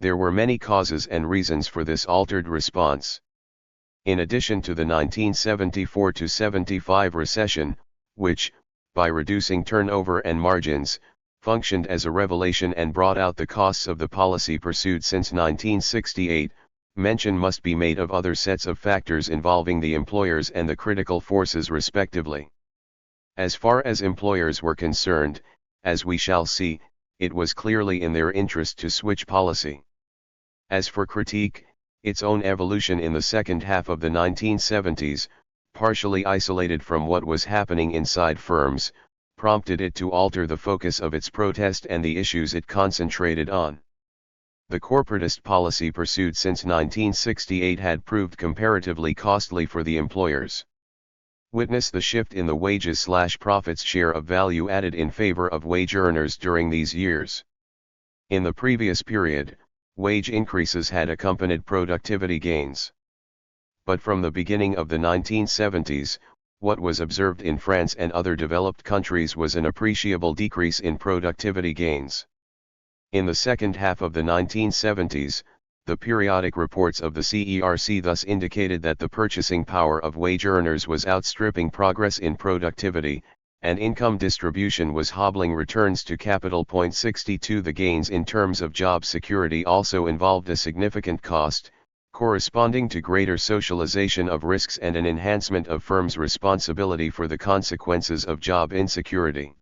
There were many causes and reasons for this altered response. In addition to the 1974-75 recession, which, by reducing turnover and margins, functioned as a revelation and brought out the costs of the policy pursued since 1968, mention must be made of other sets of factors involving the employers and the critical forces respectively. As far as employers were concerned, as we shall see, it was clearly in their interest to switch policy. As for critique, its own evolution in the second half of the 1970s, partially isolated from what was happening inside firms, prompted it to alter the focus of its protest and the issues it concentrated on. The corporatist policy pursued since 1968 had proved comparatively costly for the employers. Witness the shift in the wages/profits share of value added in favor of wage earners during these years. In the previous period, wage increases had accompanied productivity gains. But from the beginning of the 1970s, what was observed in France and other developed countries was an appreciable decrease in productivity gains. In the second half of the 1970s, the periodic reports of the CERC thus indicated that the purchasing power of wage earners was outstripping progress in productivity, and income distribution was hobbling returns to capital. 62 The gains in terms of job security also involved a significant cost, corresponding to greater socialization of risks and an enhancement of firms' responsibility for the consequences of job insecurity.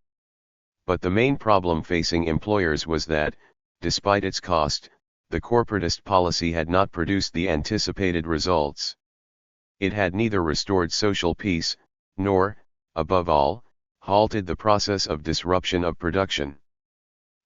But the main problem facing employers was that, despite its cost, the corporatist policy had not produced the anticipated results. It had neither restored social peace, nor, above all, halted the process of disruption of production.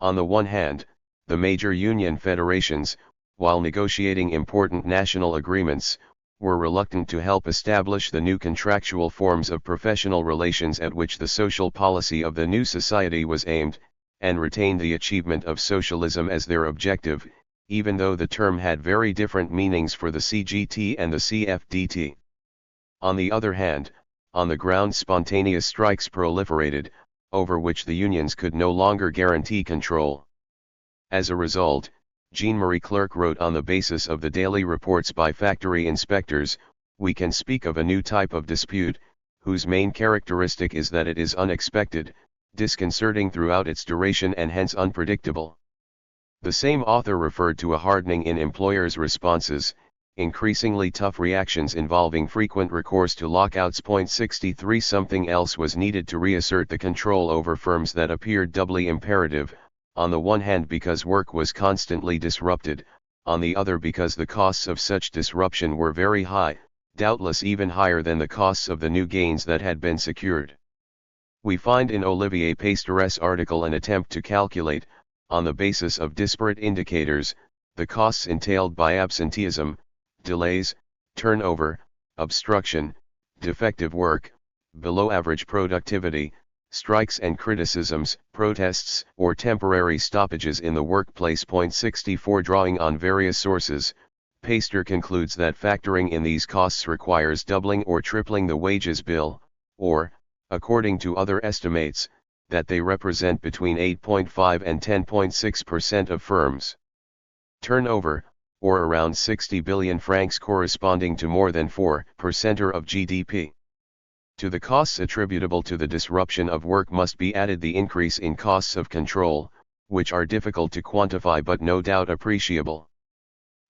On the one hand, the major union federations, while negotiating important national agreements, were reluctant to help establish the new contractual forms of professional relations at which the social policy of the new society was aimed, and retained the achievement of socialism as their objective, even though the term had very different meanings for the CGT and the CFDT. On the other hand, on the ground spontaneous strikes proliferated, over which the unions could no longer guarantee control. As a result, Jean-Marie Clerc wrote, on the basis of the daily reports by factory inspectors, we can speak of a new type of dispute, whose main characteristic is that it is unexpected, disconcerting throughout its duration and hence unpredictable. The same author referred to a hardening in employers' responses, increasingly tough reactions involving frequent recourse to lockouts. 63 Something else was needed to reassert the control over firms that appeared doubly imperative, on the one hand because work was constantly disrupted, on the other because the costs of such disruption were very high, doubtless even higher than the costs of the new gains that had been secured. We find in Olivier Pasteur's article an attempt to calculate, on the basis of disparate indicators, the costs entailed by absenteeism, delays, turnover, obstruction, defective work, below average productivity, strikes and criticisms, protests, or temporary stoppages in the workplace. 64 Drawing on various sources, Pasteur concludes that factoring in these costs requires doubling or tripling the wages bill, or, according to other estimates, that they represent between 8.5 and 10.6% of firms' turnover, or around 60 billion francs, corresponding to more than 4% of GDP. To the costs attributable to the disruption of work must be added the increase in costs of control, which are difficult to quantify but no doubt appreciable.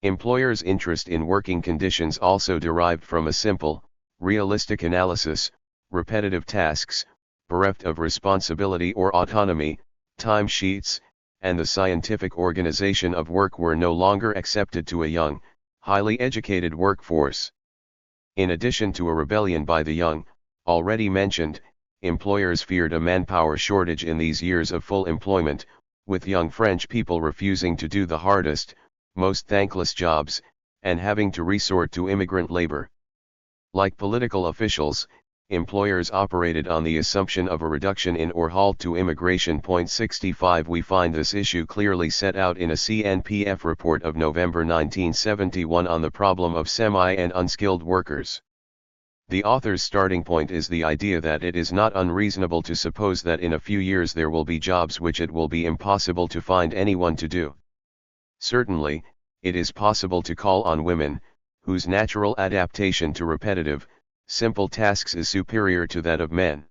Employers' interest in working conditions also derived from a simple, realistic analysis. Repetitive tasks, bereft of responsibility or autonomy, timesheets, and the scientific organization of work were no longer accepted to a young, highly educated workforce. In addition to a rebellion by the young, already mentioned, employers feared a manpower shortage in these years of full employment, with young French people refusing to do the hardest, most thankless jobs, and having to resort to immigrant labor. Like political officials, employers operated on the assumption of a reduction in or halt to immigration. 65 We find this issue clearly set out in a CNPF report of November 1971 on the problem of semi- and unskilled workers. The author's starting point is the idea that it is not unreasonable to suppose that in a few years there will be jobs which it will be impossible to find anyone to do. Certainly, it is possible to call on women, whose natural adaptation to repetitive, simple tasks is superior to that of men.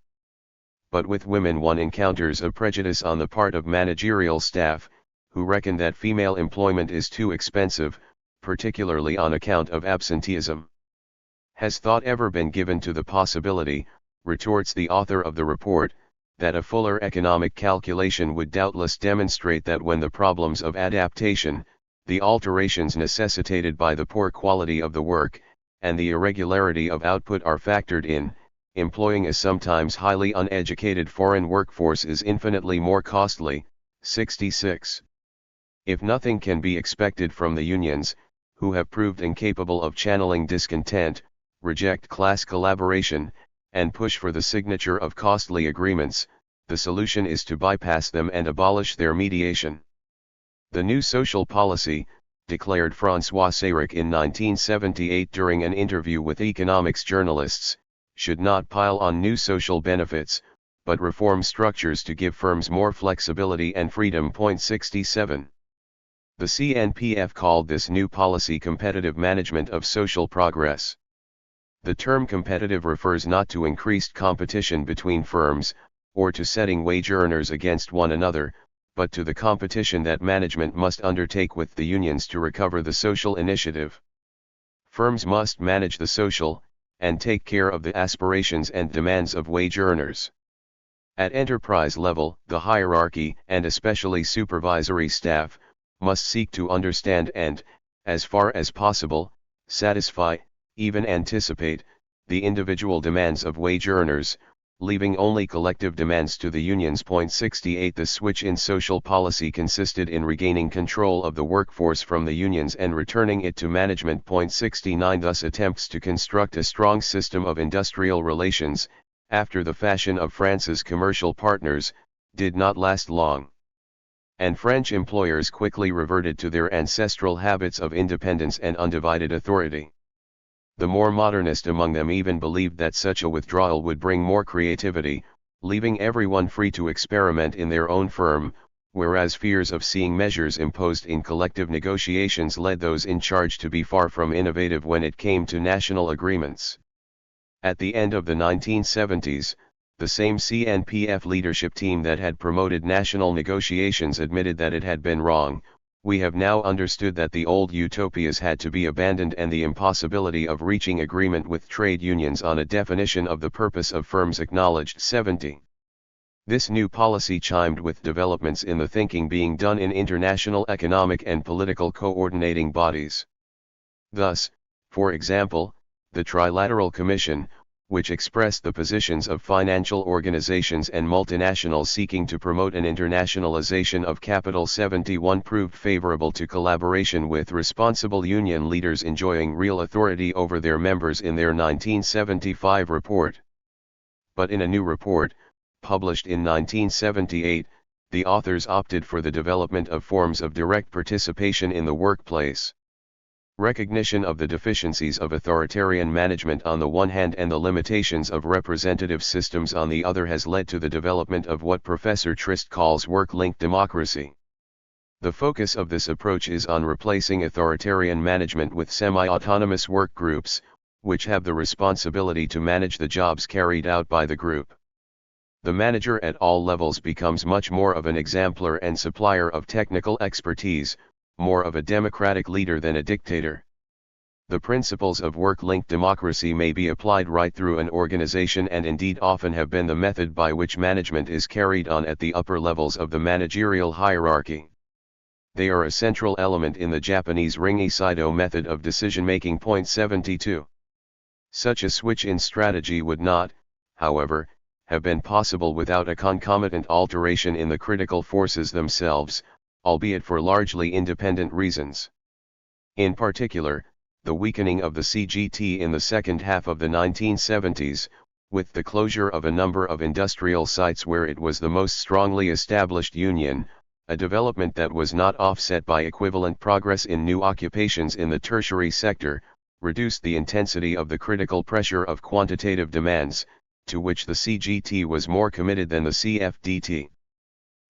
But with women one encounters a prejudice on the part of managerial staff, who reckon that female employment is too expensive, particularly on account of absenteeism. Has thought ever been given to the possibility, retorts the author of the report, that a fuller economic calculation would doubtless demonstrate that when the problems of adaptation, the alterations necessitated by the poor quality of the work, and the irregularity of output are factored in, employing a sometimes highly uneducated foreign workforce is infinitely more costly. 66. If nothing can be expected from the unions, who have proved incapable of channeling discontent, reject class collaboration, and push for the signature of costly agreements, the solution is to bypass them and abolish their mediation. The new social policy, declared François Sayric in 1978 during an interview with economics journalists, should not pile on new social benefits, but reform structures to give firms more flexibility and freedom. 67. The CNPF called this new policy competitive management of social progress. The term competitive refers not to increased competition between firms, or to setting wage earners against one another, but to the competition that management must undertake with the unions to recover the social initiative. Firms must manage the social, and take care of the aspirations and demands of wage earners. At enterprise level, the hierarchy, and especially supervisory staff, must seek to understand and, as far as possible, satisfy, even anticipate, the individual demands of wage earners, leaving only collective demands to the unions. 68. The switch in social policy consisted in regaining control of the workforce from the unions and returning it to management. 69. Thus attempts to construct a strong system of industrial relations, after the fashion of France's commercial partners, did not last long. And French employers quickly reverted to their ancestral habits of independence and undivided authority. The more modernist among them even believed that such a withdrawal would bring more creativity, leaving everyone free to experiment in their own firm, whereas fears of seeing measures imposed in collective negotiations led those in charge to be far from innovative when it came to national agreements. At the end of the 1970s, the same CNPF leadership team that had promoted national negotiations admitted that it had been wrong. We have now understood that the old utopias had to be abandoned and the impossibility of reaching agreement with trade unions on a definition of the purpose of firms acknowledged. 70. This new policy chimed with developments in the thinking being done in international economic and political coordinating bodies. Thus, for example, the Trilateral Commission, which expressed the positions of financial organizations and multinationals seeking to promote an internationalization of capital. 71 proved favorable to collaboration with responsible union leaders enjoying real authority over their members in their 1975 report. But in a new report, published in 1978, the authors opted for the development of forms of direct participation in the workplace. Recognition of the deficiencies of authoritarian management on the one hand and the limitations of representative systems on the other has led to the development of what Professor Trist calls work-linked democracy. The focus of this approach is on replacing authoritarian management with semi-autonomous work groups, which have the responsibility to manage the jobs carried out by the group. The manager at all levels becomes much more of an exemplar and supplier of technical expertise, more of a democratic leader than a dictator. The principles of work-linked democracy may be applied right through an organization and indeed often have been the method by which management is carried on at the upper levels of the managerial hierarchy. They are a central element in the Japanese Ring-Isaido method of decision-making. 72. Such a switch in strategy would not, however, have been possible without a concomitant alteration in the critical forces themselves, albeit for largely independent reasons. In particular, the weakening of the CGT in the second half of the 1970s, with the closure of a number of industrial sites where it was the most strongly established union, a development that was not offset by equivalent progress in new occupations in the tertiary sector, reduced the intensity of the critical pressure of quantitative demands, to which the CGT was more committed than the CFDT.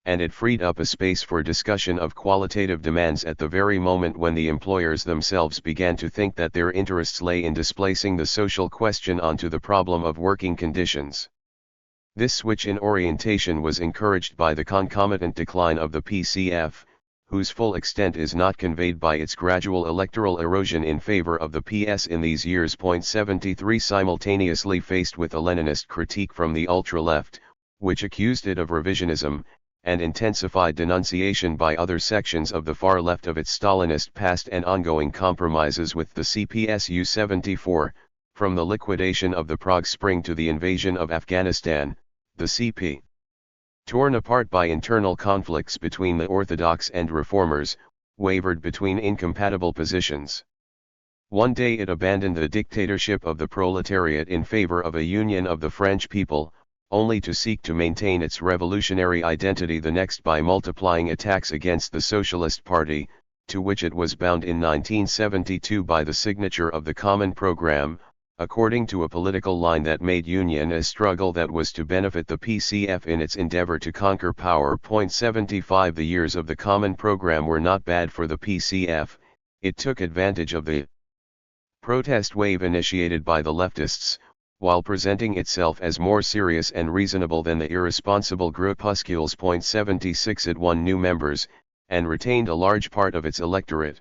and it freed up a space for discussion of qualitative demands at the very moment when the employers themselves began to think that their interests lay in displacing the social question onto the problem of working conditions. This switch in orientation was encouraged by the concomitant decline of the PCF, whose full extent is not conveyed by its gradual electoral erosion in favor of the PS in these years. 73 Simultaneously faced with a Leninist critique from the ultra-left, which accused it of revisionism, and intensified denunciation by other sections of the far left of its Stalinist past and ongoing compromises with the CPSU 74, from the liquidation of the Prague Spring to the invasion of Afghanistan, the CP, torn apart by internal conflicts between the orthodox and reformers, wavered between incompatible positions. One day it abandoned the dictatorship of the proletariat in favor of a union of the French people, only to seek to maintain its revolutionary identity the next by multiplying attacks against the Socialist Party, to which it was bound in 1972 by the signature of the Common Programme, according to a political line that made union a struggle that was to benefit the PCF in its endeavor to conquer power. 75 The years of the Common Programme were not bad for the PCF, it took advantage of the protest wave initiated by the leftists, while presenting itself as more serious and reasonable than the irresponsible groupuscules. 76 It won new members, and retained a large part of its electorate.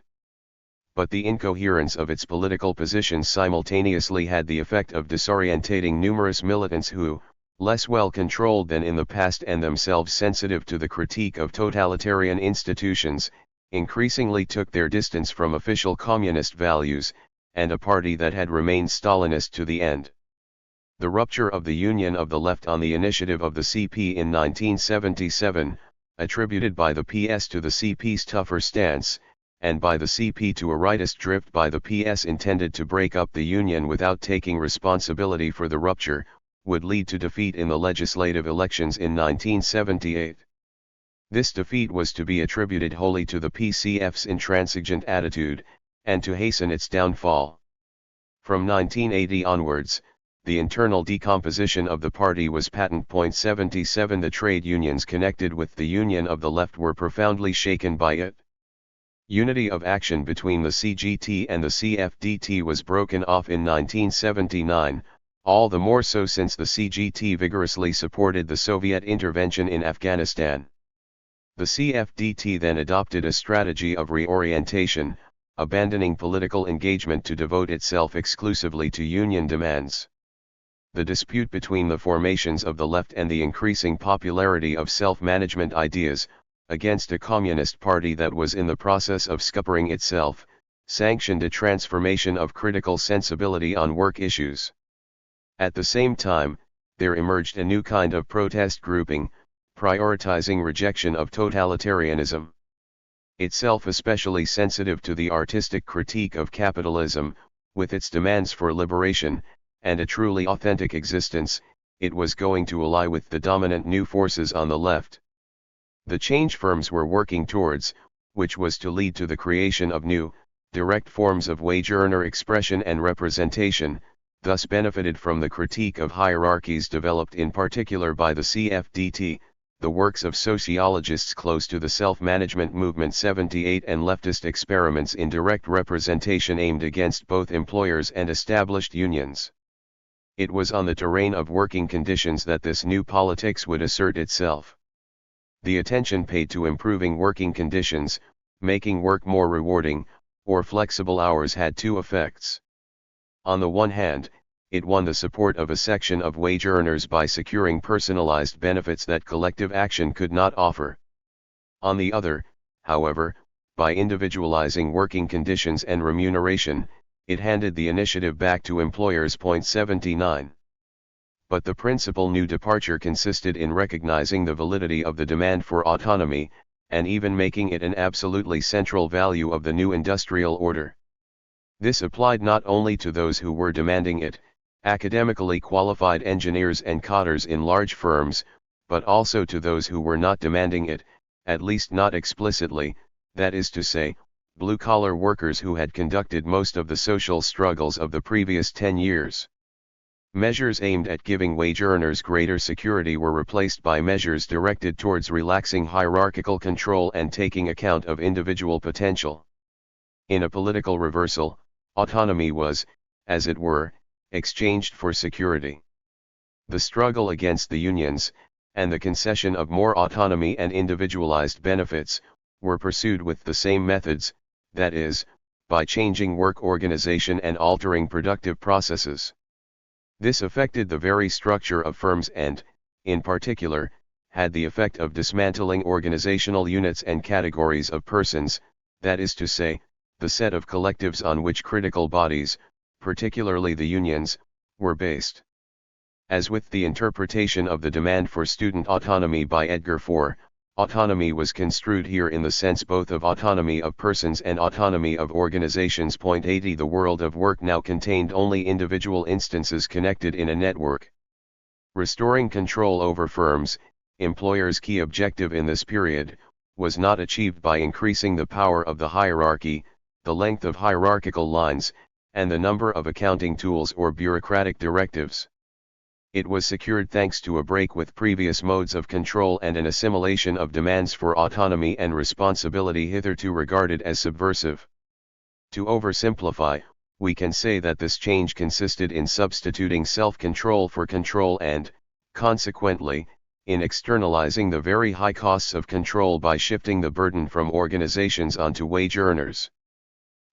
But the incoherence of its political positions simultaneously had the effect of disorientating numerous militants who, less well controlled than in the past and themselves sensitive to the critique of totalitarian institutions, increasingly took their distance from official communist values, and a party that had remained Stalinist to the end. The rupture of the Union of the Left on the initiative of the CP in 1977, attributed by the PS to the CP's tougher stance, and by the CP to a rightist drift by the PS intended to break up the Union without taking responsibility for the rupture, would lead to defeat in the legislative elections in 1978. This defeat was to be attributed wholly to the PCF's intransigent attitude, and to hasten its downfall. From 1980 onwards, the internal decomposition of the party was patent. 77 The trade unions connected with the Union of the Left were profoundly shaken by it. Unity of action between the CGT and the CFDT was broken off in 1979, all the more so since the CGT vigorously supported the Soviet intervention in Afghanistan. The CFDT then adopted a strategy of reorientation, abandoning political engagement to devote itself exclusively to union demands. The dispute between the formations of the left and the increasing popularity of self-management ideas, against a communist party that was in the process of scuppering itself, sanctioned a transformation of critical sensibility on work issues. At the same time, there emerged a new kind of protest grouping, prioritizing rejection of totalitarianism. Itself especially sensitive to the artistic critique of capitalism, with its demands for liberation, and a truly authentic existence, it was going to ally with the dominant new forces on the left. The change firms were working towards, which was to lead to the creation of new, direct forms of wage earner expression and representation, thus benefited from the critique of hierarchies developed in particular by the CFDT, the works of sociologists close to the self-management movement 78 and leftist experiments in direct representation aimed against both employers and established unions. It was on the terrain of working conditions that this new politics would assert itself. The attention paid to improving working conditions, making work more rewarding, or flexible hours had two effects. On the one hand, it won the support of a section of wage earners by securing personalized benefits that collective action could not offer. On the other, however, by individualizing working conditions and remuneration, it handed the initiative back to employers. 79. But the principal new departure consisted in recognizing the validity of the demand for autonomy, and even making it an absolutely central value of the new industrial order. This applied not only to those who were demanding it, academically qualified engineers and cadres in large firms, but also to those who were not demanding it, at least not explicitly, that is to say, blue-collar workers who had conducted most of the social struggles of the previous 10 years. Measures aimed at giving wage earners greater security were replaced by measures directed towards relaxing hierarchical control and taking account of individual potential. In a political reversal, autonomy was, as it were, exchanged for security. The struggle against the unions, and the concession of more autonomy and individualized benefits, were pursued with the same methods, that is, by changing work organization and altering productive processes. This affected the very structure of firms and, in particular, had the effect of dismantling organizational units and categories of persons, that is to say, the set of collectives on which critical bodies, particularly the unions, were based. As with the interpretation of the demand for student autonomy by Edgar IV, autonomy was construed here in the sense both of autonomy of persons and autonomy of organizations. 80 The world of work now contained only individual instances connected in a network. Restoring control over firms, employers' key objective in this period, was not achieved by increasing the power of the hierarchy, the length of hierarchical lines, and the number of accounting tools or bureaucratic directives. It was secured thanks to a break with previous modes of control and an assimilation of demands for autonomy and responsibility hitherto regarded as subversive. To oversimplify, we can say that this change consisted in substituting self-control for control and, consequently, in externalizing the very high costs of control by shifting the burden from organizations onto wage earners.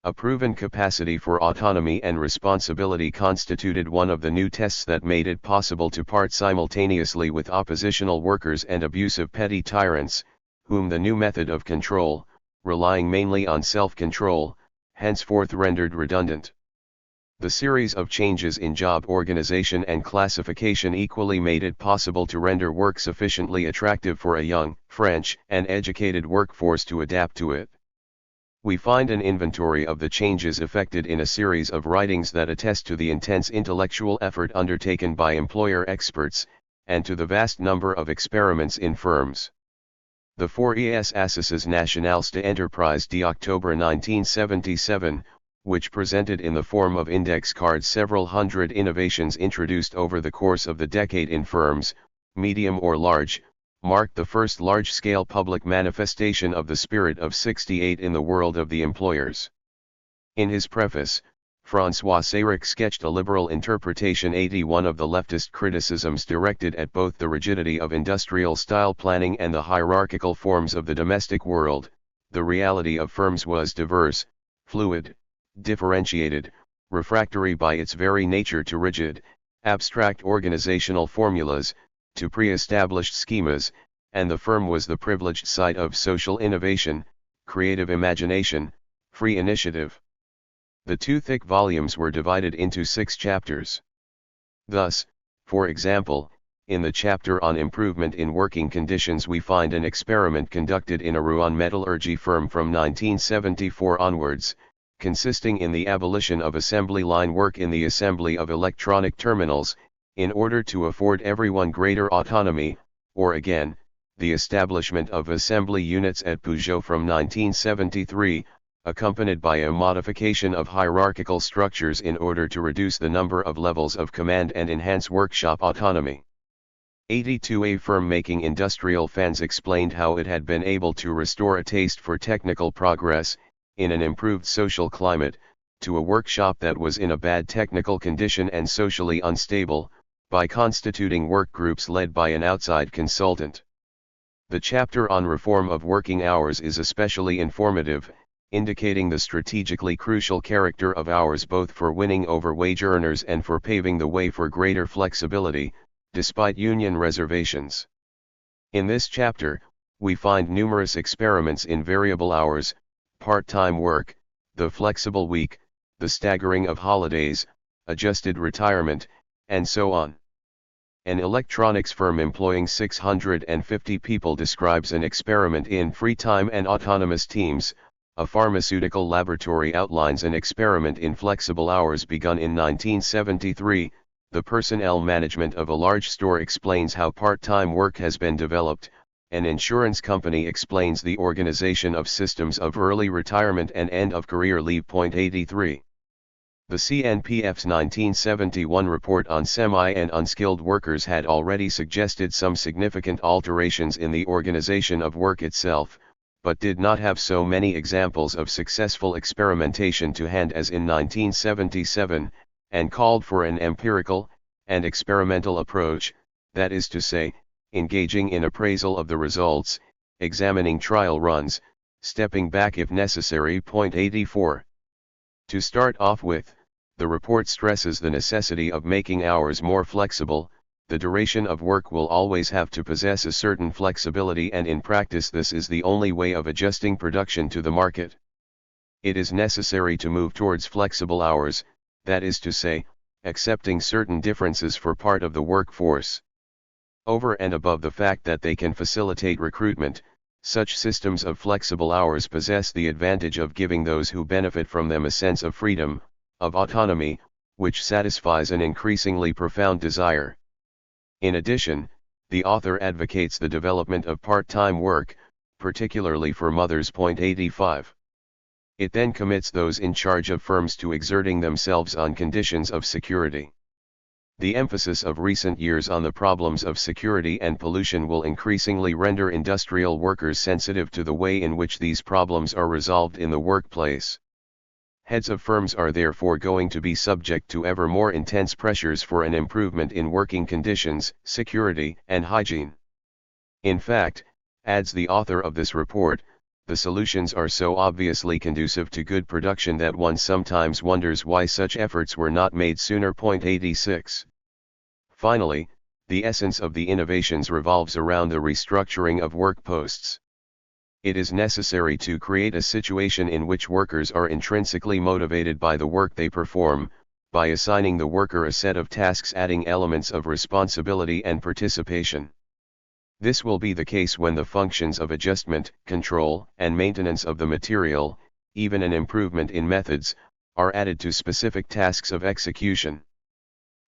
A proven capacity for autonomy and responsibility constituted one of the new tests that made it possible to part simultaneously with oppositional workers and abusive petty tyrants, whom the new method of control, relying mainly on self-control, henceforth rendered redundant. The series of changes in job organization and classification equally made it possible to render work sufficiently attractive for a young, French, and educated workforce to adapt to it. We find an inventory of the changes effected in a series of writings that attest to the intense intellectual effort undertaken by employer experts, and to the vast number of experiments in firms. The 4es Assises Nationales d'Entreprise d'October 1977, which presented in the form of index cards several hundred innovations introduced over the course of the decade in firms, medium or large, marked the first large-scale public manifestation of the spirit of '68 in the world of the employers. In his preface, François Sayric sketched a liberal interpretation 81 of the leftist criticisms directed at both the rigidity of industrial-style planning and the hierarchical forms of the domestic world. The reality of firms was diverse, fluid, differentiated, refractory by its very nature to rigid, abstract organizational formulas, to pre-established schemas, and the firm was the privileged site of social innovation, creative imagination, free initiative. The two thick volumes were divided into 6 chapters. Thus, for example, in the chapter on improvement in working conditions we find an experiment conducted in a Rouen metallurgy firm from 1974 onwards, consisting in the abolition of assembly line work in the assembly of electronic terminals, in order to afford everyone greater autonomy, or again, the establishment of assembly units at Peugeot from 1973, accompanied by a modification of hierarchical structures in order to reduce the number of levels of command and enhance workshop autonomy. 82A firm making industrial fans explained how it had been able to restore a taste for technical progress, in an improved social climate, to a workshop that was in a bad technical condition and socially unstable, by constituting work groups led by an outside consultant. The chapter on reform of working hours is especially informative, indicating the strategically crucial character of hours both for winning over wage earners and for paving the way for greater flexibility, despite union reservations. In this chapter, we find numerous experiments in variable hours, part-time work, the flexible week, the staggering of holidays, adjusted retirement, and so on. An electronics firm employing 650 people describes an experiment in free time and autonomous teams. A pharmaceutical laboratory outlines an experiment in flexible hours begun in 1973. The personnel management of a large store explains how part-time work has been developed. An insurance company explains the organization of systems of early retirement and end of career leave. 83. The CNPF's 1971 report on semi- and unskilled workers had already suggested some significant alterations in the organization of work itself, but did not have so many examples of successful experimentation to hand as in 1977, and called for an empirical and experimental approach, that is to say, engaging in appraisal of the results, examining trial runs, stepping back if necessary. Point 84. To start off with, the report stresses the necessity of making hours more flexible. The duration of work will always have to possess a certain flexibility, and in practice this is the only way of adjusting production to the market. It is necessary to move towards flexible hours, that is to say, accepting certain differences for part of the workforce. Over and above the fact that they can facilitate recruitment, such systems of flexible hours possess the advantage of giving those who benefit from them a sense of freedom, of autonomy, which satisfies an increasingly profound desire. In addition, the author advocates the development of part-time work, particularly for mothers. Point 85. It then commits those in charge of firms to exerting themselves on conditions of security. The emphasis of recent years on the problems of security and pollution will increasingly render industrial workers sensitive to the way in which these problems are resolved in the workplace. Heads of firms are therefore going to be subject to ever more intense pressures for an improvement in working conditions, security, and hygiene. In fact, adds the author of this report, the solutions are so obviously conducive to good production that one sometimes wonders why such efforts were not made sooner. Point 86. Finally, the essence of the innovations revolves around the restructuring of work posts. It is necessary to create a situation in which workers are intrinsically motivated by the work they perform, by assigning the worker a set of tasks adding elements of responsibility and participation. This will be the case when the functions of adjustment, control, and maintenance of the material, even an improvement in methods, are added to specific tasks of execution.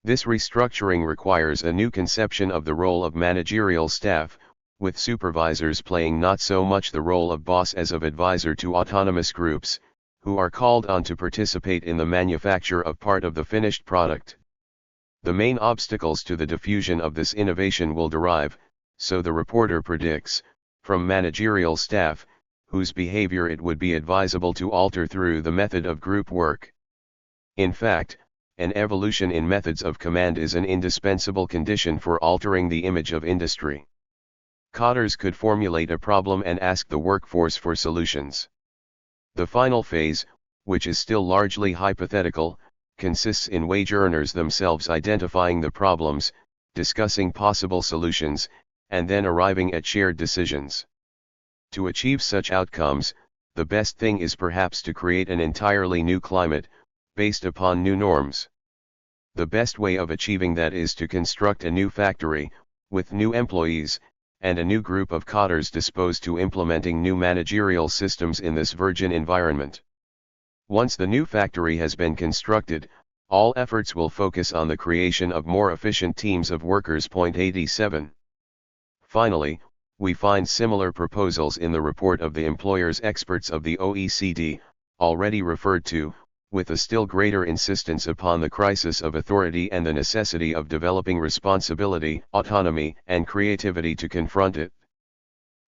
This restructuring requires a new conception of the role of managerial staff, with supervisors playing not so much the role of boss as of advisor to autonomous groups, who are called on to participate in the manufacture of part of the finished product. The main obstacles to the diffusion of this innovation will derive, so the reporter predicts, from managerial staff, whose behavior it would be advisable to alter through the method of group work. In fact, an evolution in methods of command is an indispensable condition for altering the image of industry. Cotters could formulate a problem and ask the workforce for solutions. The final phase, which is still largely hypothetical, consists in wage earners themselves identifying the problems, discussing possible solutions, and then arriving at shared decisions. To achieve such outcomes, the best thing is perhaps to create an entirely new climate, based upon new norms. The best way of achieving that is to construct a new factory, with new employees, and a new group of cotters disposed to implementing new managerial systems in this virgin environment. Once the new factory has been constructed, all efforts will focus on the creation of more efficient teams of workers. Point 87. Finally, we find similar proposals in the report of the employers' experts of the OECD, already referred to, with a still greater insistence upon the crisis of authority and the necessity of developing responsibility, autonomy, and creativity to confront it.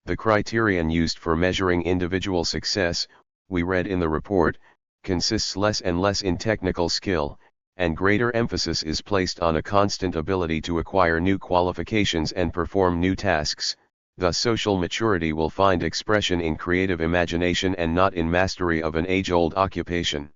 The criterion used for measuring individual success, we read in the report, consists less and less in technical skill, and greater emphasis is placed on a constant ability to acquire new qualifications and perform new tasks. Thus social maturity will find expression in creative imagination and not in mastery of an age-old occupation.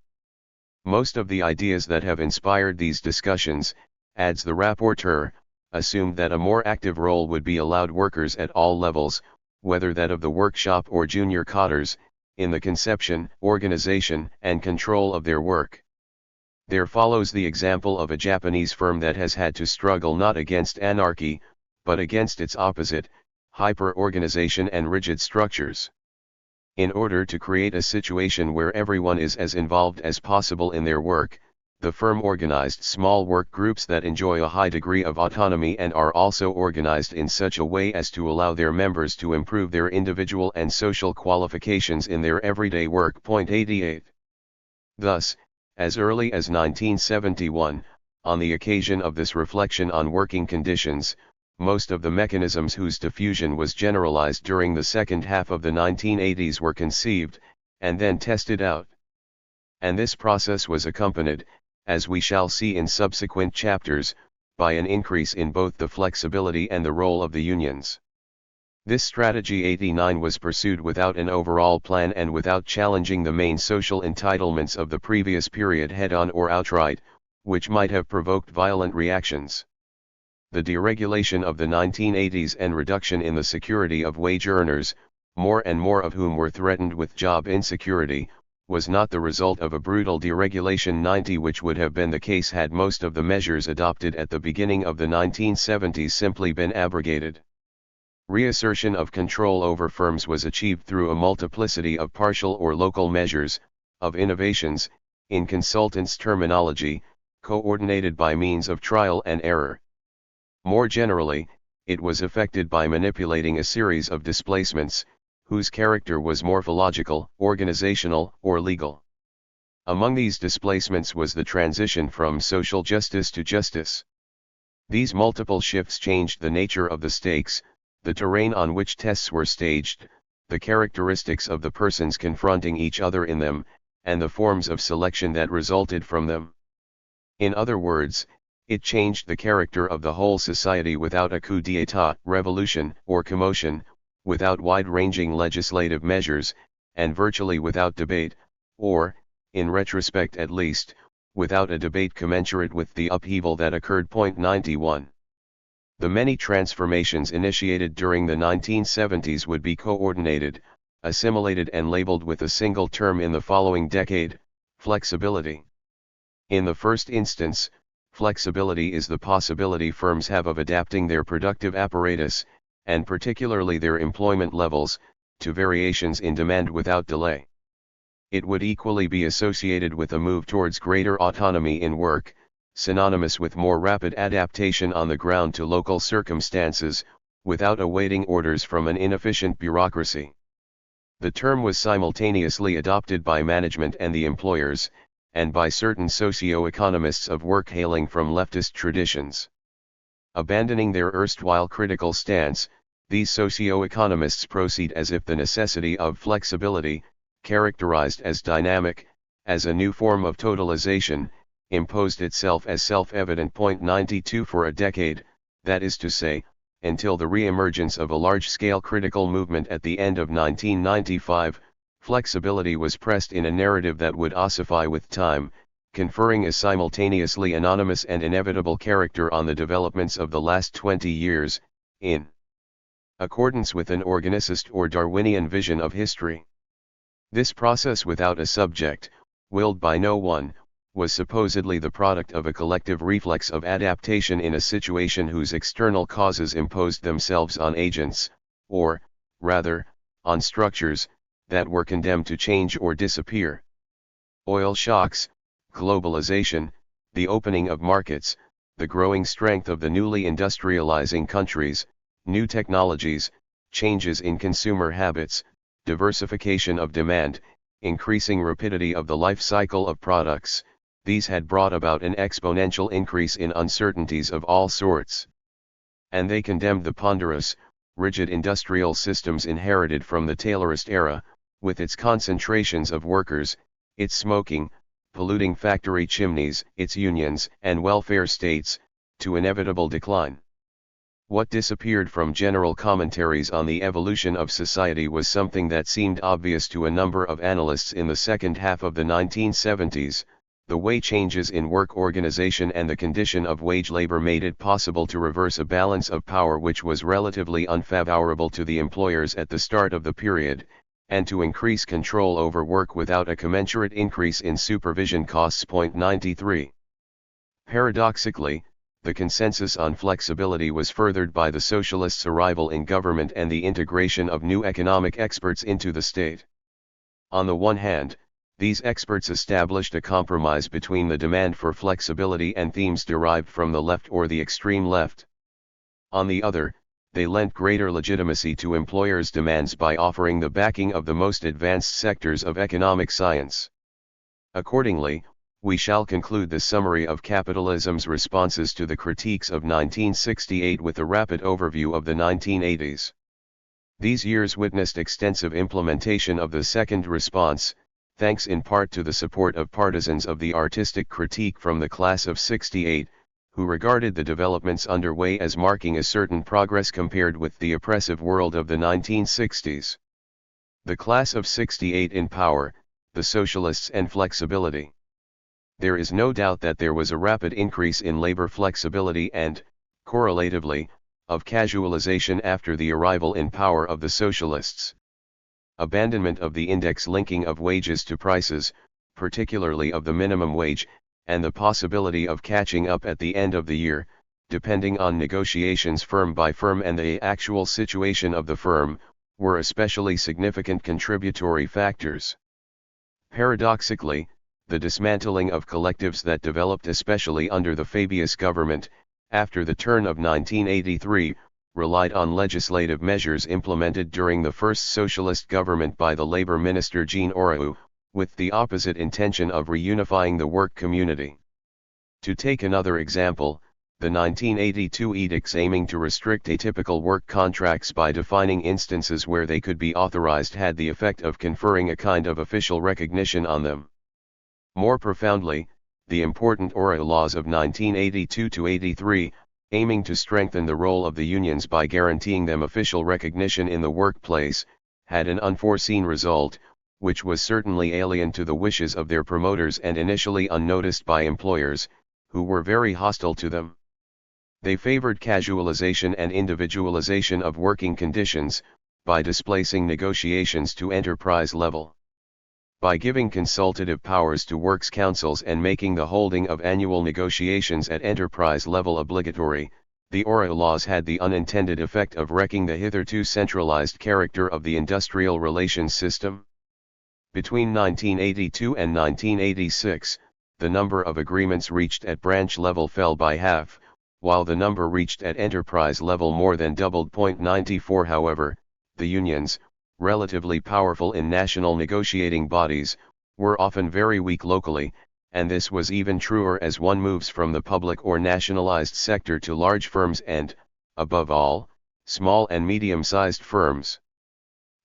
Most of the ideas that have inspired these discussions, adds the rapporteur, assumed that a more active role would be allowed workers at all levels, whether that of the workshop or junior cotters, in the conception, organization, and control of their work. There follows the example of a Japanese firm that has had to struggle not against anarchy, but against its opposite, hyper-organization and rigid structures. In order to create a situation where everyone is as involved as possible in their work, the firm organized small work groups that enjoy a high degree of autonomy and are also organized in such a way as to allow their members to improve their individual and social qualifications in their everyday work. Point 88. Thus, As early as 1971, on the occasion of this reflection on working conditions, most of the mechanisms whose diffusion was generalized during the second half of the 1980s were conceived, and then tested out. And this process was accompanied, as we shall see in subsequent chapters, by an increase in both the flexibility and the role of the unions. This strategy 89 was pursued without an overall plan and without challenging the main social entitlements of the previous period head-on or outright, which might have provoked violent reactions. The deregulation of the 1980s and reduction in the security of wage earners, more and more of whom were threatened with job insecurity, was not the result of a brutal deregulation 90 which would have been the case had most of the measures adopted at the beginning of the 1970s simply been abrogated. Reassertion of control over firms was achieved through a multiplicity of partial or local measures, of innovations, in consultants' terminology, coordinated by means of trial and error. More generally, it was effected by manipulating a series of displacements, whose character was morphological, organizational, or legal. Among these displacements was the transition from social justice to justice. These multiple shifts changed the nature of the stakes, the terrain on which tests were staged, the characteristics of the persons confronting each other in them, and the forms of selection that resulted from them. In other words, it changed the character of the whole society without a coup d'état, revolution, or commotion, without wide-ranging legislative measures, and virtually without debate, or, in retrospect at least, without a debate commensurate with the upheaval that occurred. 91. The many transformations initiated during the 1970s would be coordinated, assimilated and labeled with a single term in the following decade: flexibility. In the first instance, flexibility is the possibility firms have of adapting their productive apparatus, and particularly their employment levels, to variations in demand without delay. It would equally be associated with a move towards greater autonomy in work, synonymous with more rapid adaptation on the ground to local circumstances, without awaiting orders from an inefficient bureaucracy. The term was simultaneously adopted by management and the employers, and by certain socio-economists of work hailing from leftist traditions. Abandoning their erstwhile critical stance, these socio-economists proceed as if the necessity of flexibility, characterized as dynamic, as a new form of totalization, imposed itself as self-evident. 92 For a decade, that is to say, until the re-emergence of a large-scale critical movement at the end of 1995, flexibility was pressed in a narrative that would ossify with time, conferring a simultaneously anonymous and inevitable character on the developments of the last 20 years, in accordance with an organicist or Darwinian vision of history. This process without a subject, willed by no one, was supposedly the product of a collective reflex of adaptation in a situation whose external causes imposed themselves on agents, or, rather, on structures, that were condemned to change or disappear. Oil shocks, globalization, the opening of markets, the growing strength of the newly industrializing countries, new technologies, changes in consumer habits, diversification of demand, increasing rapidity of the life cycle of products, these had brought about an exponential increase in uncertainties of all sorts. And they condemned the ponderous, rigid industrial systems inherited from the Taylorist era, with its concentrations of workers, its smoking, polluting factory chimneys, its unions and welfare states, to inevitable decline. What disappeared from general commentaries on the evolution of society was something that seemed obvious to a number of analysts in the second half of the 1970s. The way changes in work organization and the condition of wage labor made it possible to reverse a balance of power which was relatively unfavorable to the employers at the start of the period, and to increase control over work without a commensurate increase in supervision costs. 93. Paradoxically, the consensus on flexibility was furthered by the socialists' arrival in government and the integration of new economic experts into the state. On the one hand, these experts established a compromise between the demand for flexibility and themes derived from the left or the extreme left. On the other, they lent greater legitimacy to employers' demands by offering the backing of the most advanced sectors of economic science. Accordingly, we shall conclude the summary of capitalism's responses to the critiques of 1968 with a rapid overview of the 1980s. These years witnessed extensive implementation of the second response, thanks in part to the support of partisans of the artistic critique from the class of '68, who regarded the developments underway as marking a certain progress compared with the oppressive world of the 1960s. The class of '68 in power, the socialists and flexibility. There is no doubt that there was a rapid increase in labor flexibility and, correlatively, of casualization after the arrival in power of the socialists. Abandonment of the index linking of wages to prices, particularly of the minimum wage, and the possibility of catching up at the end of the year, depending on negotiations firm by firm and the actual situation of the firm, were especially significant contributory factors. Paradoxically, the dismantling of collectives that developed especially under the Fabius government, after the turn of 1983, relied on legislative measures implemented during the first socialist government by the labor minister Jean Auroux, with the opposite intention of reunifying the work community. To take another example, the 1982 edicts aiming to restrict atypical work contracts by defining instances where they could be authorized had the effect of conferring a kind of official recognition on them. More profoundly, the important Auroux laws of 1982-83, aiming to strengthen the role of the unions by guaranteeing them official recognition in the workplace, had an unforeseen result, which was certainly alien to the wishes of their promoters and initially unnoticed by employers, who were very hostile to them. They favored casualization and individualization of working conditions, by displacing negotiations to enterprise level. By giving consultative powers to works councils and making the holding of annual negotiations at enterprise level obligatory, the Auroux laws had the unintended effect of wrecking the hitherto centralized character of the industrial relations system. Between 1982 and 1986, the number of agreements reached at branch level fell by half, while the number reached at enterprise level more than doubled. 94 However, the unions, relatively powerful in national negotiating bodies, were often very weak locally, and this was even truer as one moves from the public or nationalized sector to large firms and, above all, small and medium-sized firms.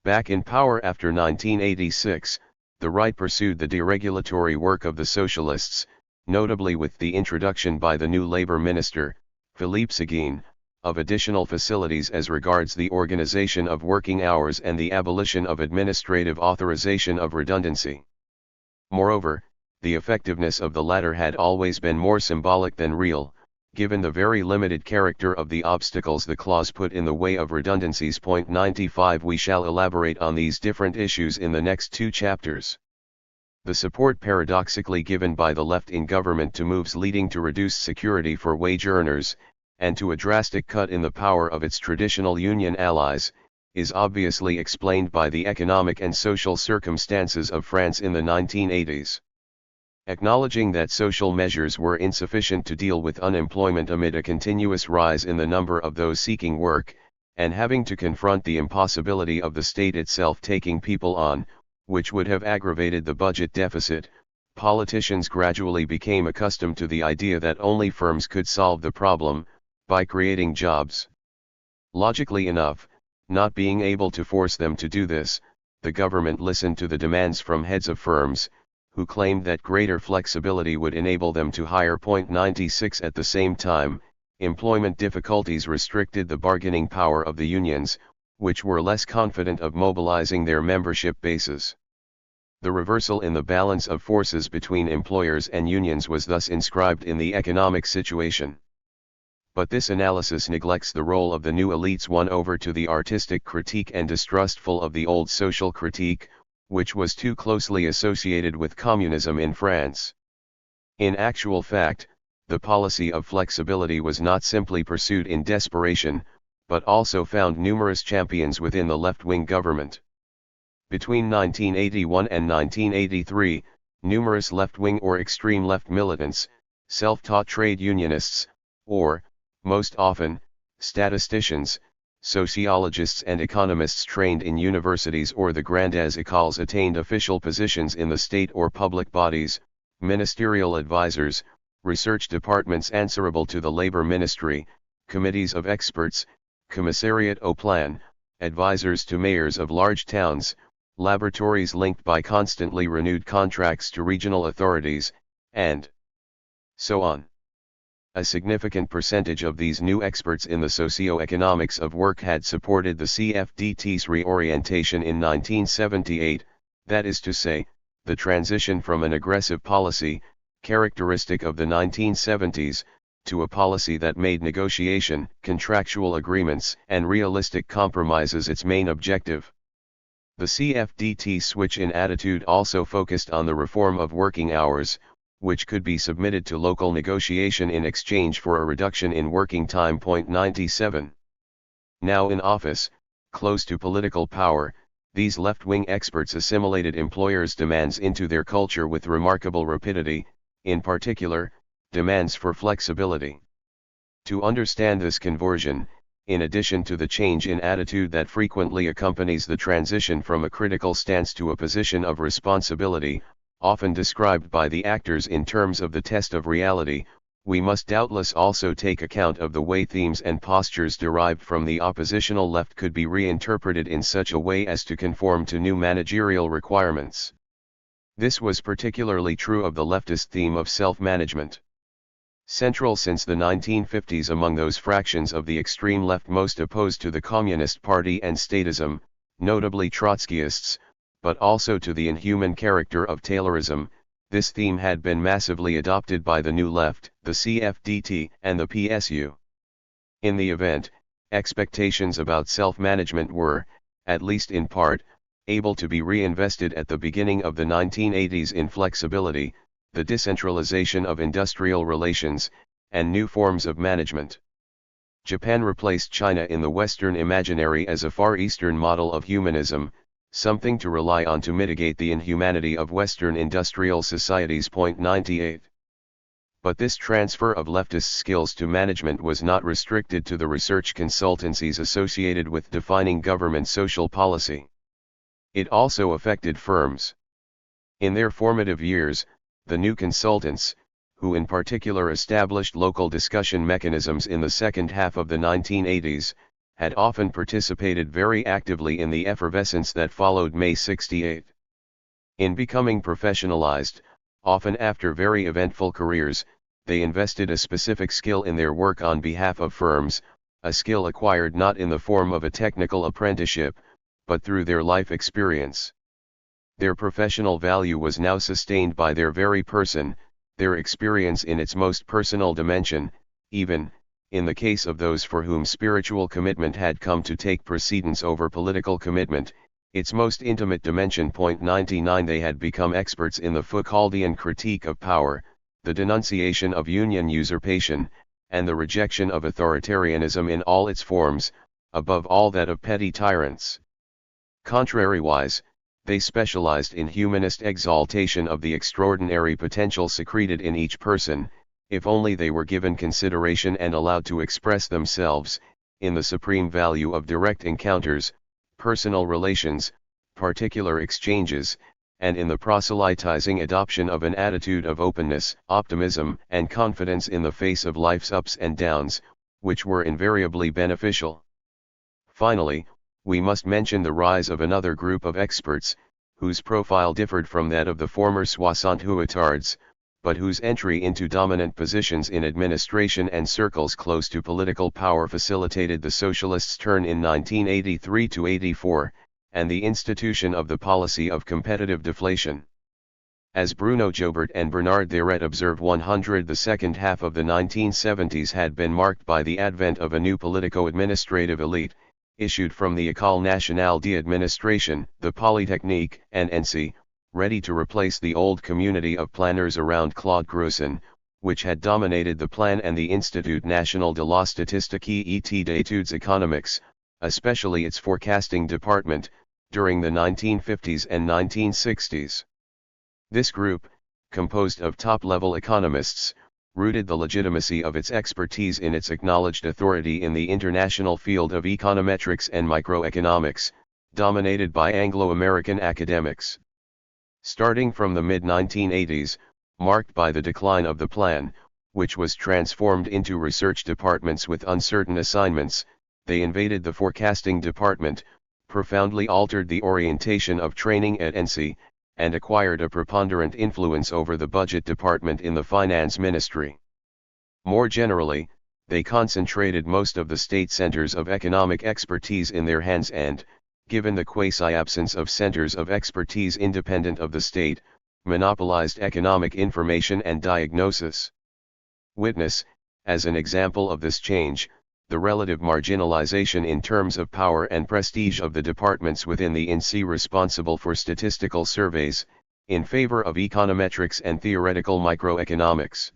Back in power after 1986, the right pursued the deregulatory work of the socialists, notably with the introduction by the new labor minister, Philippe Séguin, of additional facilities as regards the organization of working hours and the abolition of administrative authorization of redundancy. Moreover, the effectiveness of the latter had always been more symbolic than real, given the very limited character of the obstacles the clause put in the way of redundancies. 95 We shall elaborate on these different issues in the next two chapters. The support paradoxically given by the left in government to moves leading to reduced security for wage earners, and to a drastic cut in the power of its traditional union allies, is obviously explained by the economic and social circumstances of France in the 1980s. Acknowledging that social measures were insufficient to deal with unemployment amid a continuous rise in the number of those seeking work, and having to confront the impossibility of the state itself taking people on, which would have aggravated the budget deficit, politicians gradually became accustomed to the idea that only firms could solve the problem, by creating jobs. Logically enough, not being able to force them to do this, the government listened to the demands from heads of firms, who claimed that greater flexibility would enable them to hire. 96 At the same time, employment difficulties restricted the bargaining power of the unions, which were less confident of mobilizing their membership bases. The reversal in the balance of forces between employers and unions was thus inscribed in the economic situation. But this analysis neglects the role of the new elites won over to the artistic critique and distrustful of the old social critique, which was too closely associated with communism in France. In actual fact, the policy of flexibility was not simply pursued in desperation, but also found numerous champions within the left-wing government. Between 1981 and 1983, numerous left-wing or extreme left militants, self-taught trade unionists, or, most often, statisticians, sociologists and economists trained in universities or the grandes écoles attained official positions in the state or public bodies, ministerial advisors, research departments answerable to the Labor Ministry, committees of experts, commissariat au plan, advisors to mayors of large towns, laboratories linked by constantly renewed contracts to regional authorities, and so on. A significant percentage of these new experts in the socio-economics of work had supported the CFDT's reorientation in 1978, that is to say, the transition from an aggressive policy, characteristic of the 1970s, to a policy that made negotiation, contractual agreements, and realistic compromises its main objective. The CFDT switch in attitude also focused on the reform of working hours, which could be submitted to local negotiation in exchange for a reduction in working time. 97. Now in office, close to political power, these left-wing experts assimilated employers' demands into their culture with remarkable rapidity, in particular, demands for flexibility. To understand this conversion, in addition to the change in attitude that frequently accompanies the transition from a critical stance to a position of responsibility, often described by the actors in terms of the test of reality, we must doubtless also take account of the way themes and postures derived from the oppositional left could be reinterpreted in such a way as to conform to new managerial requirements. This was particularly true of the leftist theme of self-management. Central since the 1950s among those fractions of the extreme left most opposed to the Communist Party and statism, notably Trotskyists, but also to the inhuman character of Taylorism, this theme had been massively adopted by the New Left, the CFDT, and the PSU. In the event, expectations about self-management were, at least in part, able to be reinvested at the beginning of the 1980s in flexibility, the decentralization of industrial relations, and new forms of management. Japan replaced China in the Western imaginary as a Far Eastern model of humanism, something to rely on to mitigate the inhumanity of Western industrial societies. 98. But this transfer of leftist skills to management was not restricted to the research consultancies associated with defining government social policy. It also affected firms. In their formative years, the new consultants, who in particular established local discussion mechanisms in the second half of the 1980s, had often participated very actively in the effervescence that followed May 68. In becoming professionalized, often after very eventful careers, they invested a specific skill in their work on behalf of firms, a skill acquired not in the form of a technical apprenticeship, but through their life experience. Their professional value was now sustained by their very person, their experience in its most personal dimension, even, in the case of those for whom spiritual commitment had come to take precedence over political commitment, its most intimate dimension. 99 They had become experts in the Foucauldian critique of power, the denunciation of union usurpation, and the rejection of authoritarianism in all its forms, above all that of petty tyrants. Contrariwise, they specialized in humanist exaltation of the extraordinary potential secreted in each person, if only they were given consideration and allowed to express themselves, in the supreme value of direct encounters, personal relations, particular exchanges, and in the proselytizing adoption of an attitude of openness, optimism, and confidence in the face of life's ups and downs, which were invariably beneficial. Finally, we must mention the rise of another group of experts, whose profile differed from that of the former soixante-huitards, but whose entry into dominant positions in administration and circles close to political power facilitated the socialists' turn in 1983–84, and the institution of the policy of competitive deflation. As Bruno Joubert and Bernard Thérèt observe, the second half of the 1970s had been marked by the advent of a new politico-administrative elite, issued from the École Nationale d'Administration, the Polytechnique, and ENSI, ready to replace the old community of planners around Claude Groussin, which had dominated the Plan and the Institut National de la Statistique et d'études économiques, especially its forecasting department, during the 1950s and 1960s. This group, composed of top-level economists, rooted the legitimacy of its expertise in its acknowledged authority in the international field of econometrics and microeconomics, dominated by Anglo-American academics. Starting from the mid-1980s, marked by the decline of the plan, which was transformed into research departments with uncertain assignments. They invaded the forecasting department, profoundly altered the orientation of training at NC, and acquired a preponderant influence over the budget department in the finance ministry. More generally, they concentrated most of the state centers of economic expertise in their hands and, given the quasi-absence of centers of expertise independent of the state, monopolized economic information and diagnosis. Witness, as an example of this change, the relative marginalization in terms of power and prestige of the departments within the INSEE responsible for statistical surveys, in favor of econometrics and theoretical microeconomics.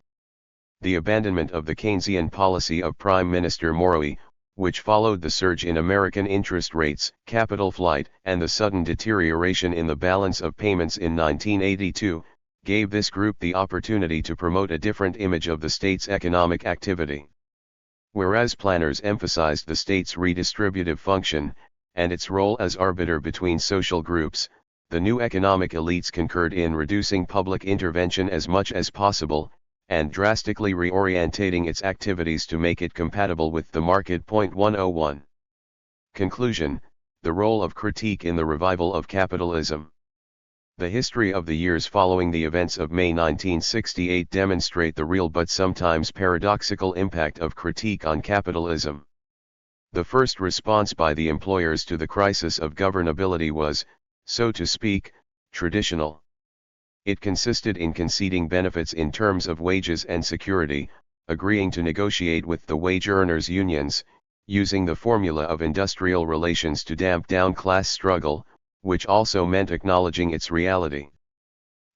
The abandonment of the Keynesian policy of Prime Minister Moroe, which followed the surge in American interest rates, capital flight, and the sudden deterioration in the balance of payments in 1982, gave this group the opportunity to promote a different image of the state's economic activity. Whereas planners emphasized the state's redistributive function, and its role as arbiter between social groups, the new economic elites concurred in reducing public intervention as much as possible, and drastically reorientating its activities to make it compatible with the market. 101. Conclusion: the role of critique in the revival of capitalism. The history of the years following the events of May 1968 demonstrate the real but sometimes paradoxical impact of critique on capitalism. The first response by the employers to the crisis of governability was, so to speak, traditional. It consisted in conceding benefits in terms of wages and security, agreeing to negotiate with the wage earners' unions, using the formula of industrial relations to damp down class struggle, which also meant acknowledging its reality.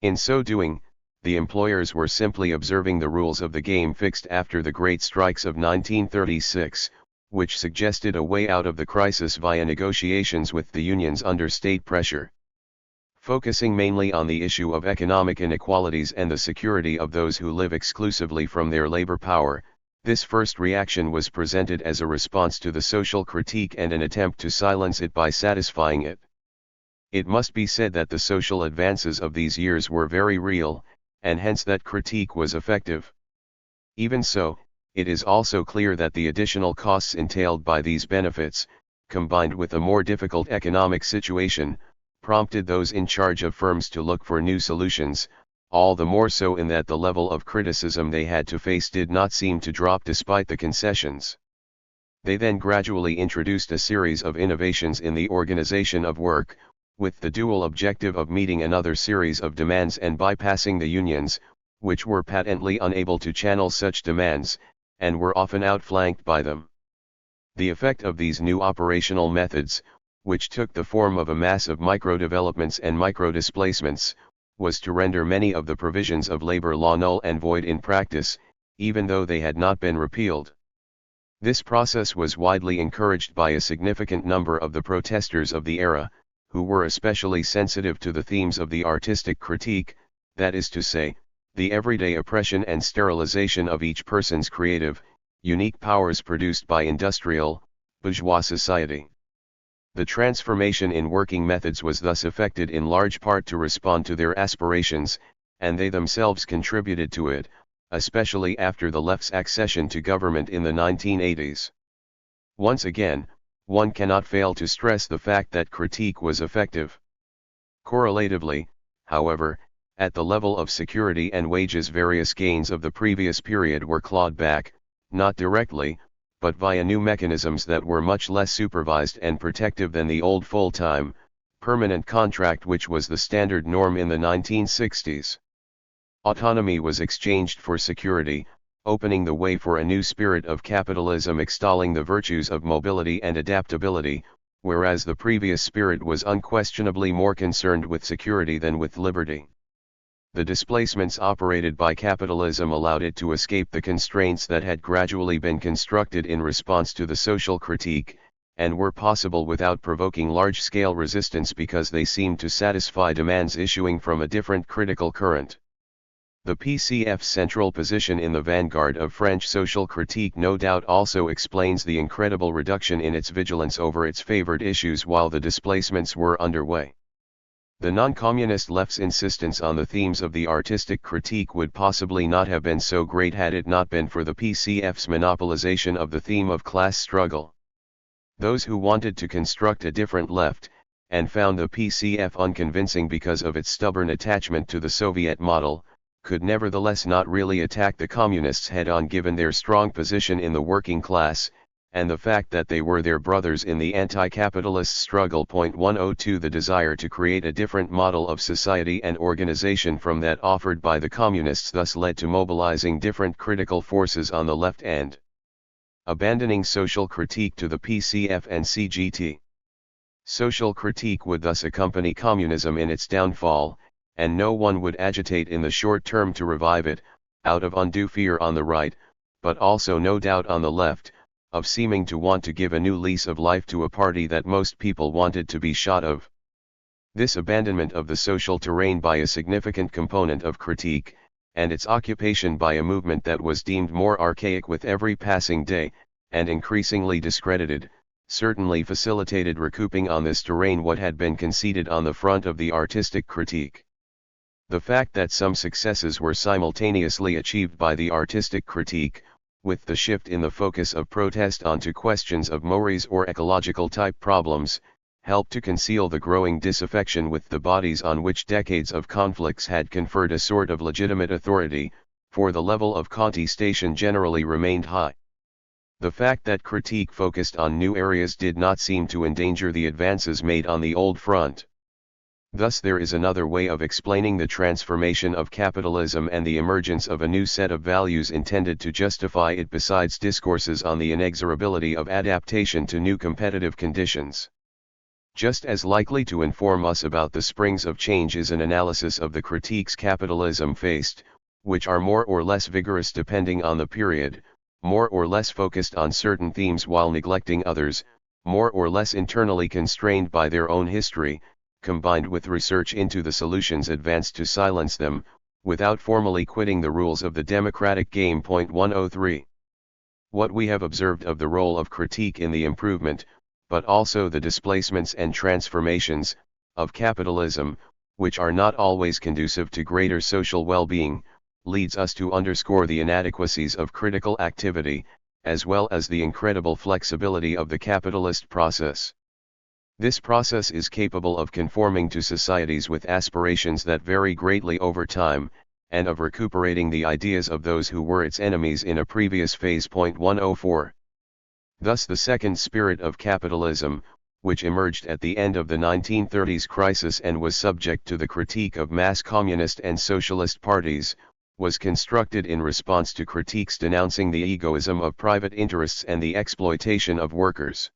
In so doing, the employers were simply observing the rules of the game fixed after the Great Strikes of 1936, which suggested a way out of the crisis via negotiations with the unions under state pressure. Focusing mainly on the issue of economic inequalities and the security of those who live exclusively from their labor power, this first reaction was presented as a response to the social critique and an attempt to silence it by satisfying it. It must be said that the social advances of these years were very real, and hence that critique was effective. Even so, it is also clear that the additional costs entailed by these benefits, combined with a more difficult economic situation, prompted those in charge of firms to look for new solutions, all the more so in that the level of criticism they had to face did not seem to drop despite the concessions. They then gradually introduced a series of innovations in the organization of work, with the dual objective of meeting another series of demands and bypassing the unions, which were patently unable to channel such demands, and were often outflanked by them. The effect of these new operational methods, which took the form of a mass of micro-developments and micro-displacements, was to render many of the provisions of labor law null and void in practice, even though they had not been repealed. This process was widely encouraged by a significant number of the protesters of the era, who were especially sensitive to the themes of the artistic critique, that is to say, the everyday oppression and sterilization of each person's creative, unique powers produced by industrial, bourgeois society. The transformation in working methods was thus effected in large part to respond to their aspirations, and they themselves contributed to it, especially after the left's accession to government in the 1980s. Once again, one cannot fail to stress the fact that critique was effective. Correlatively, however, at the level of security and wages various gains of the previous period were clawed back, not directly, but via new mechanisms that were much less supervised and protective than the old full-time, permanent contract which was the standard norm in the 1960s. Autonomy was exchanged for security, opening the way for a new spirit of capitalism extolling the virtues of mobility and adaptability, whereas the previous spirit was unquestionably more concerned with security than with liberty. The displacements operated by capitalism allowed it to escape the constraints that had gradually been constructed in response to the social critique, and were possible without provoking large-scale resistance because they seemed to satisfy demands issuing from a different critical current. The PCF's central position in the vanguard of French social critique no doubt also explains the incredible reduction in its vigilance over its favored issues while the displacements were underway. The non-communist left's insistence on the themes of the artistic critique would possibly not have been so great had it not been for the PCF's monopolization of the theme of class struggle. Those who wanted to construct a different left, and found the PCF unconvincing because of its stubborn attachment to the Soviet model, could nevertheless not really attack the communists head-on given their strong position in the working class, and the fact that they were their brothers in the anti-capitalist struggle. 102 The desire to create a different model of society and organization from that offered by the communists thus led to mobilizing different critical forces on the left and abandoning social critique to the PCF and CGT. Social critique would thus accompany communism in its downfall, and no one would agitate in the short term to revive it, out of undue fear on the right, but also no doubt on the left, of seeming to want to give a new lease of life to a party that most people wanted to be shot of. This abandonment of the social terrain by a significant component of critique, and its occupation by a movement that was deemed more archaic with every passing day, and increasingly discredited, certainly facilitated recouping on this terrain what had been conceded on the front of the artistic critique. The fact that some successes were simultaneously achieved by the artistic critique, with the shift in the focus of protest onto questions of mores or ecological type problems, helped to conceal the growing disaffection with the bodies on which decades of conflicts had conferred a sort of legitimate authority, for the level of contestation generally remained high. The fact that critique focused on new areas did not seem to endanger the advances made on the old front. Thus there is another way of explaining the transformation of capitalism and the emergence of a new set of values intended to justify it besides discourses on the inexorability of adaptation to new competitive conditions. Just as likely to inform us about the springs of change is an analysis of the critiques capitalism faced, which are more or less vigorous depending on the period, more or less focused on certain themes while neglecting others, more or less internally constrained by their own history, combined with research into the solutions advanced to silence them, without formally quitting the rules of the democratic game. 103. What we have observed of the role of critique in the improvement, but also the displacements and transformations, of capitalism, which are not always conducive to greater social well-being, leads us to underscore the inadequacies of critical activity, as well as the incredible flexibility of the capitalist process. This process is capable of conforming to societies with aspirations that vary greatly over time, and of recuperating the ideas of those who were its enemies in a previous phase. 104. Thus the second spirit of capitalism, which emerged at the end of the 1930s crisis and was subject to the critique of mass communist and socialist parties, was constructed in response to critiques denouncing the egoism of private interests and the exploitation of workers.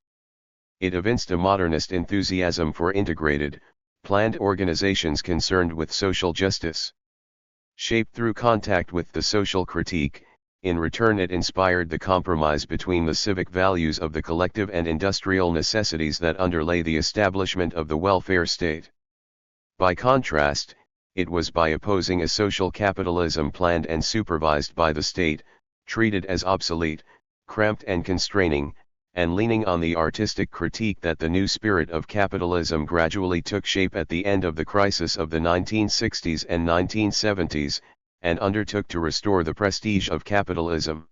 It evinced a modernist enthusiasm for integrated, planned organizations concerned with social justice. Shaped through contact with the social critique, in return it inspired the compromise between the civic values of the collective and industrial necessities that underlay the establishment of the welfare state. By contrast, it was by opposing a social capitalism planned and supervised by the state, treated as obsolete, cramped and constraining, and leaning on the artistic critique that the new spirit of capitalism gradually took shape at the end of the crisis of the 1960s and 1970s, and undertook to restore the prestige of capitalism.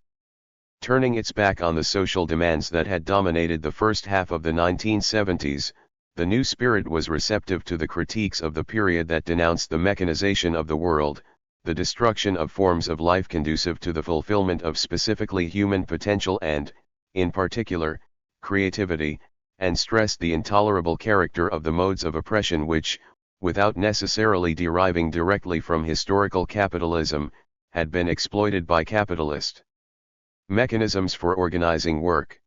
Turning its back on the social demands that had dominated the first half of the 1970s, the new spirit was receptive to the critiques of the period that denounced the mechanization of the world, the destruction of forms of life conducive to the fulfillment of specifically human potential and, in particular, creativity, and stressed the intolerable character of the modes of oppression which, without necessarily deriving directly from historical capitalism, had been exploited by capitalist mechanisms for organizing work.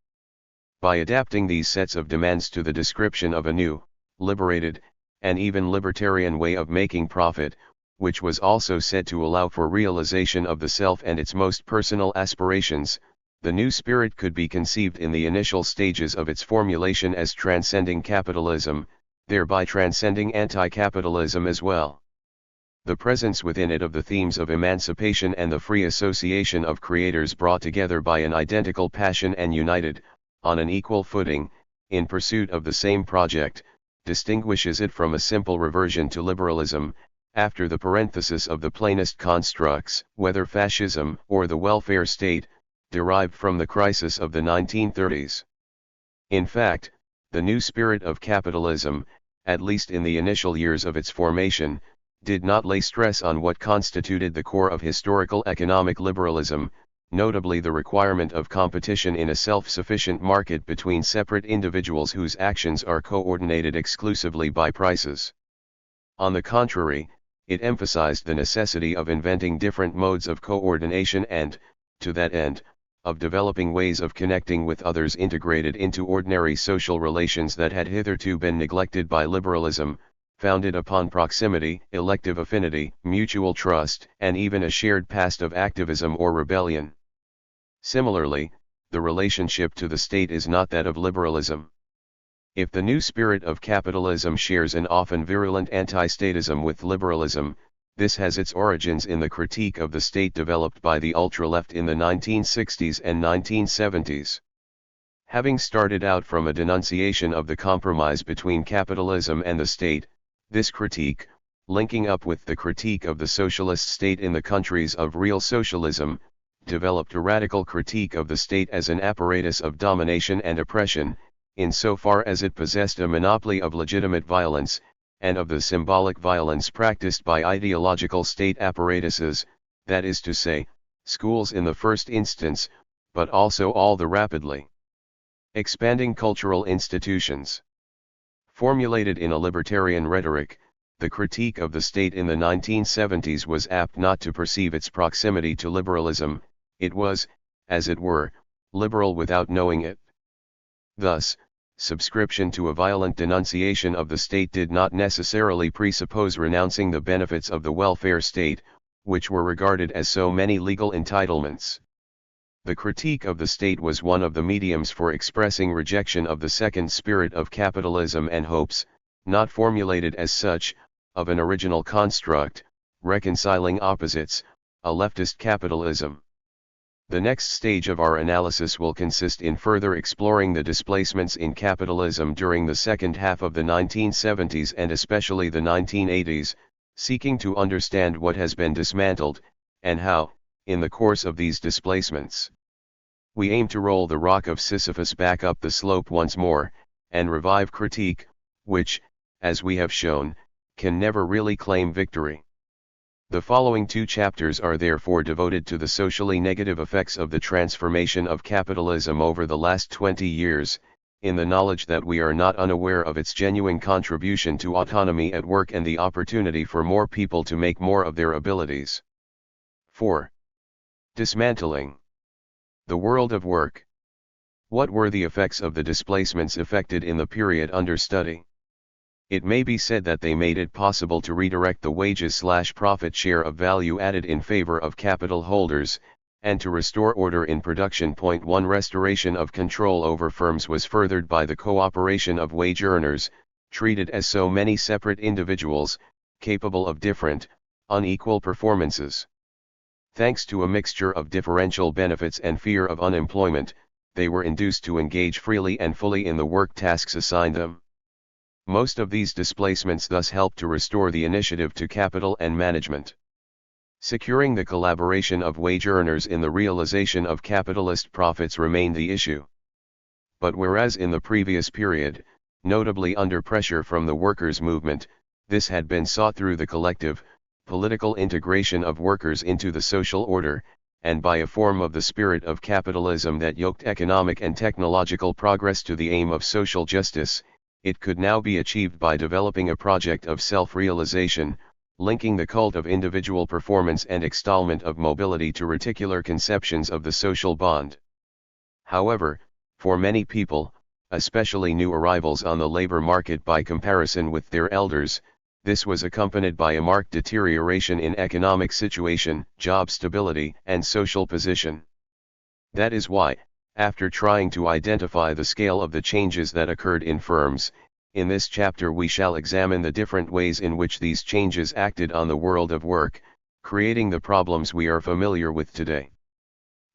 By adapting these sets of demands to the description of a new, liberated, and even libertarian way of making profit, which was also said to allow for realization of the self and its most personal aspirations, the new spirit could be conceived in the initial stages of its formulation as transcending capitalism, thereby transcending anti-capitalism as well. The presence within it of the themes of emancipation and the free association of creators brought together by an identical passion and united, on an equal footing, in pursuit of the same project, distinguishes it from a simple reversion to liberalism, after the parenthesis of the plainest constructs, whether fascism or the welfare state, derived from the crisis of the 1930s. In fact, the new spirit of capitalism, at least in the initial years of its formation, did not lay stress on what constituted the core of historical economic liberalism, notably the requirement of competition in a self-sufficient market between separate individuals whose actions are coordinated exclusively by prices. On the contrary, it emphasized the necessity of inventing different modes of coordination and, to that end, of developing ways of connecting with others integrated into ordinary social relations that had hitherto been neglected by liberalism, founded upon proximity, elective affinity, mutual trust, and even a shared past of activism or rebellion. Similarly, the relationship to the state is not that of liberalism. If the new spirit of capitalism shares an often virulent anti-statism with liberalism, this has its origins in the critique of the state developed by the ultra-left in the 1960s and 1970s. Having started out from a denunciation of the compromise between capitalism and the state, this critique, linking up with the critique of the socialist state in the countries of real socialism, developed a radical critique of the state as an apparatus of domination and oppression, insofar as it possessed a monopoly of legitimate violence, and of the symbolic violence practiced by ideological state apparatuses, that is to say, schools in the first instance, but also all the rapidly expanding cultural institutions. Formulated in a libertarian rhetoric, the critique of the state in the 1970s was apt not to perceive its proximity to liberalism. It was, as it were, liberal without knowing it. Thus, subscription to a violent denunciation of the state did not necessarily presuppose renouncing the benefits of the welfare state, which were regarded as so many legal entitlements. The critique of the state was one of the mediums for expressing rejection of the second spirit of capitalism and hopes, not formulated as such, of an original construct, reconciling opposites, a leftist capitalism. The next stage of our analysis will consist in further exploring the displacements in capitalism during the second half of the 1970s and especially the 1980s, seeking to understand what has been dismantled, and how, in the course of these displacements, we aim to roll the rock of Sisyphus back up the slope once more, and revive critique, which, as we have shown, can never really claim victory. The following two chapters are therefore devoted to the socially negative effects of the transformation of capitalism over the last 20 years, in the knowledge that we are not unaware of its genuine contribution to autonomy at work and the opportunity for more people to make more of their abilities. 4. Dismantling the world of work. What were the effects of the displacements effected in the period under study? It may be said that they made it possible to redirect the wages/profit share of value added in favor of capital holders, and to restore order in production. 1. Restoration of control over firms was furthered by the cooperation of wage earners, treated as so many separate individuals, capable of different, unequal performances. Thanks to a mixture of differential benefits and fear of unemployment, they were induced to engage freely and fully in the work tasks assigned them. Most of these displacements thus helped to restore the initiative to capital and management. Securing the collaboration of wage earners in the realization of capitalist profits remained the issue. But whereas in the previous period, notably under pressure from the workers' movement, this had been sought through the collective, political integration of workers into the social order, and by a form of the spirit of capitalism that yoked economic and technological progress to the aim of social justice, it could now be achieved by developing a project of self-realization, linking the cult of individual performance and extolment of mobility to reticular conceptions of the social bond. However, for many people, especially new arrivals on the labor market by comparison with their elders, this was accompanied by a marked deterioration in economic situation, job stability, and social position. That is why, after trying to identify the scale of the changes that occurred in firms, in this chapter we shall examine the different ways in which these changes acted on the world of work, creating the problems we are familiar with today.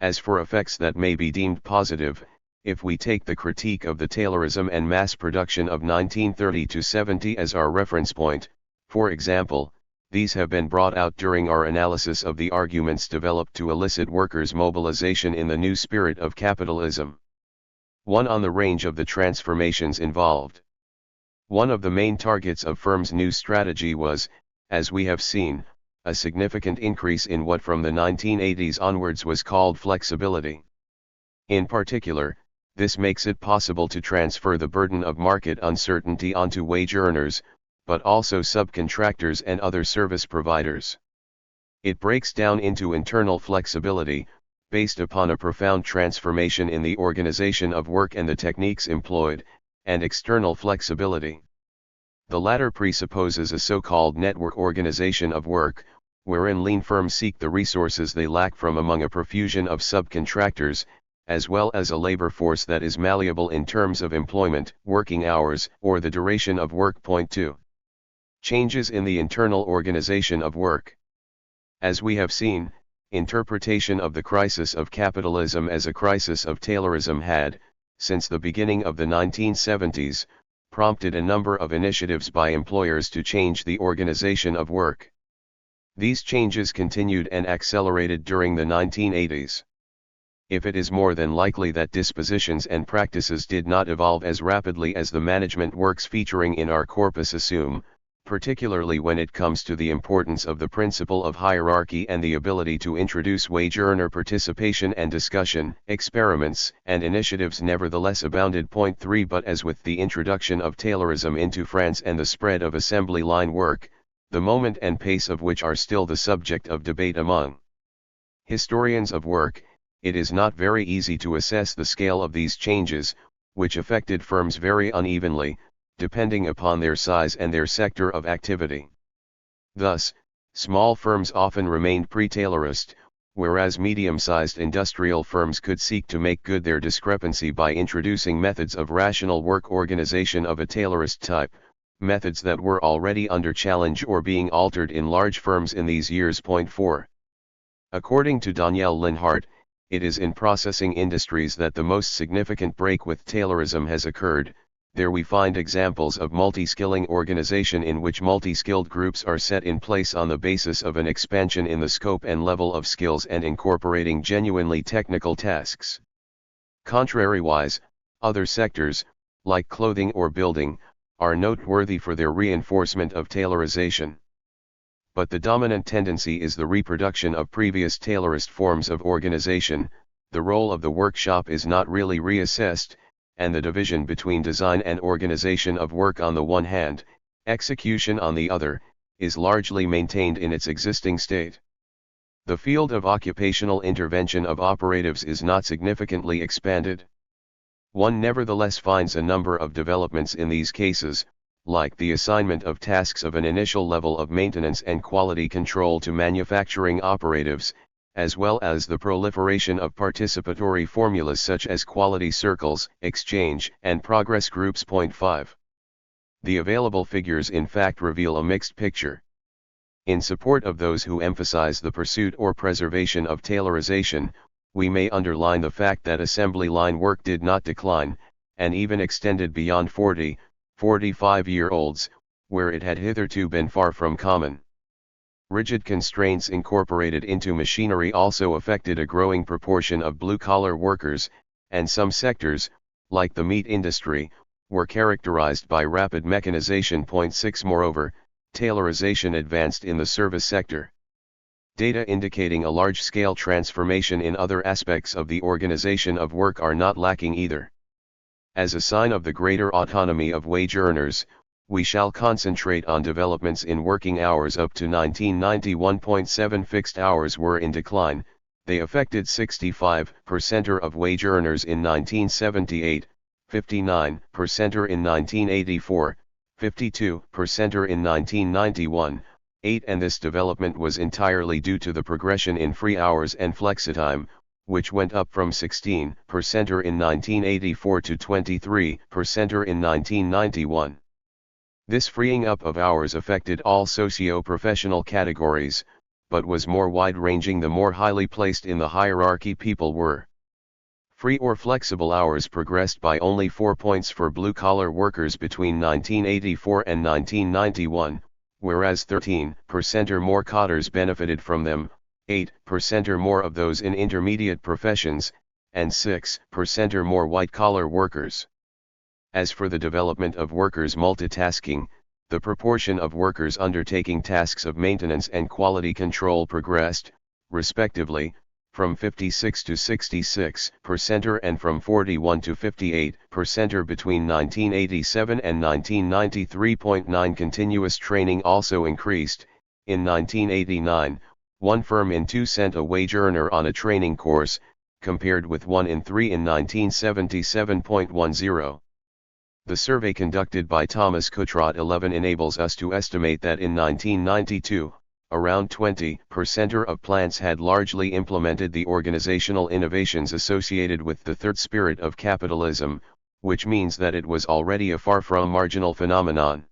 As for effects that may be deemed positive, If we take the critique of the Taylorism and mass production of 1930 to 70 as our reference point, for example, these have been brought out during our analysis of the arguments developed to elicit workers' mobilization in the new spirit of capitalism. 1. On the range of the transformations involved. One of the main targets of firms' new strategy was, as we have seen, a significant increase in what from the 1980s onwards was called flexibility. In particular, this makes it possible to transfer the burden of market uncertainty onto wage earners, but also subcontractors and other service providers. It breaks down into internal flexibility, based upon a profound transformation in the organization of work and the techniques employed, and external flexibility. The latter presupposes a so-called network organization of work, wherein lean firms seek the resources they lack from among a profusion of subcontractors, as well as a labor force that is malleable in terms of employment, working hours, or the duration of work. Point 2. Changes in the internal organization of work. As we have seen, interpretation of the crisis of capitalism as a crisis of Taylorism had, since the beginning of the 1970s, prompted a number of initiatives by employers to change the organization of work. These changes continued and accelerated during the 1980s. If it is more than likely that dispositions and practices did not evolve as rapidly as the management works featuring in our corpus assume, particularly when it comes to the importance of the principle of hierarchy and the ability to introduce wage earner participation and discussion, experiments and initiatives nevertheless abounded. Point 3. But as with the introduction of Taylorism into France and the spread of assembly line work, the moment and pace of which are still the subject of debate among historians of work, it is not very easy to assess the scale of these changes, which affected firms very unevenly, depending upon their size and their sector of activity. Thus, small firms often remained pre-Taylorist, whereas medium-sized industrial firms could seek to make good their discrepancy by introducing methods of rational work organization of a Taylorist type, methods that were already under challenge or being altered in large firms in these years. Point 4. According to Danielle Linhart, it is in processing industries that the most significant break with Taylorism has occurred. There we find examples of multi-skilling organization in which multi-skilled groups are set in place on the basis of an expansion in the scope and level of skills and incorporating genuinely technical tasks. Contrariwise, other sectors, like clothing or building, are noteworthy for their reinforcement of Taylorization. But the dominant tendency is the reproduction of previous Taylorist forms of organization. The role of the workshop is not really reassessed, and the division between design and organization of work on the one hand, execution on the other, is largely maintained in its existing state. The field of occupational intervention of operatives is not significantly expanded. One nevertheless finds a number of developments in these cases, like the assignment of tasks of an initial level of maintenance and quality control to manufacturing operatives, as well as the proliferation of participatory formulas such as quality circles, exchange, and progress groups. Point 5. The available figures in fact reveal a mixed picture. In support of those who emphasize the pursuit or preservation of Taylorization, we may underline the fact that assembly line work did not decline, and even extended beyond 45-year-olds, where it had hitherto been far from common. Rigid constraints incorporated into machinery also affected a growing proportion of blue-collar workers, and some sectors, like the meat industry, were characterized by rapid mechanization. Point 6. Moreover, Taylorization advanced in the service sector. Data indicating a large-scale transformation in other aspects of the organization of work are not lacking either. As a sign of the greater autonomy of wage earners, we shall concentrate on developments in working hours up to 1991. 7 Fixed hours were in decline, they affected 65% of wage earners in 1978, 59% in 1984, 52% in 1991, 8 and this development was entirely due to the progression in free hours and flexitime, which went up from 16% in 1984 to 23% in 1991. This freeing up of hours affected all socio-professional categories, but was more wide-ranging the more highly placed in the hierarchy people were. Free or flexible hours progressed by only 4 points for blue-collar workers between 1984 and 1991, whereas 13% or more cotters benefited from them, 8% or more of those in intermediate professions, and 6% or more white-collar workers. As for the development of workers multitasking, the proportion of workers undertaking tasks of maintenance and quality control progressed, respectively, from 56 to 66% and from 41 to 58% between 1987 and 1993. Continuous training also increased. In 1989, 1 firm in 2 sent a wage earner on a training course, compared with 1 in 3 in 1977.10. The survey conducted by Thomas Kutrot 11 enables us to estimate that in 1992, around 20% of plants had largely implemented the organizational innovations associated with the third spirit of capitalism, which means that it was already a far from marginal phenomenon.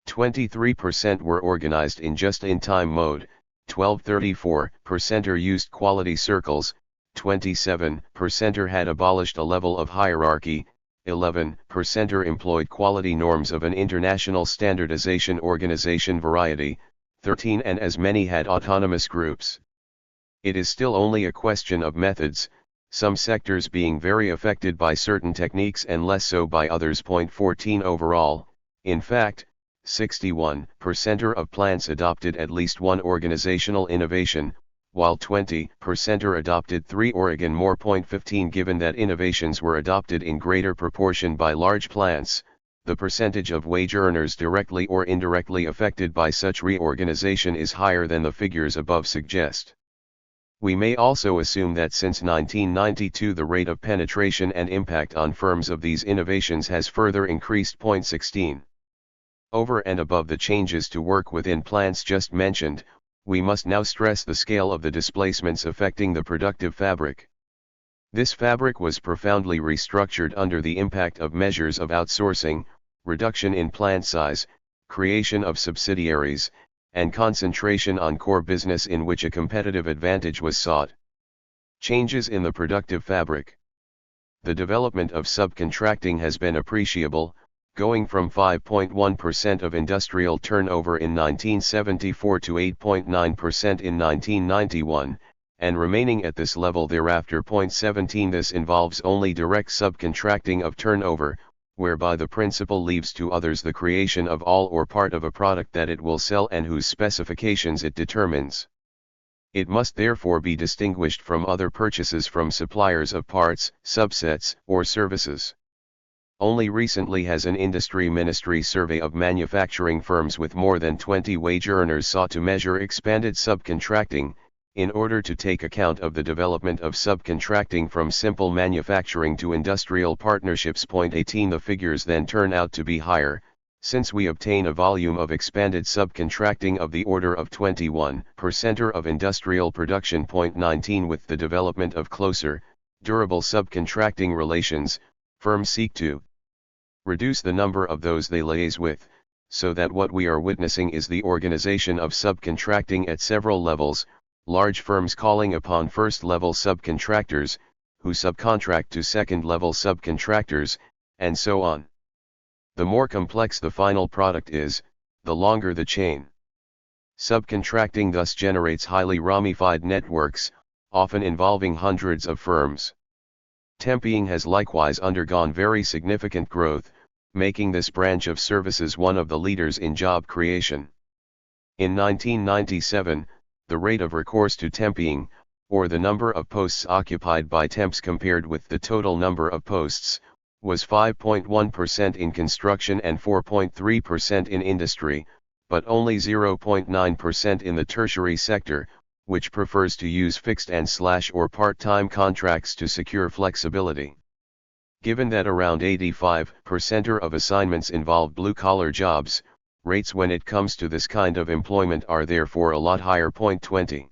23% were organized in just-in-time mode, 12.34% used quality circles, 27% had abolished a level of hierarchy, 11% employed quality norms of an international standardization organization variety, 13 and as many had autonomous groups. It is still only a question of methods, some sectors being very affected by certain techniques and less so by others. 14 overall, in fact, 61% of plants adopted at least one organizational innovation, while 20% adopted 3 or again more. 15 Given that innovations were adopted in greater proportion by large plants, the percentage of wage earners directly or indirectly affected by such reorganization is higher than the figures above suggest. We may also assume that since 1992 the rate of penetration and impact on firms of these innovations has further increased. 16. Over and above the changes to work within plants just mentioned, we must now stress the scale of the displacements affecting the productive fabric. This fabric was profoundly restructured under the impact of measures of outsourcing, reduction in plant size, creation of subsidiaries, and concentration on core business in which a competitive advantage was sought. Changes in the productive fabric. The development of subcontracting has been appreciable, going from 5.1% of industrial turnover in 1974 to 8.9% in 1991, and remaining at this level thereafter. 17 This involves only direct subcontracting of turnover, whereby the principal leaves to others the creation of all or part of a product that it will sell and whose specifications it determines. It must therefore be distinguished from other purchases from suppliers of parts, subsets, or services. Only recently has an industry ministry survey of manufacturing firms with more than 20 wage earners sought to measure expanded subcontracting, in order to take account of the development of subcontracting from simple manufacturing to industrial partnerships. 18 The figures then turn out to be higher, since we obtain a volume of expanded subcontracting of the order of 21% of industrial production. 19 With the development of closer, durable subcontracting relations, firms seek to reduce the number of those they liaise with, so that what we are witnessing is the organization of subcontracting at several levels, large firms calling upon first-level subcontractors, who subcontract to second-level subcontractors, and so on. The more complex the final product is, the longer the chain. Subcontracting thus generates highly ramified networks, often involving hundreds of firms. Temping has likewise undergone very significant growth, making this branch of services one of the leaders in job creation. In 1997, the rate of recourse to temping, or the number of posts occupied by temps compared with the total number of posts, was 5.1% in construction and 4.3% in industry, but only 0.9% in the tertiary sector, which prefers to use fixed and or part-time contracts to secure flexibility. Given that around 85% of assignments involve blue-collar jobs, rates when it comes to this kind of employment are therefore a lot higher. 20.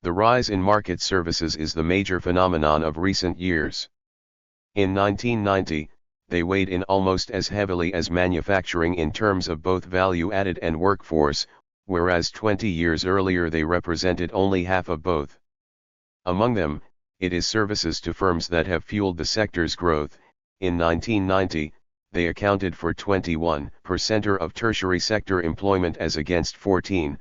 The rise in market services is the major phenomenon of recent years. In 1990, they weighed in almost as heavily as manufacturing in terms of both value added and workforce, whereas 20 years earlier they represented only half of both. Among them, it is services to firms that have fueled the sector's growth. In 1990, they accounted for 21% of tertiary sector employment as against 14%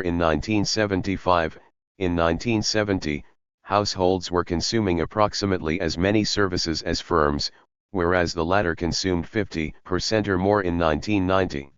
in 1975. In 1970, households were consuming approximately as many services as firms, whereas the latter consumed 50% or more in 1990.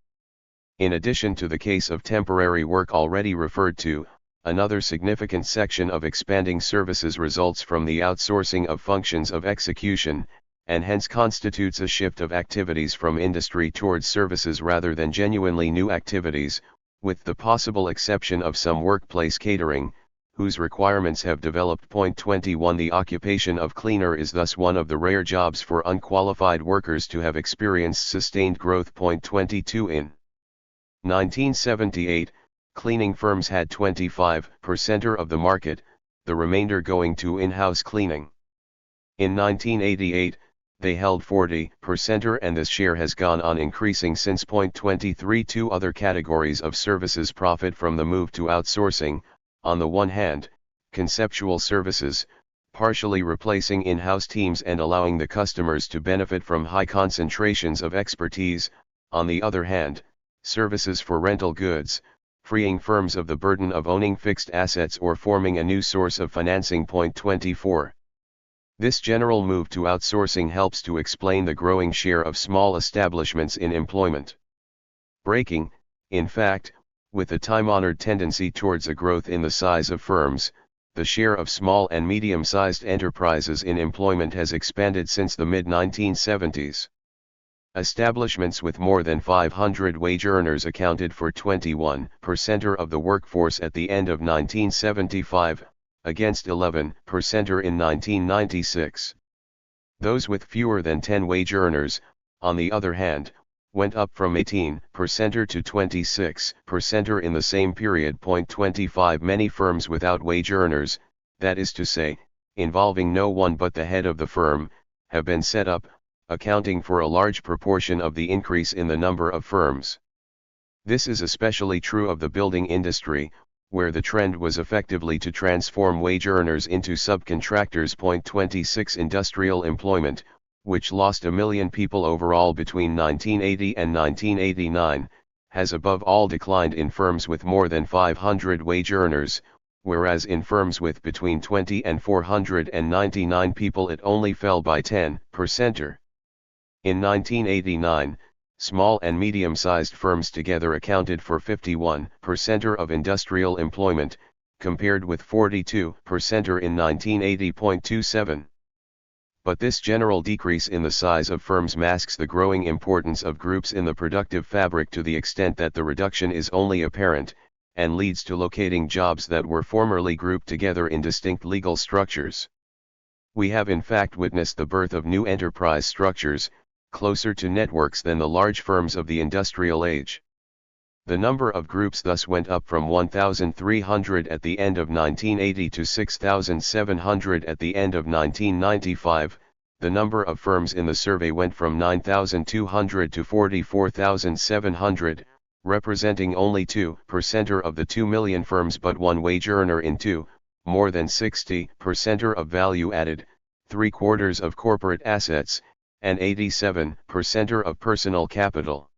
In addition to the case of temporary work already referred to, another significant section of expanding services results from the outsourcing of functions of execution, and hence constitutes a shift of activities from industry towards services rather than genuinely new activities, with the possible exception of some workplace catering, whose requirements have developed. 21 The occupation of cleaner is thus one of the rare jobs for unqualified workers to have experienced sustained growth. 22 In 1978, cleaning firms had 25% of the market, the remainder going to in-house cleaning. In 1988, they held 40%, and this share has gone on increasing since. 23 Two other categories of services profit from the move to outsourcing. On the one hand, conceptual services, partially replacing in-house teams and allowing the customers to benefit from high concentrations of expertise. On the other hand, services for rental goods, freeing firms of the burden of owning fixed assets or forming a new source of financing. 24 This general move to outsourcing helps to explain the growing share of small establishments in employment. Breaking, in fact, with the time-honored tendency towards a growth in the size of firms, the share of small and medium-sized enterprises in employment has expanded since the mid-1970s. Establishments with more than 500 wage earners accounted for 21% of the workforce at the end of 1975, against 11% in 1996. Those with fewer than 10 wage earners, on the other hand, went up from 18% to 26% in the same period. 25 Many firms without wage earners, that is to say, involving no one but the head of the firm, have been set up, accounting for a large proportion of the increase in the number of firms. This is especially true of the building industry, where the trend was effectively to transform wage earners into subcontractors. 26 Industrial employment, which lost 1 million people overall between 1980 and 1989, has above all declined in firms with more than 500 wage earners, whereas in firms with between 20 and 499 people it only fell by 10%. In 1989, small and medium-sized firms together accounted for 51% of industrial employment, compared with 42% in 1980. 27 But this general decrease in the size of firms masks the growing importance of groups in the productive fabric to the extent that the reduction is only apparent, and leads to locating jobs that were formerly grouped together in distinct legal structures. We have in fact witnessed the birth of new enterprise structures, closer to networks than the large firms of the industrial age. The number of groups thus went up from 1,300 at the end of 1980 to 6,700 at the end of 1995. The number of firms in the survey went from 9,200 to 44,700, representing only 2% of the 2 million firms but one wage earner in two, more than 60% of value added, 3/4 of corporate assets, and 87% of personal capital.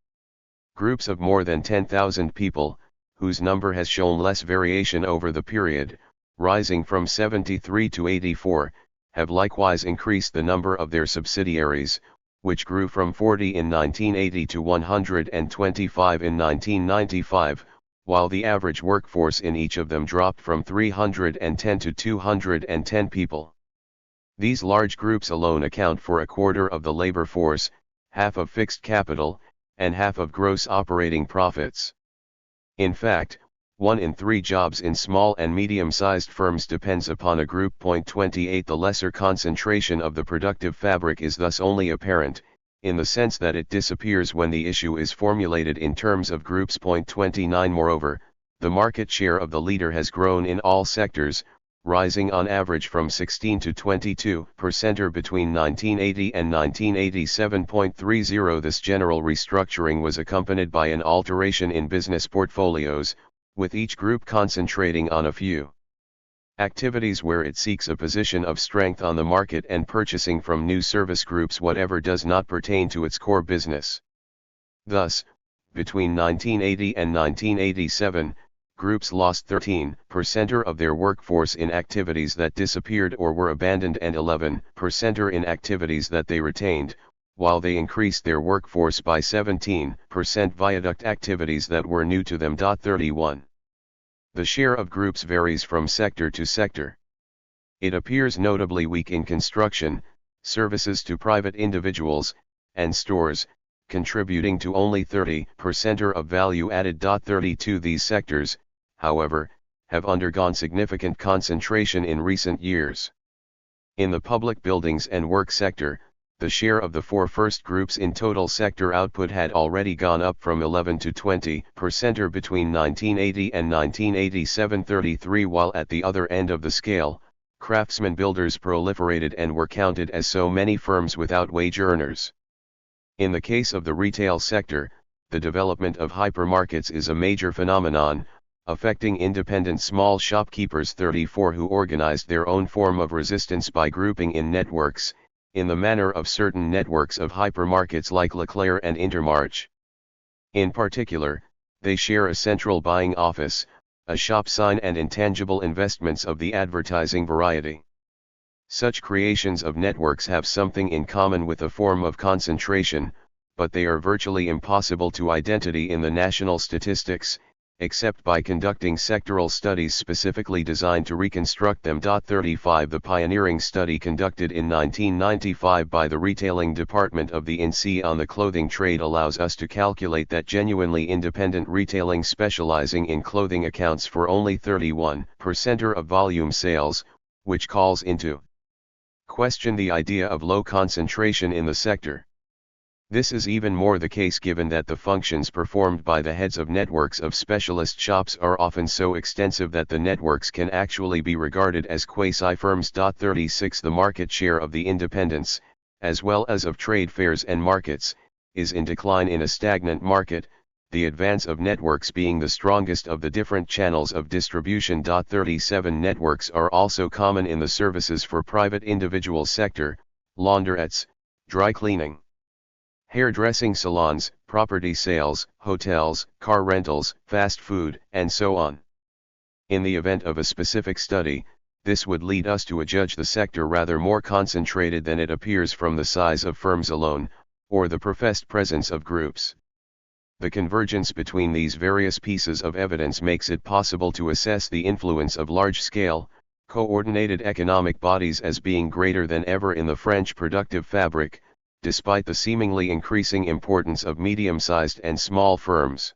Groups of more than 10,000 people, whose number has shown less variation over the period, rising from 73 to 84, have likewise increased the number of their subsidiaries, which grew from 40 in 1980 to 125 in 1995, while the average workforce in each of them dropped from 310 to 210 people. These large groups alone account for 1/4 of the labor force, half of fixed capital, and half of gross operating profits. In fact, 1 in 3 jobs in small and medium-sized firms depends upon a group. 28 The lesser concentration of the productive fabric is thus only apparent, in the sense that it disappears when the issue is formulated in terms of groups. 29 Moreover, the market share of the leader has grown in all sectors, rising on average from 16 to 22% between 1980 and 1987.30. This general restructuring was accompanied by an alteration in business portfolios, with each group concentrating on a few Activities where it seeks a position of strength on the market and purchasing from new service groups whatever does not pertain to its core business. Thus, between 1980 and 1987, groups lost 13% of their workforce in activities that disappeared or were abandoned and 11% in activities that they retained, while they increased their workforce by 17% viaduct activities that were new to them. 31. The share of groups varies from sector to sector. It appears notably weak in construction, services to private individuals, and stores, contributing to only 30% of value added. 32. These sectors, however, have undergone significant concentration in recent years. In the public buildings and work sector, the share of the four first groups in total sector output had already gone up from 11 to 20% between 1980 and 1987. 33. While at the other end of the scale, craftsman builders proliferated and were counted as so many firms without wage earners. In the case of the retail sector, the development of hypermarkets is a major phenomenon, affecting independent small shopkeepers. 34. Who organized their own form of resistance by grouping in networks, in the manner of certain networks of hypermarkets like Leclerc and Intermarché. In particular, they share a central buying office, a shop sign and intangible investments of the advertising variety. Such creations of networks have something in common with a form of concentration, but they are virtually impossible to identify in the national statistics, except by conducting sectoral studies specifically designed to reconstruct them. 35. The pioneering study conducted in 1995 by the Retailing Department of the INSEE on the clothing trade allows us to calculate that genuinely independent retailing specializing in clothing accounts for only 31% of volume sales, which calls into question the idea of low concentration in the sector. This is even more the case given that the functions performed by the heads of networks of specialist shops are often so extensive that the networks can actually be regarded as quasi-firms. 36. The market share of the independents, as well as of trade fairs and markets, is in decline in a stagnant market, the advance of networks being the strongest of the different channels of distribution. 37. Networks are also common in the services for private individual sector, laundrettes, dry cleaning, hairdressing salons, property sales, hotels, car rentals, fast food, and so on. In the event of a specific study, this would lead us to adjudge the sector rather more concentrated than it appears from the size of firms alone, or the professed presence of groups. The convergence between these various pieces of evidence makes it possible to assess the influence of large-scale, coordinated economic bodies as being greater than ever in the French productive fabric, despite the seemingly increasing importance of medium-sized and small firms.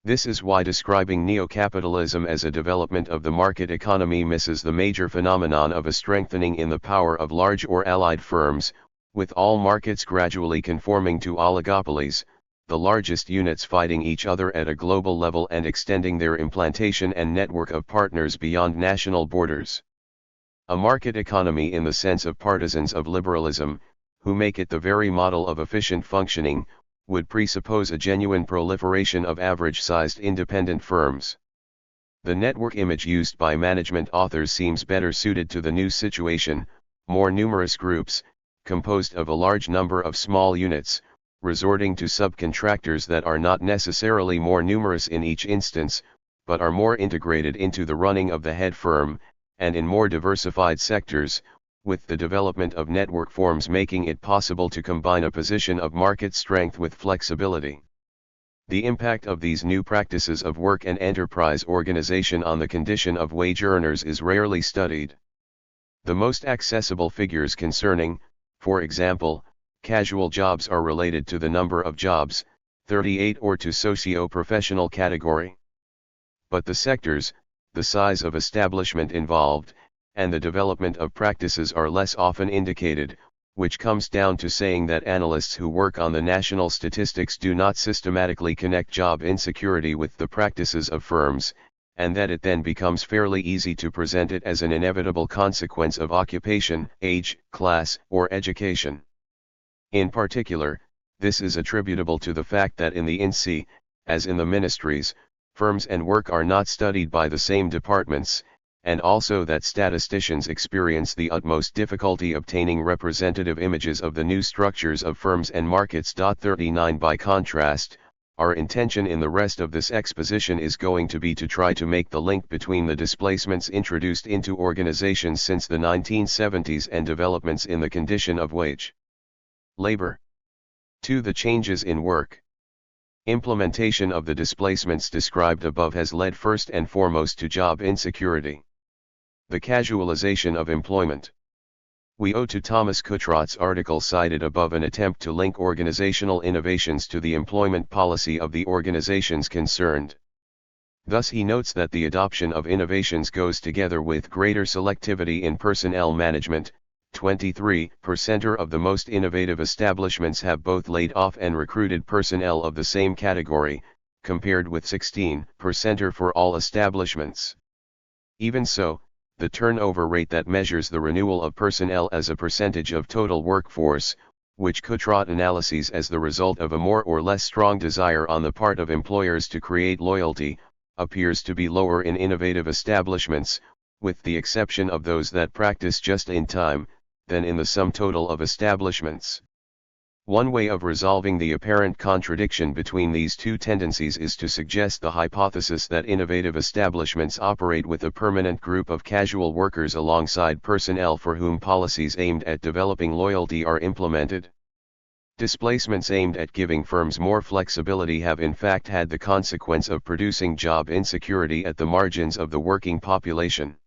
This is why describing neo-capitalism as a development of the market economy misses the major phenomenon of a strengthening in the power of large or allied firms, with all markets gradually conforming to oligopolies, the largest units fighting each other at a global level and extending their implantation and network of partners beyond national borders. A market economy in the sense of partisans of liberalism, who make it the very model of efficient functioning, would presuppose a genuine proliferation of average-sized independent firms. The network image used by management authors seems better suited to the new situation: more numerous groups, composed of a large number of small units, resorting to subcontractors that are not necessarily more numerous in each instance, but are more integrated into the running of the head firm, and in more diversified sectors, with the development of network forms making it possible to combine a position of market strength with flexibility. The impact of these new practices of work and enterprise organization on the condition of wage earners is rarely studied. The most accessible figures concerning, for example, casual jobs are related to the number of jobs, 38, or to socio-professional category. But the sectors, the size of establishment involved, and the development of practices are less often indicated, which comes down to saying that analysts who work on the national statistics do not systematically connect job insecurity with the practices of firms, and that it then becomes fairly easy to present it as an inevitable consequence of occupation, age, class, or education. In particular, this is attributable to the fact that in the INSEE, as in the ministries, firms and work are not studied by the same departments, and also that statisticians experience the utmost difficulty obtaining representative images of the new structures of firms and markets. 39 By contrast, our intention in the rest of this exposition is going to be to try to make the link between the displacements introduced into organizations since the 1970s and developments in the condition of wage labor. 2. The changes in work. Implementation of the displacements described above has led first and foremost to job insecurity. The casualization of employment. We owe to Thomas Coutrot's article cited above an attempt to link organizational innovations to the employment policy of the organizations concerned. Thus he notes that the adoption of innovations goes together with greater selectivity in personnel management. 23% of the most innovative establishments have both laid off and recruited personnel of the same category, compared with 16% for all establishments. Even so, the turnover rate that measures the renewal of personnel as a percentage of total workforce, which Coutrot analyses as the result of a more or less strong desire on the part of employers to create loyalty, appears to be lower in innovative establishments, with the exception of those that practice just-in-time, than in the sum total of establishments. One way of resolving the apparent contradiction between these two tendencies is to suggest the hypothesis that innovative establishments operate with a permanent group of casual workers alongside personnel for whom policies aimed at developing loyalty are implemented. Displacements aimed at giving firms more flexibility have in fact had the consequence of producing job insecurity at the margins of the working population.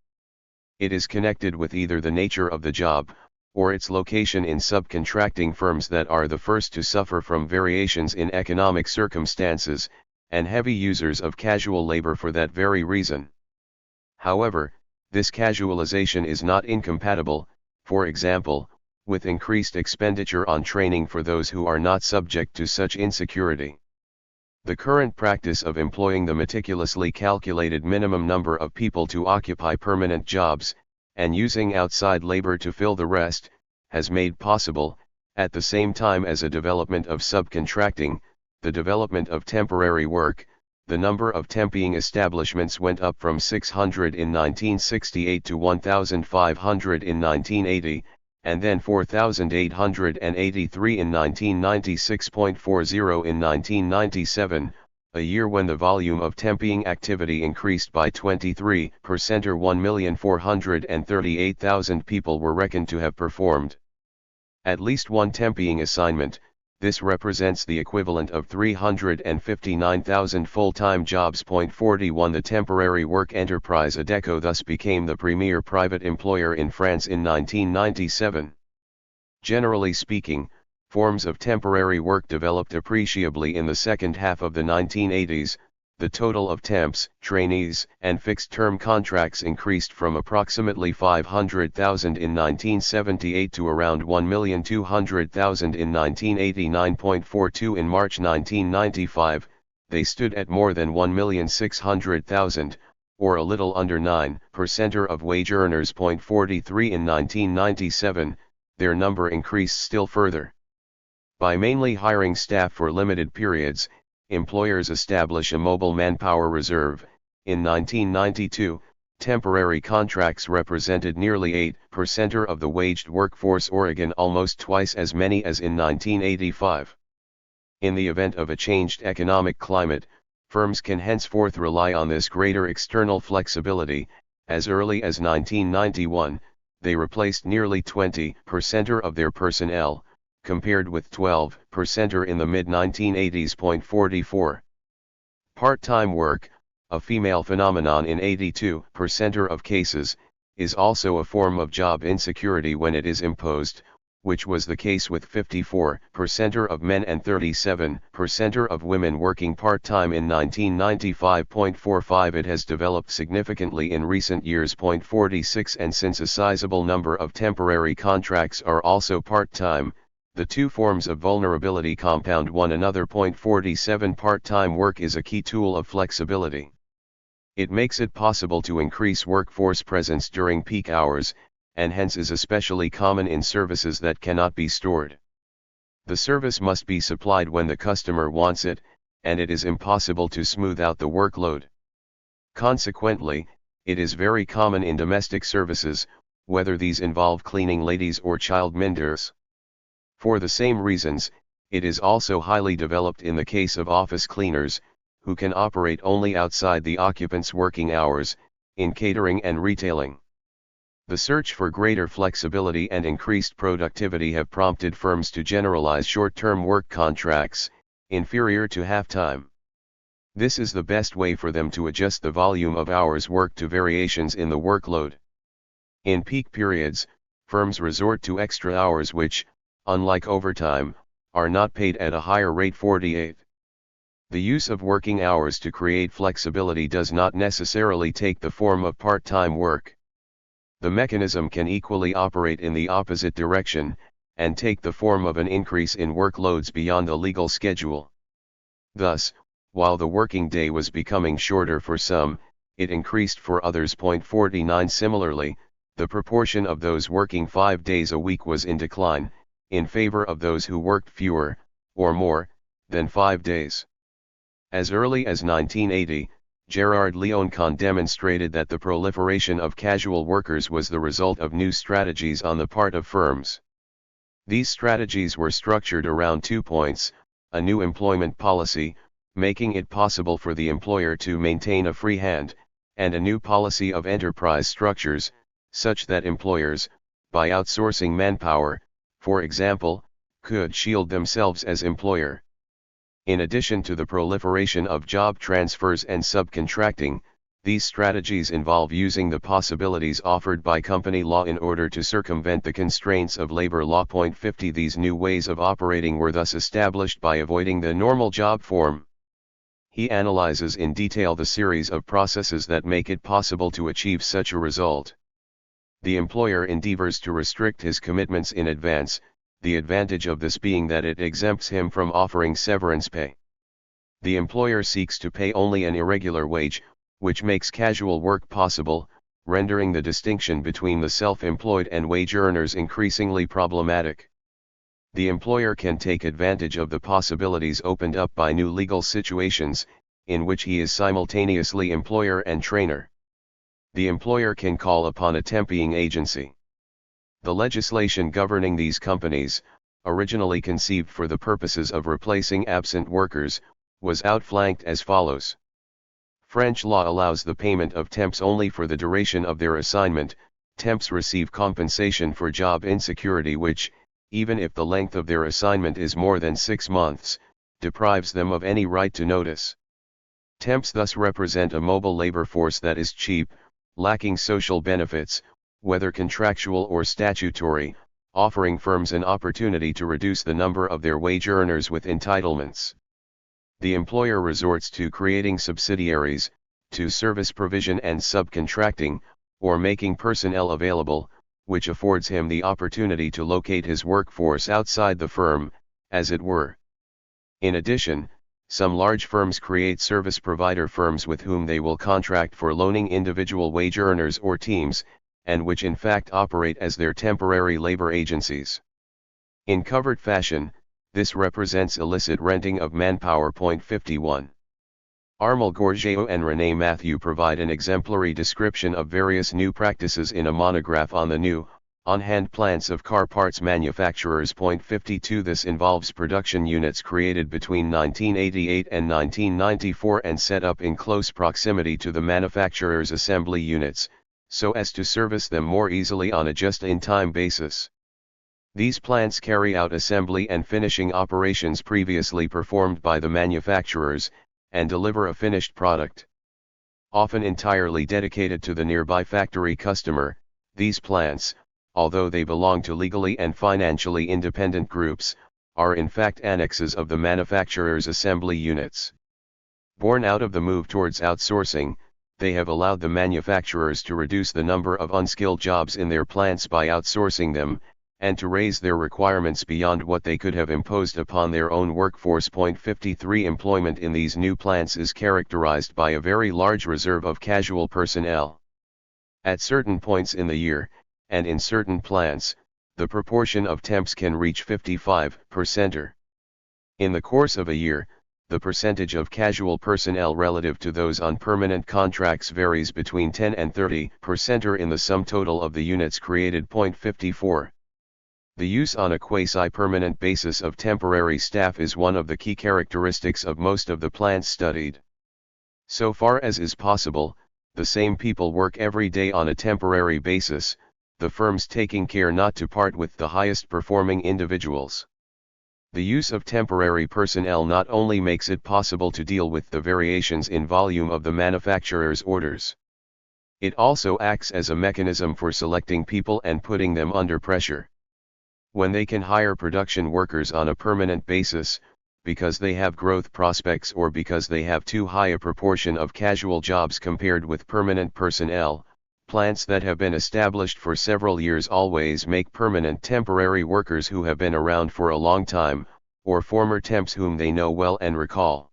It is connected with either the nature of the job, or its location in subcontracting firms that are the first to suffer from variations in economic circumstances, and heavy users of casual labor for that very reason. However, this casualization is not incompatible, for example, with increased expenditure on training for those who are not subject to such insecurity. The current practice of employing the meticulously calculated minimum number of people to occupy permanent jobs, and using outside labor to fill the rest, has made possible, at the same time as a development of subcontracting, the development of temporary work. The number of temping establishments went up from 600 in 1968 to 1,500 in 1980, and then 4,883 in 1996.40 in 1997, a year when the volume of temping activity increased by 23%, or 1,438,000 people were reckoned to have performed at least one temping assignment. This represents the equivalent of 359,000 full-time jobs. 41 The temporary work enterprise Adecco thus became the premier private employer in France in 1997. Generally speaking, forms of temporary work developed appreciably in the second half of the 1980s. The total of temps, trainees, and fixed-term contracts increased from approximately 500,000 in 1978 to around 1,200,000 in 1989.42. In March 1995, they stood at more than 1,600,000, or a little under 9% of wage earners. 43 In 1997, their number increased still further. By mainly hiring staff for limited periods, employers establish a mobile manpower reserve. In 1992, temporary contracts represented nearly 8% of the waged workforce. Oregon almost twice as many as in 1985. In the event of a changed economic climate, firms can henceforth rely on this greater external flexibility. As early as 1991, they replaced nearly 20% of their personnel, compared with 12% in the mid-1980s. 44. Part-time work, a female phenomenon in 82% of cases, is also a form of job insecurity when it is imposed, which was the case with 54% of men and 37% of women working part-time in 1995.45. It has developed significantly in recent years. 46 And since a sizable number of temporary contracts are also part-time, the two forms of vulnerability compound one another. 47 Part-time work is a key tool of flexibility. It makes it possible to increase workforce presence during peak hours, and hence is especially common in services that cannot be stored. The service must be supplied when the customer wants it, and it is impossible to smooth out the workload. Consequently, it is very common in domestic services, whether these involve cleaning ladies or child minders. For the same reasons, it is also highly developed in the case of office cleaners, who can operate only outside the occupant's working hours, in catering and retailing. The search for greater flexibility and increased productivity have prompted firms to generalize short-term work contracts, inferior to half-time. This is the best way for them to adjust the volume of hours worked to variations in the workload. In peak periods, firms resort to extra hours which, unlike overtime, are not paid at a higher rate. 48. The use of working hours to create flexibility does not necessarily take the form of part-time work. The mechanism can equally operate in the opposite direction, and take the form of an increase in workloads beyond the legal schedule. Thus, while the working day was becoming shorter for some, it increased for others. 49. Similarly, the proportion of those working 5 days a week was in decline, in favor of those who worked fewer, or more, than 5 days. As early as 1980, Gerard Leoncon demonstrated that the proliferation of casual workers was the result of new strategies on the part of firms. These strategies were structured around 2 points: a new employment policy, making it possible for the employer to maintain a free hand, and a new policy of enterprise structures, such that employers, by outsourcing manpower, for example, could shield themselves as employer. In addition to the proliferation of job transfers and subcontracting, these strategies involve using the possibilities offered by company law in order to circumvent the constraints of labor law. 50. These new ways of operating were thus established by avoiding the normal job form. He analyzes in detail the series of processes that make it possible to achieve such a result. The employer endeavors to restrict his commitments in advance, the advantage of this being that it exempts him from offering severance pay. The employer seeks to pay only an irregular wage, which makes casual work possible, rendering the distinction between the self-employed and wage earners increasingly problematic. The employer can take advantage of the possibilities opened up by new legal situations, in which he is simultaneously employer and trainer. The employer can call upon a temping agency. The legislation governing these companies, originally conceived for the purposes of replacing absent workers, was outflanked as follows. French law allows the payment of temps only for the duration of their assignment. Temps receive compensation for job insecurity which, even if the length of their assignment is more than 6 months, deprives them of any right to notice. Temps thus represent a mobile labor force that is cheap, lacking social benefits, whether contractual or statutory, offering firms an opportunity to reduce the number of their wage earners with entitlements. The employer resorts to creating subsidiaries, to service provision and subcontracting, or making personnel available, which affords him the opportunity to locate his workforce outside the firm, as it were. In addition, some large firms create service provider firms with whom they will contract for loaning individual wage earners or teams, and which in fact operate as their temporary labor agencies. In covert fashion, this represents illicit renting of manpower. 51. Armel Gorgio and René Mathieu provide an exemplary description of various new practices in a monograph on the new, on-hand plants of car parts manufacturers. 52. This involves production units created between 1988 and 1994 and set up in close proximity to the manufacturer's assembly units, so as to service them more easily on a just-in-time basis. These plants carry out assembly and finishing operations previously performed by the manufacturers, and deliver a finished product. Often entirely dedicated to the nearby factory customer, these plants, although they belong to legally and financially independent groups, are in fact annexes of the manufacturer's assembly units. Born out of the move towards outsourcing, they have allowed the manufacturers to reduce the number of unskilled jobs in their plants by outsourcing them, and to raise their requirements beyond what they could have imposed upon their own workforce. 53. Employment in these new plants is characterized by a very large reserve of casual personnel. At certain points in the year, and in certain plants, the proportion of temps can reach 55%. In the course of a year, the percentage of casual personnel relative to those on permanent contracts varies between 10 and 30% or in the sum total of the units created. 54. The use on a quasi-permanent basis of temporary staff is one of the key characteristics of most of the plants studied. So far as is possible, the same people work every day on a temporary basis, the firms taking care not to part with the highest performing individuals. The use of temporary personnel not only makes it possible to deal with the variations in volume of the manufacturer's orders. It also acts as a mechanism for selecting people and putting them under pressure. When they can hire production workers on a permanent basis, because they have growth prospects or because they have too high a proportion of casual jobs compared with permanent personnel, plants that have been established for several years always make permanent temporary workers who have been around for a long time, or former temps whom they know well and recall.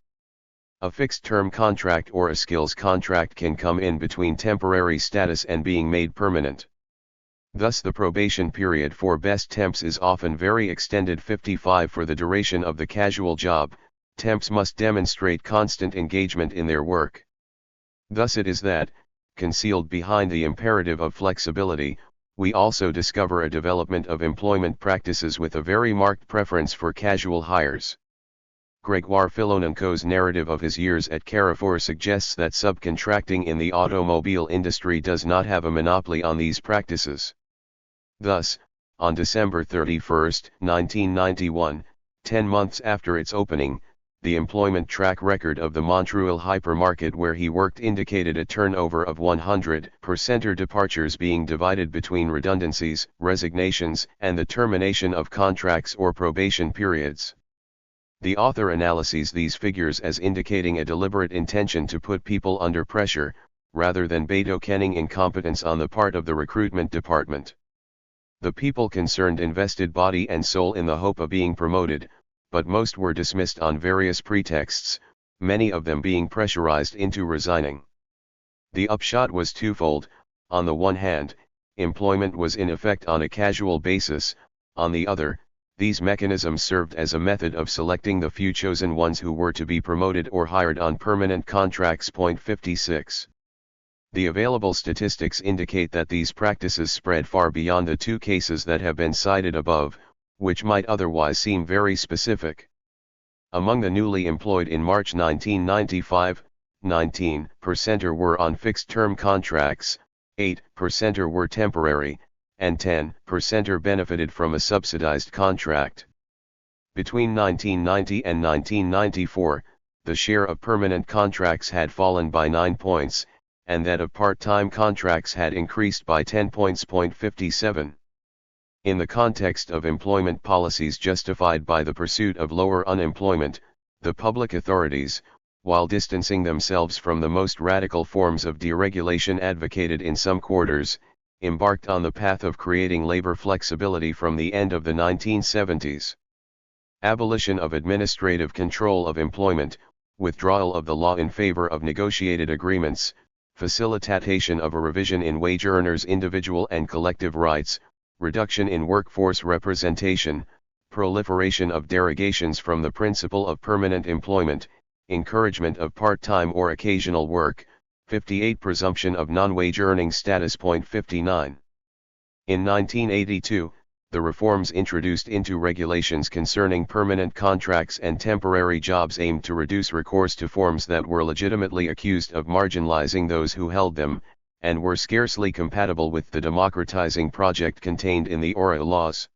A fixed-term contract or a skills contract can come in between temporary status and being made permanent. Thus the probation period for best temps is often very extended. 55 For the duration of the casual job, temps must demonstrate constant engagement in their work. Thus it is that, concealed behind the imperative of flexibility, we also discover a development of employment practices with a very marked preference for casual hires. Grégoire Filonenco's narrative of his years at Carrefour suggests that subcontracting in the automobile industry does not have a monopoly on these practices. Thus, on December 31, 1991, 10 months after its opening, the employment track record of the Montreal hypermarket where he worked indicated a turnover of 100% or departures being divided between redundancies, resignations, and the termination of contracts or probation periods. The author analyses these figures as indicating a deliberate intention to put people under pressure, rather than betokening incompetence on the part of the recruitment department. The people concerned invested body and soul in the hope of being promoted, but most were dismissed on various pretexts, many of them being pressurized into resigning. The upshot was twofold: on the one hand, employment was in effect on a casual basis; on the other, these mechanisms served as a method of selecting the few chosen ones who were to be promoted or hired on permanent contracts. 56. The available statistics indicate that these practices spread far beyond the two cases that have been cited above, which might otherwise seem very specific. Among the newly employed in March 1995, 19% were on fixed-term contracts, 8% were temporary, and 10% benefited from a subsidized contract. Between 1990 and 1994, the share of permanent contracts had fallen by 9 points, and that of part-time contracts had increased by 10 points. 57. In the context of employment policies justified by the pursuit of lower unemployment, the public authorities, while distancing themselves from the most radical forms of deregulation advocated in some quarters, embarked on the path of creating labor flexibility from the end of the 1970s. Abolition of administrative control of employment, withdrawal of the law in favor of negotiated agreements, facilitation of a revision in wage earners' individual and collective rights, reduction in workforce representation, proliferation of derogations from the principle of permanent employment, encouragement of part-time or occasional work. 58 Presumption of non-wage earning status. 59. In 1982, the reforms introduced into regulations concerning permanent contracts and temporary jobs aimed to reduce recourse to forms that were legitimately accused of marginalizing those who held them, and were scarcely compatible with the democratizing project contained in the ORA laws.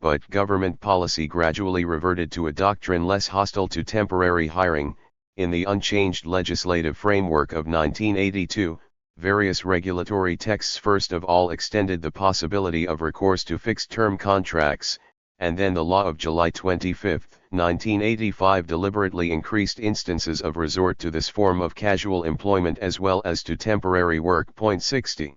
But government policy gradually reverted to a doctrine less hostile to temporary hiring. In the unchanged legislative framework of 1982, various regulatory texts first of all extended the possibility of recourse to fixed-term contracts, and then the law of July 25, 1985 deliberately increased instances of resort to this form of casual employment as well as to temporary work. 60.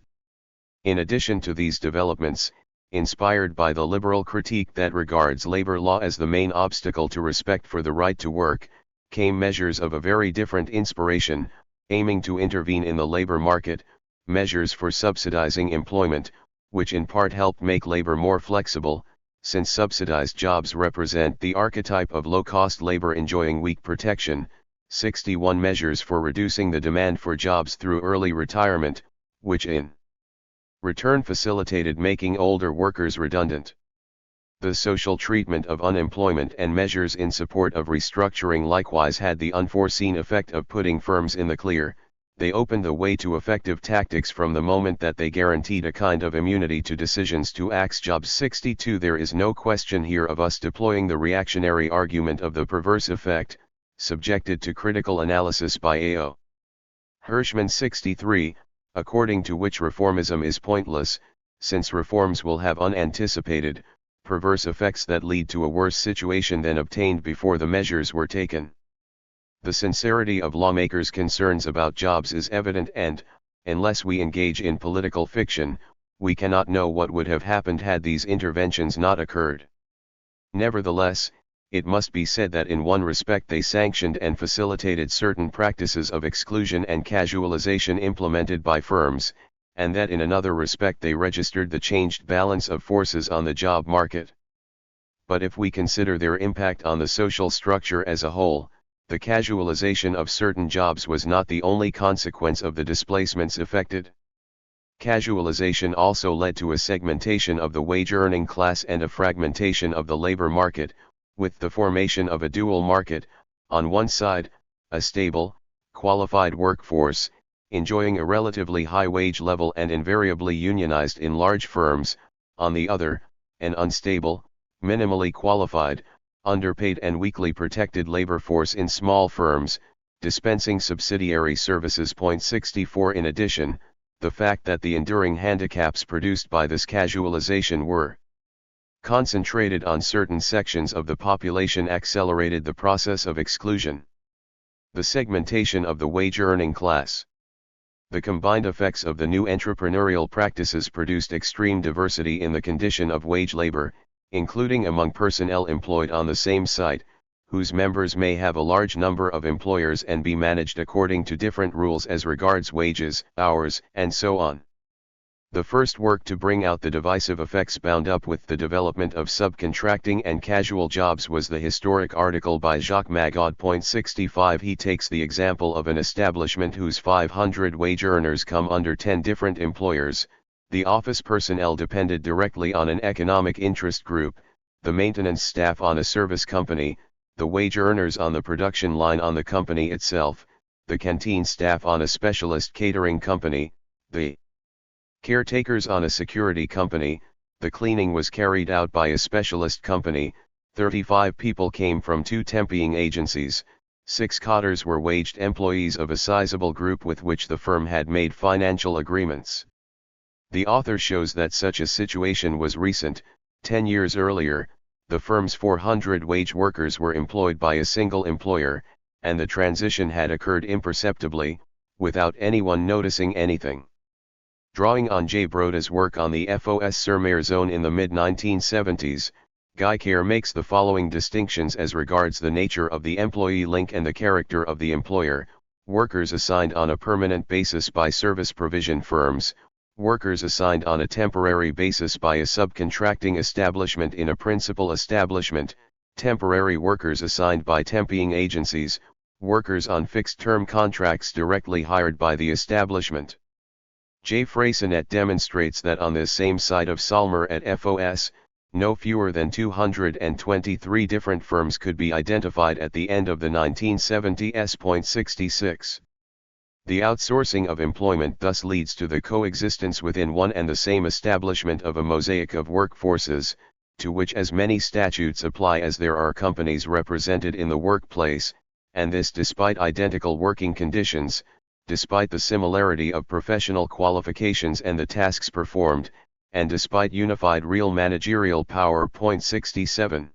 In addition to these developments, inspired by the liberal critique that regards labor law as the main obstacle to respect for the right to work, came measures of a very different inspiration, aiming to intervene in the labor market, measures for subsidizing employment, which in part helped make labor more flexible, Since subsidized jobs represent the archetype of low-cost labor enjoying weak protection, 61 measures for reducing the demand for jobs through early retirement, which in return facilitated making older workers redundant. The social treatment of unemployment and measures in support of restructuring likewise had the unforeseen effect of putting firms in the clear. They opened the way to effective tactics from the moment that they guaranteed a kind of immunity to decisions to axe jobs. 62 There is no question here of us deploying the reactionary argument of the perverse effect, subjected to critical analysis by A.O. Hirschman. 63, according to which reformism is pointless, since reforms will have unanticipated, perverse effects that lead to a worse situation than obtained before the measures were taken. The sincerity of lawmakers' concerns about jobs is evident and, unless we engage in political fiction, we cannot know what would have happened had these interventions not occurred. Nevertheless, it must be said that in one respect they sanctioned and facilitated certain practices of exclusion and casualization implemented by firms, and that in another respect they registered the changed balance of forces on the job market. But if we consider their impact on the social structure as a whole, the casualization of certain jobs was not the only consequence of the displacements effected. Casualization also led to a segmentation of the wage-earning class and a fragmentation of the labor market, with the formation of a dual market, on one side, a stable, qualified workforce, enjoying a relatively high wage level and invariably unionized in large firms, on the other, an unstable, minimally qualified, underpaid and weakly protected labor force in small firms, dispensing subsidiary services. 64 In addition, the fact that the enduring handicaps produced by this casualization were concentrated on certain sections of the population accelerated the process of exclusion. The segmentation of the wage-earning class. The combined effects of the new entrepreneurial practices produced extreme diversity in the condition of wage labor, including among personnel employed on the same site, whose members may have a large number of employers and be managed according to different rules as regards wages, hours, and so on. The first work to bring out the divisive effects bound up with the development of subcontracting and casual jobs was the historic article by Jacques Magaud. 65 He takes the example of an establishment whose 500 wage earners come under 10 different employers. The office personnel depended directly on an economic interest group, the maintenance staff on a service company, the wage earners on the production line on the company itself, the canteen staff on a specialist catering company, the caretakers on a security company. The cleaning was carried out by a specialist company. 35 people came from 2 temping agencies, 6 cotters were waged employees of a sizable group with which the firm had made financial agreements. The author shows that such a situation was recent. 10 years earlier, the firm's 400 wage workers were employed by a single employer, and the transition had occurred imperceptibly, without anyone noticing anything. Drawing on J. Broda's work on the FOS-sur-Mer zone in the mid-1970s, Guycare makes the following distinctions as regards the nature of the employee link and the character of the employer: workers assigned on a permanent basis by service provision firms, workers assigned on a temporary basis by a subcontracting establishment in a principal establishment, temporary workers assigned by temping agencies, workers on fixed-term contracts directly hired by the establishment. J. Freycinet demonstrates that on this same site of Salmer at FOS, no fewer than 223 different firms could be identified at the end of the 1970s. 66. The outsourcing of employment thus leads to the coexistence within one and the same establishment of a mosaic of workforces, to which as many statutes apply as there are companies represented in the workplace, and this despite identical working conditions, despite the similarity of professional qualifications and the tasks performed, and despite unified real managerial power. 67.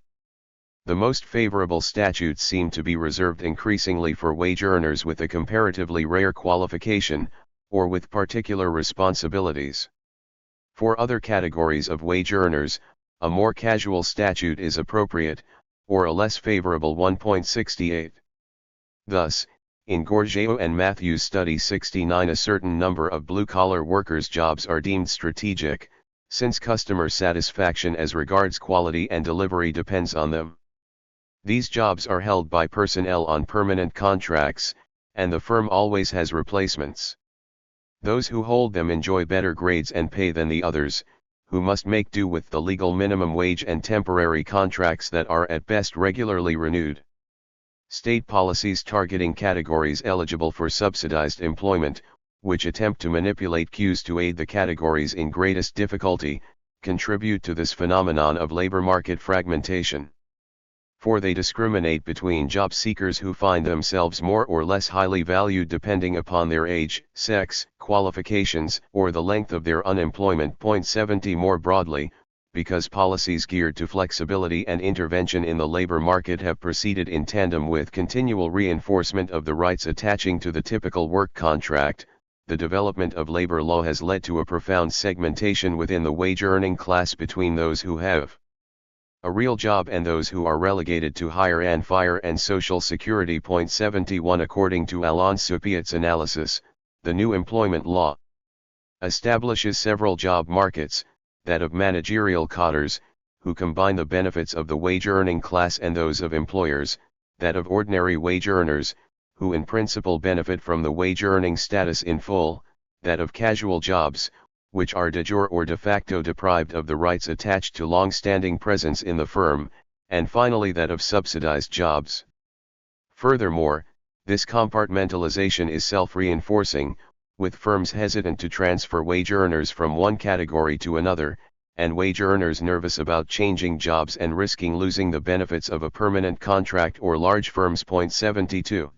The most favorable statutes seem to be reserved increasingly for wage earners with a comparatively rare qualification, or with particular responsibilities. For other categories of wage earners, a more casual statute is appropriate, or a less favorable one. 68. Thus, in Gorgeo and Matthews' study 69, a certain number of blue-collar workers' jobs are deemed strategic, since customer satisfaction as regards quality and delivery depends on them. These jobs are held by personnel on permanent contracts, and the firm always has replacements. Those who hold them enjoy better grades and pay than the others, who must make do with the legal minimum wage and temporary contracts that are at best regularly renewed. State policies targeting categories eligible for subsidized employment, which attempt to manipulate cues to aid the categories in greatest difficulty, contribute to this phenomenon of labor market fragmentation. For they discriminate between job seekers who find themselves more or less highly valued depending upon their age, sex, qualifications, or the length of their unemployment. 70 More broadly, because policies geared to flexibility and intervention in the labor market have proceeded in tandem with continual reinforcement of the rights attaching to the typical work contract, the development of labor law has led to a profound segmentation within the wage-earning class between those who have a real job and those who are relegated to hire and fire and Social Security. 71 According to Alain Supiat's analysis, the new employment law establishes several job markets, that of managerial cadres, who combine the benefits of the wage-earning class and those of employers, that of ordinary wage earners, who in principle benefit from the wage-earning status in full, that of casual jobs, which are de jure or de facto deprived of the rights attached to long-standing presence in the firm, and finally that of subsidized jobs. Furthermore, this compartmentalization is self-reinforcing, with firms hesitant to transfer wage earners from one category to another, and wage earners nervous about changing jobs and risking losing the benefits of a permanent contract or large firms. 72.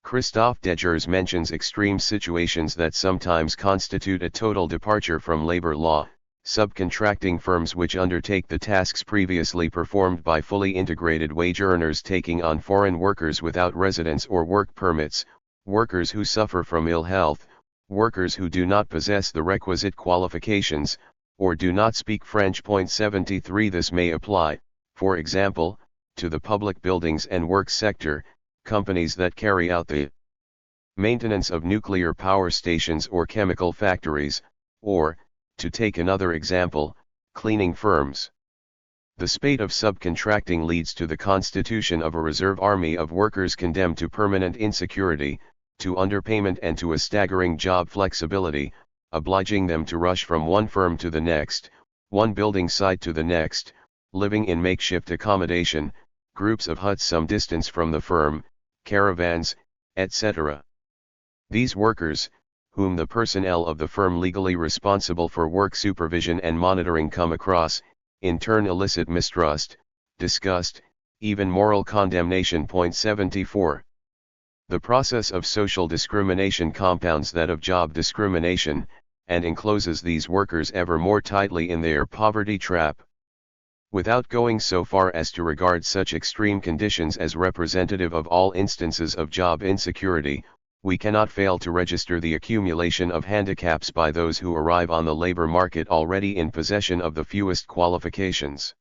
Christophe Degers mentions extreme situations that sometimes constitute a total departure from labor law, subcontracting firms which undertake the tasks previously performed by fully integrated wage earners taking on foreign workers without residence or work permits, workers who suffer from ill health, workers who do not possess the requisite qualifications, or do not speak French. 73 This may apply, for example, to the public buildings and works sector, companies that carry out the maintenance of nuclear power stations or chemical factories, or, to take another example, cleaning firms. The spate of subcontracting leads to the constitution of a reserve army of workers condemned to permanent insecurity, to underpayment and to a staggering job flexibility, obliging them to rush from one firm to the next, one building site to the next, living in makeshift accommodation, groups of huts some distance from the firm, caravans, etc. These workers, whom the personnel of the firm legally responsible for work supervision and monitoring come across, in turn elicit mistrust, disgust, even moral condemnation. 74. The process of social discrimination compounds that of job discrimination, and encloses these workers ever more tightly in their poverty trap. Without going so far as to regard such extreme conditions as representative of all instances of job insecurity, we cannot fail to register the accumulation of handicaps by those who arrive on the labor market already in possession of the fewest qualifications.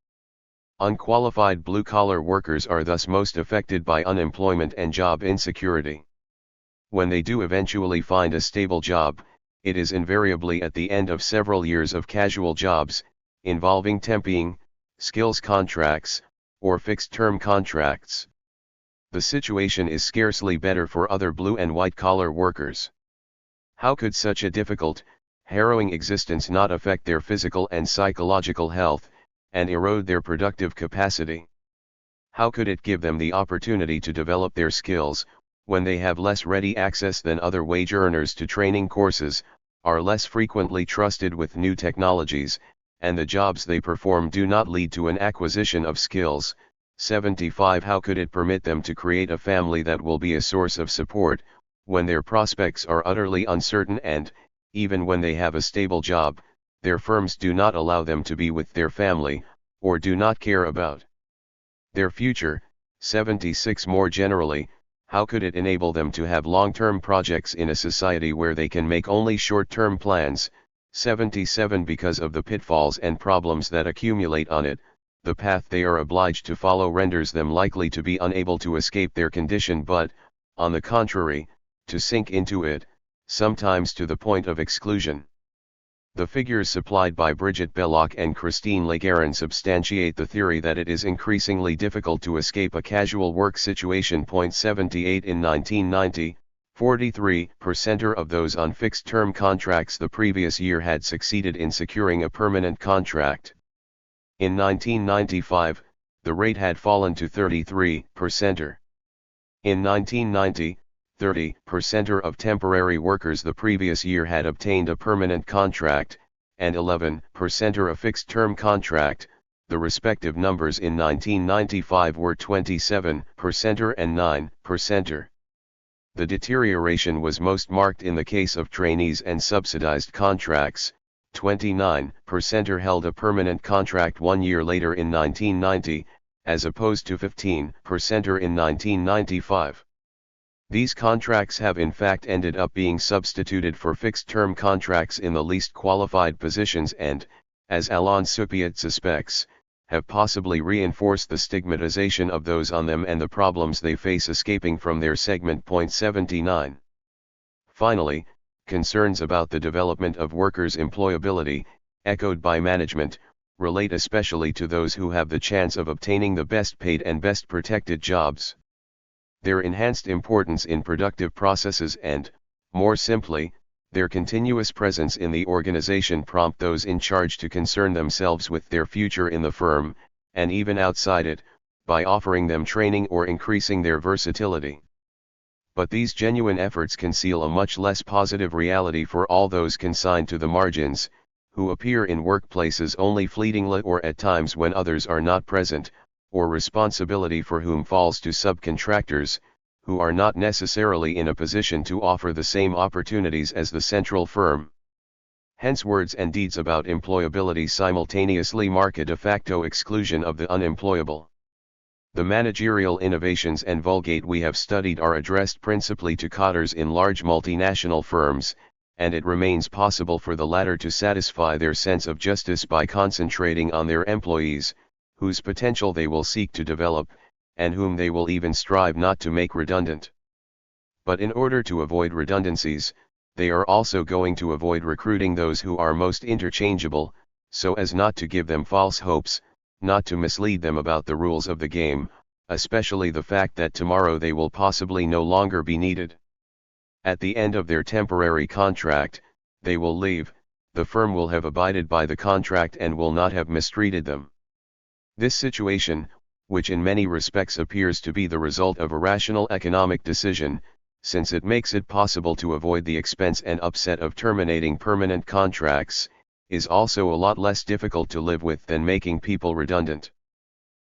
Unqualified blue-collar workers are thus most affected by unemployment and job insecurity. When they do eventually find a stable job, it is invariably at the end of several years of casual jobs, involving temping, skills contracts, or fixed-term contracts. The situation is scarcely better for other blue and white-collar workers. How could such a difficult, harrowing existence not affect their physical and psychological health, and erode their productive capacity? How could it give them the opportunity to develop their skills, when they have less ready access than other wage earners to training courses, are less frequently trusted with new technologies, and the jobs they perform do not lead to an acquisition of skills? 75 How could it permit them to create a family that will be a source of support, when their prospects are utterly uncertain and, even when they have a stable job, their firms do not allow them to be with their family, or do not care about their future? 76 More generally, how could it enable them to have long-term projects in a society where they can make only short-term plans? 77 Because of the pitfalls and problems that accumulate on it, the path they are obliged to follow renders them likely to be unable to escape their condition but, on the contrary, to sink into it, sometimes to the point of exclusion. The figures supplied by Brigitte Belloc and Christine Leguerin substantiate the theory that it is increasingly difficult to escape a casual work situation. 78 In 1990, 43% of those on fixed-term contracts the previous year had succeeded in securing a permanent contract. In 1995, the rate had fallen to 33%. In 1990, 30% of temporary workers the previous year had obtained a permanent contract, and 11% a fixed-term contract. The respective numbers in 1995 were 27% and 9%. The deterioration was most marked in the case of trainees and subsidized contracts. 29% held a permanent contract 1 year later in 1990, as opposed to 15% in 1995. These contracts have in fact ended up being substituted for fixed-term contracts in the least qualified positions and, as Alain Soupiat suspects, have possibly reinforced the stigmatization of those on them and the problems they face escaping from their segment. 79. Finally, concerns about the development of workers' employability, echoed by management, relate especially to those who have the chance of obtaining the best paid and best protected jobs. Their enhanced importance in productive processes and, more simply, their continuous presence in the organization prompt those in charge to concern themselves with their future in the firm, and even outside it, by offering them training or increasing their versatility. But these genuine efforts conceal a much less positive reality for all those consigned to the margins, who appear in workplaces only fleetingly or at times when others are not present, or responsibility for whom falls to subcontractors, who are not necessarily in a position to offer the same opportunities as the central firm. Hence words and deeds about employability simultaneously mark a de facto exclusion of the unemployable. The managerial innovations and vulgate we have studied are addressed principally to cadres in large multinational firms, and it remains possible for the latter to satisfy their sense of justice by concentrating on their employees, whose potential they will seek to develop, and whom they will even strive not to make redundant. But in order to avoid redundancies, they are also going to avoid recruiting those who are most interchangeable, so as not to give them false hopes, not to mislead them about the rules of the game, especially the fact that tomorrow they will possibly no longer be needed. At the end of their temporary contract, they will leave, the firm will have abided by the contract and will not have mistreated them. This situation, which in many respects appears to be the result of a rational economic decision, since it makes it possible to avoid the expense and upset of terminating permanent contracts, is also a lot less difficult to live with than making people redundant.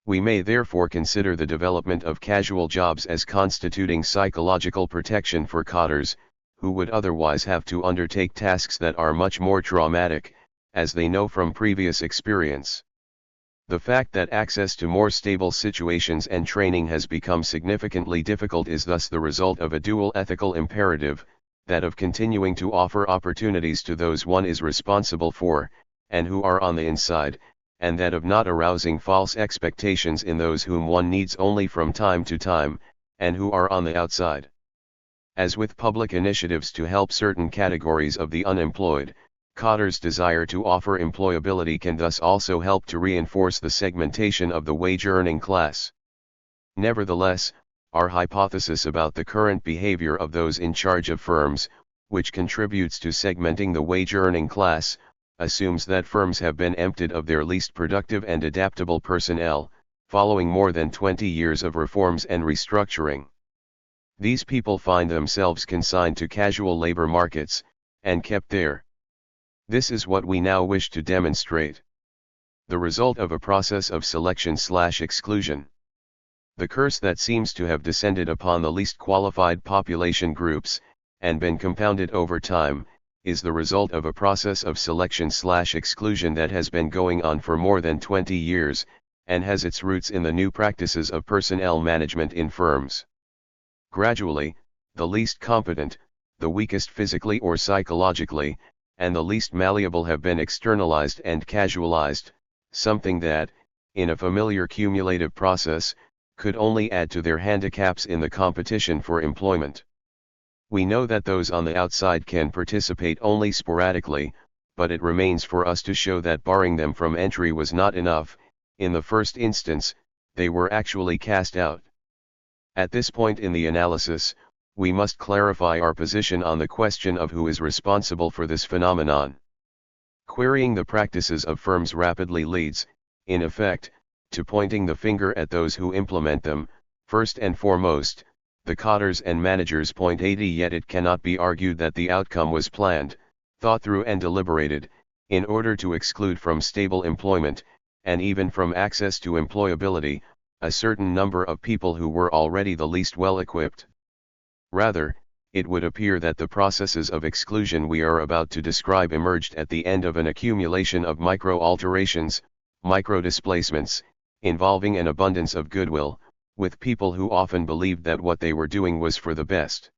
We may therefore consider the development of casual jobs as constituting psychological protection for cadres, who would otherwise have to undertake tasks that are much more traumatic, as they know from previous experience. The fact that access to more stable situations and training has become significantly difficult is thus the result of a dual ethical imperative, that of continuing to offer opportunities to those one is responsible for, and who are on the inside, and that of not arousing false expectations in those whom one needs only from time to time, and who are on the outside. As with public initiatives to help certain categories of the unemployed, cadres' desire to offer employability can thus also help to reinforce the segmentation of the wage-earning class. Nevertheless, our hypothesis about the current behavior of those in charge of firms, which contributes to segmenting the wage-earning class, assumes that firms have been emptied of their least productive and adaptable personnel, following more than 20 years of reforms and restructuring. These people find themselves consigned to casual labor markets, and kept there. This is what we now wish to demonstrate. The result of a process of selection/exclusion. The curse that seems to have descended upon the least qualified population groups, and been compounded over time, is the result of a process of selection/exclusion that has been going on for more than 20 years, and has its roots in the new practices of personnel management in firms. Gradually, the least competent, the weakest physically or psychologically, and the least malleable have been externalized and casualized, something that, in a familiar cumulative process, could only add to their handicaps in the competition for employment. We know that those on the outside can participate only sporadically, but it remains for us to show that barring them from entry was not enough. In the first instance, they were actually cast out. At this point in the analysis, we must clarify our position on the question of who is responsible for this phenomenon. Querying the practices of firms rapidly leads, in effect, to pointing the finger at those who implement them, first and foremost, the cotters and managers. 80 Yet it cannot be argued that the outcome was planned, thought through and deliberated, in order to exclude from stable employment, and even from access to employability, a certain number of people who were already the least well equipped. Rather, it would appear that the processes of exclusion we are about to describe emerged at the end of an accumulation of micro-alterations, micro-displacements, involving an abundance of goodwill, with people who often believed that what they were doing was for the best.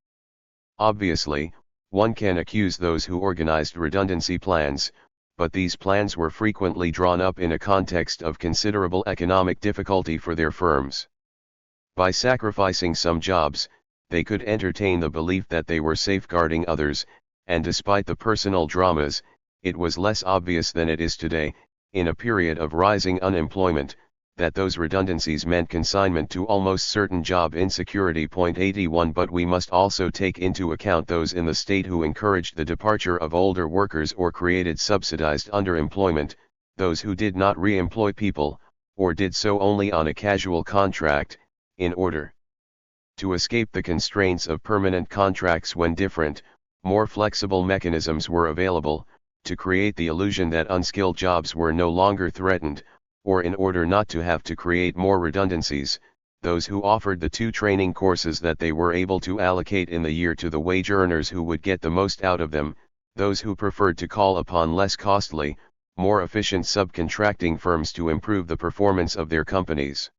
Obviously, one can accuse those who organized redundancy plans, but these plans were frequently drawn up in a context of considerable economic difficulty for their firms. By sacrificing some jobs, they could entertain the belief that they were safeguarding others, and despite the personal dramas, it was less obvious than it is today, in a period of rising unemployment, that those redundancies meant consignment to almost certain job insecurity. 81 But we must also take into account those in the state who encouraged the departure of older workers or created subsidized underemployment, those who did not re-employ people, or did so only on a casual contract, in order to escape the constraints of permanent contracts when different, more flexible mechanisms were available, to create the illusion that unskilled jobs were no longer threatened, or in order not to have to create more redundancies. Those who offered the 2 training courses that they were able to allocate in the year to the wage earners who would get the most out of them, those who preferred to call upon less costly, more efficient subcontracting firms to improve the performance of their companies.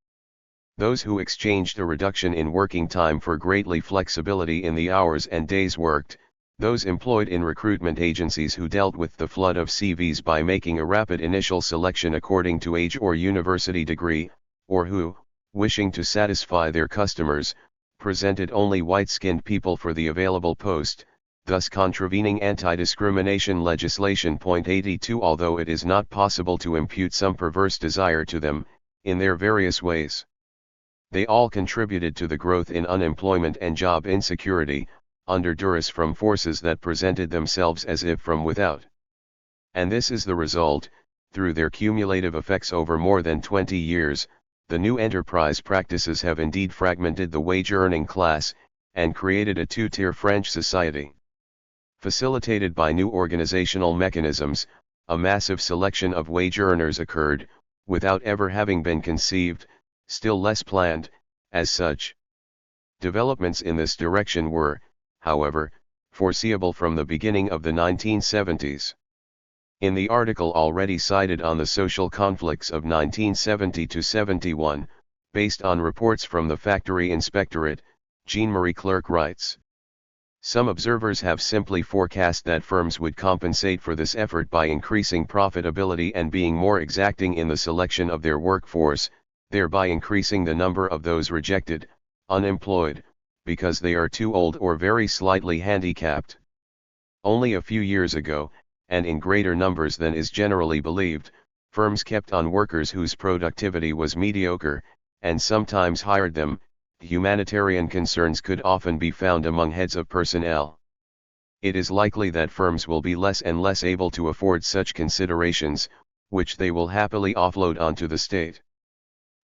Those who exchanged a reduction in working time for greatly flexibility in the hours and days worked, those employed in recruitment agencies who dealt with the flood of CVs by making a rapid initial selection according to age or university degree, or who, wishing to satisfy their customers, presented only white-skinned people for the available post, thus contravening anti-discrimination legislation. 82 Although it is not possible to impute some perverse desire to them, in their various ways, they all contributed to the growth in unemployment and job insecurity, under duress from forces that presented themselves as if from without. And this is the result: through their cumulative effects over more than 20 years, the new enterprise practices have indeed fragmented the wage-earning class, and created a 2-tier French society. Facilitated by new organizational mechanisms, a massive selection of wage earners occurred, without ever having been conceived, still less planned, as such. Developments in this direction were, however, foreseeable from the beginning of the 1970s. In the article already cited on the social conflicts of 1970–71, based on reports from the Factory Inspectorate, Jean-Marie Clerc writes, "Some observers have simply forecast that firms would compensate for this effort by increasing profitability and being more exacting in the selection of their workforce, thereby increasing the number of those rejected, unemployed, because they are too old or very slightly handicapped. Only a few years ago, and in greater numbers than is generally believed, firms kept on workers whose productivity was mediocre, and sometimes hired them. Humanitarian concerns could often be found among heads of personnel. It is likely that firms will be less and less able to afford such considerations, which they will happily offload onto the state.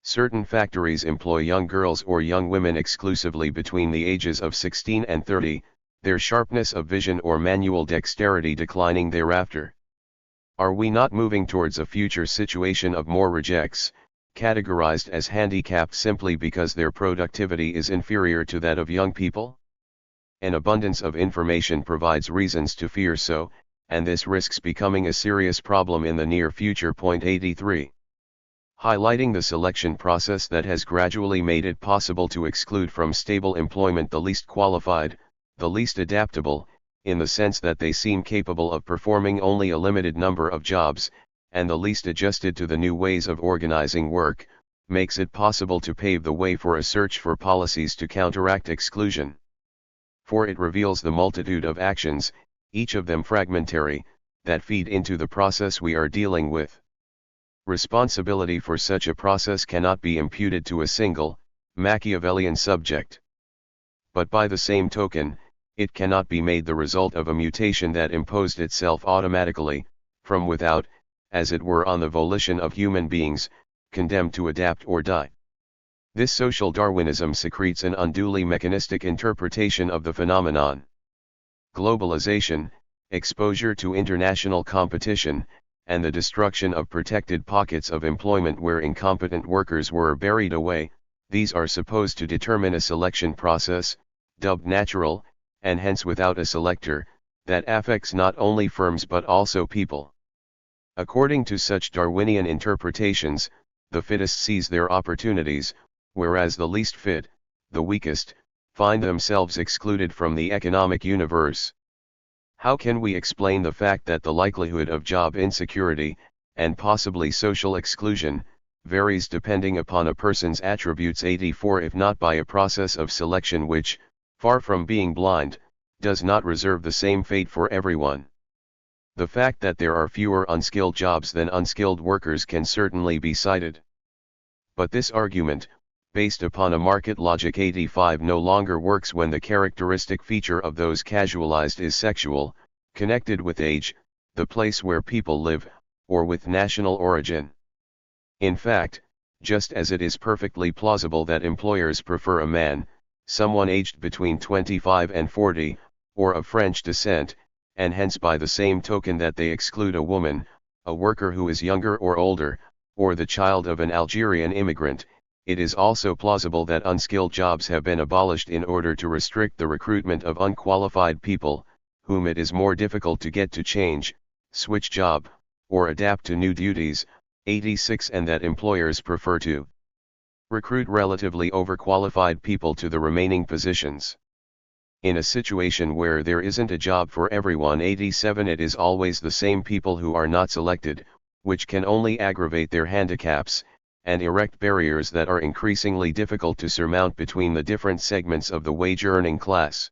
Certain factories employ young girls or young women exclusively between the ages of 16 and 30, their sharpness of vision or manual dexterity declining thereafter. Are we not moving towards a future situation of more rejects, categorized as handicapped simply because their productivity is inferior to that of young people? An abundance of information provides reasons to fear so, and this risks becoming a serious problem in the near future. 83. Highlighting the selection process that has gradually made it possible to exclude from stable employment the least qualified, the least adaptable, in the sense that they seem capable of performing only a limited number of jobs, and the least adjusted to the new ways of organizing work, makes it possible to pave the way for a search for policies to counteract exclusion. For it reveals the multitude of actions, each of them fragmentary, that feed into the process we are dealing with. Responsibility for such a process cannot be imputed to a single, Machiavellian subject. But by the same token, it cannot be made the result of a mutation that imposed itself automatically, from without, as it were on the volition of human beings, condemned to adapt or die. This social Darwinism secretes an unduly mechanistic interpretation of the phenomenon. Globalization, exposure to international competition, and the destruction of protected pockets of employment where incompetent workers were buried away, these are supposed to determine a selection process, dubbed natural, and hence without a selector, that affects not only firms but also people. According to such Darwinian interpretations, the fittest seize their opportunities, whereas the least fit, the weakest, find themselves excluded from the economic universe. How can we explain the fact that the likelihood of job insecurity, and possibly social exclusion, varies depending upon a person's attributes 84 if not by a process of selection which, far from being blind, does not reserve the same fate for everyone? The fact that there are fewer unskilled jobs than unskilled workers can certainly be cited. But this argument, based upon a market logic 85 no longer works when the characteristic feature of those casualized is sexual, connected with age, the place where people live, or with national origin. In fact, just as it is perfectly plausible that employers prefer a man, someone aged between 25 and 40, or of French descent, and hence by the same token that they exclude a woman, a worker who is younger or older, or the child of an Algerian immigrant, it is also plausible that unskilled jobs have been abolished in order to restrict the recruitment of unqualified people, whom it is more difficult to get to change, switch job, or adapt to new duties, 86 and that employers prefer to recruit relatively overqualified people to the remaining positions. In a situation where there isn't a job for everyone 87 it is always the same people who are not selected, which can only aggravate their handicaps, and erect barriers that are increasingly difficult to surmount between the different segments of the wage-earning class.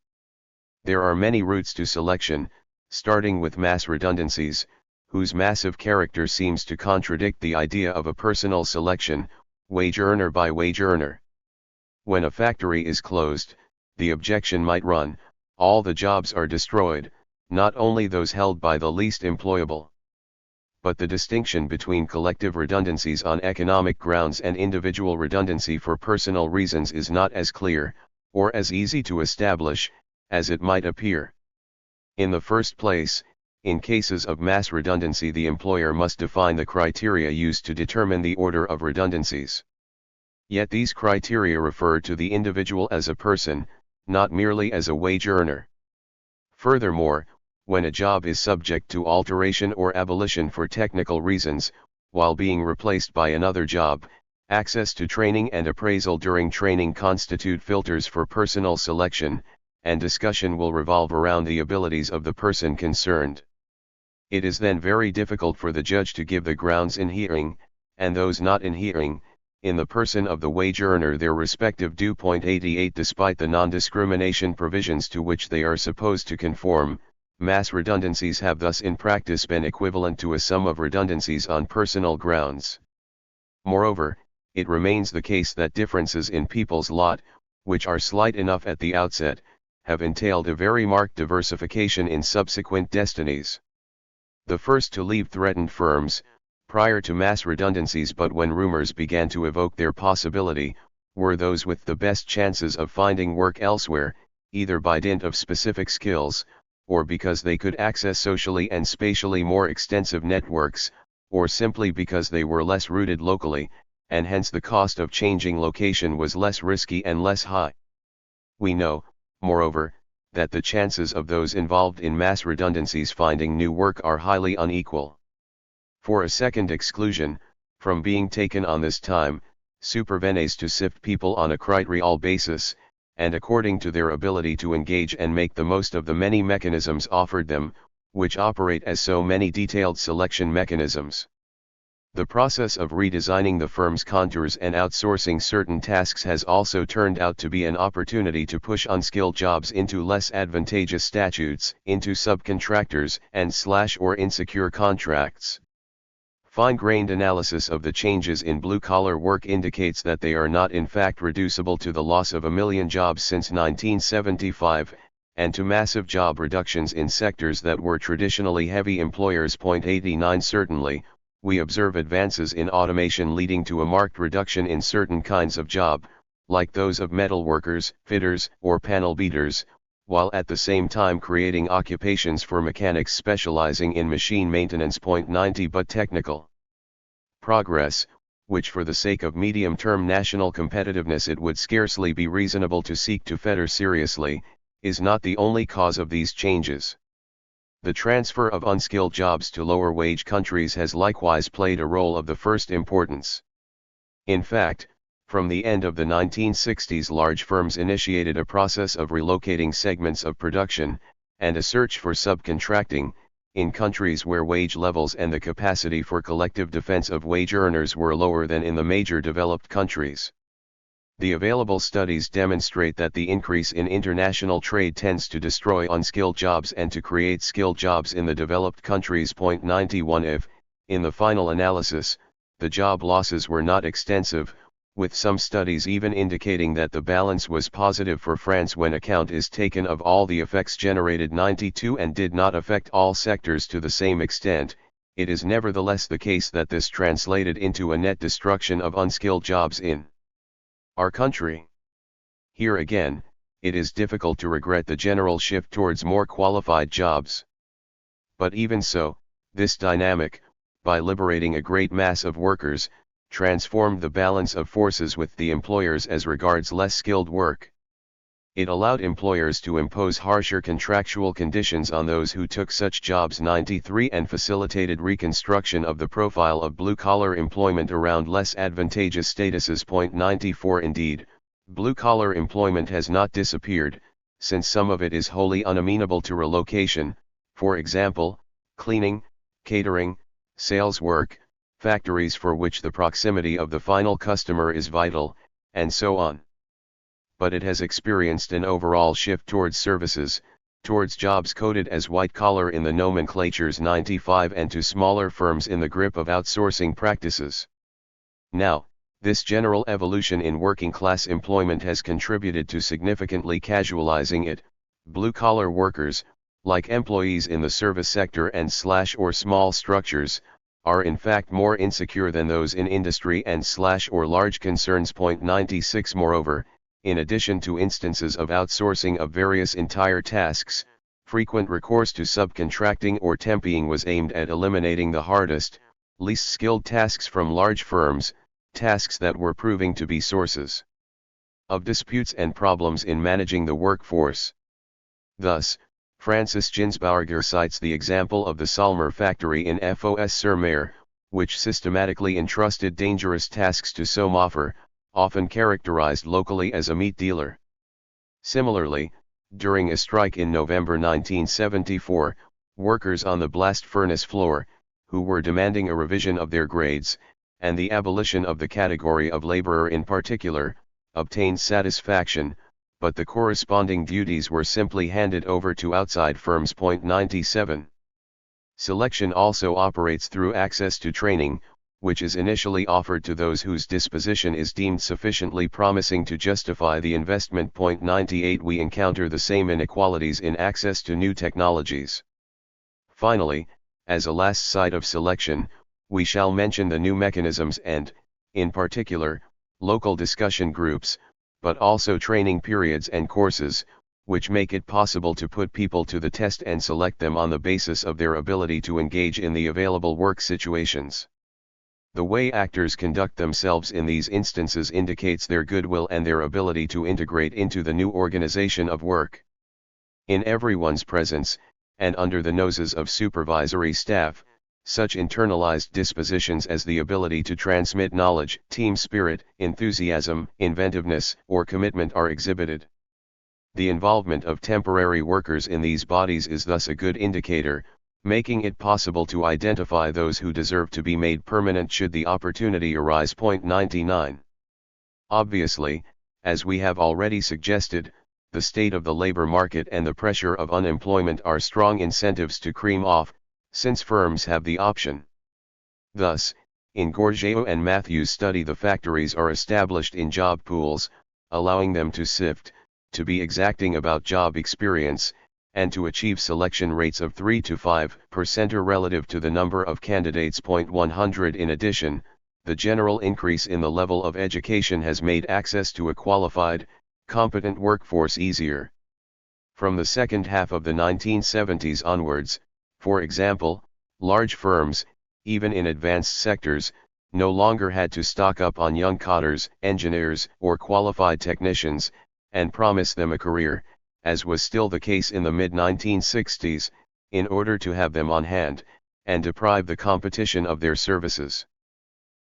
There are many routes to selection, starting with mass redundancies, whose massive character seems to contradict the idea of a personal selection, wage earner by wage earner. When a factory is closed, the objection might run, all the jobs are destroyed, not only those held by the least employable. But the distinction between collective redundancies on economic grounds and individual redundancy for personal reasons is not as clear, or as easy to establish, as it might appear. In the first place, in cases of mass redundancy the employer must define the criteria used to determine the order of redundancies. Yet these criteria refer to the individual as a person, not merely as a wage earner. Furthermore, when a job is subject to alteration or abolition for technical reasons, while being replaced by another job, access to training and appraisal during training constitute filters for personal selection, and discussion will revolve around the abilities of the person concerned. It is then very difficult for the judge to give the grounds in hearing, and those not in hearing, in the person of the wage earner their respective due. 88 Despite the non-discrimination provisions to which they are supposed to conform, mass redundancies have thus in practice been equivalent to a sum of redundancies on personal grounds. Moreover, it remains the case that differences in people's lot, which are slight enough at the outset, have entailed a very marked diversification in subsequent destinies. The first to leave threatened firms, prior to mass redundancies but when rumors began to evoke their possibility, were those with the best chances of finding work elsewhere, either by dint of specific skills, or because they could access socially and spatially more extensive networks, or simply because they were less rooted locally, and hence the cost of changing location was less risky and less high. We know, moreover, that the chances of those involved in mass redundancies finding new work are highly unequal. For a second exclusion, from being taken on this time, supervenes to sift people on a criterial basis, and according to their ability to engage and make the most of the many mechanisms offered them, which operate as so many detailed selection mechanisms. The process of redesigning the firm's contours and outsourcing certain tasks has also turned out to be an opportunity to push unskilled jobs into less advantageous statutes, into subcontractors and/or insecure contracts. Fine-grained analysis of the changes in blue-collar work indicates that they are not in fact reducible to the loss of 1 million jobs since 1975, and to massive job reductions in sectors that were traditionally heavy employers. 89 Certainly, we observe advances in automation leading to a marked reduction in certain kinds of job, like those of metalworkers, fitters, or panel beaters, while at the same time creating occupations for mechanics specializing in machine maintenance. 90 But technical progress, which for the sake of medium-term national competitiveness it would scarcely be reasonable to seek to fetter seriously, is not the only cause of these changes. The transfer of unskilled jobs to lower-wage countries has likewise played a role of the first importance. In fact, from the end of the 1960s large firms initiated a process of relocating segments of production, and a search for subcontracting, in countries where wage levels and the capacity for collective defense of wage earners were lower than in the major developed countries. The available studies demonstrate that the increase in international trade tends to destroy unskilled jobs and to create skilled jobs in the developed countries. 91 If, in the final analysis, the job losses were not extensive, with some studies even indicating that the balance was positive for France when account is taken of all the effects generated. 92 And did not affect all sectors to the same extent, it is nevertheless the case that this translated into a net destruction of unskilled jobs in our country. Here again, it is difficult to regret the general shift towards more qualified jobs. But even so, this dynamic, by liberating a great mass of workers, transformed the balance of forces with the employers as regards less skilled work. It allowed employers to impose harsher contractual conditions on those who took such jobs. 93 And facilitated reconstruction of the profile of blue-collar employment around less advantageous statuses. 94 Indeed, blue-collar employment has not disappeared, since some of it is wholly unamenable to relocation, for example, cleaning, catering, sales work, factories for which the proximity of the final customer is vital, and so on. But it has experienced an overall shift towards services, towards jobs coded as white-collar in the nomenclatures. 95 And to smaller firms in the grip of outsourcing practices. Now, this general evolution in working-class employment has contributed to significantly casualizing it. Blue-collar workers, like employees in the service sector and/or small structures, are in fact more insecure than those in industry and/or large concerns. 96 Moreover, in addition to instances of outsourcing of various entire tasks, frequent recourse to subcontracting or temping was aimed at eliminating the hardest, least skilled tasks from large firms, tasks that were proving to be sources of disputes and problems in managing the workforce. Thus, Francis Ginsburger cites the example of the Salmer factory in Fos-sur-Mer, which systematically entrusted dangerous tasks to Somoffer, often characterized locally as a meat dealer. Similarly, during a strike in November 1974, workers on the blast furnace floor, who were demanding a revision of their grades, and the abolition of the category of laborer in particular, obtained satisfaction, but the corresponding duties were simply handed over to outside firms. 97. Selection also operates through access to training, which is initially offered to those whose disposition is deemed sufficiently promising to justify the investment. 98 We encounter the same inequalities in access to new technologies. Finally, as a last side of selection, we shall mention the new mechanisms and, in particular, local discussion groups, but also training periods and courses, which make it possible to put people to the test and select them on the basis of their ability to engage in the available work situations. The way actors conduct themselves in these instances indicates their goodwill and their ability to integrate into the new organization of work. In everyone's presence, and under the noses of supervisory staff, such internalized dispositions as the ability to transmit knowledge, team spirit, enthusiasm, inventiveness, or commitment are exhibited. The involvement of temporary workers in these bodies is thus a good indicator, making it possible to identify those who deserve to be made permanent should the opportunity arise. 99. Obviously, as we have already suggested, the state of the labor market and the pressure of unemployment are strong incentives to cream off, since firms have the option. Thus, in Gorgio and Matthews' study, the factories are established in job pools, allowing them to sift, to be exacting about job experience, and to achieve selection rates of 3 to 5% relative to the number of candidates. 100. In addition, the general increase in the level of education has made access to a qualified, competent workforce easier. From the second half of the 1970s onwards, for example, large firms, even in advanced sectors, no longer had to stock up on young cotters, engineers, or qualified technicians, and promise them a career, as was still the case in the mid-1960s, in order to have them on hand, and deprive the competition of their services.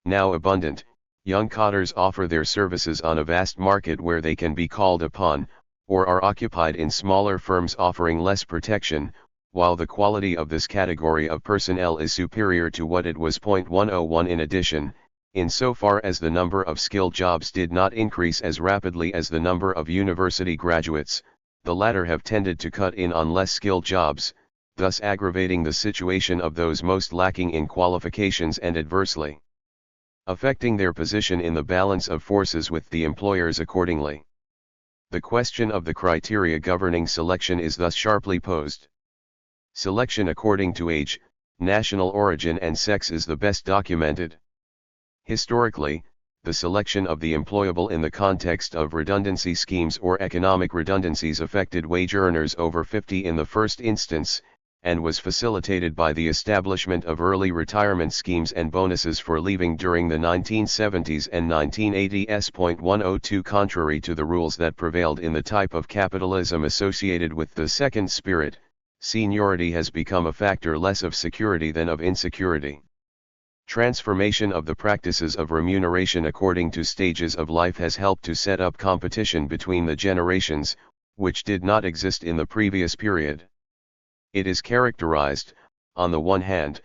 Now abundant, young cotters offer their services on a vast market where they can be called upon, or are occupied in smaller firms offering less protection, while the quality of this category of personnel is superior to what it was. 101. In addition, insofar as the number of skilled jobs did not increase as rapidly as the number of university graduates, the latter have tended to cut in on less skilled jobs, thus aggravating the situation of those most lacking in qualifications and adversely affecting their position in the balance of forces with the employers accordingly. The question of the criteria governing selection is thus sharply posed. Selection according to age, national origin and sex is the best documented. Historically, the selection of the employable in the context of redundancy schemes or economic redundancies affected wage earners over 50 in the first instance, and was facilitated by the establishment of early retirement schemes and bonuses for leaving during the 1970s and 1980s. 102. Contrary to the rules that prevailed in the type of capitalism associated with the second spirit, seniority has become a factor less of security than of insecurity. Transformation of the practices of remuneration according to stages of life has helped to set up competition between the generations, which did not exist in the previous period. It is characterized, on the one hand,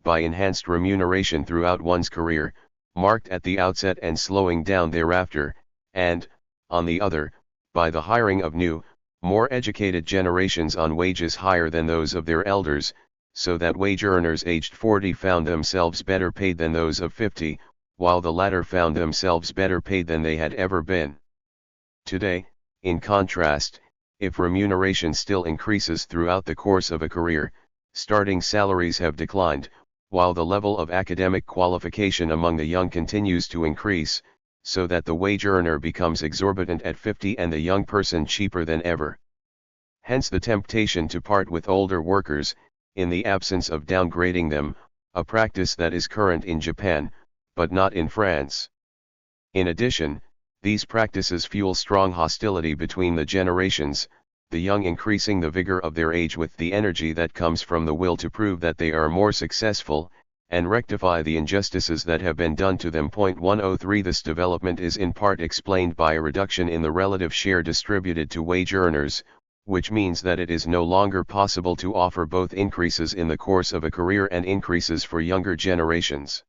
by enhanced remuneration throughout one's career, marked at the outset and slowing down thereafter, and, on the other, by the hiring of new, more educated generations on wages higher than those of their elders, so that wage earners aged 40 found themselves better paid than those of 50, while the latter found themselves better paid than they had ever been. Today, in contrast, if remuneration still increases throughout the course of a career, starting salaries have declined, while the level of academic qualification among the young continues to increase, so that the wage earner becomes exorbitant at 50 and the young person cheaper than ever. Hence the temptation to part with older workers, in the absence of downgrading them, a practice that is current in Japan, but not in France. In addition, these practices fuel strong hostility between the generations, the young increasing the vigor of their age with the energy that comes from the will to prove that they are more successful, and rectify the injustices that have been done to them. 103. This development is in part explained by a reduction in the relative share distributed to wage earners, which means that it is no longer possible to offer both increases in the course of a career and increases for younger generations.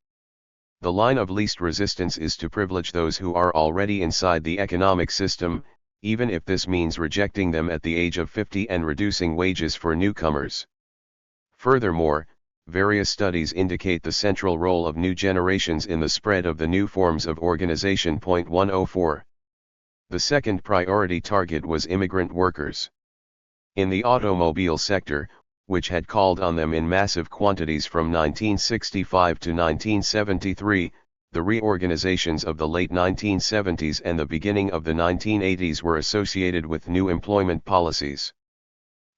The line of least resistance is to privilege those who are already inside the economic system, even if this means rejecting them at the age of 50 and reducing wages for newcomers. Furthermore, various studies indicate the central role of new generations in the spread of the new forms of organization. 104. The second priority target was immigrant workers. In the automobile sector, which had called on them in massive quantities from 1965 to 1973, the reorganizations of the late 1970s and the beginning of the 1980s were associated with new employment policies.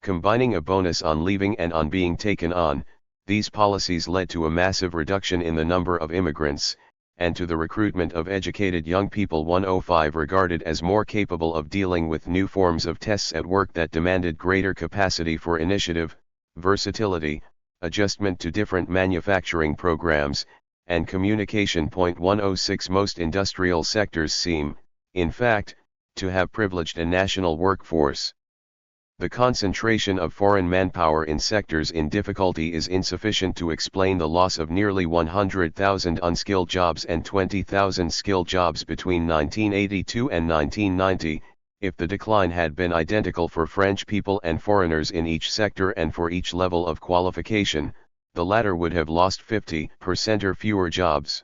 Combining a bonus on leaving and on being taken on, these policies led to a massive reduction in the number of immigrants, and to the recruitment of educated young people. 105 regarded as more capable of dealing with new forms of tests at work that demanded greater capacity for initiative, versatility, adjustment to different manufacturing programs, and communication. 106 Most industrial sectors seem, in fact, to have privileged a national workforce. The concentration of foreign manpower in sectors in difficulty is insufficient to explain the loss of nearly 100,000 unskilled jobs and 20,000 skilled jobs between 1982 and 1990, if the decline had been identical for French people and foreigners in each sector and for each level of qualification, the latter would have lost 50% or fewer jobs.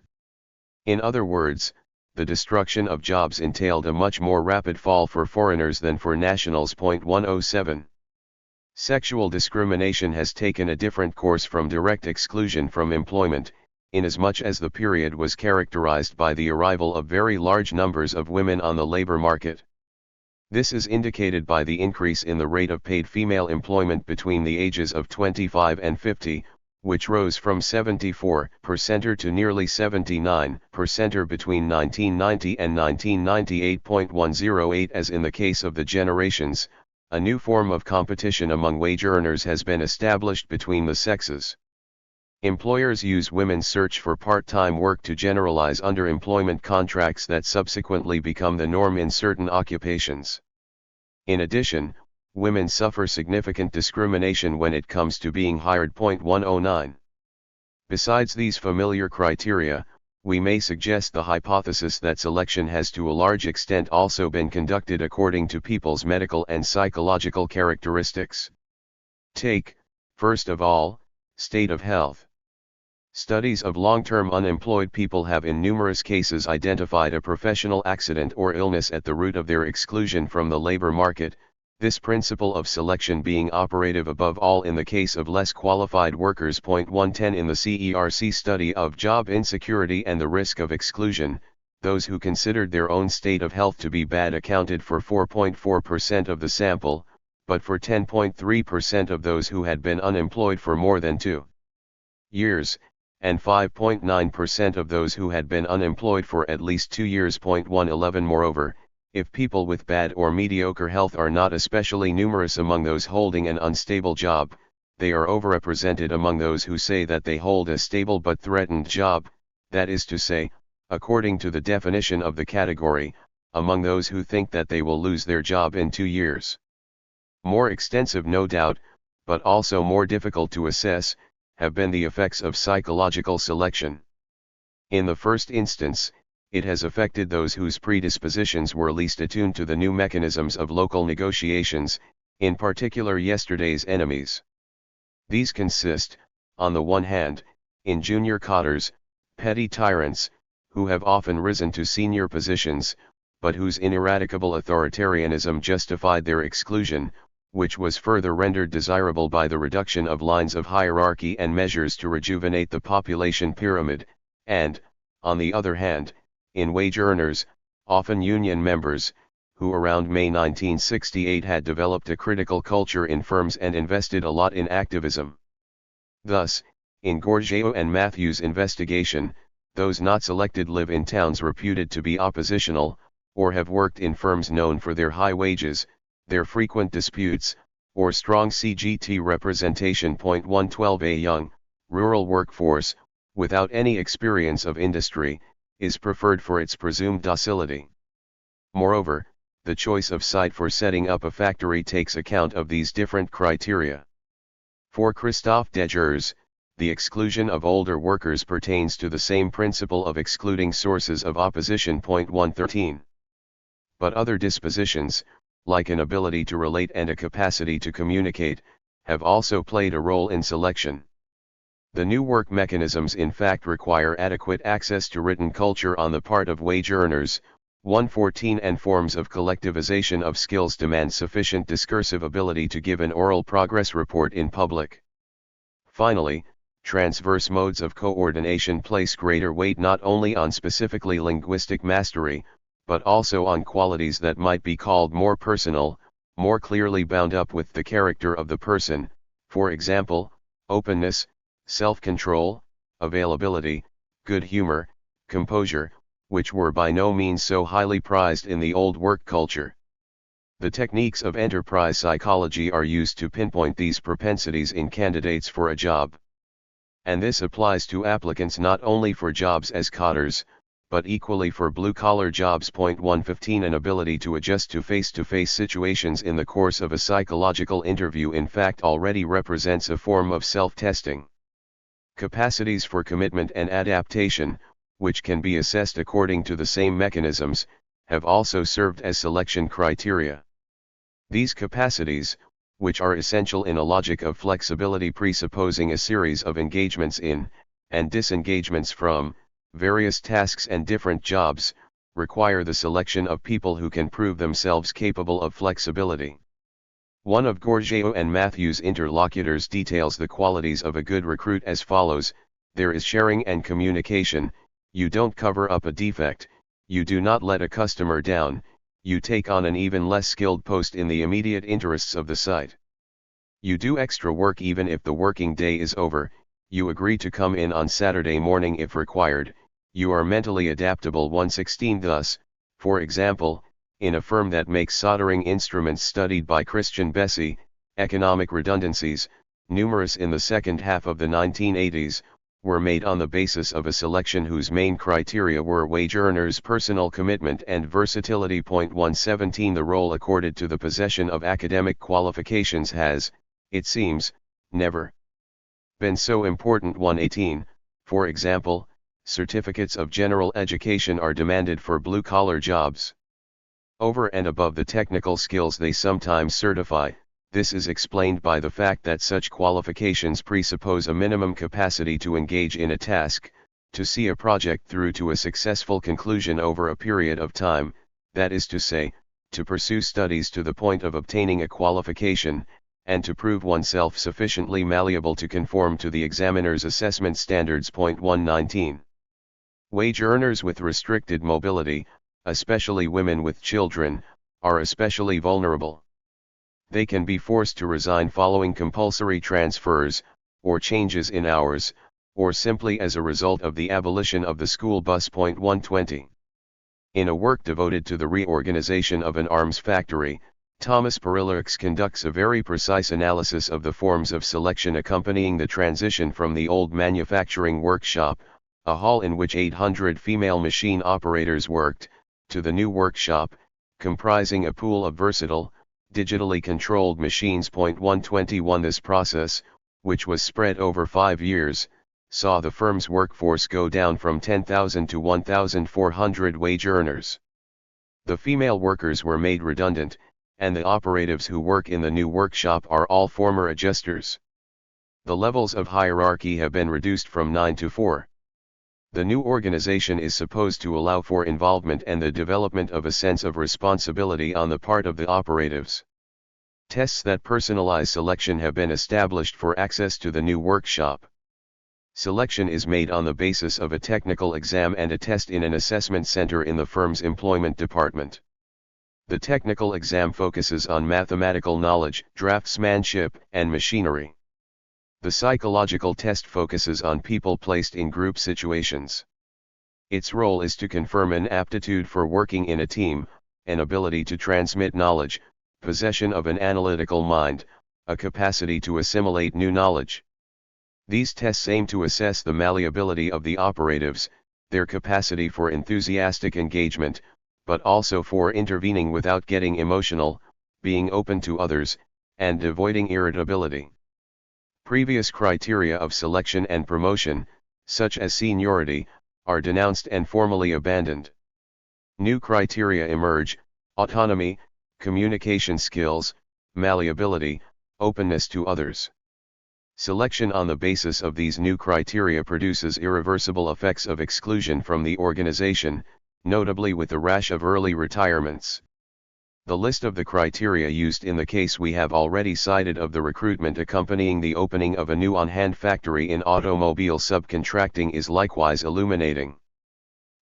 In other words, the destruction of jobs entailed a much more rapid fall for foreigners than for nationals. 107. Sexual discrimination has taken a different course from direct exclusion from employment, inasmuch as the period was characterized by the arrival of very large numbers of women on the labor market. This is indicated by the increase in the rate of paid female employment between the ages of 25 and 50, which rose from 74% to nearly 79% between 1990 and 1998.108. As in the case of the generations, a new form of competition among wage earners has been established between the sexes. Employers use women's search for part-time work to generalize underemployment contracts that subsequently become the norm in certain occupations. In addition, women suffer significant discrimination when it comes to being hired. 109. Besides these familiar criteria, we may suggest the hypothesis that selection has to a large extent also been conducted according to people's medical and psychological characteristics. Take, first of all, state of health. Studies of long-term unemployed people have in numerous cases identified a professional accident or illness at the root of their exclusion from the labor market, this principle of selection being operative above all in the case of less qualified workers. 110 In the CERC study of job insecurity and the risk of exclusion, those who considered their own state of health to be bad accounted for 4.4% of the sample, but for 10.3% of those who had been unemployed for more than 2 years, and 5.9% of those who had been unemployed for at least 2 years. 111 Moreover, if people with bad or mediocre health are not especially numerous among those holding an unstable job, they are overrepresented among those who say that they hold a stable but threatened job, that is to say, according to the definition of the category, among those who think that they will lose their job in 2 years. More extensive, no doubt, but also more difficult to assess, have been the effects of psychological selection. In the first instance, it has affected those whose predispositions were least attuned to the new mechanisms of local negotiations, in particular yesterday's enemies. These consist, on the one hand, in junior cotters, petty tyrants, who have often risen to senior positions, but whose ineradicable authoritarianism justified their exclusion, which was further rendered desirable by the reduction of lines of hierarchy and measures to rejuvenate the population pyramid, and, on the other hand, in wage earners, often union members, who around May 1968 had developed a critical culture in firms and invested a lot in activism. Thus, in Gorgio and Matthews' investigation, those not selected live in towns reputed to be oppositional, or have worked in firms known for their high wages, their frequent disputes, or strong CGT representation. 112 A young, rural workforce, without any experience of industry, is preferred for its presumed docility. Moreover, the choice of site for setting up a factory takes account of these different criteria. For Christophe Degers, the exclusion of older workers pertains to the same principle of excluding sources of opposition. 113. But other dispositions, like an ability to relate and a capacity to communicate, have also played a role in selection. The new work mechanisms in fact require adequate access to written culture on the part of wage earners. 114 And forms of collectivization of skills demand sufficient discursive ability to give an oral progress report in public. Finally, transverse modes of coordination place greater weight not only on specifically linguistic mastery, but also on qualities that might be called more personal, more clearly bound up with the character of the person, for example, openness, self-control, availability, good humor, composure, which were by no means so highly prized in the old work culture. The techniques of enterprise psychology are used to pinpoint these propensities in candidates for a job. And this applies to applicants not only for jobs as cotters, but equally for blue-collar jobs. 115 An ability to adjust to face-to-face situations in the course of a psychological interview in fact already represents a form of self-testing. Capacities for commitment and adaptation, which can be assessed according to the same mechanisms, have also served as selection criteria. These capacities, which are essential in a logic of flexibility presupposing a series of engagements in, and disengagements from, various tasks and different jobs, require the selection of people who can prove themselves capable of flexibility. One of Gorgio and Matthews' interlocutors details the qualities of a good recruit as follows: there is sharing and communication, you don't cover up a defect, you do not let a customer down, you take on an even less skilled post in the immediate interests of the site. You do extra work even if the working day is over, you agree to come in on Saturday morning if required, you are mentally adaptable. 116 Thus, for example, in a firm that makes soldering instruments studied by Christian Bessie, economic redundancies, numerous in the second half of the 1980s, were made on the basis of a selection whose main criteria were wage earners' personal commitment and versatility. 117 The role accorded to the possession of academic qualifications has, it seems, never been so important. 118 For example, certificates of general education are demanded for blue-collar jobs. Over and above the technical skills they sometimes certify, this is explained by the fact that such qualifications presuppose a minimum capacity to engage in a task, to see a project through to a successful conclusion over a period of time, that is to say, to pursue studies to the point of obtaining a qualification, and to prove oneself sufficiently malleable to conform to the examiner's assessment standards. 119 Wage earners with restricted mobility, especially women with children, are especially vulnerable. They can be forced to resign following compulsory transfers, or changes in hours, or simply as a result of the abolition of the school bus. 120 In a work devoted to the reorganization of an arms factory, Thomas Perillarix conducts a very precise analysis of the forms of selection accompanying the transition from the old manufacturing workshop, a hall in which 800 female machine operators worked, to the new workshop, comprising a pool of versatile, digitally controlled machines. 121 This process, which was spread over 5 years, saw the firm's workforce go down from 10,000 to 1,400 wage earners. The female workers were made redundant, and the operatives who work in the new workshop are all former adjusters. The levels of hierarchy have been reduced from 9 to 4. The new organization is supposed to allow for involvement and the development of a sense of responsibility on the part of the operatives. Tests that personalize selection have been established for access to the new workshop. Selection is made on the basis of a technical exam and a test in an assessment center in the firm's employment department. The technical exam focuses on mathematical knowledge, draftsmanship, and machinery. The psychological test focuses on people placed in group situations. Its role is to confirm an aptitude for working in a team, an ability to transmit knowledge, possession of an analytical mind, a capacity to assimilate new knowledge. These tests aim to assess the malleability of the operatives, their capacity for enthusiastic engagement, but also for intervening without getting emotional, being open to others, and avoiding irritability. Previous criteria of selection and promotion, such as seniority, are denounced and formally abandoned. New criteria emerge: autonomy, communication skills, malleability, openness to others. Selection on the basis of these new criteria produces irreversible effects of exclusion from the organization, notably with a rash of early retirements. The list of the criteria used in the case we have already cited of the recruitment accompanying the opening of a new on-hand factory in automobile subcontracting is likewise illuminating.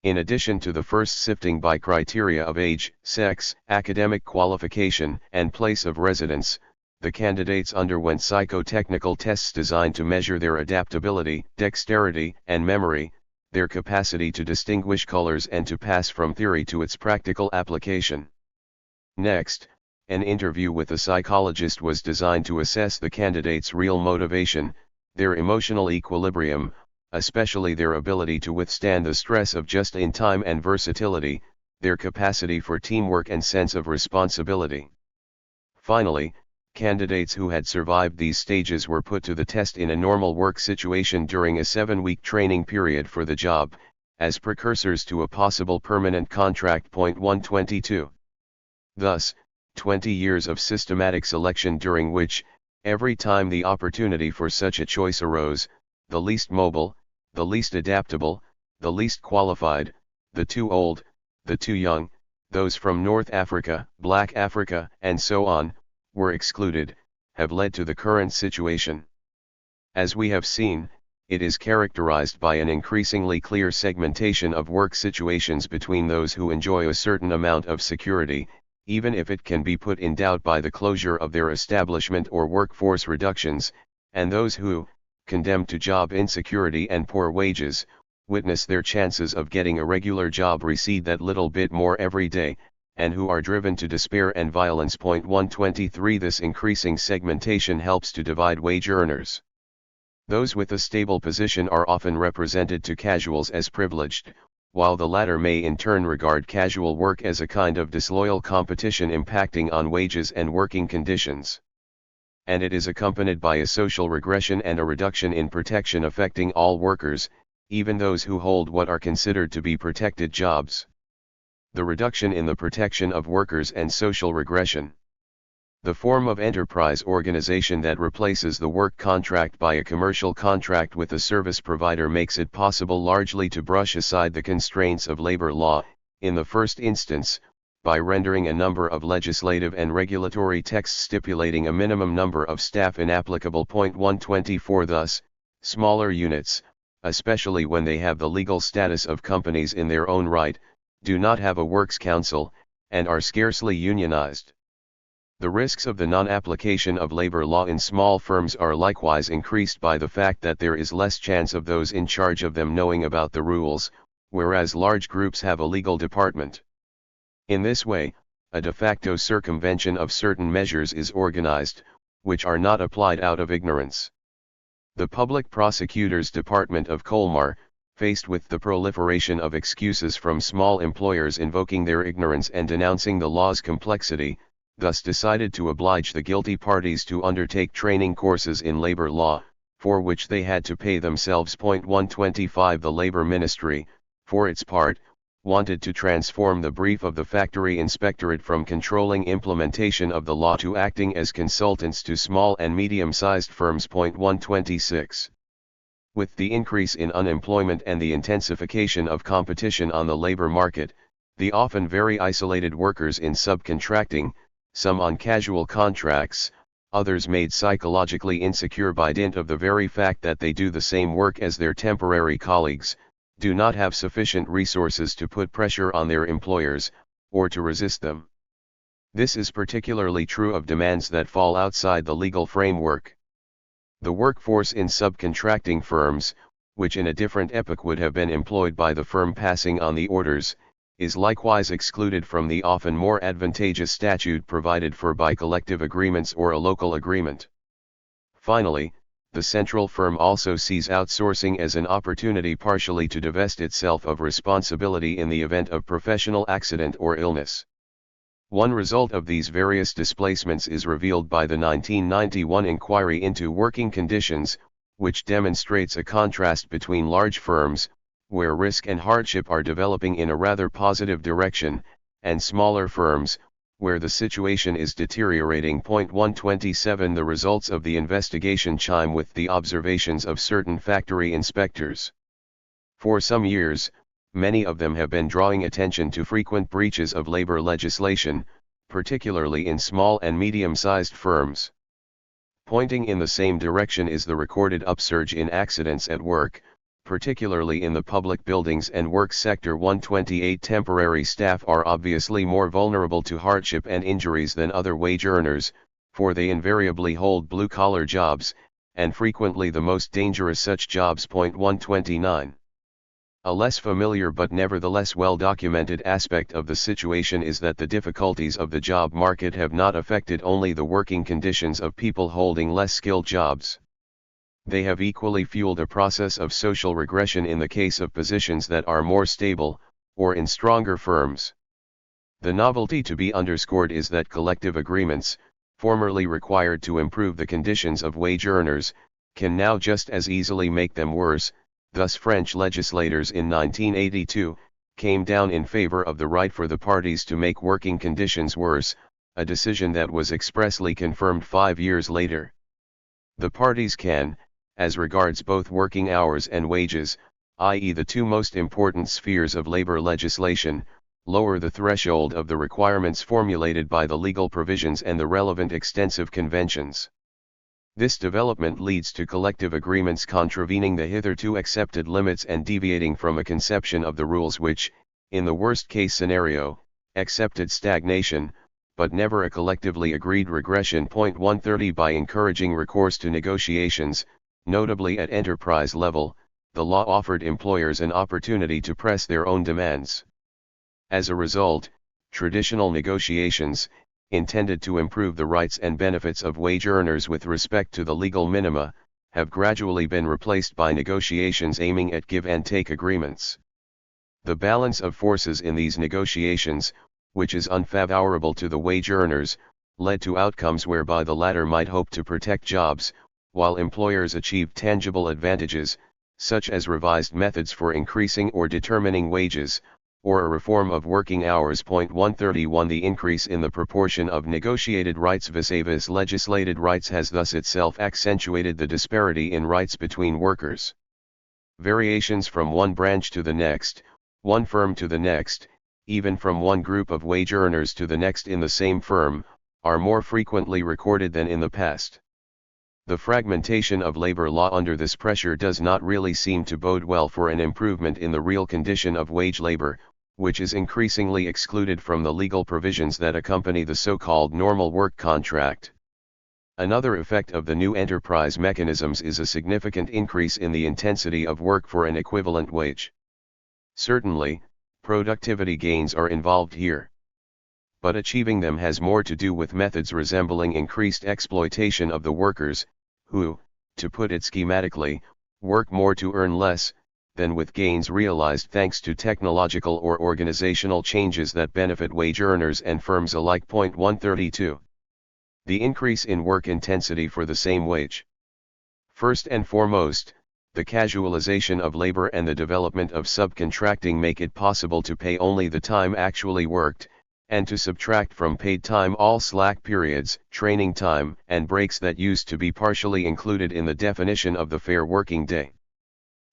In addition to the first sifting by criteria of age, sex, academic qualification, and place of residence, the candidates underwent psychotechnical tests designed to measure their adaptability, dexterity, and memory, their capacity to distinguish colors and to pass from theory to its practical application. Next, an interview with a psychologist was designed to assess the candidates' real motivation, their emotional equilibrium, especially their ability to withstand the stress of just-in-time and versatility, their capacity for teamwork and sense of responsibility. Finally, candidates who had survived these stages were put to the test in a normal work situation during a 7-week training period for the job, as precursors to a possible permanent contract. 122. Thus, 20 years of systematic selection during which, every time the opportunity for such a choice arose, the least mobile, the least adaptable, the least qualified, the too old, the too young, those from North Africa, Black Africa, and so on, were excluded, have led to the current situation. As we have seen, it is characterized by an increasingly clear segmentation of work situations between those who enjoy a certain amount of security, even if it can be put in doubt by the closure of their establishment or workforce reductions, and those who, condemned to job insecurity and poor wages, witness their chances of getting a regular job recede that little bit more every day, and who are driven to despair and violence. 123. This increasing segmentation helps to divide wage earners. Those with a stable position are often represented to casuals as privileged, while the latter may in turn regard casual work as a kind of disloyal competition impacting on wages and working conditions. And it is accompanied by a social regression and a reduction in protection affecting all workers, even those who hold what are considered to be protected jobs. The reduction in the protection of workers and social regression. The form of enterprise organization that replaces the work contract by a commercial contract with a service provider makes it possible largely to brush aside the constraints of labor law, in the first instance, by rendering a number of legislative and regulatory texts stipulating a minimum number of staff inapplicable. 124. Thus, smaller units, especially when they have the legal status of companies in their own right, do not have a works council, and are scarcely unionized. The risks of the non-application of labor law in small firms are likewise increased by the fact that there is less chance of those in charge of them knowing about the rules, whereas large groups have a legal department. In this way, a de facto circumvention of certain measures is organized, which are not applied out of ignorance. The Public Prosecutor's Department of Colmar, faced with the proliferation of excuses from small employers invoking their ignorance and denouncing the law's complexity, thus decided to oblige the guilty parties to undertake training courses in labor law, for which they had to pay themselves. 125. The Labor Ministry, for its part, wanted to transform the brief of the Factory Inspectorate from controlling implementation of the law to acting as consultants to small and medium-sized firms. 126. With the increase in unemployment and the intensification of competition on the labor market, the often very isolated workers in subcontracting, some on casual contracts, others made psychologically insecure by dint of the very fact that they do the same work as their temporary colleagues, do not have sufficient resources to put pressure on their employers, or to resist them. This is particularly true of demands that fall outside the legal framework. The workforce in subcontracting firms, which in a different epoch would have been employed by the firm passing on the orders, is likewise excluded from the often more advantageous statute provided for by collective agreements or a local agreement. Finally, the central firm also sees outsourcing as an opportunity partially to divest itself of responsibility in the event of professional accident or illness. One result of these various displacements is revealed by the 1991 inquiry into working conditions, which demonstrates a contrast between large firms, where risk and hardship are developing in a rather positive direction, and smaller firms, where the situation is deteriorating. 127. The results of the investigation chime with the observations of certain factory inspectors. For some years, many of them have been drawing attention to frequent breaches of labor legislation, particularly in small and medium-sized firms. Pointing in the same direction is the recorded upsurge in accidents at work, particularly in the public buildings and works sector. 128. Temporary staff are obviously more vulnerable to hardship and injuries than other wage earners, for they invariably hold blue-collar jobs, and frequently the most dangerous such jobs. 129. A less familiar but nevertheless well-documented aspect of the situation is that the difficulties of the job market have not affected only the working conditions of people holding less skilled jobs. they have equally fueled a process of social regression in the case of positions that are more stable, or in stronger firms. The novelty to be underscored is that collective agreements, formerly required to improve the conditions of wage earners, can now just as easily make them worse. Thus French legislators in 1982, came down in favor of the right for the parties to make working conditions worse, a decision that was expressly confirmed 5 years later. The parties can, as regards both working hours and wages, i.e. the two most important spheres of labor legislation, lower the threshold of the requirements formulated by the legal provisions and the relevant extensive conventions. This development leads to collective agreements contravening the hitherto accepted limits and deviating from a conception of the rules which, in the worst-case scenario, accepted stagnation, but never a collectively agreed regression. 130 By encouraging recourse to negotiations, notably at enterprise level, the law offered employers an opportunity to press their own demands. As a result, traditional negotiations, intended to improve the rights and benefits of wage earners with respect to the legal minima, have gradually been replaced by negotiations aiming at give-and-take agreements. The balance of forces in these negotiations, which is unfavorable to the wage earners, led to outcomes whereby the latter might hope to protect jobs, while employers achieved tangible advantages, such as revised methods for increasing or determining wages, or a reform of working hours. 131 The increase in the proportion of negotiated rights vis-a-vis legislated rights has thus itself accentuated the disparity in rights between workers. Variations from one branch to the next, one firm to the next, even from one group of wage earners to the next in the same firm, are more frequently recorded than in the past. The fragmentation of labor law under this pressure does not really seem to bode well for an improvement in the real condition of wage labor, which is increasingly excluded from the legal provisions that accompany the so-called normal work contract. Another effect of the new enterprise mechanisms is a significant increase in the intensity of work for an equivalent wage. Certainly, productivity gains are involved here. But achieving them has more to do with methods resembling increased exploitation of the workers, who, to put it schematically, work more to earn less, than with gains realized thanks to technological or organizational changes that benefit wage earners and firms alike. 132. The increase in work intensity for the same wage. First and foremost, the casualization of labor and the development of subcontracting make it possible to pay only the time actually worked, and to subtract from paid time all slack periods, training time, and breaks that used to be partially included in the definition of the fair working day.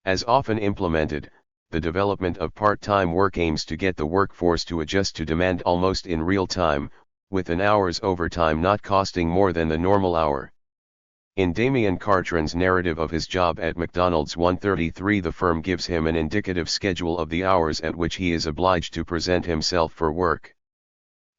As often implemented, the development of part-time work aims to get the workforce to adjust to demand almost in real time, with an hour's overtime not costing more than the normal hour. In Damien Cartran's narrative of his job at McDonald's 133, the firm gives him an indicative schedule of the hours at which he is obliged to present himself for work.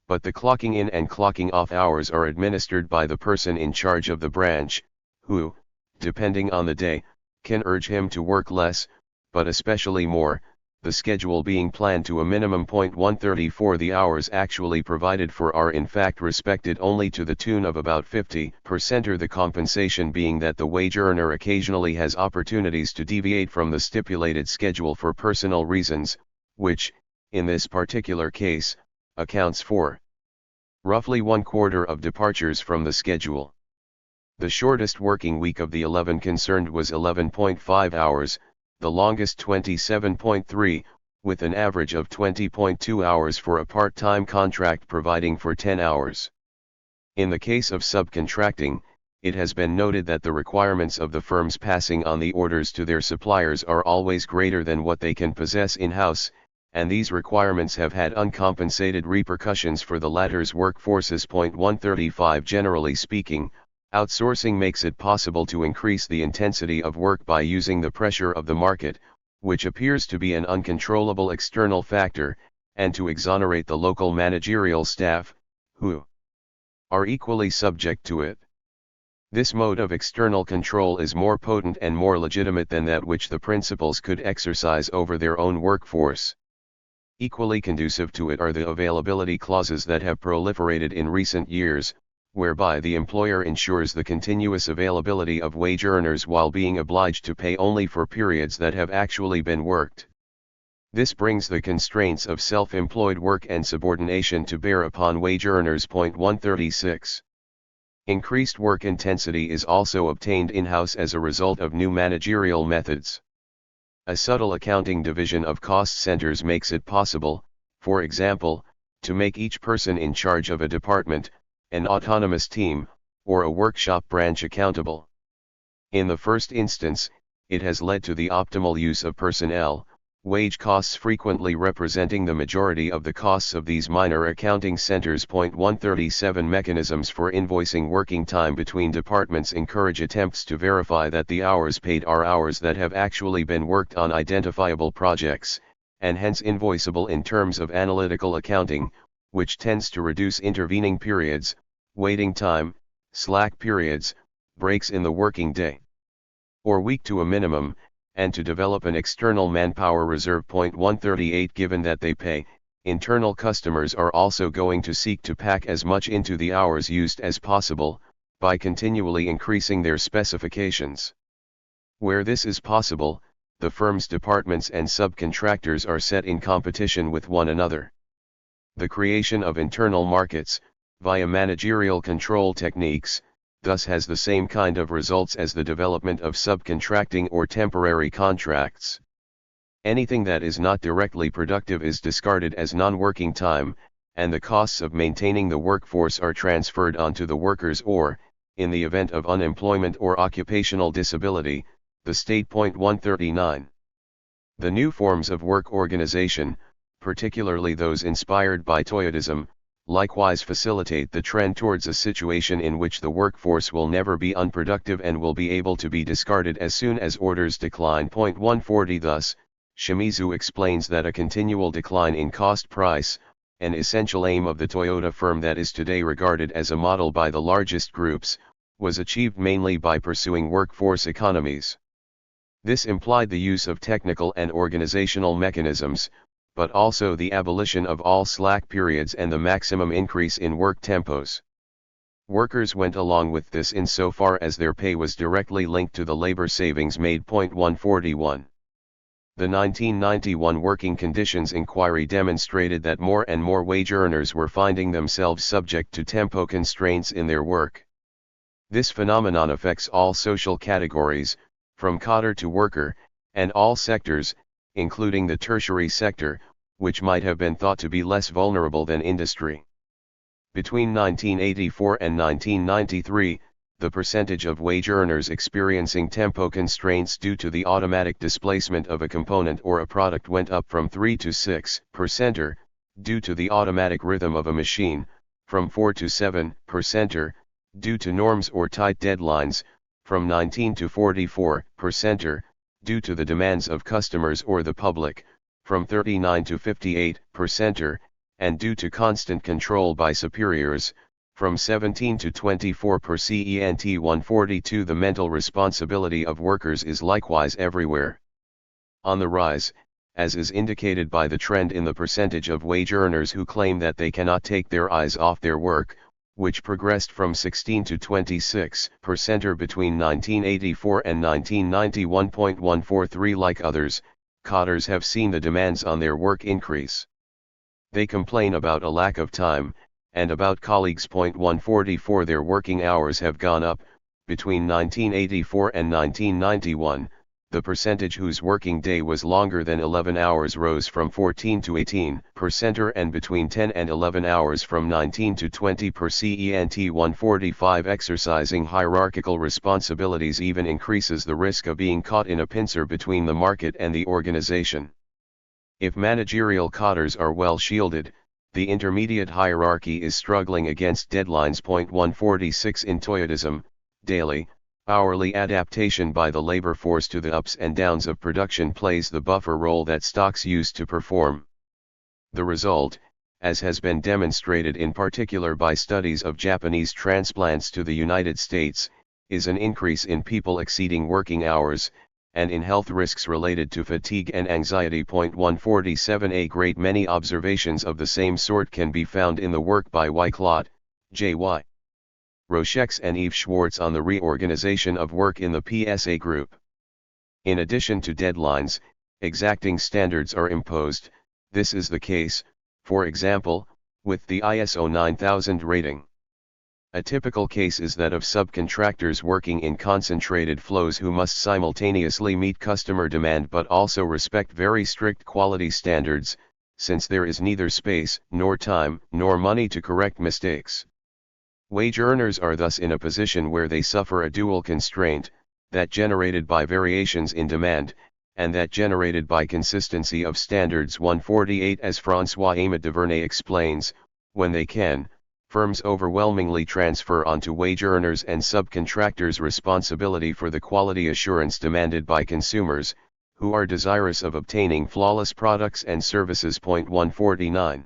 But the clocking in and clocking off hours are administered by the person in charge of the branch, who, depending on the day, can urge him to work less, but especially more, the schedule being planned to a minimum. 134 The hours actually provided for are in fact respected only to the tune of about 50%, or the compensation being that the wage earner occasionally has opportunities to deviate from the stipulated schedule for personal reasons, which, in this particular case, accounts for roughly 1/4 of departures from the schedule. The shortest working week of the 11 concerned was 11.5 hours, the longest 27.3, with an average of 20.2 hours for a part-time contract providing for 10 hours. In the case of subcontracting, it has been noted that the requirements of the firms passing on the orders to their suppliers are always greater than what they can possess in-house, and these requirements have had uncompensated repercussions for the latter's workforces. 135 Generally speaking, outsourcing makes it possible to increase the intensity of work by using the pressure of the market, which appears to be an uncontrollable external factor, and to exonerate the local managerial staff, who are equally subject to it. This mode of external control is more potent and more legitimate than that which the principals could exercise over their own workforce. Equally conducive to it are the availability clauses that have proliferated in recent years, whereby the employer ensures the continuous availability of wage earners while being obliged to pay only for periods that have actually been worked. This brings the constraints of self-employed work and subordination to bear upon wage earners. 136. Increased work intensity is also obtained in-house as a result of new managerial methods. A subtle accounting division of cost centers makes it possible, for example, to make each person in charge of a department, an autonomous team, or a workshop branch accountable. In the first instance, it has led to the optimal use of personnel, wage costs frequently representing the majority of the costs of these minor accounting centers. 137 Mechanisms for invoicing working time between departments encourage attempts to verify that the hours paid are hours that have actually been worked on identifiable projects, and hence invoiceable in terms of analytical accounting, which tends to reduce intervening periods, waiting time, slack periods, breaks in the working day or week to a minimum, and to develop an external manpower reserve. 138 Given that they pay, internal customers are also going to seek to pack as much into the hours used as possible, by continually increasing their specifications. Where this is possible, the firm's departments and subcontractors are set in competition with one another. The creation of internal markets, via managerial control techniques, thus has the same kind of results as the development of subcontracting or temporary contracts. Anything that is not directly productive is discarded as non-working time, and the costs of maintaining the workforce are transferred onto the workers or, in the event of unemployment or occupational disability, the state. 139. The new forms of work organization, particularly those inspired by Toyotism, likewise facilitate the trend towards a situation in which the workforce will never be unproductive and will be able to be discarded as soon as orders decline. 140 Thus, Shimizu explains that a continual decline in cost price, an essential aim of the Toyota firm that is today regarded as a model by the largest groups, was achieved mainly by pursuing workforce economies. This implied the use of technical and organizational mechanisms, but also the abolition of all slack periods and the maximum increase in work tempos. Workers went along with this insofar as their pay was directly linked to the labor savings made. 141. The 1991 Working Conditions Inquiry demonstrated that more and more wage earners were finding themselves subject to tempo constraints in their work. This phenomenon affects all social categories, from coder to worker, and all sectors, including the tertiary sector, which might have been thought to be less vulnerable than industry. Between 1984 and 1993, the percentage of wage earners experiencing tempo constraints due to the automatic displacement of a component or a product went up from 3 to 6%, due to the automatic rhythm of a machine, from 4 to 7%, due to norms or tight deadlines, from 19 to 44%, due to the demands of customers or the public, from 39 to 58%, and due to constant control by superiors, from 17 to 24%. 142 The mental responsibility of workers is likewise everywhere on the rise, as is indicated by the trend in the percentage of wage earners who claim that they cannot take their eyes off their work, which progressed from 16 to 26% between 1984 and 1991. 143 Like others, coders have seen the demands on their work increase. They complain about a lack of time, and about colleagues. 144 Their working hours have gone up. Between 1984 and 1991, the percentage whose working day was longer than 11 hours rose from 14 to 18%, and between 10 and 11 hours from 19 to 20%. 145 Exercising hierarchical responsibilities even increases the risk of being caught in a pincer between the market and the organization. If managerial coders are well shielded, the intermediate hierarchy is struggling against deadlines. 146 In Toyotism, daily, hourly adaptation by the labor force to the ups and downs of production plays the buffer role that stocks used to perform. The result, as has been demonstrated in particular by studies of Japanese transplants to the United States, is an increase in people exceeding working hours, and in health risks related to fatigue and anxiety. 147 A great many observations of the same sort can be found in the work by Wyclot, J.Y. Rochex and Yves Schwartz on the reorganization of work in the PSA Group. In addition to deadlines, exacting standards are imposed. This is the case, for example, with the ISO 9000 rating. A typical case is that of subcontractors working in concentrated flows who must simultaneously meet customer demand but also respect very strict quality standards, since there is neither space, nor time, nor money to correct mistakes. Wage earners are thus in a position where they suffer a dual constraint, that generated by variations in demand, and that generated by consistency of standards. 148. As François-Aimé de Vernay explains, when they can, firms overwhelmingly transfer onto wage earners and subcontractors responsibility for the quality assurance demanded by consumers, who are desirous of obtaining flawless products and services. 149.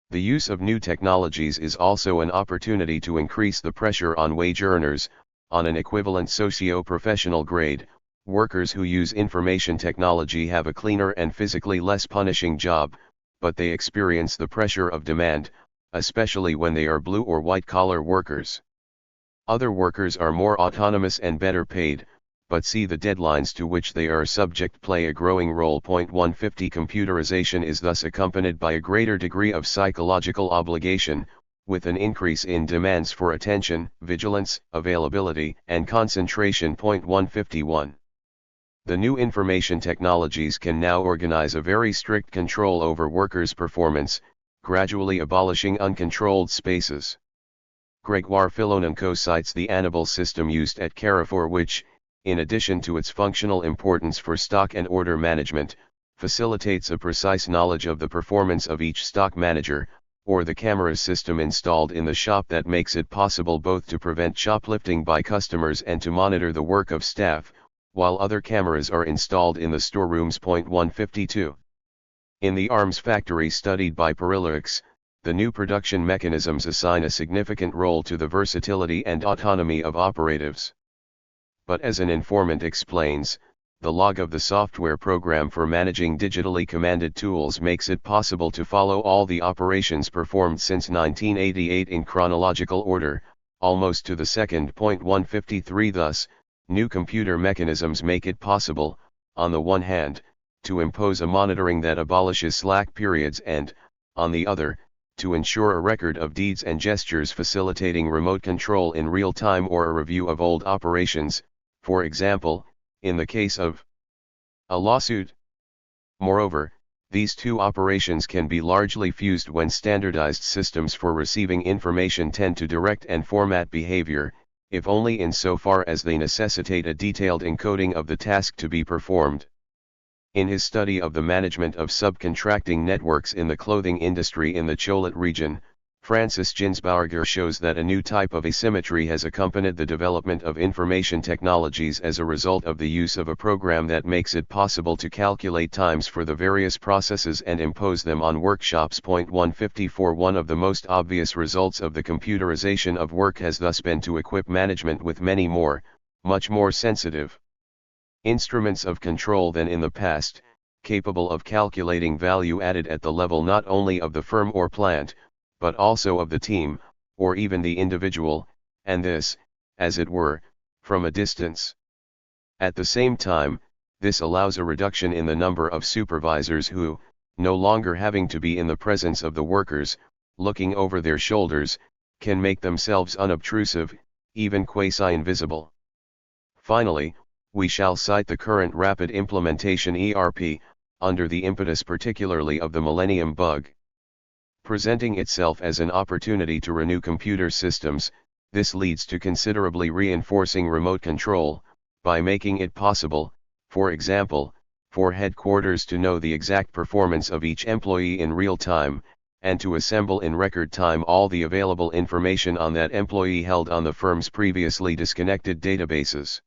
The use of new technologies is also an opportunity to increase the pressure on wage earners. On an equivalent socio-professional grade, workers who use information technology have a cleaner and physically less punishing job, but they experience the pressure of demand, especially when they are blue or white-collar workers. Other workers are more autonomous and better paid, but see the deadlines to which they are subject play a growing role. 150. Computerization is thus accompanied by a greater degree of psychological obligation, with an increase in demands for attention, vigilance, availability, and concentration. 151. The new information technologies can now organize a very strict control over workers' performance, gradually abolishing uncontrolled spaces. Grégoire Filonenko cites the Annibal system used at Carrefour, which, in addition to its functional importance for stock and order management, facilitates a precise knowledge of the performance of each stock manager, or the camera system installed in the shop that makes it possible both to prevent shoplifting by customers and to monitor the work of staff, while other cameras are installed in the storerooms. 152. In the arms factory studied by Perilux, the new production mechanisms assign a significant role to the versatility and autonomy of operatives. But as an informant explains, the log of the software program for managing digitally commanded tools makes it possible to follow all the operations performed since 1988 in chronological order, almost to the second. 153. Thus, new computer mechanisms make it possible, on the one hand, to impose a monitoring that abolishes slack periods and, on the other, to ensure a record of deeds and gestures facilitating remote control in real time or a review of old operations, for example, in the case of a lawsuit. Moreover, these two operations can be largely fused when standardized systems for receiving information tend to direct and format behavior, if only insofar as they necessitate a detailed encoding of the task to be performed. In his study of the management of subcontracting networks in the clothing industry in the Cholet region, Francis Ginsbauer shows that a new type of asymmetry has accompanied the development of information technologies as a result of the use of a program that makes it possible to calculate times for the various processes and impose them on workshops. 154. One of the most obvious results of the computerization of work has thus been to equip management with many more, much more sensitive instruments of control than in the past, capable of calculating value added at the level not only of the firm or plant, but also of the team, or even the individual, and this, as it were, from a distance. At the same time, this allows a reduction in the number of supervisors who, no longer having to be in the presence of the workers, looking over their shoulders, can make themselves unobtrusive, even quasi-invisible. Finally, we shall cite the current rapid implementation ERP, under the impetus particularly of the Millennium Bug. Presenting itself as an opportunity to renew computer systems, this leads to considerably reinforcing remote control, by making it possible, for example, for headquarters to know the exact performance of each employee in real time, and to assemble in record time all the available information on that employee held on the firm's previously disconnected databases.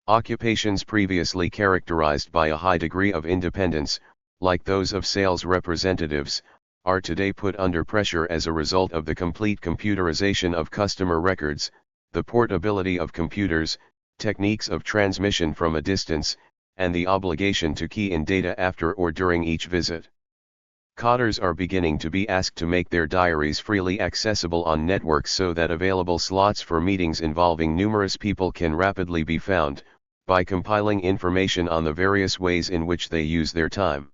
Occupations previously characterized by a high degree of independence, like those of sales representatives, are today put under pressure as a result of the complete computerization of customer records, the portability of computers, techniques of transmission from a distance, and the obligation to key in data after or during each visit. Cotters are beginning to be asked to make their diaries freely accessible on networks so that available slots for meetings involving numerous people can rapidly be found, by compiling information on the various ways in which they use their time.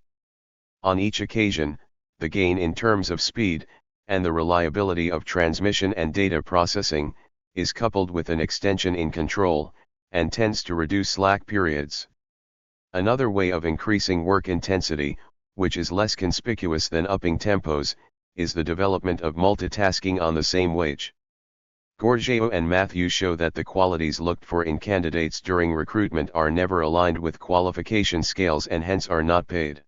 On each occasion, the gain in terms of speed, and the reliability of transmission and data processing, is coupled with an extension in control, and tends to reduce slack periods. Another way of increasing work intensity, which is less conspicuous than upping tempos, is the development of multitasking on the same wage. Gorgio and Matthews show that the qualities looked for in candidates during recruitment are never aligned with qualification scales and hence are not paid.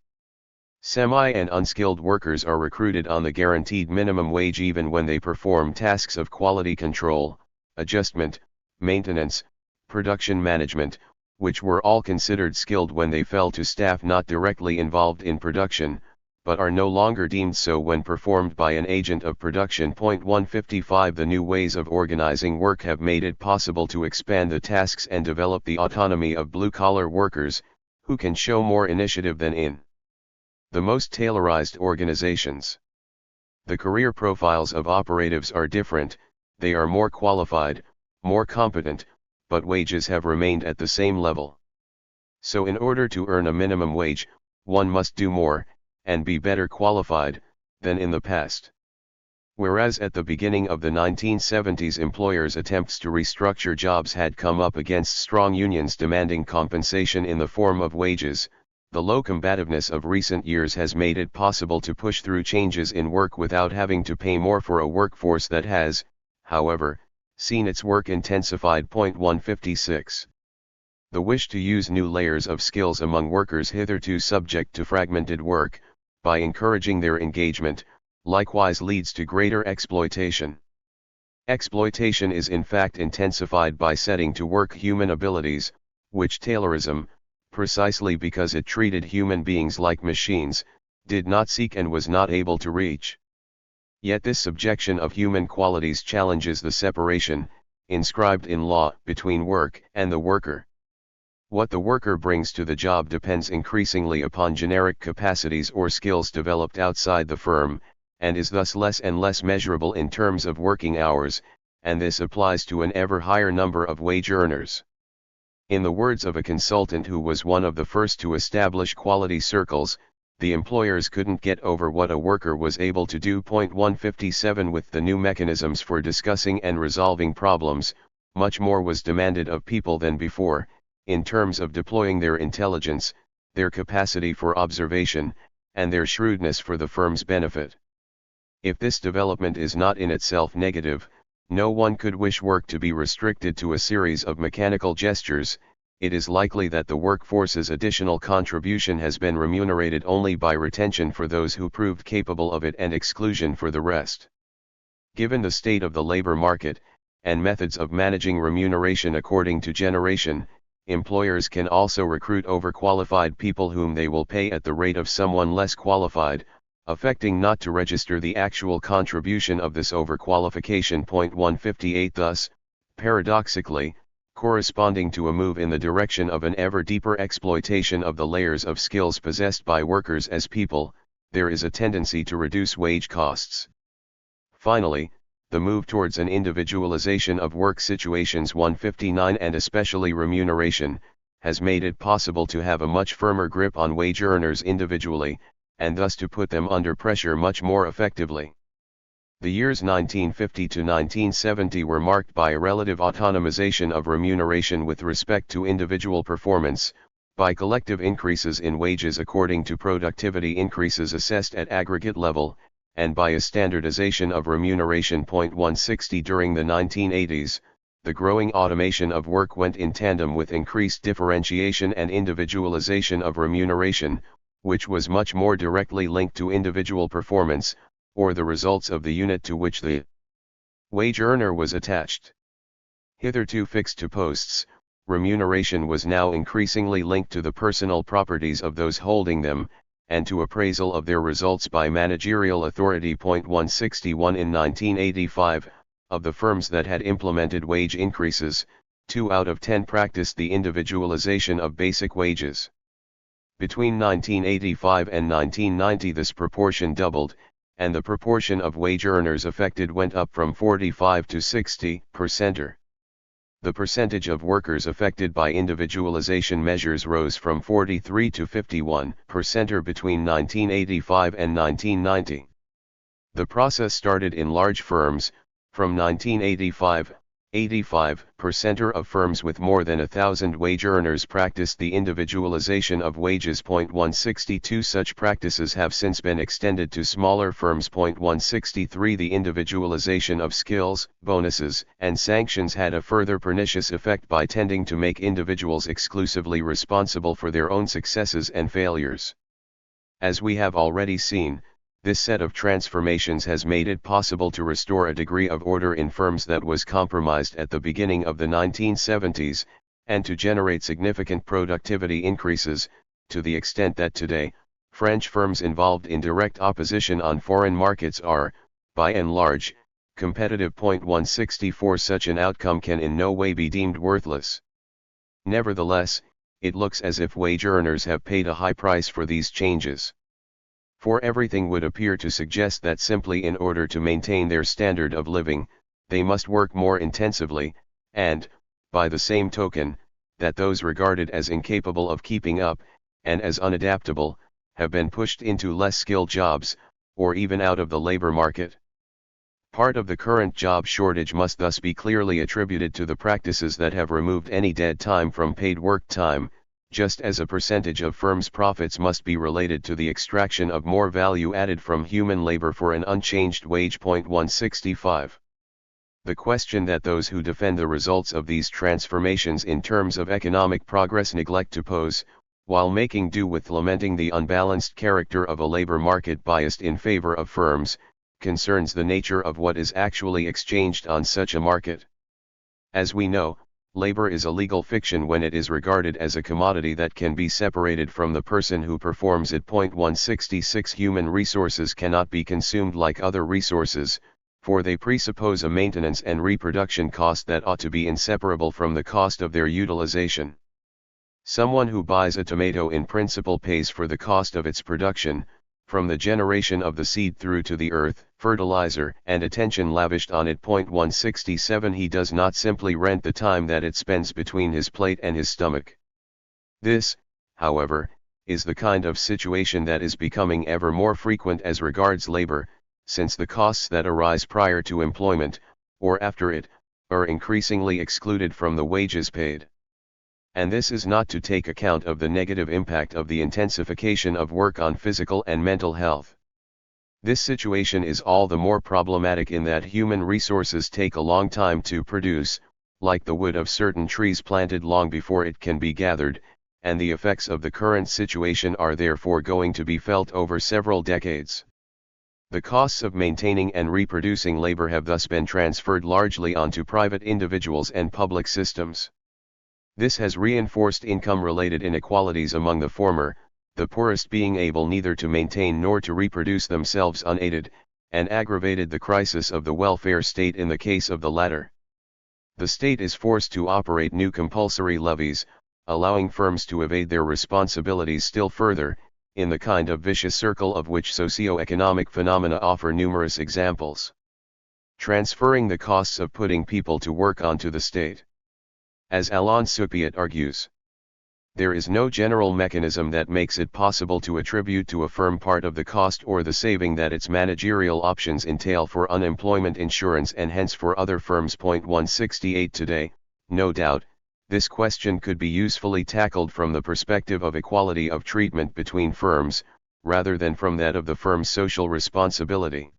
Semi and unskilled workers are recruited on the guaranteed minimum wage even when they perform tasks of quality control, adjustment, maintenance, production management, which were all considered skilled when they fell to staff not directly involved in production, but are no longer deemed so when performed by an agent of production. 155 The new ways of organizing work have made it possible to expand the tasks and develop the autonomy of blue-collar workers, who can show more initiative than in the most tailorized organizations. The career profiles of operatives are different, they are more qualified, more competent, but wages have remained at the same level. So in order to earn a minimum wage, one must do more, and be better qualified, than in the past. Whereas at the beginning of the 1970s employers' attempts to restructure jobs had come up against strong unions demanding compensation in the form of wages, the low combativeness of recent years has made it possible to push through changes in work without having to pay more for a workforce that has, however, seen its work intensified. 156. The wish to use new layers of skills among workers hitherto subject to fragmented work, by encouraging their engagement, likewise leads to greater exploitation. Exploitation is in fact intensified by setting to work human abilities, which Taylorism, precisely because it treated human beings like machines, did not seek and was not able to reach. Yet this subjection of human qualities challenges the separation, inscribed in law, between work and the worker. What the worker brings to the job depends increasingly upon generic capacities or skills developed outside the firm, and is thus less and less measurable in terms of working hours, and this applies to an ever higher number of wage earners. In the words of a consultant who was one of the first to establish quality circles, the employers couldn't get over what a worker was able to do. 157 With the new mechanisms for discussing and resolving problems, much more was demanded of people than before, in terms of deploying their intelligence, their capacity for observation, and their shrewdness for the firm's benefit. If this development is not in itself negative, no one could wish work to be restricted to a series of mechanical gestures. It is likely that the workforce's additional contribution has been remunerated only by retention for those who proved capable of it and exclusion for the rest. Given the state of the labor market, and methods of managing remuneration according to generation, employers can also recruit overqualified people whom they will pay at the rate of someone less qualified, affecting not to register the actual contribution of this overqualification. 158 Thus, paradoxically, corresponding to a move in the direction of an ever deeper exploitation of the layers of skills possessed by workers as people, there is a tendency to reduce wage costs. Finally, the move towards an individualization of work situations 159 and especially remuneration, has made it possible to have a much firmer grip on wage earners individually, and thus to put them under pressure much more effectively. The years 1950 to 1970 were marked by a relative autonomization of remuneration with respect to individual performance, by collective increases in wages according to productivity increases assessed at aggregate level, and by a standardization of remuneration. 160 During the 1980s, the growing automation of work went in tandem with increased differentiation and individualization of remuneration, which was much more directly linked to individual performance, or the results of the unit to which the wage earner was attached. Hitherto fixed to posts, remuneration was now increasingly linked to the personal properties of those holding them, and to appraisal of their results by managerial authority. 161 In 1985, of the firms that had implemented wage increases, 2 out of 10 practiced the individualization of basic wages. Between 1985 and 1990 this proportion doubled, and the proportion of wage earners affected went up from 45 to 60%. The percentage of workers affected by individualization measures rose from 43 to 51% between 1985 and 1990. The process started in large firms. From 1985, 85% of firms with more than 1,000 wage earners practiced the individualization of wages. 162 Such practices have since been extended to smaller firms. 163 The individualization of skills, bonuses, and sanctions had a further pernicious effect by tending to make individuals exclusively responsible for their own successes and failures. As we have already seen, this set of transformations has made it possible to restore a degree of order in firms that was compromised at the beginning of the 1970s, and to generate significant productivity increases, to the extent that today, French firms involved in direct opposition on foreign markets are, by and large, competitive. 164 Such an outcome can in no way be deemed worthless. Nevertheless, it looks as if wage earners have paid a high price for these changes. For everything would appear to suggest that simply in order to maintain their standard of living, they must work more intensively, and, by the same token, that those regarded as incapable of keeping up, and as unadaptable, have been pushed into less skilled jobs, or even out of the labor market. Part of the current job shortage must thus be clearly attributed to the practices that have removed any dead time from paid work time, just as a percentage of firms' profits must be related to the extraction of more value added from human labor for an unchanged wage. 165. The question that those who defend the results of these transformations in terms of economic progress neglect to pose, while making do with lamenting the unbalanced character of a labor market biased in favor of firms, concerns the nature of what is actually exchanged on such a market. As we know, labor is a legal fiction when it is regarded as a commodity that can be separated from the person who performs it. 166 Human resources cannot be consumed like other resources, for they presuppose a maintenance and reproduction cost that ought to be inseparable from the cost of their utilization. Someone who buys a tomato in principle pays for the cost of its production, from the generation of the seed through to the earth, fertilizer, and attention lavished on it. 167 He does not simply rent the time that it spends between his plate and his stomach. This, however, is the kind of situation that is becoming ever more frequent as regards labor, since the costs that arise prior to employment, or after it, are increasingly excluded from the wages paid. And this is not to take account of the negative impact of the intensification of work on physical and mental health. This situation is all the more problematic in that human resources take a long time to produce, like the wood of certain trees planted long before it can be gathered, and the effects of the current situation are therefore going to be felt over several decades. The costs of maintaining and reproducing labor have thus been transferred largely onto private individuals and public systems. This has reinforced income-related inequalities among the former, the poorest being able neither to maintain nor to reproduce themselves unaided, and aggravated the crisis of the welfare state in the case of the latter. The state is forced to operate new compulsory levies, allowing firms to evade their responsibilities still further, in the kind of vicious circle of which socio-economic phenomena offer numerous examples. Transferring the costs of putting people to work onto the state. As Alain Soupiat argues, there is no general mechanism that makes it possible to attribute to a firm part of the cost or the saving that its managerial options entail for unemployment insurance and hence for other firms. 168 Today, no doubt, this question could be usefully tackled from the perspective of equality of treatment between firms, rather than from that of the firm's social responsibility.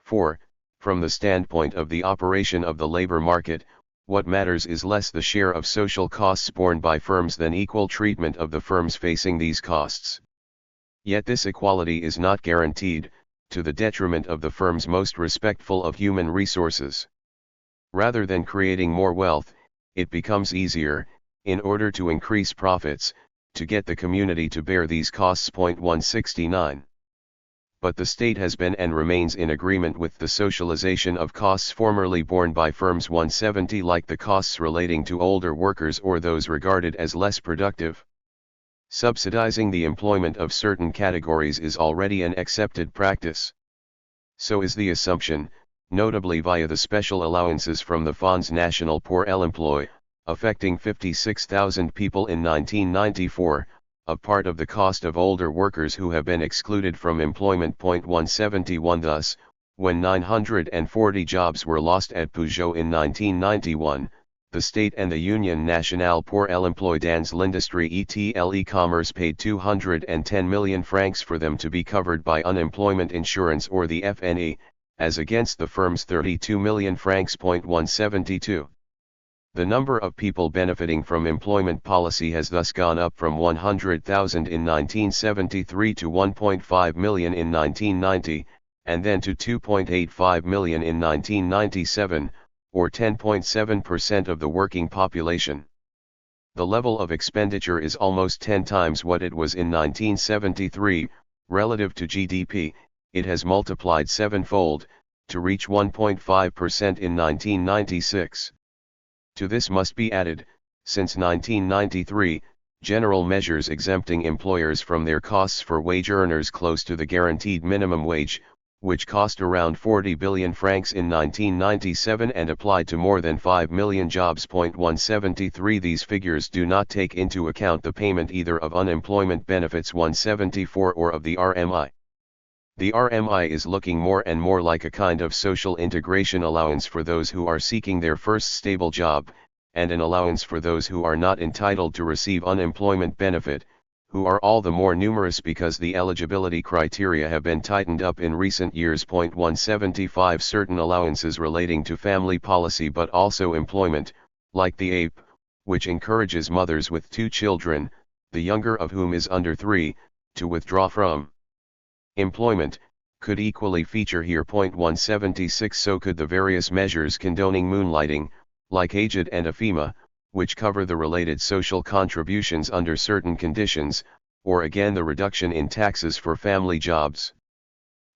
For, from the standpoint of the operation of the labor market, what matters is less the share of social costs borne by firms than equal treatment of the firms facing these costs. Yet this equality is not guaranteed, to the detriment of the firms most respectful of human resources. Rather than creating more wealth, it becomes easier, in order to increase profits, to get the community to bear these costs. 169. But the state has been and remains in agreement with the socialization of costs formerly borne by firms. 170 Like the costs relating to older workers or those regarded as less productive. Subsidizing the employment of certain categories is already an accepted practice. So is the assumption, notably via the special allowances from the Fonds National pour l'Emploi, affecting 56,000 people in 1994, of part of the cost of older workers who have been excluded from employment. 171 Thus, when 940 jobs were lost at Peugeot in 1991, the state and the Union Nationale pour l'Emploi dans l'Industrie et l'e-commerce paid 210 million francs for them to be covered by unemployment insurance or the FNE, as against the firm's 32 million francs. 172. The number of people benefiting from employment policy has thus gone up from 100,000 in 1973 to 1.5 million in 1990, and then to 2.85 million in 1997, or 10.7% of the working population. The level of expenditure is almost 10 times what it was in 1973, relative to GDP, it has multiplied sevenfold, to reach 1.5% in 1996. To this must be added, since 1993, general measures exempting employers from their costs for wage earners close to the guaranteed minimum wage, which cost around 40 billion francs in 1997 and applied to more than 5 million jobs. 173 These figures do not take into account the payment either of unemployment benefits 174 or of the RMI. The RMI is looking more and more like a kind of social integration allowance for those who are seeking their first stable job, and an allowance for those who are not entitled to receive unemployment benefit, who are all the more numerous because the eligibility criteria have been tightened up in recent years. 175 Certain allowances relating to family policy but also employment, like the APE, which encourages mothers with 2 children, the younger of whom is under 3, to withdraw from employment, could equally feature here. 176 So could the various measures condoning moonlighting, like Aged and AFEMA, which cover the related social contributions under certain conditions, or again the reduction in taxes for family jobs.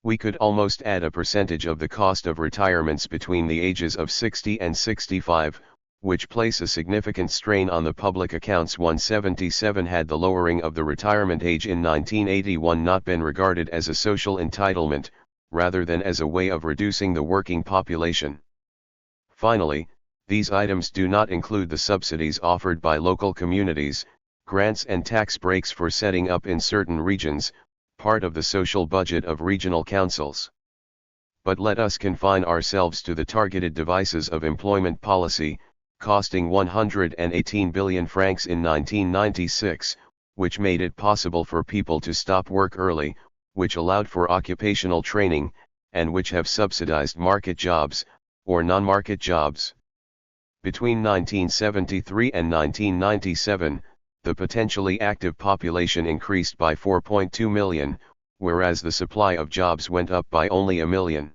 We could almost add a percentage of the cost of retirements between the ages of 60 and 65, which place a significant strain on the public accounts. 177 Had the lowering of the retirement age in 1981 not been regarded as a social entitlement, rather than as a way of reducing the working population. Finally, these items do not include the subsidies offered by local communities, grants and tax breaks for setting up in certain regions, part of the social budget of regional councils. But let us confine ourselves to the targeted devices of employment policy, costing 118 billion francs in 1996, which made it possible for people to stop work early, which allowed for occupational training, and which have subsidized market jobs, or non-market jobs. Between 1973 and 1997, the potentially active population increased by 4.2 million, whereas the supply of jobs went up by only 1 million.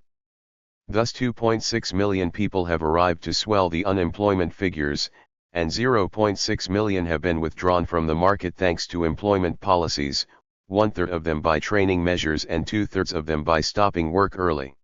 Thus 2.6 million people have arrived to swell the unemployment figures, and 0.6 million have been withdrawn from the market thanks to employment policies, 1/3 of them by training measures and 2/3 of them by stopping work early.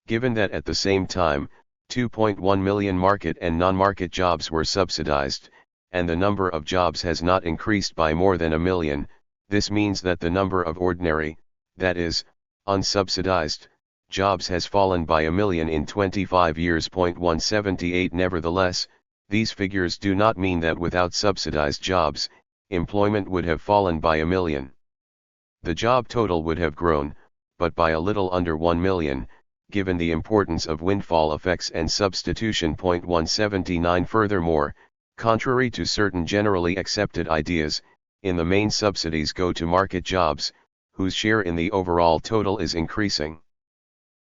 Given that at the same time, 2.1 million market and non-market jobs were subsidized, and the number of jobs has not increased by more than 1 million, this means that the number of ordinary, that is, unsubsidized, jobs has fallen by 1 million in 25 years. 178 Nevertheless, these figures do not mean that without subsidized jobs, employment would have fallen by 1 million. The job total would have grown, but by a little under 1 million, given the importance of windfall effects and substitution. 179 Furthermore, contrary to certain generally accepted ideas, in the main subsidies go to market jobs, whose share in the overall total is increasing.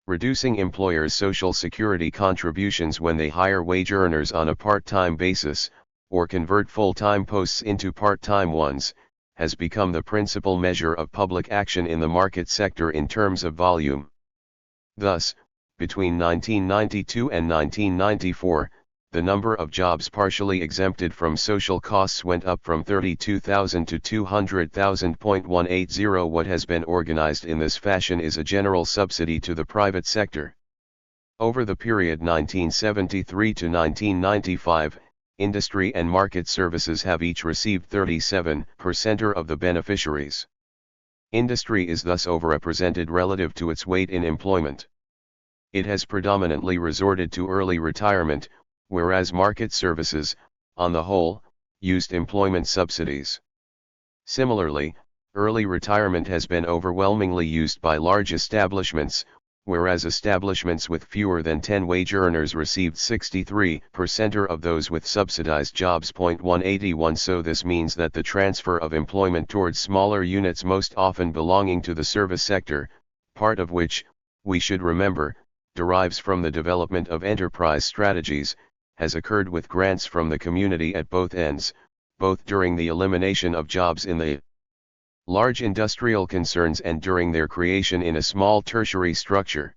Reducing employers' social security contributions when they hire wage earners on a part-time basis, or convert full-time posts into part-time ones, has become the principal measure of public action in the market sector in terms of volume. Thus, between 1992 and 1994, the number of jobs partially exempted from social costs went up from 32,000 to 200,000. 180 What has been organized in this fashion is a general subsidy to the private sector. Over the period 1973 to 1995, industry and market services have each received 37% of the beneficiaries. Industry is thus overrepresented relative to its weight in employment. It has predominantly resorted to early retirement, whereas market services, on the whole, used employment subsidies. Similarly, early retirement has been overwhelmingly used by large establishments, whereas establishments with fewer than 10 wage earners received 63% of those with subsidized jobs. 181. So this means that the transfer of employment towards smaller units, most often belonging to the service sector, part of which, we should remember, derives from the development of enterprise strategies, has occurred with grants from the community at both ends, both during the elimination of jobs in the large industrial concerns and during their creation in a small tertiary structure.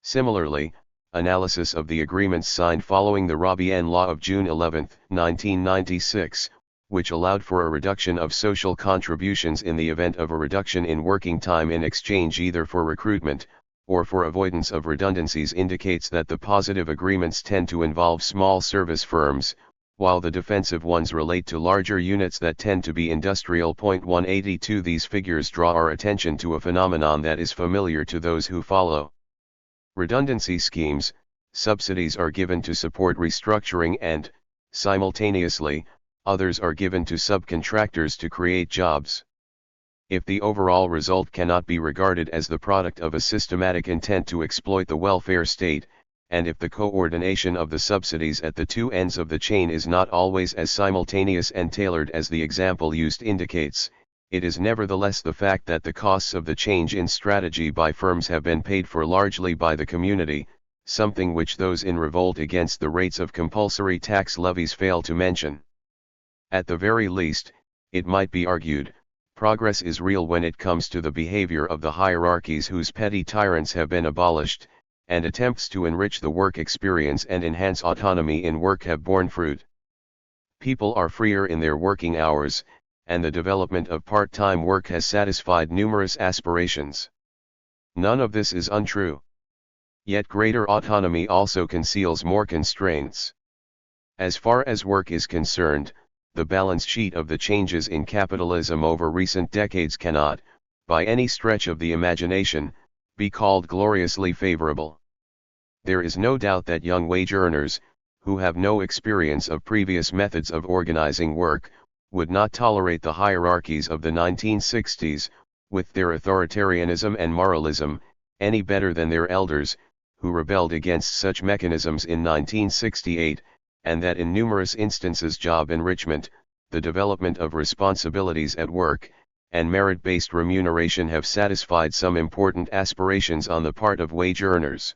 Similarly, analysis of the agreements signed following the Robien Law of June 11, 1996, which allowed for a reduction of social contributions in the event of a reduction in working time in exchange either for recruitment, or for avoidance of redundancies, indicates that the positive agreements tend to involve small service firms, while the defensive ones relate to larger units that tend to be industrial. 182. These figures draw our attention to a phenomenon that is familiar to those who follow redundancy schemes. Subsidies are given to support restructuring and, simultaneously, others are given to subcontractors to create jobs. If the overall result cannot be regarded as the product of a systematic intent to exploit the welfare state, and if the coordination of the subsidies at the two ends of the chain is not always as simultaneous and tailored as the example used indicates, it is nevertheless the fact that the costs of the change in strategy by firms have been paid for largely by the community, something which those in revolt against the rates of compulsory tax levies fail to mention. At the very least, it might be argued, progress is real when it comes to the behavior of the hierarchies whose petty tyrants have been abolished, and attempts to enrich the work experience and enhance autonomy in work have borne fruit. People are freer in their working hours, and the development of part-time work has satisfied numerous aspirations. None of this is untrue. Yet greater autonomy also conceals more constraints. As far as work is concerned, the balance sheet of the changes in capitalism over recent decades cannot, by any stretch of the imagination, be called gloriously favorable. There is no doubt that young wage earners, who have no experience of previous methods of organizing work, would not tolerate the hierarchies of the 1960s, with their authoritarianism and moralism, any better than their elders, who rebelled against such mechanisms in 1968, and that in numerous instances job enrichment, the development of responsibilities at work, and merit-based remuneration have satisfied some important aspirations on the part of wage earners.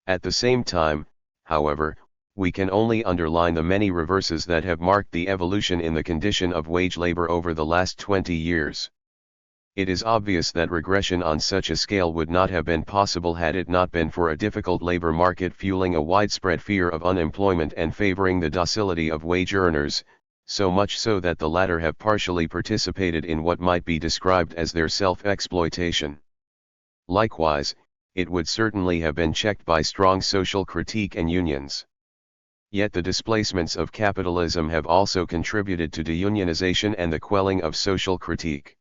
At the same time, however, we can only underline the many reverses that have marked the evolution in the condition of wage labor over the last 20 years. It is obvious that regression on such a scale would not have been possible had it not been for a difficult labor market fueling a widespread fear of unemployment and favoring the docility of wage earners, so much so that the latter have partially participated in what might be described as their self-exploitation. Likewise, it would certainly have been checked by strong social critique and unions. Yet the displacements of capitalism have also contributed to deunionization and the quelling of social critique.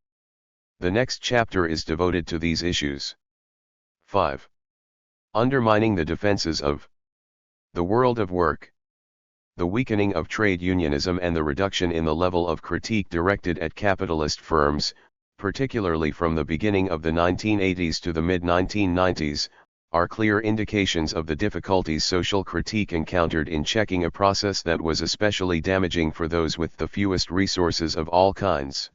The next chapter is devoted to these issues. 5. Undermining the defenses of the world of work. The weakening of trade unionism and the reduction in the level of critique directed at capitalist firms, particularly from the beginning of the 1980s to the mid-1990s, are clear indications of the difficulties social critique encountered in checking a process that was especially damaging for those with the fewest resources of all kinds.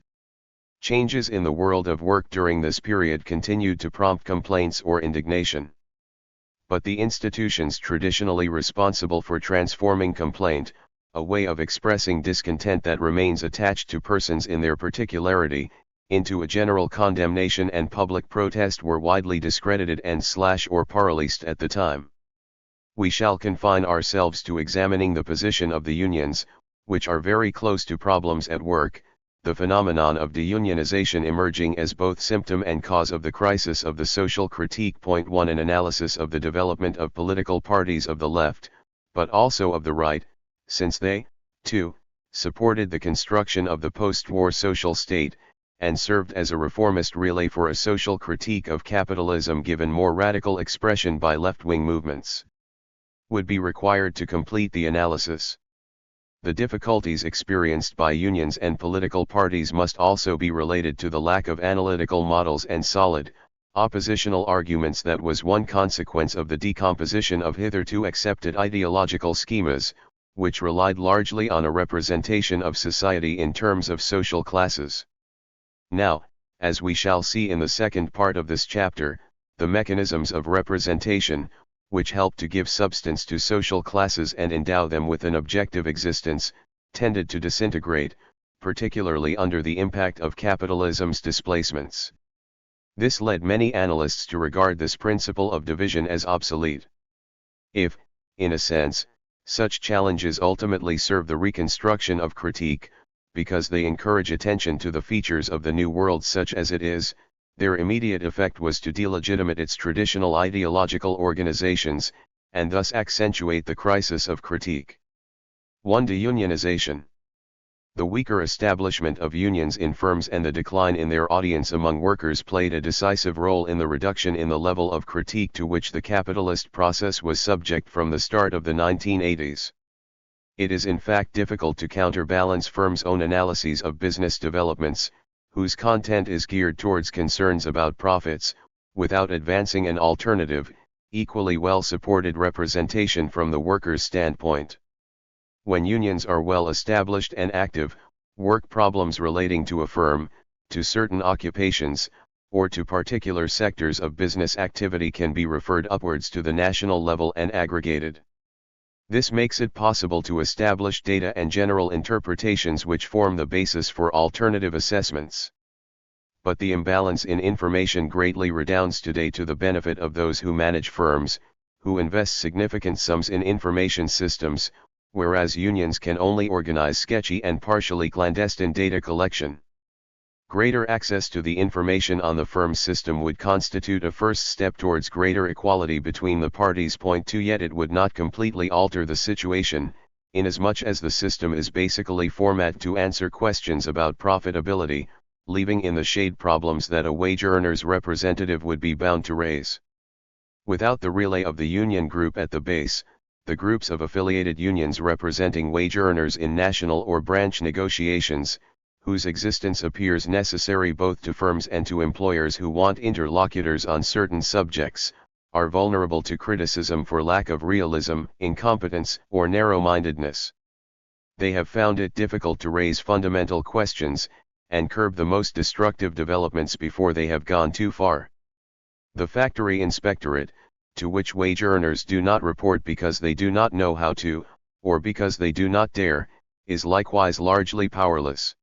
Changes in the world of work during this period continued to prompt complaints or indignation. But the institutions traditionally responsible for transforming complaint, a way of expressing discontent that remains attached to persons in their particularity, into a general condemnation and public protest were widely discredited and or paralysed at the time. We shall confine ourselves to examining the position of the unions, which are very close to problems at work, the phenomenon of deunionization emerging as both symptom and cause of the crisis of the social critique. 1. An analysis of the development of political parties of the left, but also of the right, since they, too, supported the construction of the post-war social state, and served as a reformist relay for a social critique of capitalism given more radical expression by left-wing movements, would be required to complete the analysis. The difficulties experienced by unions and political parties must also be related to the lack of analytical models and solid, oppositional arguments that was one consequence of the decomposition of hitherto accepted ideological schemas, which relied largely on a representation of society in terms of social classes. Now, as we shall see in the second part of this chapter, the mechanisms of representation, which help to give substance to social classes and endow them with an objective existence, tended to disintegrate, particularly under the impact of capitalism's displacements. This led many analysts to regard this principle of division as obsolete. If, in a sense, such challenges ultimately serve the reconstruction of critique, because they encourage attention to the features of the new world such as it is, their immediate effect was to delegitimate its traditional ideological organizations, and thus accentuate the crisis of critique. 1. Deunionization. The weaker establishment of unions in firms and the decline in their audience among workers played a decisive role in the reduction in the level of critique to which the capitalist process was subject from the start of the 1980s. It is in fact difficult to counterbalance firms' own analyses of business developments, whose content is geared towards concerns about profits, without advancing an alternative, equally well-supported representation from the workers' standpoint. When unions are well established and active, work problems relating to a firm, to certain occupations, or to particular sectors of business activity can be referred upwards to the national level and aggregated. This makes it possible to establish data and general interpretations which form the basis for alternative assessments. But the imbalance in information greatly redounds today to the benefit of those who manage firms, who invest significant sums in information systems, whereas unions can only organize sketchy and partially clandestine data collection. Greater access to the information on the firm system would constitute a first step towards greater equality between the parties. 2 Yet it would not completely alter the situation, inasmuch as the system is basically formatted to answer questions about profitability, leaving in the shade problems that a wage earner's representative would be bound to raise. Without the relay of the union group at the base, the groups of affiliated unions representing wage earners in national or branch negotiations, whose existence appears necessary both to firms and to employers who want interlocutors on certain subjects, are vulnerable to criticism for lack of realism, incompetence, or narrow-mindedness. They have found it difficult to raise fundamental questions, and curb the most destructive developments before they have gone too far. The factory inspectorate, to which wage earners do not report because they do not know how to, or because they do not dare, is likewise largely powerless.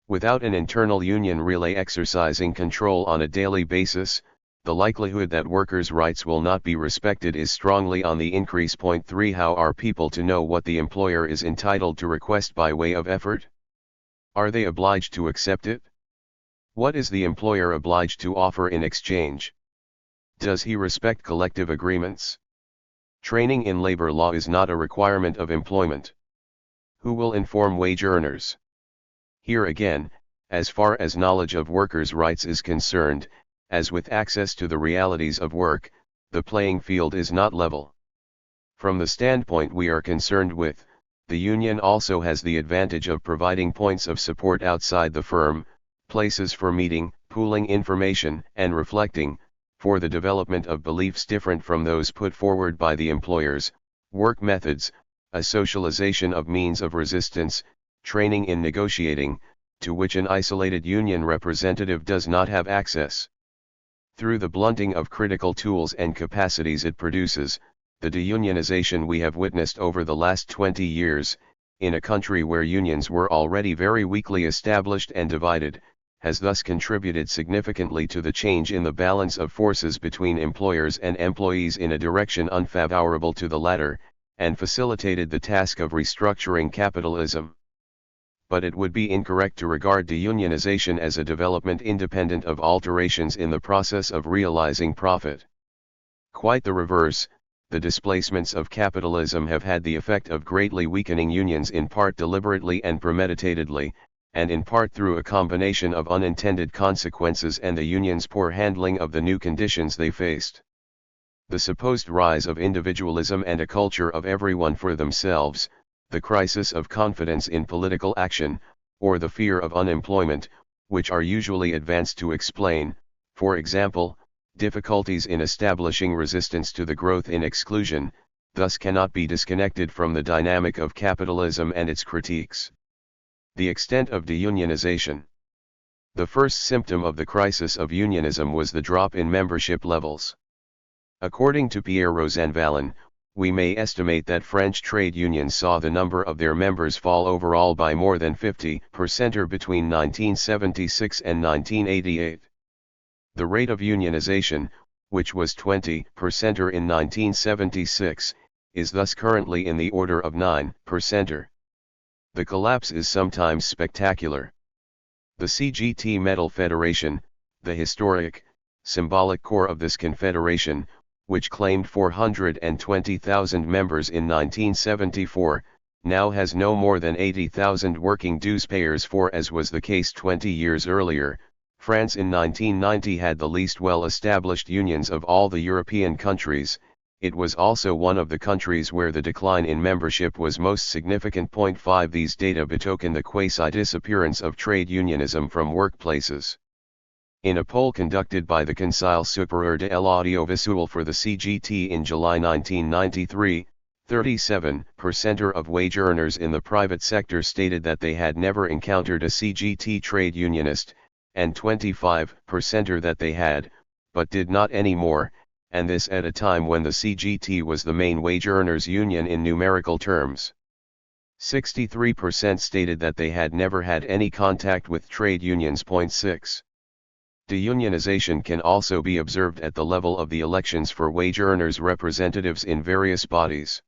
Without an internal union relay exercising control on a daily basis, the likelihood that workers' rights will not be respected is strongly on the increase. 3 How are people to know what the employer is entitled to request by way of effort? Are they obliged to accept it? What is the employer obliged to offer in exchange? Does he respect collective agreements? Training in labor law is not a requirement of employment. Who will inform wage earners? Here again, as far as knowledge of workers' rights is concerned, as with access to the realities of work, the playing field is not level. From the standpoint we are concerned with, the union also has the advantage of providing points of support outside the firm, places for meeting, pooling information, and reflecting, for the development of beliefs different from those put forward by the employers, work methods, a socialization of means of resistance, training in negotiating, to which an isolated union representative does not have access. Through the blunting of critical tools and capacities it produces, the deunionization we have witnessed over the last 20 years, in a country where unions were already very weakly established and divided, has thus contributed significantly to the change in the balance of forces between employers and employees in a direction unfavorable to the latter, and facilitated the task of restructuring capitalism. But it would be incorrect to regard deunionization as a development independent of alterations in the process of realizing profit. Quite the reverse, the displacements of capitalism have had the effect of greatly weakening unions, in part deliberately and premeditatedly, and in part through a combination of unintended consequences and the unions' poor handling of the new conditions they faced. The supposed rise of individualism and a culture of everyone for themselves, the crisis of confidence in political action, or the fear of unemployment, which are usually advanced to explain, for example, difficulties in establishing resistance to the growth in exclusion, thus cannot be disconnected from the dynamic of capitalism and its critiques. The extent of deunionization. The first symptom of the crisis of unionism was the drop in membership levels. According to Pierre Rosanvallon, we may estimate that French trade unions saw the number of their members fall overall by more than 50% between 1976 and 1988. The rate of unionization, which was 20% in 1976, is thus currently in the order of 9%. The collapse is sometimes spectacular. The CGT Metal Federation, the historic, symbolic core of this confederation, which claimed 420,000 members in 1974, now has no more than 80,000 working dues payers, for as was the case 20 years earlier, France in 1990 had the least well-established unions of all the European countries. It was also one of the countries where the decline in membership was most significant. 5 These data betoken the quasi-disappearance of trade unionism from workplaces. In a poll conducted by the Conseil supérieur de l'audiovisuel for the CGT in July 1993, 37% of wage earners in the private sector stated that they had never encountered a CGT trade unionist, and 25% that they had, but did not anymore, and this at a time when the CGT was the main wage earners union in numerical terms. 63% stated that they had never had any contact with trade unions. 6. Deunionization can also be observed at the level of the elections for wage earners representatives in various bodies.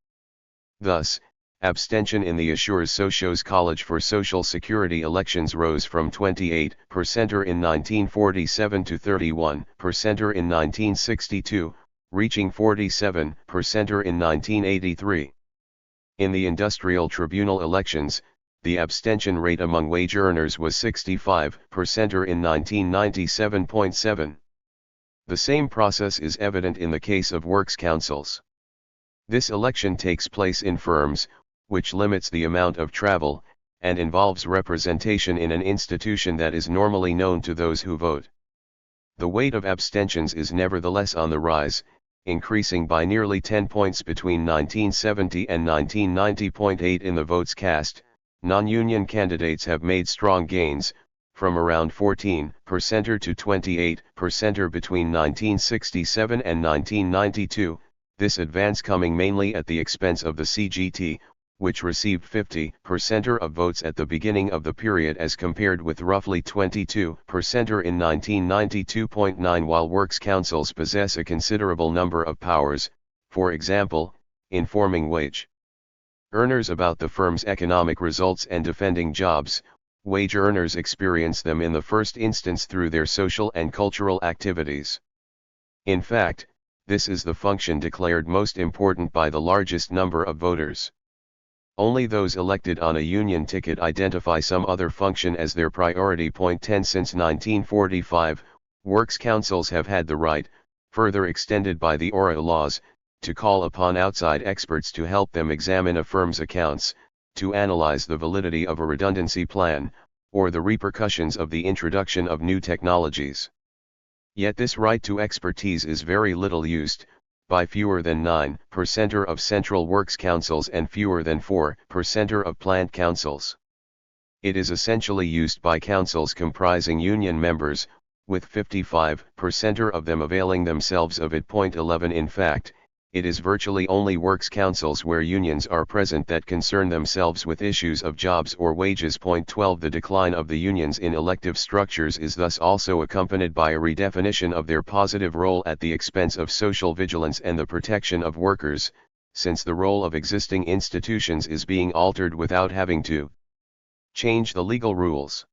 Thus, abstention in the Assures Socios College for Social Security elections rose from 28% in 1947 to 31% in 1962, reaching 47% in 1983. In the Industrial Tribunal elections, the abstention rate among wage earners was 65% in 1997.7. The same process is evident in the case of works councils. This election takes place in firms, which limits the amount of travel, and involves representation in an institution that is normally known to those who vote. The weight of abstentions is nevertheless on the rise, increasing by nearly 10 points between 1970 and 1990.8 in the votes cast. Non-union candidates have made strong gains, from around 14% to 28% between 1967 and 1992, this advance coming mainly at the expense of the CGT, which received 50% of votes at the beginning of the period as compared with roughly 22% in 1992.9. While works councils possess a considerable number of powers, for example, informing wage earners about the firm's economic results and defending jobs, wage earners experience them in the first instance through their social and cultural activities. In fact, this is the function declared most important by the largest number of voters. Only those elected on a union ticket identify some other function as their priority. 10 Since 1945, works councils have had the right, further extended by the ORA laws, to call upon outside experts to help them examine a firm's accounts, to analyze the validity of a redundancy plan, or the repercussions of the introduction of new technologies. Yet this right to expertise is very little used, by fewer than 9% of central works councils and fewer than 4% of plant councils. It is essentially used by councils comprising union members, with 55% of them availing themselves of it. 11 In fact, it is virtually only works councils where unions are present that concern themselves with issues of jobs or wages. 12 The decline of the unions in elective structures is thus also accompanied by a redefinition of their positive role at the expense of social vigilance and the protection of workers, since the role of existing institutions is being altered without having to change the legal rules.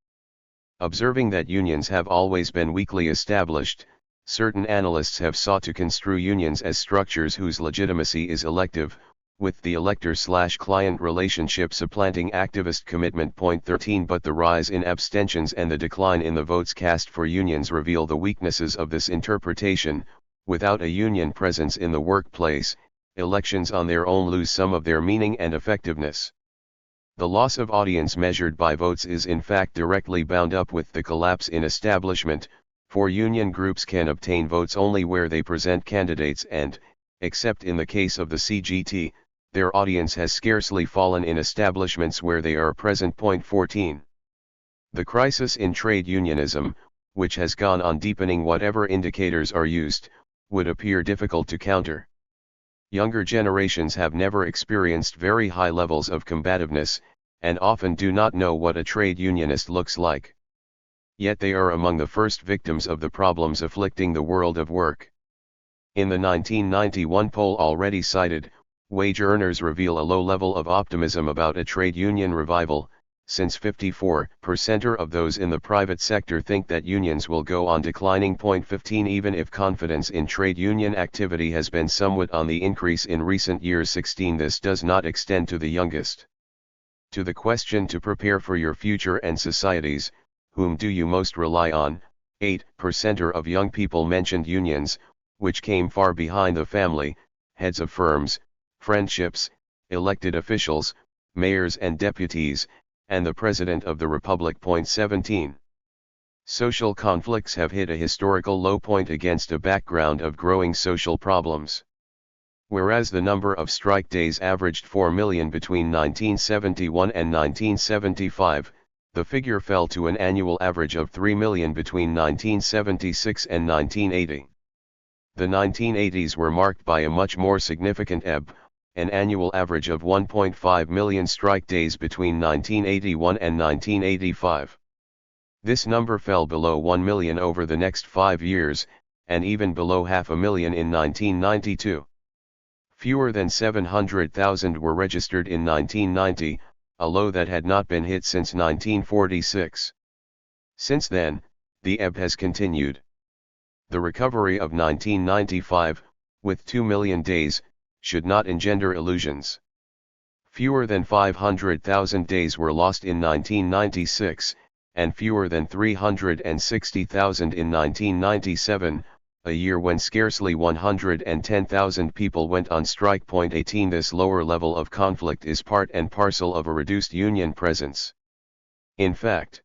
Observing that unions have always been weakly established, Certain analysts have sought to construe unions as structures whose legitimacy is elective, with the elector-slash-client relationship supplanting activist commitment. 13 But the rise in abstentions and the decline in the votes cast for unions reveal the weaknesses of this interpretation. Without a union presence in the workplace, elections on their own lose some of their meaning and effectiveness. The loss of audience measured by votes is in fact directly bound up with the collapse in establishment, for union groups can obtain votes only where they present candidates and, except in the case of the CGT, their audience has scarcely fallen in establishments where they are present. 14. The crisis in trade unionism, which has gone on deepening whatever indicators are used, would appear difficult to counter. Younger generations have never experienced very high levels of combativeness, and often do not know what a trade unionist looks like. Yet they are among the first victims of the problems afflicting the world of work. In the 1991 poll already cited, wage earners reveal a low level of optimism about a trade union revival, since 54% of those in the private sector think that unions will go on declining. 15 Even if confidence in trade union activity has been somewhat on the increase in recent years. 16 This does not extend to the youngest. To the question to prepare for your future and societies, whom do you most rely on? 8% of young people mentioned unions, which came far behind the family, heads of firms, friendships, elected officials, mayors and deputies, and the President of the Republic. 17. Social conflicts have hit a historical low point against a background of growing social problems. Whereas the number of strike days averaged 4 million between 1971 and 1975, the figure fell to an annual average of 3 million between 1976 and 1980. The 1980s were marked by a much more significant ebb, an annual average of 1.5 million strike days between 1981 and 1985. This number fell below 1 million over the next 5 years, and even below 500,000 in 1992. Fewer than 700,000 were registered in 1990, a low that had not been hit since 1946. Since then, the ebb has continued. The recovery of 1995, with 2 million days, should not engender illusions. Fewer than 500,000 days were lost in 1996, and fewer than 360,000 in 1997, a year when scarcely 110,000 people went on strike. 18 This lower level of conflict is part and parcel of a reduced union presence. In fact,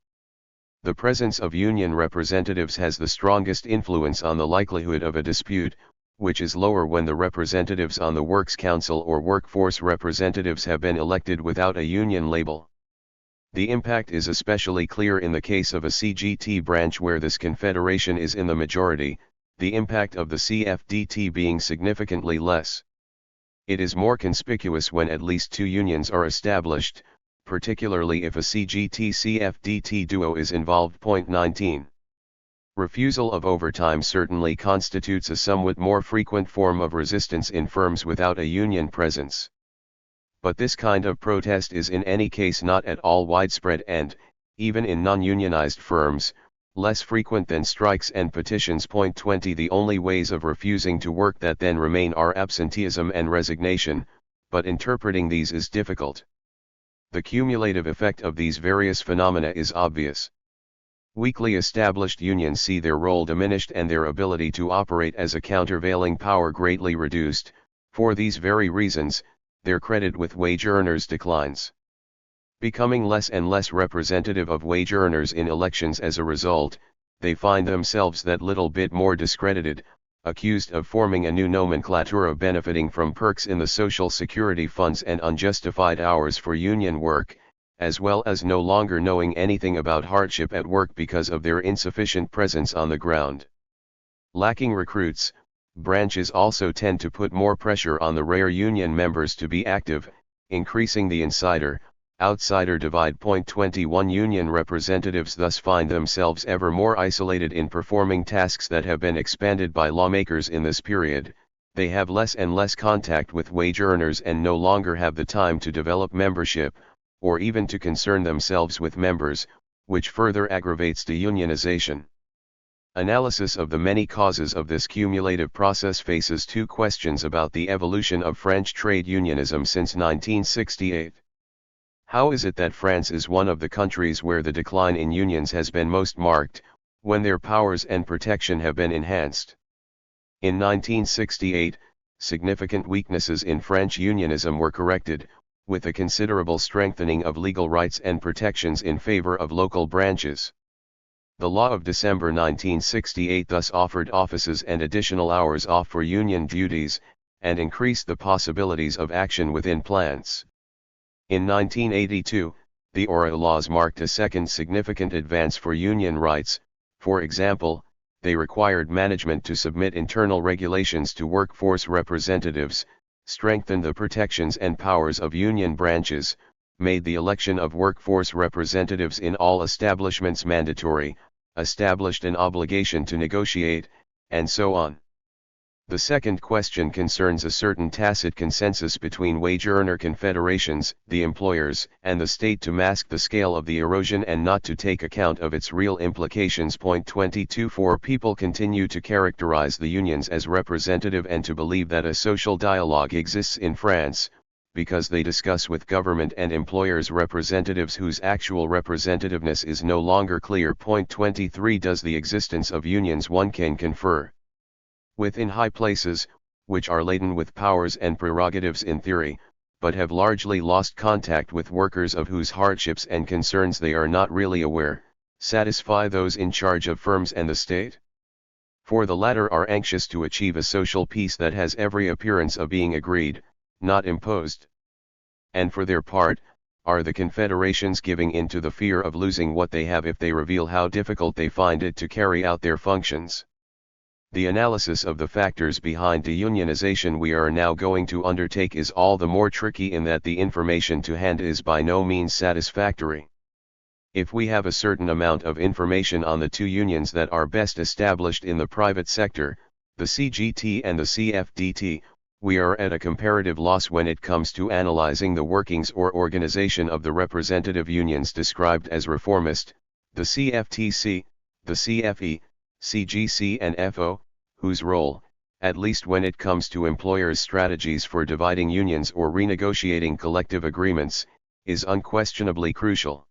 the presence of union representatives has the strongest influence on the likelihood of a dispute, which is lower when the representatives on the Works Council or workforce representatives have been elected without a union label. The impact is especially clear in the case of a CGT branch where this confederation is in the majority, the impact of the CFDT being significantly less. It is more conspicuous when at least 2 unions are established, particularly if a CGT-CFDT duo is involved. 19. Refusal of overtime certainly constitutes a somewhat more frequent form of resistance in firms without a union presence. But this kind of protest is in any case not at all widespread and, even in non-unionized firms, less frequent than strikes and petitions. 20 The only ways of refusing to work that then remain are absenteeism and resignation, but interpreting these is difficult. The cumulative effect of these various phenomena is obvious. Weakly established unions see their role diminished and their ability to operate as a countervailing power greatly reduced. For these very reasons, their credit with wage earners declines. Becoming less and less representative of wage earners in elections as a result, they find themselves that little bit more discredited, accused of forming a new nomenclatura benefiting from perks in the Social Security funds and unjustified hours for union work, as well as no longer knowing anything about hardship at work because of their insufficient presence on the ground. Lacking recruits, branches also tend to put more pressure on the rare union members to be active, increasing the insider-outsider divide. 21 Union representatives thus find themselves ever more isolated in performing tasks that have been expanded by lawmakers in this period. They have less and less contact with wage earners and no longer have the time to develop membership, or even to concern themselves with members, which further aggravates deunionization. Analysis of the many causes of this cumulative process faces two questions about the evolution of French trade unionism since 1968. How is it that France is one of the countries where the decline in unions has been most marked, when their powers and protection have been enhanced? In 1968, significant weaknesses in French unionism were corrected, with a considerable strengthening of legal rights and protections in favor of local branches. The law of December 1968 thus offered offices and additional hours off for union duties, and increased the possibilities of action within plants. In 1982, the ORA laws marked a second significant advance for union rights. For example, they required management to submit internal regulations to workforce representatives, strengthened the protections and powers of union branches, made the election of workforce representatives in all establishments mandatory, established an obligation to negotiate, and so on. The second question concerns a certain tacit consensus between wage earner confederations, the employers, and the state to mask the scale of the erosion and not to take account of its real implications. 22.4 People continue to characterize the unions as representative and to believe that a social dialogue exists in France, because they discuss with government and employers representatives whose actual representativeness is no longer clear. 23 Does the existence of unions one can confer within high places, which are laden with powers and prerogatives in theory, but have largely lost contact with workers of whose hardships and concerns they are not really aware, satisfy those in charge of firms and the state? For the latter are anxious to achieve a social peace that has every appearance of being agreed, not imposed. And for their part, are the confederations giving in to the fear of losing what they have if they reveal how difficult they find it to carry out their functions? The analysis of the factors behind deunionization we are now going to undertake is all the more tricky in that the information to hand is by no means satisfactory. If we have a certain amount of information on the two unions that are best established in the private sector, the CGT and the CFDT, we are at a comparative loss when it comes to analyzing the workings or organization of the representative unions described as reformist, the CFTC, the CFE, CGC and FO, whose role, at least when it comes to employers' strategies for dividing unions or renegotiating collective agreements, is unquestionably crucial.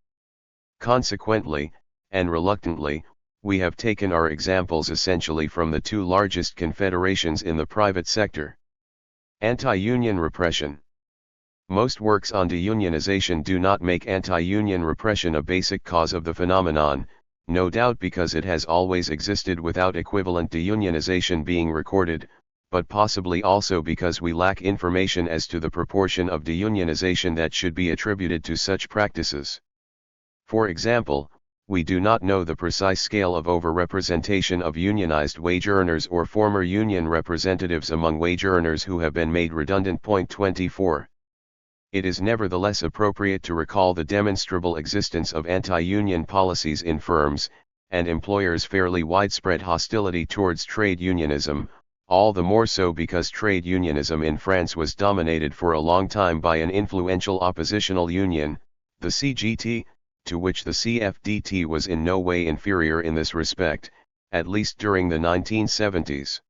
Consequently, and reluctantly, we have taken our examples essentially from the two largest confederations in the private sector. Anti-union repression. Most works on deunionization do not make anti-union repression a basic cause of the phenomenon, no doubt because it has always existed without equivalent deunionization being recorded, but possibly also because we lack information as to the proportion of deunionization that should be attributed to such practices. For example, we do not know the precise scale of overrepresentation of unionized wage earners or former union representatives among wage earners who have been made redundant. 24. It is nevertheless appropriate to recall the demonstrable existence of anti-union policies in firms, and employers' fairly widespread hostility towards trade unionism, all the more so because trade unionism in France was dominated for a long time by an influential oppositional union, the CGT, to which the CFDT was in no way inferior in this respect, at least during the 1970s.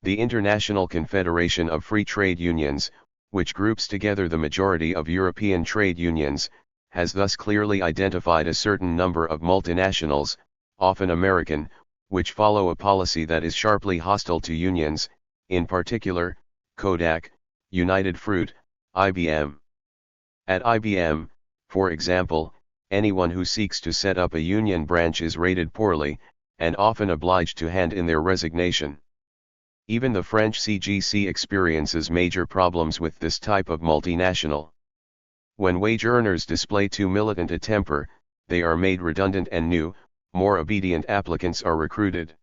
The International Confederation of Free Trade Unions, which groups together the majority of European trade unions, has thus clearly identified a certain number of multinationals, often American, which follow a policy that is sharply hostile to unions, in particular, Kodak, United Fruit, IBM. At IBM, for example, anyone who seeks to set up a union branch is rated poorly, and often obliged to hand in their resignation. Even the French CGC experiences major problems with this type of multinational. When wage earners display too militant a temper, they are made redundant and new, more obedient applicants are recruited.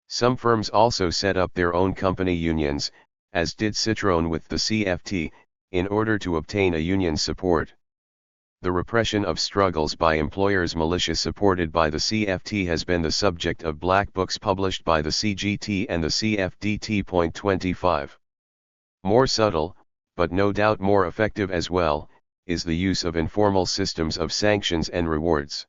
Some firms also set up their own company unions, as did Citroën with the CFT, in order to obtain a union support. The repression of struggles by employers militia supported by the CFT has been the subject of black books published by the CGT and the CFDT. 25. More subtle, but no doubt more effective as well, is the use of informal systems of sanctions and rewards.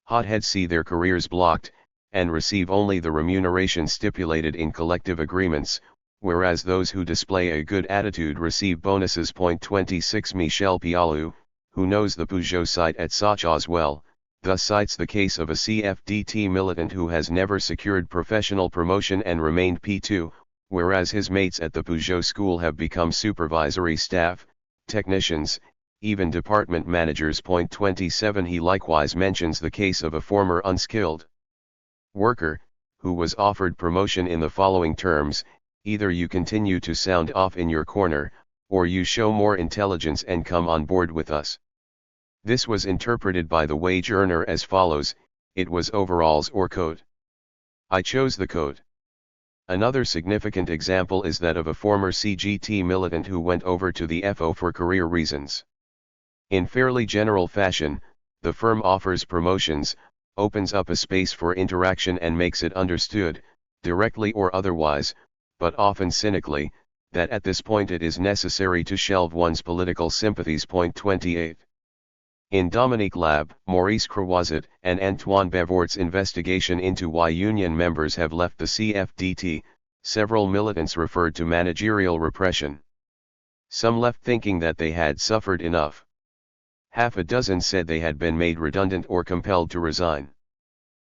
Hotheads see their careers blocked, and receive only the remuneration stipulated in collective agreements, whereas those who display a good attitude receive bonuses. 26 Michel Pialou, who knows the Peugeot site at Sochaux well, thus cites the case of a CFDT militant who has never secured professional promotion and remained P2, whereas his mates at the Peugeot school have become supervisory staff, technicians, even department managers. 27 He likewise mentions the case of a former unskilled worker, who was offered promotion in the following terms: either you continue to sound off in your corner, or you show more intelligence and come on board with us. This was interpreted by the wage earner as follows: it was overalls or coat. I chose the coat. Another significant example is that of a former CGT militant who went over to the FO for career reasons. In fairly general fashion, the firm offers promotions, opens up a space for interaction and makes it understood, directly or otherwise, but often cynically, that at this point it is necessary to shelve one's political sympathies. 28. In Dominique Lab, Maurice Croiset, and Antoine Bevort's investigation into why union members have left the CFDT, several militants referred to managerial repression. Some left thinking that they had suffered enough. Half a dozen said they had been made redundant or compelled to resign.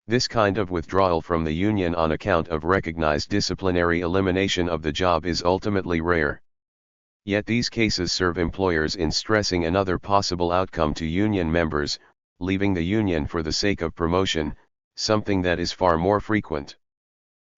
This kind of withdrawal from the union on account of recognized disciplinary elimination of the job is ultimately rare. Yet these cases serve employers in stressing another possible outcome to union members, leaving the union for the sake of promotion, something that is far more frequent.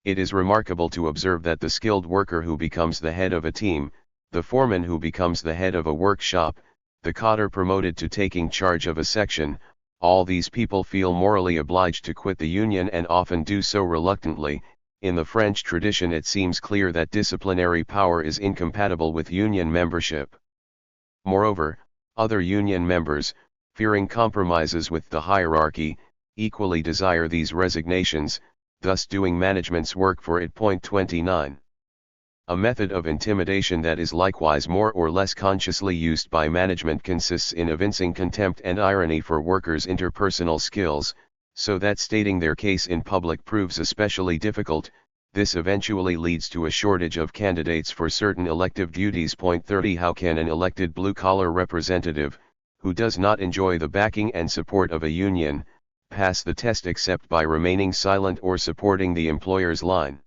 It is remarkable to observe that the skilled worker who becomes the head of a team, the foreman who becomes the head of a workshop, the cotter promoted to taking charge of a section, all these people feel morally obliged to quit the union and often do so reluctantly. In the French tradition it seems clear that disciplinary power is incompatible with union membership. Moreover, other union members, fearing compromises with the hierarchy, equally desire these resignations, thus doing management's work for it. 29. A method of intimidation that is likewise more or less consciously used by management consists in evincing contempt and irony for workers' interpersonal skills, so that stating their case in public proves especially difficult. This eventually leads to a shortage of candidates for certain elective duties. 30. How can an elected blue-collar representative, who does not enjoy the backing and support of a union, pass the test except by remaining silent or supporting the employer's line?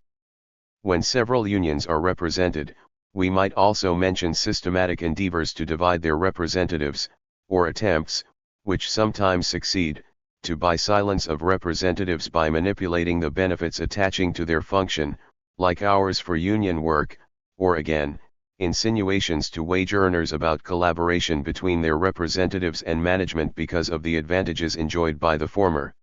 When several unions are represented, we might also mention systematic endeavors to divide their representatives, or attempts, which sometimes succeed, to buy silence of representatives by manipulating the benefits attaching to their function, like hours for union work, or again, insinuations to wage earners about collaboration between their representatives and management because of the advantages enjoyed by the former.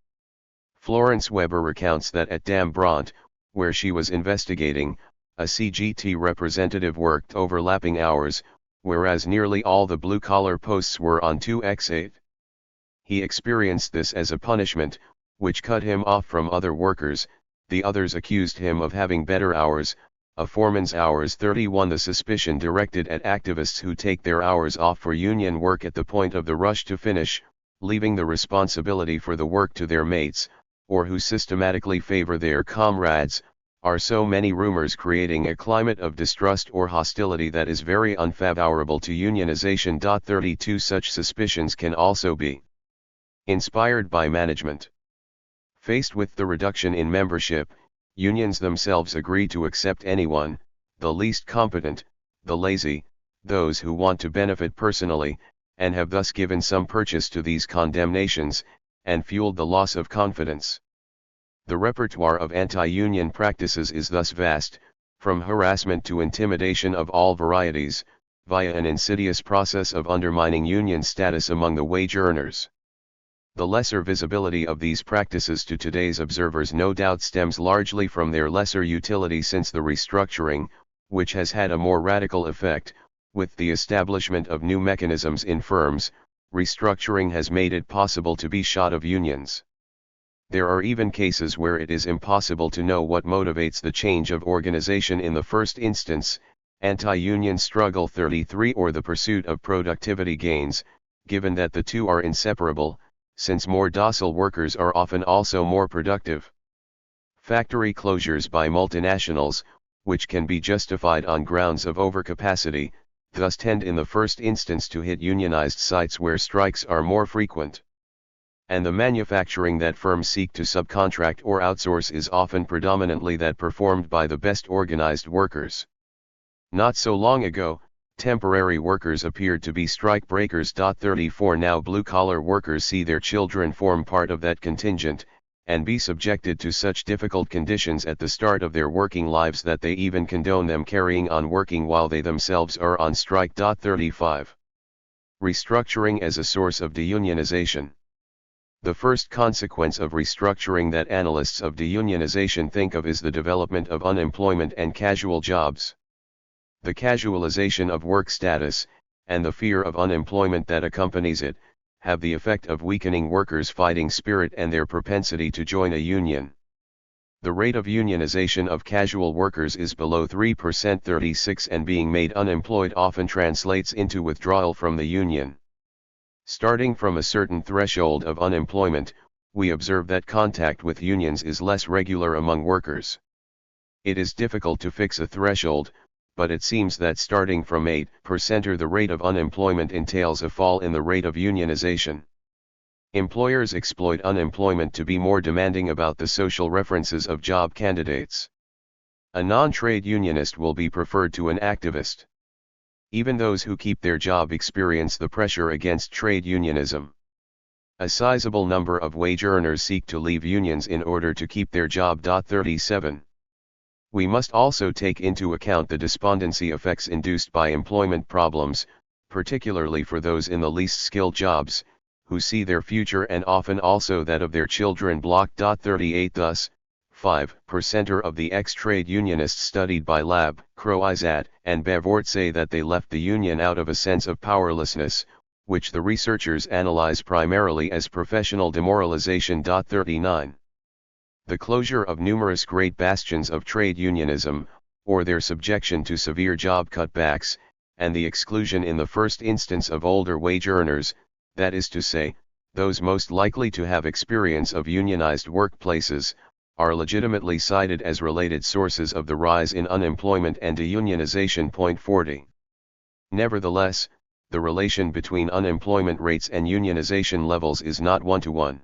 Florence Weber recounts that at Dam Brant, where she was investigating, a CGT representative worked overlapping hours, whereas nearly all the blue-collar posts were on 2x8. He experienced this as a punishment, which cut him off from other workers. The others accused him of having better hours, a foreman's hours. 31. The suspicion directed at activists who take their hours off for union work at the point of the rush to finish, leaving the responsibility for the work to their mates, or who systematically favor their comrades, are so many rumors creating a climate of distrust or hostility that is very unfavorable to unionization. 32. Such suspicions can also be inspired by management. Faced with the reduction in membership, unions themselves agree to accept anyone, the least competent, the lazy, those who want to benefit personally, and have thus given some purchase to these condemnations, and fueled the loss of confidence. The repertoire of anti-union practices is thus vast, from harassment to intimidation of all varieties, via an insidious process of undermining union status among the wage earners. The lesser visibility of these practices to today's observers no doubt stems largely from their lesser utility since the restructuring, which has had a more radical effect, with the establishment of new mechanisms in firms, restructuring has made it possible to be shot of unions. There are even cases where it is impossible to know what motivates the change of organization in the first instance, anti-union struggle. 33. Or the pursuit of productivity gains, given that the two are inseparable, since more docile workers are often also more productive. Factory closures by multinationals, which can be justified on grounds of overcapacity, thus tend in the first instance to hit unionized sites where strikes are more frequent. And the manufacturing that firms seek to subcontract or outsource is often predominantly that performed by the best organized workers. Not so long ago, temporary workers appeared to be strike breakers. 34 Now blue-collar workers see their children form part of that contingent, and be subjected to such difficult conditions at the start of their working lives that they even condone them carrying on working while they themselves are on strike. 35 Restructuring as a source of deunionization. The first consequence of restructuring that analysts of deunionization think of is the development of unemployment and casual jobs. The casualization of work status, and the fear of unemployment that accompanies it, have the effect of weakening workers' fighting spirit and their propensity to join a union. The rate of unionization of casual workers is below 3%. 36 And being made unemployed often translates into withdrawal from the union. Starting from a certain threshold of unemployment, we observe that contact with unions is less regular among workers. It is difficult to fix a threshold, but it seems that starting from 8% the rate of unemployment entails a fall in the rate of unionization. Employers exploit unemployment to be more demanding about the social references of job candidates. A non-trade unionist will be preferred to an activist. Even those who keep their job experience the pressure against trade unionism. A sizable number of wage earners seek to leave unions in order to keep their job. 37 We must also take into account the despondency effects induced by employment problems, particularly for those in the least skilled jobs, who see their future and often also that of their children blocked. 38 Thus, 5% of the ex-trade unionists studied by Lab, Croizat, and Bevort say that they left the union out of a sense of powerlessness, which the researchers analyze primarily as professional demoralization. 39 The closure of numerous great bastions of trade unionism, or their subjection to severe job cutbacks, and the exclusion in the first instance of older wage earners, that is to say, those most likely to have experience of unionized workplaces, are legitimately cited as related sources of the rise in unemployment and deunionization. 40 Nevertheless, the relation between unemployment rates and unionization levels is not one-to-one.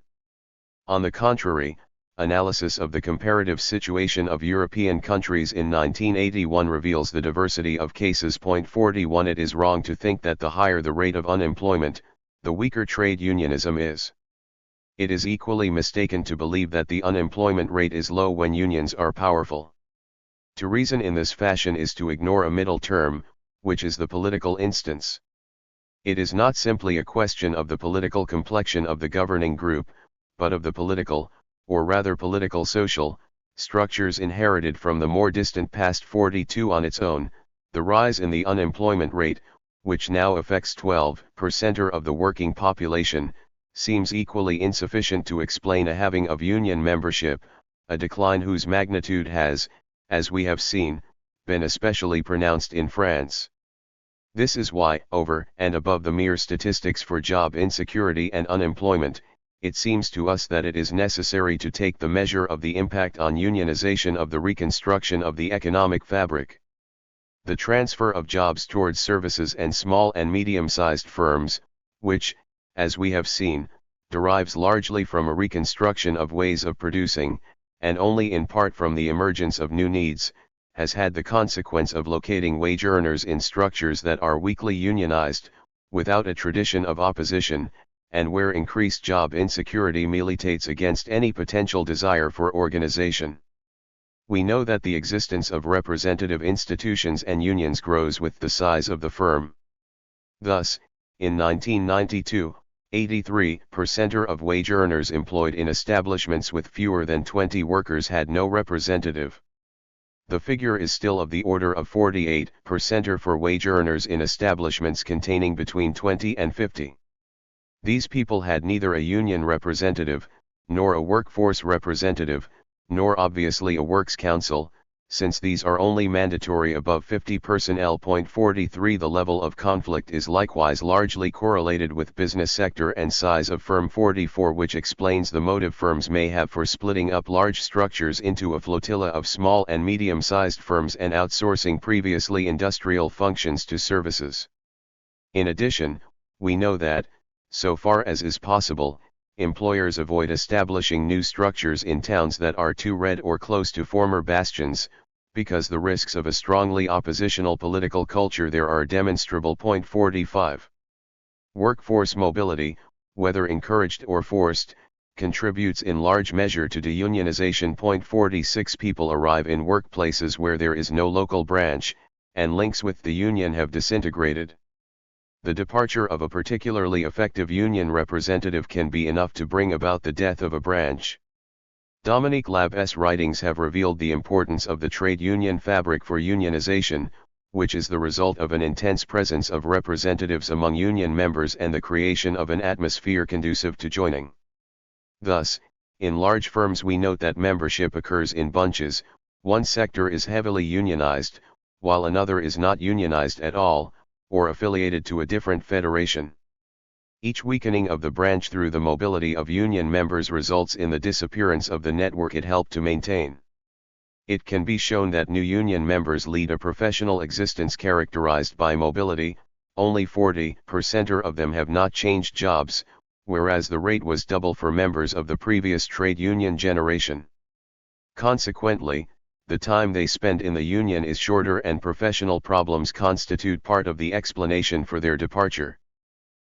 On the contrary, analysis of the comparative situation of European countries in 1981 reveals the diversity of cases. 41 It is wrong to think that the higher the rate of unemployment, the weaker trade unionism is. It is equally mistaken to believe that the unemployment rate is low when unions are powerful. To reason in this fashion is to ignore a middle term, which is the political instance. It is not simply a question of the political complexion of the governing group, but of the political, or rather political-social, structures inherited from the more distant past. 42 On its own, the rise in the unemployment rate, which now affects 12% of the working population, seems equally insufficient to explain a halving of union membership, a decline whose magnitude has, as we have seen, been especially pronounced in France. This is why, over and above the mere statistics for job insecurity and unemployment, it seems to us that it is necessary to take the measure of the impact on unionization of the reconstruction of the economic fabric. The transfer of jobs towards services and small and medium-sized firms, which, as we have seen, derives largely from a reconstruction of ways of producing, and only in part from the emergence of new needs, has had the consequence of locating wage earners in structures that are weakly unionized, without a tradition of opposition, and where increased job insecurity militates against any potential desire for organization. We know that the existence of representative institutions and unions grows with the size of the firm. Thus, in 1992, 83% of wage earners employed in establishments with fewer than 20 workers had no representative. The figure is still of the order of 48% for wage earners in establishments containing between 20 and 50. These people had neither a union representative, nor a workforce representative, nor obviously a works council, Since these are only mandatory above 50 personnel. 43 The level of conflict is likewise largely correlated with business sector and size of firm. 44 Which explains the motive firms may have for splitting up large structures into a flotilla of small and medium-sized firms and outsourcing previously industrial functions to services. In addition, we know that, so far as is possible, employers avoid establishing new structures in towns that are too red or close to former bastions, because the risks of a strongly oppositional political culture there are demonstrable. 45. Workforce mobility, whether encouraged or forced, contributes in large measure to deunionization. 46 People arrive in workplaces where there is no local branch, and links with the union have disintegrated. The departure of a particularly effective union representative can be enough to bring about the death of a branch. Dominique Lab's writings have revealed the importance of the trade union fabric for unionization, which is the result of an intense presence of representatives among union members and the creation of an atmosphere conducive to joining. Thus, in large firms we note that membership occurs in bunches. One sector is heavily unionized, while another is not unionized at all, or affiliated to a different federation. Each weakening of the branch through the mobility of union members results in the disappearance of the network it helped to maintain. It can be shown that new union members lead a professional existence characterized by mobility. Only 40% of them have not changed jobs, whereas the rate was double for members of the previous trade union generation. Consequently, the time they spend in the union is shorter and professional problems constitute part of the explanation for their departure.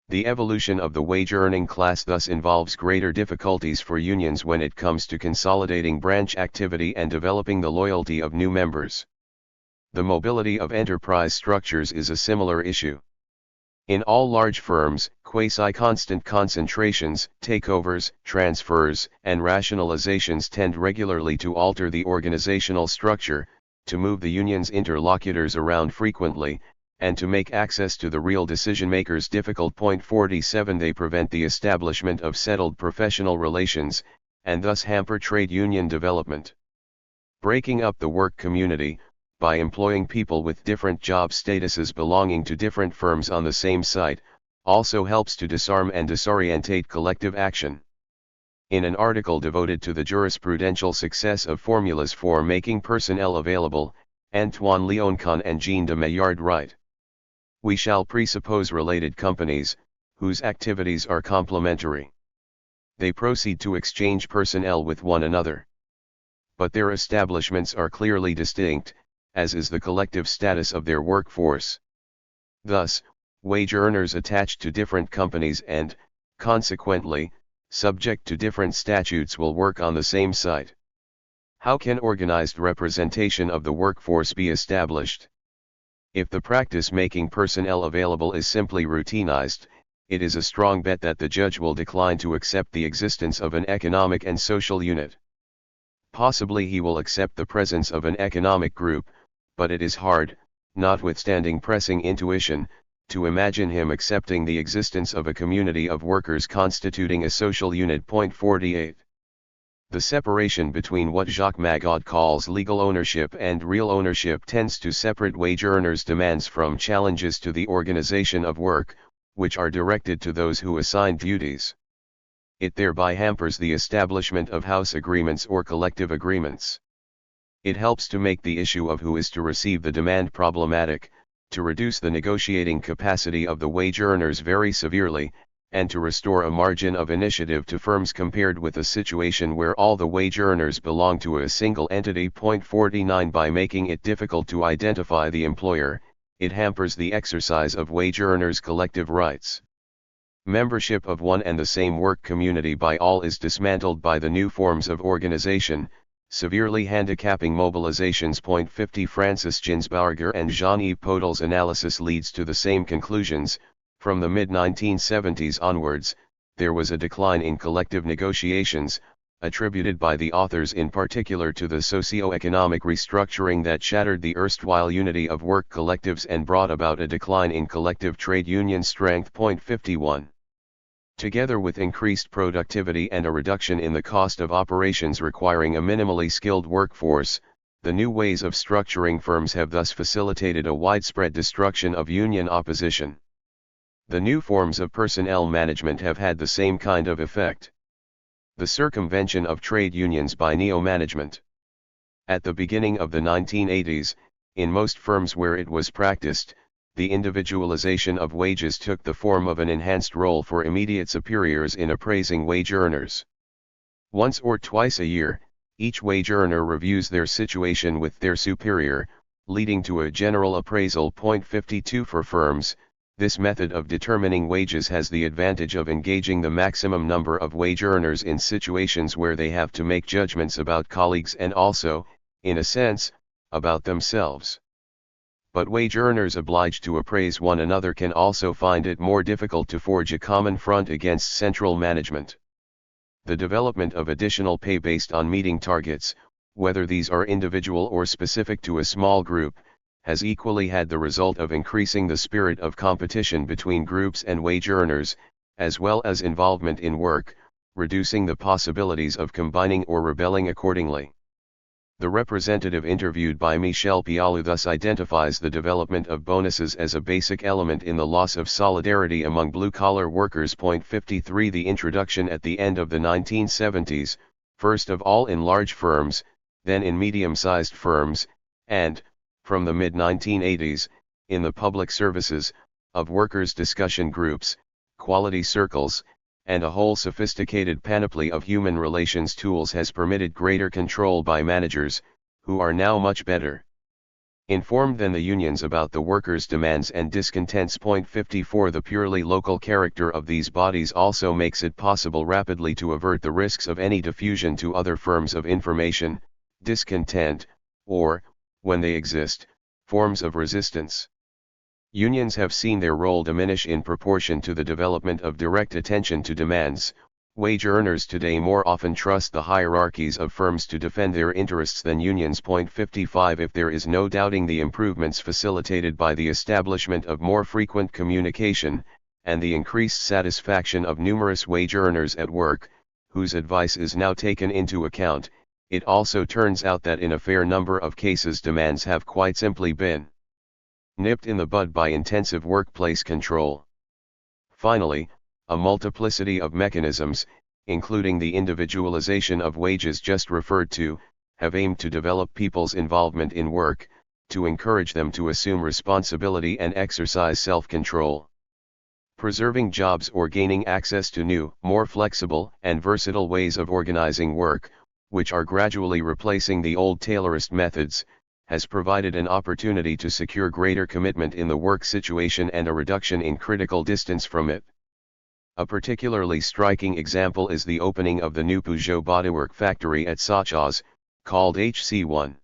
The evolution of the wage-earning class thus involves greater difficulties for unions when it comes to consolidating branch activity and developing the loyalty of new members. The mobility of enterprise structures is a similar issue. In all large firms, quasi-constant concentrations, takeovers, transfers, and rationalizations tend regularly to alter the organizational structure, to move the union's interlocutors around frequently, and to make access to the real decision-makers difficult. 47 They prevent the establishment of settled professional relations, and thus hamper trade union development. Breaking up the work community, by employing people with different job statuses belonging to different firms on the same site, also helps to disarm and disorientate collective action. In an article devoted to the jurisprudential success of formulas for making personnel available, Antoine Leoncon and Jean de Maillard write: "We shall presuppose related companies, whose activities are complementary. They proceed to exchange personnel with one another. But their establishments are clearly distinct, as is the collective status of their workforce. Thus, wage earners attached to different companies and, consequently, subject to different statutes will work on the same site. How can organized representation of the workforce be established? If the practice making personnel available is simply routinized, it is a strong bet that the judge will decline to accept the existence of an economic and social unit. Possibly he will accept the presence of an economic group, but it is hard, notwithstanding pressing intuition, to imagine him accepting the existence of a community of workers constituting a social unit. 48. The separation between what Jacques Magaud calls legal ownership and real ownership tends to separate wage earners' demands from challenges to the organization of work, which are directed to those who assign duties. It thereby hampers the establishment of house agreements or collective agreements. It helps to make the issue of who is to receive the demand problematic, to reduce the negotiating capacity of the wage earners very severely, and to restore a margin of initiative to firms compared with a situation where all the wage earners belong to a single entity. 49 By making it difficult to identify the employer, it hampers the exercise of wage earners' collective rights. Membership of one and the same work community by all is dismantled by the new forms of organization, severely handicapping mobilizations. 50 Francis Ginsberger and Jean-Yves Podol's analysis leads to the same conclusions. From the mid-1970s onwards, there was a decline in collective negotiations, attributed by the authors in particular to the socio-economic restructuring that shattered the erstwhile unity of work collectives and brought about a decline in collective trade union strength. 51. Together with increased productivity and a reduction in the cost of operations requiring a minimally skilled workforce, The new ways of structuring firms have thus facilitated a widespread destruction of union opposition. The new forms of personnel management have had the same kind of effect. The circumvention of trade unions by neo-management. At the beginning of the 1980s, in most firms where it was practiced, the individualization of wages took the form of an enhanced role for immediate superiors in appraising wage earners. Once or twice a year, each wage earner reviews their situation with their superior, leading to a general appraisal. 52 For firms, this method of determining wages has the advantage of engaging the maximum number of wage earners in situations where they have to make judgments about colleagues and also, in a sense, about themselves. But wage earners obliged to appraise one another can also find it more difficult to forge a common front against central management. The development of additional pay based on meeting targets, whether these are individual or specific to a small group, has equally had the result of increasing the spirit of competition between groups and wage earners, as well as involvement in work, reducing the possibilities of combining or rebelling accordingly. The representative interviewed by Chiapello thus identifies the development of bonuses as a basic element in the loss of solidarity among blue-collar workers. 53 The introduction at the end of the 1970s, first of all in large firms, then in medium-sized firms, and, from the mid-1980s, in the public services, of workers' discussion groups, quality circles, and a whole sophisticated panoply of human relations tools has permitted greater control by managers, who are now much better informed than the unions about the workers' demands and discontents. 54 The purely local character of these bodies also makes it possible rapidly to avert the risks of any diffusion to other firms of information, discontent, or, when they exist, forms of resistance. Unions have seen their role diminish in proportion to the development of direct attention to demands. Wage earners today more often trust the hierarchies of firms to defend their interests than unions. 55 If there is no doubting the improvements facilitated by the establishment of more frequent communication, and the increased satisfaction of numerous wage earners at work, whose advice is now taken into account, it also turns out that in a fair number of cases demands have quite simply been nipped in the bud by intensive workplace control. Finally, a multiplicity of mechanisms, including the individualization of wages just referred to, have aimed to develop people's involvement in work, to encourage them to assume responsibility and exercise self-control. Preserving jobs or gaining access to new, more flexible and versatile ways of organizing work, which are gradually replacing the old Taylorist methods, has provided an opportunity to secure greater commitment in the work situation and a reduction in critical distance from it. A particularly striking example is the opening of the new Peugeot bodywork factory at Sochaux, called HC1.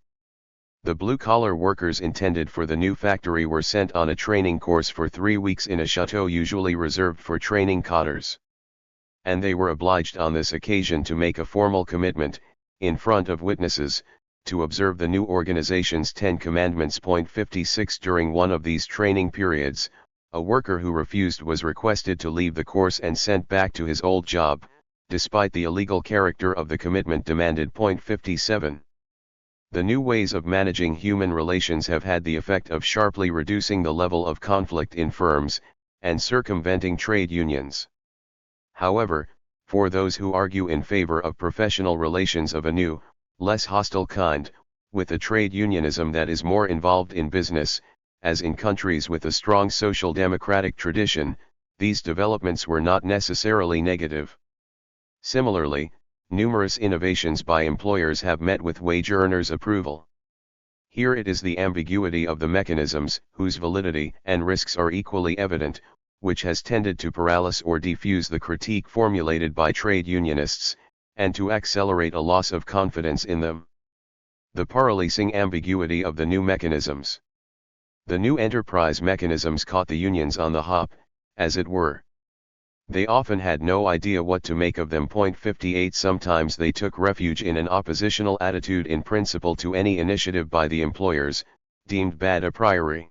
The blue-collar workers intended for the new factory were sent on a training course for 3 weeks in a chateau usually reserved for training cotters. And they were obliged on this occasion to make a formal commitment, in front of witnesses, to observe the new organization's 10 commandments. 56 During one of these training periods, a worker who refused was requested to leave the course and sent back to his old job, despite the illegal character of the commitment demanded. 57 The new ways of managing human relations have had the effect of sharply reducing the level of conflict in firms, and circumventing trade unions. However, for those who argue in favor of professional relations of a new, less hostile kind, with a trade unionism that is more involved in business, as in countries with a strong social democratic tradition, these developments were not necessarily negative. Similarly, numerous innovations by employers have met with wage earners' approval. Here it is the ambiguity of the mechanisms, whose validity and risks are equally evident, which has tended to paralyze or defuse the critique formulated by trade unionists, and to accelerate a loss of confidence in them. The paralyzing ambiguity of the new mechanisms. The new enterprise mechanisms caught the unions on the hop, as it were. They often had no idea what to make of them. 58 Sometimes they took refuge in an oppositional attitude in principle to any initiative by the employers, deemed bad a priori.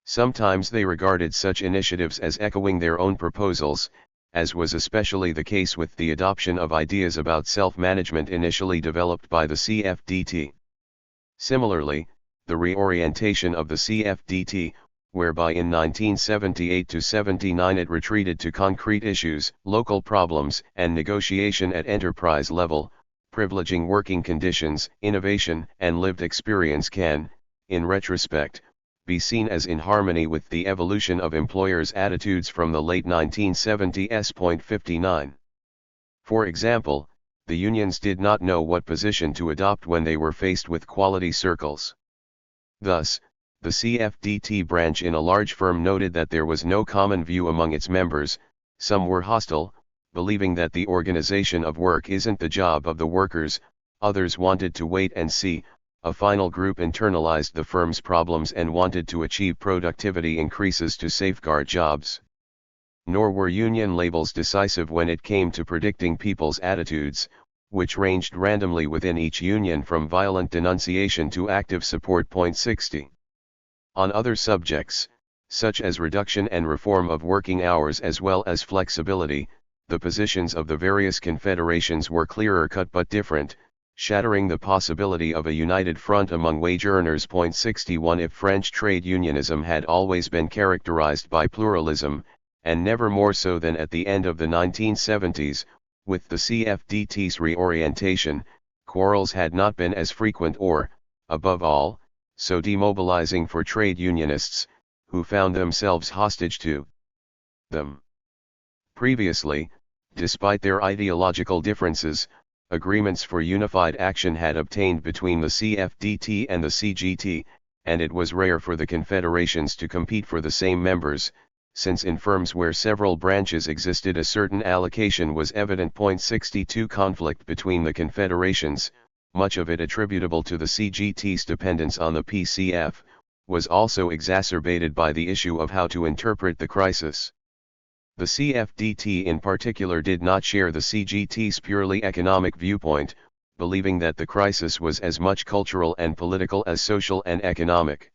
Sometimes they regarded such initiatives as echoing their own proposals, as was especially the case with the adoption of ideas about self-management initially developed by the CFDT. Similarly, the reorientation of the CFDT, whereby in 1978 to 79 it retreated to concrete issues, local problems, and negotiation at enterprise level, privileging working conditions, innovation, and lived experience can, in retrospect, be seen as in harmony with the evolution of employers' attitudes from the late 1970s. 59. For example, the unions did not know what position to adopt when they were faced with quality circles. Thus, the CFDT branch in a large firm noted that there was no common view among its members. Some were hostile, believing that the organization of work isn't the job of the workers, others wanted to wait and see. A final group internalized the firm's problems and wanted to achieve productivity increases to safeguard jobs. Nor were union labels decisive when it came to predicting people's attitudes, which ranged randomly within each union from violent denunciation to active support. 60. On other subjects, such as reduction and reform of working hours as well as flexibility, the positions of the various confederations were clearer cut but different, shattering the possibility of a united front among wage earners. 61. If French trade unionism had always been characterized by pluralism, and never more so than at the end of the 1970s, with the CFDT's reorientation, quarrels had not been as frequent or, above all, so demobilizing for trade unionists, who found themselves hostage to them. Previously, despite their ideological differences, agreements for unified action had obtained between the CFDT and the CGT, and it was rare for the confederations to compete for the same members, since in firms where several branches existed a certain allocation was evident. 62. Conflict between the confederations, much of it attributable to the CGT's dependence on the PCF, was also exacerbated by the issue of how to interpret the crisis. The CFDT in particular did not share the CGT's purely economic viewpoint, believing that the crisis was as much cultural and political as social and economic.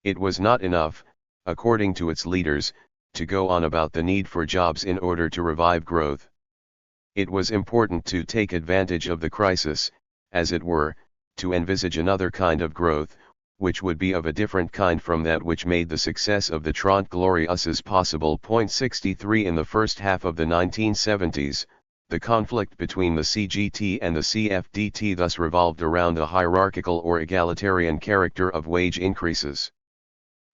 It was not enough, according to its leaders, to go on about the need for jobs in order to revive growth. It was important to take advantage of the crisis, as it were, to envisage another kind of growth, which would be of a different kind from that which made the success of the Trente Glorieuses possible. 63. In the first half of the 1970s, the conflict between the CGT and the CFDT thus revolved around the hierarchical or egalitarian character of wage increases.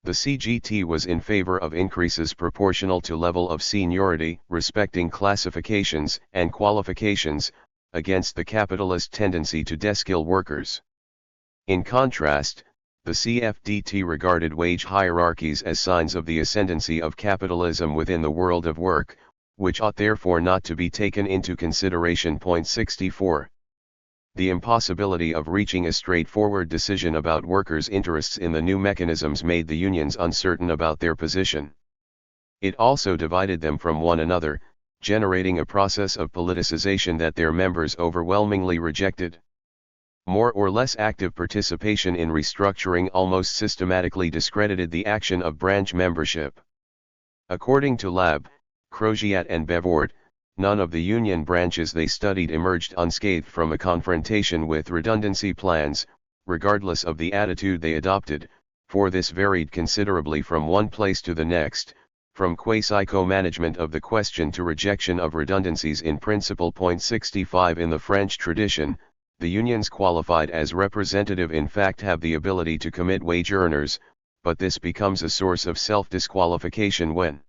The CGT was in favor of increases proportional to level of seniority, respecting classifications and qualifications, against the capitalist tendency to deskill workers. In contrast, the CFDT regarded wage hierarchies as signs of the ascendancy of capitalism within the world of work, which ought therefore not to be taken into consideration. 64. The impossibility of reaching a straightforward decision about workers' interests in the new mechanisms made the unions uncertain about their position. It also divided them from one another, generating a process of politicization that their members overwhelmingly rejected. More or less active participation in restructuring almost systematically discredited the action of branch membership. According to Lab, Croziat and Bevort, none of the union branches they studied emerged unscathed from a confrontation with redundancy plans, regardless of the attitude they adopted, for this varied considerably from one place to the next, from quasi-co-management of the question to rejection of redundancies in principle. 65. In the French tradition, the unions qualified as representative in fact have the ability to commit wage earners, but this becomes a source of self-disqualification when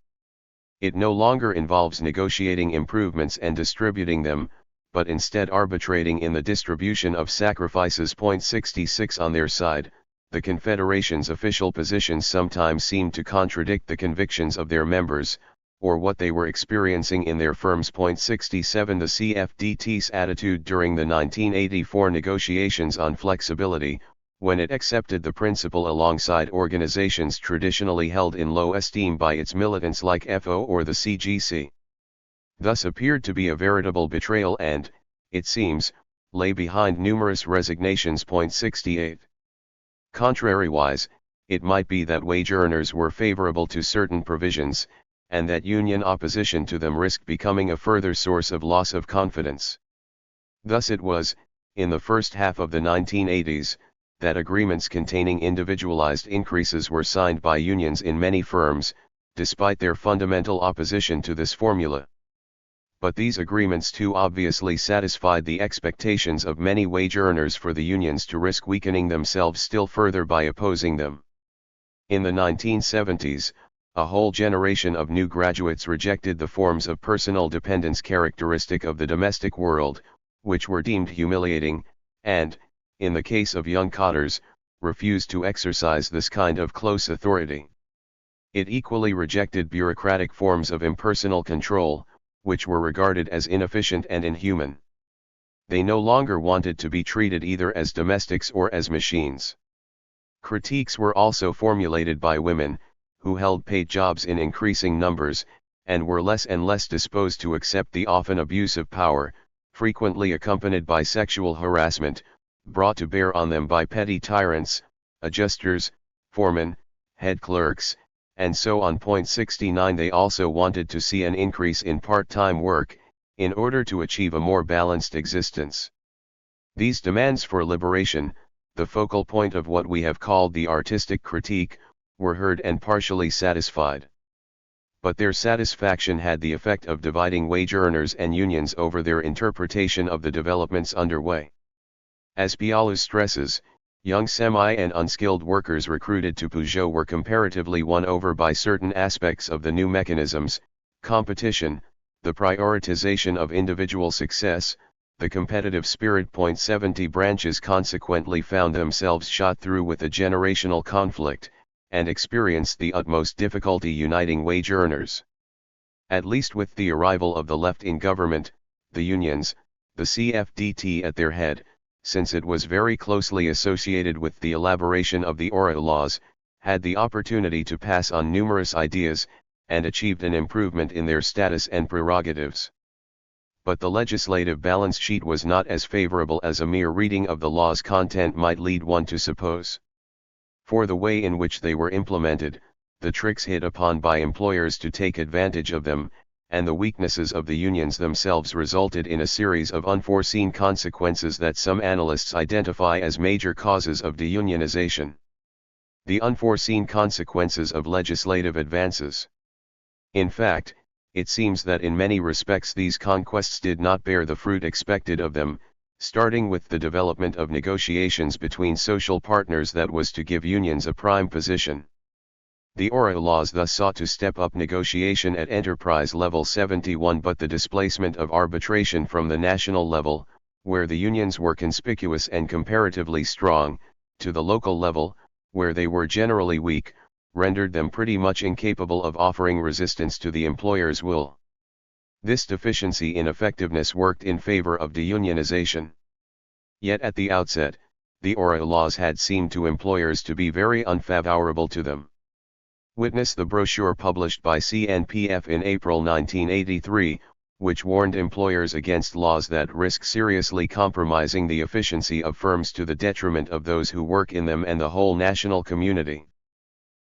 it no longer involves negotiating improvements and distributing them, but instead arbitrating in the distribution of sacrifices. 66. On their side, the Confederation's official positions sometimes seemed to contradict the convictions of their members, or what they were experiencing in their firms. 67. The CFDT's attitude during the 1984 negotiations on flexibility, when it accepted the principle alongside organizations traditionally held in low esteem by its militants like FO or the CGC, thus appeared to be a veritable betrayal and, it seems, lay behind numerous resignations. 68. Contrariwise, it might be that wage earners were favorable to certain provisions, and that union opposition to them risked becoming a further source of loss of confidence. Thus it was, in the first half of the 1980s, that agreements containing individualized increases were signed by unions in many firms, despite their fundamental opposition to this formula. But these agreements too obviously satisfied the expectations of many wage earners for the unions to risk weakening themselves still further by opposing them. In the 1970s, a whole generation of new graduates rejected the forms of personal dependence characteristic of the domestic world, which were deemed humiliating, and, in the case of young cotters, refused to exercise this kind of close authority. It equally rejected bureaucratic forms of impersonal control, which were regarded as inefficient and inhuman. They no longer wanted to be treated either as domestics or as machines. Critiques were also formulated by women, who held paid jobs in increasing numbers, and were less and less disposed to accept the often abusive power, frequently accompanied by sexual harassment, brought to bear on them by petty tyrants, adjusters, foremen, head clerks, and so on. 69 They also wanted to see an increase in part-time work, in order to achieve a more balanced existence. These demands for liberation, the focal point of what we have called the artistic critique, were heard and partially satisfied. But their satisfaction had the effect of dividing wage earners and unions over their interpretation of the developments underway. As Pialu stresses, young semi- and unskilled workers recruited to Peugeot were comparatively won over by certain aspects of the new mechanisms: competition, the prioritization of individual success, the competitive spirit. 70 branches consequently found themselves shot through with a generational conflict, and experienced the utmost difficulty uniting wage earners. At least with the arrival of the left in government, the unions, the CFDT at their head, since it was very closely associated with the elaboration of the ORA laws, had the opportunity to pass on numerous ideas, and achieved an improvement in their status and prerogatives. But the legislative balance sheet was not as favorable as a mere reading of the law's content might lead one to suppose. For the way in which they were implemented, the tricks hit upon by employers to take advantage of them, and the weaknesses of the unions themselves resulted in a series of unforeseen consequences that some analysts identify as major causes of deunionization. The unforeseen consequences of legislative advances. In fact, it seems that in many respects these conquests did not bear the fruit expected of them, starting with the development of negotiations between social partners that was to give unions a prime position. The ORA laws thus sought to step up negotiation at enterprise level. 71 But the displacement of arbitration from the national level, where the unions were conspicuous and comparatively strong, to the local level, where they were generally weak, rendered them pretty much incapable of offering resistance to the employer's will. This deficiency in effectiveness worked in favor of deunionization. Yet at the outset, the ORA laws had seemed to employers to be very unfavorable to them. Witness the brochure published by CNPF in April 1983, which warned employers against laws that risk seriously compromising the efficiency of firms to the detriment of those who work in them and the whole national community.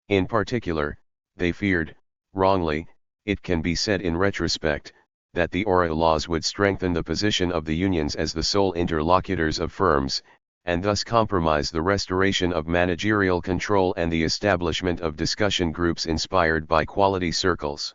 In particular, they feared, wrongly, it can be said in retrospect, that the ORA laws would strengthen the position of the unions as the sole interlocutors of firms, and thus compromise the restoration of managerial control and the establishment of discussion groups inspired by quality circles.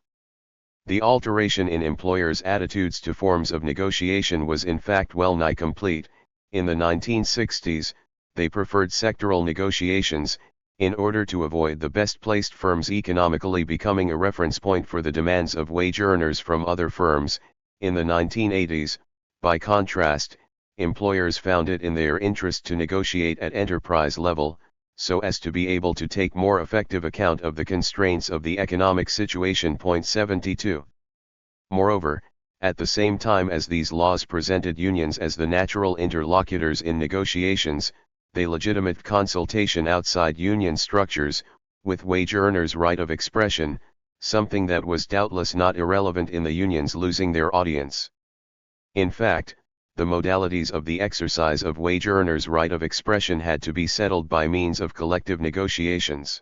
The alteration in employers' attitudes to forms of negotiation was in fact well nigh complete. In the 1960s, they preferred sectoral negotiations, in order to avoid the best-placed firms economically becoming a reference point for the demands of wage earners from other firms. In the 1980s, by contrast, employers found it in their interest to negotiate at enterprise level, so as to be able to take more effective account of the constraints of the economic situation. 72. Moreover, at the same time as these laws presented unions as the natural interlocutors in negotiations, they legitimate consultation outside union structures, with wage earners' right of expression, something that was doubtless not irrelevant in the unions losing their audience. In fact, the modalities of the exercise of wage earners' right of expression had to be settled by means of collective negotiations.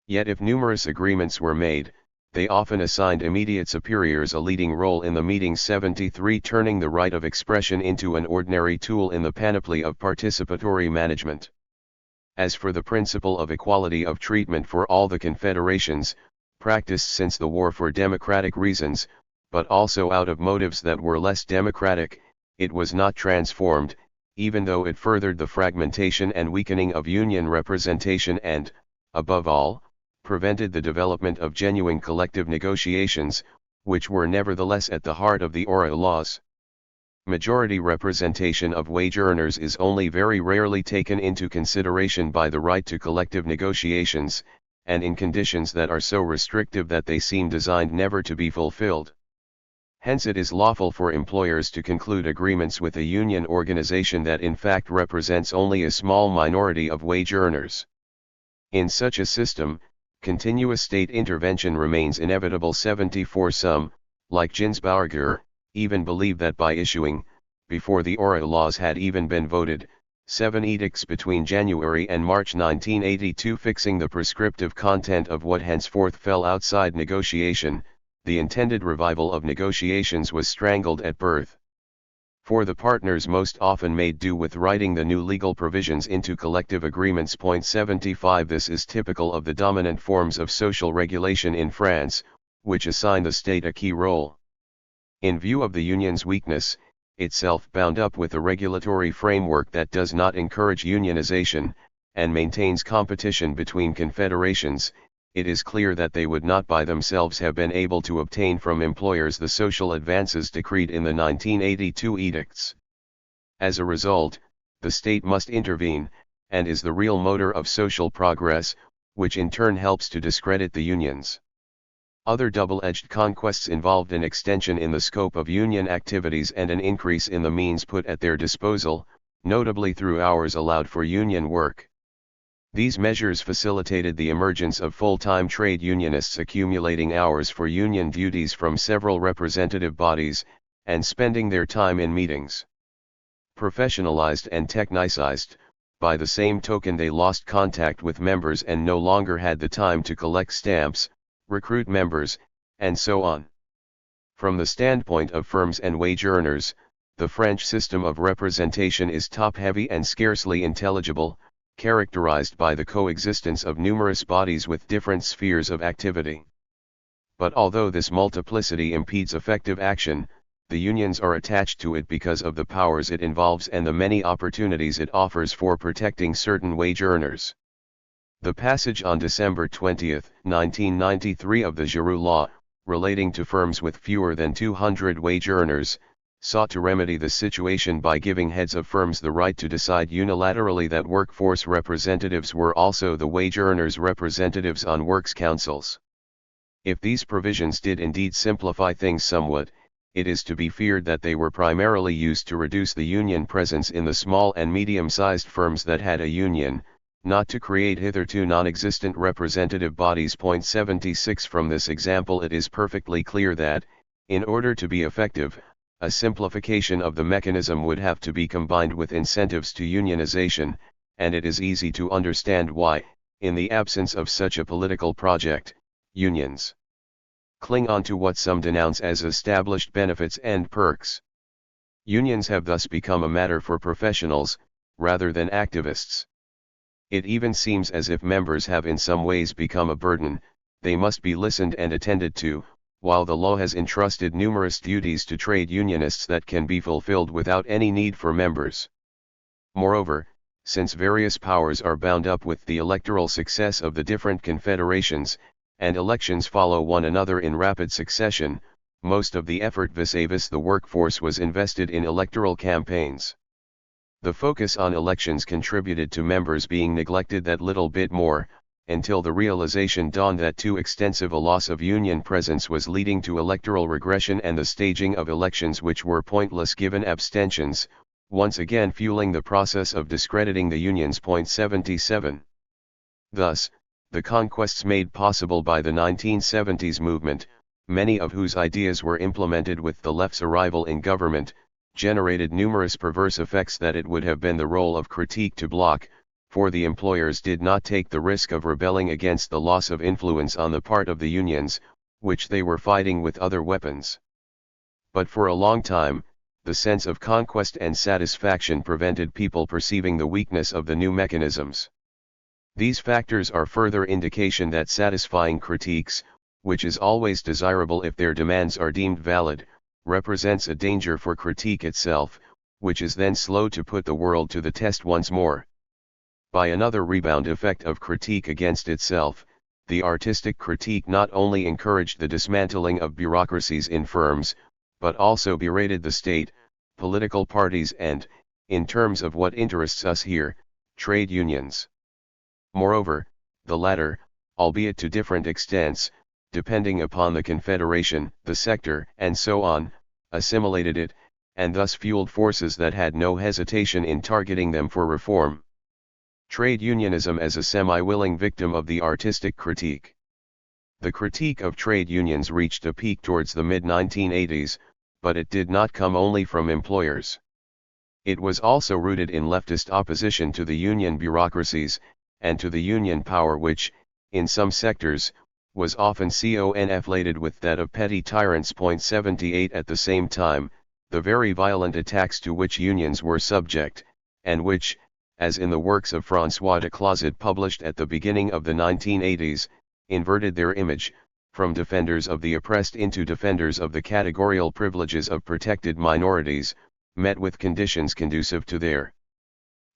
Yet if numerous agreements were made, they often assigned immediate superiors a leading role in the meeting. 73 Turning the right of expression into an ordinary tool in the panoply of participatory management. As for the principle of equality of treatment for all the confederations, practiced since the war for democratic reasons, but also out of motives that were less democratic, it was not transformed, even though it furthered the fragmentation and weakening of union representation and, above all, prevented the development of genuine collective negotiations, which were nevertheless at the heart of the Ora laws. Majority representation of wage earners is only very rarely taken into consideration by the right to collective negotiations, and in conditions that are so restrictive that they seem designed never to be fulfilled. Hence it is lawful for employers to conclude agreements with a union organization that in fact represents only a small minority of wage earners. In such a system, continuous state intervention remains inevitable. 74 Some, like Ginsburger, even believe that by issuing, before the Ora laws had even been voted, 7 edicts between January and March 1982 fixing the prescriptive content of what henceforth fell outside negotiation, the intended revival of negotiations was strangled at birth. For the partners most often made do with writing the new legal provisions into collective agreements. 75 This is typical of the dominant forms of social regulation in France, which assign the state a key role. In view of the union's weakness, itself bound up with a regulatory framework that does not encourage unionization, and maintains competition between confederations, it is clear that they would not by themselves have been able to obtain from employers the social advances decreed in the 1982 edicts. As a result, the state must intervene, and is the real motor of social progress, which in turn helps to discredit the unions. Other double-edged conquests involved an extension in the scope of union activities and an increase in the means put at their disposal, notably through hours allowed for union work. These measures facilitated the emergence of full-time trade unionists accumulating hours for union duties from several representative bodies, and spending their time in meetings. Professionalized and technicized, by the same token they lost contact with members and no longer had the time to collect stamps, recruit members, and so on. From the standpoint of firms and wage earners, the French system of representation is top-heavy and scarcely intelligible, characterized by the coexistence of numerous bodies with different spheres of activity. But although this multiplicity impedes effective action, the unions are attached to it because of the powers it involves and the many opportunities it offers for protecting certain wage earners. The passage on December 20, 1993 of the Giroux Law, relating to firms with fewer than 200 wage earners, sought to remedy the situation by giving heads of firms the right to decide unilaterally that workforce representatives were also the wage earners' representatives on works councils. If these provisions did indeed simplify things somewhat, it is to be feared that they were primarily used to reduce the union presence in the small and medium-sized firms that had a union, not to create hitherto non-existent representative bodies. 76 From this example it is perfectly clear that, in order to be effective, a simplification of the mechanism would have to be combined with incentives to unionization, and it is easy to understand why, in the absence of such a political project, unions cling on to what some denounce as established benefits and perks. Unions have thus become a matter for professionals, rather than activists. It even seems as if members have in some ways become a burden, they must be listened and attended to, while the law has entrusted numerous duties to trade unionists that can be fulfilled without any need for members. Moreover, since various powers are bound up with the electoral success of the different confederations, and elections follow one another in rapid succession, most of the effort vis-a-vis the workforce was invested in electoral campaigns. The focus on elections contributed to members being neglected that little bit more, until the realization dawned that too extensive a loss of union presence was leading to electoral regression and the staging of elections which were pointless given abstentions, once again fueling the process of discrediting the unions. 77. Thus, the conquests made possible by the 1970s movement, many of whose ideas were implemented with the left's arrival in government, generated numerous perverse effects that it would have been the role of critique to block, for the employers did not take the risk of rebelling against the loss of influence on the part of the unions, which they were fighting with other weapons. But for a long time, the sense of conquest and satisfaction prevented people perceiving the weakness of the new mechanisms. These factors are further indication that satisfying critiques, which is always desirable if their demands are deemed valid, represents a danger for critique itself, which is then slow to put the world to the test once more. By another rebound effect of critique against itself, the artistic critique not only encouraged the dismantling of bureaucracies in firms, but also berated the state, political parties and, in terms of what interests us here, trade unions. Moreover, the latter, albeit to different extents, depending upon the confederation, the sector, and so on, assimilated it, and thus fueled forces that had no hesitation in targeting them for reform. Trade unionism as a semi-willing victim of the artistic critique. The critique of trade unions reached a peak towards the mid-1980s, but it did not come only from employers. It was also rooted in leftist opposition to the union bureaucracies, and to the union power which, in some sectors, was often conflated with that of petty tyrants. 78 At the same time, the very violent attacks to which unions were subject, and which, as in the works of François de Closet published at the beginning of the 1980s, inverted their image, from defenders of the oppressed into defenders of the categorical privileges of protected minorities, met with conditions conducive to their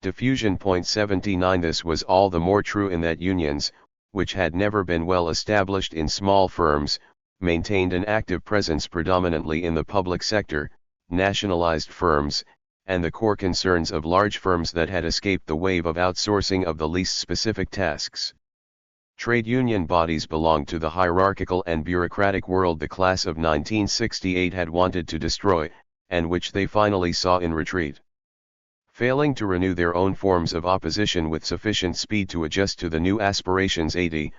diffusion. 79 This was all the more true in that unions, which had never been well established in small firms, maintained an active presence predominantly in the public sector, nationalized firms, and the core concerns of large firms that had escaped the wave of outsourcing of the least specific tasks. Trade union bodies belonged to the hierarchical and bureaucratic world the class of 1968 had wanted to destroy, and which they finally saw in retreat. Failing to renew their own forms of opposition with sufficient speed to adjust to the new aspirations, a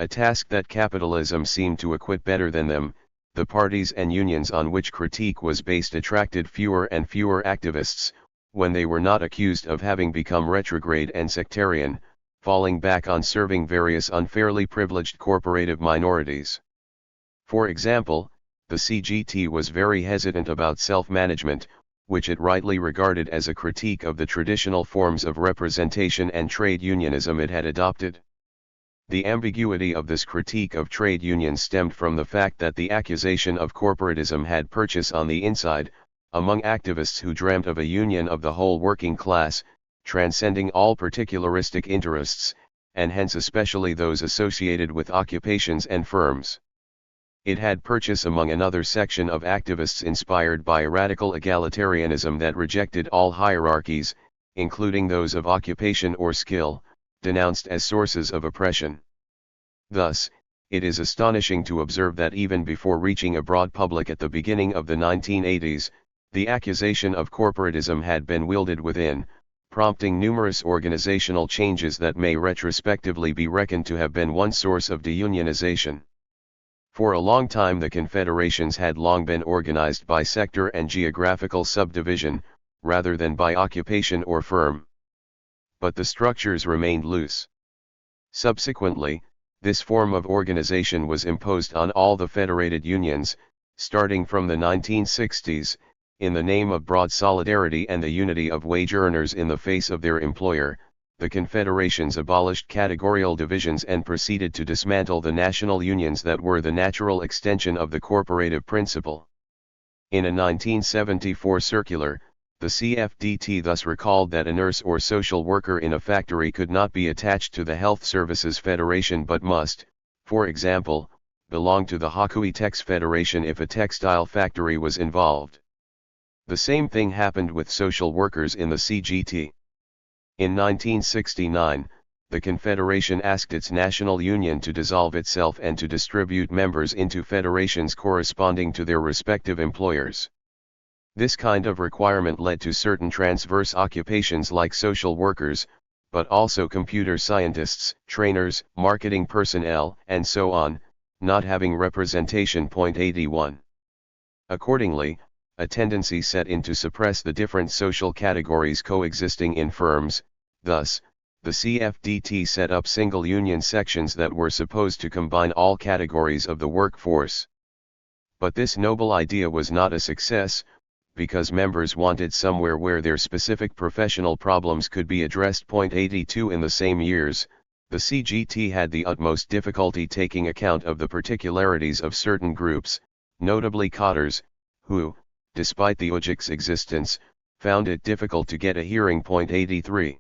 task that capitalism seemed to acquit better than them, the parties and unions on which critique was based attracted fewer and fewer activists, when they were not accused of having become retrograde and sectarian, falling back on serving various unfairly privileged corporative minorities. For example, the CGT was very hesitant about self-management, which it rightly regarded as a critique of the traditional forms of representation and trade unionism it had adopted. The ambiguity of this critique of trade unions stemmed from the fact that the accusation of corporatism had purchase on the inside, among activists who dreamt of a union of the whole working class, transcending all particularistic interests, and hence especially those associated with occupations and firms. It had purchase among another section of activists inspired by radical egalitarianism that rejected all hierarchies, including those of occupation or skill, denounced as sources of oppression. Thus, it is astonishing to observe that even before reaching a broad public at the beginning of the 1980s, the accusation of corporatism had been wielded within, prompting numerous organizational changes that may retrospectively be reckoned to have been one source of deunionization. For a long time the confederations had long been organized by sector and geographical subdivision, rather than by occupation or firm. But the structures remained loose. Subsequently, this form of organization was imposed on all the federated unions, starting from the 1960s, in the name of broad solidarity and the unity of wage earners in the face of their employer. The confederations abolished categorical divisions and proceeded to dismantle the national unions that were the natural extension of the corporative principle. In a 1974 circular, the CFDT thus recalled that a nurse or social worker in a factory could not be attached to the Health Services Federation but must, for example, belong to the Hakui Tex Federation if a textile factory was involved. The same thing happened with social workers in the CGT. In 1969, the Confederation asked its national union to dissolve itself and to distribute members into federations corresponding to their respective employers. This kind of requirement led to certain transverse occupations like social workers, but also computer scientists, trainers, marketing personnel, and so on, not having representation. 81. Accordingly, a tendency set in to suppress the different social categories coexisting in firms. Thus, the CFDT set up single union sections that were supposed to combine all categories of the workforce. But this noble idea was not a success, because members wanted somewhere where their specific professional problems could be addressed. 82 In the same years, The CGT had the utmost difficulty taking account of the particularities of certain groups, notably cottars, who, despite the UJIC's existence, found it difficult to get a hearing. 83.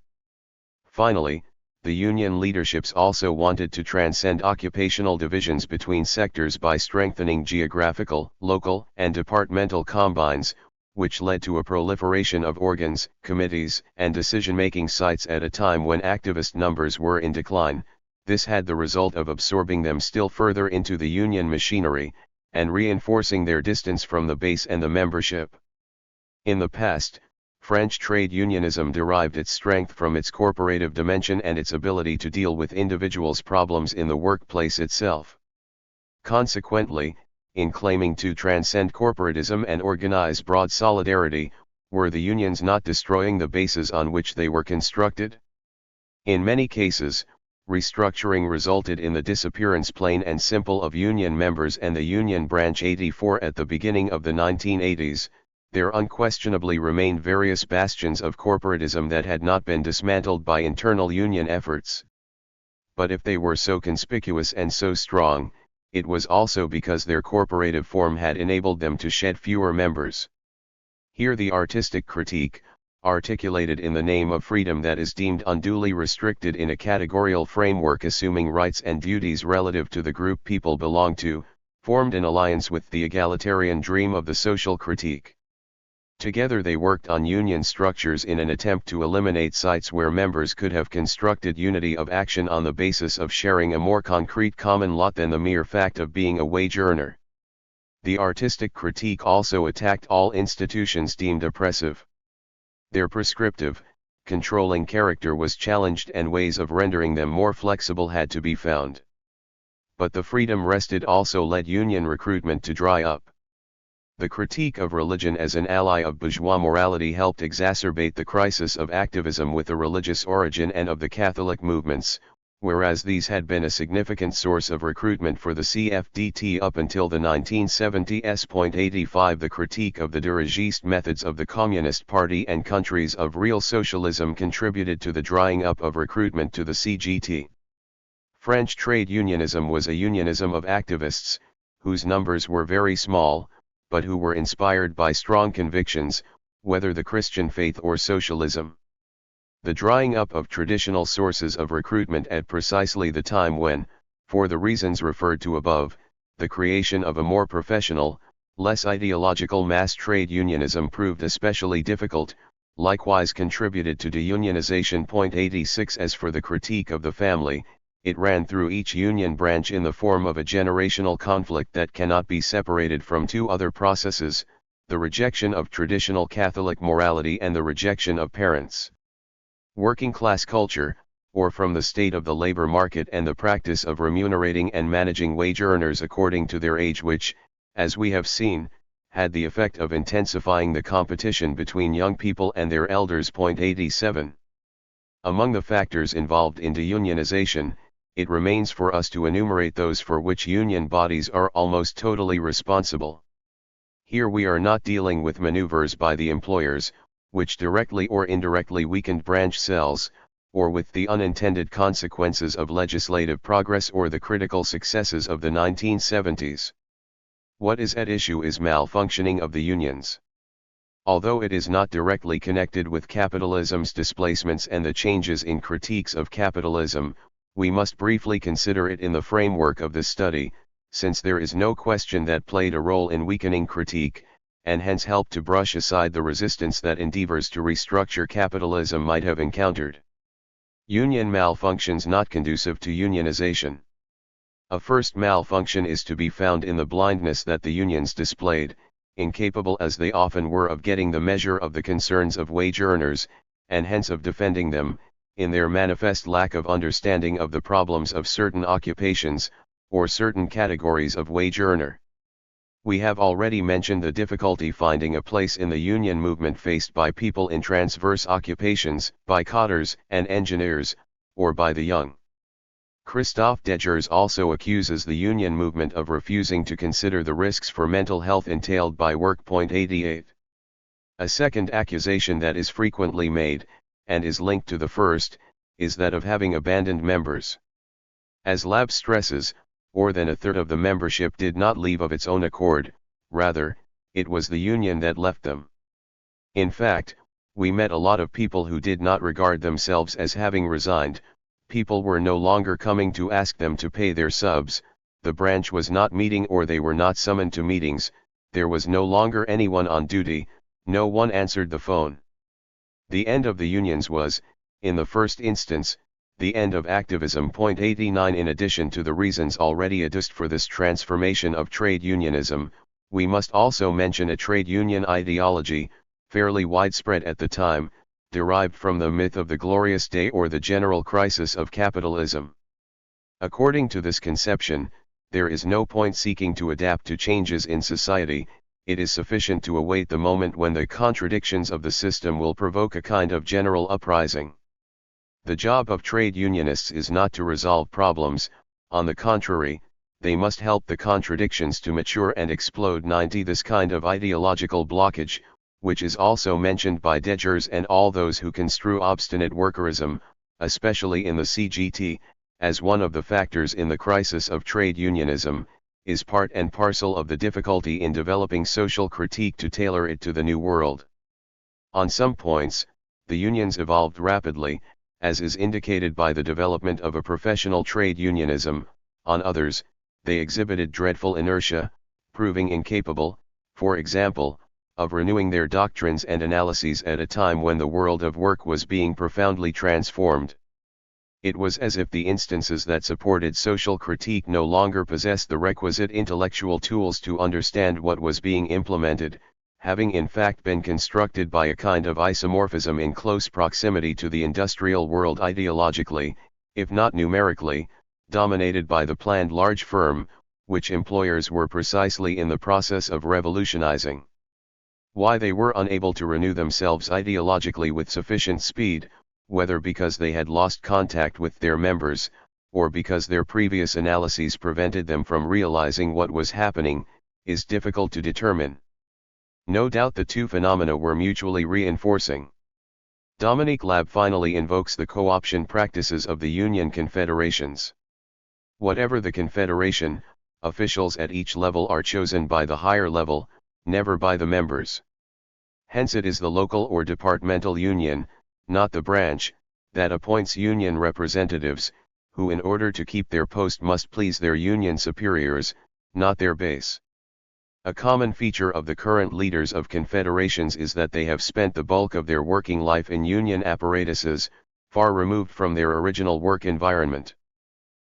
Finally, the union leaderships also wanted to transcend occupational divisions between sectors by strengthening geographical, local, and departmental combines, which led to a proliferation of organs, committees, and decision-making sites at a time when activist numbers were in decline. This had the result of absorbing them still further into the union machinery, and reinforcing their distance from the base and the membership. In the past, French trade unionism derived its strength from its corporative dimension and its ability to deal with individuals' problems in the workplace itself. Consequently, in claiming to transcend corporatism and organize broad solidarity, were the unions not destroying the bases on which they were constructed? In many cases, restructuring resulted in the disappearance plain and simple of union members and the Union Branch 84 at the beginning of the 1980s. There unquestionably remained various bastions of corporatism that had not been dismantled by internal union efforts. But if they were so conspicuous and so strong, it was also because their corporative form had enabled them to shed fewer members. Here the artistic critique, articulated in the name of freedom that is deemed unduly restricted in a categorical framework assuming rights and duties relative to the group people belong to, formed an alliance with the egalitarian dream of the social critique. Together they worked on union structures in an attempt to eliminate sites where members could have constructed unity of action on the basis of sharing a more concrete common lot than the mere fact of being a wage earner. The artistic critique also attacked all institutions deemed oppressive. Their prescriptive, controlling character was challenged and ways of rendering them more flexible had to be found. But the freedom wrested also led union recruitment to dry up. The critique of religion as an ally of bourgeois morality helped exacerbate the crisis of activism with a religious origin and of the Catholic movements, whereas these had been a significant source of recruitment for the CFDT up until the 1970s. 85 The critique of the dirigiste methods of the Communist Party and countries of real socialism contributed to the drying up of recruitment to the CGT. French trade unionism was a unionism of activists, whose numbers were very small, but who were inspired by strong convictions, whether the Christian faith or socialism. The drying up of traditional sources of recruitment at precisely the time when, for the reasons referred to above, the creation of a more professional, less ideological mass trade unionism proved especially difficult, likewise contributed to deunionization. 86 As for the critique of the family, it ran through each union branch in the form of a generational conflict that cannot be separated from two other processes, the rejection of traditional Catholic morality and the rejection of parents' working-class culture, or from the state of the labor market and the practice of remunerating and managing wage earners according to their age, which, as we have seen, had the effect of intensifying the competition between young people and their elders. 87. Among the factors involved in deunionization, it remains for us to enumerate those for which union bodies are almost totally responsible. Here we are not dealing with maneuvers by the employers, which directly or indirectly weakened branch cells, or with the unintended consequences of legislative progress or the critical successes of the 1970s. What is at issue is malfunctioning of the unions. Although it is not directly connected with capitalism's displacements and the changes in critiques of capitalism, we must briefly consider it in the framework of this study, since there is no question that played a role in weakening critique, and hence helped to brush aside the resistance that endeavors to restructure capitalism might have encountered. Union malfunctions not conducive to unionization. A first malfunction is to be found in the blindness that the unions displayed, incapable as they often were of getting the measure of the concerns of wage earners, and hence of defending them, in their manifest lack of understanding of the problems of certain occupations, or certain categories of wage earner. We have already mentioned the difficulty finding a place in the union movement faced by people in transverse occupations, by cottars and engineers, or by the young. Christophe Degers also accuses the union movement of refusing to consider the risks for mental health entailed by work. 88. A second accusation that is frequently made, and is linked to the first, is that of having abandoned members. As Lab stresses, more than a third of the membership did not leave of its own accord, rather, it was the union that left them. In fact, we met a lot of people who did not regard themselves as having resigned. People were no longer coming to ask them to pay their subs, the branch was not meeting or they were not summoned to meetings, there was no longer anyone on duty, no one answered the phone. The end of the unions was, in the first instance, the end of activism. 89 In addition to the reasons already adduced for this transformation of trade unionism, we must also mention a trade union ideology, fairly widespread at the time, derived from the myth of the glorious day or the general crisis of capitalism. According to this conception, there is no point seeking to adapt to changes in society, it is sufficient to await the moment when the contradictions of the system will provoke a kind of general uprising. The job of trade unionists is not to resolve problems, on the contrary, they must help the contradictions to mature and explode. 90 This kind of ideological blockage, which is also mentioned by Degers and all those who construe obstinate workerism, especially in the CGT, as one of the factors in the crisis of trade unionism, is part and parcel of the difficulty in developing social critique to tailor it to the new world. On some points, the unions evolved rapidly, as is indicated by the development of a professional trade unionism. On others, they exhibited dreadful inertia, proving incapable, for example, of renewing their doctrines and analyses at a time when the world of work was being profoundly transformed. It was as if the instances that supported social critique no longer possessed the requisite intellectual tools to understand what was being implemented, having in fact been constructed by a kind of isomorphism in close proximity to the industrial world ideologically, if not numerically, dominated by the planned large firm, which employers were precisely in the process of revolutionizing. Why they were unable to renew themselves ideologically with sufficient speed, whether because they had lost contact with their members, or because their previous analyses prevented them from realizing what was happening, is difficult to determine. No doubt the two phenomena were mutually reinforcing. Dominique Lab finally invokes the co-option practices of the union confederations. Whatever the confederation, officials at each level are chosen by the higher level, never by the members. Hence it is the local or departmental union, not the branch, that appoints union representatives, who in order to keep their post must please their union superiors, not their base. A common feature of the current leaders of confederations is that they have spent the bulk of their working life in union apparatuses, far removed from their original work environment.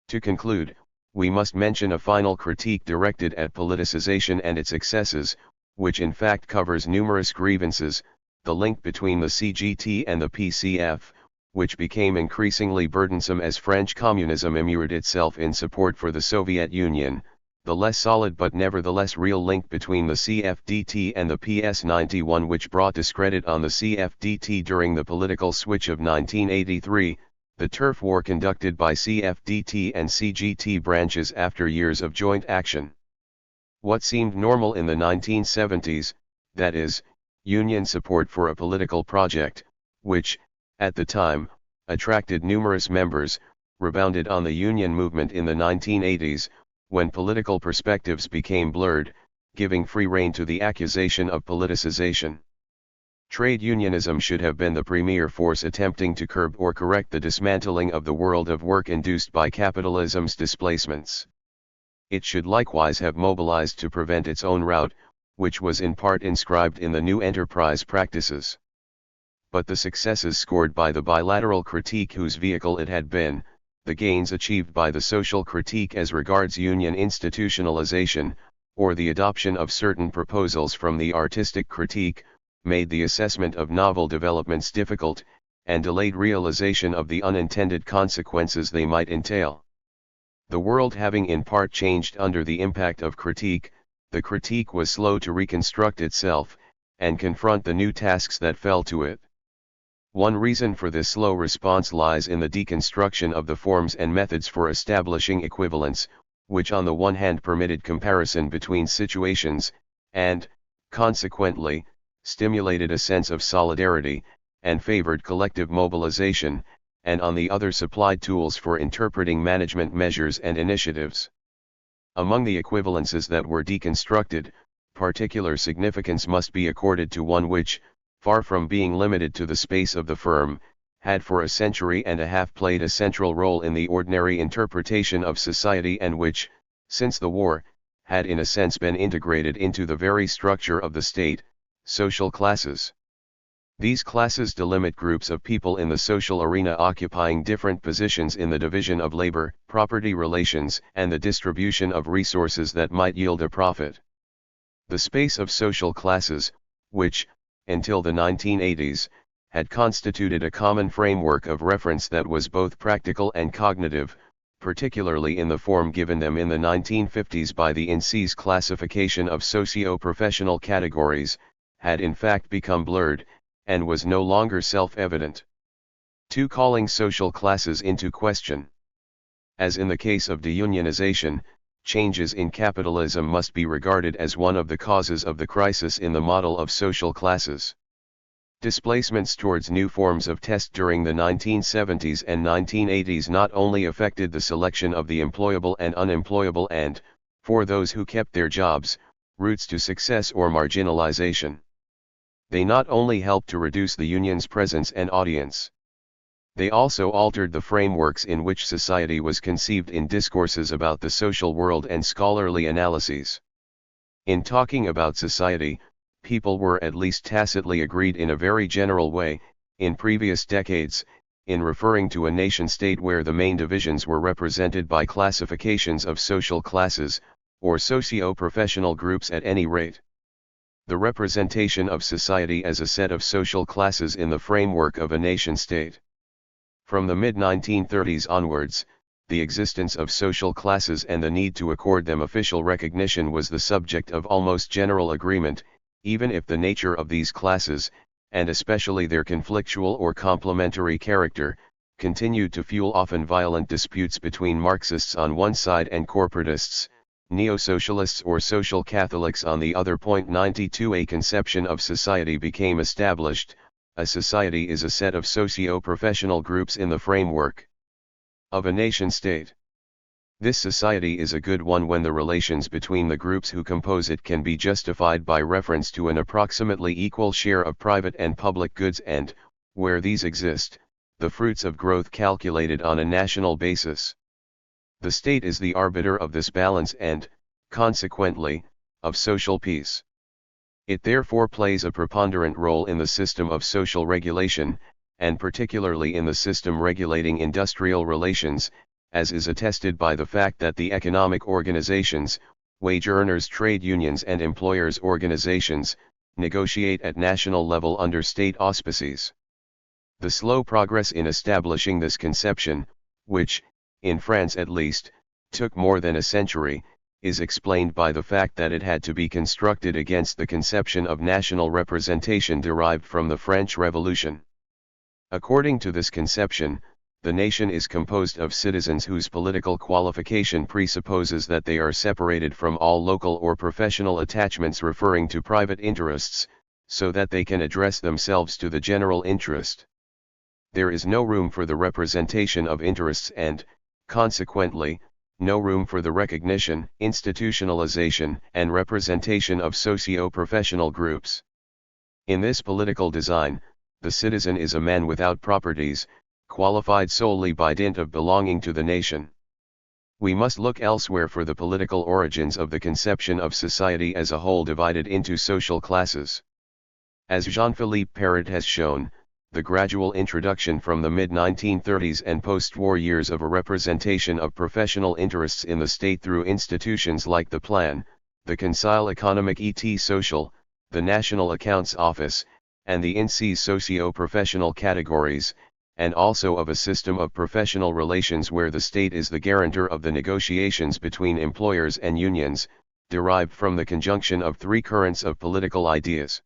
To conclude, we must mention a final critique directed at politicization and its excesses, which in fact covers numerous grievances, the link between the CGT and the PCF, which became increasingly burdensome as French communism immured itself in support for the Soviet Union, the less solid but nevertheless real link between the CFDT and the PS91 which brought discredit on the CFDT during the political switch of 1983, the turf war conducted by CFDT and CGT branches after years of joint action. What seemed normal in the 1970s, that is, union support for a political project, which, at the time, attracted numerous members, rebounded on the union movement in the 1980s, when political perspectives became blurred, giving free rein to the accusation of politicization. Trade unionism should have been the premier force attempting to curb or correct the dismantling of the world of work induced by capitalism's displacements. It should likewise have mobilized to prevent its own rout, which was in part inscribed in the new enterprise practices. But the successes scored by the bilateral critique whose vehicle it had been, the gains achieved by the social critique as regards union institutionalization, or the adoption of certain proposals from the artistic critique, made the assessment of novel developments difficult, and delayed realization of the unintended consequences they might entail. The world having in part changed under the impact of critique, the critique was slow to reconstruct itself, and confront the new tasks that fell to it. One reason for this slow response lies in the deconstruction of the forms and methods for establishing equivalence, which on the one hand permitted comparison between situations, and, consequently, stimulated a sense of solidarity, and favored collective mobilization, and on the other supplied tools for interpreting management measures and initiatives. Among the equivalences that were deconstructed, particular significance must be accorded to one which, far from being limited to the space of the firm, had for a century and a half played a central role in the ordinary interpretation of society and which, since the war, had in a sense been integrated into the very structure of the state: social classes. These classes delimit groups of people in the social arena occupying different positions in the division of labor, property relations, and the distribution of resources that might yield a profit. The space of social classes, which, until the 1980s, had constituted a common framework of reference that was both practical and cognitive, particularly in the form given them in the 1950s by the INSEE's classification of socio-professional categories, had in fact become blurred, and was no longer self-evident. 2. Calling social classes into question. As in the case of deunionization, changes in capitalism must be regarded as one of the causes of the crisis in the model of social classes. Displacements towards new forms of test during the 1970s and 1980s not only affected the selection of the employable and unemployable and, for those who kept their jobs, routes to success or marginalization. They not only helped to reduce the union's presence and audience. They also altered the frameworks in which society was conceived in discourses about the social world and scholarly analyses. In talking about society, people were at least tacitly agreed in a very general way, in previous decades, in referring to a nation-state where the main divisions were represented by classifications of social classes, or socio-professional groups at any rate. The representation of society as a set of social classes in the framework of a nation-state. From the mid-1930s onwards, the existence of social classes and the need to accord them official recognition was the subject of almost general agreement, even if the nature of these classes, and especially their conflictual or complementary character, continued to fuel often violent disputes between Marxists on one side and corporatists, neo-socialists or social Catholics on the other. 92 A conception of society became established. A society is a set of socio-professional groups in the framework of a nation-state. This society is a good one when the relations between the groups who compose it can be justified by reference to an approximately equal share of private and public goods and, where these exist, the fruits of growth calculated on a national basis. The state is the arbiter of this balance and, consequently, of social peace. It therefore plays a preponderant role in the system of social regulation, and particularly in the system regulating industrial relations, as is attested by the fact that the economic organizations, wage earners' trade unions and employers' organizations, negotiate at national level under state auspices. The slow progress in establishing this conception, which, in France at least, took more than a century, is explained by the fact that it had to be constructed against the conception of national representation derived from the French Revolution. According to this conception, the nation is composed of citizens whose political qualification presupposes that they are separated from all local or professional attachments referring to private interests, so that they can address themselves to the general interest. There is no room for the representation of interests and, consequently, no room for the recognition, institutionalization, and representation of socio-professional groups. In this political design, the citizen is a man without properties, qualified solely by dint of belonging to the nation. We must look elsewhere for the political origins of the conception of society as a whole divided into social classes. As Jean-Philippe Perret has shown, the gradual introduction from the mid-1930s and post-war years of a representation of professional interests in the state through institutions like the Plan, the Conseil économique et social, the National Accounts Office, and the INSEE's socio-professional categories, and also of a system of professional relations where the state is the guarantor of the negotiations between employers and unions, derived from the conjunction of three currents of political ideas.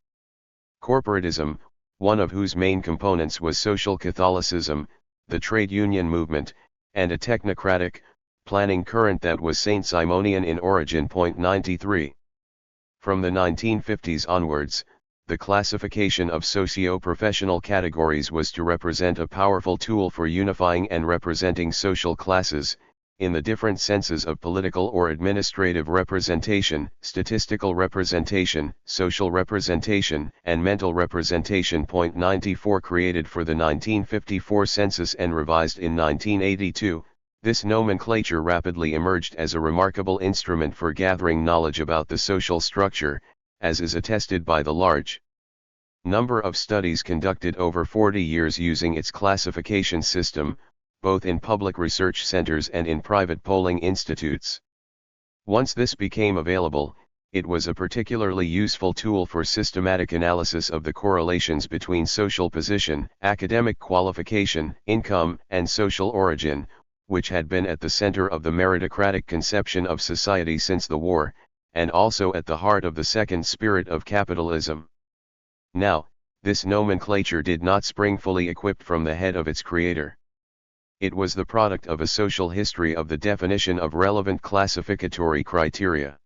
Corporatism, one of whose main components was social Catholicism, the trade union movement, and a technocratic, planning current that was Saint-Simonian in origin. 93. From the 1950s onwards, the classification of socio-professional categories was to represent a powerful tool for unifying and representing social classes, in the different senses of political or administrative representation, statistical representation, social representation, and mental representation. 94 Created for the 1954 census and revised in 1982, this nomenclature rapidly emerged as a remarkable instrument for gathering knowledge about the social structure, as is attested by the large number of studies conducted over 40 years using its classification system, both in public research centers and in private polling institutes. Once this became available, it was a particularly useful tool for systematic analysis of the correlations between social position, academic qualification, income, and social origin, which had been at the center of the meritocratic conception of society since the war, and also at the heart of the second spirit of capitalism. Now, this nomenclature did not spring fully equipped from the head of its creator. It was the product of a social history of the definition of relevant classificatory criteria.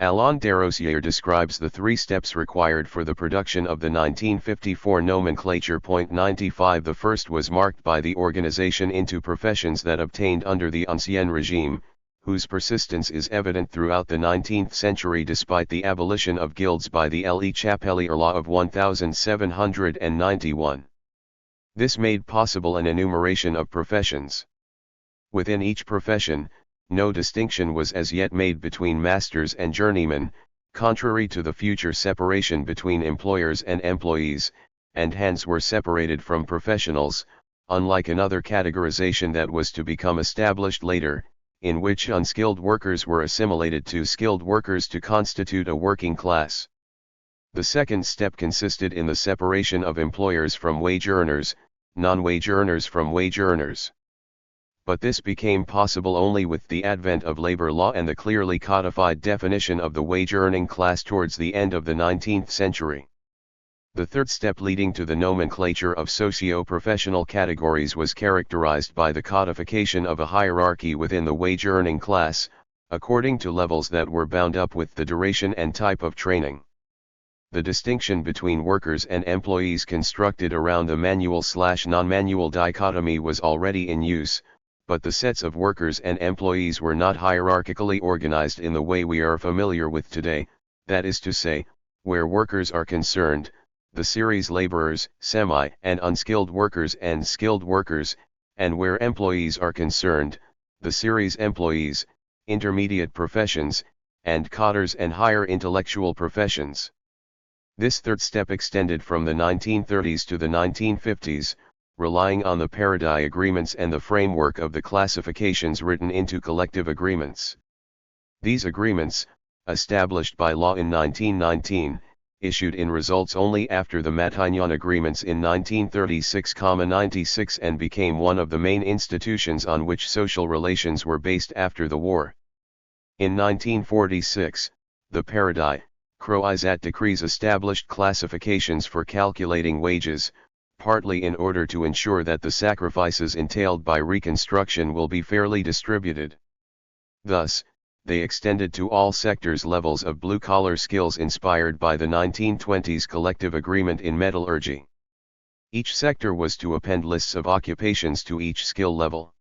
Alain Desrosiers describes the 3 steps required for the production of the 1954 nomenclature. 95 The first was marked by the organization into professions that obtained under the Ancien Regime, whose persistence is evident throughout the 19th century despite the abolition of guilds by the Le Chapelier law of 1791. This made possible an enumeration of professions. Within each profession, no distinction was as yet made between masters and journeymen, contrary to the future separation between employers and employees, and hands were separated from professionals, unlike another categorization that was to become established later, in which unskilled workers were assimilated to skilled workers to constitute a working class. The second step consisted in the separation of employers from wage earners, non-wage earners from wage earners. But this became possible only with the advent of labor law and the clearly codified definition of the wage-earning class towards the end of the 19th century. The third step leading to the nomenclature of socio-professional categories was characterized by the codification of a hierarchy within the wage-earning class, according to levels that were bound up with the duration and type of training. The distinction between workers and employees constructed around the manual/non-manual dichotomy was already in use, but the sets of workers and employees were not hierarchically organized in the way we are familiar with today, that is to say, where workers are concerned, the series laborers, semi- and unskilled workers and skilled workers, and where employees are concerned, the series employees, intermediate professions, and cotters and higher intellectual professions. This third step extended from the 1930s to the 1950s, relying on the Paradis agreements and the framework of the classifications written into collective agreements. These agreements, established by law in 1919, issued in results only after the Matignon agreements in 1936-96 and became one of the main institutions on which social relations were based after the war. In 1946, the Paradis Croisat decrees established classifications for calculating wages, partly in order to ensure that the sacrifices entailed by reconstruction will be fairly distributed. Thus, they extended to all sectors levels of blue-collar skills inspired by the 1920s collective agreement in metallurgy. Each sector was to append lists of occupations to each skill level.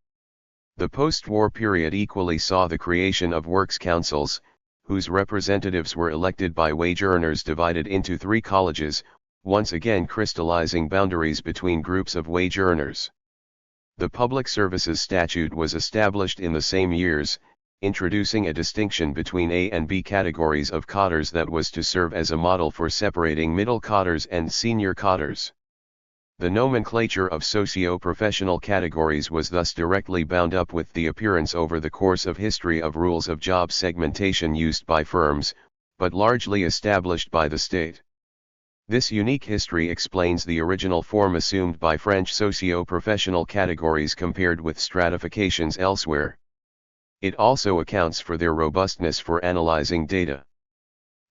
The post-war period equally saw the creation of works councils, whose representatives were elected by wage earners divided into 3 colleges, once again crystallizing boundaries between groups of wage earners. The Public Services Statute was established in the same years, introducing a distinction between A and B categories of cotters that was to serve as a model for separating middle cotters and senior cotters. The nomenclature of socio-professional categories was thus directly bound up with the appearance over the course of history of rules of job segmentation used by firms, but largely established by the state. This unique history explains the original form assumed by French socio-professional categories compared with stratifications elsewhere. It also accounts for their robustness for analyzing data.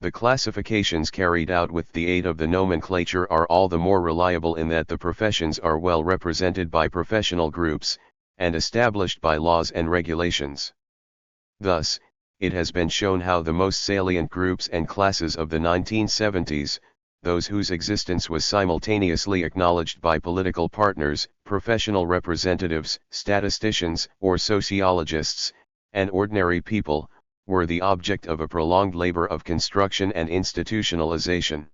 The classifications carried out with the aid of the nomenclature are all the more reliable in that the professions are well represented by professional groups, and established by laws and regulations. Thus, it has been shown how the most salient groups and classes of the 1970s, those whose existence was simultaneously acknowledged by political partners, professional representatives, statisticians, or sociologists, and ordinary people, were the object of a prolonged labor of construction and institutionalization.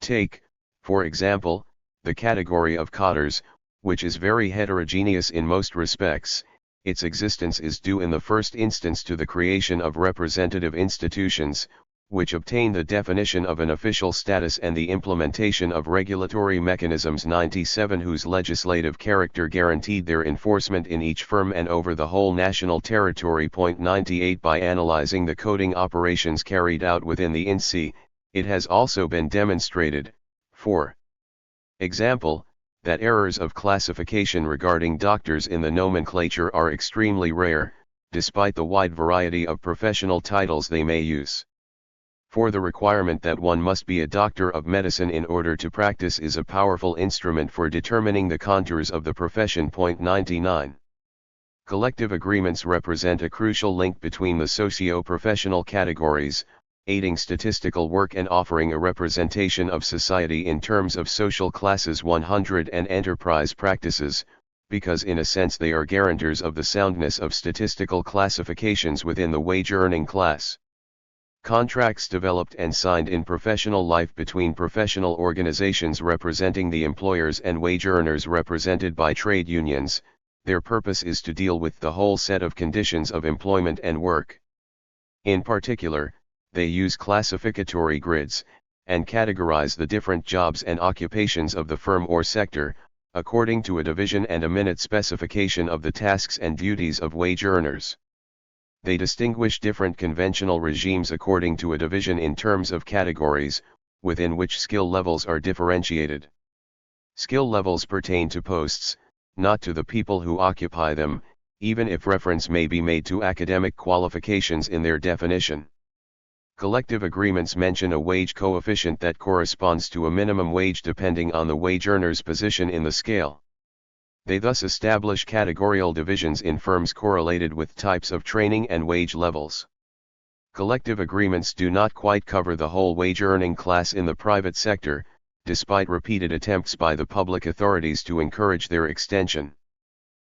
Take, for example, the category of cottars, which is very heterogeneous in most respects. Its existence is due in the first instance to the creation of representative institutions, which obtain the definition of an official status and the implementation of regulatory mechanisms 97 whose legislative character guaranteed their enforcement in each firm and over the whole national territory. 98 By analyzing the coding operations carried out within the INSEE, it has also been demonstrated, for example, that errors of classification regarding doctors in the nomenclature are extremely rare, despite the wide variety of professional titles they may use. For the requirement that one must be a doctor of medicine in order to practice is a powerful instrument for determining the contours of the profession. 99. Collective agreements represent a crucial link between the socio-professional categories, aiding statistical work and offering a representation of society in terms of social classes 100 and enterprise practices, because in a sense they are guarantors of the soundness of statistical classifications within the wage-earning class. Contracts developed and signed in professional life between professional organizations representing the employers and wage earners represented by trade unions, their purpose is to deal with the whole set of conditions of employment and work. In particular, they use classificatory grids, and categorize the different jobs and occupations of the firm or sector, according to a division and a minute specification of the tasks and duties of wage earners. They distinguish different conventional regimes according to a division in terms of categories, within which skill levels are differentiated. Skill levels pertain to posts, not to the people who occupy them, even if reference may be made to academic qualifications in their definition. Collective agreements mention a wage coefficient that corresponds to a minimum wage depending on the wage earner's position in the scale. They thus establish categorical divisions in firms correlated with types of training and wage levels. Collective agreements do not quite cover the whole wage-earning class in the private sector, despite repeated attempts by the public authorities to encourage their extension.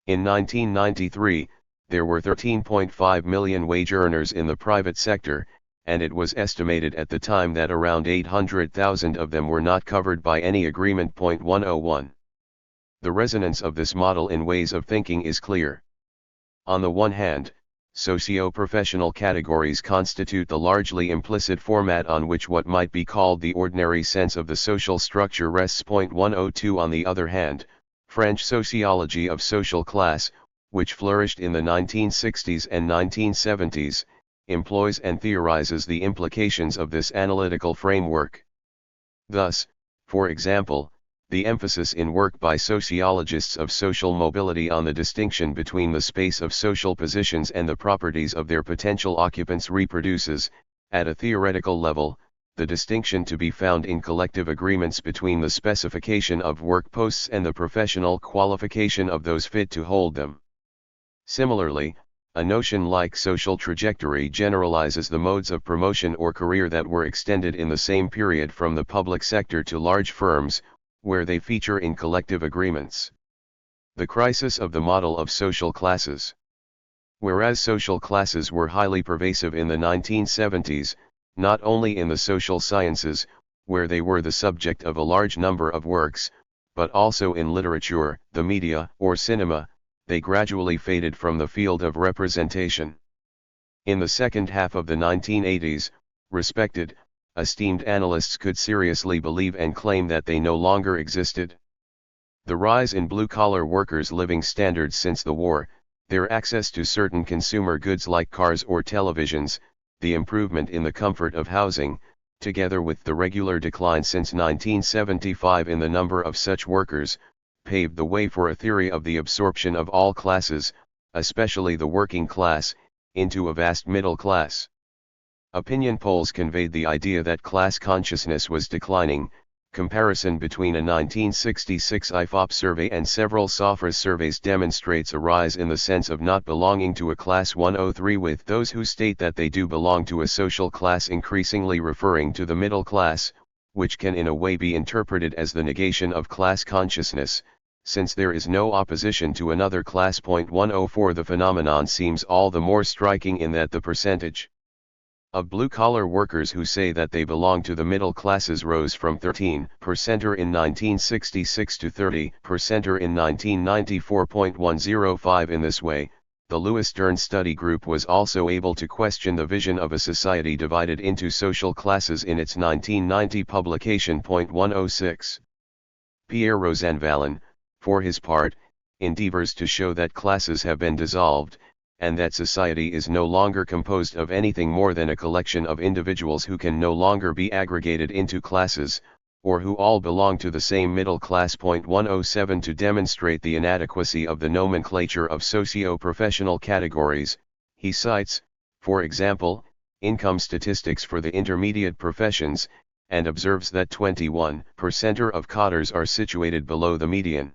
In 1993, there were 13.5 million wage earners in the private sector, and it was estimated at the time that around 800,000 of them were not covered by any agreement. 101. The resonance of this model in ways of thinking is clear. On the one hand, socio-professional categories constitute the largely implicit format on which what might be called the ordinary sense of the social structure rests. 102 On the other hand, French sociology of social class, which flourished in the 1960s and 1970s, employs and theorizes the implications of this analytical framework. Thus, for example, the emphasis in work by sociologists of social mobility on the distinction between the space of social positions and the properties of their potential occupants reproduces, at a theoretical level, the distinction to be found in collective agreements between the specification of work posts and the professional qualification of those fit to hold them. Similarly, a notion like social trajectory generalizes the modes of promotion or career that were extended in the same period from the public sector to large firms, where they feature in collective agreements. The crisis of the model of social classes. Whereas social classes were highly pervasive in the 1970s, not only in the social sciences, where they were the subject of a large number of works, but also in literature, the media, or cinema, they gradually faded from the field of representation. In the second half of the 1980s, respected, esteemed analysts could seriously believe and claim that they no longer existed. The rise in blue-collar workers' living standards since the war, their access to certain consumer goods like cars or televisions, the improvement in the comfort of housing, together with the regular decline since 1975 in the number of such workers, paved the way for a theory of the absorption of all classes, especially the working class, into a vast middle class. Opinion polls conveyed the idea that class consciousness was declining. Comparison between a 1966 IFOP survey and several SOFRA surveys demonstrates a rise in the sense of not belonging to a class 103, with those who state that they do belong to a social class increasingly referring to the middle class, which can in a way be interpreted as the negation of class consciousness, since there is no opposition to another class. 104 The phenomenon seems all the more striking in that the percentage of blue-collar workers who say that they belong to the middle classes rose from 13% in 1966 to 30% in 1994.105. In this way, the Lewis Stern study group was also able to question the vision of a society divided into social classes in its 1990 publication. 106. Pierre Rosanvallon, for his part, endeavors to show that classes have been dissolved, and that society is no longer composed of anything more than a collection of individuals who can no longer be aggregated into classes, or who all belong to the same middle class. 107 To demonstrate the inadequacy of the nomenclature of socio-professional categories, he cites, for example, income statistics for the intermediate professions, and observes that 21% of cotters are situated below the median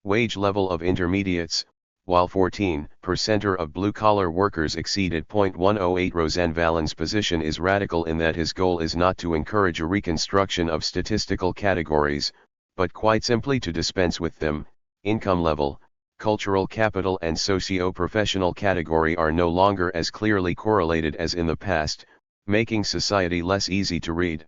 wage level of intermediates, while 14% of blue-collar workers exceed it. 108 Rosanvallon's position is radical in that his goal is not to encourage a reconstruction of statistical categories, but quite simply to dispense with them. Income level, cultural capital and socio-professional category are no longer as clearly correlated as in the past, making society less easy to read.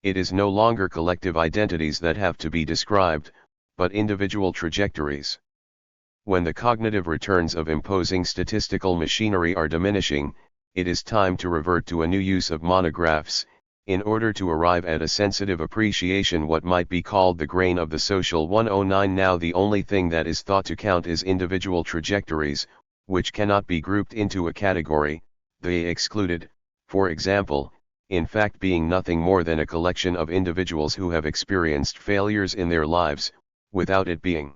It is no longer collective identities that have to be described, but individual trajectories. When the cognitive returns of imposing statistical machinery are diminishing, it is time to revert to a new use of monographs, in order to arrive at a sensitive appreciation what might be called the grain of the social. 109 Now the only thing that is thought to count is individual trajectories, which cannot be grouped into a category, they excluded, for example, in fact being nothing more than a collection of individuals who have experienced failures in their lives, without it being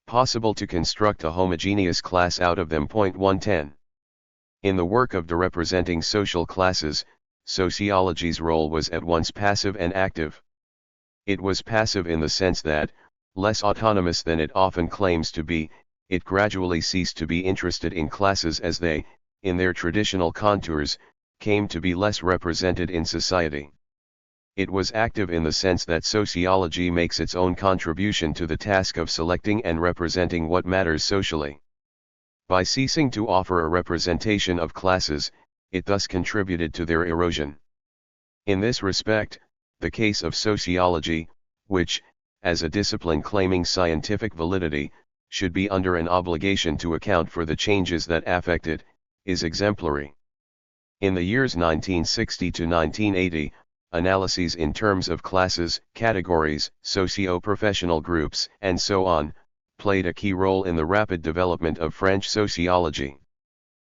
possible to construct a homogeneous class out of them. 110. In the work of representing social classes, sociology's role was at once passive and active. It was passive in the sense that, less autonomous than it often claims to be, it gradually ceased to be interested in classes as they, in their traditional contours, came to be less represented in society. It was active in the sense that sociology makes its own contribution to the task of selecting and representing what matters socially. By ceasing to offer a representation of classes, it thus contributed to their erosion. In this respect, the case of sociology, which, as a discipline claiming scientific validity, should be under an obligation to account for the changes that affect it, is exemplary. In the years 1960 to 1980, analyses in terms of classes, categories, socio-professional groups, and so on, played a key role in the rapid development of French sociology.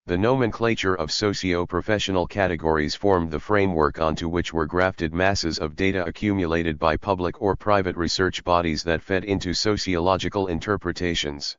The nomenclature of socio-professional categories formed the framework onto which were grafted masses of data accumulated by public or private research bodies that fed into sociological interpretations.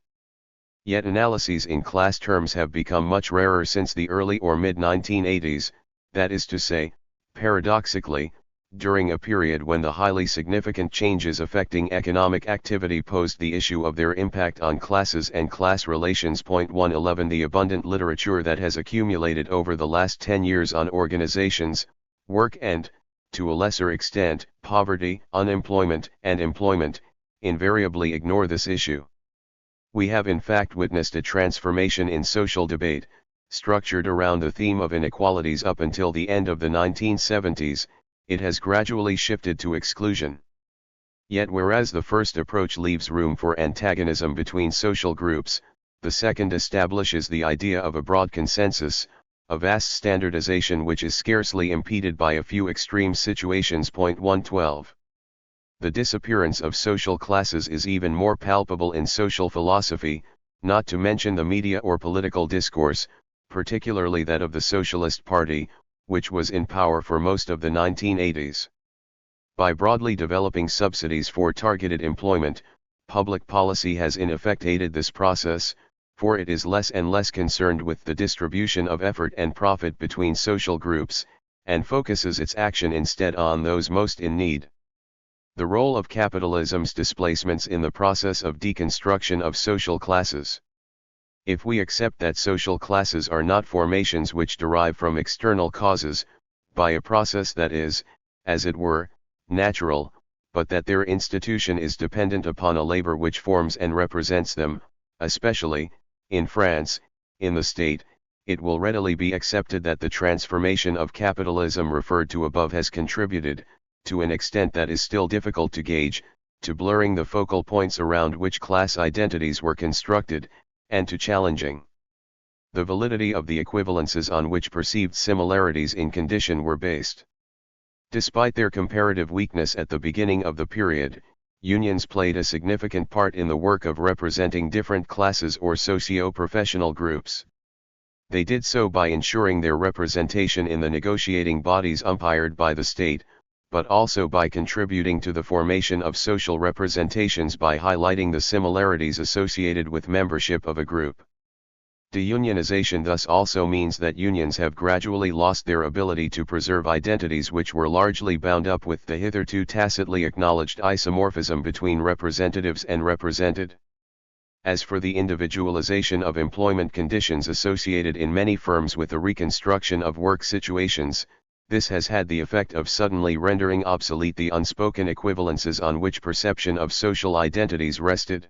Yet analyses in class terms have become much rarer since the early or mid-1980s, that is to say, paradoxically, during a period when the highly significant changes affecting economic activity posed the issue of their impact on classes and class relations. 111 The abundant literature that has accumulated over the last 10 years on organizations, work and, to a lesser extent, poverty, unemployment, and employment, invariably ignore this issue. We have in fact witnessed a transformation in social debate, structured around the theme of inequalities. Up until the end of the 1970s, it has gradually shifted to exclusion. Yet whereas the first approach leaves room for antagonism between social groups, the second establishes the idea of a broad consensus, a vast standardization which is scarcely impeded by a few extreme situations. 112. The disappearance of social classes is even more palpable in social philosophy, not to mention the media or political discourse, particularly that of the Socialist Party, which was in power for most of the 1980s. By broadly developing subsidies for targeted employment, public policy has in effect aided this process, for it is less and less concerned with the distribution of effort and profit between social groups, and focuses its action instead on those most in need. The role of capitalism's displacements in the process of deconstruction of social classes. If we accept that social classes are not formations which derive from external causes, by a process that is, as it were, natural, but that their institution is dependent upon a labor which forms and represents them, especially, in France, in the state, it will readily be accepted that the transformation of capitalism referred to above has contributed, to an extent that is still difficult to gauge, to blurring the focal points around which class identities were constructed, and to challenging the validity of the equivalences on which perceived similarities in condition were based. Despite their comparative weakness at the beginning of the period, unions played a significant part in the work of representing different classes or socio-professional groups. They did so by ensuring their representation in the negotiating bodies umpired by the state, but also by contributing to the formation of social representations by highlighting the similarities associated with membership of a group. Deunionization thus also means that unions have gradually lost their ability to preserve identities which were largely bound up with the hitherto tacitly acknowledged isomorphism between representatives and represented. As for the individualization of employment conditions associated in many firms with the reconstruction of work situations, this has had the effect of suddenly rendering obsolete the unspoken equivalences on which perception of social identities rested.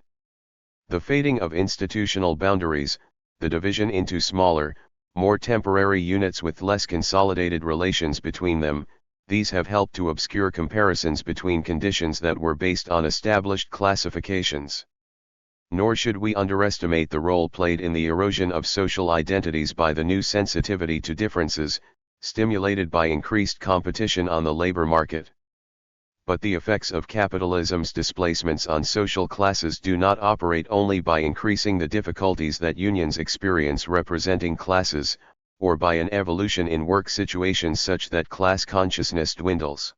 The fading of institutional boundaries, the division into smaller, more temporary units with less consolidated relations between them, these have helped to obscure comparisons between conditions that were based on established classifications. Nor should we underestimate the role played in the erosion of social identities by the new sensitivity to differences, stimulated by increased competition on the labor market. But the effects of capitalism's displacements on social classes do not operate only by increasing the difficulties that unions experience representing classes, or by an evolution in work situations such that class consciousness dwindles.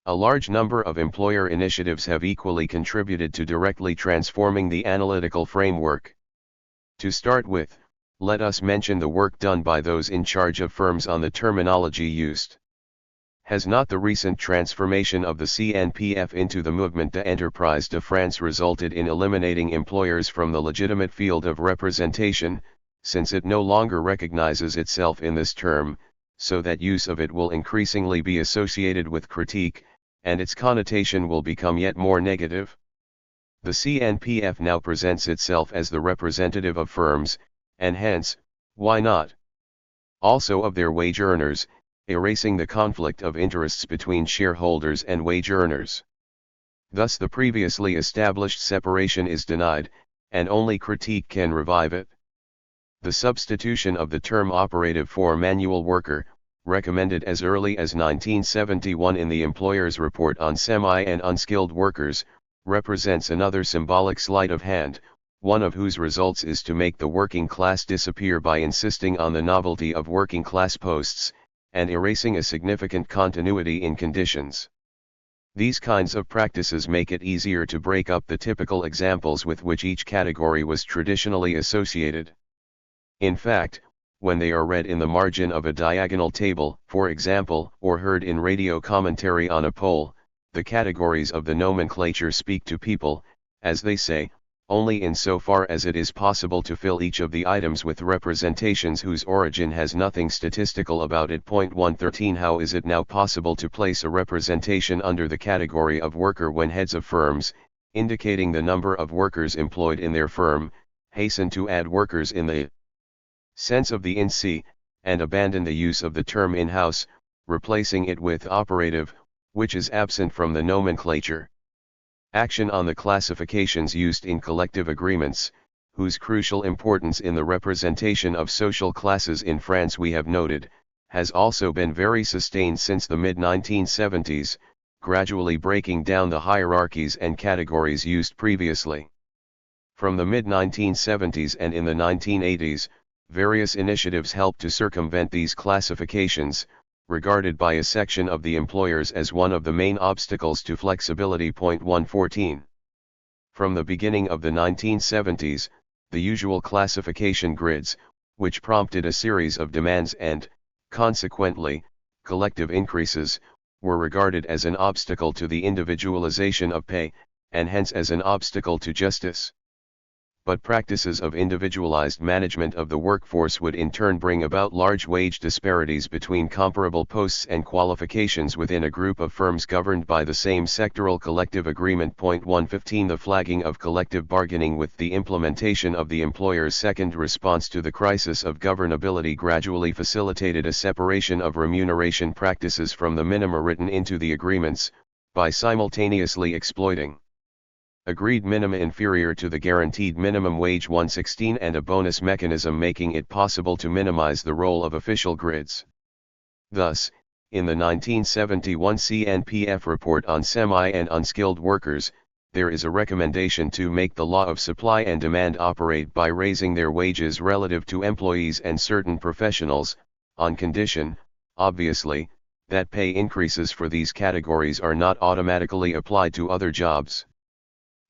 A large number of employer initiatives have equally contributed to directly transforming the analytical framework. To start with, let us mention the work done by those in charge of firms on the terminology used. Has not the recent transformation of the CNPF into the Mouvement d'Entreprise de France resulted in eliminating employers from the legitimate field of representation, since it no longer recognizes itself in this term, so that use of it will increasingly be associated with critique, and its connotation will become yet more negative? The CNPF now presents itself as the representative of firms, and hence, why not? Also of their wage earners, erasing the conflict of interests between shareholders and wage earners. Thus the previously established separation is denied, and only critique can revive it. The substitution of the term operative for manual worker, recommended as early as 1971 in the employer's report on semi- and unskilled workers, represents another symbolic sleight of hand, one of whose results is to make the working class disappear by insisting on the novelty of working class posts, and erasing a significant continuity in conditions. These kinds of practices make it easier to break up the typical examples with which each category was traditionally associated. In fact, when they are read in the margin of a diagonal table, for example, or heard in radio commentary on a poll, the categories of the nomenclature speak to people, as they say, only insofar as it is possible to fill each of the items with representations whose origin has nothing statistical about it. 113 How is it now possible to place a representation under the category of worker when heads of firms, indicating the number of workers employed in their firm, hasten to add workers in the sense of the in-see, and abandon the use of the term in-house, replacing it with operative, which is absent from the nomenclature? Action on the classifications used in collective agreements, whose crucial importance in the representation of social classes in France we have noted, has also been very sustained since the mid-1970s, gradually breaking down the hierarchies and categories used previously. From the mid-1970s and in the 1980s, various initiatives helped to circumvent these classifications, regarded by a section of the employers as one of the main obstacles to flexibility. 114. From the beginning of the 1970s, the usual classification grids, which prompted a series of demands and, consequently, collective increases, were regarded as an obstacle to the individualization of pay, and hence as an obstacle to justice. but practices of individualized management of the workforce would in turn bring about large wage disparities between comparable posts and qualifications within a group of firms governed by the same sectoral collective agreement. 115 The flagging of collective bargaining with the implementation of the employer's second response to the crisis of governability gradually facilitated a separation of remuneration practices from the minima written into the agreements, by simultaneously exploiting agreed minima inferior to the guaranteed minimum wage 116 and a bonus mechanism making it possible to minimize the role of official grids. Thus, in the 1971 CNPF report on semi and unskilled workers, there is a recommendation to make the law of supply and demand operate by raising their wages relative to employees and certain professionals, on condition, obviously, that pay increases for these categories are not automatically applied to other jobs.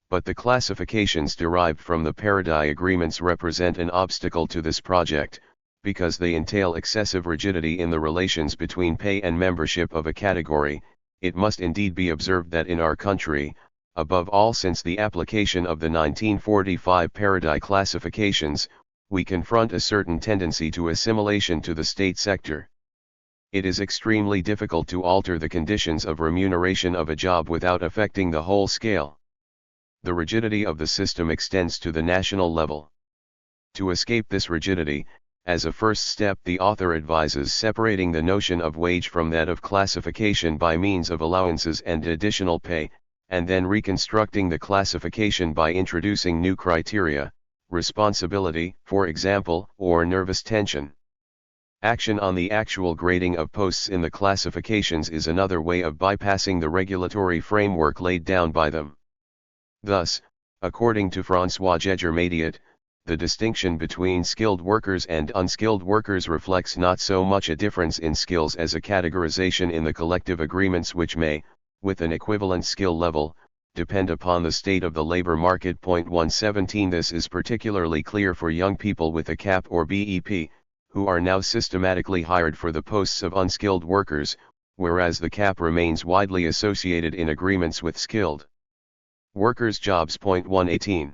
But the classifications derived from the Paradise agreements represent an obstacle to this project, because they entail excessive rigidity in the relations between pay and membership of a category. It must indeed be observed that in our country, above all since the application of the 1945 Paradise classifications, we confront a certain tendency to assimilation to the state sector. It is extremely difficult to alter the conditions of remuneration of a job without affecting the whole scale. The rigidity of the system extends to the national level. To escape this rigidity, as a first step the author advises separating the notion of wage from that of classification by means of allowances and additional pay, and then reconstructing the classification by introducing new criteria, responsibility, for example, or nervous tension. Action on the actual grading of posts in the classifications is another way of bypassing the regulatory framework laid down by them. Thus, according to François Jéger-Madiot, the distinction between skilled workers and unskilled workers reflects not so much a difference in skills as a categorization in the collective agreements which may, with an equivalent skill level, depend upon the state of the labor market. 117 This is particularly clear for young people with a CAP or BEP, who are now systematically hired for the posts of unskilled workers, whereas the CAP remains widely associated in agreements with skilled workers' jobs. 118.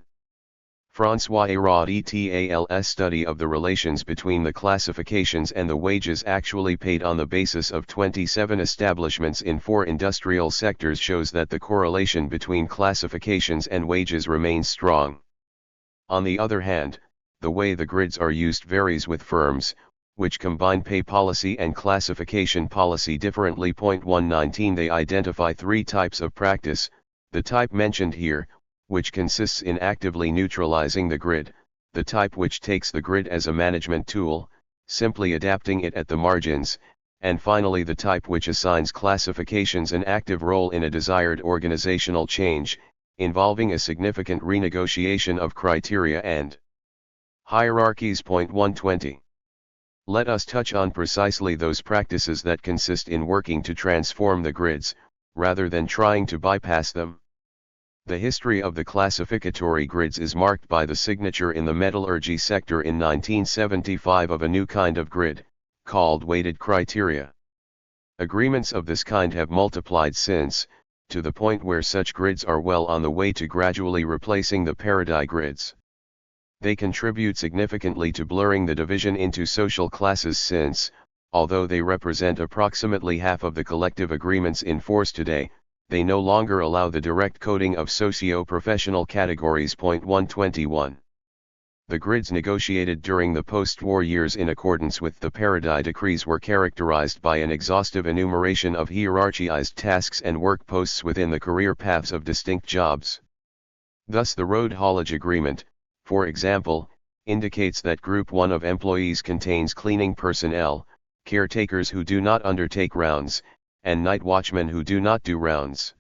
François Hérod et al.'s study of the relations between the classifications and the wages actually paid on the basis of 27 establishments in 4 industrial sectors shows that the correlation between classifications and wages remains strong. On the other hand, the way the grids are used varies with firms, which combine pay policy and classification policy differently. 119 They identify 3 types of practice: the type mentioned here, which consists in actively neutralizing the grid, the type which takes the grid as a management tool, simply adapting it at the margins, and finally the type which assigns classifications an active role in a desired organizational change, involving a significant renegotiation of criteria and hierarchies. 120. Let us touch on precisely those practices that consist in working to transform the grids, rather than trying to bypass them. The history of the classificatory grids is marked by the signature in the metallurgy sector in 1975 of a new kind of grid, called weighted criteria. Agreements of this kind have multiplied since, to the point where such grids are well on the way to gradually replacing the Paradise grids. They contribute significantly to blurring the division into social classes since, although they represent approximately half of the collective agreements in force today, they no longer allow the direct coding of socio-professional categories. 121. The grids negotiated during the post-war years in accordance with the Paradise decrees were characterized by an exhaustive enumeration of hierarchized tasks and work posts within the career paths of distinct jobs. Thus the road haulage agreement, for example, indicates that Group 1 of employees contains cleaning personnel, caretakers who do not undertake rounds, and night watchmen who do not do rounds.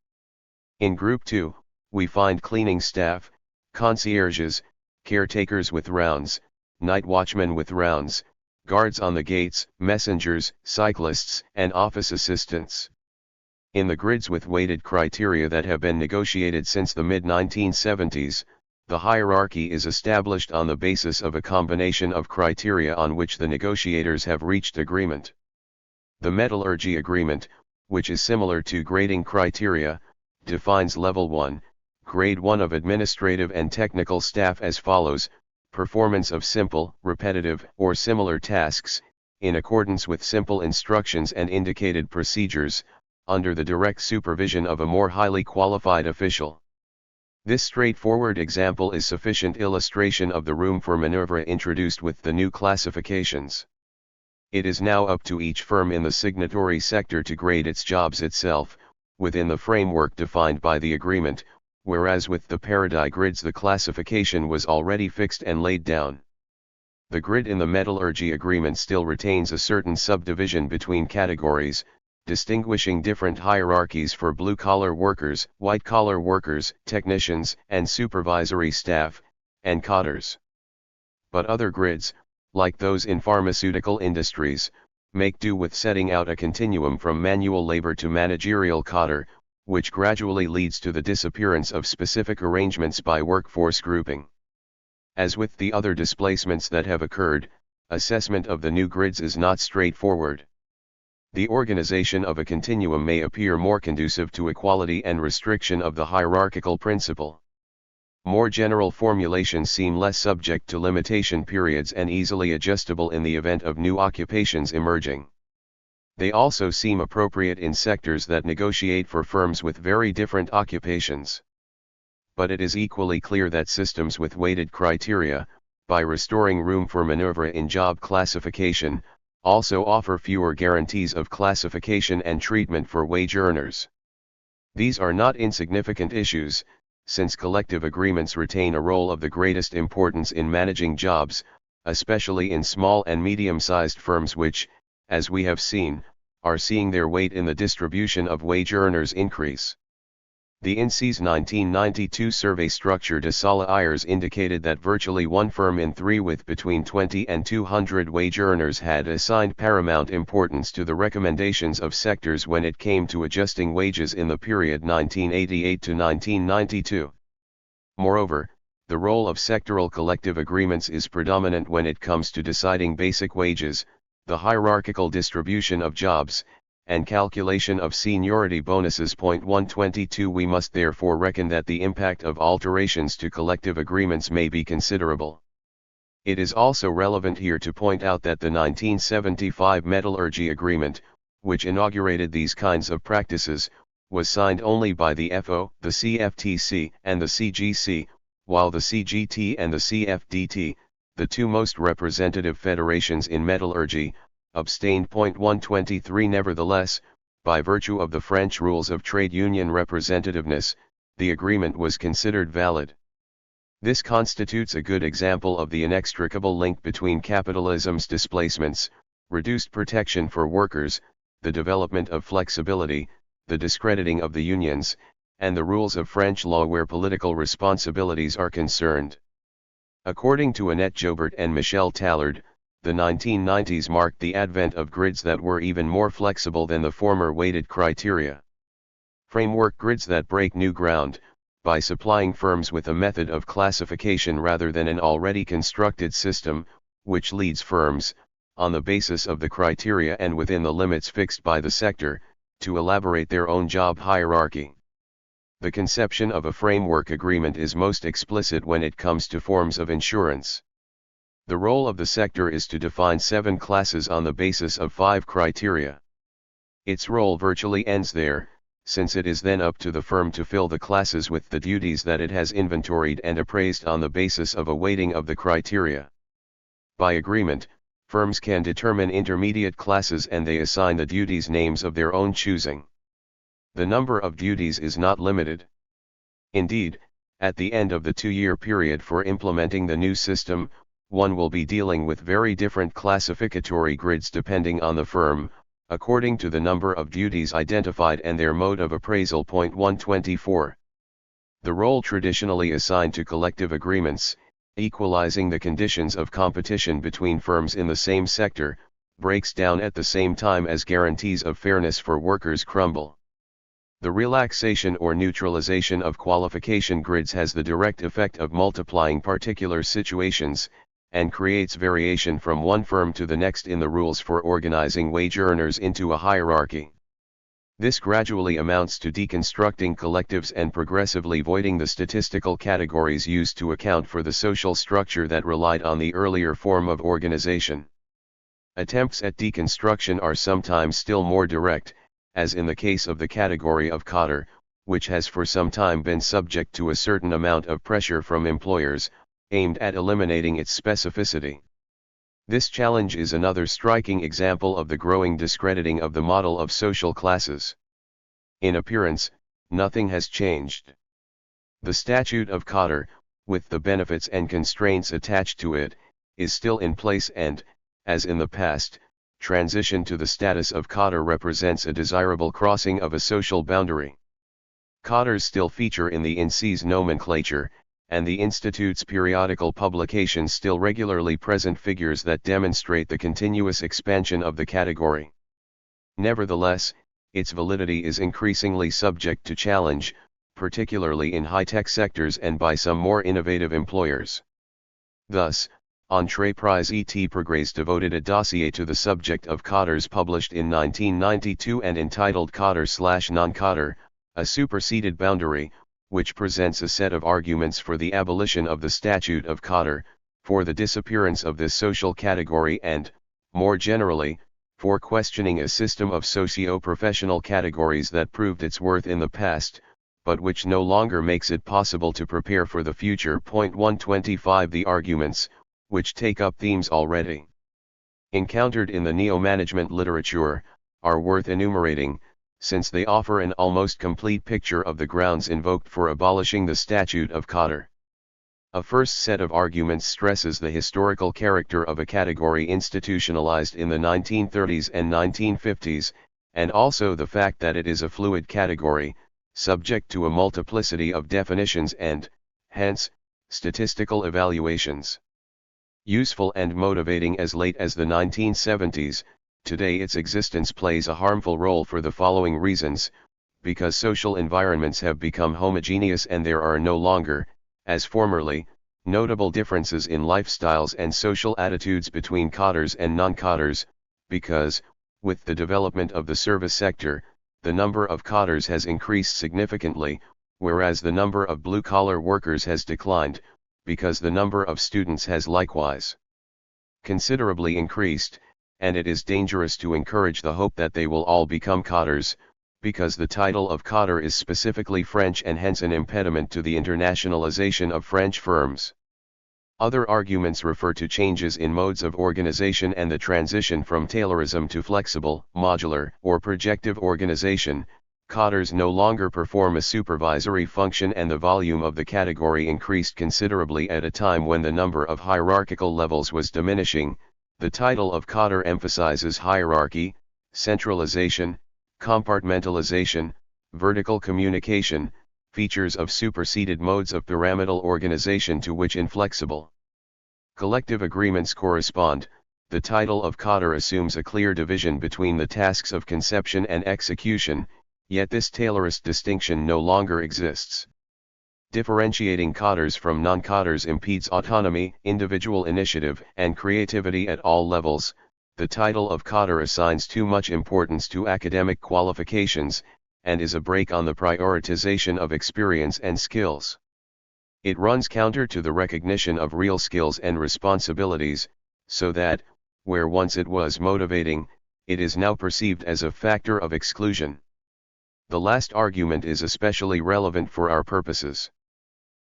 In Group 2, we find cleaning staff, concierges, caretakers with rounds, night watchmen with rounds, guards on the gates, messengers, cyclists, and office assistants. In the grids with weighted criteria that have been negotiated since the mid-1970s, the hierarchy is established on the basis of a combination of criteria on which the negotiators have reached agreement. The metallurgy agreement, which is similar to grading criteria, defines level 1, Grade 1 of administrative and technical staff as follows: performance of simple, repetitive, or similar tasks, in accordance with simple instructions and indicated procedures, under the direct supervision of a more highly qualified official. This straightforward example is sufficient illustration of the room for maneuver introduced with the new classifications. It is now up to each firm in the signatory sector to grade its jobs itself, within the framework defined by the agreement, whereas with the parity grids the classification was already fixed and laid down. The grid in the metallurgy agreement still retains a certain subdivision between categories, distinguishing different hierarchies for blue-collar workers, white-collar workers, technicians, and supervisory staff, and cotters. But other grids, like those in pharmaceutical industries, make do with setting out a continuum from manual labor to managerial cotter, which gradually leads to the disappearance of specific arrangements by workforce grouping. As with the other displacements that have occurred, assessment of the new grids is not straightforward. The organization of a continuum may appear more conducive to equality and restriction of the hierarchical principle. More general formulations seem less subject to limitation periods and easily adjustable in the event of new occupations emerging. They also seem appropriate in sectors that negotiate for firms with very different occupations. But it is equally clear that systems with weighted criteria, by restoring room for maneuver in job classification, also offer fewer guarantees of classification and treatment for wage earners. These are not insignificant issues, since collective agreements retain a role of the greatest importance in managing jobs, especially in small and medium-sized firms which, as we have seen, are seeing their weight in the distribution of wage earners increase. The INSEE's 1992 survey structure de Sala Ayers indicated that virtually 1 firm in 3 with between 20 and 200 wage earners had assigned paramount importance to the recommendations of sectors when it came to adjusting wages in the period 1988 to 1992. Moreover, the role of sectoral collective agreements is predominant when it comes to deciding basic wages, the hierarchical distribution of jobs, and calculation of seniority bonuses. 122 We must therefore reckon that the impact of alterations to collective agreements may be considerable. It is also relevant here to point out that the 1975 Metallurgy Agreement, which inaugurated these kinds of practices, was signed only by the FO, the CFTC, and the CGC, while the CGT and the CFDT, the two most representative federations in metallurgy, abstained. 123 Nevertheless, by virtue of the French rules of trade union representativeness, the agreement was considered valid. This constitutes a good example of the inextricable link between capitalism's displacements, reduced protection for workers, the development of flexibility, the discrediting of the unions, and the rules of French law where political responsibilities are concerned. According to Annette Jobert and Michel Tallard, the 1990s marked the advent of grids that were even more flexible than the former weighted criteria. Framework grids that break new ground, by supplying firms with a method of classification rather than an already constructed system, which leads firms, on the basis of the criteria and within the limits fixed by the sector, to elaborate their own job hierarchy. The conception of a framework agreement is most explicit when it comes to forms of insurance. The role of the sector is to define 7 classes on the basis of 5 criteria. Its role virtually ends there, since it is then up to the firm to fill the classes with the duties that it has inventoried and appraised on the basis of a weighting of the criteria. By agreement, firms can determine intermediate classes and they assign the duties names of their own choosing. The number of duties is not limited. Indeed, at the end of the 2-year period for implementing the new system, one will be dealing with very different classificatory grids depending on the firm, according to the number of duties identified and their mode of appraisal. 124. The role traditionally assigned to collective agreements, equalizing the conditions of competition between firms in the same sector, breaks down at the same time as guarantees of fairness for workers crumble. The relaxation or neutralization of qualification grids has the direct effect of multiplying particular situations, and creates variation from one firm to the next in the rules for organizing wage earners into a hierarchy. This gradually amounts to deconstructing collectives and progressively voiding the statistical categories used to account for the social structure that relied on the earlier form of organization. Attempts at deconstruction are sometimes still more direct, as in the case of the category of cotter, which has for some time been subject to a certain amount of pressure from employers, aimed at eliminating its specificity. This challenge is another striking example of the growing discrediting of the model of social classes. In appearance, nothing has changed. The statute of cotter, with the benefits and constraints attached to it, is still in place and, as in the past, transition to the status of cotter represents a desirable crossing of a social boundary. Cotters still feature in the INSEE's nomenclature, and the Institute's periodical publications still regularly present figures that demonstrate the continuous expansion of the category. Nevertheless, its validity is increasingly subject to challenge, particularly in high-tech sectors and by some more innovative employers. Thus, Entreprise et Progrès devoted a dossier to the subject of cotters published in 1992 and entitled Cotter/Non-Cotter, a superseded boundary, which presents a set of arguments for the abolition of the statute of cotter, for the disappearance of this social category and, more generally, for questioning a system of socio-professional categories that proved its worth in the past, but which no longer makes it possible to prepare for the future. 125 The arguments, which take up themes already encountered in the neo-management literature, are worth enumerating, since they offer an almost complete picture of the grounds invoked for abolishing the statute of cotter. A first set of arguments stresses the historical character of a category institutionalized in the 1930s and 1950s, and also the fact that it is a fluid category, subject to a multiplicity of definitions and, hence, statistical evaluations. Useful and motivating as late as the 1970s, today its existence plays a harmful role for the following reasons: because social environments have become homogeneous and there are no longer, as formerly, notable differences in lifestyles and social attitudes between cotters and non-cotters; because, with the development of the service sector, the number of cotters has increased significantly, whereas the number of blue-collar workers has declined, because the number of students has likewise considerably increased, and it is dangerous to encourage the hope that they will all become cotters, because the title of cotter is specifically French and hence an impediment to the internationalization of French firms. Other arguments refer to changes in modes of organization and the transition from Taylorism to flexible, modular, or projective organization. Cotters no longer perform a supervisory function and the volume of the category increased considerably at a time when the number of hierarchical levels was diminishing. The title of cotter emphasizes hierarchy, centralization, compartmentalization, vertical communication, features of superseded modes of pyramidal organization to which inflexible collective agreements correspond. The title of cotter assumes a clear division between the tasks of conception and execution, yet this Taylorist distinction no longer exists. Differentiating cotters from non-cotters impedes autonomy, individual initiative, and creativity at all levels. The title of cotter assigns too much importance to academic qualifications, and is a brake on the prioritization of experience and skills. It runs counter to the recognition of real skills and responsibilities, so that, where once it was motivating, it is now perceived as a factor of exclusion. The last argument is especially relevant for our purposes.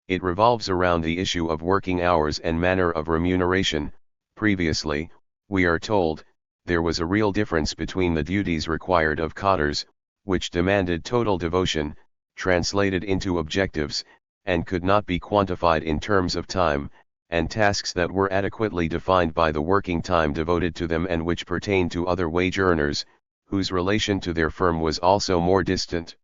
It revolves around the issue of working hours and manner of remuneration. Previously, we are told, there was a real difference between the duties required of cotters, which demanded total devotion, translated into objectives, and could not be quantified in terms of time, and tasks that were adequately defined by the working time devoted to them and which pertained to other wage earners, whose relation to their firm was also more distant.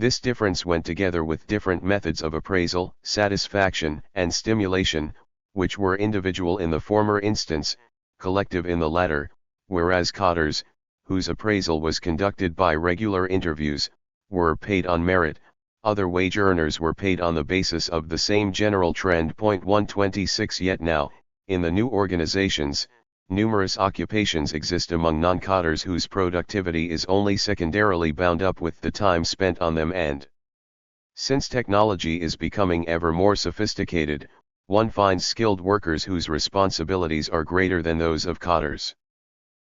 This difference went together with different methods of appraisal, satisfaction, and stimulation, which were individual in the former instance, collective in the latter, whereas cotters, whose appraisal was conducted by regular interviews, were paid on merit. Other wage earners were paid on the basis of the same general trend. 126 Yet now, in the new organizations, numerous occupations exist among non-cadres whose productivity is only secondarily bound up with the time spent on them, and since technology is becoming ever more sophisticated, one finds skilled workers whose responsibilities are greater than those of cadres.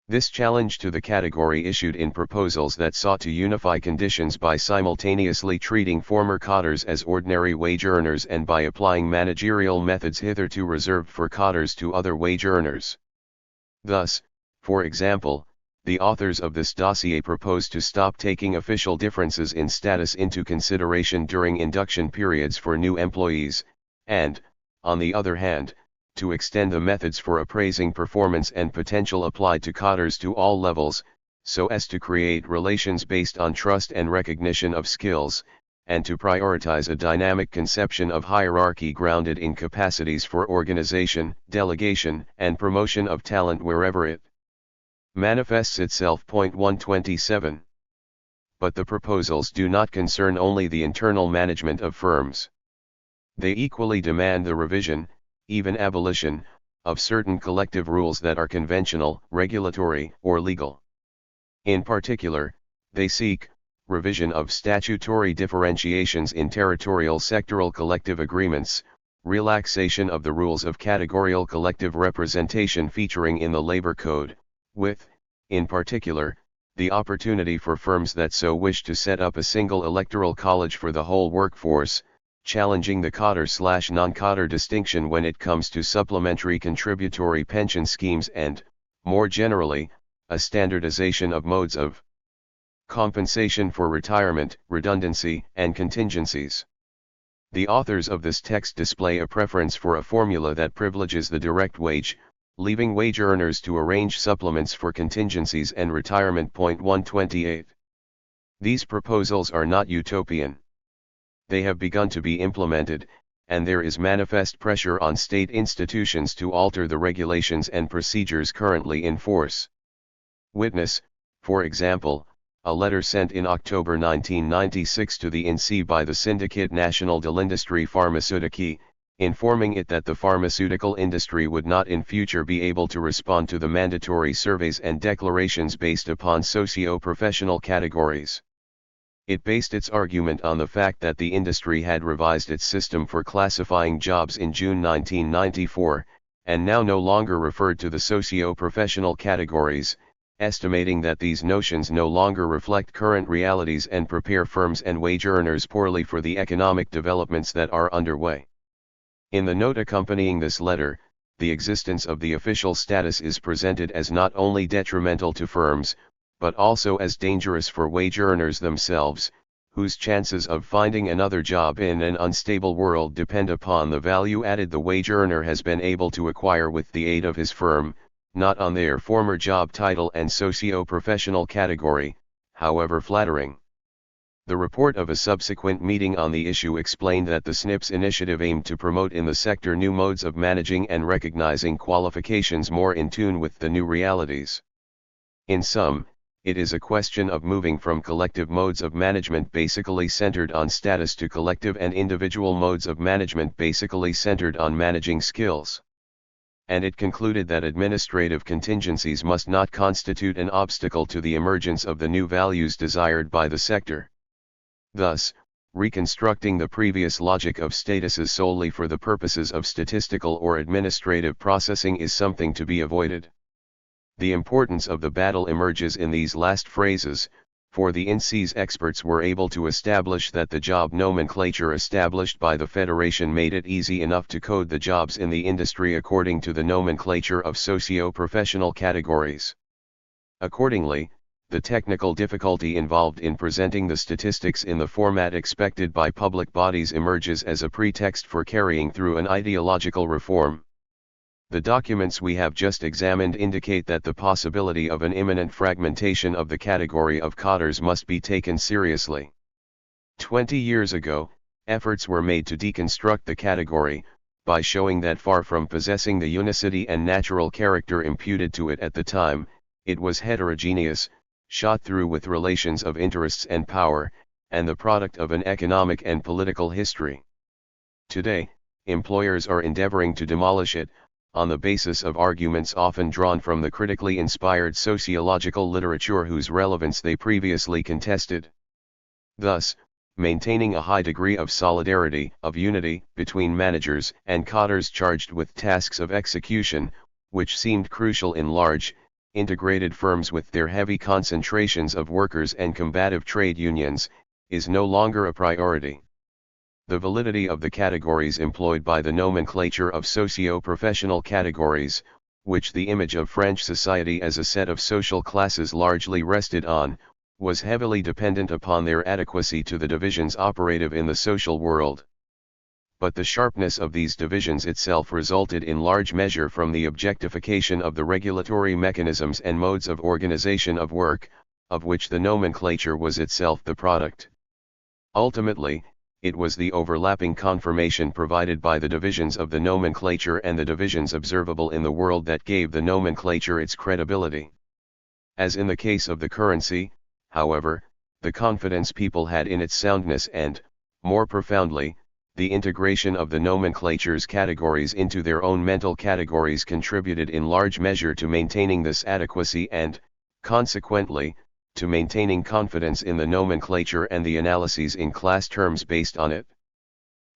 This challenge to the category issued in proposals that sought to unify conditions by simultaneously treating former cadres as ordinary wage earners and by applying managerial methods hitherto reserved for cadres to other wage earners. Thus, for example, the authors of this dossier propose to stop taking official differences in status into consideration during induction periods for new employees, and, on the other hand, to extend the methods for appraising performance and potential applied to cadres to all levels, so as to create relations based on trust and recognition of skills, and to prioritize a dynamic conception of hierarchy grounded in capacities for organization, delegation, and promotion of talent wherever it manifests itself. 127. But the proposals do not concern only the internal management of firms. They equally demand the revision, even abolition, of certain collective rules that are conventional, regulatory, or legal. In particular, they seek revision of statutory differentiations in territorial sectoral collective agreements, relaxation of the rules of categorical collective representation featuring in the Labor Code, with, in particular, the opportunity for firms that so wish to set up a single electoral college for the whole workforce, challenging the cadre/non-cadre distinction when it comes to supplementary contributory pension schemes and, more generally, a standardization of modes of compensation for retirement, redundancy, and contingencies. The authors of this text display a preference for a formula that privileges the direct wage, leaving wage earners to arrange supplements for contingencies and retirement. 128. These proposals are not utopian. They have begun to be implemented, and there is manifest pressure on state institutions to alter the regulations and procedures currently in force. Witness, for example, a letter sent in October 1996 to the INSEE by the Syndicate National de l'Industrie Pharmaceutique, informing it that the pharmaceutical industry would not in future be able to respond to the mandatory surveys and declarations based upon socio-professional categories. It based its argument on the fact that the industry had revised its system for classifying jobs in June 1994, and now no longer referred to the socio-professional categories, estimating that these notions no longer reflect current realities and prepare firms and wage earners poorly for the economic developments that are underway. In the note accompanying this letter, the existence of the official status is presented as not only detrimental to firms, but also as dangerous for wage earners themselves, whose chances of finding another job in an unstable world depend upon the value added the wage earner has been able to acquire with the aid of his firm, not on their former job title and socio-professional category, however flattering. The report of a subsequent meeting on the issue explained that the SNP's initiative aimed to promote in the sector new modes of managing and recognizing qualifications more in tune with the new realities. In sum, it is a question of moving from collective modes of management basically centered on status to collective and individual modes of management basically centered on managing skills. And it concluded that administrative contingencies must not constitute an obstacle to the emergence of the new values desired by the sector. Thus, reconstructing the previous logic of statuses solely for the purposes of statistical or administrative processing is something to be avoided. The importance of the battle emerges in these last phrases, for the INSEE's experts were able to establish that the job nomenclature established by the Federation made it easy enough to code the jobs in the industry according to the nomenclature of socio-professional categories. Accordingly, the technical difficulty involved in presenting the statistics in the format expected by public bodies emerges as a pretext for carrying through an ideological reform. The documents we have just examined indicate that the possibility of an imminent fragmentation of the category of cadres must be taken seriously. 20 years ago, efforts were made to deconstruct the category, by showing that far from possessing the unicity and natural character imputed to it at the time, it was heterogeneous, shot through with relations of interests and power, and the product of an economic and political history. Today, employers are endeavoring to demolish it, on the basis of arguments often drawn from the critically inspired sociological literature whose relevance they previously contested. Thus, maintaining a high degree of solidarity, of unity, between managers and cadres charged with tasks of execution, which seemed crucial in large, integrated firms with their heavy concentrations of workers and combative trade unions, is no longer a priority. The validity of the categories employed by the nomenclature of socio-professional categories, which the image of French society as a set of social classes largely rested on, was heavily dependent upon their adequacy to the divisions operative in the social world. But the sharpness of these divisions itself resulted in large measure from the objectification of the regulatory mechanisms and modes of organization of work, of which the nomenclature was itself the product. Ultimately, it was the overlapping confirmation provided by the divisions of the nomenclature and the divisions observable in the world that gave the nomenclature its credibility. As in the case of the currency, however, the confidence people had in its soundness and, more profoundly, the integration of the nomenclature's categories into their own mental categories contributed in large measure to maintaining this adequacy and, consequently, to maintaining confidence in the nomenclature and the analyses in class terms based on it.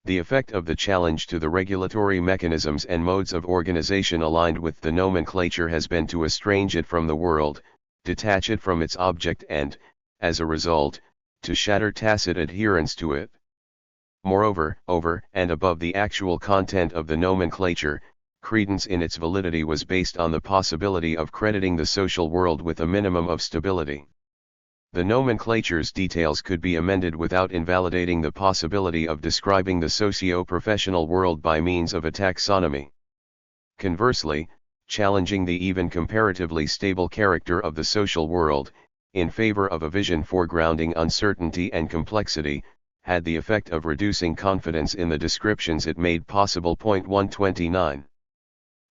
The effect of the challenge to the regulatory mechanisms and modes of organization aligned with the nomenclature has been to estrange it from the world, detach it from its object and, as a result, to shatter tacit adherence to it. Moreover, over and above the actual content of the nomenclature, credence in its validity was based on the possibility of crediting the social world with a minimum of stability. The nomenclature's details could be amended without invalidating the possibility of describing the socio-professional world by means of a taxonomy. Conversely, challenging the even comparatively stable character of the social world, in favor of a vision foregrounding uncertainty and complexity, had the effect of reducing confidence in the descriptions it made possible. 129.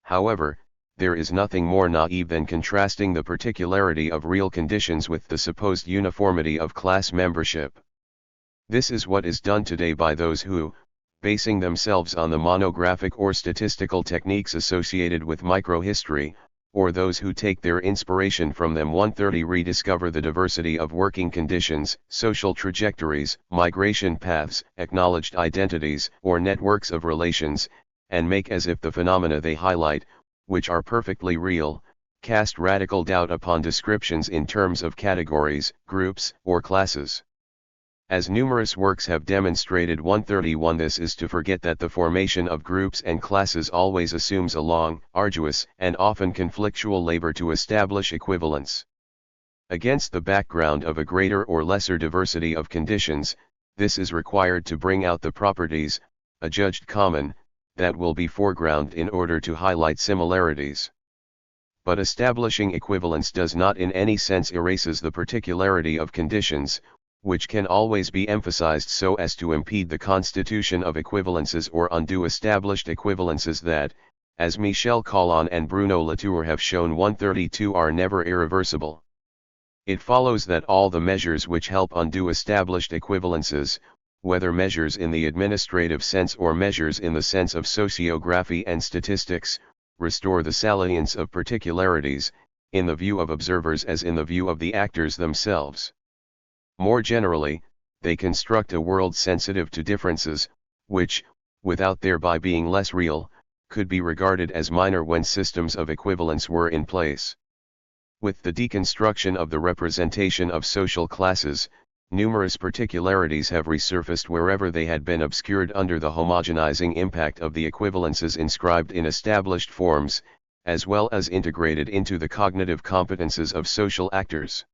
However, there is nothing more naive than contrasting the particularity of real conditions with the supposed uniformity of class membership. This is what is done today by those who, basing themselves on the monographic or statistical techniques associated with microhistory, or those who take their inspiration from them, 130, rediscover the diversity of working conditions, social trajectories, migration paths, acknowledged identities, or networks of relations, and make as if the phenomena they highlight, which are perfectly real, cast radical doubt upon descriptions in terms of categories, groups, or classes. As numerous works have demonstrated, 131, this is to forget that the formation of groups and classes always assumes a long, arduous, and often conflictual labor to establish equivalence. Against the background of a greater or lesser diversity of conditions, this is required to bring out the properties, adjudged common, that will be foreground in order to highlight similarities. But establishing equivalence does not in any sense erases the particularity of conditions, which can always be emphasized so as to impede the constitution of equivalences or undo established equivalences that, as Michel Collin and Bruno Latour have shown, 132, are never irreversible. It follows that all the measures which help undo established equivalences, whether measures in the administrative sense or measures in the sense of sociography and statistics, restore the salience of particularities, in the view of observers as in the view of the actors themselves. More generally, they construct a world sensitive to differences, which, without thereby being less real, could be regarded as minor when systems of equivalence were in place. With the deconstruction of the representation of social classes, numerous particularities have resurfaced wherever they had been obscured under the homogenizing impact of the equivalences inscribed in established forms, as well as integrated into the cognitive competences of social actors.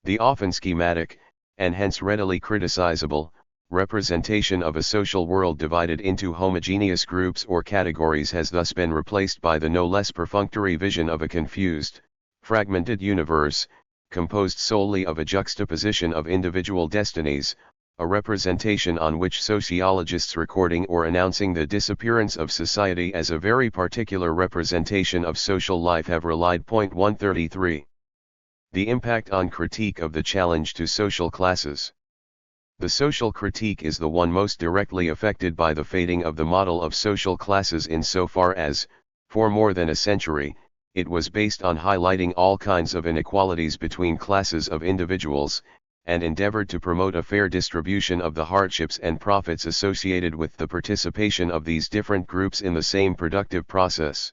The often schematic, and hence readily criticizable, representation of a social world divided into homogeneous groups or categories has thus been replaced by the no less perfunctory vision of a confused, fragmented universe, composed solely of a juxtaposition of individual destinies, a representation on which sociologists recording or announcing the disappearance of society as a very particular representation of social life have relied. 133. The impact on critique of the challenge to social classes. The social critique is the one most directly affected by the fading of the model of social classes insofar as, For more than a century, it was based on highlighting all kinds of inequalities between classes of individuals, and endeavored to promote a fair distribution of the hardships and profits associated with the participation of these different groups in the same productive process.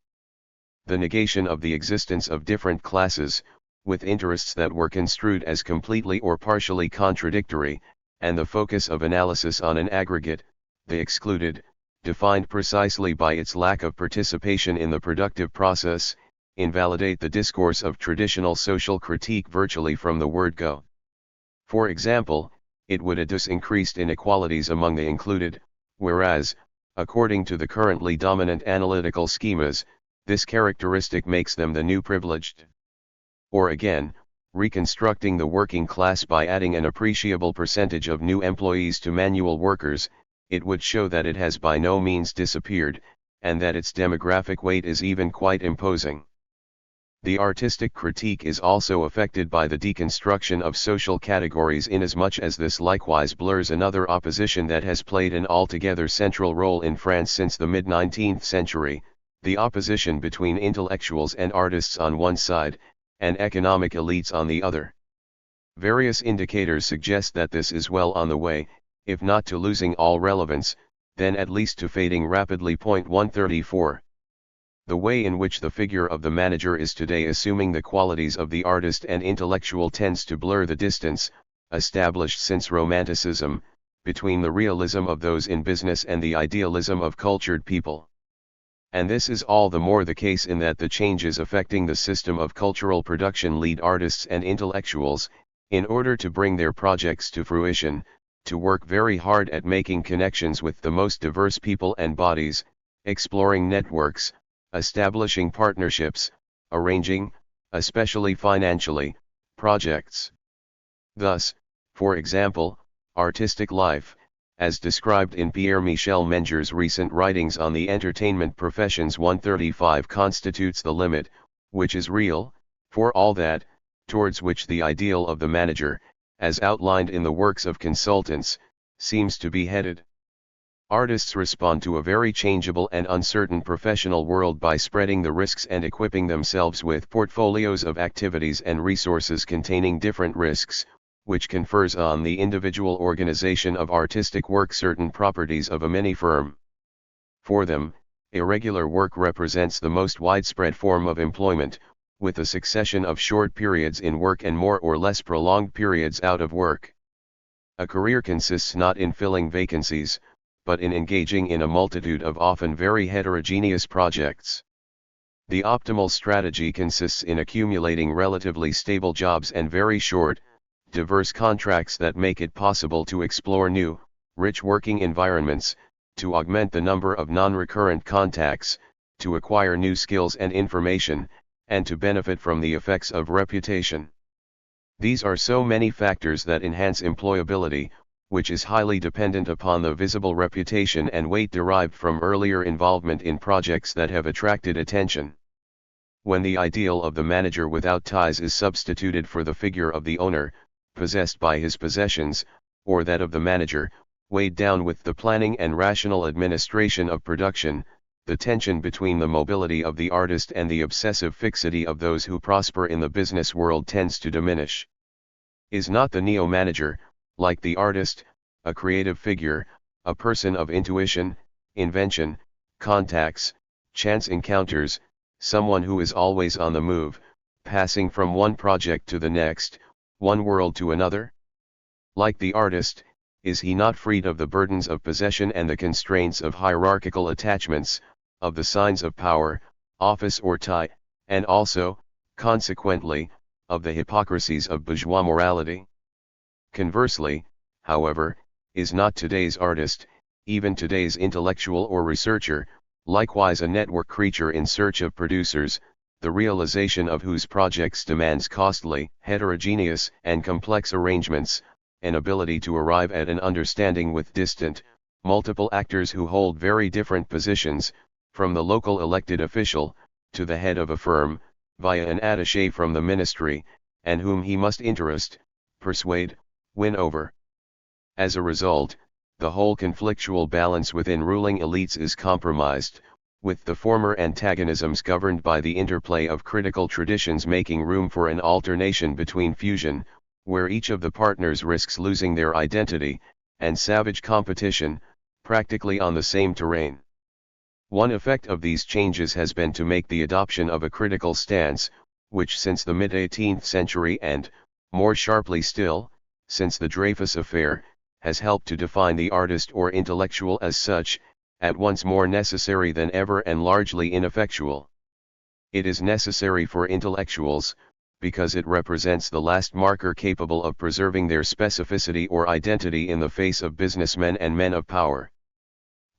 The negation of the existence of different classes, with interests that were construed as completely or partially contradictory, and the focus of analysis on an aggregate, the excluded, defined precisely by its lack of participation in the productive process, invalidate the discourse of traditional social critique virtually from the word go. For example, it would adduce increased inequalities among the included, whereas, according to the currently dominant analytical schemas, this characteristic makes them the new privileged. Or again, reconstructing the working class by adding an appreciable percentage of new employees to manual workers, it would show that it has by no means disappeared, and that its demographic weight is even quite imposing. The artistic critique is also affected by the deconstruction of social categories inasmuch as this likewise blurs another opposition that has played an altogether central role in France since the mid-19th century, the opposition between intellectuals and artists on one side, and economic elites on the other. Various indicators suggest that this is well on the way, if not to losing all relevance, then at least to fading rapidly. 134. The way in which the figure of the manager is today assuming the qualities of the artist and intellectual tends to blur the distance, established since Romanticism, between the realism of those in business and the idealism of cultured people. And this is all the more the case in that the changes affecting the system of cultural production lead artists and intellectuals, in order to bring their projects to fruition, to work very hard at making connections with the most diverse people and bodies, exploring networks, establishing partnerships, arranging, especially financially, projects. Thus, for example, artistic life, as described in Pierre-Michel Menger's recent writings on the entertainment professions 135, constitutes the limit, which is real, for all that, towards which the ideal of the manager, as outlined in the works of consultants, seems to be headed. Artists respond to a very changeable and uncertain professional world by spreading the risks and equipping themselves with portfolios of activities and resources containing different risks, which confers on the individual organization of artistic work certain properties of a mini-firm. For them, irregular work represents the most widespread form of employment, with a succession of short periods in work and more or less prolonged periods out of work. A career consists not in filling vacancies, but in engaging in a multitude of often very heterogeneous projects. The optimal strategy consists in accumulating relatively stable jobs and very short, diverse contracts that make it possible to explore new, rich working environments, to augment the number of non-recurrent contacts, to acquire new skills and information, and to benefit from the effects of reputation. These are so many factors that enhance employability, which is highly dependent upon the visible reputation and weight derived from earlier involvement in projects that have attracted attention. When the ideal of the manager without ties is substituted for the figure of the owner, possessed by his possessions, or that of the manager, weighed down with the planning and rational administration of production, the tension between the mobility of the artist and the obsessive fixity of those who prosper in the business world tends to diminish. Is not the neo-manager, like the artist, a creative figure, a person of intuition, invention, contacts, chance encounters, someone who is always on the move, passing from one project to the next, one world to another? Like the artist, is he not freed of the burdens of possession and the constraints of hierarchical attachments, of the signs of power, office or tie, and also, consequently, of the hypocrisies of bourgeois morality? Conversely, however, is not today's artist, even today's intellectual or researcher, likewise a network creature in search of producers, the realization of whose projects demands costly, heterogeneous, and complex arrangements, an ability to arrive at an understanding with distant, multiple actors who hold very different positions, from the local elected official, to the head of a firm, via an attaché from the ministry, and whom he must interest, persuade, win over. As a result, the whole conflictual balance within ruling elites is compromised, with the former antagonisms governed by the interplay of critical traditions making room for an alternation between fusion, where each of the partners risks losing their identity, and savage competition, practically on the same terrain. One effect of these changes has been to make the adoption of a critical stance, which since the mid-18th century and, more sharply still, since the Dreyfus affair, has helped to define the artist or intellectual as such, at once more necessary than ever and largely ineffectual. It is necessary for intellectuals, because it represents the last marker capable of preserving their specificity or identity in the face of businessmen and men of power.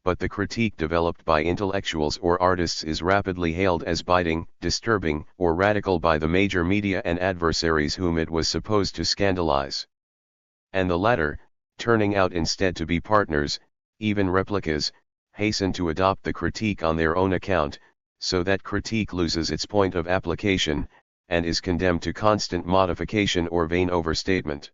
But the critique developed by intellectuals or artists is rapidly hailed as biting, disturbing, or radical by the major media and adversaries whom it was supposed to scandalize. And the latter, turning out instead to be partners, even replicas, hasten to adopt the critique on their own account, so that critique loses its point of application, and is condemned to constant modification or vain overstatement.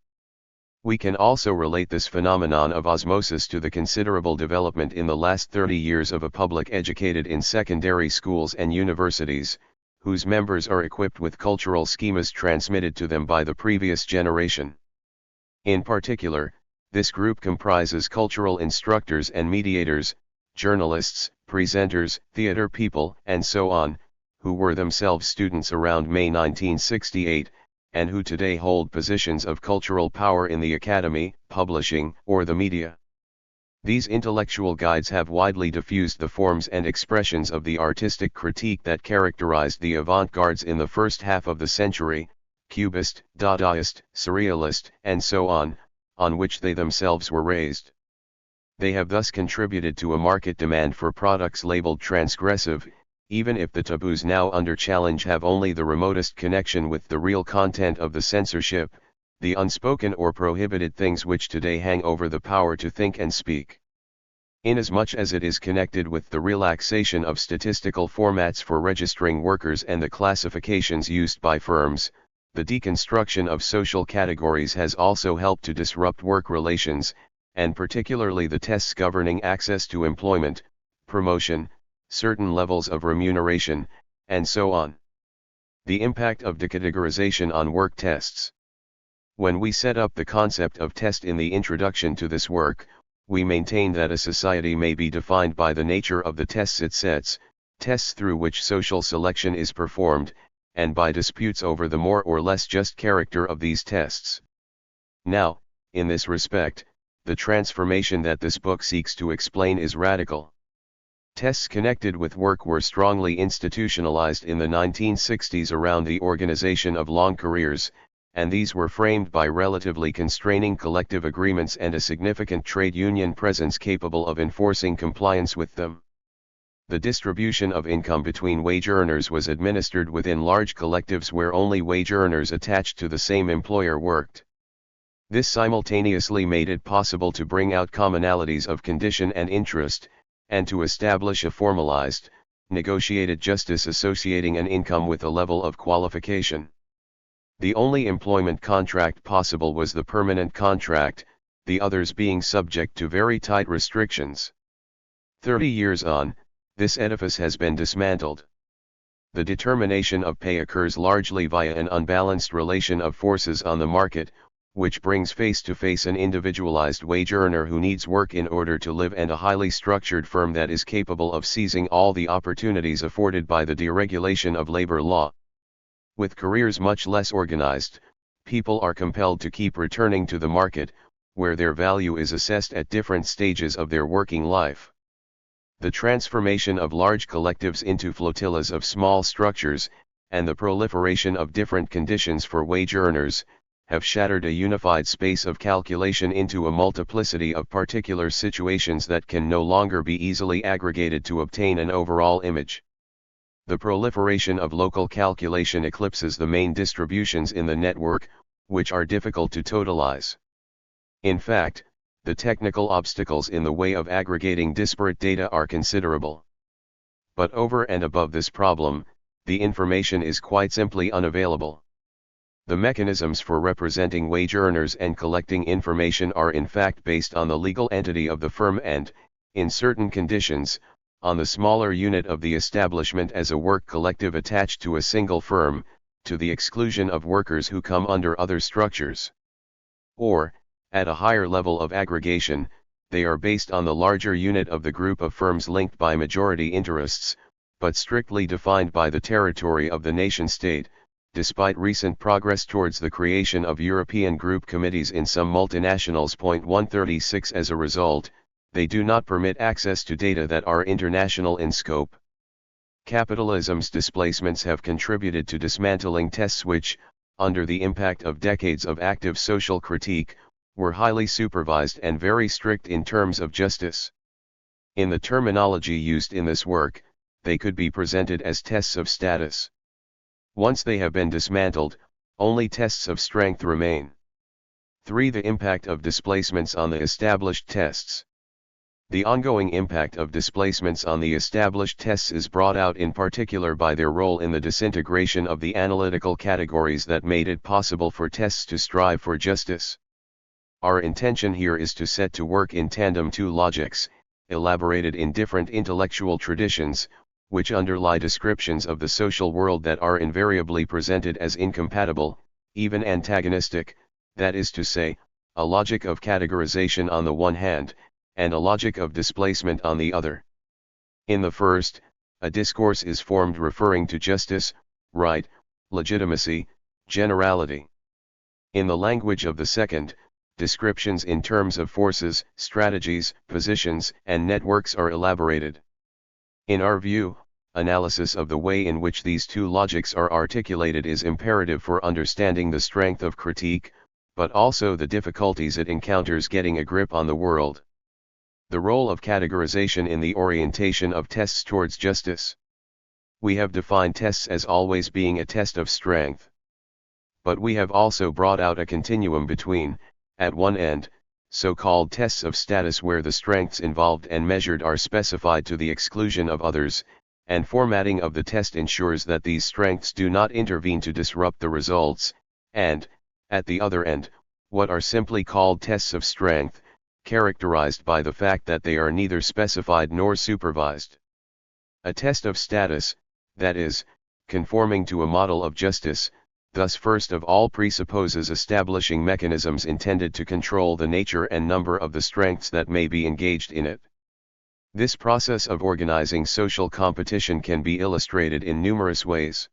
We can also relate this phenomenon of osmosis to the considerable development in the last 30 years of a public educated in secondary schools and universities, whose members are equipped with cultural schemas transmitted to them by the previous generation. In particular, this group comprises cultural instructors and mediators, journalists, presenters, theater people, and so on, who were themselves students around May 1968, and who today hold positions of cultural power in the academy, publishing, or the media. These intellectual guides have widely diffused the forms and expressions of the artistic critique that characterized the avant-gardes in the first half of the century, Cubist, Dadaist, Surrealist, and so on which they themselves were raised. They have thus contributed to a market demand for products labeled transgressive, even if the taboos now under challenge have only the remotest connection with the real content of the censorship, the unspoken or prohibited things which today hang over the power to think and speak. Inasmuch as it is connected with the relaxation of statistical formats for registering workers and the classifications used by firms, the deconstruction of social categories has also helped to disrupt work relations, and particularly the tests governing access to employment, promotion, certain levels of remuneration, and so on. The impact of decategorization on work tests. When we set up the concept of test in the introduction to this work, we maintain that a society may be defined by the nature of the tests it sets, tests through which social selection is performed, and by disputes over the more or less just character of these tests. Now, in this respect, the transformation that this book seeks to explain is radical. Tests connected with work were strongly institutionalized in the 1960s around the organization of long careers, and these were framed by relatively constraining collective agreements and a significant trade union presence capable of enforcing compliance with them. The distribution of income between wage earners was administered within large collectives where only wage earners attached to the same employer worked. This simultaneously made it possible to bring out commonalities of condition and interest, and to establish a formalized, negotiated justice associating an income with a level of qualification. The only employment contract possible was the permanent contract, the others being subject to very tight restrictions. 30 years on, this edifice has been dismantled. The determination of pay occurs largely via an unbalanced relation of forces on the market, which brings face to face an individualized wage earner who needs work in order to live and a highly structured firm that is capable of seizing all the opportunities afforded by the deregulation of labor law. With careers much less organized, people are compelled to keep returning to the market, where their value is assessed at different stages of their working life. The transformation of large collectives into flotillas of small structures, and the proliferation of different conditions for wage earners, have shattered a unified space of calculation into a multiplicity of particular situations that can no longer be easily aggregated to obtain an overall image. The proliferation of local calculation eclipses the main distributions in the network, which are difficult to totalize. In fact, the technical obstacles in the way of aggregating disparate data are considerable. But over and above this problem, the information is quite simply unavailable. The mechanisms for representing wage earners and collecting information are in fact based on the legal entity of the firm and, in certain conditions, on the smaller unit of the establishment as a work collective attached to a single firm, to the exclusion of workers who come under other structures. Or, at a higher level of aggregation, they are based on the larger unit of the group of firms linked by majority interests, but strictly defined by the territory of the nation-state. Despite recent progress towards the creation of European group committees in some multinationals. 136 As a result, they do not permit access to data that are international in scope. Capitalism's displacements have contributed to dismantling tests which, under the impact of decades of active social critique, were highly supervised and very strict in terms of justice. In the terminology used in this work, they could be presented as tests of status. Once they have been dismantled, only tests of strength remain. 3. The impact of displacements on the established tests. The ongoing impact of displacements on the established tests is brought out in particular by their role in the disintegration of the analytical categories that made it possible for tests to strive for justice. Our intention here is to set to work in tandem two logics, elaborated in different intellectual traditions, which underlie descriptions of the social world that are invariably presented as incompatible, even antagonistic, that is to say, a logic of categorization on the one hand, and a logic of displacement on the other. In the first, a discourse is formed referring to justice, right, legitimacy, generality. In the language of the second, descriptions in terms of forces, strategies, positions, and networks are elaborated. In our view, analysis of the way in which these two logics are articulated is imperative for understanding the strength of critique, but also the difficulties it encounters getting a grip on the world. The role of categorization in the orientation of tests towards justice. We have defined tests as always being a test of strength. But we have also brought out a continuum between, at one end, so-called tests of status where the strengths involved and measured are specified to the exclusion of others, and formatting of the test ensures that these strengths do not intervene to disrupt the results, and, at the other end, what are simply called tests of strength, characterized by the fact that they are neither specified nor supervised. A test of status, that is, conforming to a model of justice, thus first of all presupposes establishing mechanisms intended to control the nature and number of the strengths that may be engaged in it. This process of organizing social competition can be illustrated in numerous ways.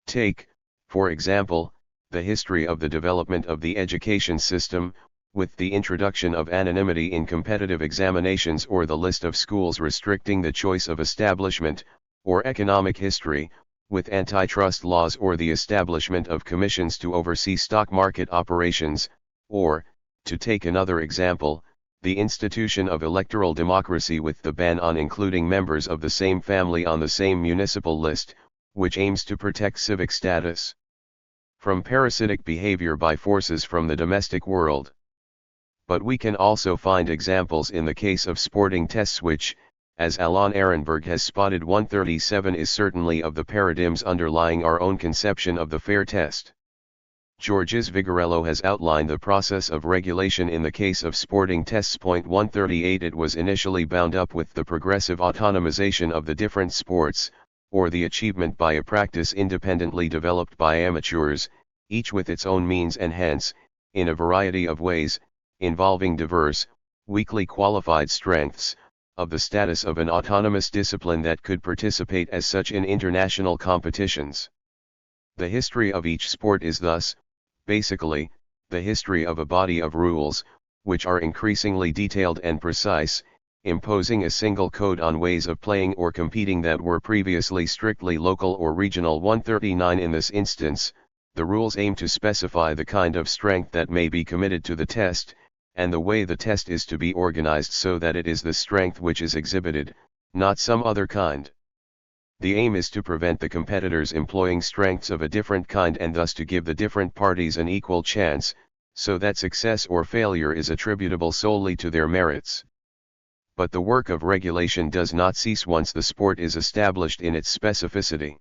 Take, for example, the history of the development of the education system, with the introduction of anonymity in competitive examinations or the list of schools restricting the choice of establishment, or economic history, with antitrust laws or the establishment of commissions to oversee stock market operations, or, to take another example, the institution of electoral democracy with the ban on including members of the same family on the same municipal list, which aims to protect civic status from parasitic behavior by forces from the domestic world. But we can also find examples in the case of sporting tests which, as Alain Ehrenberg has spotted 137, is certainly of the paradigms underlying our own conception of the fair test. Georges Vigorello has outlined the process of regulation in the case of sporting tests. 138 It was initially bound up with the progressive autonomization of the different sports, or the achievement by a practice independently developed by amateurs, each with its own means and hence, in a variety of ways, involving diverse, weakly qualified strengths, of the status of an autonomous discipline that could participate as such in international competitions. The history of each sport is thus, basically, the history of a body of rules, which are increasingly detailed and precise, imposing a single code on ways of playing or competing that were previously strictly local or regional. 139 In this instance, the rules aim to specify the kind of strength that may be committed to the test, and the way the test is to be organized so that it is the strength which is exhibited, not some other kind. The aim is to prevent the competitors employing strengths of a different kind and thus to give the different parties an equal chance, so that success or failure is attributable solely to their merits. But the work of regulation does not cease once the sport is established in its specificity.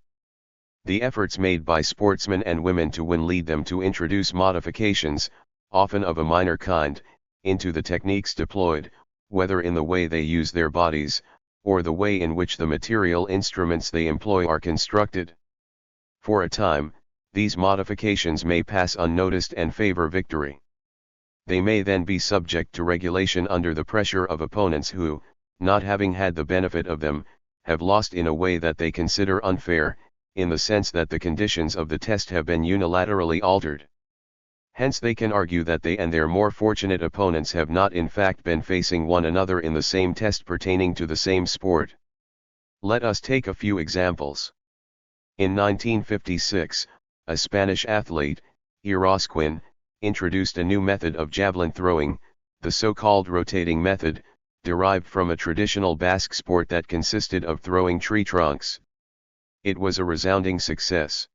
The efforts made by sportsmen and women to win lead them to introduce modifications, often of a minor kind, into the techniques deployed, whether in the way they use their bodies, or the way in which the material instruments they employ are constructed. For a time, these modifications may pass unnoticed and favor victory. They may then be subject to regulation under the pressure of opponents who, not having had the benefit of them, have lost in a way that they consider unfair, in the sense that the conditions of the test have been unilaterally altered. Hence they can argue that they and their more fortunate opponents have not in fact been facing one another in the same test pertaining to the same sport. Let us take a few examples. In 1956, a Spanish athlete, Irosquin, introduced a new method of javelin throwing, the so-called rotating method, derived from a traditional Basque sport that consisted of throwing tree trunks. It was a resounding success.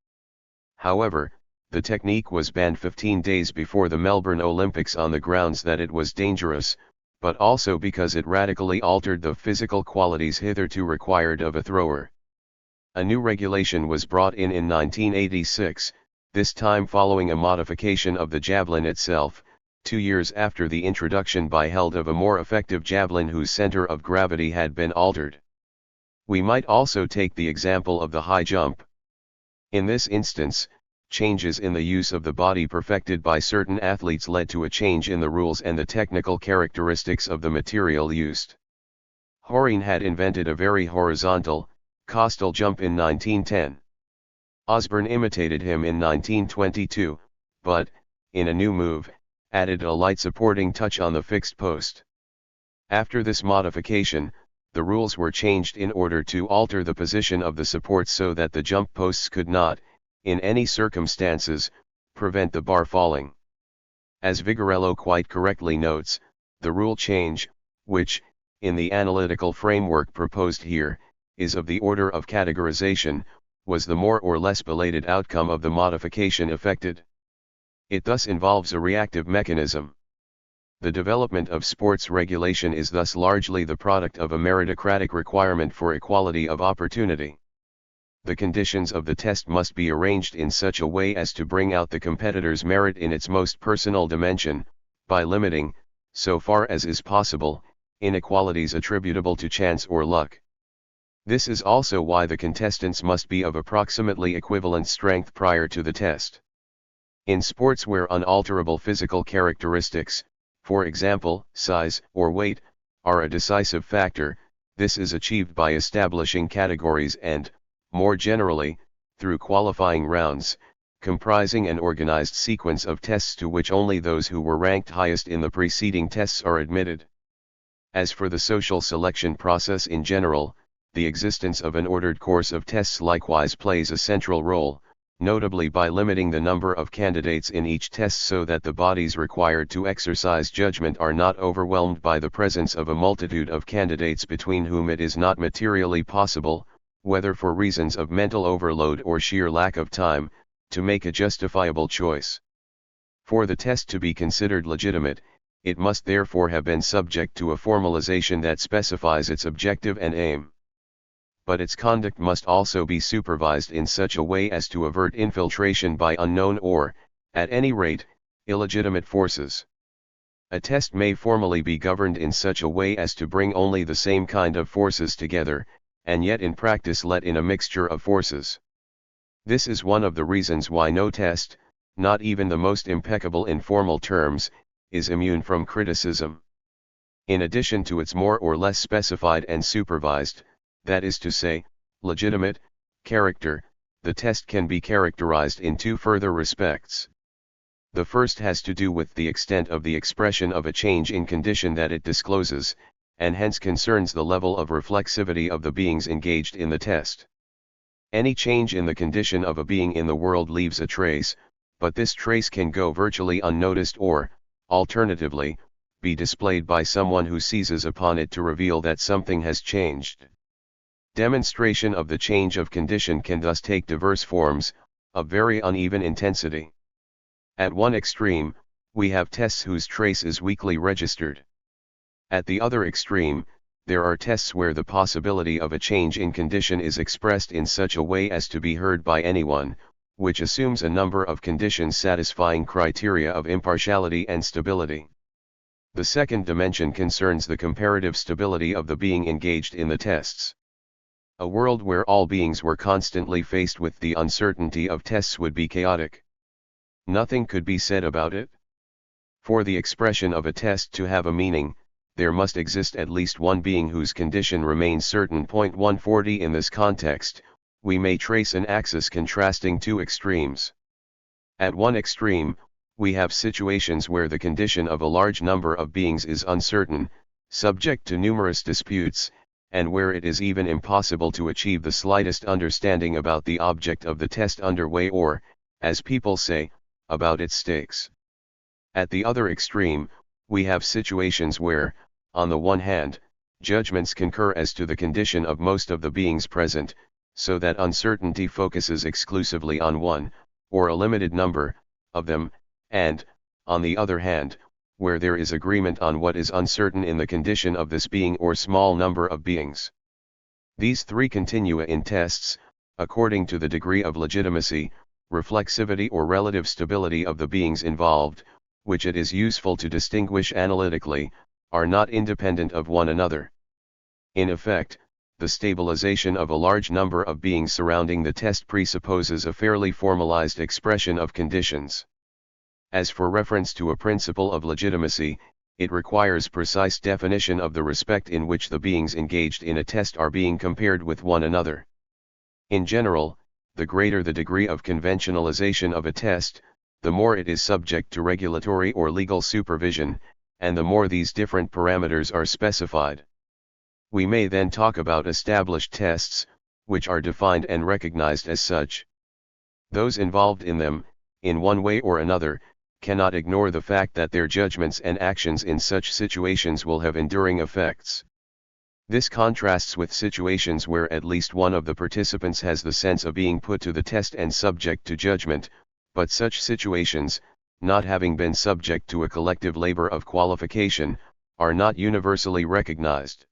However, the technique was banned 15 days before the Melbourne Olympics on the grounds that it was dangerous, but also because it radically altered the physical qualities hitherto required of a thrower. A new regulation was brought in 1986, this time following a modification of the javelin itself, 2 years after the introduction by Held of a more effective javelin whose center of gravity had been altered. We might also take the example of the high jump. In this instance, changes in the use of the body perfected by certain athletes led to a change in the rules and the technical characteristics of the material used. Horin had invented a very horizontal, costal jump in 1910. Osborne imitated him in 1922, but, in a new move, added a light supporting touch on the fixed post. After this modification, the rules were changed in order to alter the position of the supports so that the jump posts could not, in any circumstances, prevent the bar falling. As Vigorello quite correctly notes, the rule change, which, in the analytical framework proposed here, is of the order of categorization, was the more or less belated outcome of the modification effected. It thus involves a reactive mechanism. The development of sports regulation is thus largely the product of a meritocratic requirement for equality of opportunity. The conditions of the test must be arranged in such a way as to bring out the competitor's merit in its most personal dimension, by limiting, so far as is possible, inequalities attributable to chance or luck. This is also why the contestants must be of approximately equivalent strength prior to the test. In sports where unalterable physical characteristics, for example, size or weight, are a decisive factor, this is achieved by establishing categories and, more generally, through qualifying rounds, comprising an organized sequence of tests to which only those who were ranked highest in the preceding tests are admitted. As for the social selection process in general, the existence of an ordered course of tests likewise plays a central role, notably by limiting the number of candidates in each test so that the bodies required to exercise judgment are not overwhelmed by the presence of a multitude of candidates between whom it is not materially possible, whether for reasons of mental overload or sheer lack of time, to make a justifiable choice. For the test to be considered legitimate, it must therefore have been subject to a formalization that specifies its objective and aim. But its conduct must also be supervised in such a way as to avert infiltration by unknown or, at any rate, illegitimate forces. A test may formally be governed in such a way as to bring only the same kind of forces together, and yet in practice let in a mixture of forces. This is one of the reasons why no test, not even the most impeccable in formal terms, is immune from criticism. In addition to its more or less specified and supervised, that is to say, legitimate, character, the test can be characterized in two further respects. The first has to do with the extent of the expression of a change in condition that it discloses, and hence concerns the level of reflexivity of the beings engaged in the test. Any change in the condition of a being in the world leaves a trace, but this trace can go virtually unnoticed or, alternatively, be displayed by someone who seizes upon it to reveal that something has changed. Demonstration of the change of condition can thus take diverse forms, of very uneven intensity. At one extreme, we have tests whose trace is weakly registered. At the other extreme, there are tests where the possibility of a change in condition is expressed in such a way as to be heard by anyone, which assumes a number of conditions satisfying criteria of impartiality and stability. The second dimension concerns the comparative stability of the being engaged in the tests. A world where all beings were constantly faced with the uncertainty of tests would be chaotic. Nothing could be said about it. For the expression of a test to have a meaning, there must exist at least one being whose condition remains certain. 140 In this context, we may trace an axis contrasting two extremes. At one extreme, we have situations where the condition of a large number of beings is uncertain, subject to numerous disputes, and where it is even impossible to achieve the slightest understanding about the object of the test underway or, as people say, about its stakes. At the other extreme, we have situations where, on the one hand, judgments concur as to the condition of most of the beings present, so that uncertainty focuses exclusively on one, or a limited number, of them, and, on the other hand, where there is agreement on what is uncertain in the condition of this being or small number of beings. These three continua in tests, according to the degree of legitimacy, reflexivity or relative stability of the beings involved, which it is useful to distinguish analytically, are not independent of one another. In effect, the stabilization of a large number of beings surrounding the test presupposes a fairly formalized expression of conditions. As for reference to a principle of legitimacy, it requires precise definition of the respect in which the beings engaged in a test are being compared with one another. In general, the greater the degree of conventionalization of a test, the more it is subject to regulatory or legal supervision, and the more these different parameters are specified. We may then talk about established tests, which are defined and recognized as such. Those involved in them, in one way or another, cannot ignore the fact that their judgments and actions in such situations will have enduring effects. This contrasts with situations where at least one of the participants has the sense of being put to the test and subject to judgment, but such situations, not having been subject to a collective labor of qualification, are not universally recognized.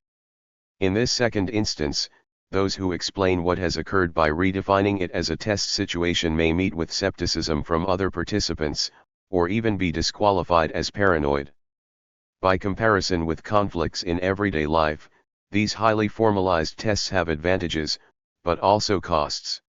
In this second instance, those who explain what has occurred by redefining it as a test situation may meet with skepticism from other participants, or even be disqualified as paranoid. By comparison with conflicts in everyday life, these highly formalized tests have advantages, but also costs.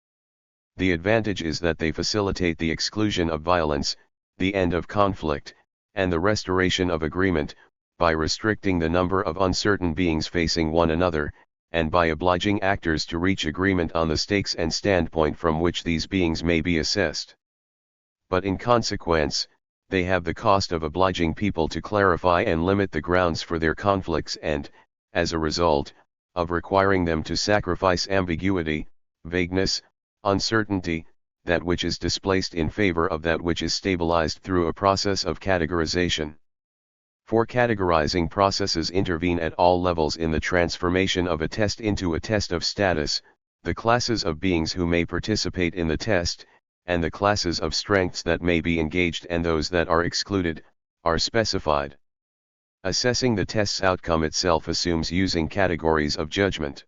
The advantage is that they facilitate the exclusion of violence, the end of conflict, and the restoration of agreement, by restricting the number of uncertain beings facing one another, and by obliging actors to reach agreement on the stakes and standpoint from which these beings may be assessed. But in consequence, they have the cost of obliging people to clarify and limit the grounds for their conflicts and, as a result, of requiring them to sacrifice ambiguity, vagueness, uncertainty, that which is displaced in favor of that which is stabilized through a process of categorization. For categorizing processes intervene at all levels in the transformation of a test into a test of status, the classes of beings who may participate in the test, and the classes of strengths that may be engaged and those that are excluded, are specified. Assessing the test's outcome itself assumes using categories of judgment.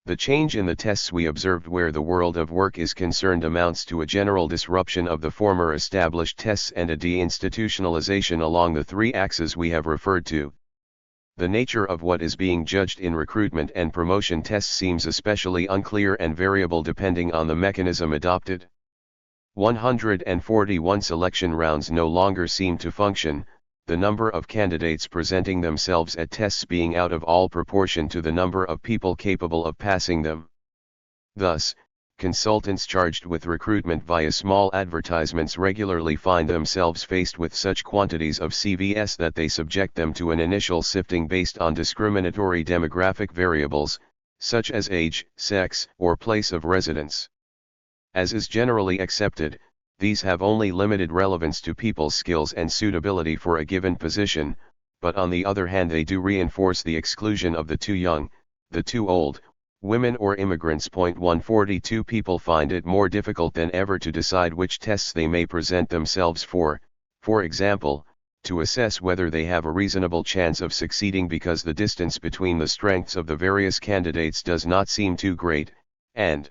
The change in the tests we observed where the world of work is concerned amounts to a general disruption of the former established tests and a deinstitutionalization along the three axes we have referred to. The nature of what is being judged in recruitment and promotion tests seems especially unclear and variable depending on the mechanism adopted. 141 selection rounds no longer seem to function, the number of candidates presenting themselves at tests being out of all proportion to the number of people capable of passing them. Thus, consultants charged with recruitment via small advertisements regularly find themselves faced with such quantities of CVs that they subject them to an initial sifting based on discriminatory demographic variables, such as age, sex, or place of residence. As is generally accepted, these have only limited relevance to people's skills and suitability for a given position, but on the other hand they do reinforce the exclusion of the too young, the too old, women or immigrants. 142 People find it more difficult than ever to decide which tests they may present themselves for example, to assess whether they have a reasonable chance of succeeding because the distance between the strengths of the various candidates does not seem too great, and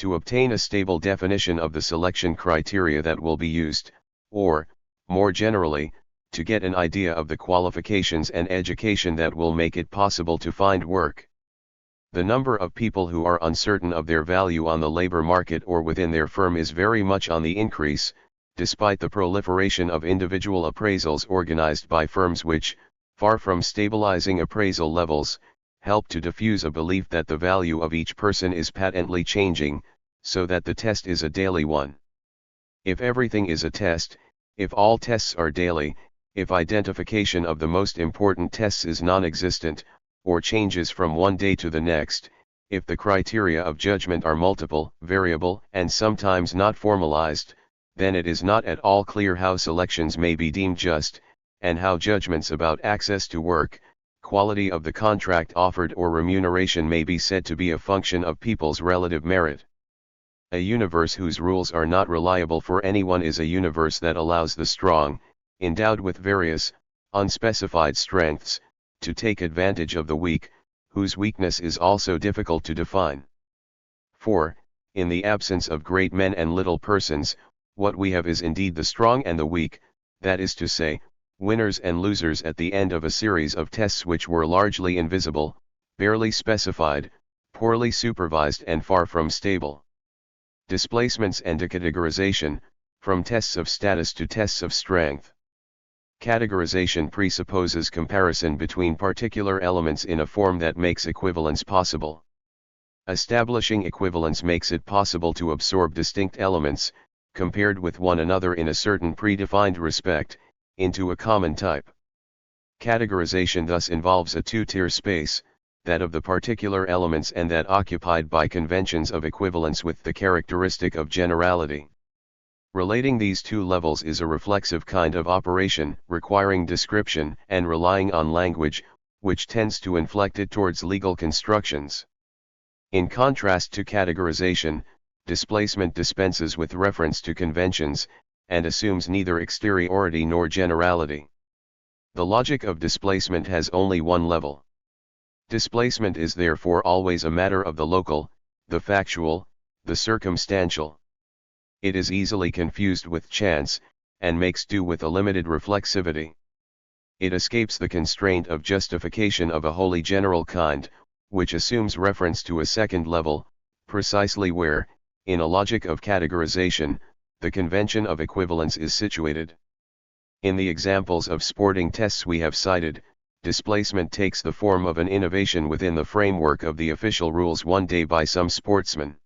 to obtain a stable definition of the selection criteria that will be used, or, more generally, to get an idea of the qualifications and education that will make it possible to find work. The number of people who are uncertain of their value on the labor market or within their firm is very much on the increase, despite the proliferation of individual appraisals organized by firms which, far from stabilizing appraisal levels, help to diffuse a belief that the value of each person is patently changing, so that the test is a daily one. If everything is a test, if all tests are daily, if identification of the most important tests is non-existent, or changes from one day to the next, if the criteria of judgment are multiple, variable, and sometimes not formalized, then it is not at all clear how selections may be deemed just, and how judgments about access to work, quality of the contract offered or remuneration may be said to be a function of people's relative merit. A universe whose rules are not reliable for anyone is a universe that allows the strong, endowed with various, unspecified strengths, to take advantage of the weak, whose weakness is also difficult to define. For, in the absence of great men and little persons, what we have is indeed the strong and the weak, that is to say, winners and losers at the end of a series of tests which were largely invisible, barely specified, poorly supervised and far from stable. Displacements and decategorization, from tests of status to tests of strength. Categorization presupposes comparison between particular elements in a form that makes equivalence possible. Establishing equivalence makes it possible to absorb distinct elements, compared with one another in a certain predefined respect, into a common type. Categorization thus involves a two-tier space, that of the particular elements and that occupied by conventions of equivalence with the characteristic of generality. Relating these two levels is a reflexive kind of operation, requiring description and relying on language, which tends to inflect it towards legal constructions. In contrast to categorization, displacement dispenses with reference to conventions, and assumes neither exteriority nor generality. The logic of displacement has only one level. Displacement is therefore always a matter of the local, the factual, the circumstantial. It is easily confused with chance, and makes do with a limited reflexivity. It escapes the constraint of justification of a wholly general kind, which assumes reference to a second level, precisely where, in a logic of categorization, the convention of equivalence is situated. In the examples of sporting tests we have cited, displacement takes the form of an innovation within the framework of the official rules one day by some sportsman.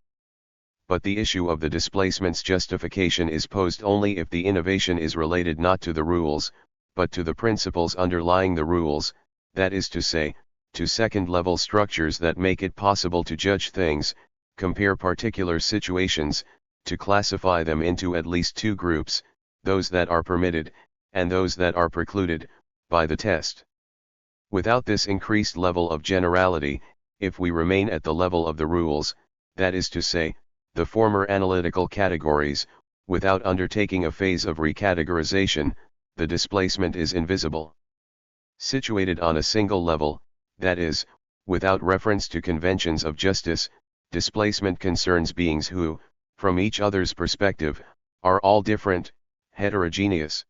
But the issue of the displacement's justification is posed only if the innovation is related not to the rules, but to the principles underlying the rules, that is to say, to second-level structures that make it possible to judge things, compare particular situations, to classify them into at least two groups, those that are permitted, and those that are precluded, by the test. Without this increased level of generality, if we remain at the level of the rules, that is to say, the former analytical categories, without undertaking a phase of recategorization, the displacement is invisible. Situated on a single level, that is, without reference to conventions of justice, displacement concerns beings who, from each other's perspective, are all different, heterogeneous.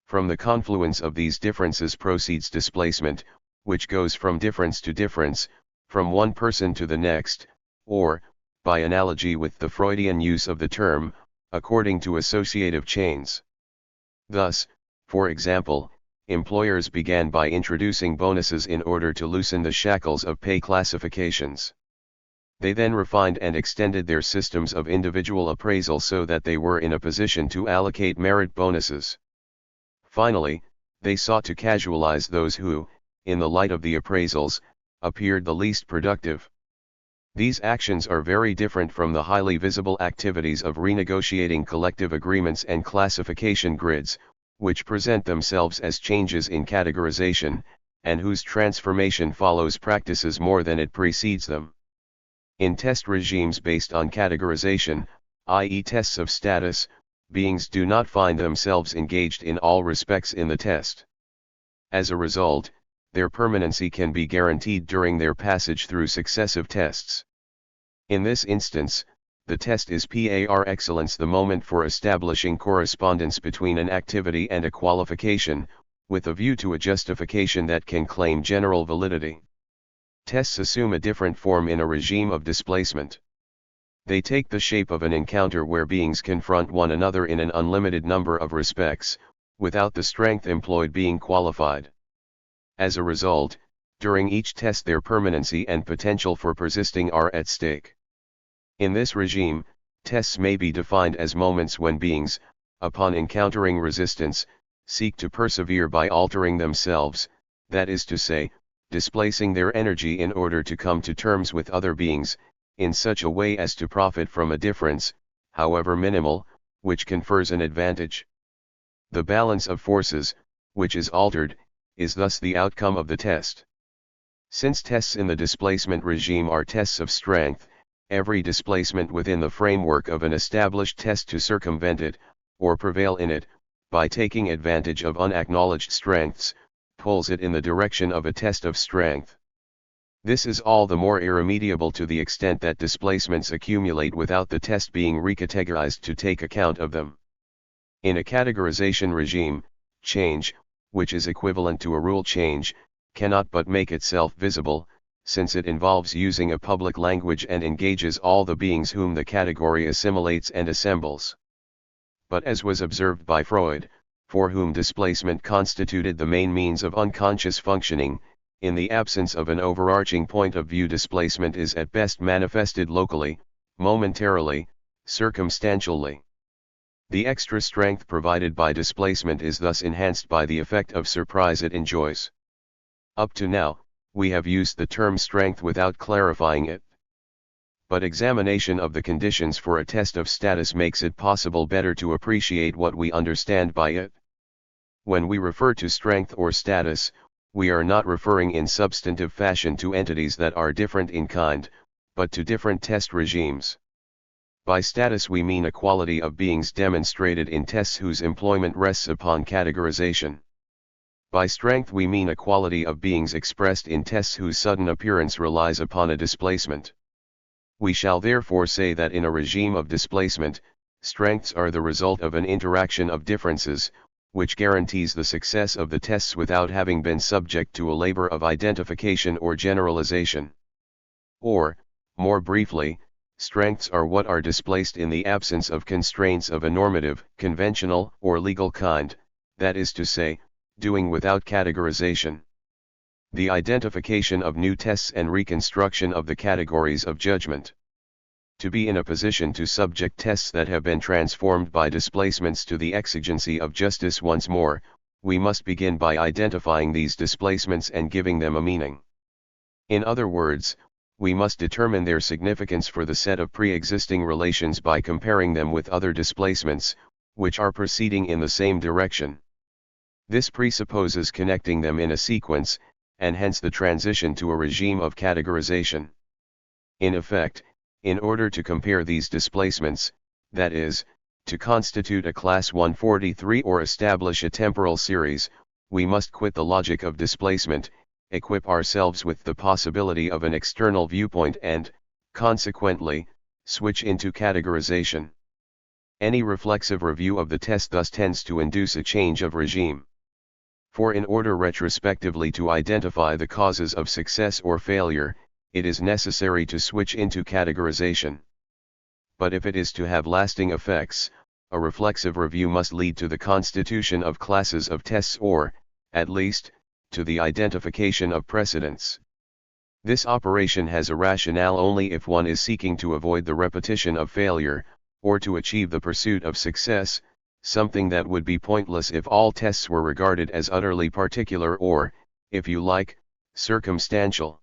From the confluence of these differences proceeds displacement, which goes from difference to difference, from one person to the next, or, by analogy with the Freudian use of the term, according to associative chains. Thus, for example, employers began by introducing bonuses in order to loosen the shackles of pay classifications. They then refined and extended their systems of individual appraisal so that they were in a position to allocate merit bonuses. Finally, they sought to casualize those who, in the light of the appraisals, appeared the least productive. These actions are very different from the highly visible activities of renegotiating collective agreements and classification grids, which present themselves as changes in categorization, and whose transformation follows practices more than it precedes them. In test regimes based on categorization, i.e. tests of status, beings do not find themselves engaged in all respects in the test. As a result, their permanency can be guaranteed during their passage through successive tests. In this instance, the test is par excellence, the moment for establishing correspondence between an activity and a qualification, with a view to a justification that can claim general validity. Tests assume a different form in a regime of displacement. They take the shape of an encounter where beings confront one another in an unlimited number of respects, without the strength employed being qualified. As a result, during each test their permanency and potential for persisting are at stake. In this regime, tests may be defined as moments when beings, upon encountering resistance, seek to persevere by altering themselves, that is to say, displacing their energy in order to come to terms with other beings, in such a way as to profit from a difference, however minimal, which confers an advantage. The balance of forces, which is altered, is thus the outcome of the test. Since tests in the displacement regime are tests of strength, every displacement within the framework of an established test to circumvent it, or prevail in it, by taking advantage of unacknowledged strengths, pulls it in the direction of a test of strength. This is all the more irremediable to the extent that displacements accumulate without the test being recategorized to take account of them. In a categorization regime, change, which is equivalent to a rule change, cannot but make itself visible, since it involves using a public language and engages all the beings whom the category assimilates and assembles. But as was observed by Freud, for whom displacement constituted the main means of unconscious functioning, in the absence of an overarching point of view, displacement is at best manifested locally, momentarily, circumstantially. The extra strength provided by displacement is thus enhanced by the effect of surprise it enjoys. Up to now, we have used the term strength without clarifying it. But examination of the conditions for a test of status makes it possible better to appreciate what we understand by it. When we refer to strength or status, we are not referring in substantive fashion to entities that are different in kind, but to different test regimes. By status we mean a quality of beings demonstrated in tests whose employment rests upon categorization. By strength we mean a quality of beings expressed in tests whose sudden appearance relies upon a displacement. We shall therefore say that in a regime of displacement, strengths are the result of an interaction of differences, which guarantees the success of the tests without having been subject to a labor of identification or generalization. Or, more briefly, strengths are what are displaced in the absence of constraints of a normative, conventional, or legal kind, that is to say, doing without categorization. The identification of new tests and reconstruction of the categories of judgment. To be in a position to subject tests that have been transformed by displacements to the exigency of justice once more, we must begin by identifying these displacements and giving them a meaning. In other words, we must determine their significance for the set of pre-existing relations by comparing them with other displacements, which are proceeding in the same direction. This presupposes connecting them in a sequence, and hence the transition to a regime of categorization. In effect, in order to compare these displacements, that is, to constitute a class 143 or establish a temporal series, we must quit the logic of displacement, equip ourselves with the possibility of an external viewpoint and, consequently, switch into categorization. Any reflexive review of the test thus tends to induce a change of regime. For in order retrospectively to identify the causes of success or failure, it is necessary to switch into categorization. But if it is to have lasting effects, a reflexive review must lead to the constitution of classes of tests or, at least, to the identification of precedents. This operation has a rationale only if one is seeking to avoid the repetition of failure, or to achieve the pursuit of success, something that would be pointless if all tests were regarded as utterly particular or, if you like, circumstantial.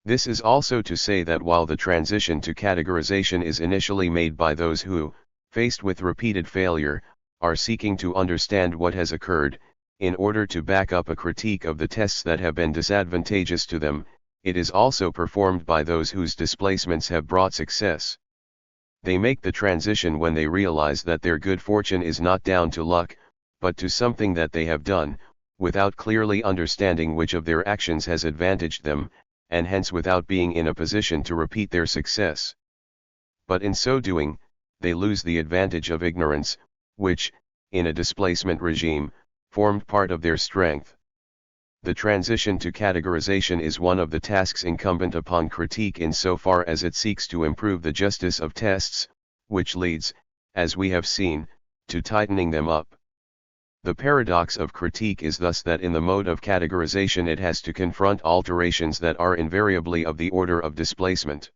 This is also to say that while the transition to categorization is initially made by those who, faced with repeated failure, are seeking to understand what has occurred, in order to back up a critique of the tests that have been disadvantageous to them, it is also performed by those whose displacements have brought success. They make the transition when they realize that their good fortune is not down to luck, but to something that they have done, without clearly understanding which of their actions has advantaged them, and hence without being in a position to repeat their success. but in so doing, they lose the advantage of ignorance, which, in a displacement regime, formed part of their strength. The transition to categorization is one of the tasks incumbent upon critique insofar as it seeks to improve the justice of tests, which leads, as we have seen, to tightening them up. The paradox of critique is thus that in the mode of categorization it has to confront alterations that are invariably of the order of displacement.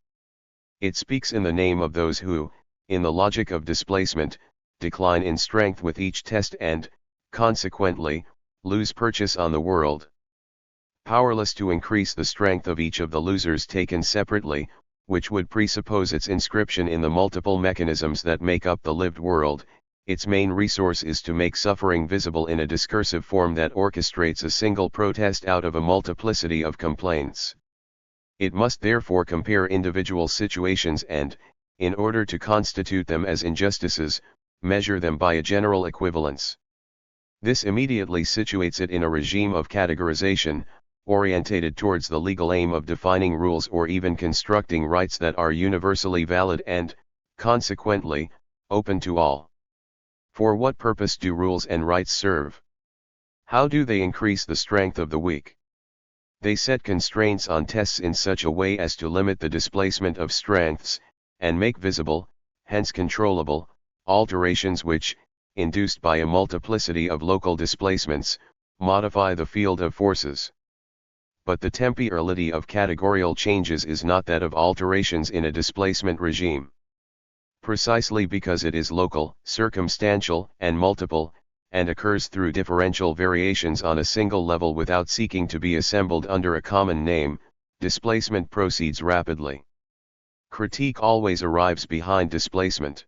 It speaks in the name of those who, in the logic of displacement, decline in strength with each test and, consequently, lose purchase on the world. Powerless to increase the strength of each of the losers taken separately, which would presuppose its inscription in the multiple mechanisms that make up the lived world, its main resource is to make suffering visible in a discursive form that orchestrates a single protest out of a multiplicity of complaints. It must therefore compare individual situations and, in order to constitute them as injustices, measure them by a general equivalence. This immediately situates it in a regime of categorization, orientated towards the legal aim of defining rules or even constructing rights that are universally valid and, consequently, open to all. For what purpose do rules and rights serve? How do they increase the strength of the weak? They set constraints on tests in such a way as to limit the displacement of strengths, and make visible, hence controllable, alterations which, induced by a multiplicity of local displacements, modify the field of forces. But the temporality of categorical changes is not that of alterations in a displacement regime. Precisely because it is local, circumstantial, and multiple, and occurs through differential variations on a single level without seeking to be assembled under a common name, displacement proceeds rapidly. Critique always arrives behind displacement.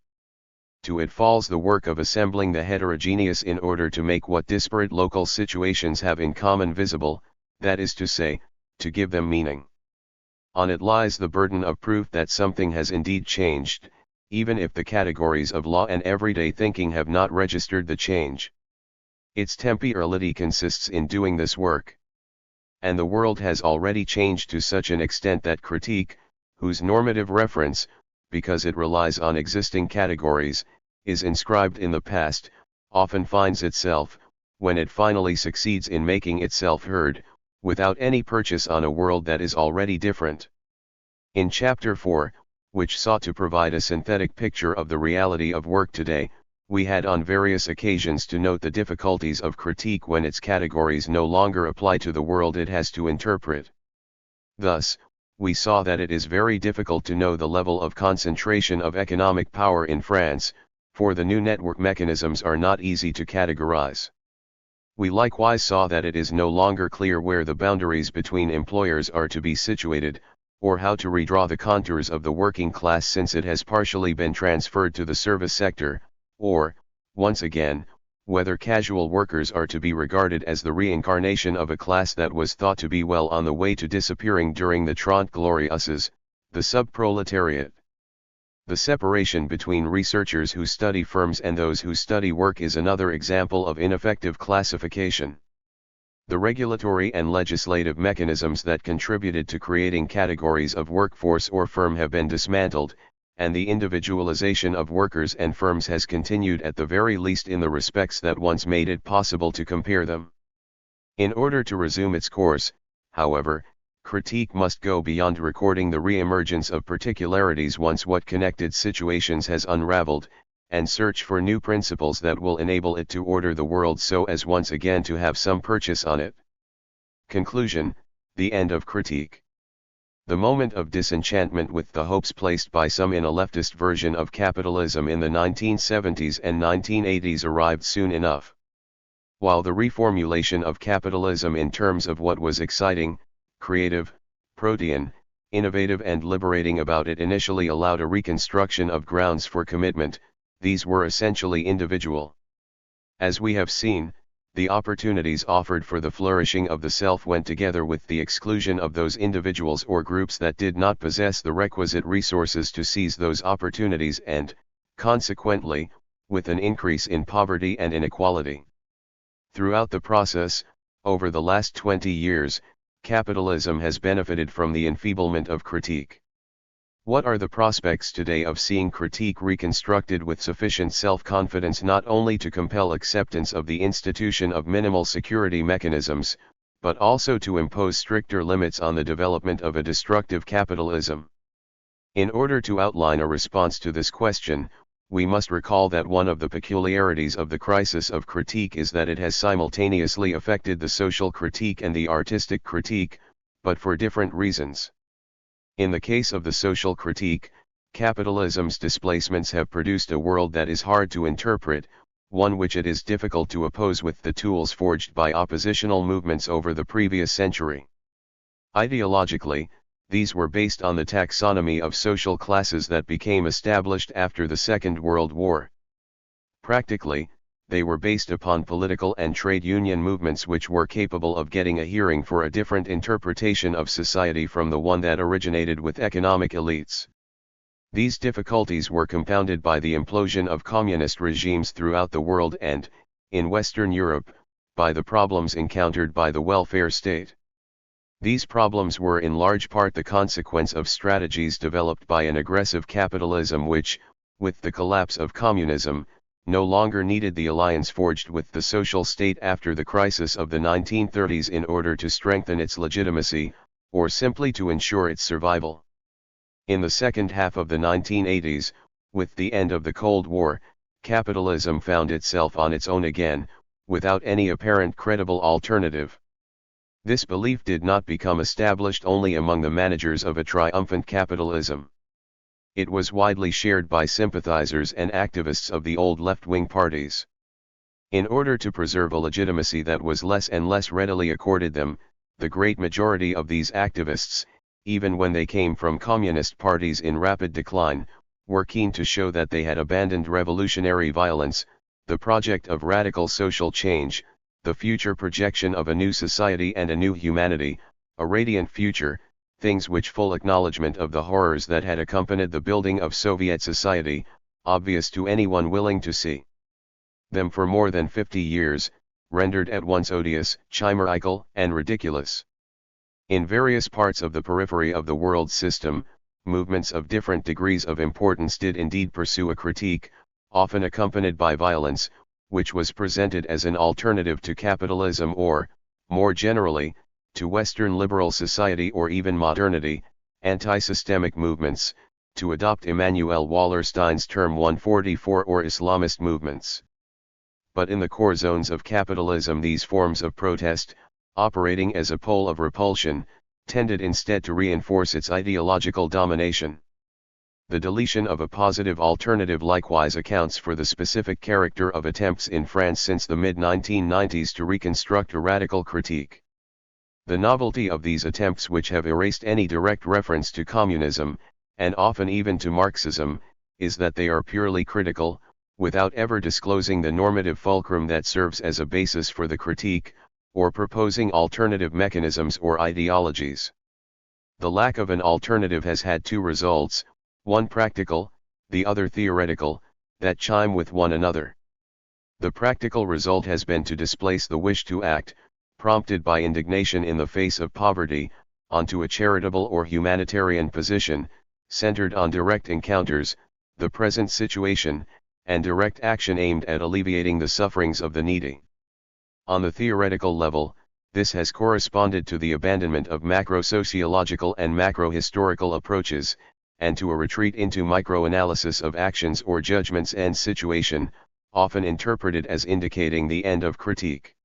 To it falls the work of assembling the heterogeneous in order to make what disparate local situations have in common visible, that is to say, to give them meaning. On it lies the burden of proof that something has indeed changed, even if the categories of law and everyday thinking have not registered the change. Its temporality consists in doing this work. And the world has already changed to such an extent that critique, whose normative reference, because it relies on existing categories, is inscribed in the past, often finds itself, when it finally succeeds in making itself heard, without any purchase on a world that is already different. In Chapter 4, which sought to provide a synthetic picture of the reality of work today, we had on various occasions to note the difficulties of critique when its categories no longer apply to the world it has to interpret. Thus, we saw that it is very difficult to know the level of concentration of economic power in France, for the new network mechanisms are not easy to categorize. We likewise saw that it is no longer clear where the boundaries between employers are to be situated, or how to redraw the contours of the working class since it has partially been transferred to the service sector, or, once again, whether casual workers are to be regarded as the reincarnation of a class that was thought to be well on the way to disappearing during the Trente Glorieuses, the subproletariat. The separation between researchers who study firms and those who study work is another example of ineffective classification. The regulatory and legislative mechanisms that contributed to creating categories of workforce or firm have been dismantled, and the individualization of workers and firms has continued at the very least in the respects that once made it possible to compare them. In order to resume its course, however, critique must go beyond recording the re-emergence of particularities once what connected situations has unraveled, and search for new principles that will enable it to order the world so as once again to have some purchase on it. Conclusion: the end of critique. The moment of disenchantment with the hopes placed by some in a leftist version of capitalism in the 1970s and 1980s arrived soon enough. While the reformulation of capitalism in terms of what was exciting, creative, protean, innovative and liberating about it initially allowed a reconstruction of grounds for commitment, these were essentially individual. As we have seen, the opportunities offered for the flourishing of the self went together with the exclusion of those individuals or groups that did not possess the requisite resources to seize those opportunities and, consequently, with an increase in poverty and inequality. Throughout the process, over the last 20 years, capitalism has benefited from the enfeeblement of critique. What are the prospects today of seeing critique reconstructed with sufficient self-confidence not only to compel acceptance of the institution of minimal security mechanisms, but also to impose stricter limits on the development of a destructive capitalism? In order to outline a response to this question, we must recall that one of the peculiarities of the crisis of critique is that it has simultaneously affected the social critique and the artistic critique, but for different reasons. In the case of the social critique, capitalism's displacements have produced a world that is hard to interpret, one which it is difficult to oppose with the tools forged by oppositional movements over the previous century. Ideologically, these were based on the taxonomy of social classes that became established after the Second World War. Practically, they were based upon political and trade union movements which were capable of getting a hearing for a different interpretation of society from the one that originated with economic elites. These difficulties were compounded by the implosion of communist regimes throughout the world and, in Western Europe, by the problems encountered by the welfare state. These problems were in large part the consequence of strategies developed by an aggressive capitalism which, with the collapse of communism, no longer needed the alliance forged with the social state after the crisis of the 1930s in order to strengthen its legitimacy, or simply to ensure its survival. In the second half of the 1980s, with the end of the Cold War, capitalism found itself on its own again, without any apparent credible alternative. This belief did not become established only among the managers of a triumphant capitalism. It was widely shared by sympathizers and activists of the old left-wing parties. In order to preserve a legitimacy that was less and less readily accorded them, the great majority of these activists, even when they came from communist parties in rapid decline, were keen to show that they had abandoned revolutionary violence, the project of radical social change, the future projection of a new society and a new humanity, a radiant future, things which full acknowledgement of the horrors that had accompanied the building of Soviet society, obvious to anyone willing to see them for more than 50 years, rendered at once odious, chimerical, and ridiculous. In various parts of the periphery of the world system, movements of different degrees of importance did indeed pursue a critique, often accompanied by violence, which was presented as an alternative to capitalism or, more generally, to Western liberal society or even modernity, anti-systemic movements, to adopt Immanuel Wallerstein's term 144 or Islamist movements. But in the core zones of capitalism these forms of protest, operating as a pole of repulsion, tended instead to reinforce its ideological domination. The deletion of a positive alternative likewise accounts for the specific character of attempts in France since the mid-1990s to reconstruct a radical critique. The novelty of these attempts, which have erased any direct reference to communism, and often even to Marxism, is that they are purely critical, without ever disclosing the normative fulcrum that serves as a basis for the critique, or proposing alternative mechanisms or ideologies. The lack of an alternative has had two results, one practical, the other theoretical, that chime with one another. The practical result has been to displace the wish to act, prompted by indignation in the face of poverty, onto a charitable or humanitarian position, centered on direct encounters, the present situation, and direct action aimed at alleviating the sufferings of the needy. On the theoretical level, this has corresponded to the abandonment of macro-sociological and macro-historical approaches, and to a retreat into micro-analysis of actions or judgments and situation, often interpreted as indicating the end of critique.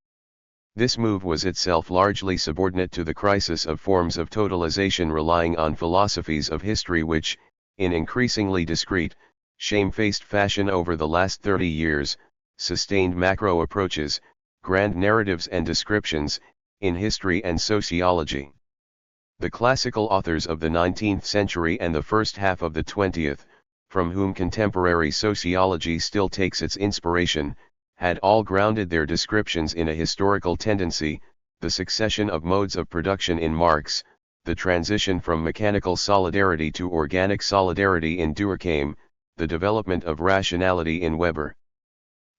This move was itself largely subordinate to the crisis of forms of totalization relying on philosophies of history which, in increasingly discreet, shamefaced fashion over the last 30 years, sustained macro approaches, grand narratives and descriptions, in history and sociology. The classical authors of the 19th century and the first half of the 20th, from whom contemporary sociology still takes its inspiration, had all grounded their descriptions in a historical tendency, the succession of modes of production in Marx, the transition from mechanical solidarity to organic solidarity in Durkheim, the development of rationality in Weber.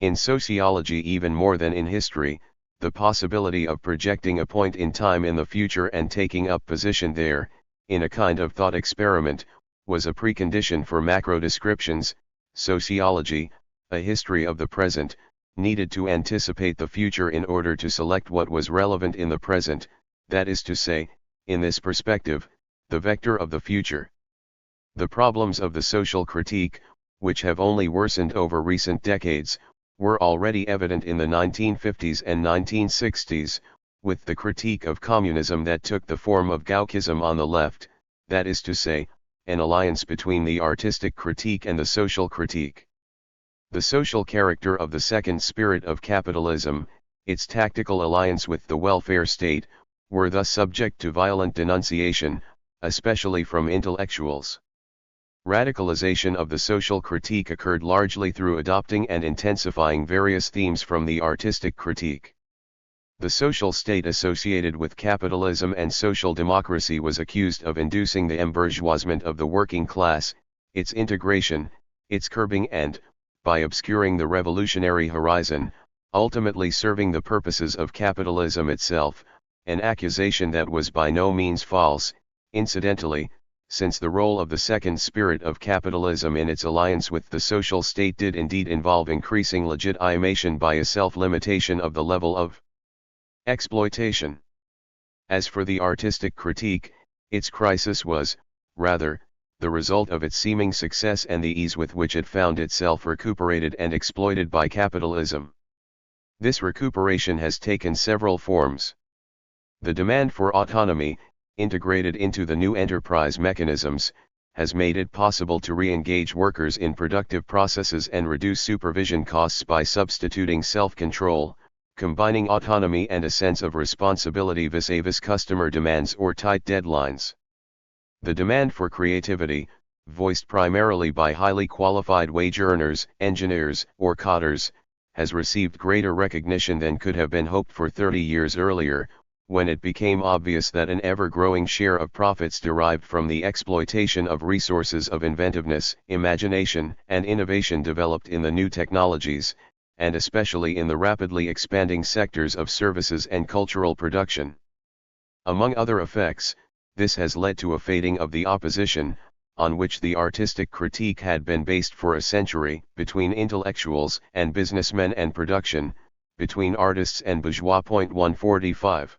In sociology even more than in history, the possibility of projecting a point in time in the future and taking up position there, in a kind of thought experiment, was a precondition for macro descriptions. Sociology, a history of the present, needed to anticipate the future in order to select what was relevant in the present, that is to say, in this perspective, the vector of the future. The problems of the social critique, which have only worsened over recent decades, were already evident in the 1950s and 1960s, with the critique of communism that took the form of Gauchism on the left, that is to say, an alliance between the artistic critique and the social critique. The social character of the second spirit of capitalism, its tactical alliance with the welfare state, were thus subject to violent denunciation, especially from intellectuals. Radicalization of the social critique occurred largely through adopting and intensifying various themes from the artistic critique. The social state associated with capitalism and social democracy was accused of inducing the embourgeoisement of the working class, its integration, its curbing and, by obscuring the revolutionary horizon, ultimately serving the purposes of capitalism itself, an accusation that was by no means false, incidentally, since the role of the second spirit of capitalism in its alliance with the social state did indeed involve increasing legitimation by a self-limitation of the level of exploitation. As for the artistic critique, its crisis was, rather, the result of its seeming success and the ease with which it found itself recuperated and exploited by capitalism. This recuperation has taken several forms. The demand for autonomy, integrated into the new enterprise mechanisms, has made it possible to re-engage workers in productive processes and reduce supervision costs by substituting self-control, combining autonomy and a sense of responsibility vis-a-vis customer demands or tight deadlines. The demand for creativity, voiced primarily by highly qualified wage earners, engineers, or cotters, has received greater recognition than could have been hoped for 30 years earlier, when it became obvious that an ever-growing share of profits derived from the exploitation of resources of inventiveness, imagination, and innovation developed in the new technologies, and especially in the rapidly expanding sectors of services and cultural production. Among other effects, this has led to a fading of the opposition, on which the artistic critique had been based for a century, between intellectuals and businessmen and production, between artists and bourgeois. 145.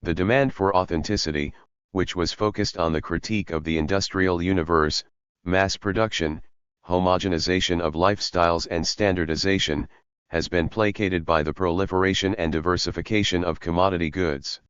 The demand for authenticity, which was focused on the critique of the industrial universe, mass production, homogenization of lifestyles and standardization, has been placated by the proliferation and diversification of commodity goods.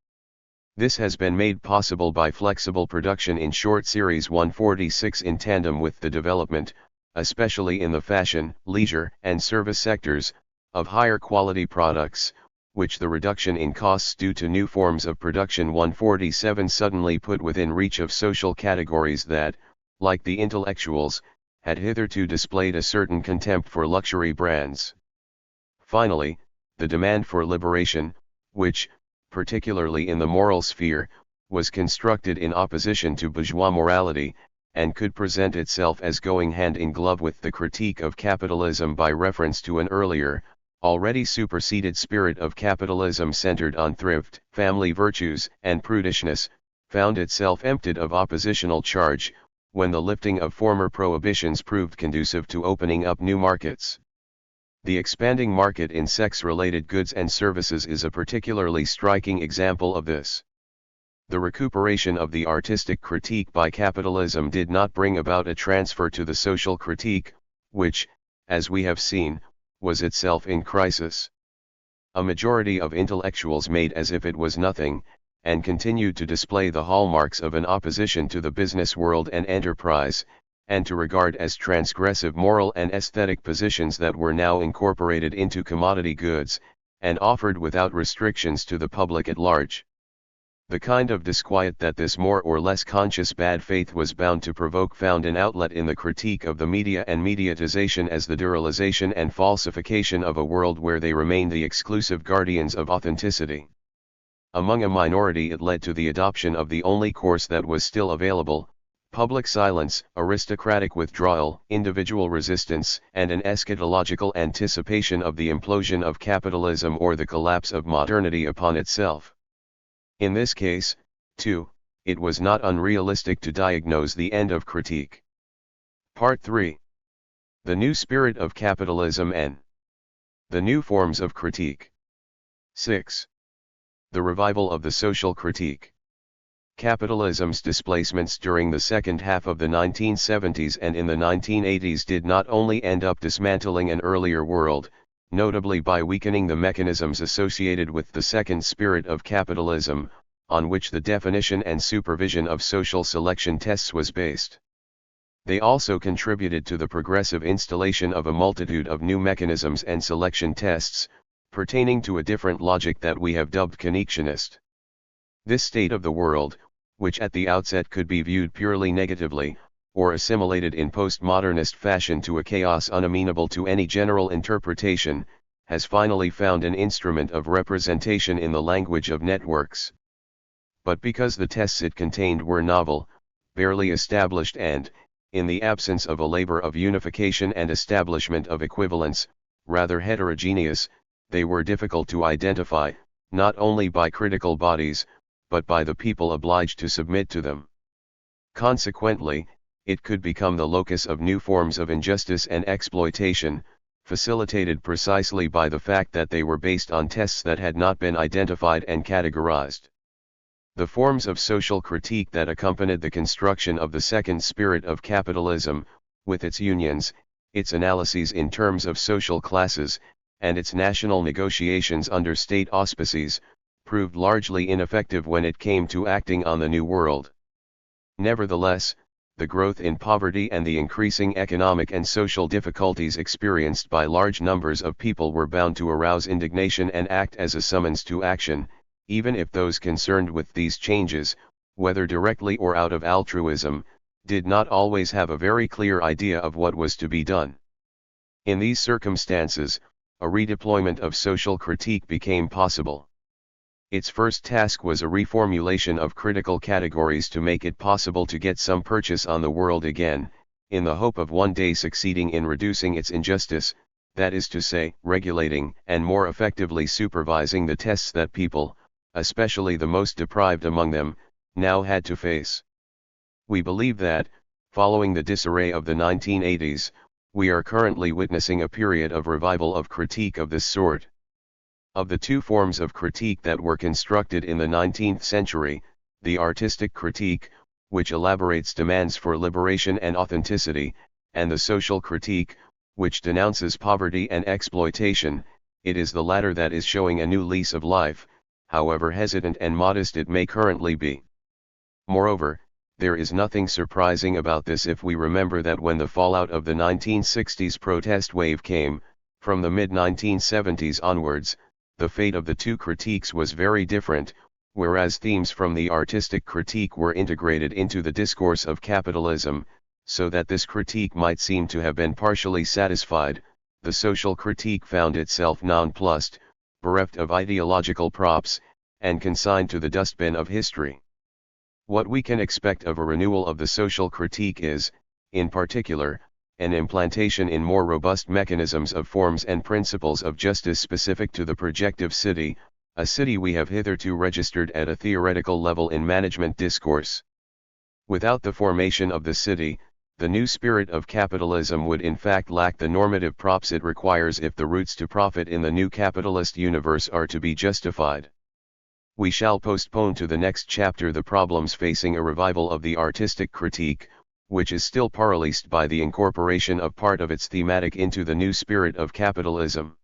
This has been made possible by flexible production in short series 146 in tandem with the development, especially in the fashion, leisure, and service sectors, of higher quality products, which the reduction in costs due to new forms of production 147 suddenly put within reach of social categories that, like the intellectuals, had hitherto displayed a certain contempt for luxury brands. Finally, the demand for liberation, which, particularly in the moral sphere, was constructed in opposition to bourgeois morality, and could present itself as going hand in glove with the critique of capitalism by reference to an earlier, already superseded spirit of capitalism centered on thrift, family virtues, and prudishness, found itself emptied of oppositional charge, when the lifting of former prohibitions proved conducive to opening up new markets. The expanding market in sex-related goods and services is a particularly striking example of this. The recuperation of the artistic critique by capitalism did not bring about a transfer to the social critique, which, as we have seen, was itself in crisis. A majority of intellectuals made as if it was nothing, and continued to display the hallmarks of an opposition to the business world and enterprise, and to regard as transgressive moral and aesthetic positions that were now incorporated into commodity goods, and offered without restrictions to the public at large. The kind of disquiet that this more or less conscious bad faith was bound to provoke found an outlet in the critique of the media and mediatization as the duralization and falsification of a world where they remain the exclusive guardians of authenticity. Among a minority it led to the adoption of the only course that was still available: public silence, aristocratic withdrawal, individual resistance, and an eschatological anticipation of the implosion of capitalism or the collapse of modernity upon itself. In this case, too, it was not unrealistic to diagnose the end of critique. Part 3. The New Spirit of Capitalism and the New Forms of Critique. 6. The Revival of the Social Critique. Capitalism's displacements during the second half of the 1970s and in the 1980s did not only end up dismantling an earlier world, notably by weakening the mechanisms associated with the second spirit of capitalism, on which the definition and supervision of social selection tests was based. They also contributed to the progressive installation of a multitude of new mechanisms and selection tests, pertaining to a different logic that we have dubbed connectionist. This state of the world, which at the outset could be viewed purely negatively, or assimilated in postmodernist fashion to a chaos unamenable to any general interpretation, has finally found an instrument of representation in the language of networks. But because the tests it contained were novel, barely established and, in the absence of a labor of unification and establishment of equivalence, rather heterogeneous, they were difficult to identify, not only by critical bodies, but by the people obliged to submit to them. Consequently, it could become the locus of new forms of injustice and exploitation, facilitated precisely by the fact that they were based on tests that had not been identified and categorized. The forms of social critique that accompanied the construction of the second spirit of capitalism, with its unions, its analyses in terms of social classes, and its national negotiations under state auspices, proved largely ineffective when it came to acting on the New World. Nevertheless, the growth in poverty and the increasing economic and social difficulties experienced by large numbers of people were bound to arouse indignation and act as a summons to action, even if those concerned with these changes, whether directly or out of altruism, did not always have a very clear idea of what was to be done. In these circumstances, a redeployment of social critique became possible. Its first task was a reformulation of critical categories to make it possible to get some purchase on the world again, in the hope of one day succeeding in reducing its injustice, that is to say, regulating and more effectively supervising the tests that people, especially the most deprived among them, now had to face. We believe that, following the disarray of the 1980s, we are currently witnessing a period of revival of critique of this sort. Of the two forms of critique that were constructed in the 19th century, the artistic critique, which elaborates demands for liberation and authenticity, and the social critique, which denounces poverty and exploitation, it is the latter that is showing a new lease of life, however hesitant and modest it may currently be. Moreover, there is nothing surprising about this if we remember that when the fallout of the 1960s protest wave came, from the mid-1970s onwards, the fate of the two critiques was very different, whereas themes from the artistic critique were integrated into the discourse of capitalism, so that this critique might seem to have been partially satisfied, the social critique found itself nonplussed, bereft of ideological props, and consigned to the dustbin of history. What we can expect of a renewal of the social critique is, in particular, an implantation in more robust mechanisms of forms and principles of justice specific to the projective city, a city we have hitherto registered at a theoretical level in management discourse. Without the formation of the city, the new spirit of capitalism would in fact lack the normative props it requires if the routes to profit in the new capitalist universe are to be justified. We shall postpone to the next chapter the problems facing a revival of the artistic critique, which is still paralyzed by the incorporation of part of its thematic into the new spirit of capitalism.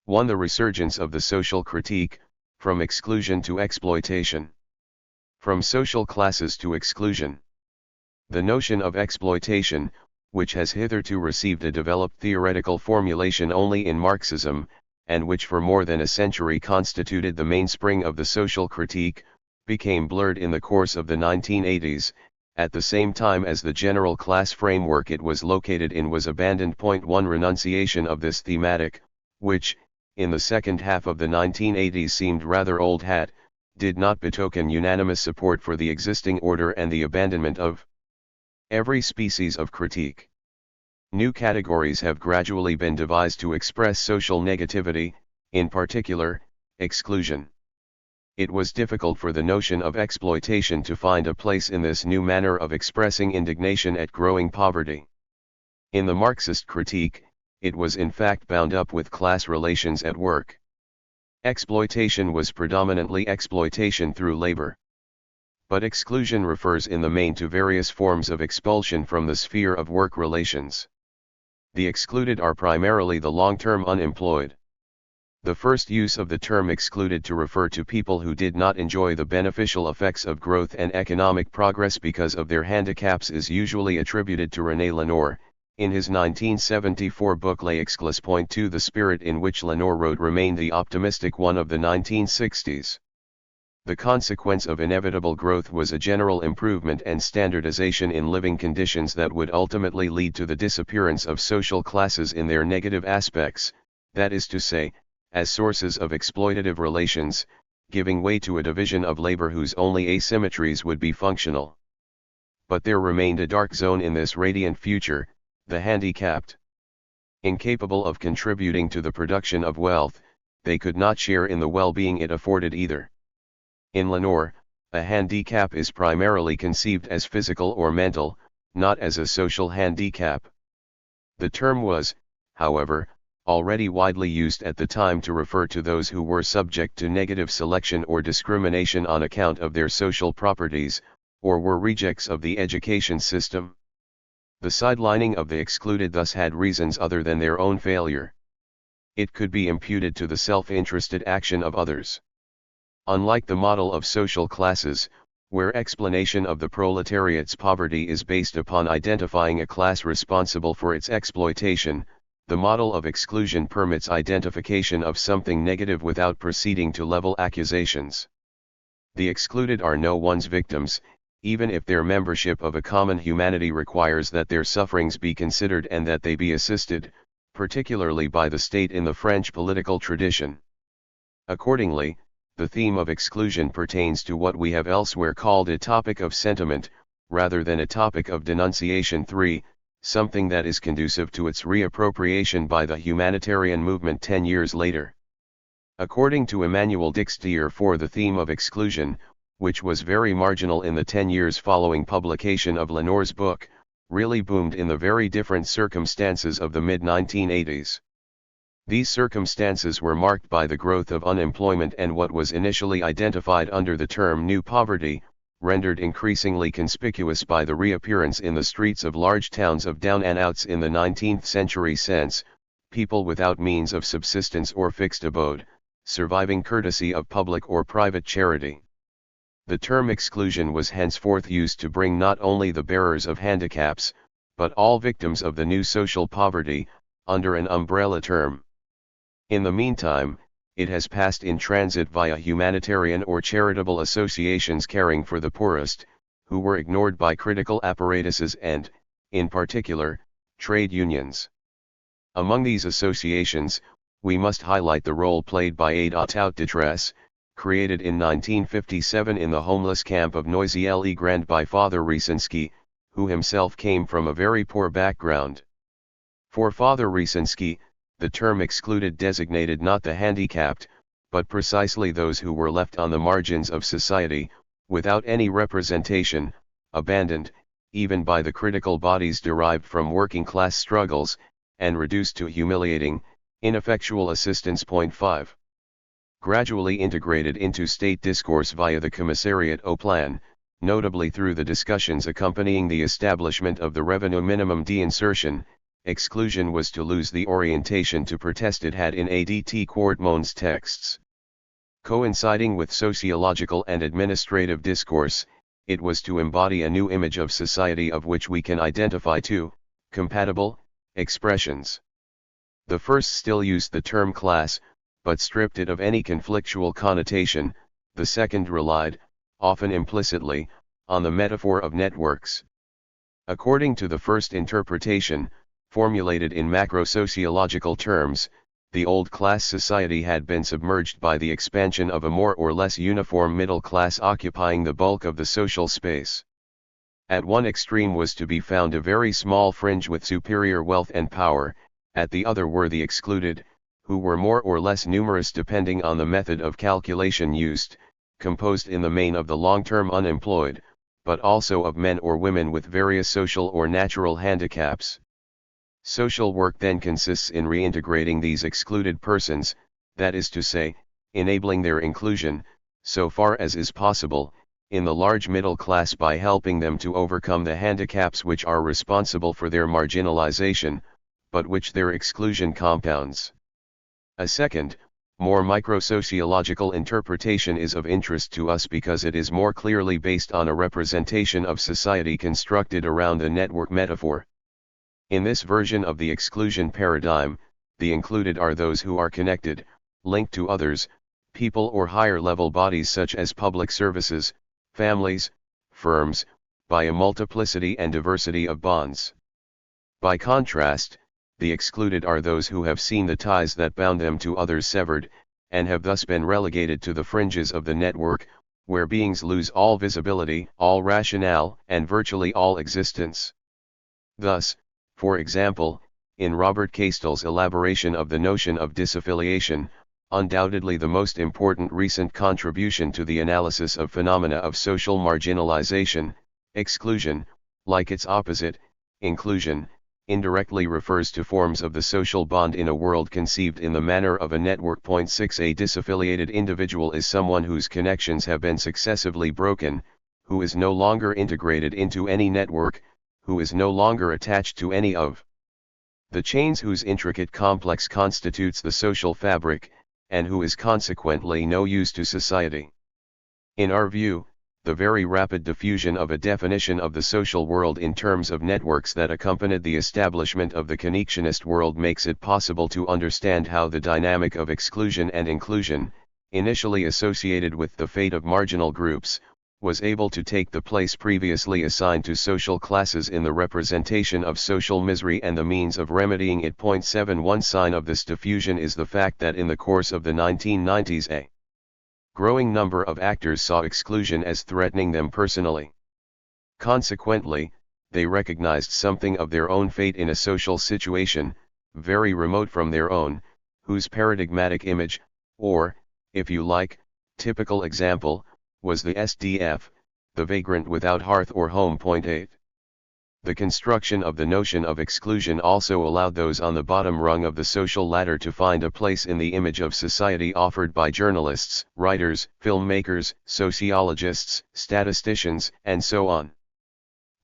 1. The resurgence of the social critique, from exclusion to exploitation. From social classes to exclusion. The notion of exploitation, which has hitherto received a developed theoretical formulation only in Marxism, and which for more than a century constituted the mainspring of the social critique, became blurred in the course of the 1980s, at the same time as the general class framework it was located in was abandoned. 1. Renunciation of this thematic, which, in the second half of the 1980s seemed rather old hat, did not betoken unanimous support for the existing order and the abandonment of every species of critique. New categories have gradually been devised to express social negativity, in particular, exclusion. It was difficult for the notion of exploitation to find a place in this new manner of expressing indignation at growing poverty. In the Marxist critique, it was in fact bound up with class relations at work. Exploitation was predominantly exploitation through labor. But exclusion refers in the main to various forms of expulsion from the sphere of work relations. The excluded are primarily the long-term unemployed. The first use of the term excluded to refer to people who did not enjoy the beneficial effects of growth and economic progress because of their handicaps is usually attributed to René Lenoir, in his 1974 book Les Exclus. The spirit in which Lenoir wrote remained the optimistic one of the 1960s. The consequence of inevitable growth was a general improvement and standardization in living conditions that would ultimately lead to the disappearance of social classes in their negative aspects, that is to say, as sources of exploitative relations, giving way to a division of labor whose only asymmetries would be functional. But there remained a dark zone in this radiant future, the handicapped. Incapable of contributing to the production of wealth, they could not share in the well-being it afforded either. In Lenoir, a handicap is primarily conceived as physical or mental, not as a social handicap. The term was, however, already widely used at the time to refer to those who were subject to negative selection or discrimination on account of their social properties, or were rejects of the education system. The sidelining of the excluded thus had reasons other than their own failure. It could be imputed to the self-interested action of others. Unlike the model of social classes, where explanation of the proletariat's poverty is based upon identifying a class responsible for its exploitation, the model of exclusion permits identification of something negative without proceeding to level accusations. The excluded are no one's victims, even if their membership of a common humanity requires that their sufferings be considered and that they be assisted, particularly by the state in the French political tradition. Accordingly, the theme of exclusion pertains to what we have elsewhere called a topic of sentiment, rather than a topic of denunciation. 3. Something that is conducive to its reappropriation by the humanitarian movement 10 years later. According to Emmanuel Dixtier, for the theme of exclusion, which was very marginal in the 10 years following publication of Lenoir's book, really boomed in the very different circumstances of the mid-1980s. These circumstances were marked by the growth of unemployment and what was initially identified under the term new poverty, rendered increasingly conspicuous by the reappearance in the streets of large towns of down and outs in the 19th century sense, people without means of subsistence or fixed abode, surviving courtesy of public or private charity. The term exclusion was henceforth used to bring not only the bearers of handicaps, but all victims of the new social poverty, under an umbrella term. In the meantime, it has passed in transit via humanitarian or charitable associations caring for the poorest, who were ignored by critical apparatuses and, in particular, trade unions. Among these associations, we must highlight the role played by Aide à toute détresse, created in 1957 in the homeless camp of Noisy-le-Grand by Father Ryczynski, who himself came from a very poor background. For Father Ryczynski, the term excluded designated not the handicapped, but precisely those who were left on the margins of society, without any representation, abandoned, even by the critical bodies derived from working-class struggles, and reduced to humiliating, ineffectual assistance. 5. Gradually integrated into state discourse via the Commissariat au Plan, notably through the discussions accompanying the establishment of the revenue minimum d'insertion, exclusion was to lose the orientation to protest it had in ADT Quardmon's texts. Coinciding with sociological and administrative discourse, it was to embody a new image of society of which we can identify two compatible expressions. The first still used the term class, but stripped it of any conflictual connotation. The second relied, often implicitly, on the metaphor of networks. According to the first interpretation, formulated in macro-sociological terms, the old class society had been submerged by the expansion of a more or less uniform middle class occupying the bulk of the social space. At one extreme was to be found a very small fringe with superior wealth and power, at the other were the excluded, who were more or less numerous depending on the method of calculation used, composed in the main of the long-term unemployed, but also of men or women with various social or natural handicaps. Social work then consists in reintegrating these excluded persons, that is to say, enabling their inclusion, so far as is possible, in the large middle class by helping them to overcome the handicaps which are responsible for their marginalization, but which their exclusion compounds. A second, more microsociological interpretation is of interest to us because it is more clearly based on a representation of society constructed around the network metaphor. In this version of the exclusion paradigm, the included are those who are connected, linked to others, people or higher-level bodies such as public services, families, firms, by a multiplicity and diversity of bonds. By contrast, the excluded are those who have seen the ties that bound them to others severed, and have thus been relegated to the fringes of the network, where beings lose all visibility, all rationale, and virtually all existence. Thus, for example, in Robert Castle's elaboration of the notion of disaffiliation, undoubtedly the most important recent contribution to the analysis of phenomena of social marginalization, exclusion, like its opposite, inclusion, indirectly refers to forms of the social bond in a world conceived in the manner of a network. 6 A disaffiliated individual is someone whose connections have been successively broken, who is no longer integrated into any network, who is no longer attached to any of the chains whose intricate complex constitutes the social fabric, and who is consequently no use to society. In our view, the very rapid diffusion of a definition of the social world in terms of networks that accompanied the establishment of the connectionist world makes it possible to understand how the dynamic of exclusion and inclusion, initially associated with the fate of marginal groups, was able to take the place previously assigned to social classes in the representation of social misery and the means of remedying it. 7 One sign of this diffusion is the fact that in the course of the 1990s a growing number of actors saw exclusion as threatening them personally. Consequently, they recognized something of their own fate in a social situation, very remote from their own, whose paradigmatic image, or, if you like, typical example, was the SDF, the vagrant without hearth or home. 8. The construction of the notion of exclusion also allowed those on the bottom rung of the social ladder to find a place in the image of society offered by journalists, writers, filmmakers, sociologists, statisticians, and so on.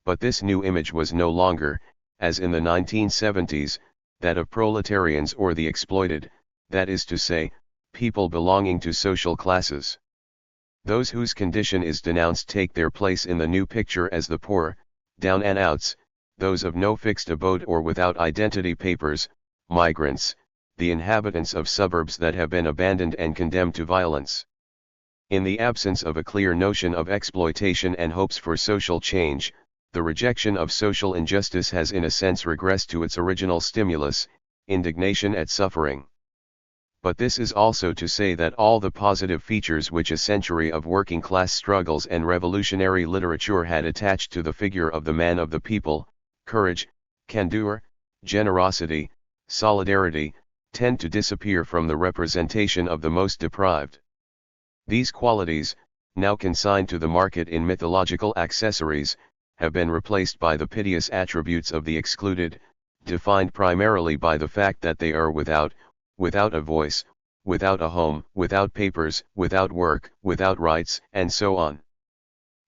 But this new image was no longer, as in the 1970s, that of proletarians or the exploited, that is to say, people belonging to social classes. Those whose condition is denounced take their place in the new picture as the poor, down and outs, those of no fixed abode or without identity papers, migrants, the inhabitants of suburbs that have been abandoned and condemned to violence. In the absence of a clear notion of exploitation and hopes for social change, the rejection of social injustice has in a sense regressed to its original stimulus, indignation at suffering. But this is also to say that all the positive features which a century of working-class struggles and revolutionary literature had attached to the figure of the man of the people, courage, candor, generosity, solidarity, tend to disappear from the representation of the most deprived. These qualities, now consigned to the market in mythological accessories, have been replaced by the piteous attributes of the excluded, defined primarily by the fact that they are without a voice, without a home, without papers, without work, without rights, and so on.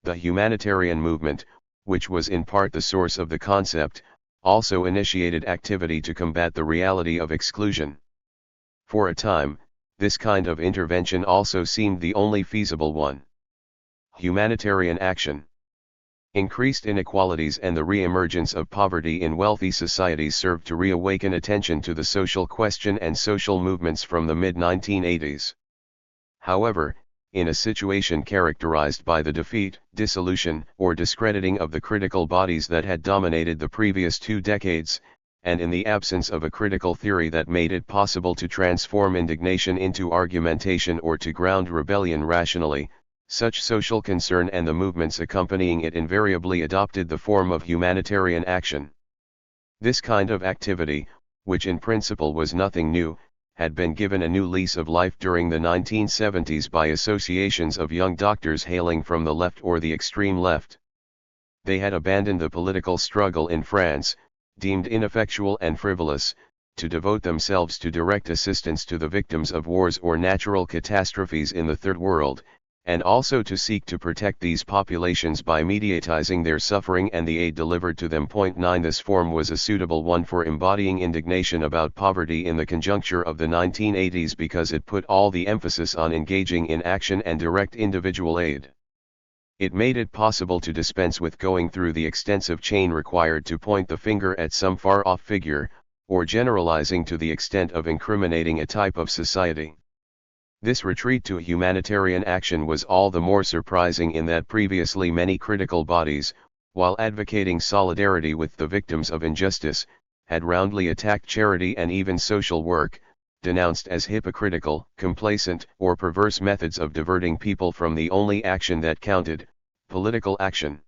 The humanitarian movement, which was in part the source of the concept, also initiated activity to combat the reality of exclusion. For a time, this kind of intervention also seemed the only feasible one. Humanitarian action. Increased inequalities and the re-emergence of poverty in wealthy societies served to reawaken attention to the social question and social movements from the mid-1980s. However, in a situation characterized by the defeat, dissolution, or discrediting of the critical bodies that had dominated the previous 2 decades, and in the absence of a critical theory that made it possible to transform indignation into argumentation or to ground rebellion rationally, such social concern and the movements accompanying it invariably adopted the form of humanitarian action. This kind of activity, which in principle was nothing new, had been given a new lease of life during the 1970s by associations of young doctors hailing from the left or the extreme left. They had abandoned the political struggle in France, deemed ineffectual and frivolous, to devote themselves to direct assistance to the victims of wars or natural catastrophes in the Third World, and also to seek to protect these populations by mediatizing their suffering and the aid delivered to them. 9 This form was a suitable one for embodying indignation about poverty in the conjuncture of the 1980s because it put all the emphasis on engaging in action and direct individual aid. It made it possible to dispense with going through the extensive chain required to point the finger at some far-off figure, or generalizing to the extent of incriminating a type of society. This retreat to humanitarian action was all the more surprising in that previously many critical bodies, while advocating solidarity with the victims of injustice, had roundly attacked charity and even social work, denounced as hypocritical, complacent, or perverse methods of diverting people from the only action that counted, political action.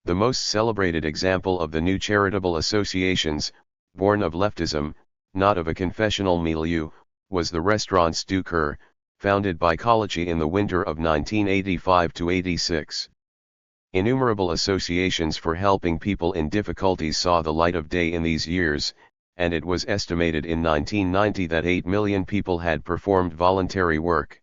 The most celebrated example of the new charitable associations, born of leftism, not of a confessional milieu, was the Restaurants du Cœur, founded by Collegy in the winter of 1985-86. Innumerable associations for helping people in difficulties saw the light of day in these years, and it was estimated in 1990 that 8 million people had performed voluntary work.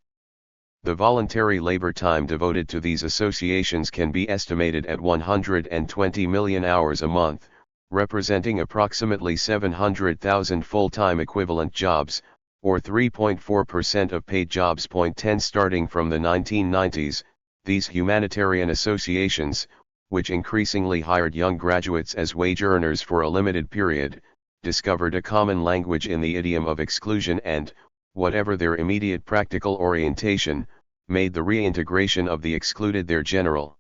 The voluntary labor time devoted to these associations can be estimated at 120 million hours a month, representing approximately 700,000 full-time equivalent jobs, or 3.4% of paid jobs. 10 Starting from the 1990s, these humanitarian associations, which increasingly hired young graduates as wage earners for a limited period, discovered a common language in the idiom of exclusion and, whatever their immediate practical orientation, made the reintegration of the excluded their general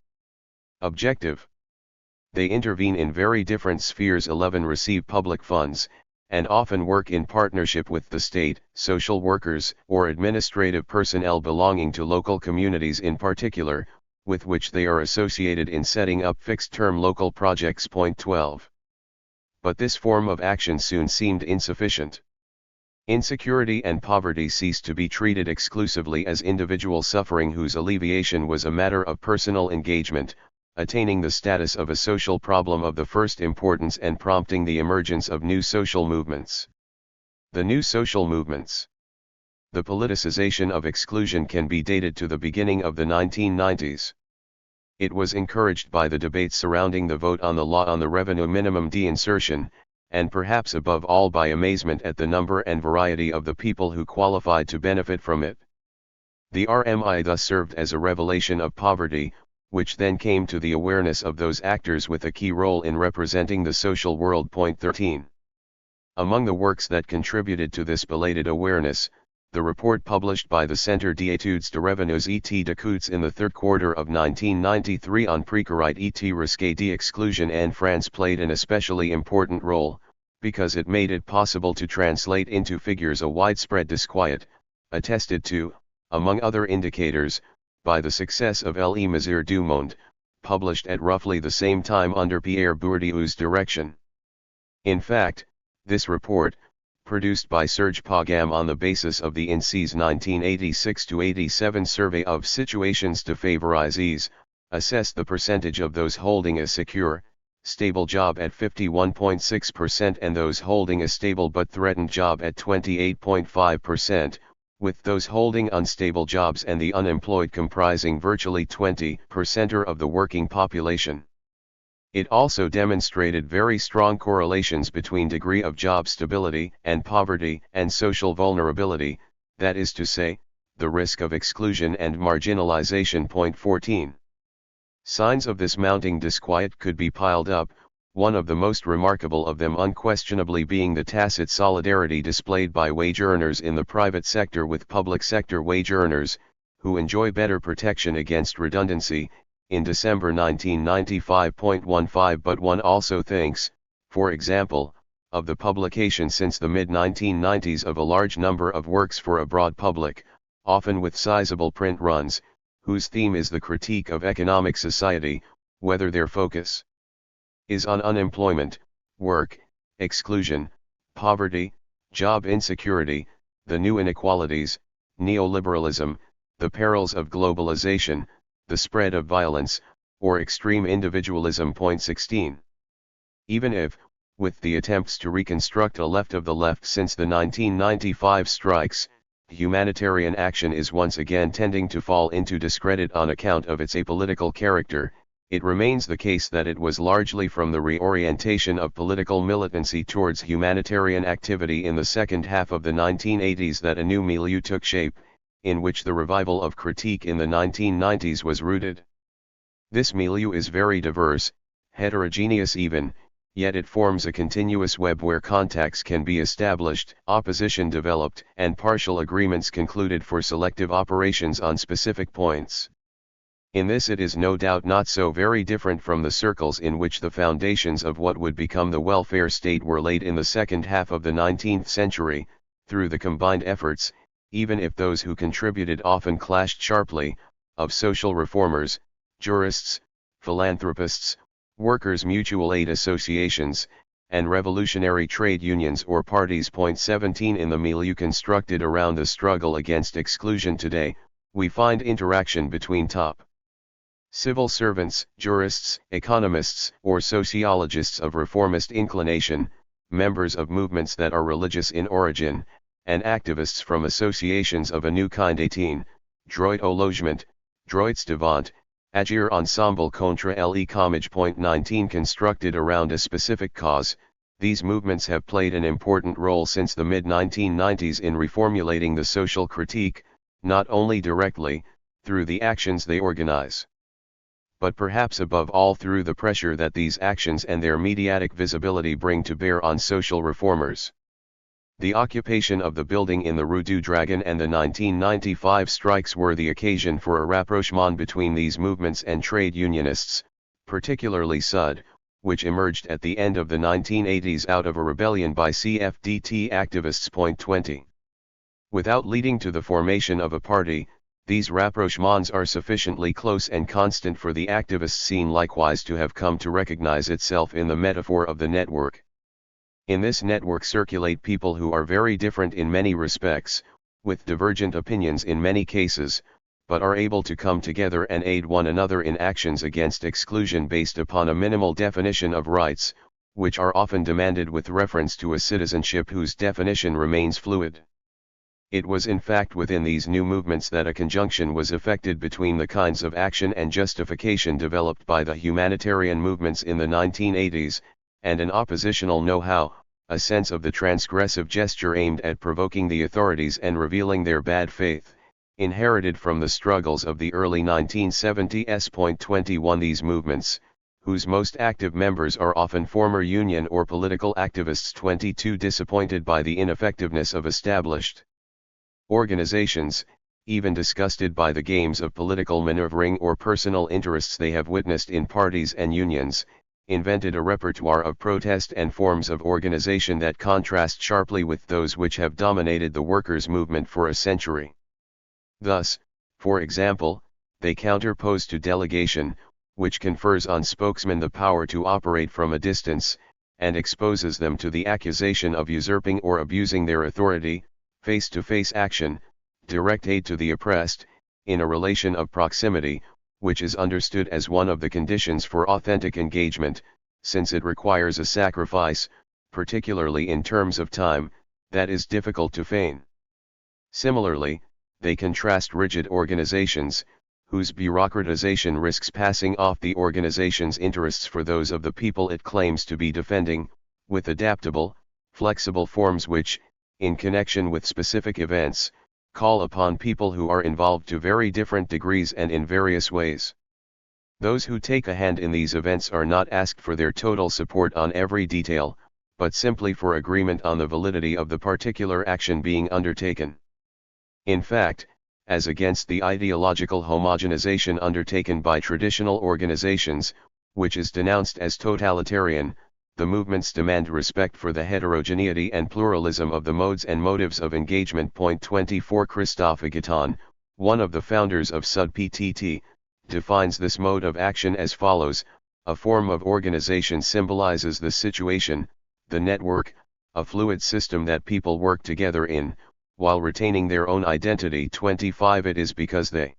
objective. They intervene in very different spheres. 11 Receive public funds, and often work in partnership with the state, social workers, or administrative personnel belonging to local communities in particular, with which they are associated in setting up fixed-term local projects. 12. But this form of action soon seemed insufficient. Insecurity and poverty ceased to be treated exclusively as individual suffering whose alleviation was a matter of personal engagement, attaining the status of a social problem of the first importance and prompting the emergence of new social movements. The new social movements. The politicization of exclusion can be dated to the beginning of the 1990s. It was encouraged by the debates surrounding the vote on the law on the revenue minimum deinsertion, and perhaps above all by amazement at the number and variety of the people who qualified to benefit from it. The RMI thus served as a revelation of poverty, which then came to the awareness of those actors with a key role in representing the social world. 13. Among the works that contributed to this belated awareness, the report published by the Centre d'études de revenus et d'écoutes in the third quarter of 1993 on précarité et risque d'exclusion en France played an especially important role, because it made it possible to translate into figures a widespread disquiet, attested to, among other indicators, by the success of Les Mesures du Monde, published at roughly the same time under Pierre Bourdieu's direction. In fact, this report, produced by Serge Pagam on the basis of the INSEE's 1986-87 survey of situations défavorisées, assessed the percentage of those holding a secure, stable job at 51.6% and those holding a stable but threatened job at 28.5%, with those holding unstable jobs and the unemployed comprising virtually 20% of the working population. It also demonstrated very strong correlations between degree of job stability and poverty and social vulnerability, that is to say, the risk of exclusion and marginalization. 14. Signs of this mounting disquiet could be piled up, one of the most remarkable of them unquestionably being the tacit solidarity displayed by wage earners in the private sector with public sector wage earners, who enjoy better protection against redundancy, in December 1995.15. But one also thinks, for example, of the publication since the mid-1990s of a large number of works for a broad public, often with sizable print runs, whose theme is the critique of economic society, whether their focus is on unemployment, work, exclusion, poverty, job insecurity, the new inequalities, neoliberalism, the perils of globalization, the spread of violence, or extreme individualism. 16. Even if, with the attempts to reconstruct a left of the left since the 1995 strikes, humanitarian action is once again tending to fall into discredit on account of its apolitical character, it remains the case that it was largely from the reorientation of political militancy towards humanitarian activity in the second half of the 1980s that a new milieu took shape, in which the revival of critique in the 1990s was rooted. This milieu is very diverse, heterogeneous even, yet it forms a continuous web where contacts can be established, opposition developed, and partial agreements concluded for selective operations on specific points. In this it is no doubt not so very different from the circles in which the foundations of what would become the welfare state were laid in the second half of the 19th century, through the combined efforts, even if those who contributed often clashed sharply, of social reformers, jurists, philanthropists, workers' mutual aid associations, and revolutionary trade unions or parties. 17 In the milieu constructed around the struggle against exclusion today, we find interaction between top civil servants, jurists, economists, or sociologists of reformist inclination, members of movements that are religious in origin, and activists from associations of a new kind. 18, Droit au logement, Droits devant, Agir ensemble contre l'écomage. 19 Constructed around a specific cause, these movements have played an important role since the mid-1990s in reformulating the social critique, not only directly, through the actions they organize, but perhaps above all through the pressure that these actions and their mediatic visibility bring to bear on social reformers. The occupation of the building in the Rue du Dragon and the 1995 strikes were the occasion for a rapprochement between these movements and trade unionists, particularly SUD, which emerged at the end of the 1980s out of a rebellion by CFDT activists. 20. Without leading to the formation of a party, these rapprochements are sufficiently close and constant for the activist scene likewise to have come to recognize itself in the metaphor of the network. In this network circulate people who are very different in many respects, with divergent opinions in many cases, but are able to come together and aid one another in actions against exclusion based upon a minimal definition of rights, which are often demanded with reference to a citizenship whose definition remains fluid. It was in fact within these new movements that a conjunction was effected between the kinds of action and justification developed by the humanitarian movements in the 1980s, and an oppositional know-how, a sense of the transgressive gesture aimed at provoking the authorities and revealing their bad faith, inherited from the struggles of the early 1970s. 21 These movements, whose most active members are often former union or political activists. 22 Disappointed by the ineffectiveness of established organizations, even disgusted by the games of political maneuvering or personal interests they have witnessed in parties and unions, invented a repertoire of protest and forms of organization that contrast sharply with those which have dominated the workers' movement for a century. Thus, for example, they counterpose to delegation, which confers on spokesmen the power to operate from a distance, and exposes them to the accusation of usurping or abusing their authority, face-to-face action, direct aid to the oppressed, in a relation of proximity, which is understood as one of the conditions for authentic engagement, since it requires a sacrifice, particularly in terms of time, that is difficult to feign. Similarly, they contrast rigid organizations, whose bureaucratization risks passing off the organization's interests for those of the people it claims to be defending, with adaptable, flexible forms which, in connection with specific events, call upon people who are involved to very different degrees and in various ways. Those who take a hand in these events are not asked for their total support on every detail, but simply for agreement on the validity of the particular action being undertaken. In fact, as against the ideological homogenization undertaken by traditional organizations, which is denounced as totalitarian, the movements demand respect for the heterogeneity and pluralism of the modes and motives of engagement. 24 Christophe Guitton, one of the founders of SUD-PTT, defines this mode of action as follows: a form of organization symbolizes the situation, the network, a fluid system that people work together in, while retaining their own identity. 25 It is because they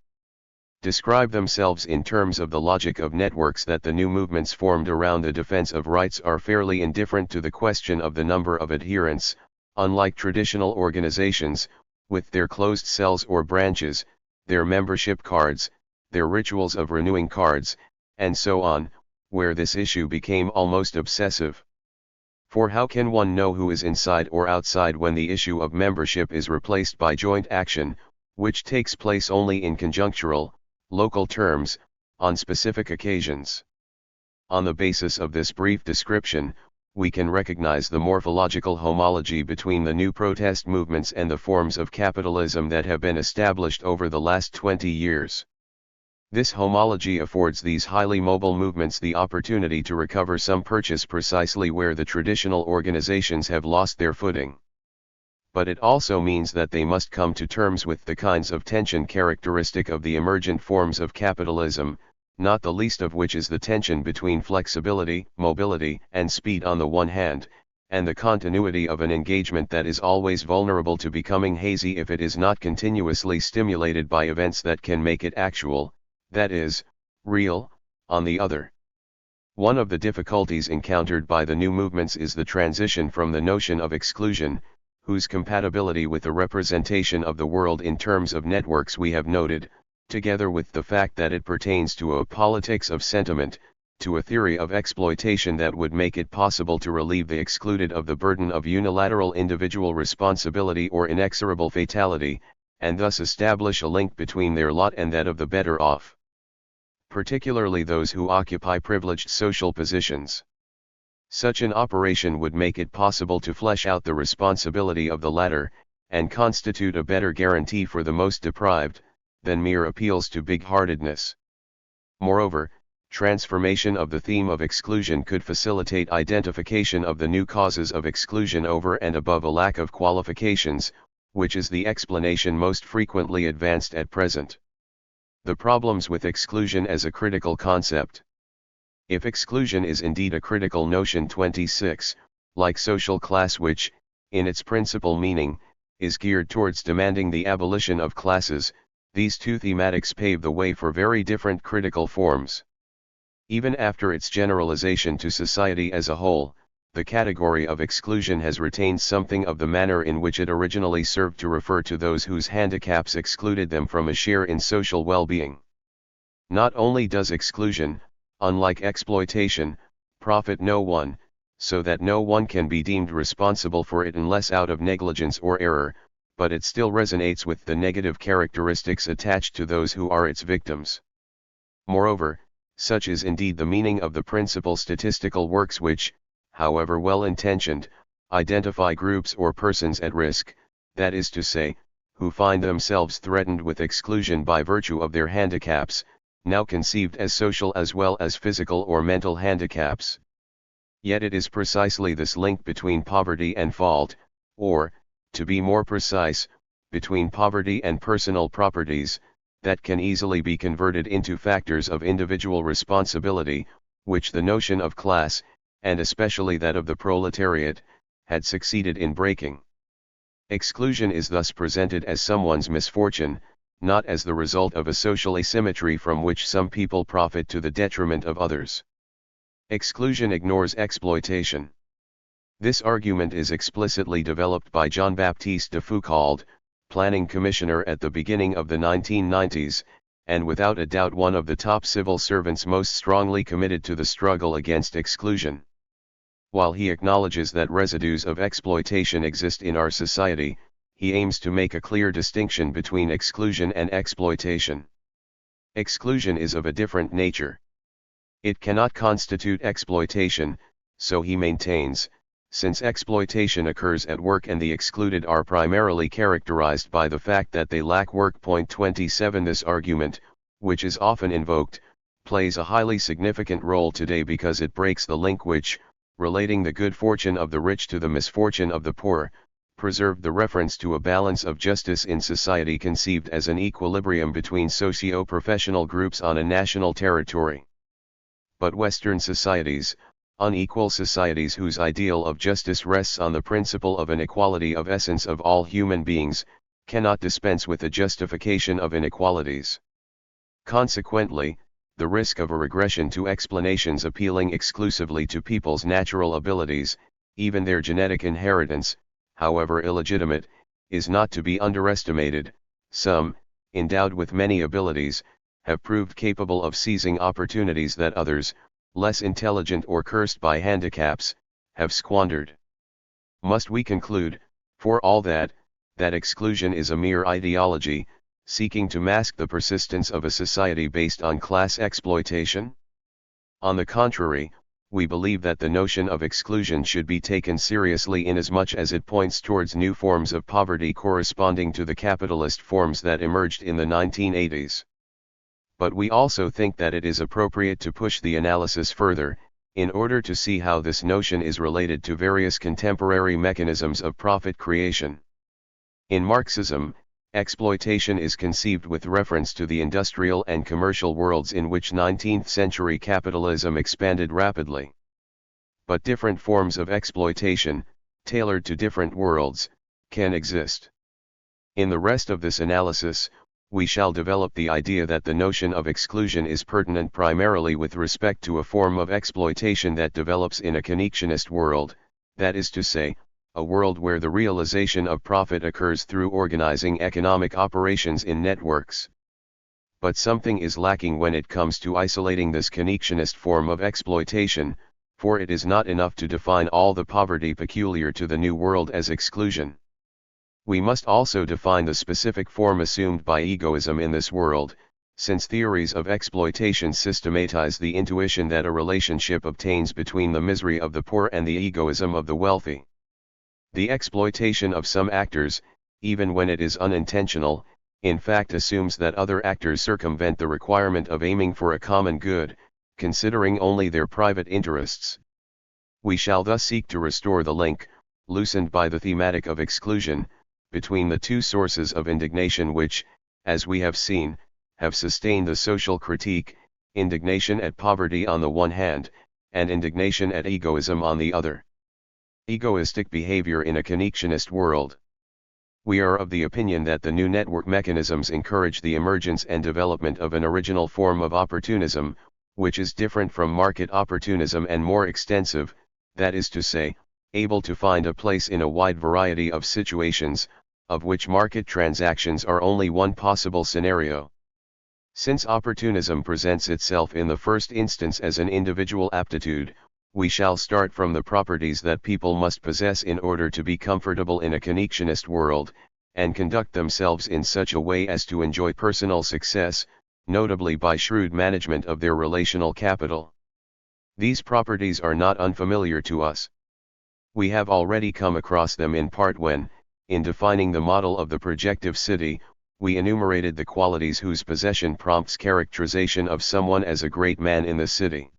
describe themselves in terms of the logic of networks that the new movements formed around the defense of rights are fairly indifferent to the question of the number of adherents, unlike traditional organizations, with their closed cells or branches, their membership cards, their rituals of renewing cards, and so on, where this issue became almost obsessive. For how can one know who is inside or outside when the issue of membership is replaced by joint action, which takes place only in conjunctural, local terms, on specific occasions? On the basis of this brief description, we can recognize the morphological homology between the new protest movements and the forms of capitalism that have been established over the last 20 years. This homology affords these highly mobile movements the opportunity to recover some purchase precisely where the traditional organizations have lost their footing. But it also means that they must come to terms with the kinds of tension characteristic of the emergent forms of capitalism, not the least of which is the tension between flexibility, mobility, and speed on the one hand, and the continuity of an engagement that is always vulnerable to becoming hazy if it is not continuously stimulated by events that can make it actual, that is, real, on the other. One of the difficulties encountered by the new movements is the transition from the notion of exclusion, whose compatibility with the representation of the world in terms of networks we have noted, together with the fact that it pertains to a politics of sentiment, to a theory of exploitation that would make it possible to relieve the excluded of the burden of unilateral individual responsibility or inexorable fatality, and thus establish a link between their lot and that of the better off, particularly those who occupy privileged social positions. Such an operation would make it possible to flesh out the responsibility of the latter, and constitute a better guarantee for the most deprived, than mere appeals to big-heartedness. Moreover, transformation of the theme of exclusion could facilitate identification of the new causes of exclusion over and above a lack of qualifications, which is the explanation most frequently advanced at present. The problems with exclusion as a critical concept. If exclusion is indeed a critical notion, 26, like social class, which, in its principal meaning, is geared towards demanding the abolition of classes, these two thematics pave the way for very different critical forms. Even after its generalization to society as a whole, the category of exclusion has retained something of the manner in which it originally served to refer to those whose handicaps excluded them from a share in social well-being. Not only does exclusion, unlike exploitation, profit no one, so that no one can be deemed responsible for it unless out of negligence or error, but it still resonates with the negative characteristics attached to those who are its victims. Moreover, such is indeed the meaning of the principal statistical works which, however well-intentioned, identify groups or persons at risk, that is to say, who find themselves threatened with exclusion by virtue of their handicaps, now conceived as social as well as physical or mental handicaps. Yet it is precisely this link between poverty and fault, or, to be more precise, between poverty and personal properties, that can easily be converted into factors of individual responsibility, which the notion of class, and especially that of the proletariat, had succeeded in breaking. Exclusion is thus presented as someone's misfortune, not as the result of a social asymmetry from which some people profit to the detriment of others. Exclusion ignores exploitation. This argument is explicitly developed by Jean-Baptiste de Foucauld, planning commissioner at the beginning of the 1990s, and without a doubt one of the top civil servants most strongly committed to the struggle against exclusion. While he acknowledges that residues of exploitation exist in our society, he aims to make a clear distinction between exclusion and exploitation. Exclusion is of a different nature. It cannot constitute exploitation, so he maintains, since exploitation occurs at work and the excluded are primarily characterized by the fact that they lack work. 27 This argument, which is often invoked, plays a highly significant role today because it breaks the link which, relating the good fortune of the rich to the misfortune of the poor, preserved the reference to a balance of justice in society conceived as an equilibrium between socio-professional groups on a national territory. But Western societies, Unequal societies whose ideal of justice rests on the principle of an equality of essence of all human beings, cannot dispense with the justification of inequalities. Consequently, the risk of a regression to explanations appealing exclusively to people's natural abilities, even their genetic inheritance, however illegitimate, is not to be underestimated. Some, endowed with many abilities, have proved capable of seizing opportunities that others, less intelligent or cursed by handicaps, have squandered. Must we conclude, for all that exclusion is a mere ideology, seeking to mask the persistence of a society based on class exploitation? On the contrary, we believe that the notion of exclusion should be taken seriously inasmuch as it points towards new forms of poverty corresponding to the capitalist forms that emerged in the 1980s. But we also think that it is appropriate to push the analysis further, in order to see how this notion is related to various contemporary mechanisms of profit creation. In Marxism, exploitation is conceived with reference to the industrial and commercial worlds in which 19th-century capitalism expanded rapidly. But different forms of exploitation, tailored to different worlds, can exist. In the rest of this analysis, we shall develop the idea that the notion of exclusion is pertinent primarily with respect to a form of exploitation that develops in a connectionist world, that is to say, a world where the realization of profit occurs through organizing economic operations in networks. But something is lacking when it comes to isolating this connectionist form of exploitation, for it is not enough to define all the poverty peculiar to the New World as exclusion. We must also define the specific form assumed by egoism in this world, since theories of exploitation systematize the intuition that a relationship obtains between the misery of the poor and the egoism of the wealthy. The exploitation of some actors, even when it is unintentional, in fact assumes that other actors circumvent the requirement of aiming for a common good, considering only their private interests. We shall thus seek to restore the link, loosened by the thematic of exclusion, between the two sources of indignation which, as we have seen, have sustained the social critique, indignation at poverty on the one hand, and indignation at egoism on the other. Egoistic behavior in a connectionist world. We are of the opinion that the new network mechanisms encourage the emergence and development of an original form of opportunism, which is different from market opportunism and more extensive, that is to say, able to find a place in a wide variety of situations, of which market transactions are only one possible scenario. Since opportunism presents itself in the first instance as an individual aptitude, we shall start from the properties that people must possess in order to be comfortable in a connectionist world, and conduct themselves in such a way as to enjoy personal success, notably by shrewd management of their relational capital. These properties are not unfamiliar to us. We have already come across them in part when, in defining the model of the projective city, we enumerated the qualities whose possession prompts characterization of someone as a great man in the city.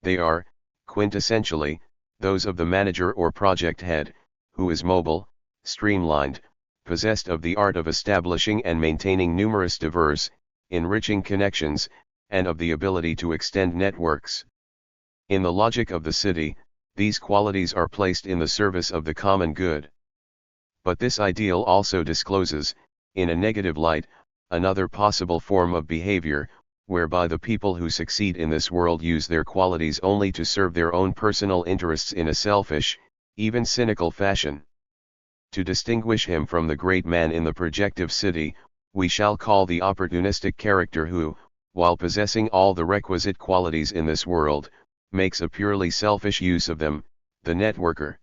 They are, quintessentially, those of the manager or project head, who is mobile, streamlined, possessed of the art of establishing and maintaining numerous diverse, enriching connections, and of the ability to extend networks. In the logic of the city, these qualities are placed in the service of the common good. But this ideal also discloses, in a negative light, another possible form of behavior, whereby the people who succeed in this world use their qualities only to serve their own personal interests in a selfish, even cynical fashion. To distinguish him from the great man in the projective city, we shall call the opportunistic character who, while possessing all the requisite qualities in this world, makes a purely selfish use of them, the networker.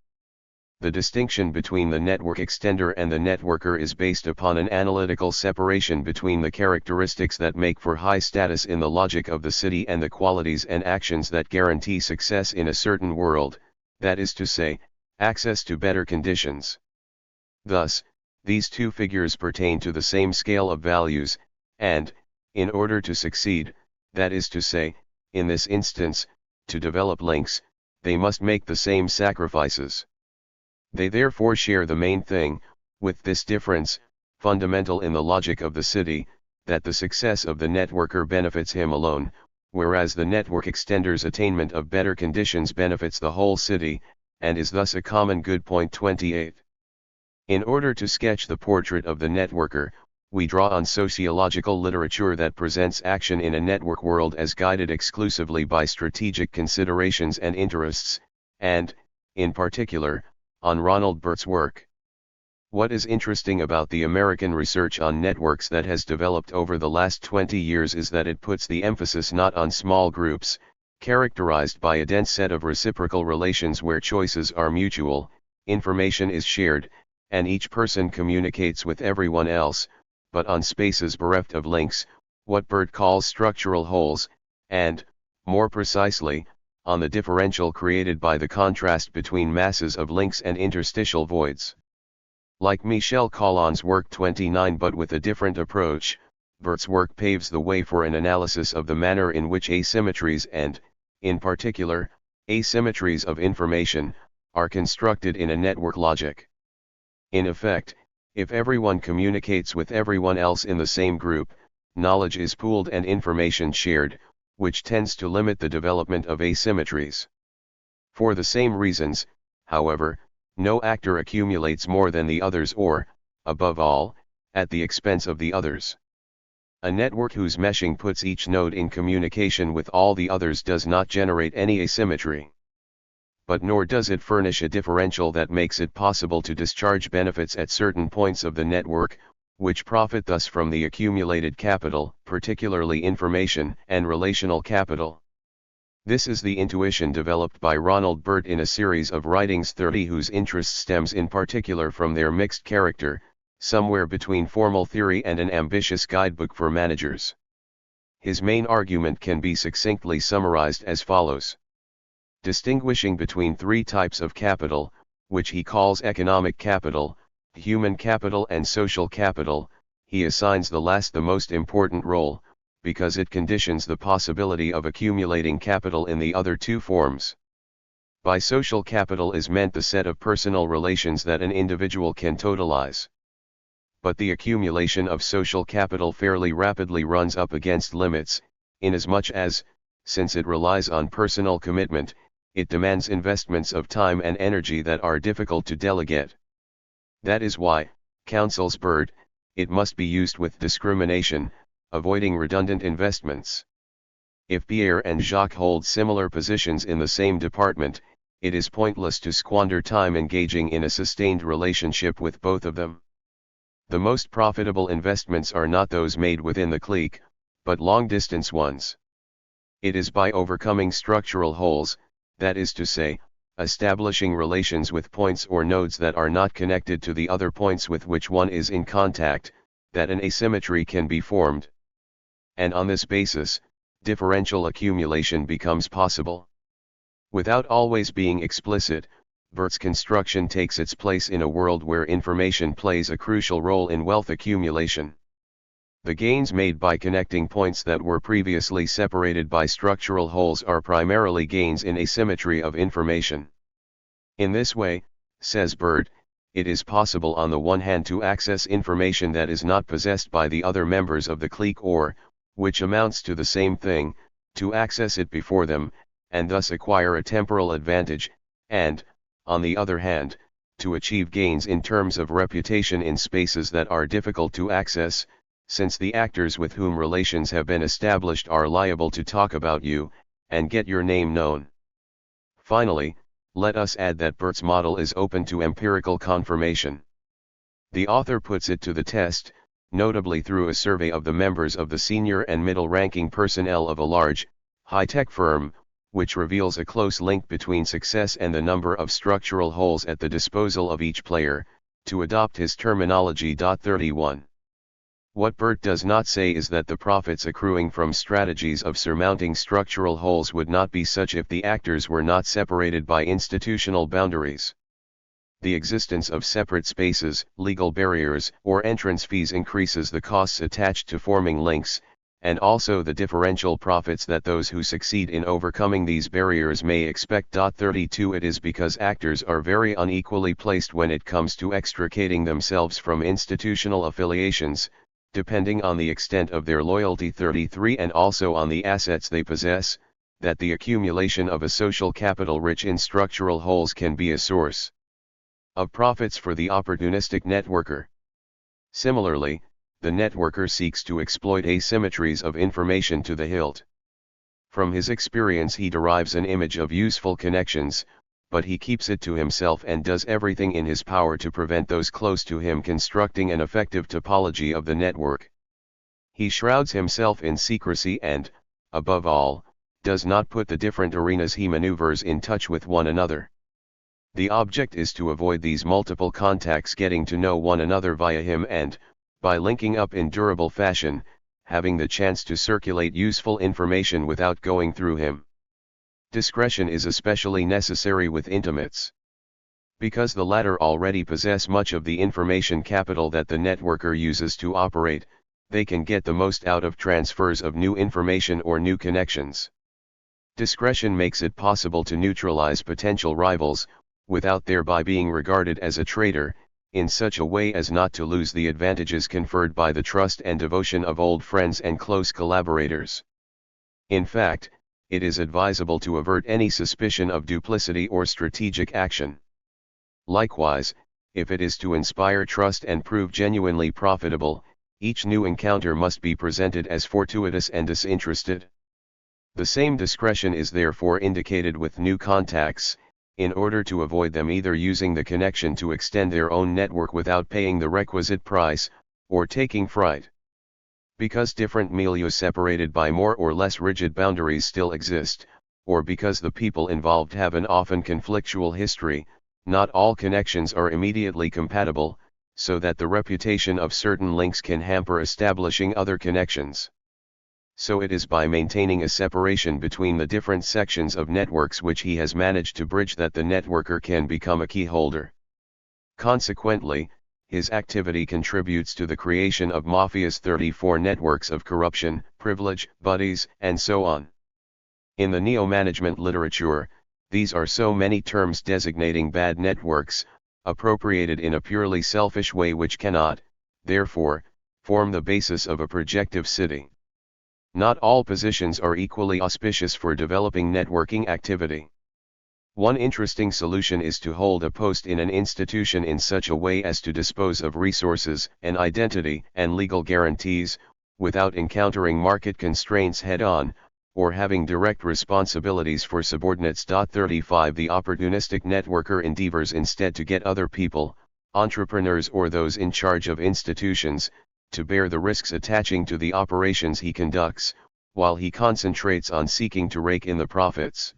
The distinction between the network extender and the networker is based upon an analytical separation between the characteristics that make for high status in the logic of the city and the qualities and actions that guarantee success in a certain world, that is to say, access to better conditions. Thus, these two figures pertain to the same scale of values, and, in order to succeed, that is to say, in this instance, to develop links, they must make the same sacrifices. They therefore share the main thing, with this difference, fundamental in the logic of the city, that the success of the networker benefits him alone, whereas the network extender's attainment of better conditions benefits the whole city, and is thus a common good. Point 28. In order to sketch the portrait of the networker, we draw on sociological literature that presents action in a network world as guided exclusively by strategic considerations and interests, and, in particular, on Ronald Burt's work. What is interesting about the American research on networks that has developed over the last 20 years is that it puts the emphasis not on small groups, characterized by a dense set of reciprocal relations where choices are mutual, information is shared, and each person communicates with everyone else, but on spaces bereft of links, what Burt calls structural holes, and, more precisely, on the differential created by the contrast between masses of links and interstitial voids. Like Michel Collon's work 29 but with a different approach, Burt's work paves the way for an analysis of the manner in which asymmetries and, in particular, asymmetries of information, are constructed in a network logic. In effect, if everyone communicates with everyone else in the same group, knowledge is pooled and information shared, which tends to limit the development of asymmetries. For the same reasons, however, no actor accumulates more than the others or, above all, at the expense of the others. A network whose meshing puts each node in communication with all the others does not generate any asymmetry. But nor does it furnish a differential that makes it possible to discharge benefits at certain points of the network, which profit thus from the accumulated capital, particularly information and relational capital. This is the intuition developed by Ronald Burt in a series of writings 30 whose interest stems in particular from their mixed character, somewhere between formal theory and an ambitious guidebook for managers. His main argument can be succinctly summarized as follows. Distinguishing between three types of capital, which he calls economic capital, human capital and social capital, he assigns the last the most important role, because it conditions the possibility of accumulating capital in the other two forms. By social capital is meant the set of personal relations that an individual can totalize. But the accumulation of social capital fairly rapidly runs up against limits, inasmuch as, since it relies on personal commitment, it demands investments of time and energy that are difficult to delegate. That is why, counsels Burt, it must be used with discrimination, avoiding redundant investments. If Pierre and Jacques hold similar positions in the same department, it is pointless to squander time engaging in a sustained relationship with both of them. The most profitable investments are not those made within the clique, but long-distance ones. It is by overcoming structural holes, that is to say, establishing relations with points or nodes that are not connected to the other points with which one is in contact, that an asymmetry can be formed. And on this basis, differential accumulation becomes possible. Without always being explicit, Burt's construction takes its place in a world where information plays a crucial role in wealth accumulation. The gains made by connecting points that were previously separated by structural holes are primarily gains in asymmetry of information. In this way, says Burt, it is possible on the one hand to access information that is not possessed by the other members of the clique or, which amounts to the same thing, to access it before them, and thus acquire a temporal advantage, and, on the other hand, to achieve gains in terms of reputation in spaces that are difficult to access, since the actors with whom relations have been established are liable to talk about you, and get your name known. Finally, let us add that Burt's model is open to empirical confirmation. The author puts it to the test, notably through a survey of the members of the senior and middle-ranking personnel of a large, high-tech firm, which reveals a close link between success and the number of structural holes at the disposal of each player, to adopt his terminology. 31. What Burt does not say is that the profits accruing from strategies of surmounting structural holes would not be such if the actors were not separated by institutional boundaries. The existence of separate spaces, legal barriers, or entrance fees increases the costs attached to forming links, and also the differential profits that those who succeed in overcoming these barriers may expect. 32 It is because actors are very unequally placed when it comes to extricating themselves from institutional affiliations, depending on the extent of their loyalty 33 and also on the assets they possess, that the accumulation of a social capital rich in structural holes can be a source of profits for the opportunistic networker. Similarly, the networker seeks to exploit asymmetries of information to the hilt. From his experience he derives an image of useful connections, but he keeps it to himself and does everything in his power to prevent those close to him constructing an effective topology of the network. He shrouds himself in secrecy and, above all, does not put the different arenas he maneuvers in touch with one another. The object is to avoid these multiple contacts getting to know one another via him and, by linking up in durable fashion, having the chance to circulate useful information without going through him. Discretion is especially necessary with intimates. Because the latter already possess much of the information capital that the networker uses to operate, they can get the most out of transfers of new information or new connections. Discretion makes it possible to neutralize potential rivals, without thereby being regarded as a traitor, in such a way as not to lose the advantages conferred by the trust and devotion of old friends and close collaborators. In fact, it is advisable to avert any suspicion of duplicity or strategic action. Likewise, if it is to inspire trust and prove genuinely profitable, each new encounter must be presented as fortuitous and disinterested. The same discretion is therefore indicated with new contacts, in order to avoid them either using the connection to extend their own network without paying the requisite price, or taking fright. Because different milieux separated by more or less rigid boundaries still exist, or because the people involved have an often conflictual history, not all connections are immediately compatible, so that the reputation of certain links can hamper establishing other connections. So it is by maintaining a separation between the different sections of networks which he has managed to bridge that the networker can become a key holder. Consequently, his activity contributes to the creation of Mafia's 34 networks of corruption, privilege, buddies, and so on. In the neo-management literature, these are so many terms designating bad networks, appropriated in a purely selfish way which cannot, therefore, form the basis of a projective city. Not all positions are equally auspicious for developing networking activity. One interesting solution is to hold a post in an institution in such a way as to dispose of resources, an identity, and legal guarantees, without encountering market constraints head-on, or having direct responsibilities for subordinates. 35 The opportunistic networker endeavors instead to get other people, entrepreneurs or those in charge of institutions, to bear the risks attaching to the operations he conducts, while he concentrates on seeking to rake in the profits.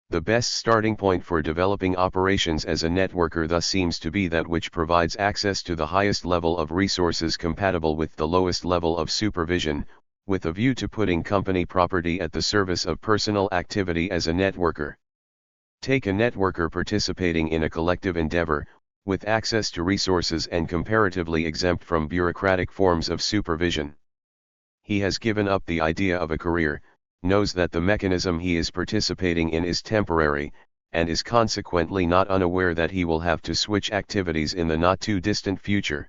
The best starting point for developing operations as a networker thus seems to be that which provides access to the highest level of resources compatible with the lowest level of supervision, with a view to putting company property at the service of personal activity as a networker. Take a networker participating in a collective endeavor, with access to resources and comparatively exempt from bureaucratic forms of supervision. He has given up the idea of a career, knows that the mechanism he is participating in is temporary, and is consequently not unaware that he will have to switch activities in the not too distant future.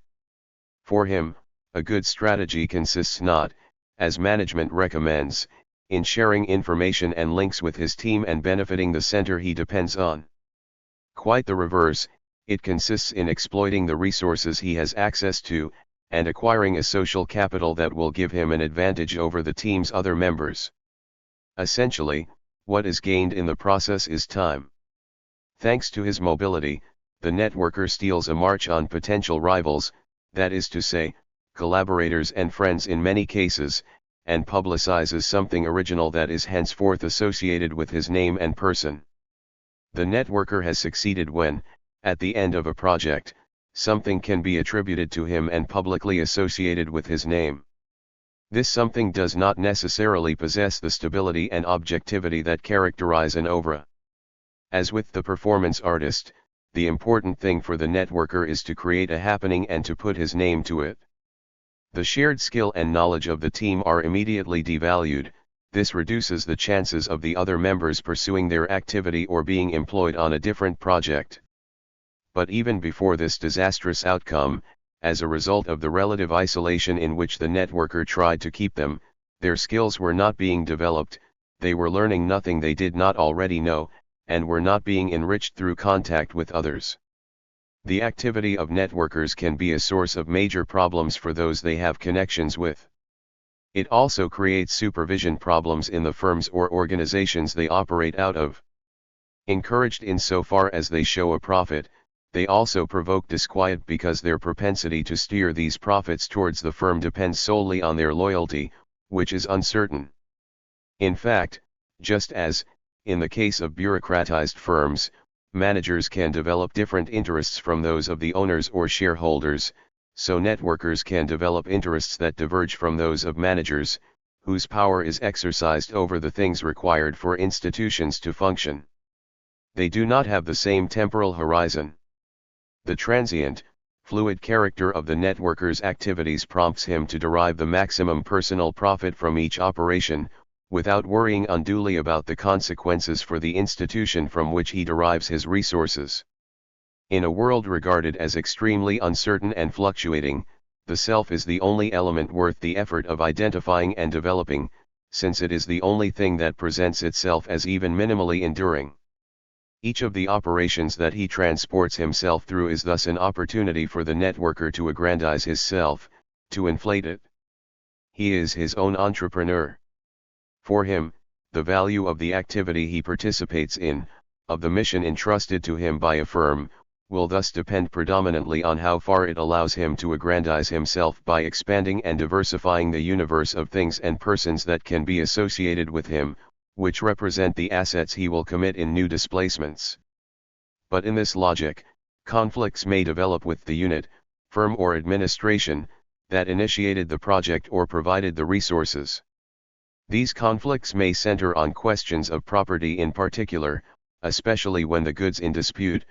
For him, a good strategy consists not, as management recommends, in sharing information and links with his team and benefiting the center he depends on. Quite the reverse, it consists in exploiting the resources he has access to, and acquiring a social capital that will give him an advantage over the team's other members. Essentially, what is gained in the process is time. Thanks to his mobility, the networker steals a march on potential rivals, that is to say, collaborators and friends in many cases, and publicizes something original that is henceforth associated with his name and person. The networker has succeeded when, at the end of a project, something can be attributed to him and publicly associated with his name. This something does not necessarily possess the stability and objectivity that characterize an oeuvre. As with the performance artist, the important thing for the networker is to create a happening and to put his name to it. The shared skill and knowledge of the team are immediately devalued. This reduces the chances of the other members pursuing their activity or being employed on a different project. But even before this disastrous outcome, as a result of the relative isolation in which the networker tried to keep them, their skills were not being developed, they were learning nothing they did not already know, and were not being enriched through contact with others. The activity of networkers can be a source of major problems for those they have connections with. It also creates supervision problems in the firms or organizations they operate out of. Encouraged insofar as they show a profit, they also provoke disquiet because their propensity to steer these profits towards the firm depends solely on their loyalty, which is uncertain. In fact, just as, in the case of bureaucratized firms, managers can develop different interests from those of the owners or shareholders, so networkers can develop interests that diverge from those of managers, whose power is exercised over the things required for institutions to function. They do not have the same temporal horizon. The transient, fluid character of the networker's activities prompts him to derive the maximum personal profit from each operation, without worrying unduly about the consequences for the institution from which he derives his resources. In a world regarded as extremely uncertain and fluctuating, the self is the only element worth the effort of identifying and developing, since it is the only thing that presents itself as even minimally enduring. Each of the operations that he transports himself through is thus an opportunity for the networker to aggrandize his self, to inflate it. He is his own entrepreneur. For him, the value of the activity he participates in, of the mission entrusted to him by a firm, will thus depend predominantly on how far it allows him to aggrandize himself by expanding and diversifying the universe of things and persons that can be associated with him, which represent the assets he will commit in new displacements. But in this logic, conflicts may develop with the unit, firm or administration, that initiated the project or provided the resources. These conflicts may center on questions of property in particular, especially when the goods in dispute,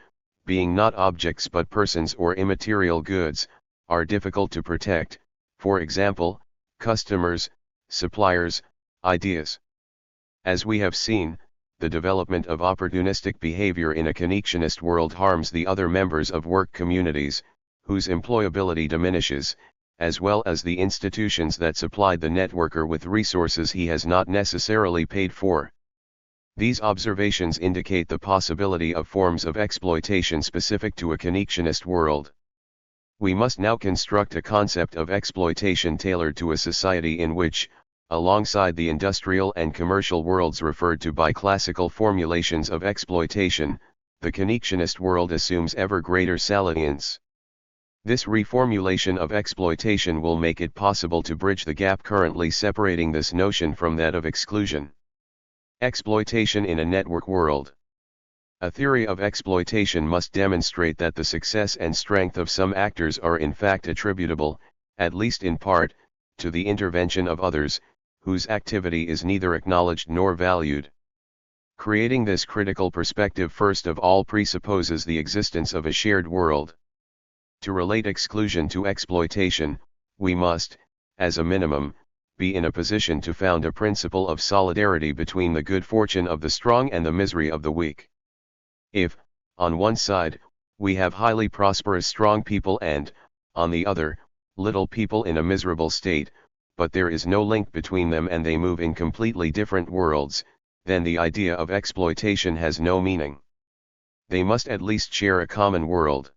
being not objects but persons or immaterial goods, are difficult to protect, for example, customers, suppliers, ideas. As we have seen, the development of opportunistic behavior in a connectionist world harms the other members of work communities, whose employability diminishes, as well as the institutions that supplied the networker with resources he has not necessarily paid for. These observations indicate the possibility of forms of exploitation specific to a connectionist world. We must now construct a concept of exploitation tailored to a society in which, alongside the industrial and commercial worlds referred to by classical formulations of exploitation, the connectionist world assumes ever greater salience. This reformulation of exploitation will make it possible to bridge the gap currently separating this notion from that of exclusion. Exploitation in a network world. A theory of exploitation must demonstrate that the success and strength of some actors are in fact attributable, at least in part, to the intervention of others, whose activity is neither acknowledged nor valued. Creating this critical perspective first of all presupposes the existence of a shared world. To relate exclusion to exploitation, we must, as a minimum, be in a position to found a principle of solidarity between the good fortune of the strong and the misery of the weak. If, on one side, we have highly prosperous strong people and, on the other, little people in a miserable state, but there is no link between them and they move in completely different worlds, then the idea of exploitation has no meaning. They must at least share a common world.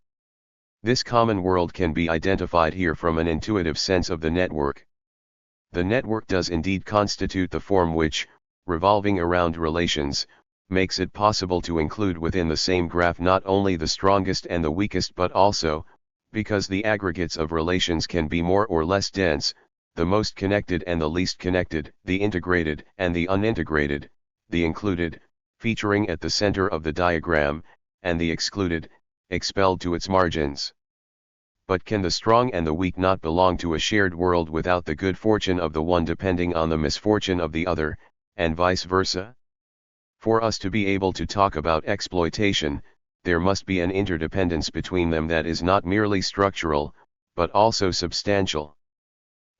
This common world can be identified here from an intuitive sense of the network. The network does indeed constitute the form which, revolving around relations, makes it possible to include within the same graph not only the strongest and the weakest but also, because the aggregates of relations can be more or less dense, the most connected and the least connected, the integrated and the unintegrated, the included, featuring at the center of the diagram, and the excluded, expelled to its margins. But can the strong and the weak not belong to a shared world without the good fortune of the one depending on the misfortune of the other, and vice versa? For us to be able to talk about exploitation, there must be an interdependence between them that is not merely structural, but also substantial.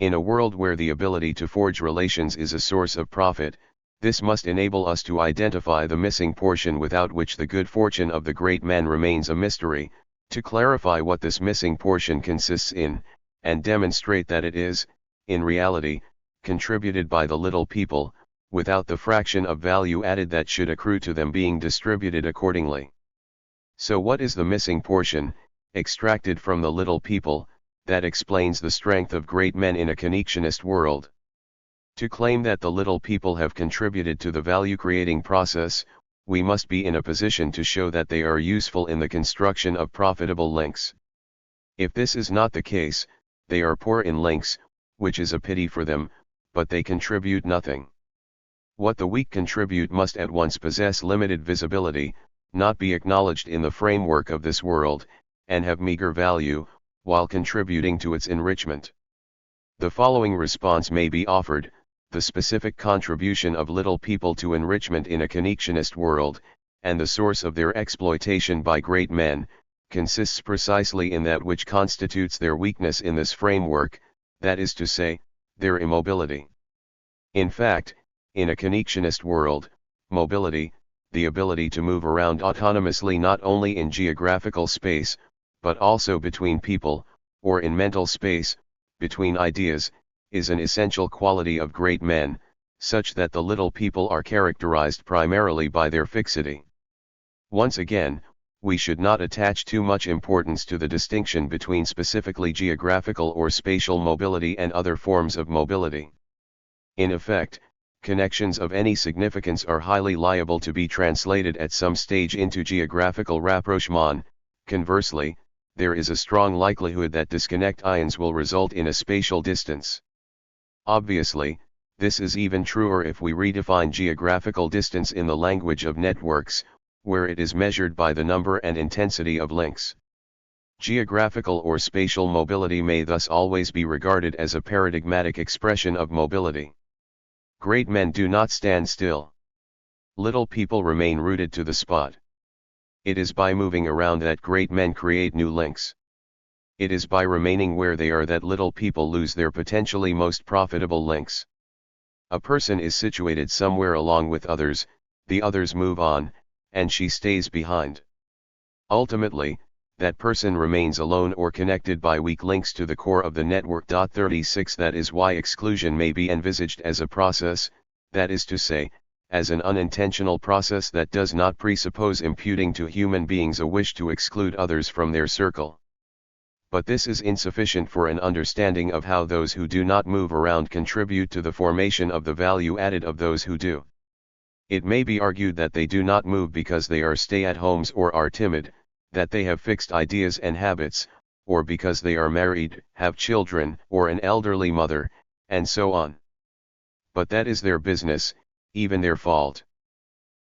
In a world where the ability to forge relations is a source of profit, this must enable us to identify the missing portion without which the good fortune of the great man remains a mystery, To clarify what this missing portion consists in, and demonstrate that it is, in reality, contributed by the little people, without the fraction of value added that should accrue to them being distributed accordingly. So what is the missing portion, extracted from the little people, that explains the strength of great men in a connectionist world? To claim that the little people have contributed to the value-creating process, we must be in a position to show that they are useful in the construction of profitable links. If this is not the case, they are poor in links, which is a pity for them, but they contribute nothing. What the weak contribute must at once possess limited visibility, not be acknowledged in the framework of this world, and have meager value, while contributing to its enrichment. The following response may be offered: the specific contribution of little people to enrichment in a connectionist world, and the source of their exploitation by great men, consists precisely in that which constitutes their weakness in this framework, that is to say, their immobility. In fact, in a connectionist world, mobility, the ability to move around autonomously not only in geographical space, but also between people, or in mental space, between ideas, is an essential quality of great men, such that the little people are characterized primarily by their fixity. Once again, we should not attach too much importance to the distinction between specifically geographical or spatial mobility and other forms of mobility. In effect, connections of any significance are highly liable to be translated at some stage into geographical rapprochement. Conversely, there is a strong likelihood that disconnections will result in a spatial distance. Obviously, this is even truer if we redefine geographical distance in the language of networks, where it is measured by the number and intensity of links. Geographical or spatial mobility may thus always be regarded as a paradigmatic expression of mobility. Great men do not stand still. Little people remain rooted to the spot. It is by moving around that great men create new links. It is by remaining where they are that little people lose their potentially most profitable links. A person is situated somewhere along with others, the others move on, and she stays behind. Ultimately, that person remains alone or connected by weak links to the core of the network. 36 That is why exclusion may be envisaged as a process, that is to say, as an unintentional process that does not presuppose imputing to human beings a wish to exclude others from their circle. But this is insufficient for an understanding of how those who do not move around contribute to the formation of the value added of those who do. It may be argued that they do not move because they are stay-at-homes or are timid, that they have fixed ideas and habits, or because they are married, have children, or an elderly mother, and so on. But that is their business, even their fault.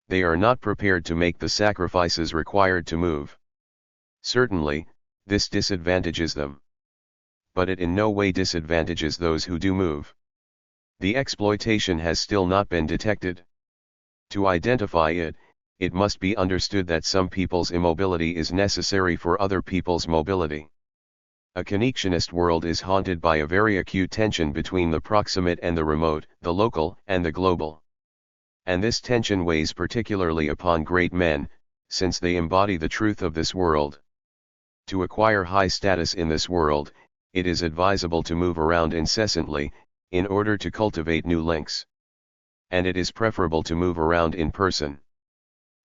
They are not prepared to make the sacrifices required to move. Certainly, this disadvantages them. But it in no way disadvantages those who do move. The exploitation has still not been detected. To identify it, it must be understood that some people's immobility is necessary for other people's mobility. A connectionist world is haunted by a very acute tension between the proximate and the remote, the local and the global. And this tension weighs particularly upon great men, since they embody the truth of this world. To acquire high status in this world, it is advisable to move around incessantly, in order to cultivate new links. And it is preferable to move around in person.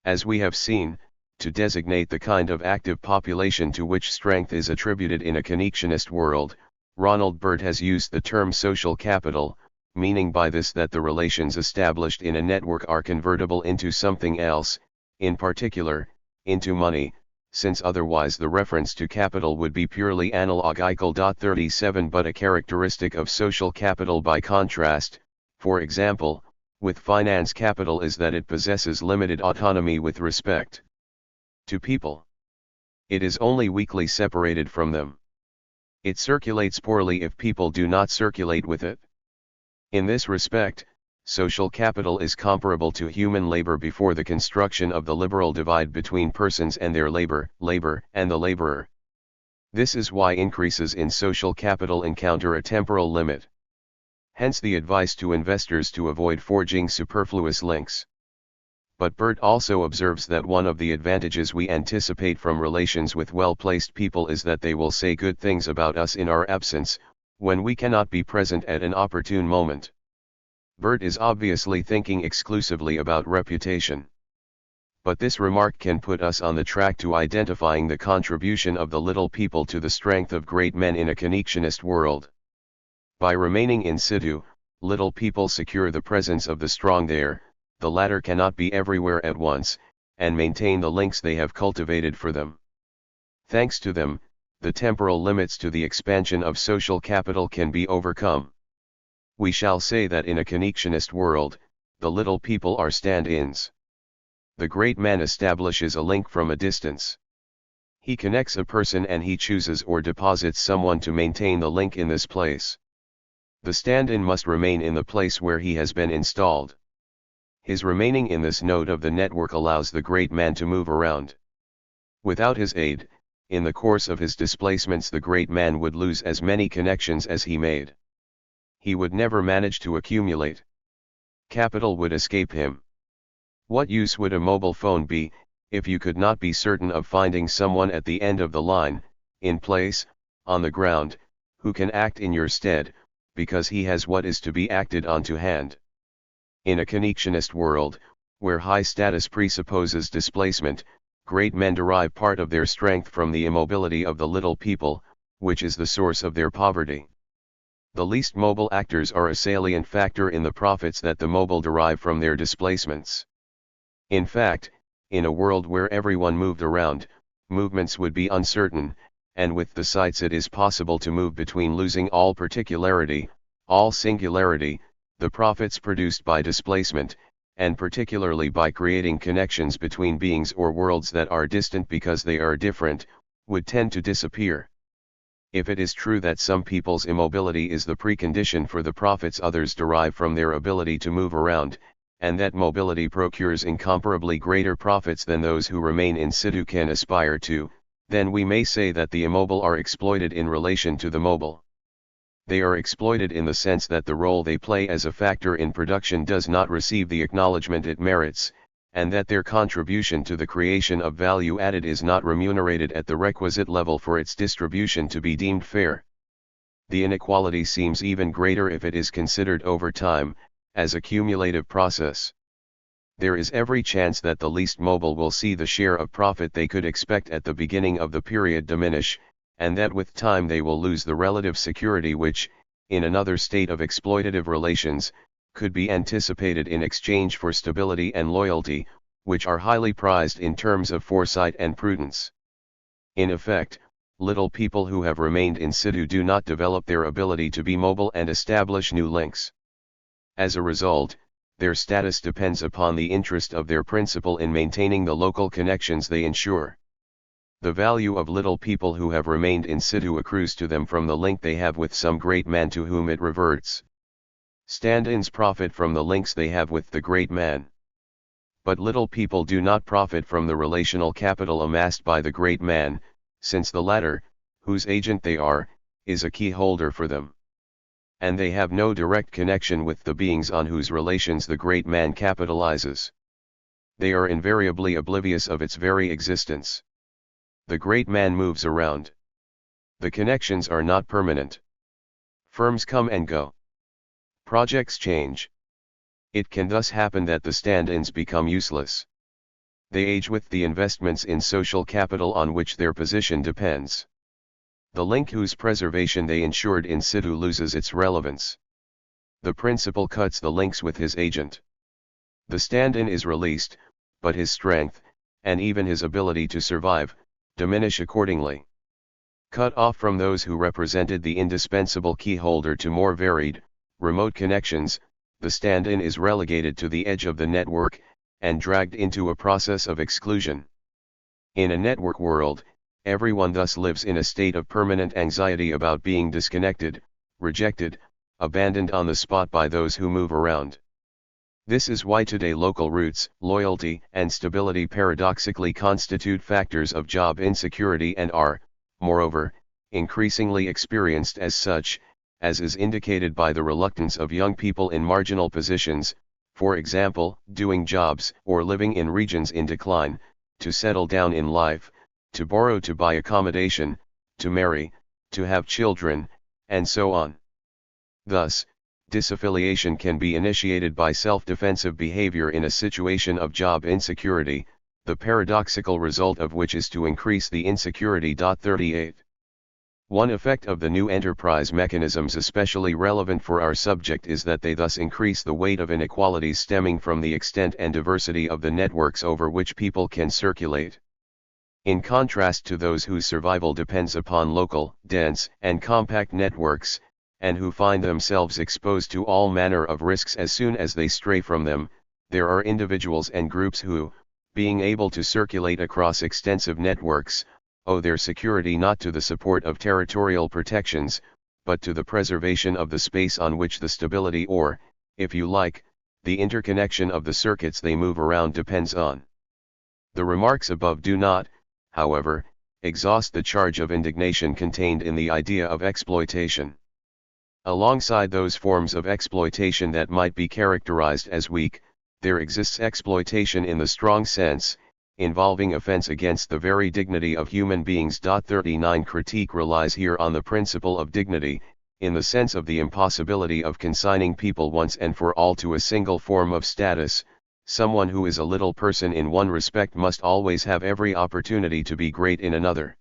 As we have seen, to designate the kind of active population to which strength is attributed in a connectionist world, Ronald Burt has used the term social capital, meaning by this that the relations established in a network are convertible into something else, in particular, into money, since otherwise the reference to capital would be purely analogical. 37 But a characteristic of social capital by contrast, for example, with finance capital is that it possesses limited autonomy with respect to people. It is only weakly separated from them. It circulates poorly if people do not circulate with it. In this respect, social capital is comparable to human labor before the construction of the liberal divide between persons and their labor, and the laborer. This is why increases in social capital encounter a temporal limit. Hence the advice to investors to avoid forging superfluous links. But Bert also observes that one of the advantages we anticipate from relations with well-placed people is that they will say good things about us in our absence, when we cannot be present at an opportune moment. Bert is obviously thinking exclusively about reputation. But this remark can put us on the track to identifying the contribution of the little people to the strength of great men in a connectionist world. By remaining in situ, little people secure the presence of the strong there. The latter cannot be everywhere at once, and maintain the links they have cultivated for them. Thanks to them, the temporal limits to the expansion of social capital can be overcome. We shall say that in a connectionist world, the little people are stand-ins. The great man establishes a link from a distance. He connects a person and he chooses or deposits someone to maintain the link in this place. The stand-in must remain in the place where he has been installed. His remaining in this node of the network allows the great man to move around. Without his aid, in the course of his displacements the great man would lose as many connections as he made. He would never manage to accumulate. Capital would escape him. What use would a mobile phone be, if you could not be certain of finding someone at the end of the line, in place, on the ground, who can act in your stead, because he has what is to be acted on to hand? In a connectionist world, where high status presupposes displacement, great men derive part of their strength from the immobility of the little people, which is the source of their poverty. The least mobile actors are a salient factor in the profits that the mobile derive from their displacements. In fact, in a world where everyone moved around, movements would be uncertain, and with the sites it is possible to move between losing all particularity, all singularity, the profits produced by displacement, and particularly by creating connections between beings or worlds that are distant because they are different, would tend to disappear. If it is true that some people's immobility is the precondition for the profits others derive from their ability to move around, and that mobility procures incomparably greater profits than those who remain in situ can aspire to, then we may say that the immobile are exploited in relation to the mobile. They are exploited in the sense that the role they play as a factor in production does not receive the acknowledgement it merits, and that their contribution to the creation of value added is not remunerated at the requisite level for its distribution to be deemed fair. The inequality seems even greater if it is considered over time, as a cumulative process. There is every chance that the least mobile will see the share of profit they could expect at the beginning of the period diminish, and that with time they will lose the relative security which, in another state of exploitative relations, could be anticipated in exchange for stability and loyalty, which are highly prized in terms of foresight and prudence. In effect, little people who have remained in situ do not develop their ability to be mobile and establish new links. As a result, their status depends upon the interest of their principal in maintaining the local connections they ensure. The value of little people who have remained in situ accrues to them from the link they have with some great man to whom it reverts. Stand-ins profit from the links they have with the great man. But little people do not profit from the relational capital amassed by the great man, since the latter, whose agent they are, is a key holder for them. And they have no direct connection with the beings on whose relations the great man capitalizes. They are invariably oblivious of its very existence. The great man moves around. The connections are not permanent. Firms come and go. Projects change. It can thus happen that the stand-ins become useless. They age with the investments in social capital on which their position depends. The link whose preservation they ensured in situ loses its relevance. The principal cuts the links with his agent. The stand-in is released, but his strength, and even his ability to survive, diminish accordingly. Cut off from those who represented the indispensable key holder to more varied, remote connections, the stand-in is relegated to the edge of the network, and dragged into a process of exclusion. In a network world, everyone thus lives in a state of permanent anxiety about being disconnected, rejected, abandoned on the spot by those who move around. This is why today local roots, loyalty, and stability paradoxically constitute factors of job insecurity and are, moreover, increasingly experienced as such, as is indicated by the reluctance of young people in marginal positions, for example, doing jobs or living in regions in decline, to settle down in life, to borrow to buy accommodation, to marry, to have children, and so on. Thus, disaffiliation can be initiated by self-defensive behavior in a situation of job insecurity, the paradoxical result of which is to increase the insecurity. 38. One effect of the new enterprise mechanisms especially relevant for our subject is that they thus increase the weight of inequalities stemming from the extent and diversity of the networks over which people can circulate. In contrast to those whose survival depends upon local, dense, and compact networks, and who find themselves exposed to all manner of risks as soon as they stray from them, there are individuals and groups who, being able to circulate across extensive networks, owe their security not to the support of territorial protections, but to the preservation of the space on which the stability or, if you like, the interconnection of the circuits they move around depends on. The remarks above do not, however, exhaust the charge of indignation contained in the idea of exploitation. Alongside those forms of exploitation that might be characterized as weak, there exists exploitation in the strong sense, involving offense against the very dignity of human beings. 39 Critique relies here on the principle of dignity, in the sense of the impossibility of consigning people once and for all to a single form of status. Someone who is a little person in one respect must always have every opportunity to be great in another.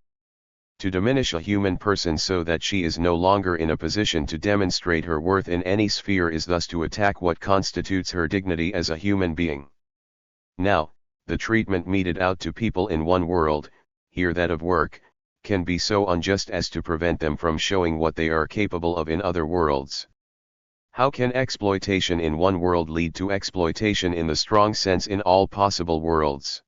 To diminish a human person so that she is no longer in a position to demonstrate her worth in any sphere is thus to attack what constitutes her dignity as a human being. Now, the treatment meted out to people in one world, here that of work, can be so unjust as to prevent them from showing what they are capable of in other worlds. How can exploitation in one world lead to exploitation in the strong sense in all possible worlds?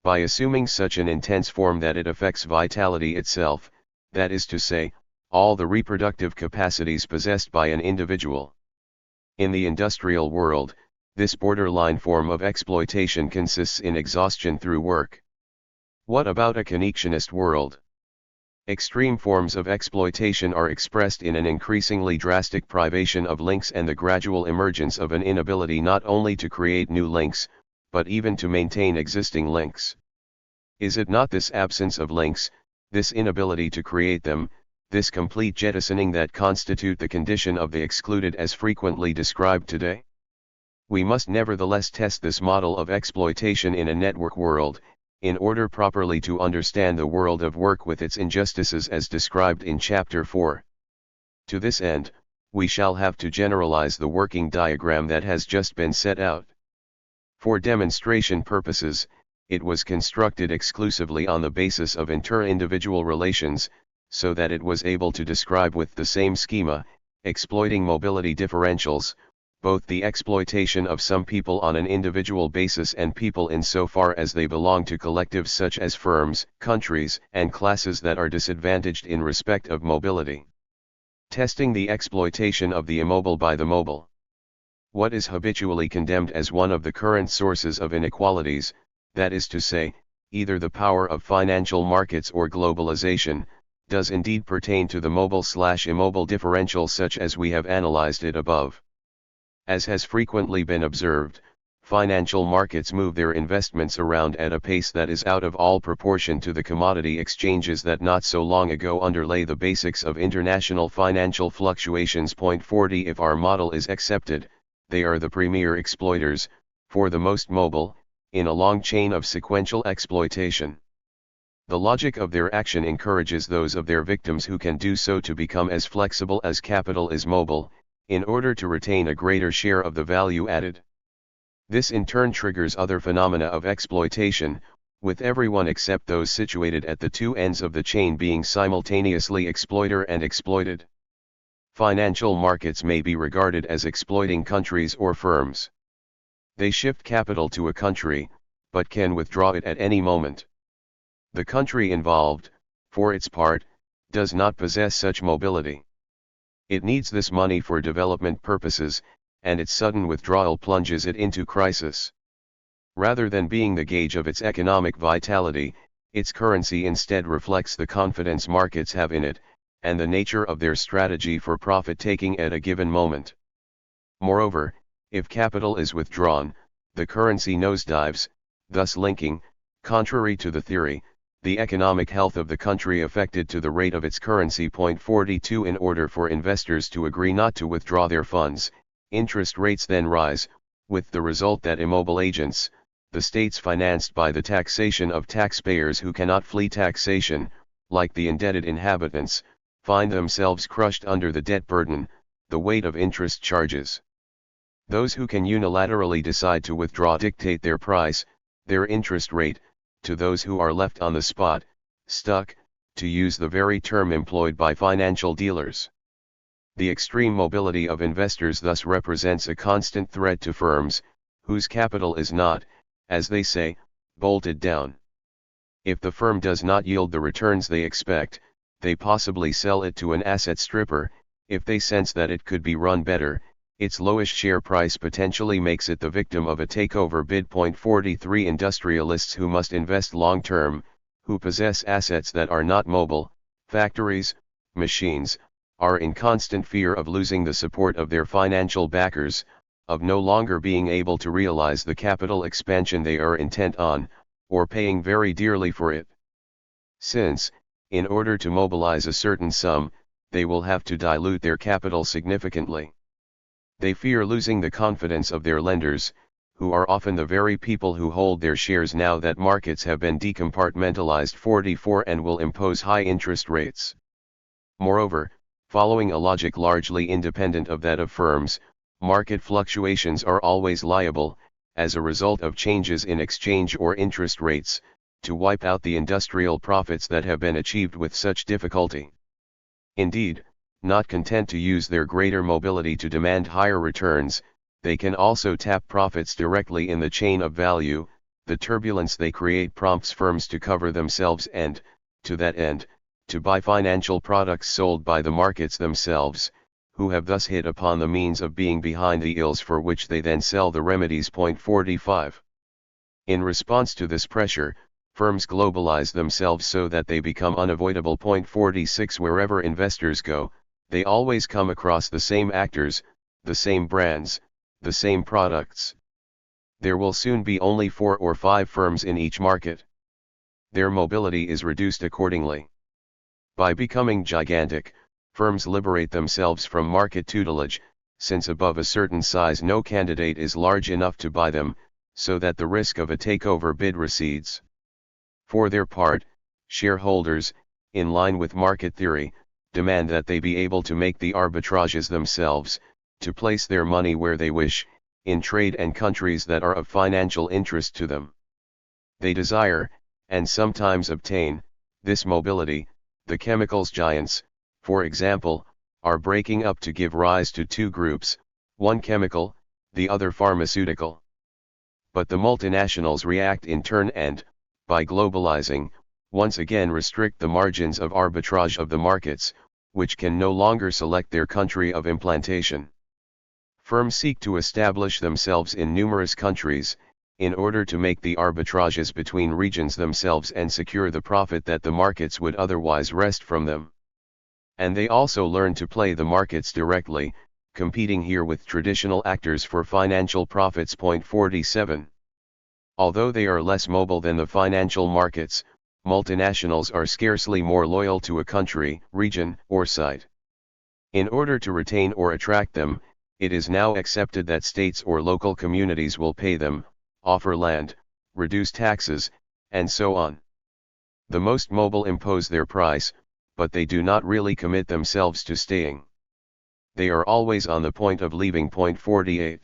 By assuming such an intense form that it affects vitality itself, that is to say, all the reproductive capacities possessed by an individual. In the industrial world, this borderline form of exploitation consists in exhaustion through work. What about a connectionist world? Extreme forms of exploitation are expressed in an increasingly drastic privation of links and the gradual emergence of an inability not only to create new links, but even to maintain existing links. Is it not this absence of links, this inability to create them, this complete jettisoning that constitute the condition of the excluded as frequently described today? We must nevertheless test this model of exploitation in a network world, in order properly to understand the world of work with its injustices as described in Chapter 4. To this end, we shall have to generalize the working diagram that has just been set out. For demonstration purposes, it was constructed exclusively on the basis of inter-individual relations, so that it was able to describe with the same schema, exploiting mobility differentials, both the exploitation of some people on an individual basis and people insofar as they belong to collectives such as firms, countries, and classes that are disadvantaged in respect of mobility. Testing the exploitation of the immobile by the mobile. What is habitually condemned as one of the current sources of inequalities, that is to say, either the power of financial markets or globalization, does indeed pertain to the mobile/immobile differential such as we have analyzed it above. As has frequently been observed, financial markets move their investments around at a pace that is out of all proportion to the commodity exchanges that not so long ago underlay the basics of international financial fluctuations. 40 If our model is accepted, they are the premier exploiters, for the most mobile, in a long chain of sequential exploitation. The logic of their action encourages those of their victims who can do so to become as flexible as capital is mobile, in order to retain a greater share of the value added. This in turn triggers other phenomena of exploitation, with everyone except those situated at the two ends of the chain being simultaneously exploiter and exploited. Financial markets may be regarded as exploiting countries or firms. They shift capital to a country, but can withdraw it at any moment. The country involved, for its part, does not possess such mobility. It needs this money for development purposes, and its sudden withdrawal plunges it into crisis. Rather than being the gauge of its economic vitality, its currency instead reflects the confidence markets have in it, and the nature of their strategy for profit-taking at a given moment. Moreover, If capital is withdrawn, the currency nosedives, thus linking, contrary to the theory, the economic health of the country affected to the rate of its currency. 42 In order for investors to agree not to withdraw their funds, interest rates then rise, with the result that immobile agents, the states financed by the taxation of taxpayers who cannot flee taxation, like the indebted inhabitants, find themselves crushed under the debt burden, the weight of interest charges. Those who can unilaterally decide to withdraw dictate their price, their interest rate, to those who are left on the spot, stuck, to use the very term employed by financial dealers. The extreme mobility of investors thus represents a constant threat to firms, whose capital is not, as they say, bolted down. If the firm does not yield the returns they expect, they possibly sell it to an asset stripper. If they sense that it could be run better, its lowest share price potentially makes it the victim of a takeover bid. 43 Industrialists who must invest long-term, who possess assets that are not mobile, factories, machines, are in constant fear of losing the support of their financial backers, of no longer being able to realize the capital expansion they are intent on, or paying very dearly for it. Since, in order to mobilize a certain sum, they will have to dilute their capital significantly. They fear losing the confidence of their lenders, who are often the very people who hold their shares now that markets have been decompartmentalized. 44 And will impose high interest rates. Moreover, following a logic largely independent of that of firms, market fluctuations are always liable, as a result of changes in exchange or interest rates, to wipe out the industrial profits that have been achieved with such difficulty. Indeed, not content to use their greater mobility to demand higher returns, they can also tap profits directly in the chain of value. The turbulence they create prompts firms to cover themselves and, to that end, to buy financial products sold by the markets themselves, who have thus hit upon the means of being behind the ills for which they then sell the remedies. 45. In response to this pressure, firms globalize themselves so that they become unavoidable. 46 Wherever investors go, they always come across the same actors, the same brands, the same products. There will soon be only 4 or 5 firms in each market. Their mobility is reduced accordingly. By becoming gigantic, firms liberate themselves from market tutelage, since above a certain size no candidate is large enough to buy them, so that the risk of a takeover bid recedes. For their part, shareholders, in line with market theory, demand that they be able to make the arbitrages themselves, to place their money where they wish, in trade and countries that are of financial interest to them. They desire, and sometimes obtain, this mobility. The chemicals giants, for example, are breaking up to give rise to 2 groups, one chemical, the other pharmaceutical. But the multinationals react in turn and, by globalizing, once again restrict the margins of arbitrage of the markets, which can no longer select their country of implantation. Firms seek to establish themselves in numerous countries, in order to make the arbitrages between regions themselves and secure the profit that the markets would otherwise wrest from them. And they also learn to play the markets directly, competing here with traditional actors for financial profits. 47. Although they are less mobile than the financial markets, multinationals are scarcely more loyal to a country, region, or site. In order to retain or attract them, it is now accepted that states or local communities will pay them, offer land, reduce taxes, and so on. The most mobile impose their price, but they do not really commit themselves to staying. They are always on the point of leaving. 48.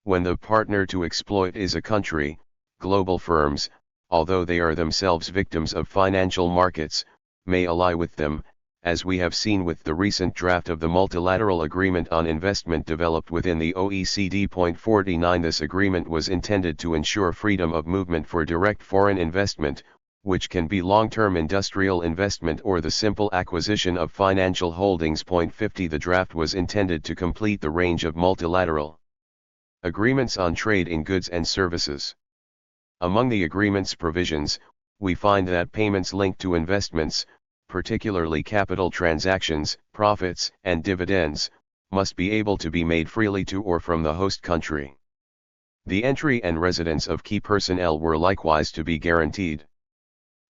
When the partner to exploit is a country, global firms, although they are themselves victims of financial markets, may ally with them, as we have seen with the recent draft of the Multilateral Agreement on Investment developed within the OECD. 49 This agreement was intended to ensure freedom of movement for direct foreign investment, which can be long-term industrial investment or the simple acquisition of financial holdings. 50 The draft was intended to complete the range of multilateral agreements on trade in goods and services. Among the agreement's provisions, we find that payments linked to investments, particularly capital transactions, profits, and dividends, must be able to be made freely to or from the host country. The entry and residence of key personnel were likewise to be guaranteed.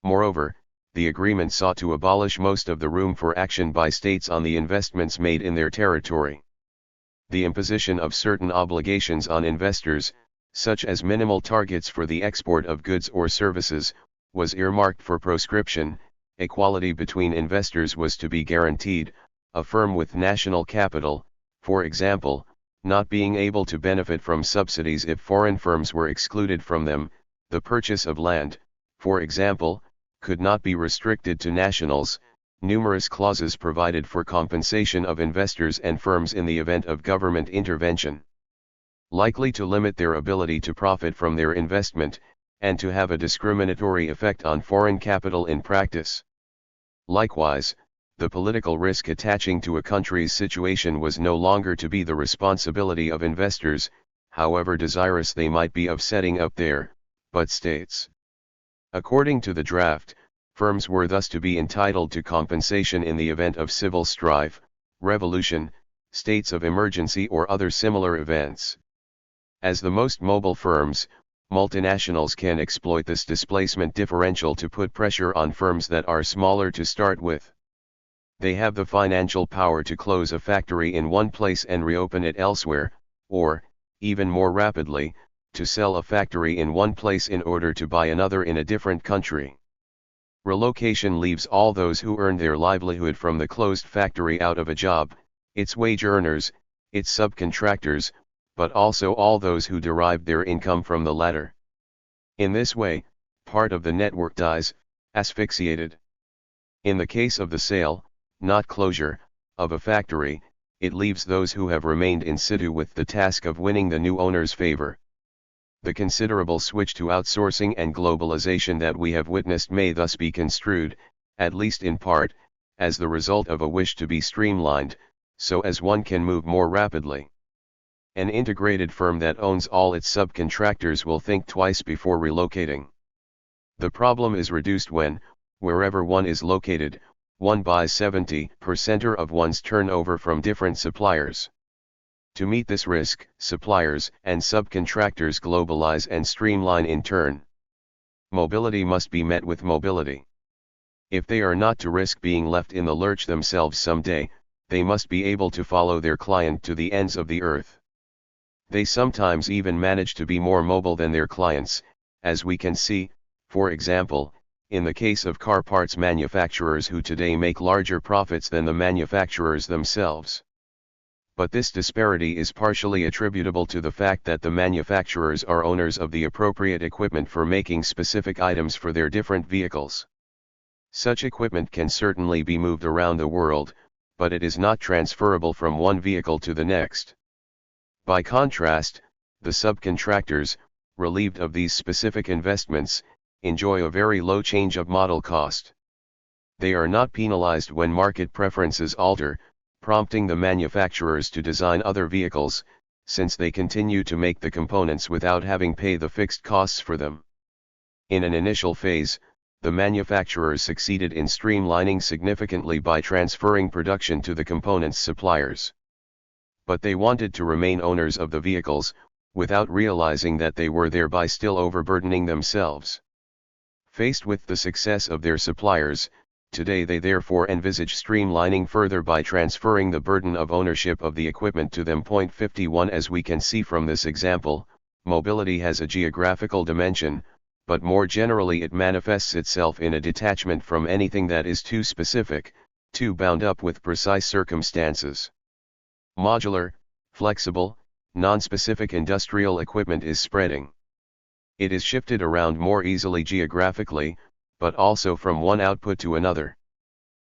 Moreover, the agreement sought to abolish most of the room for action by states on the investments made in their territory. The imposition of certain obligations on investors, such as minimal targets for the export of goods or services, was earmarked for proscription. Equality between investors was to be guaranteed, a firm with national capital, for example, not being able to benefit from subsidies if foreign firms were excluded from them. The purchase of land, for example, could not be restricted to nationals. Numerous clauses provided for compensation of investors and firms in the event of government intervention, likely to limit their ability to profit from their investment, and to have a discriminatory effect on foreign capital in practice. Likewise, the political risk attaching to a country's situation was no longer to be the responsibility of investors, however desirous they might be of setting up there, but states. According to the draft, firms were thus to be entitled to compensation in the event of civil strife, revolution, states of emergency or other similar events. As the most mobile firms, multinationals can exploit this displacement differential to put pressure on firms that are smaller to start with. They have the financial power to close a factory in one place and reopen it elsewhere, or, even more rapidly, to sell a factory in one place in order to buy another in a different country. Relocation leaves all those who earn their livelihood from the closed factory out of a job, its wage earners, its subcontractors, but also all those who derived their income from the latter. In this way, part of the network dies, asphyxiated. In the case of the sale, not closure, of a factory, it leaves those who have remained in situ with the task of winning the new owner's favor. The considerable switch to outsourcing and globalization that we have witnessed may thus be construed, at least in part, as the result of a wish to be streamlined, so as one can move more rapidly. An integrated firm that owns all its subcontractors will think twice before relocating. The problem is reduced when, wherever one is located, one buys 70% of one's turnover from different suppliers. To meet this risk, suppliers and subcontractors globalize and streamline in turn. Mobility must be met with mobility. If they are not to risk being left in the lurch themselves someday, they must be able to follow their client to the ends of the earth. They sometimes even manage to be more mobile than their clients, as we can see, for example, in the case of car parts manufacturers who today make larger profits than the manufacturers themselves. But this disparity is partially attributable to the fact that the manufacturers are owners of the appropriate equipment for making specific items for their different vehicles. Such equipment can certainly be moved around the world, but it is not transferable from one vehicle to the next. By contrast, the subcontractors, relieved of these specific investments, enjoy a very low change of model cost. They are not penalized when market preferences alter, prompting the manufacturers to design other vehicles, since they continue to make the components without having paid the fixed costs for them. In an initial phase, the manufacturers succeeded in streamlining significantly by transferring production to the components suppliers. But they wanted to remain owners of the vehicles, without realizing that they were thereby still overburdening themselves. Faced with the success of their suppliers, today they therefore envisage streamlining further by transferring the burden of ownership of the equipment to them. 51 As we can see from this example, mobility has a geographical dimension, but more generally it manifests itself in a detachment from anything that is too specific, too bound up with precise circumstances. Modular, flexible, non-specific industrial equipment is spreading. It is shifted around more easily geographically, but also from one output to another.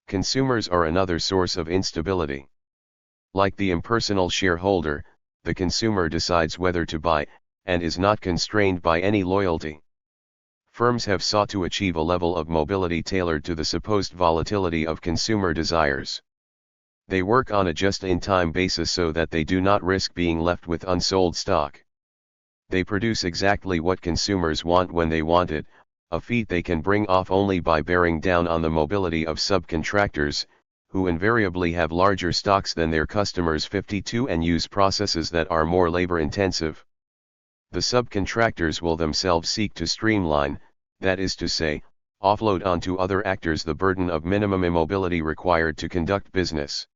Consumers are another source of instability. Like the impersonal shareholder, the consumer decides whether to buy, and is not constrained by any loyalty. Firms have sought to achieve a level of mobility tailored to the supposed volatility of consumer desires. They work on a just-in-time basis so that they do not risk being left with unsold stock. They produce exactly what consumers want when they want it, a feat they can bring off only by bearing down on the mobility of subcontractors, who invariably have larger stocks than their customers 52 and use processes that are more labor-intensive. The subcontractors will themselves seek to streamline, that is to say, offload onto other actors the burden of minimum immobility required to conduct business.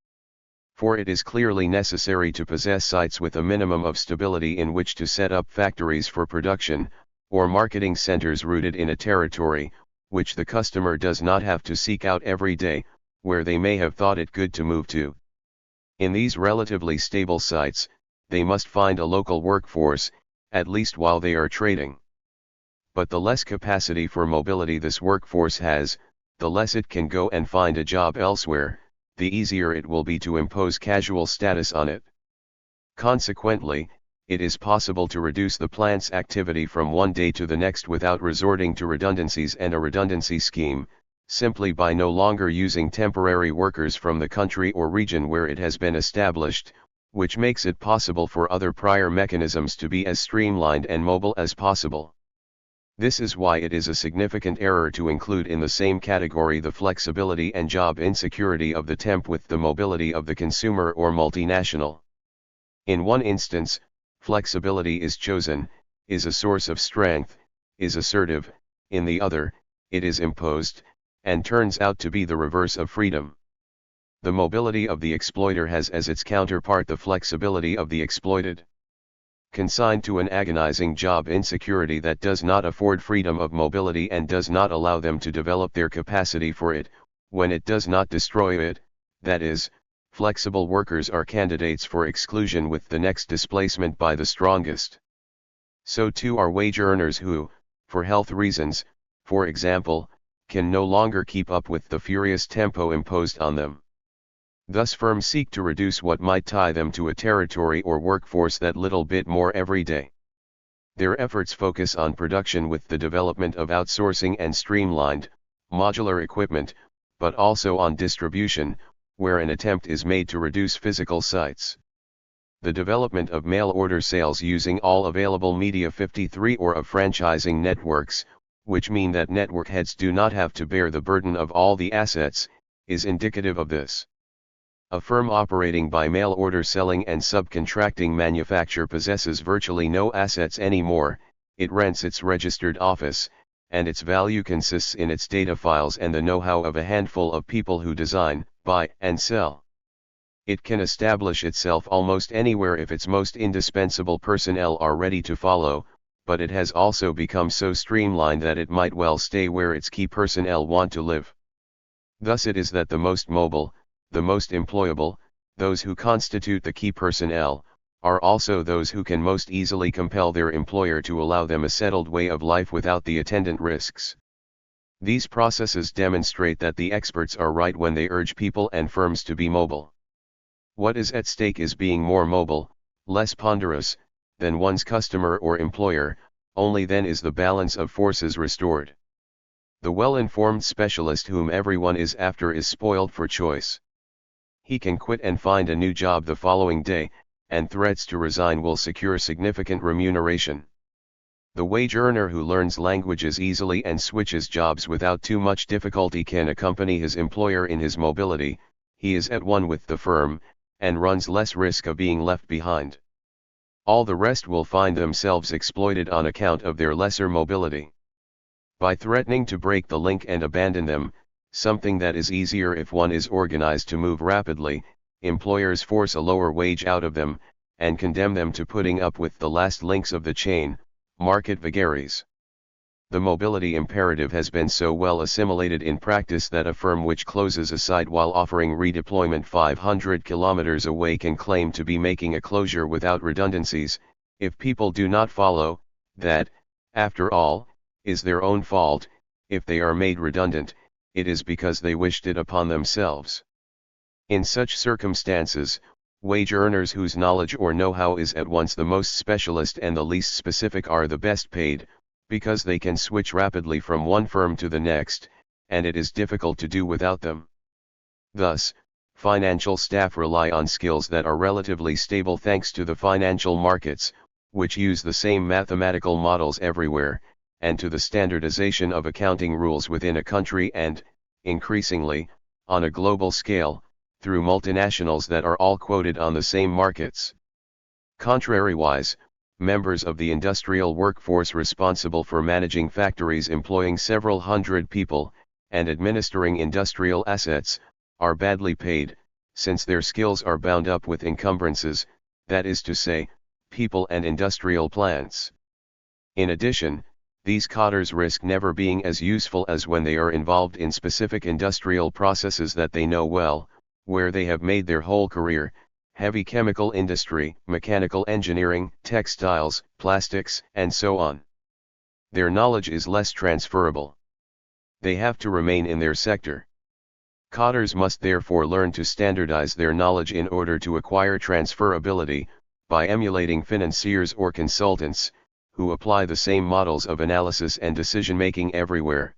For it is clearly necessary to possess sites with a minimum of stability in which to set up factories for production, or marketing centers rooted in a territory, which the customer does not have to seek out every day, where they may have thought it good to move to. In these relatively stable sites, they must find a local workforce, at least while they are trading. But the less capacity for mobility this workforce has, the less it can go and find a job elsewhere, the easier it will be to impose casual status on it. Consequently, it is possible to reduce the plant's activity from one day to the next without resorting to redundancies and a redundancy scheme, simply by no longer using temporary workers from the country or region where it has been established, which makes it possible for other prior mechanisms to be as streamlined and mobile as possible. This is why it is a significant error to include in the same category the flexibility and job insecurity of the temp with the mobility of the consumer or multinational. In one instance, flexibility is chosen, is a source of strength, is assertive; in the other, it is imposed, and turns out to be the reverse of freedom. The mobility of the exploiter has as its counterpart the flexibility of the exploited. Consigned to an agonizing job insecurity that does not afford freedom of mobility and does not allow them to develop their capacity for it, when it does not destroy it, that is, flexible workers are candidates for exclusion with the next displacement by the strongest. So too are wage earners who, for health reasons, for example, can no longer keep up with the furious tempo imposed on them. Thus firms seek to reduce what might tie them to a territory or workforce that little bit more every day. Their efforts focus on production with the development of outsourcing and streamlined, modular equipment, but also on distribution, where an attempt is made to reduce physical sites. The development of mail-order sales using all available media 53 or of franchising networks, which mean that network heads do not have to bear the burden of all the assets, is indicative of this. A firm operating by mail order selling and subcontracting manufacture possesses virtually no assets anymore. It rents its registered office, and its value consists in its data files and the know-how of a handful of people who design, buy, and sell. It can establish itself almost anywhere if its most indispensable personnel are ready to follow, but it has also become so streamlined that it might well stay where its key personnel want to live. Thus it is that the most mobile, the most employable, those who constitute the key personnel, are also those who can most easily compel their employer to allow them a settled way of life without the attendant risks. These processes demonstrate that the experts are right when they urge people and firms to be mobile. What is at stake is being more mobile, less ponderous, than one's customer or employer. Only then is the balance of forces restored. The well-informed specialist whom everyone is after is spoiled for choice. He can quit and find a new job the following day, and threats to resign will secure significant remuneration. The wage earner who learns languages easily and switches jobs without too much difficulty can accompany his employer in his mobility. He is at one with the firm, and runs less risk of being left behind. All the rest will find themselves exploited on account of their lesser mobility. By threatening to break the link and abandon them, something that is easier if one is organized to move rapidly, employers force a lower wage out of them, and condemn them to putting up with the last links of the chain, market vagaries. The mobility imperative has been so well assimilated in practice that a firm which closes a site while offering redeployment 500 kilometers away can claim to be making a closure without redundancies. If people do not follow, that, after all, is their own fault. If they are made redundant, it is because they wished it upon themselves. In such circumstances, wage earners whose knowledge or know-how is at once the most specialist and the least specific are the best paid, because they can switch rapidly from one firm to the next, and it is difficult to do without them. Thus, financial staff rely on skills that are relatively stable thanks to the financial markets, which use the same mathematical models everywhere, and to the standardization of accounting rules within a country and, increasingly, on a global scale, through multinationals that are all quoted on the same markets. Contrariwise, members of the industrial workforce responsible for managing factories employing several hundred people, and administering industrial assets, are badly paid, since their skills are bound up with encumbrances, that is to say, people and industrial plants. In addition, these cadres risk never being as useful as when they are involved in specific industrial processes that they know well, where they have made their whole career: heavy chemical industry, mechanical engineering, textiles, plastics, and so on. Their knowledge is less transferable. They have to remain in their sector. Cadres must therefore learn to standardize their knowledge in order to acquire transferability, by emulating financiers or consultants, who apply the same models of analysis and decision-making everywhere.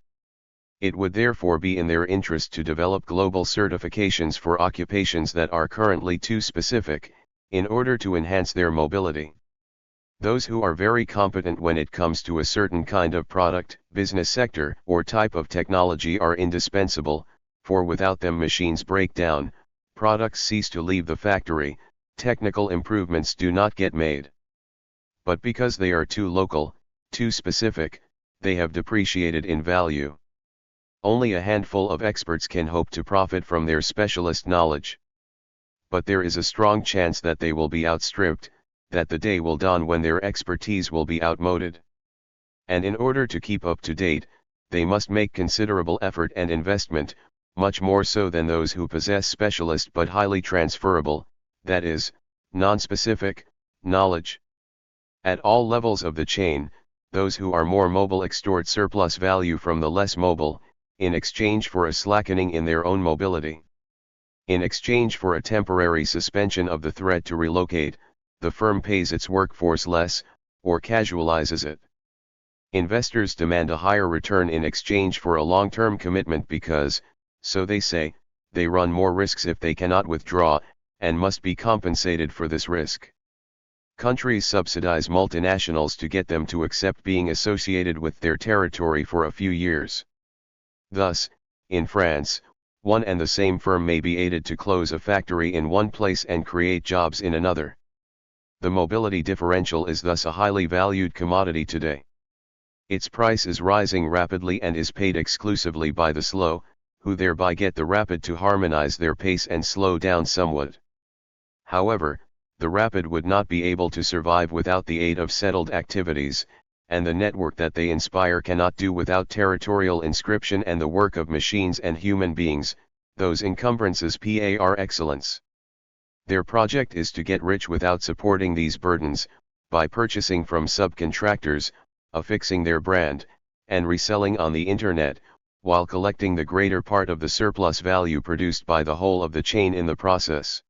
It would therefore be in their interest to develop global certifications for occupations that are currently too specific, in order to enhance their mobility. Those who are very competent when it comes to a certain kind of product, business sector, or type of technology are indispensable, for without them machines break down, products cease to leave the factory, technical improvements do not get made. But because they are too local, too specific, they have depreciated in value. Only a handful of experts can hope to profit from their specialist knowledge. But there is a strong chance that they will be outstripped, that the day will dawn when their expertise will be outmoded. And in order to keep up to date, they must make considerable effort and investment, much more so than those who possess specialist but highly transferable, that is, non-specific, knowledge. At all levels of the chain, those who are more mobile extort surplus value from the less mobile, in exchange for a slackening in their own mobility. In exchange for a temporary suspension of the threat to relocate, the firm pays its workforce less, or casualizes it. Investors demand a higher return in exchange for a long-term commitment because, so they say, they run more risks if they cannot withdraw, and must be compensated for this risk. Countries subsidize multinationals to get them to accept being associated with their territory for a few years. Thus, in France, one and the same firm may be aided to close a factory in one place and create jobs in another. The mobility differential is thus a highly valued commodity today. Its price is rising rapidly and is paid exclusively by the slow, who thereby get the rapid to harmonize their pace and slow down somewhat. However, the rapid would not be able to survive without the aid of settled activities, and the network that they inspire cannot do without territorial inscription and the work of machines and human beings, those encumbrances par excellence. Their project is to get rich without supporting these burdens, by purchasing from subcontractors, affixing their brand, and reselling on the internet, while collecting the greater part of the surplus value produced by the whole of the chain in the process.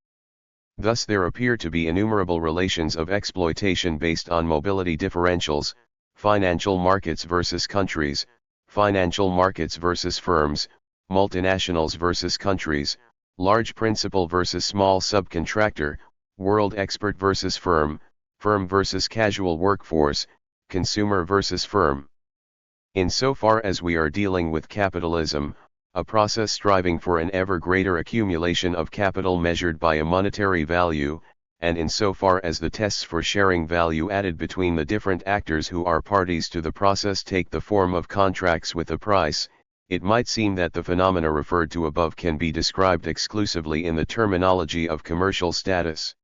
Thus there appear to be innumerable relations of exploitation based on mobility differentials: financial markets versus countries, financial markets versus firms, multinationals versus countries, large principal versus small subcontractor, world expert versus firm, firm versus casual workforce, consumer versus firm. Insofar as we are dealing with capitalism, a process striving for an ever greater accumulation of capital measured by a monetary value, and insofar as the tests for sharing value added between the different actors who are parties to the process take the form of contracts with a price, it might seem that the phenomena referred to above can be described exclusively in the terminology of commercial status.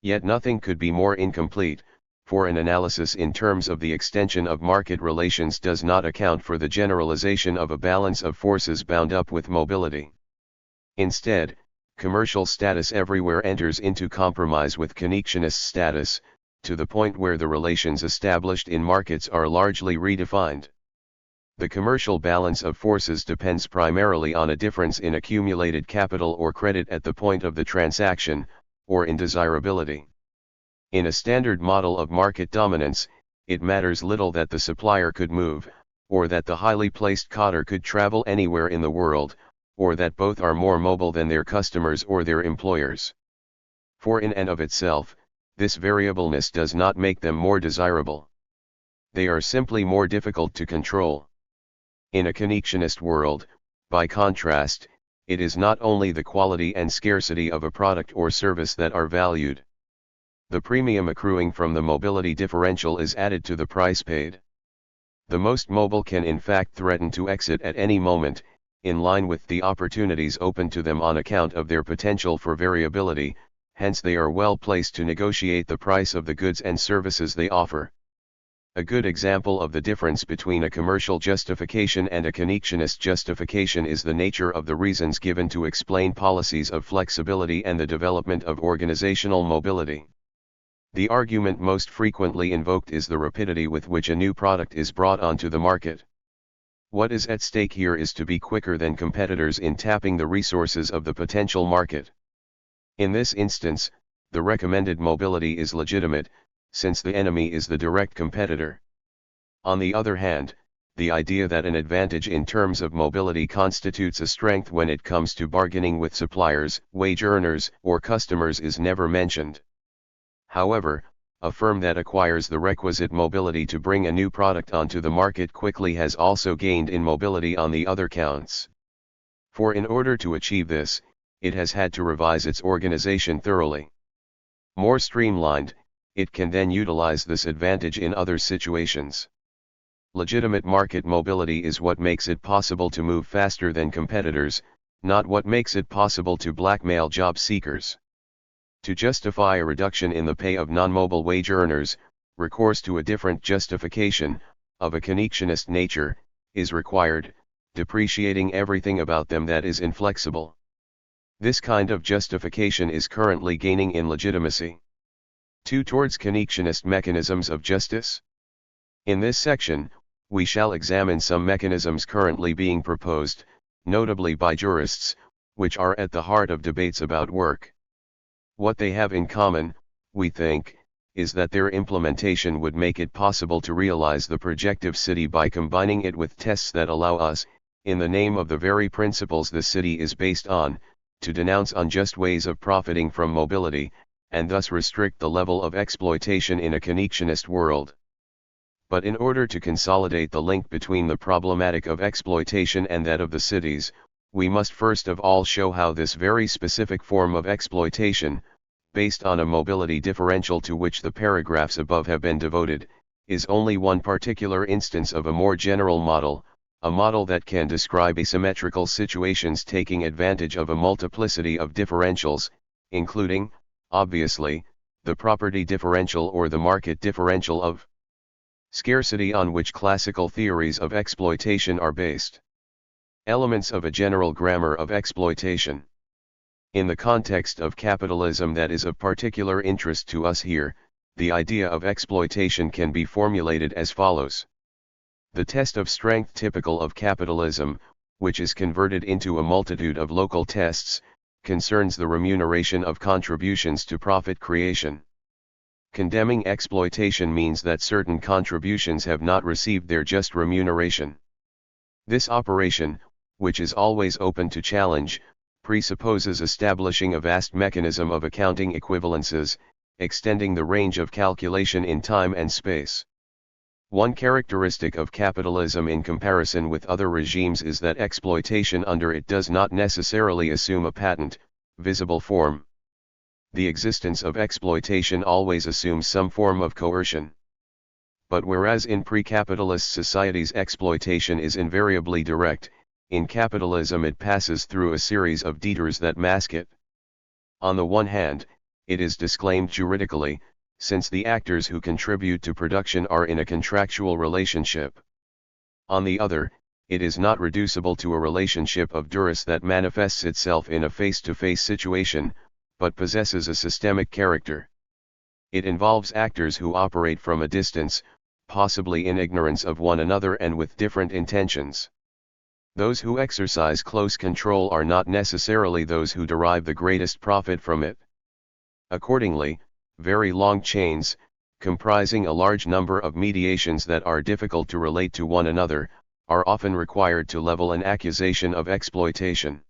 Yet nothing could be more incomplete, for an analysis in terms of the extension of market relations does not account for the generalization of a balance of forces bound up with mobility. Instead, commercial status everywhere enters into compromise with connectionist status, to the point where the relations established in markets are largely redefined. The commercial balance of forces depends primarily on a difference in accumulated capital or credit at the point of the transaction, or in desirability. In a standard model of market dominance, it matters little that the supplier could move, or that the highly placed coder could travel anywhere in the world, or that both are more mobile than their customers or their employers. For in and of itself, this variableness does not make them more desirable. They are simply more difficult to control. In a connectionist world, by contrast, it is not only the quality and scarcity of a product or service that are valued. The premium accruing from the mobility differential is added to the price paid. The most mobile can in fact threaten to exit at any moment, in line with the opportunities open to them on account of their potential for variability, hence they are well placed to negotiate the price of the goods and services they offer. A good example of the difference between a commercial justification and a connectionist justification is the nature of the reasons given to explain policies of flexibility and the development of organizational mobility. The argument most frequently invoked is the rapidity with which a new product is brought onto the market. What is at stake here is to be quicker than competitors in tapping the resources of the potential market. In this instance, the recommended mobility is legitimate, since the enemy is the direct competitor. On the other hand, the idea that an advantage in terms of mobility constitutes a strength when it comes to bargaining with suppliers, wage earners, or customers is never mentioned. However, a firm that acquires the requisite mobility to bring a new product onto the market quickly has also gained in mobility on the other counts. For in order to achieve this, it has had to revise its organization thoroughly. More streamlined, it can then utilize this advantage in other situations. Legitimate market mobility is what makes it possible to move faster than competitors, not what makes it possible to blackmail job seekers. To justify a reduction in the pay of non-mobile wage earners, recourse to a different justification, of a connectionist nature, is required, depreciating everything about them that is inflexible. This kind of justification is currently gaining in legitimacy. 2. Towards connectionist mechanisms of justice. In this section, we shall examine some mechanisms currently being proposed, notably by jurists, which are at the heart of debates about work. What they have in common, we think, is that their implementation would make it possible to realize the projective city by combining it with tests that allow us, in the name of the very principles the city is based on, to denounce unjust ways of profiting from mobility, and thus restrict the level of exploitation in a connectionist world. But in order to consolidate the link between the problematic of exploitation and that of the cities, we must first of all show how this very specific form of exploitation, based on a mobility differential to which the paragraphs above have been devoted, is only one particular instance of a more general model, a model that can describe asymmetrical situations taking advantage of a multiplicity of differentials, including, obviously, the property differential or the market differential of scarcity on which classical theories of exploitation are based. Elements of a general grammar of exploitation. In the context of capitalism that is of particular interest to us here, the idea of exploitation can be formulated as follows. The test of strength typical of capitalism, which is converted into a multitude of local tests, concerns the remuneration of contributions to profit creation. Condemning exploitation means that certain contributions have not received their just remuneration. This operation, which is always open to challenge, presupposes establishing a vast mechanism of accounting equivalences, extending the range of calculation in time and space. One characteristic of capitalism in comparison with other regimes is that exploitation under it does not necessarily assume a patent, visible form. The existence of exploitation always assumes some form of coercion. But whereas in pre-capitalist societies exploitation is invariably direct, in capitalism it passes through a series of deterrents that mask it. On the one hand, it is disclaimed juridically, since the actors who contribute to production are in a contractual relationship. On the other, it is not reducible to a relationship of duress that manifests itself in a face-to-face situation, but possesses a systemic character. It involves actors who operate from a distance, possibly in ignorance of one another and with different intentions. Those who exercise close control are not necessarily those who derive the greatest profit from it. Accordingly, very long chains, comprising a large number of mediations that are difficult to relate to one another, are often required to level an accusation of exploitation.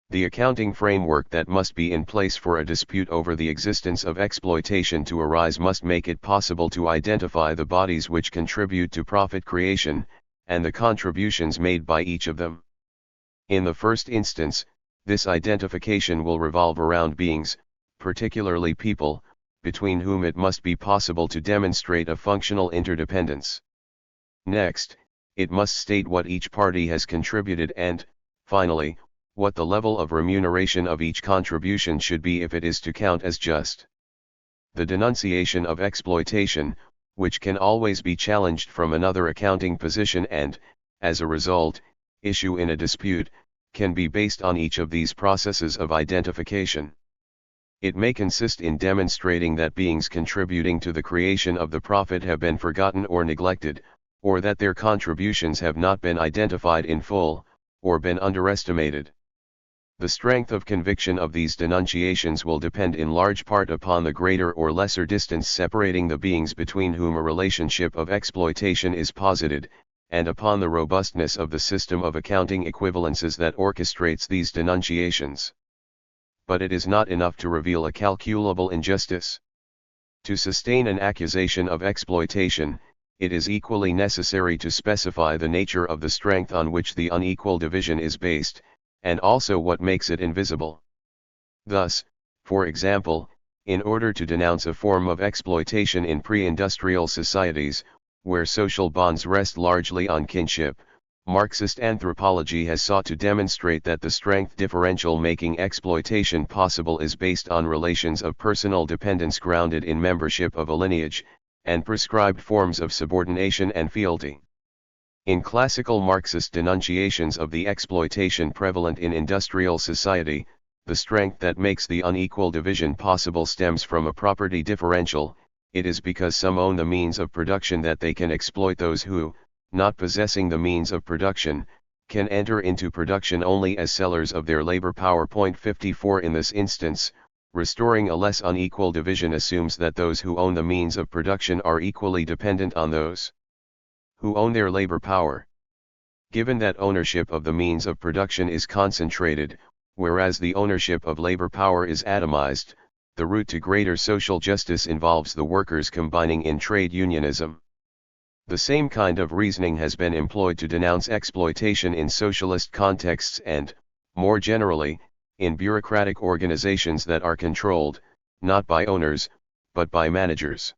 The accounting framework that must be in place for a dispute over the existence of exploitation to arise must make it possible to identify the bodies which contribute to profit creation, and the contributions made by each of them. In the first instance, This identification will revolve around beings, particularly people, between whom it must be possible to demonstrate a functional interdependence. Next, it must state what each party has contributed and, finally, what the level of remuneration of each contribution should be if it is to count as just. The denunciation of exploitation, which can always be challenged from another accounting position and, as a result, issue in a dispute, can be based on each of these processes of identification. It may consist in demonstrating that beings contributing to the creation of the profit have been forgotten or neglected, or that their contributions have not been identified in full, or been underestimated. The strength of conviction of these denunciations will depend in large part upon the greater or lesser distance separating the beings between whom a relationship of exploitation is posited, and upon the robustness of the system of accounting equivalences that orchestrates these denunciations. But it is not enough to reveal a calculable injustice. To sustain an accusation of exploitation, it is equally necessary to specify the nature of the strength on which the unequal division is based, and also what makes it invisible. Thus, for example, in order to denounce a form of exploitation in pre-industrial societies, where social bonds rest largely on kinship, Marxist anthropology has sought to demonstrate that the strength differential making exploitation possible is based on relations of personal dependence grounded in membership of a lineage, and prescribed forms of subordination and fealty. In classical Marxist denunciations of the exploitation prevalent in industrial society, the strength that makes the unequal division possible stems from a property differential. It is because some own the means of production that they can exploit those who, not possessing the means of production, can enter into production only as sellers of their labor power. 54 In this instance, restoring a less unequal division assumes that those who own the means of production are equally dependent on those who own their labor power. Given that ownership of the means of production is concentrated, whereas the ownership of labor power is atomized, the route to greater social justice involves the workers combining in trade unionism. The same kind of reasoning has been employed to denounce exploitation in socialist contexts and, more generally, in bureaucratic organizations that are controlled, not by owners, but by managers.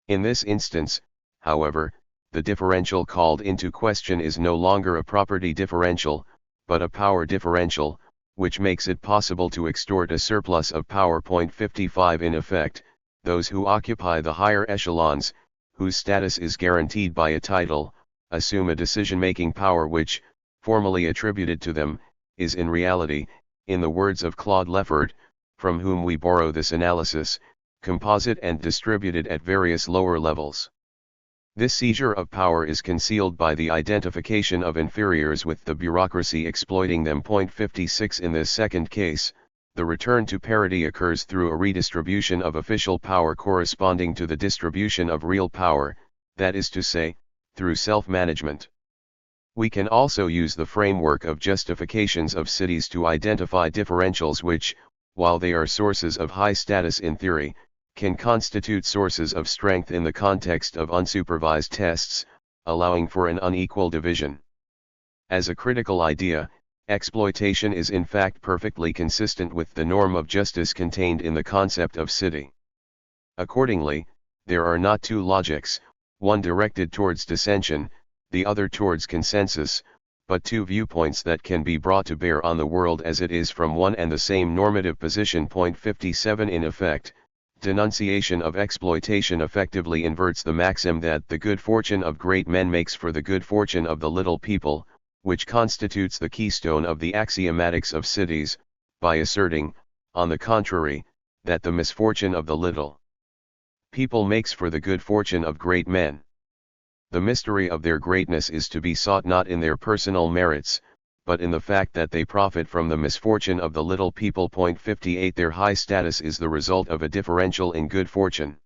In this instance, however, the differential called into question is no longer a property differential, but a power differential, which makes it possible to extort a surplus of power. 55 In effect, those who occupy the higher echelons, whose status is guaranteed by a title, assume a decision-making power which, formally attributed to them, is in reality, in the words of Claude Lefort, from whom we borrow this analysis, composite and distributed at various lower levels. This seizure of power is concealed by the identification of inferiors with the bureaucracy exploiting them. 56 In this second case, the return to parity occurs through a redistribution of official power corresponding to the distribution of real power, that is to say, through self-management. We can also use the framework of justifications of cities to identify differentials which, while they are sources of high status in theory, can constitute sources of strength in the context of unsupervised tests, allowing for an unequal division. As a critical idea, exploitation is in fact perfectly consistent with the norm of justice contained in the concept of city. Accordingly, there are not two logics, one directed towards dissension, the other towards consensus, but two viewpoints that can be brought to bear on the world as it is from one and the same normative position. 57 In effect, denunciation of exploitation effectively inverts the maxim that the good fortune of great men makes for the good fortune of the little people, which constitutes the keystone of the axiomatics of cities, by asserting, on the contrary, that the misfortune of the little people makes for the good fortune of great men. The mystery of their greatness is to be sought not in their personal merits, but in the fact that they profit from the misfortune of the little people. 58 Their high status is the result of a differential in good fortune.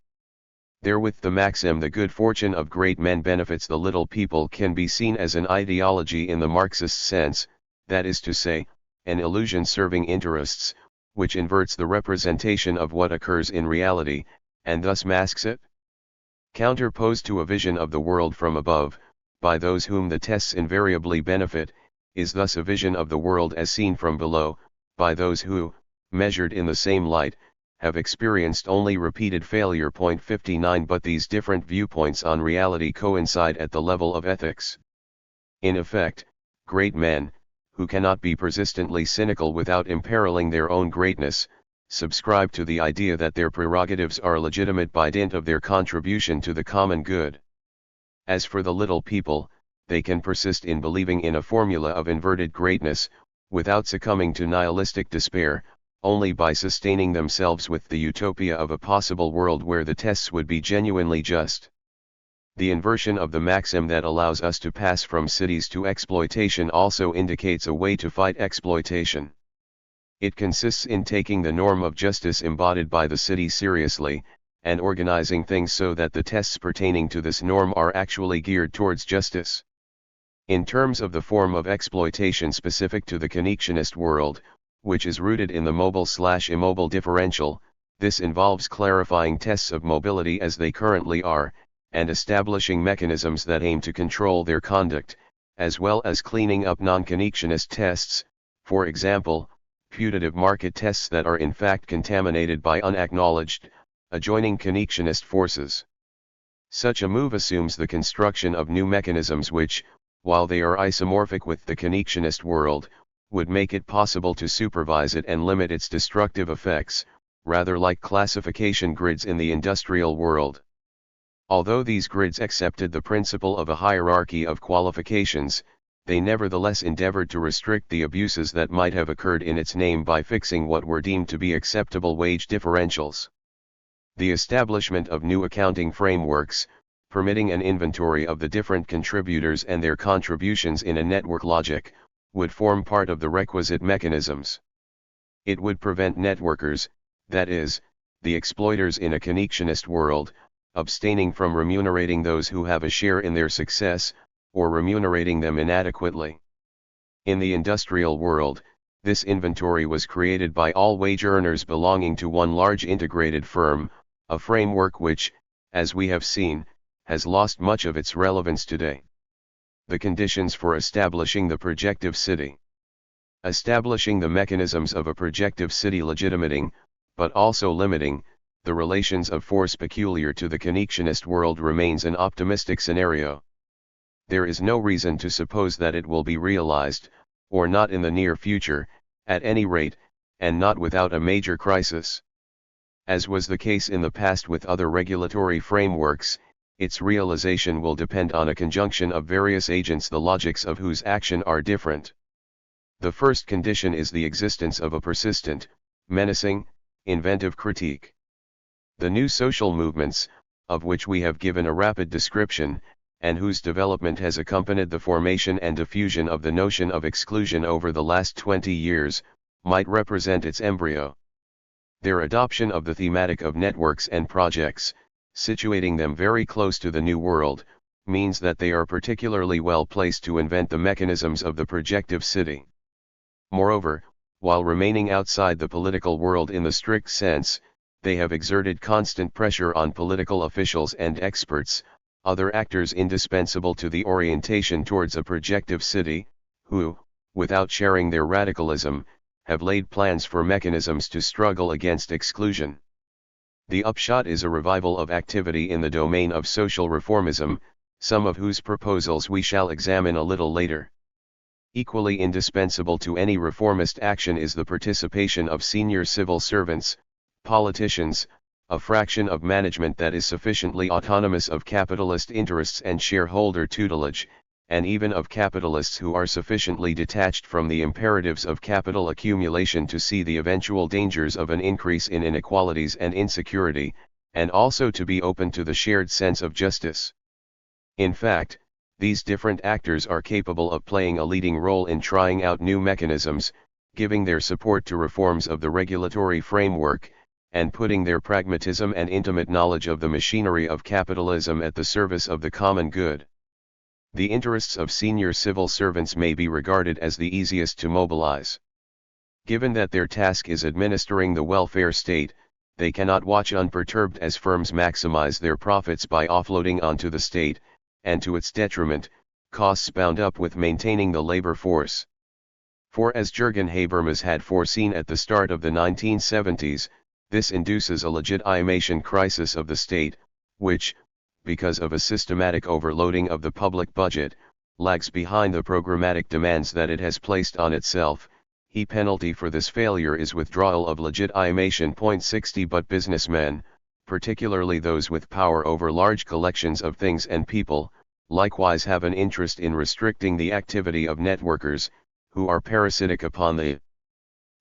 Therewith the maxim the good fortune of great men benefits the little people can be seen as an ideology in the Marxist sense, that is to say, an illusion serving interests, which inverts the representation of what occurs in reality, and thus masks it. Counterposed to a vision of the world from above, by those whom the tests invariably benefit, is thus a vision of the world as seen from below, by those who, measured in the same light, have experienced only repeated failure. 59 But these different viewpoints on reality coincide at the level of ethics. In effect, great men, who cannot be persistently cynical without imperiling their own greatness, subscribe to the idea that their prerogatives are legitimate by dint of their contribution to the common good. As for the little people, they can persist in believing in a formula of inverted greatness, without succumbing to nihilistic despair, only by sustaining themselves with the utopia of a possible world where the tests would be genuinely just. The inversion of the maxim that allows us to pass from cities to exploitation also indicates a way to fight exploitation. It consists in taking the norm of justice embodied by the city seriously, and organizing things so that the tests pertaining to this norm are actually geared towards justice. In terms of the form of exploitation specific to the connectionist world, which is rooted in the mobile/immobile differential, this involves clarifying tests of mobility as they currently are, and establishing mechanisms that aim to control their conduct, as well as cleaning up non-connectionist tests, for example, putative market tests that are in fact contaminated by unacknowledged, adjoining connectionist forces. Such a move assumes the construction of new mechanisms which, while they are isomorphic with the connectionist world, would make it possible to supervise it and limit its destructive effects, rather like classification grids in the industrial world. Although these grids accepted the principle of a hierarchy of qualifications, they nevertheless endeavored to restrict the abuses that might have occurred in its name by fixing what were deemed to be acceptable wage differentials. The establishment of new accounting frameworks, permitting an inventory of the different contributors and their contributions in a network logic, would form part of the requisite mechanisms. It would prevent networkers, that is, the exploiters in a connectionist world, abstaining from remunerating those who have a share in their success, or remunerating them inadequately. In the industrial world, this inventory was created by all wage earners belonging to one large integrated firm, a framework which, as we have seen, has lost much of its relevance today. The conditions for establishing the projective city. Establishing the mechanisms of a projective city legitimating, but also limiting, the relations of force peculiar to the connectionist world remains an optimistic scenario. There is no reason to suppose that it will be realized, or not in the near future, at any rate, and not without a major crisis. As was the case in the past with other regulatory frameworks, its realization will depend on a conjunction of various agents the logics of whose action are different. The first condition is the existence of a persistent, menacing, inventive critique. The new social movements, of which we have given a rapid description, and whose development has accompanied the formation and diffusion of the notion of exclusion over the last 20 years, might represent its embryo. Their adoption of the thematic of networks and projects, situating them very close to the New World, means that they are particularly well placed to invent the mechanisms of the projective city. Moreover, while remaining outside the political world in the strict sense, they have exerted constant pressure on political officials and experts, other actors indispensable to the orientation towards a projective city, who, without sharing their radicalism, have laid plans for mechanisms to struggle against exclusion. The upshot is a revival of activity in the domain of social reformism, some of whose proposals we shall examine a little later. Equally indispensable to any reformist action is the participation of senior civil servants, politicians, a fraction of management that is sufficiently autonomous of capitalist interests and shareholder tutelage, and even of capitalists who are sufficiently detached from the imperatives of capital accumulation to see the eventual dangers of an increase in inequalities and insecurity, and also to be open to the shared sense of justice. In fact, these different actors are capable of playing a leading role in trying out new mechanisms, giving their support to reforms of the regulatory framework, and putting their pragmatism and intimate knowledge of the machinery of capitalism at the service of the common good. The interests of senior civil servants may be regarded as the easiest to mobilize. Given that their task is administering the welfare state, they cannot watch unperturbed as firms maximize their profits by offloading onto the state, and to its detriment, costs bound up with maintaining the labor force. For as Jürgen Habermas had foreseen at the start of the 1970s, this induces a legitimation crisis of the state, which, because of a systematic overloading of the public budget, lags behind the programmatic demands that it has placed on itself. The penalty for this failure is withdrawal of legitimation. 60 But businessmen, particularly those with power over large collections of things and people, likewise have an interest in restricting the activity of networkers, who are parasitic upon the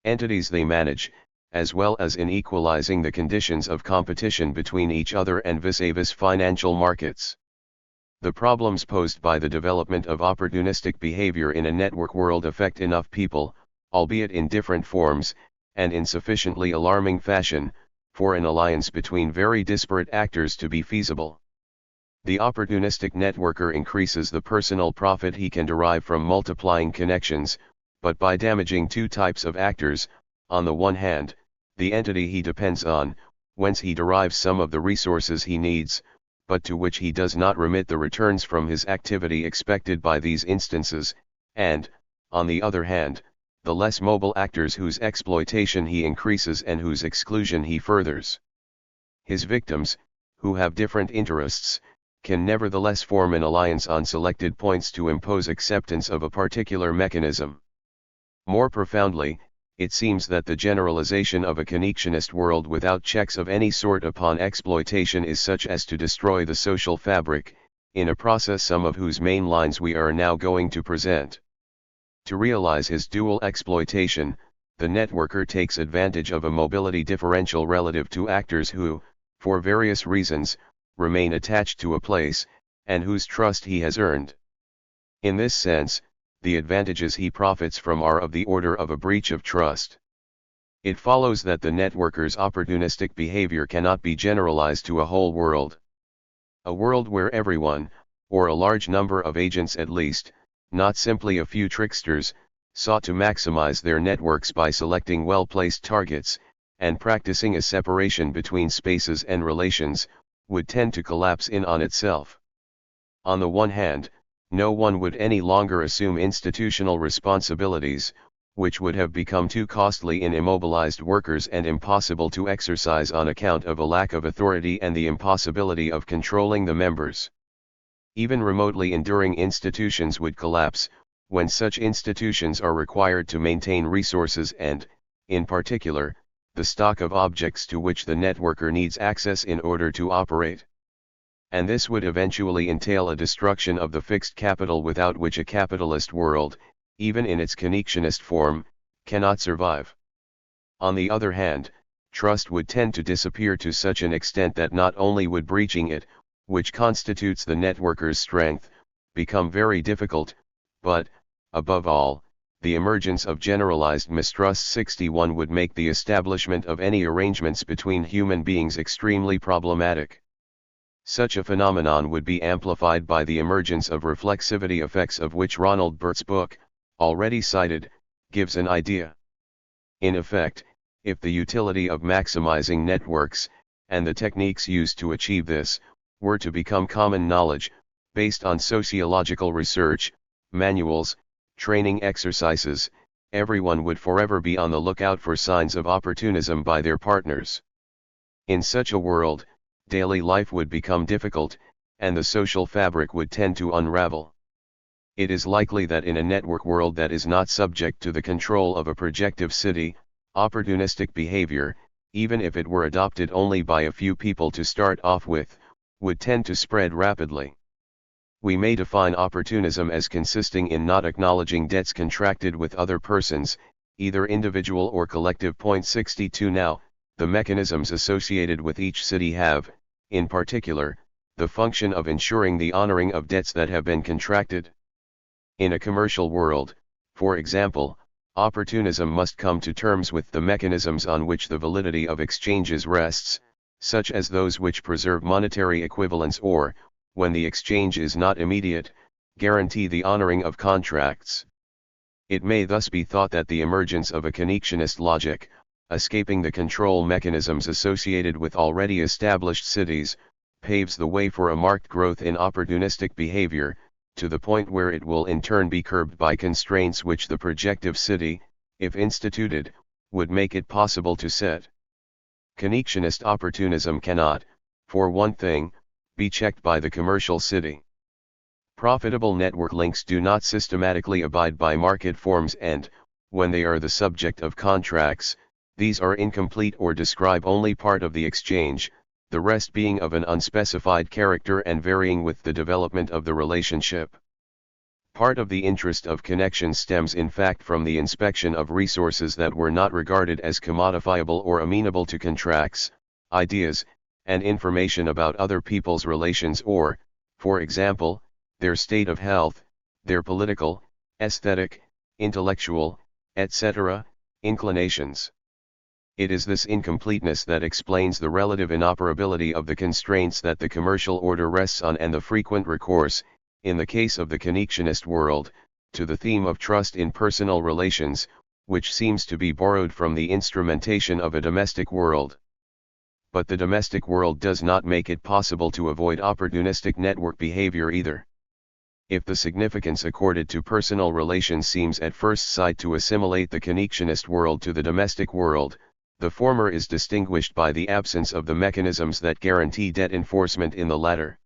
entities they manage, as well as in equalizing the conditions of competition between each other and vis-a-vis financial markets. The problems posed by the development of opportunistic behavior in a network world affect enough people, albeit in different forms, and in sufficiently alarming fashion, for an alliance between very disparate actors to be feasible. The opportunistic networker increases the personal profit he can derive from multiplying connections, but by damaging two types of actors: on the one hand, the entity he depends on, whence he derives some of the resources he needs, but to which he does not remit the returns from his activity expected by these instances, and, on the other hand, the less mobile actors whose exploitation he increases and whose exclusion he furthers. His victims, who have different interests, can nevertheless form an alliance on selected points to impose acceptance of a particular mechanism. More profoundly, it seems that the generalization of a connectionist world without checks of any sort upon exploitation is such as to destroy the social fabric, in a process some of whose main lines we are now going to present. To realize his dual exploitation, the networker takes advantage of a mobility differential relative to actors who, for various reasons, remain attached to a place, and whose trust he has earned. In this sense, the advantages he profits from are of the order of a breach of trust. It follows that the networker's opportunistic behavior cannot be generalized to a whole world. A world where everyone, or a large number of agents at least, not simply a few tricksters, sought to maximize their networks by selecting well-placed targets, and practicing a separation between spaces and relations, would tend to collapse in on itself. On the one hand, no one would any longer assume institutional responsibilities, which would have become too costly in immobilized workers and impossible to exercise on account of a lack of authority and the impossibility of controlling the members. Even remotely enduring institutions would collapse, when such institutions are required to maintain resources and, in particular, the stock of objects to which the networker needs access in order to operate. And this would eventually entail a destruction of the fixed capital without which a capitalist world, even in its connectionist form, cannot survive. On the other hand, trust would tend to disappear to such an extent that not only would breaching it, which constitutes the networker's strength, become very difficult, but, above all, the emergence of generalized mistrust. 61 would make the establishment of any arrangements between human beings extremely problematic. Such a phenomenon would be amplified by the emergence of reflexivity effects, of which Ronald Burt's book, already cited, gives an idea. In effect, if the utility of maximizing networks, and the techniques used to achieve this, were to become common knowledge, based on sociological research, manuals, training exercises, everyone would forever be on the lookout for signs of opportunism by their partners. In such a world, daily life would become difficult, and the social fabric would tend to unravel. It is likely that in a network world that is not subject to the control of a projective city, opportunistic behavior, even if it were adopted only by a few people to start off with, would tend to spread rapidly. We may define opportunism as consisting in not acknowledging debts contracted with other persons, either individual or collective. 62 Now, the mechanisms associated with each city have, in particular, the function of ensuring the honoring of debts that have been contracted. In a commercial world, for example, opportunism must come to terms with the mechanisms on which the validity of exchanges rests, such as those which preserve monetary equivalence or, when the exchange is not immediate, guarantee the honoring of contracts. It may thus be thought that the emergence of a connectionist logic, escaping the control mechanisms associated with already established cities, paves the way for a marked growth in opportunistic behavior, to the point where it will in turn be curbed by constraints which the projective city, if instituted, would make it possible to set. Connectionist opportunism cannot, for one thing, be checked by the commercial city. Profitable network links do not systematically abide by market forms and, when they are the subject of contracts, these are incomplete or describe only part of the exchange, the rest being of an unspecified character and varying with the development of the relationship. Part of the interest of connection stems in fact from the inspection of resources that were not regarded as commodifiable or amenable to contracts, ideas, and information about other people's relations or, for example, their state of health, their political, aesthetic, intellectual, etc., inclinations. It is this incompleteness that explains the relative inoperability of the constraints that the commercial order rests on and the frequent recourse, in the case of the connectionist world, to the theme of trust in personal relations, which seems to be borrowed from the instrumentation of a domestic world. But the domestic world does not make it possible to avoid opportunistic network behavior either. If the significance accorded to personal relations seems at first sight to assimilate the connectionist world to the domestic world, the former is distinguished by the absence of the mechanisms that guarantee debt enforcement in the latter.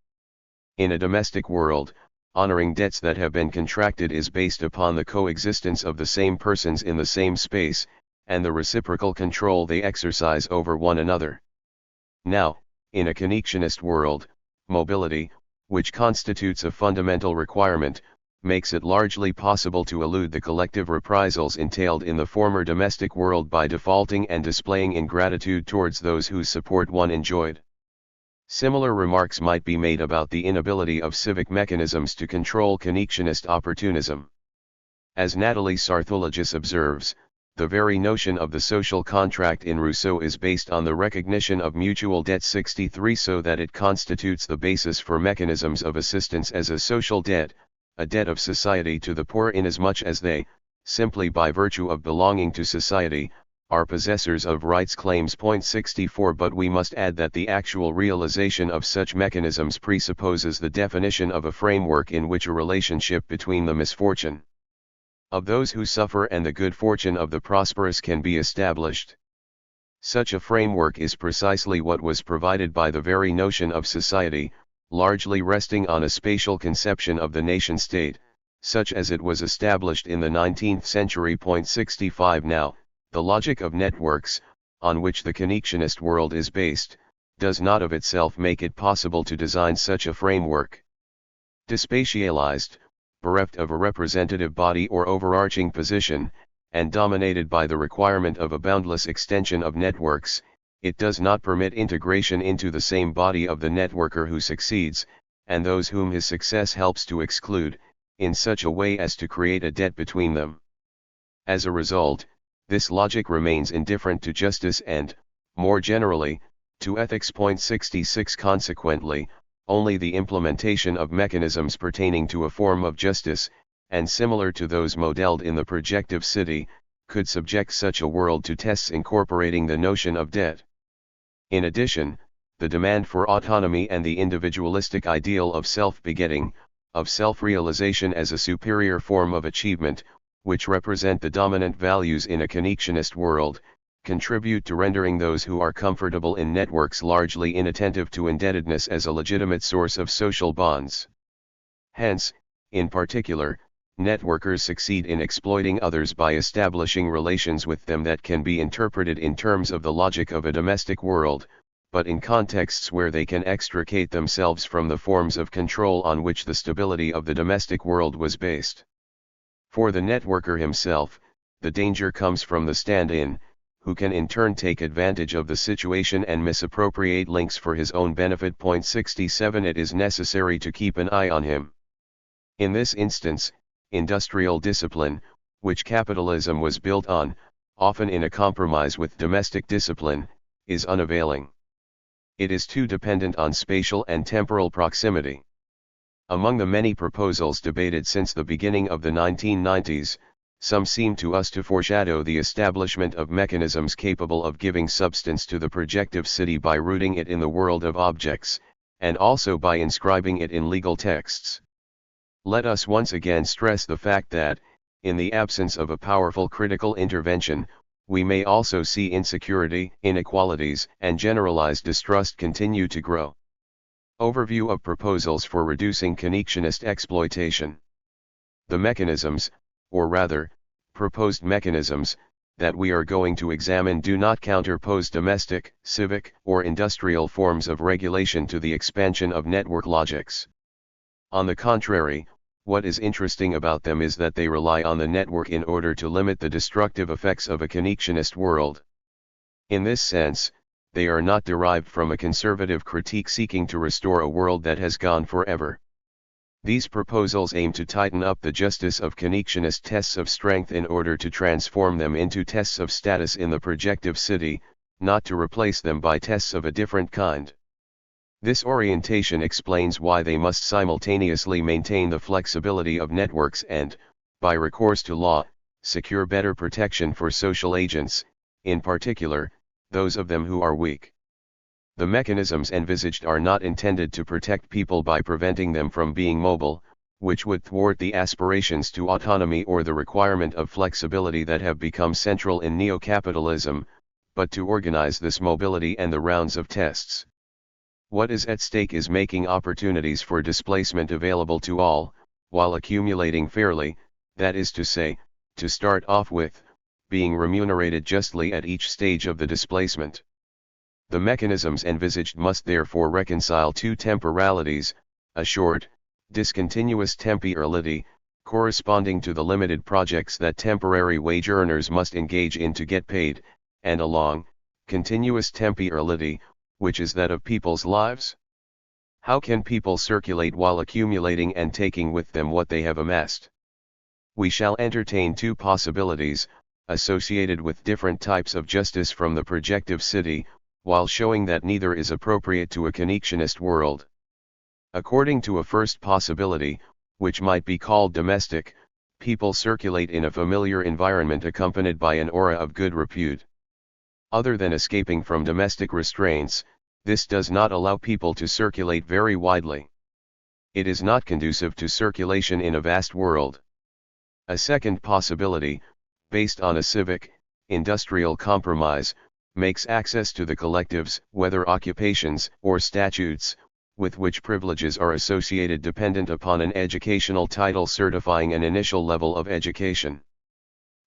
In a domestic world, honoring debts that have been contracted is based upon the coexistence of the same persons in the same space, and the reciprocal control they exercise over one another. Now, in a connectionist world, mobility, which constitutes a fundamental requirement, makes it largely possible to elude the collective reprisals entailed in the former domestic world by defaulting and displaying ingratitude towards those whose support one enjoyed. Similar remarks might be made about the inability of civic mechanisms to control connectionist opportunism. As Nathalie Sarthoulogis observes, the very notion of the social contract in Rousseau is based on the recognition of mutual debt 63, so that it constitutes the basis for mechanisms of assistance as a social debt, a debt of society to the poor inasmuch as they, simply by virtue of belonging to society, are possessors of rights claims. 64 But we must add that the actual realization of such mechanisms presupposes the definition of a framework in which a relationship between the misfortune of those who suffer and the good fortune of the prosperous can be established. Such a framework is precisely what was provided by the very notion of society, largely resting on a spatial conception of the nation-state, such as it was established in the 19th century. 65 Now, the logic of networks, on which the connectionist world is based, does not of itself make it possible to design such a framework. Despatialized, bereft of a representative body or overarching position, and dominated by the requirement of a boundless extension of networks, it does not permit integration into the same body of the networker who succeeds, and those whom his success helps to exclude, in such a way as to create a debt between them. As a result, this logic remains indifferent to justice and, more generally, to ethics. 66 Consequently, only the implementation of mechanisms pertaining to a form of justice, and similar to those modeled in the projective city, could subject such a world to tests incorporating the notion of debt. In addition, the demand for autonomy and the individualistic ideal of self-begetting, of self-realization as a superior form of achievement, which represent the dominant values in a connectionist world, contribute to rendering those who are comfortable in networks largely inattentive to indebtedness as a legitimate source of social bonds. Hence, in particular, networkers succeed in exploiting others by establishing relations with them that can be interpreted in terms of the logic of a domestic world, but in contexts where they can extricate themselves from the forms of control on which the stability of the domestic world was based. For the networker himself, the danger comes from the stand-in, who can in turn take advantage of the situation and misappropriate links for his own benefit. 67 It is necessary to keep an eye on him. In this instance, industrial discipline, which capitalism was built on, often in a compromise with domestic discipline, is unavailing. It is too dependent on spatial and temporal proximity. Among the many proposals debated since the beginning of the 1990s, some seem to us to foreshadow the establishment of mechanisms capable of giving substance to the projective city by rooting it in the world of objects, and also by inscribing it in legal texts. Let us once again stress the fact that, in the absence of a powerful critical intervention, we may also see insecurity, inequalities, and generalized distrust continue to grow. Overview of proposals for reducing connectionist exploitation. The mechanisms, or rather, proposed mechanisms, that we are going to examine do not counterpose domestic, civic, or industrial forms of regulation to the expansion of network logics. On the contrary, what is interesting about them is that they rely on the network in order to limit the destructive effects of a connectionist world. In this sense, they are not derived from a conservative critique seeking to restore a world that has gone forever. These proposals aim to tighten up the justice of connectionist tests of strength in order to transform them into tests of status in the projective city, not to replace them by tests of a different kind. This orientation explains why they must simultaneously maintain the flexibility of networks and, by recourse to law, secure better protection for social agents, in particular, those of them who are weak. The mechanisms envisaged are not intended to protect people by preventing them from being mobile, which would thwart the aspirations to autonomy or the requirement of flexibility that have become central in neo-capitalism, but to organize this mobility and the rounds of tests. What is at stake is making opportunities for displacement available to all, while accumulating fairly, that is to say, to start off with, being remunerated justly at each stage of the displacement. The mechanisms envisaged must therefore reconcile two temporalities, a short, discontinuous temporality, corresponding to the limited projects that temporary wage earners must engage in to get paid, and a long, continuous temporality, which is that of people's lives. How can people circulate while accumulating and taking with them what they have amassed? We shall entertain two possibilities, associated with different types of justice from the projective city, while showing that neither is appropriate to a connectionist world. According to a first possibility, which might be called domestic, people circulate in a familiar environment accompanied by an aura of good repute. Other than escaping from domestic restraints, this does not allow people to circulate very widely. It is not conducive to circulation in a vast world. A second possibility, based on a civic, industrial compromise, makes access to the collectives, whether occupations or statutes, with which privileges are associated dependent upon an educational title certifying an initial level of education.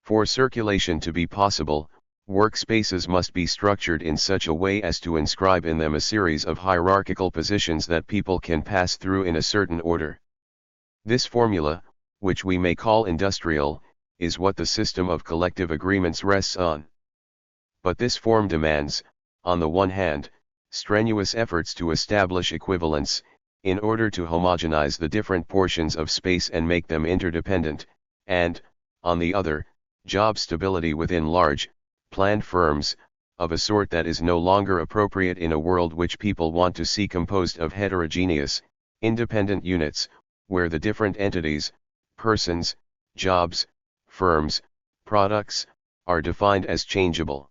For circulation to be possible, workspaces must be structured in such a way as to inscribe in them a series of hierarchical positions that people can pass through in a certain order. This formula, which we may call industrial, is what the system of collective agreements rests on. But this form demands, on the one hand, strenuous efforts to establish equivalence, in order to homogenize the different portions of space and make them interdependent, and, on the other, job stability within large, planned firms, of a sort that is no longer appropriate in a world which people want to see composed of heterogeneous, independent units, where the different entities, persons, jobs, firms, products, are defined as changeable.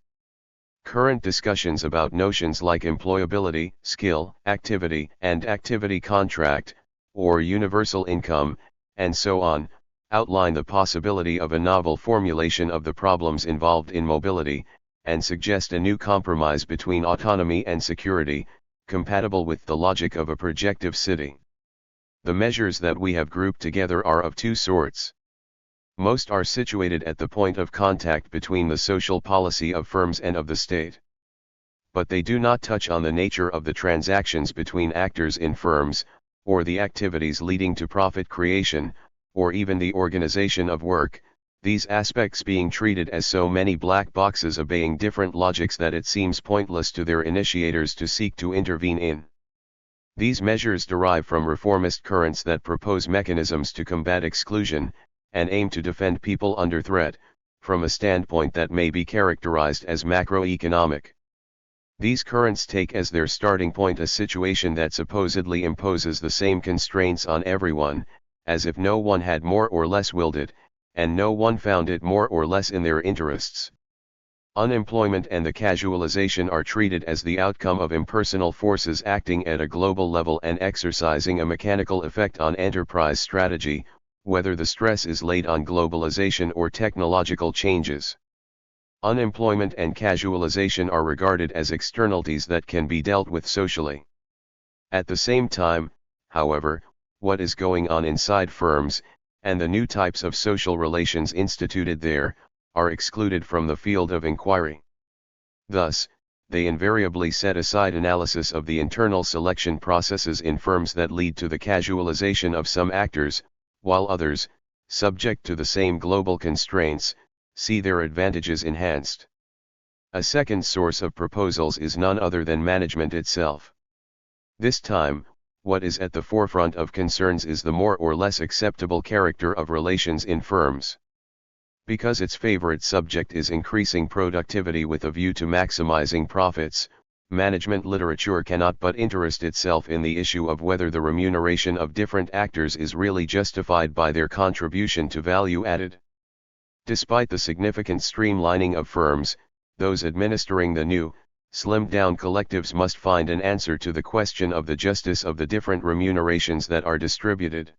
Current discussions about notions like employability, skill, activity, and activity contract, or universal income, and so on, outline the possibility of a novel formulation of the problems involved in mobility, and suggest a new compromise between autonomy and security, compatible with the logic of a projective city. The measures that we have grouped together are of two sorts. Most are situated at the point of contact between the social policy of firms and of the state. But they do not touch on the nature of the transactions between actors in firms, or the activities leading to profit creation, or even the organization of work, these aspects being treated as so many black boxes obeying different logics that it seems pointless to their initiators to seek to intervene in. These measures derive from reformist currents that propose mechanisms to combat exclusion, and aim to defend people under threat, from a standpoint that may be characterized as macroeconomic. These currents take as their starting point a situation that supposedly imposes the same constraints on everyone, as if no one had more or less willed it, and no one found it more or less in their interests. Unemployment and the casualization are treated as the outcome of impersonal forces acting at a global level and exercising a mechanical effect on enterprise strategy, whether the stress is laid on globalization or technological changes. Unemployment and casualization are regarded as externalities that can be dealt with socially. At the same time, however, what is going on inside firms, and the new types of social relations instituted there, are excluded from the field of inquiry. Thus, they invariably set aside analysis of the internal selection processes in firms that lead to the casualization of some actors, while others, subject to the same global constraints, see their advantages enhanced. A second source of proposals is none other than management itself. This time, what is at the forefront of concerns is the more or less acceptable character of relations in firms. Because its favorite subject is increasing productivity with a view to maximizing profits, management literature cannot but interest itself in the issue of whether the remuneration of different actors is really justified by their contribution to value added. Despite the significant streamlining of firms, those administering the new, slimmed-down collectives must find an answer to the question of the justice of the different remunerations that are distributed.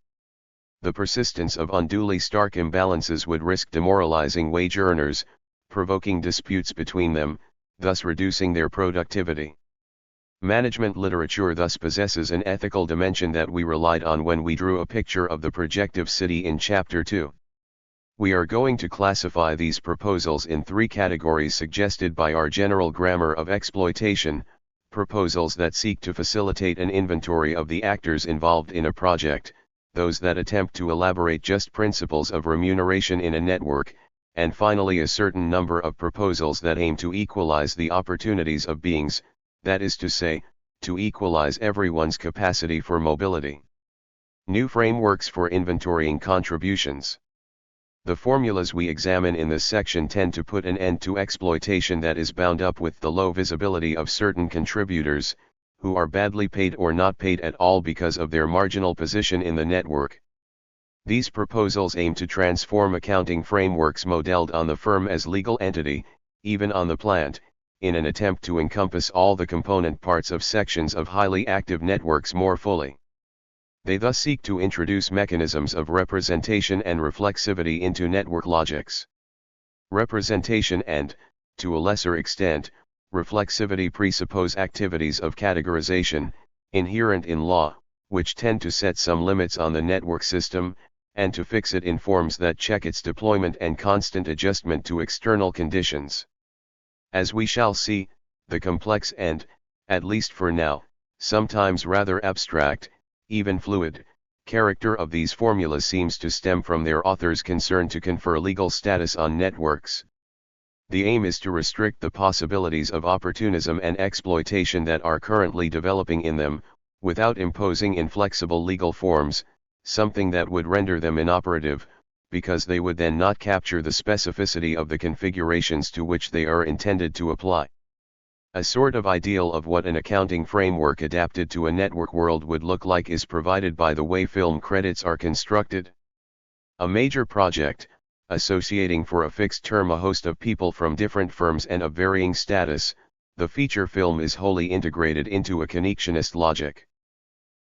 The persistence of unduly stark imbalances would risk demoralizing wage earners, provoking disputes between them, thus reducing their productivity. Management literature thus possesses an ethical dimension that we relied on when we drew a picture of the projective city in Chapter 2. We are going to classify these proposals in three categories suggested by our general grammar of exploitation: proposals that seek to facilitate an inventory of the actors involved in a project, those that attempt to elaborate just principles of remuneration in a network, and finally a certain number of proposals that aim to equalize the opportunities of beings, that is to say, to equalize everyone's capacity for mobility. New frameworks for inventorying contributions. The formulas we examine in this section tend to put an end to exploitation that is bound up with the low visibility of certain contributors, who are badly paid or not paid at all because of their marginal position in the network. These proposals aim to transform accounting frameworks modeled on the firm as legal entity, even on the plant, in an attempt to encompass all the component parts of sections of highly active networks more fully. They thus seek to introduce mechanisms of representation and reflexivity into network logics. Representation and, to a lesser extent, reflexivity presuppose activities of categorization, inherent in law, which tend to set some limits on the network system, and to fix it in forms that check its deployment and constant adjustment to external conditions. As we shall see, the complex and, at least for now, sometimes rather abstract, even fluid, character of these formulas seems to stem from their authors' concern to confer legal status on networks. The aim is to restrict the possibilities of opportunism and exploitation that are currently developing in them, without imposing inflexible legal forms, something that would render them inoperative, because they would then not capture the specificity of the configurations to which they are intended to apply. A sort of ideal of what an accounting framework adapted to a network world would look like is provided by the way film credits are constructed. A major project, associating for a fixed term a host of people from different firms and of varying status, the feature film is wholly integrated into a connectionist logic.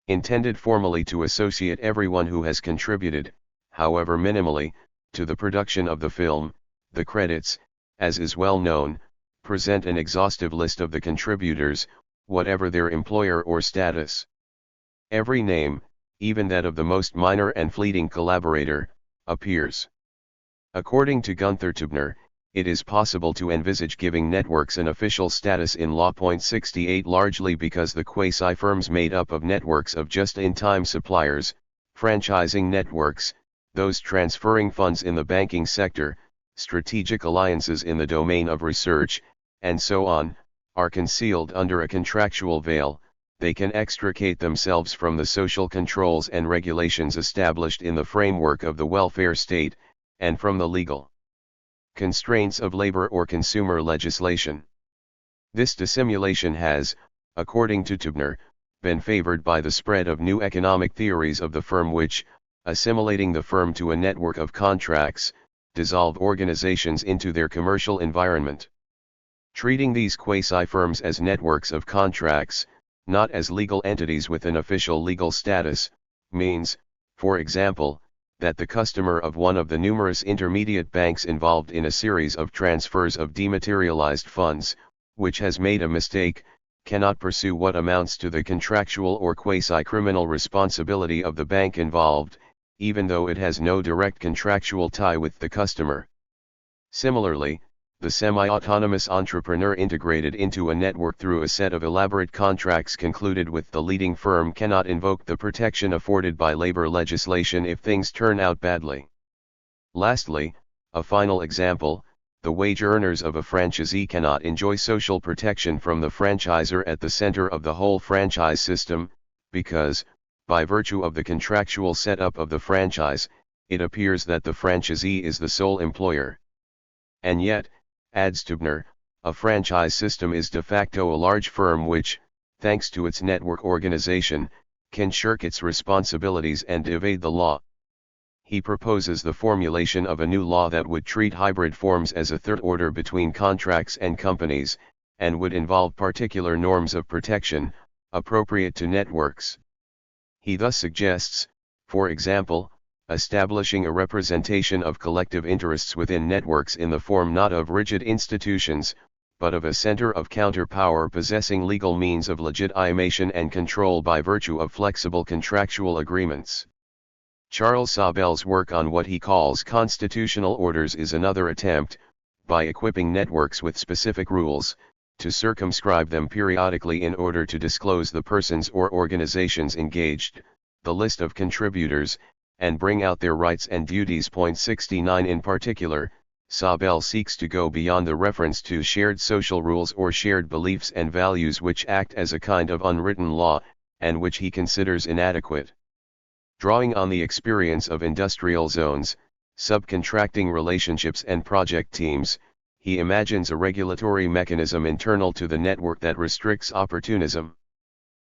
Intended formally to associate everyone who has contributed, however minimally, to the production of the film, the credits, as is well known, present an exhaustive list of the contributors, whatever their employer or status. Every name, even that of the most minor and fleeting collaborator, appears. According to Gunther Tübner, it is possible to envisage giving networks an official status in Law. 68 largely because the quasi-firms made up of networks of just-in-time suppliers, franchising networks, those transferring funds in the banking sector, strategic alliances in the domain of research, and so on, are concealed under a contractual veil. They can extricate themselves from the social controls and regulations established in the framework of the welfare state, and from the legal constraints of labor or consumer legislation. This dissimulation has, according to Tübner, been favored by the spread of new economic theories of the firm which, assimilating the firm to a network of contracts, dissolve organizations into their commercial environment. Treating these quasi-firms as networks of contracts, not as legal entities with an official legal status, means, for example, that the customer of one of the numerous intermediate banks involved in a series of transfers of dematerialized funds, which has made a mistake, cannot pursue what amounts to the contractual or quasi-criminal responsibility of the bank involved, even though it has no direct contractual tie with the customer. Similarly, the semi-autonomous entrepreneur integrated into a network through a set of elaborate contracts concluded with the leading firm cannot invoke the protection afforded by labor legislation if things turn out badly. Lastly, a final example, the wage earners of a franchisee cannot enjoy social protection from the franchisor at the center of the whole franchise system, because, by virtue of the contractual setup of the franchise, it appears that the franchisee is the sole employer. And yet, adds Tubner, a franchise system is de facto a large firm which, thanks to its network organization, can shirk its responsibilities and evade the law. He proposes the formulation of a new law that would treat hybrid forms as a third order between contracts and companies, and would involve particular norms of protection, appropriate to networks. He thus suggests, for example, establishing a representation of collective interests within networks in the form not of rigid institutions, but of a center of counterpower possessing legal means of legitimation and control by virtue of flexible contractual agreements. Charles Sabel's work on what he calls constitutional orders is another attempt, by equipping networks with specific rules, to circumscribe them periodically in order to disclose the persons or organizations engaged, the list of contributors, and bring out their rights and duties. Point 69 in particular, Sabel seeks to go beyond the reference to shared social rules or shared beliefs and values which act as a kind of unwritten law, and which he considers inadequate. Drawing on the experience of industrial zones, subcontracting relationships and project teams, he imagines a regulatory mechanism internal to the network that restricts opportunism.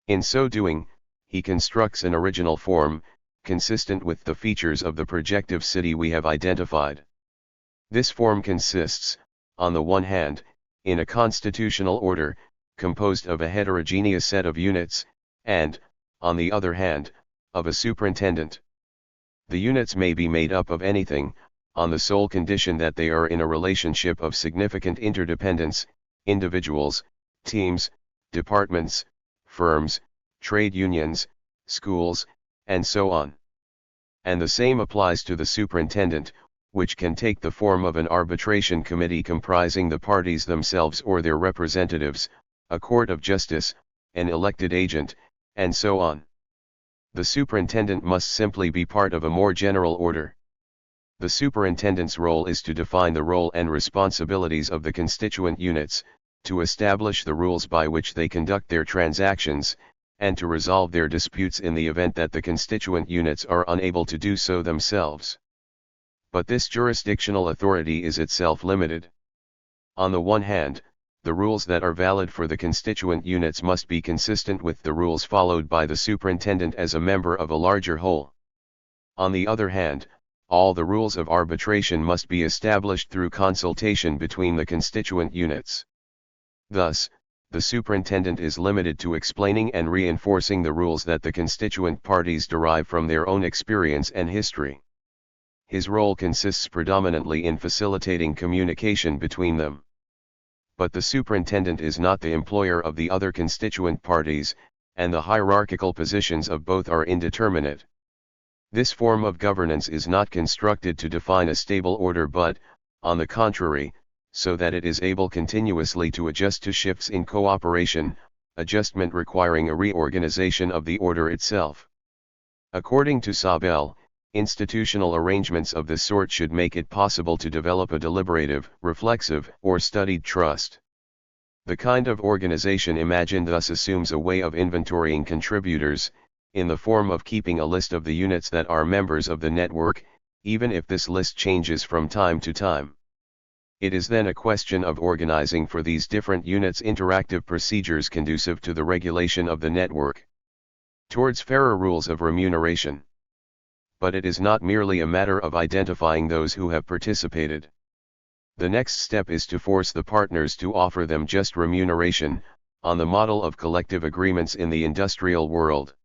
In so doing, he constructs an original form, consistent with the features of the projective city we have identified. This form consists, on the one hand, in a constitutional order, composed of a heterogeneous set of units, and, on the other hand, of a superintendent. The units may be made up of anything, on the sole condition that they are in a relationship of significant interdependence, individuals, teams, departments, firms, trade unions, schools, and so on. And the same applies to the superintendent, which can take the form of an arbitration committee comprising the parties themselves or their representatives, a court of justice, an elected agent, and so on. The superintendent must simply be part of a more general order. The superintendent's role is to define the role and responsibilities of the constituent units, to establish the rules by which they conduct their transactions, and to resolve their disputes in the event that the constituent units are unable to do so themselves. But this jurisdictional authority is itself limited. On the one hand, the rules that are valid for the constituent units must be consistent with the rules followed by the superintendent as a member of a larger whole. On the other hand, all the rules of arbitration must be established through consultation between the constituent units. Thus, the superintendent is limited to explaining and reinforcing the rules that the constituent parties derive from their own experience and history. His role consists predominantly in facilitating communication between them. But the superintendent is not the employer of the other constituent parties, and the hierarchical positions of both are indeterminate. This form of governance is not constructed to define a stable order but, on the contrary, so that it is able continuously to adjust to shifts in cooperation, adjustment requiring a reorganization of the order itself. According to Sabel, institutional arrangements of this sort should make it possible to develop a deliberative, reflexive, or studied trust. The kind of organization imagined thus assumes a way of inventorying contributors, in the form of keeping a list of the units that are members of the network, even if this list changes from time to time. It is then a question of organizing for these different units interactive procedures conducive to the regulation of the network towards fairer rules of remuneration. But it is not merely a matter of identifying those who have participated. The next step is to force the partners to offer them just remuneration, on the model of collective agreements in the industrial world.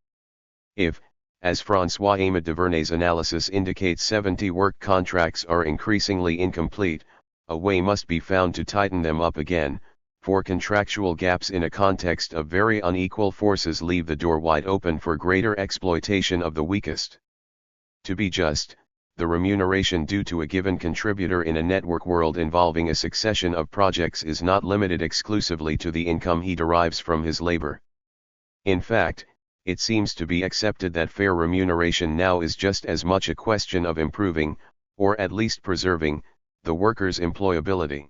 If, as François-Aimé Duvernay's analysis indicates, 70 work contracts are increasingly incomplete, a way must be found to tighten them up again, for contractual gaps in a context of very unequal forces leave the door wide open for greater exploitation of the weakest. To be just, the remuneration due to a given contributor in a network world involving a succession of projects is not limited exclusively to the income he derives from his labor. In fact, it seems to be accepted that fair remuneration now is just as much a question of improving, or at least preserving, the worker's employability.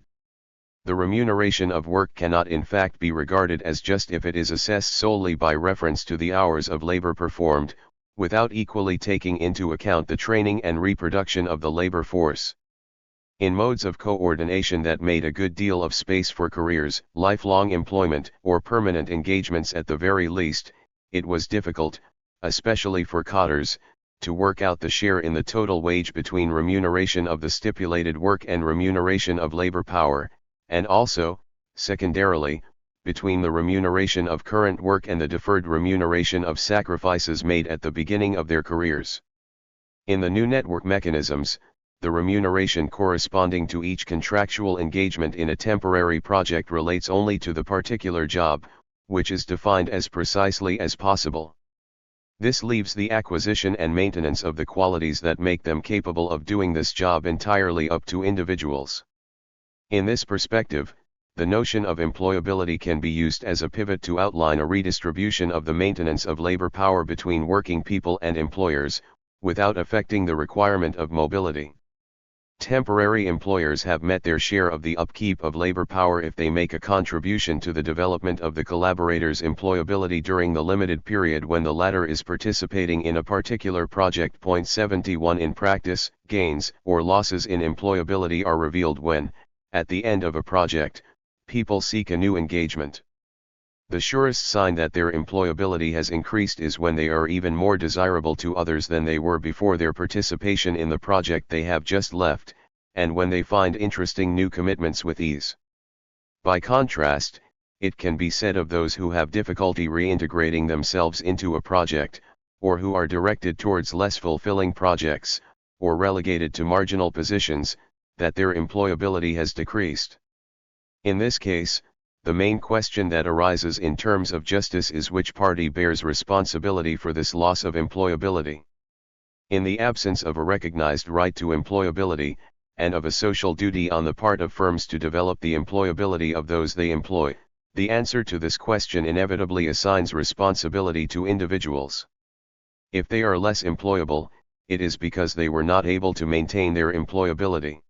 The remuneration of work cannot in fact be regarded as just if it is assessed solely by reference to the hours of labor performed, without equally taking into account the training and reproduction of the labor force. In modes of coordination that made a good deal of space for careers, lifelong employment, or permanent engagements at the very least, it was difficult, especially for cotters, to work out the share in the total wage between remuneration of the stipulated work and remuneration of labor power, and also, secondarily, between the remuneration of current work and the deferred remuneration of sacrifices made at the beginning of their careers. In the new network mechanisms, the remuneration corresponding to each contractual engagement in a temporary project relates only to the particular job, which is defined as precisely as possible. This leaves the acquisition and maintenance of the qualities that make them capable of doing this job entirely up to individuals. In this perspective, the notion of employability can be used as a pivot to outline a redistribution of the maintenance of labor power between working people and employers, without affecting the requirement of mobility. Temporary employers have met their share of the upkeep of labor power if they make a contribution to the development of the collaborator's employability during the limited period when the latter is participating in a particular project. 71 In practice, gains or losses in employability are revealed when, at the end of a project, people seek a new engagement. The surest sign that their employability has increased is when they are even more desirable to others than they were before their participation in the project they have just left, and when they find interesting new commitments with ease. By contrast, it can be said of those who have difficulty reintegrating themselves into a project, or who are directed towards less fulfilling projects, or relegated to marginal positions, that their employability has decreased. In this case, the main question that arises in terms of justice is which party bears responsibility for this loss of employability. In the absence of a recognized right to employability, and of a social duty on the part of firms to develop the employability of those they employ, the answer to this question inevitably assigns responsibility to individuals. If they are less employable, it is because they were not able to maintain their employability.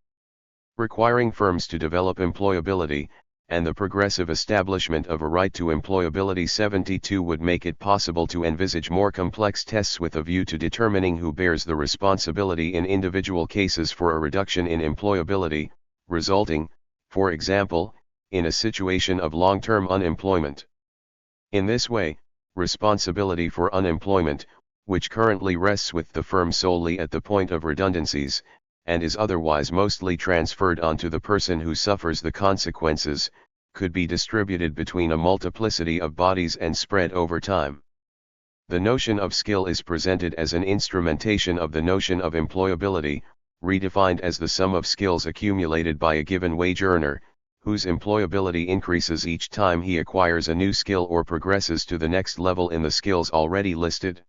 Requiring firms to develop employability, and the progressive establishment of a right to employability. 72 would make it possible to envisage more complex tests with a view to determining who bears the responsibility in individual cases for a reduction in employability, resulting, for example, in a situation of long-term unemployment. In this way, responsibility for unemployment, which currently rests with the firm solely at the point of redundancies, and is otherwise mostly transferred onto the person who suffers the consequences, could be distributed between a multiplicity of bodies and spread over time. The notion of skill is presented as an instrumentation of the notion of employability, redefined as the sum of skills accumulated by a given wage earner, whose employability increases each time he acquires a new skill or progresses to the next level in the skills already listed.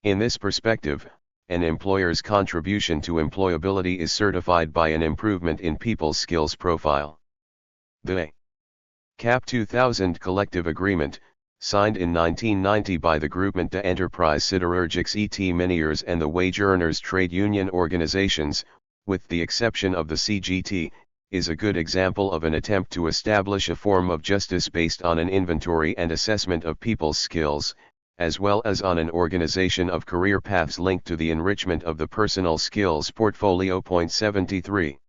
In this perspective, an employer's contribution to employability is certified by an improvement in people's skills profile. The CAP 2000 collective agreement, signed in 1990 by the Groupement de Entreprises Sidérurgiques et Minières and the wage earners trade union organizations, with the exception of the CGT, is a good example of an attempt to establish a form of justice based on an inventory and assessment of people's skills, as well as on an organization of career paths linked to the enrichment of the personal skills portfolio. 73.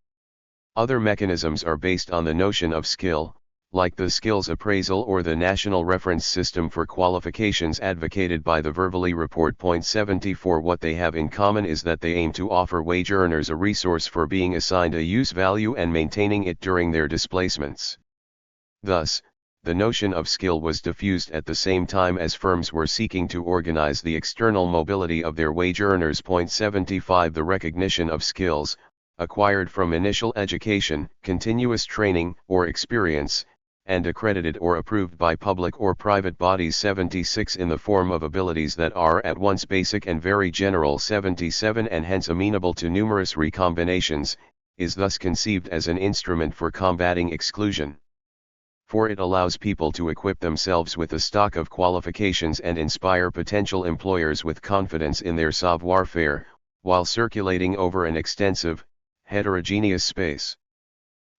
Other mechanisms are based on the notion of skill, like the skills appraisal or the national reference system for qualifications advocated by the Vervalli Report. 74. What they have in common is that they aim to offer wage earners a resource for being assigned a use value and maintaining it during their displacements. Thus, the notion of skill was diffused at the same time as firms were seeking to organize the external mobility of their wage earners. 75. The recognition of skills, acquired from initial education, continuous training or experience, and accredited or approved by public or private bodies. 76. In the form of abilities that are at once basic and very general. 77. And hence amenable to numerous recombinations, is thus conceived as an instrument for combating exclusion. For it allows people to equip themselves with a stock of qualifications and inspire potential employers with confidence in their savoir-faire, while circulating over an extensive, heterogeneous space.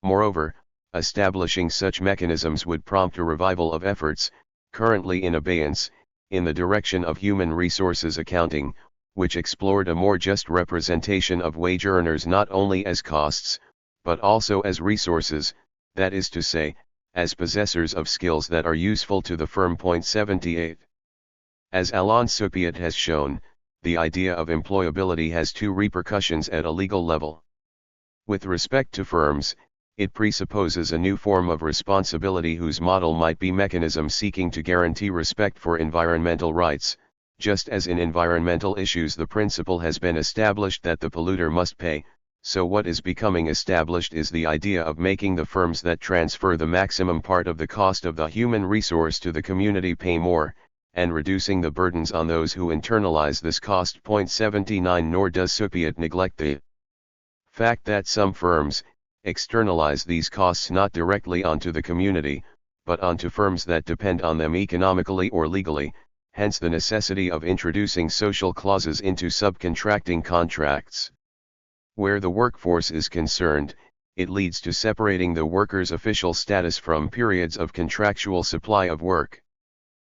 Moreover, establishing such mechanisms would prompt a revival of efforts, currently in abeyance, in the direction of human resources accounting, which explored a more just representation of wage earners not only as costs, but also as resources, that is to say, as possessors of skills that are useful to the firm. 78. As Alain Soupiat has shown, the idea of employability has two repercussions at a legal level. With respect to firms, it presupposes a new form of responsibility whose model might be mechanisms seeking to guarantee respect for environmental rights, just as in environmental issues the principle has been established that the polluter must pay. So what is becoming established is the idea of making the firms that transfer the maximum part of the cost of the human resource to the community pay more, and reducing the burdens on those who internalize this cost. 79. Nor does Soupiat neglect the fact that some firms externalize these costs not directly onto the community, but onto firms that depend on them economically or legally, hence the necessity of introducing social clauses into subcontracting contracts. Where the workforce is concerned, it leads to separating the worker's official status from periods of contractual supply of work.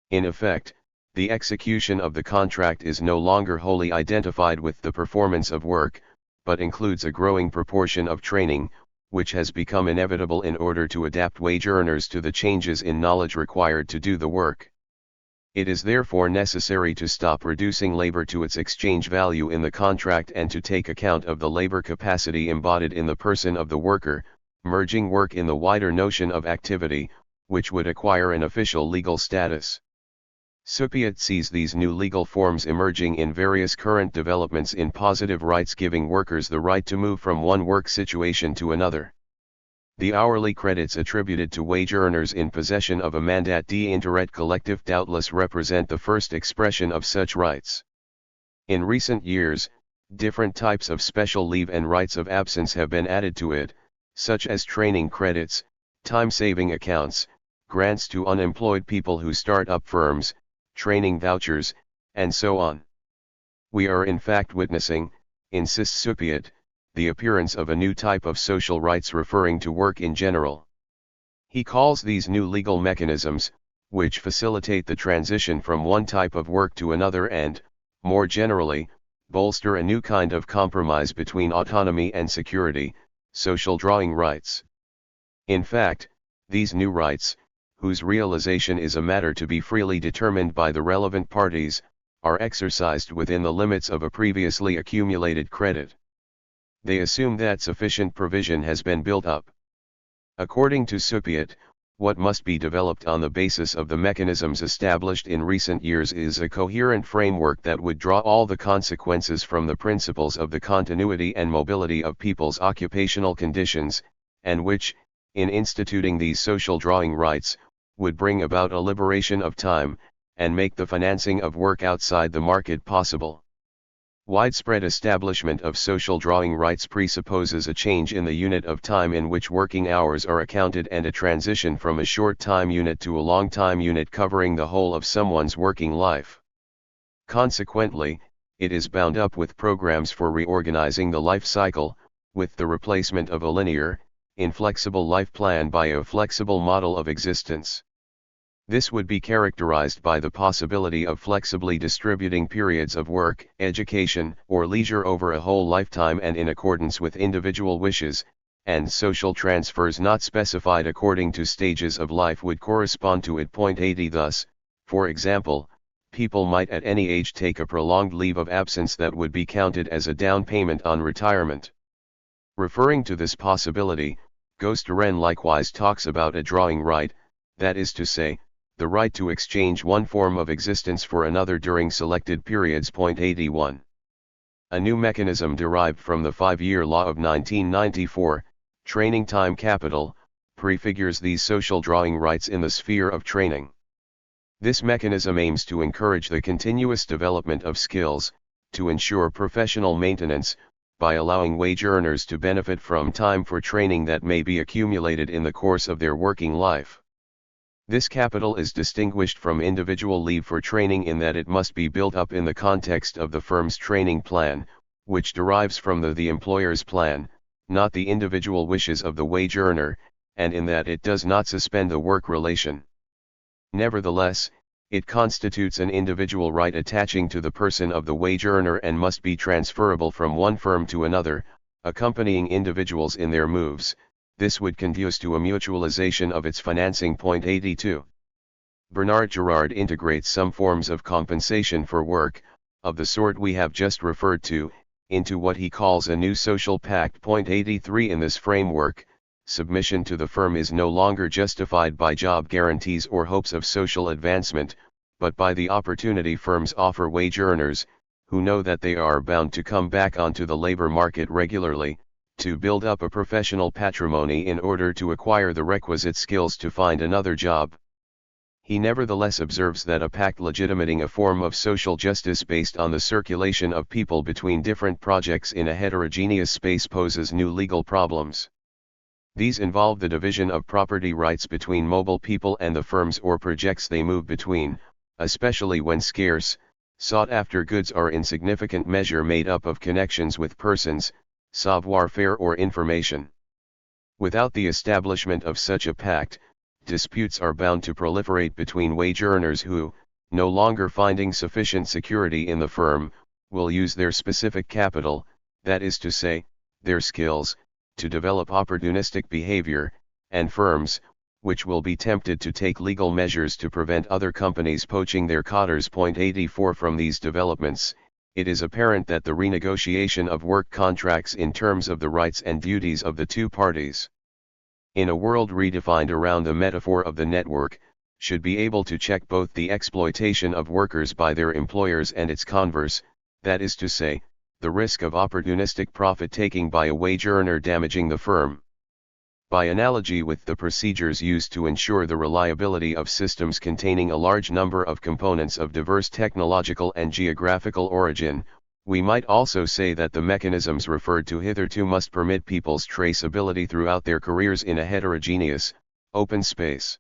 In effect, the execution of the contract is no longer wholly identified with the performance of work, but includes a growing proportion of training, which has become inevitable in order to adapt wage earners to the changes in knowledge required to do the work. It is therefore necessary to stop reducing labor to its exchange value in the contract and to take account of the labor capacity embodied in the person of the worker, merging work in the wider notion of activity, which would acquire an official legal status. Soupiat sees these new legal forms emerging in various current developments in positive rights, giving workers the right to move from one work situation to another. The hourly credits attributed to wage earners in possession of a mandat d'intérêt collectif doubtless represent the first expression of such rights. In recent years, different types of special leave and rights of absence have been added to it, such as training credits, time-saving accounts, grants to unemployed people who start up firms, training vouchers, and so on. We are in fact witnessing, insists Soupiat, the appearance of a new type of social rights referring to work in general. He calls these new legal mechanisms, which facilitate the transition from one type of work to another and, more generally, bolster a new kind of compromise between autonomy and security, social drawing rights. In fact, these new rights, whose realization is a matter to be freely determined by the relevant parties, are exercised within the limits of a previously accumulated credit. They assume that sufficient provision has been built up. According to Soupiat, what must be developed on the basis of the mechanisms established in recent years is a coherent framework that would draw all the consequences from the principles of the continuity and mobility of people's occupational conditions, and which, in instituting these social drawing rights, would bring about a liberation of time, and make the financing of work outside the market possible. Widespread establishment of social drawing rights presupposes a change in the unit of time in which working hours are accounted and a transition from a short time unit to a long time unit covering the whole of someone's working life. Consequently, it is bound up with programs for reorganizing the life cycle, with the replacement of a linear, inflexible life plan by a flexible model of existence. This would be characterized by the possibility of flexibly distributing periods of work, education, or leisure over a whole lifetime and in accordance with individual wishes, and social transfers not specified according to stages of life would correspond to it. 80 Thus, for example, people might at any age take a prolonged leave of absence that would be counted as a down payment on retirement. Referring to this possibility, Gosteren likewise talks about a drawing right, that is to say, the right to exchange one form of existence for another during selected periods. 81. A new mechanism derived from the 5-year law of 1994, training time capital, prefigures these social drawing rights in the sphere of training. This mechanism aims to encourage the continuous development of skills, to ensure professional maintenance, by allowing wage earners to benefit from time for training that may be accumulated in the course of their working life. This capital is distinguished from individual leave for training in that it must be built up in the context of the firm's training plan, which derives from the employer's plan, not the individual wishes of the wage earner, and in that it does not suspend the work relation. Nevertheless, it constitutes an individual right attaching to the person of the wage earner and must be transferable from one firm to another, accompanying individuals in their moves. This would conduce to a mutualization of its financing. 82. Bernard Gerard integrates some forms of compensation for work, of the sort we have just referred to, into what he calls a new social pact. 83 In this framework, submission to the firm is no longer justified by job guarantees or hopes of social advancement, but by the opportunity firms offer wage earners, who know that they are bound to come back onto the labor market regularly, to build up a professional patrimony in order to acquire the requisite skills to find another job. He nevertheless observes that a pact legitimating a form of social justice based on the circulation of people between different projects in a heterogeneous space poses new legal problems. These involve the division of property rights between mobile people and the firms or projects they move between, especially when scarce, sought-after goods are in significant measure made up of connections with persons, savoir-faire or information. Without the establishment of such a pact, disputes are bound to proliferate between wage earners who, no longer finding sufficient security in the firm, will use their specific capital, that is to say, their skills, to develop opportunistic behavior, and firms, which will be tempted to take legal measures to prevent other companies poaching their cotters. 84 From these developments, it is apparent that the renegotiation of work contracts in terms of the rights and duties of the two parties, in a world redefined around the metaphor of the network, should be able to check both the exploitation of workers by their employers and its converse, that is to say, the risk of opportunistic profit-taking by a wage earner damaging the firm. By analogy with the procedures used to ensure the reliability of systems containing a large number of components of diverse technological and geographical origin, we might also say that the mechanisms referred to hitherto must permit people's traceability throughout their careers in a heterogeneous, open space.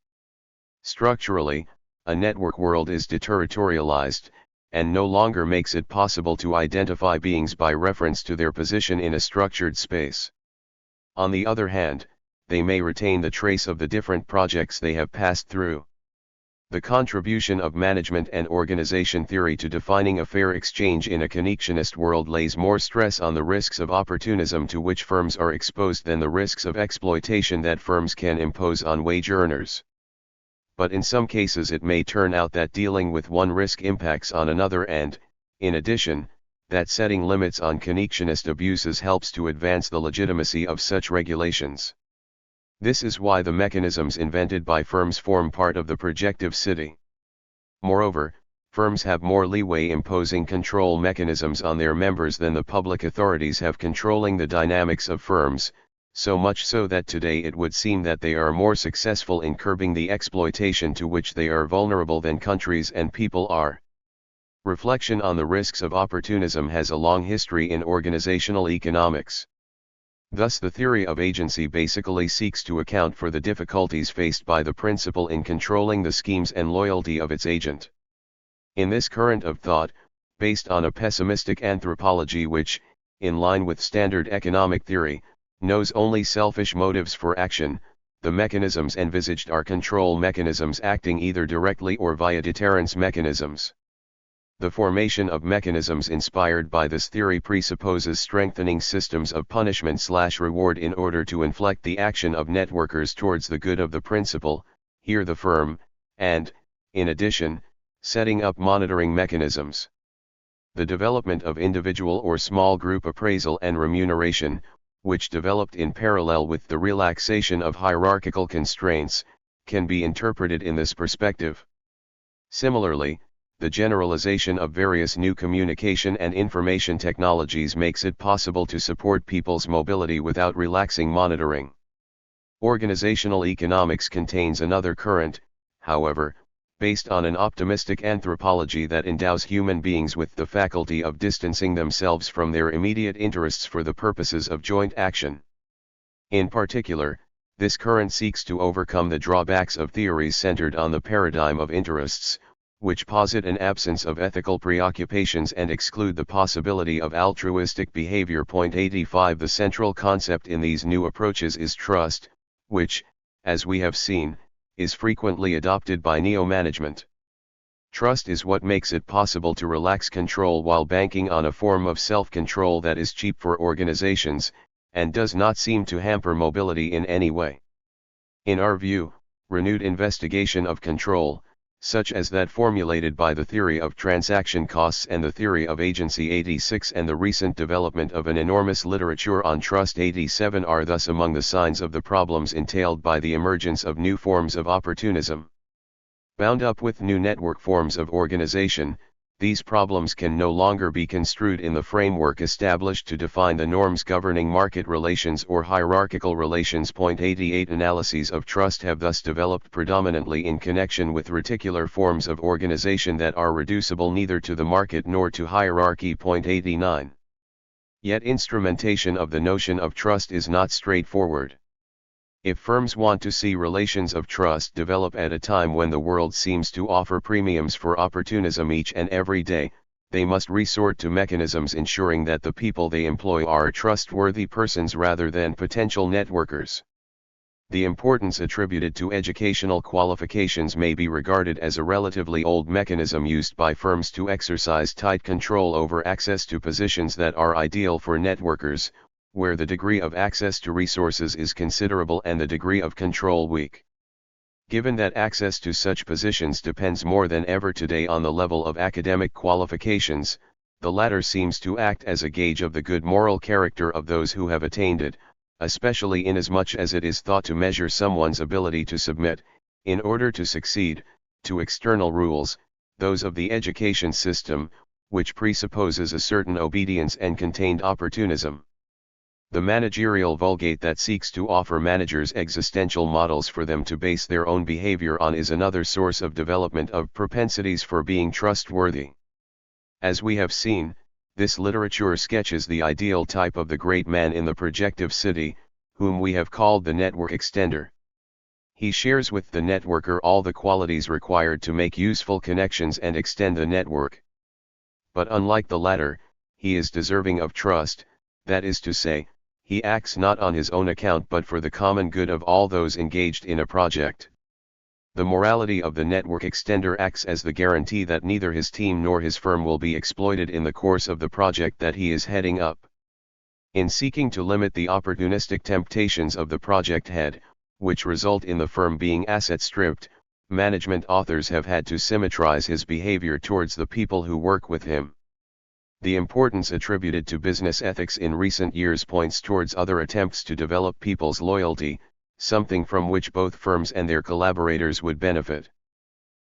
Structurally, a network world is deterritorialized, and no longer makes it possible to identify beings by reference to their position in a structured space. On the other hand, they may retain the trace of the different projects they have passed through. The contribution of management and organization theory to defining a fair exchange in a connectionist world lays more stress on the risks of opportunism to which firms are exposed than the risks of exploitation that firms can impose on wage earners. But in some cases it may turn out that dealing with one risk impacts on another and, in addition, that setting limits on connectionist abuses helps to advance the legitimacy of such regulations. This is why the mechanisms invented by firms form part of the projective city. Moreover, firms have more leeway imposing control mechanisms on their members than the public authorities have controlling the dynamics of firms, so much so that today it would seem that they are more successful in curbing the exploitation to which they are vulnerable than countries and people are. Reflection on the risks of opportunism has a long history in organizational economics. Thus the theory of agency basically seeks to account for the difficulties faced by the principal in controlling the schemes and loyalty of its agent. In this current of thought, based on a pessimistic anthropology which, in line with standard economic theory, knows only selfish motives for action, the mechanisms envisaged are control mechanisms acting either directly or via deterrence mechanisms. The formation of mechanisms inspired by this theory presupposes strengthening systems of punishment/reward in order to inflect the action of networkers towards the good of the principal, here the firm, and, in addition, setting up monitoring mechanisms. The development of individual or small group appraisal and remuneration, which developed in parallel with the relaxation of hierarchical constraints, can be interpreted in this perspective. Similarly, the generalization of various new communication and information technologies makes it possible to support people's mobility without relaxing monitoring. Organizational economics contains another current, however, based on an optimistic anthropology that endows human beings with the faculty of distancing themselves from their immediate interests for the purposes of joint action. In particular, this current seeks to overcome the drawbacks of theories centered on the paradigm of interests, which posit an absence of ethical preoccupations and exclude the possibility of altruistic behavior. 85 The central concept in these new approaches is trust, which, as we have seen, is frequently adopted by neo-management. Trust is what makes it possible to relax control while banking on a form of self-control that is cheap for organizations, and does not seem to hamper mobility in any way. In our view, renewed investigation of control, such as that formulated by the theory of transaction costs and the theory of agency 86 and the recent development of an enormous literature on trust 87 are thus among the signs of the problems entailed by the emergence of new forms of opportunism. Bound up with new network forms of organization, these problems can no longer be construed in the framework established to define the norms governing market relations or hierarchical relations. 88 Analyses of trust have thus developed predominantly in connection with reticular forms of organization that are reducible neither to the market nor to hierarchy. 89 Yet instrumentation of the notion of trust is not straightforward. If firms want to see relations of trust develop at a time when the world seems to offer premiums for opportunism each and every day, they must resort to mechanisms ensuring that the people they employ are trustworthy persons rather than potential networkers. The importance attributed to educational qualifications may be regarded as a relatively old mechanism used by firms to exercise tight control over access to positions that are ideal for networkers, where the degree of access to resources is considerable and the degree of control weak. Given that access to such positions depends more than ever today on the level of academic qualifications, the latter seems to act as a gauge of the good moral character of those who have attained it, especially inasmuch as it is thought to measure someone's ability to submit, in order to succeed, to external rules, those of the education system, which presupposes a certain obedience and contained opportunism. The managerial vulgate that seeks to offer managers existential models for them to base their own behavior on is another source of development of propensities for being trustworthy. As we have seen, this literature sketches the ideal type of the great man in the projective city, whom we have called the network extender. He shares with the networker all the qualities required to make useful connections and extend the network. But unlike the latter, he is deserving of trust, that is to say, he acts not on his own account but for the common good of all those engaged in a project. The morality of the network extender acts as the guarantee that neither his team nor his firm will be exploited in the course of the project that he is heading up. In seeking to limit the opportunistic temptations of the project head, which result in the firm being asset stripped, management authors have had to symmetrize his behavior towards the people who work with him. The importance attributed to business ethics in recent years points towards other attempts to develop people's loyalty, something from which both firms and their collaborators would benefit.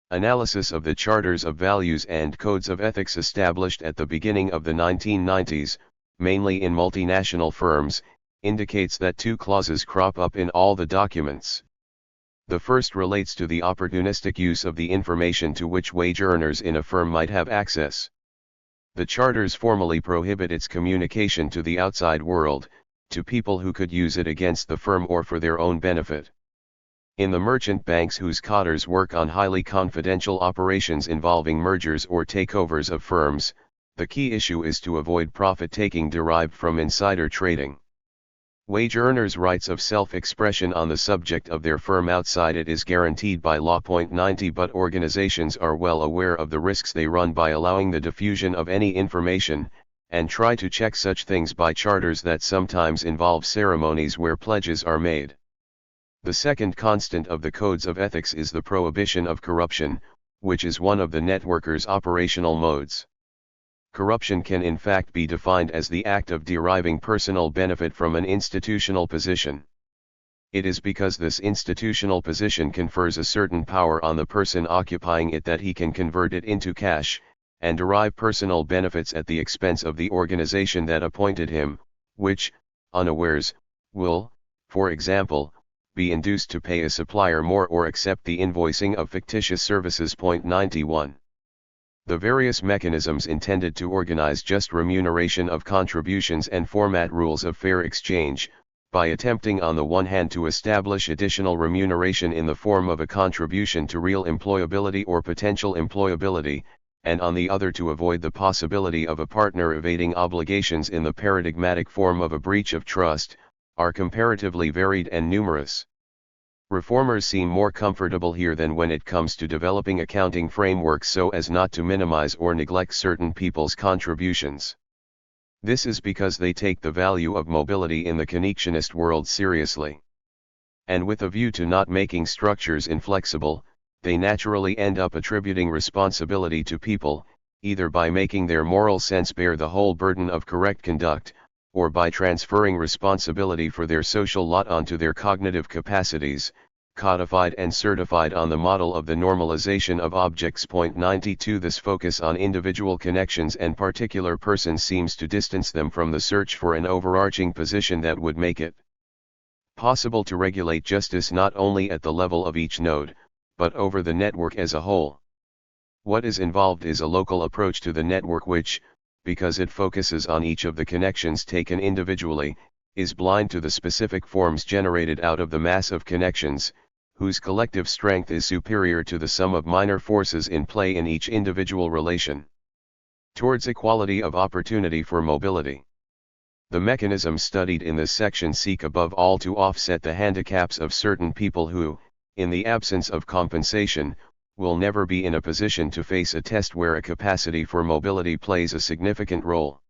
Analysis of the charters of values and codes of ethics established at the beginning of the 1990s, mainly in multinational firms, indicates that two clauses crop up in all the documents. The first relates to the opportunistic use of the information to which wage earners in a firm might have access. The charters formally prohibit its communication to the outside world, to people who could use it against the firm or for their own benefit. In the merchant banks whose cadres work on highly confidential operations involving mergers or takeovers of firms, the key issue is to avoid profit-taking derived from insider trading. Wage earners' rights of self-expression on the subject of their firm outside it is guaranteed by law. 90 But organizations are well aware of the risks they run by allowing the diffusion of any information, and try to check such things by charters that sometimes involve ceremonies where pledges are made. The second constant of the codes of ethics is the prohibition of corruption, which is one of the networkers' operational modes. Corruption can in fact be defined as the act of deriving personal benefit from an institutional position. It is because this institutional position confers a certain power on the person occupying it that he can convert it into cash, and derive personal benefits at the expense of the organization that appointed him, which, unawares, will, for example, be induced to pay a supplier more or accept the invoicing of fictitious services. 91. The various mechanisms intended to organize just remuneration of contributions and format rules of fair exchange, by attempting on the one hand to establish additional remuneration in the form of a contribution to real employability or potential employability, and on the other to avoid the possibility of a partner evading obligations in the paradigmatic form of a breach of trust, are comparatively varied and numerous. Reformers seem more comfortable here than when it comes to developing accounting frameworks so as not to minimize or neglect certain people's contributions. This is because they take the value of mobility in the connectionist world seriously. And with a view to not making structures inflexible, they naturally end up attributing responsibility to people, either by making their moral sense bear the whole burden of correct conduct, or by transferring responsibility for their social lot onto their cognitive capacities, codified and certified on the model of the normalization of objects. 92 This focus on individual connections and particular persons seems to distance them from the search for an overarching position that would make it possible to regulate justice not only at the level of each node, but over the network as a whole. What is involved is a local approach to the network which, because it focuses on each of the connections taken individually, is blind to the specific forms generated out of the mass of connections, whose collective strength is superior to the sum of minor forces in play in each individual relation. Towards equality of opportunity for mobility. The mechanisms studied in this section seek above all to offset the handicaps of certain people who, in the absence of compensation, will never be in a position to face a test where a capacity for mobility plays a significant role.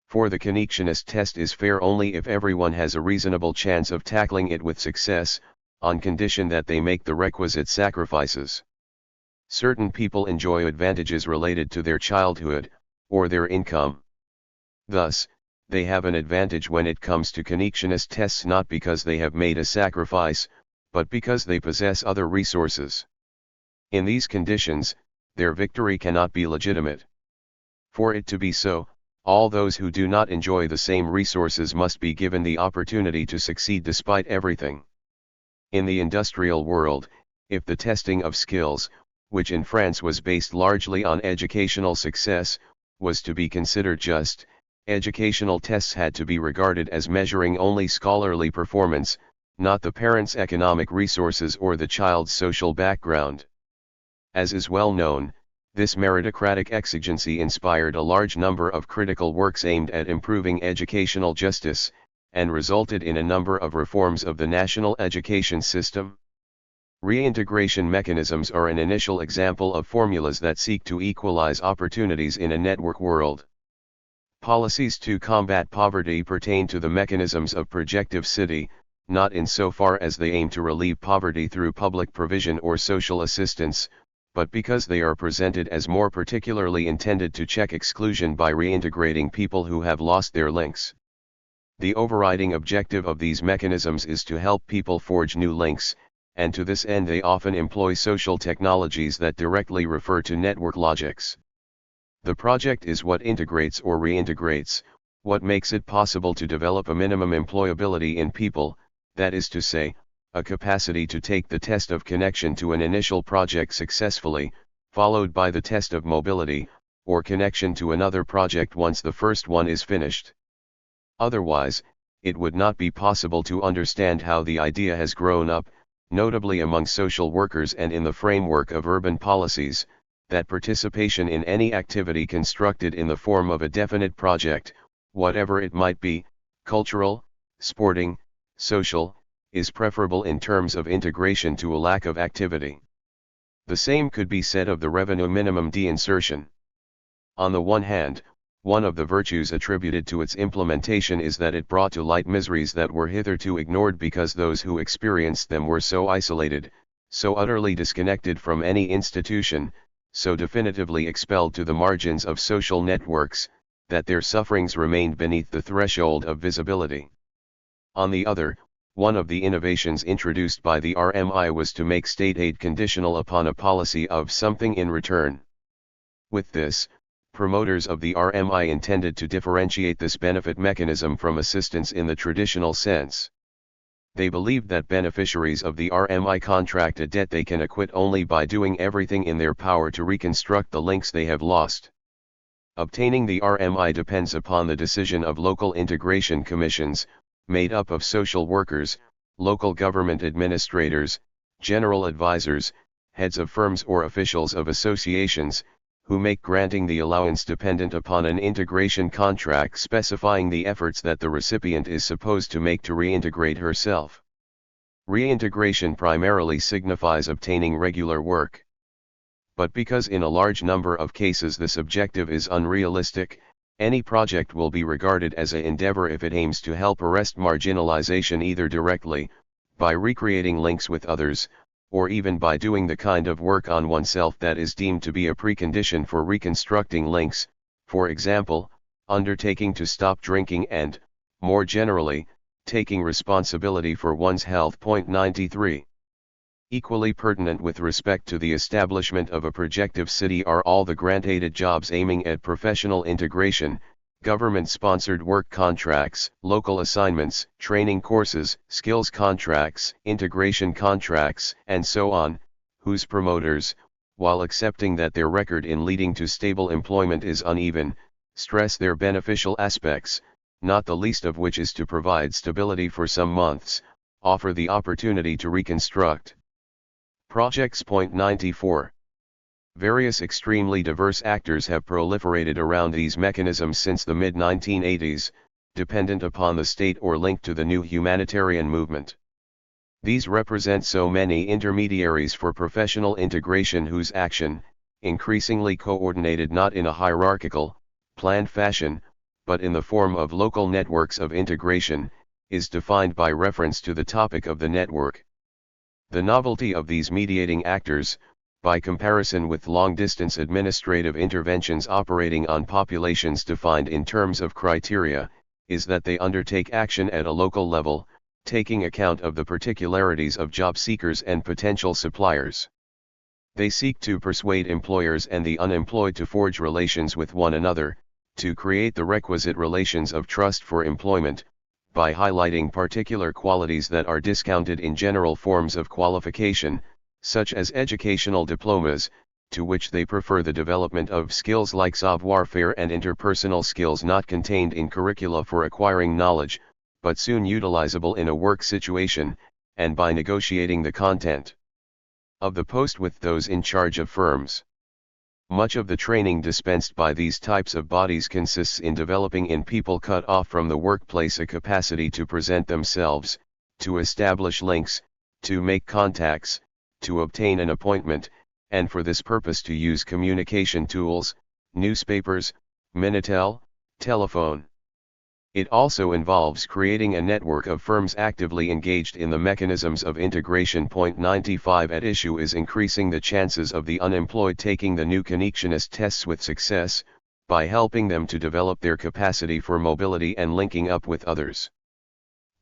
For the connectionist test is fair only if everyone has a reasonable chance of tackling it with success, on condition that they make the requisite sacrifices. Certain people enjoy advantages related to their childhood, or their income. Thus, they have an advantage when it comes to connectionist tests not because they have made a sacrifice, but because they possess other resources. In these conditions, their victory cannot be legitimate. For it to be so, all those who do not enjoy the same resources must be given the opportunity to succeed despite everything. In the industrial world, if the testing of skills, which in France was based largely on educational success, was to be considered just, educational tests had to be regarded as measuring only scholarly performance, not the parent's economic resources or the child's social background. As is well known, this meritocratic exigency inspired a large number of critical works aimed at improving educational justice, and resulted in a number of reforms of the national education system. Reintegration mechanisms are an initial example of formulas that seek to equalize opportunities in a network world. Policies to combat poverty pertain to the mechanisms of projective city, not insofar as they aim to relieve poverty through public provision or social assistance, but because they are presented as more particularly intended to check exclusion by reintegrating people who have lost their links. The overriding objective of these mechanisms is to help people forge new links, and to this end they often employ social technologies that directly refer to network logics. The project is what integrates or reintegrates, what makes it possible to develop a minimum employability in people, that is to say, a capacity to take the test of connection to an initial project successfully, followed by the test of mobility, or connection to another project once the first one is finished. Otherwise, it would not be possible to understand how the idea has grown up, notably among social workers and in the framework of urban policies, that participation in any activity constructed in the form of a definite project, whatever it might be, cultural, sporting, social, is preferable in terms of integration to a lack of activity. The same could be said of the revenue minimum deinsertion. On the one hand, one of the virtues attributed to its implementation is that it brought to light miseries that were hitherto ignored because those who experienced them were so isolated, so utterly disconnected from any institution, so definitively expelled to the margins of social networks, that their sufferings remained beneath the threshold of visibility. On the other, one of the innovations introduced by the RMI was to make state aid conditional upon a policy of something in return. With this, promoters of the RMI intended to differentiate this benefit mechanism from assistance in the traditional sense. They believed that beneficiaries of the RMI contract a debt they can acquit only by doing everything in their power to reconstruct the links they have lost. Obtaining the RMI depends upon the decision of local integration commissions, made up of social workers, local government administrators, general advisors, heads of firms or officials of associations, who make granting the allowance dependent upon an integration contract specifying the efforts that the recipient is supposed to make to reintegrate herself. Reintegration primarily signifies obtaining regular work. But because in a large number of cases this objective is unrealistic, any project will be regarded as an endeavor if it aims to help arrest marginalization either directly, by recreating links with others, or even by doing the kind of work on oneself that is deemed to be a precondition for reconstructing links, for example, undertaking to stop drinking and, more generally, taking responsibility for one's health. 93. Equally pertinent with respect to the establishment of a projective city are all the grant-aided jobs aiming at professional integration, government-sponsored work contracts, local assignments, training courses, skills contracts, integration contracts, and so on, whose promoters, while accepting that their record in leading to stable employment is uneven, stress their beneficial aspects, not the least of which is to provide stability for some months, offer the opportunity to reconstruct. Projects. 94. Various extremely diverse actors have proliferated around these mechanisms since the mid-1980s, dependent upon the state or linked to the new humanitarian movement. These represent so many intermediaries for professional integration whose action, increasingly coordinated not in a hierarchical, planned fashion, but in the form of local networks of integration, is defined by reference to the topic of the network. The novelty of these mediating actors, by comparison with long-distance administrative interventions operating on populations defined in terms of criteria, is that they undertake action at a local level, taking account of the particularities of job seekers and potential suppliers. They seek to persuade employers and the unemployed to forge relations with one another, to create the requisite relations of trust for employment, by highlighting particular qualities that are discounted in general forms of qualification, such as educational diplomas, to which they prefer the development of skills like savoir-faire and interpersonal skills not contained in curricula for acquiring knowledge, but soon utilizable in a work situation, and by negotiating the content of the post with those in charge of firms. Much of the training dispensed by these types of bodies consists in developing in people cut off from the workplace a capacity to present themselves, to establish links, to make contacts, to obtain an appointment, and for this purpose to use communication tools, newspapers, Minitel, telephone. It also involves creating a network of firms actively engaged in the mechanisms of integration. 95 At issue is increasing the chances of the unemployed taking the new connectionist tests with success, by helping them to develop their capacity for mobility and linking up with others.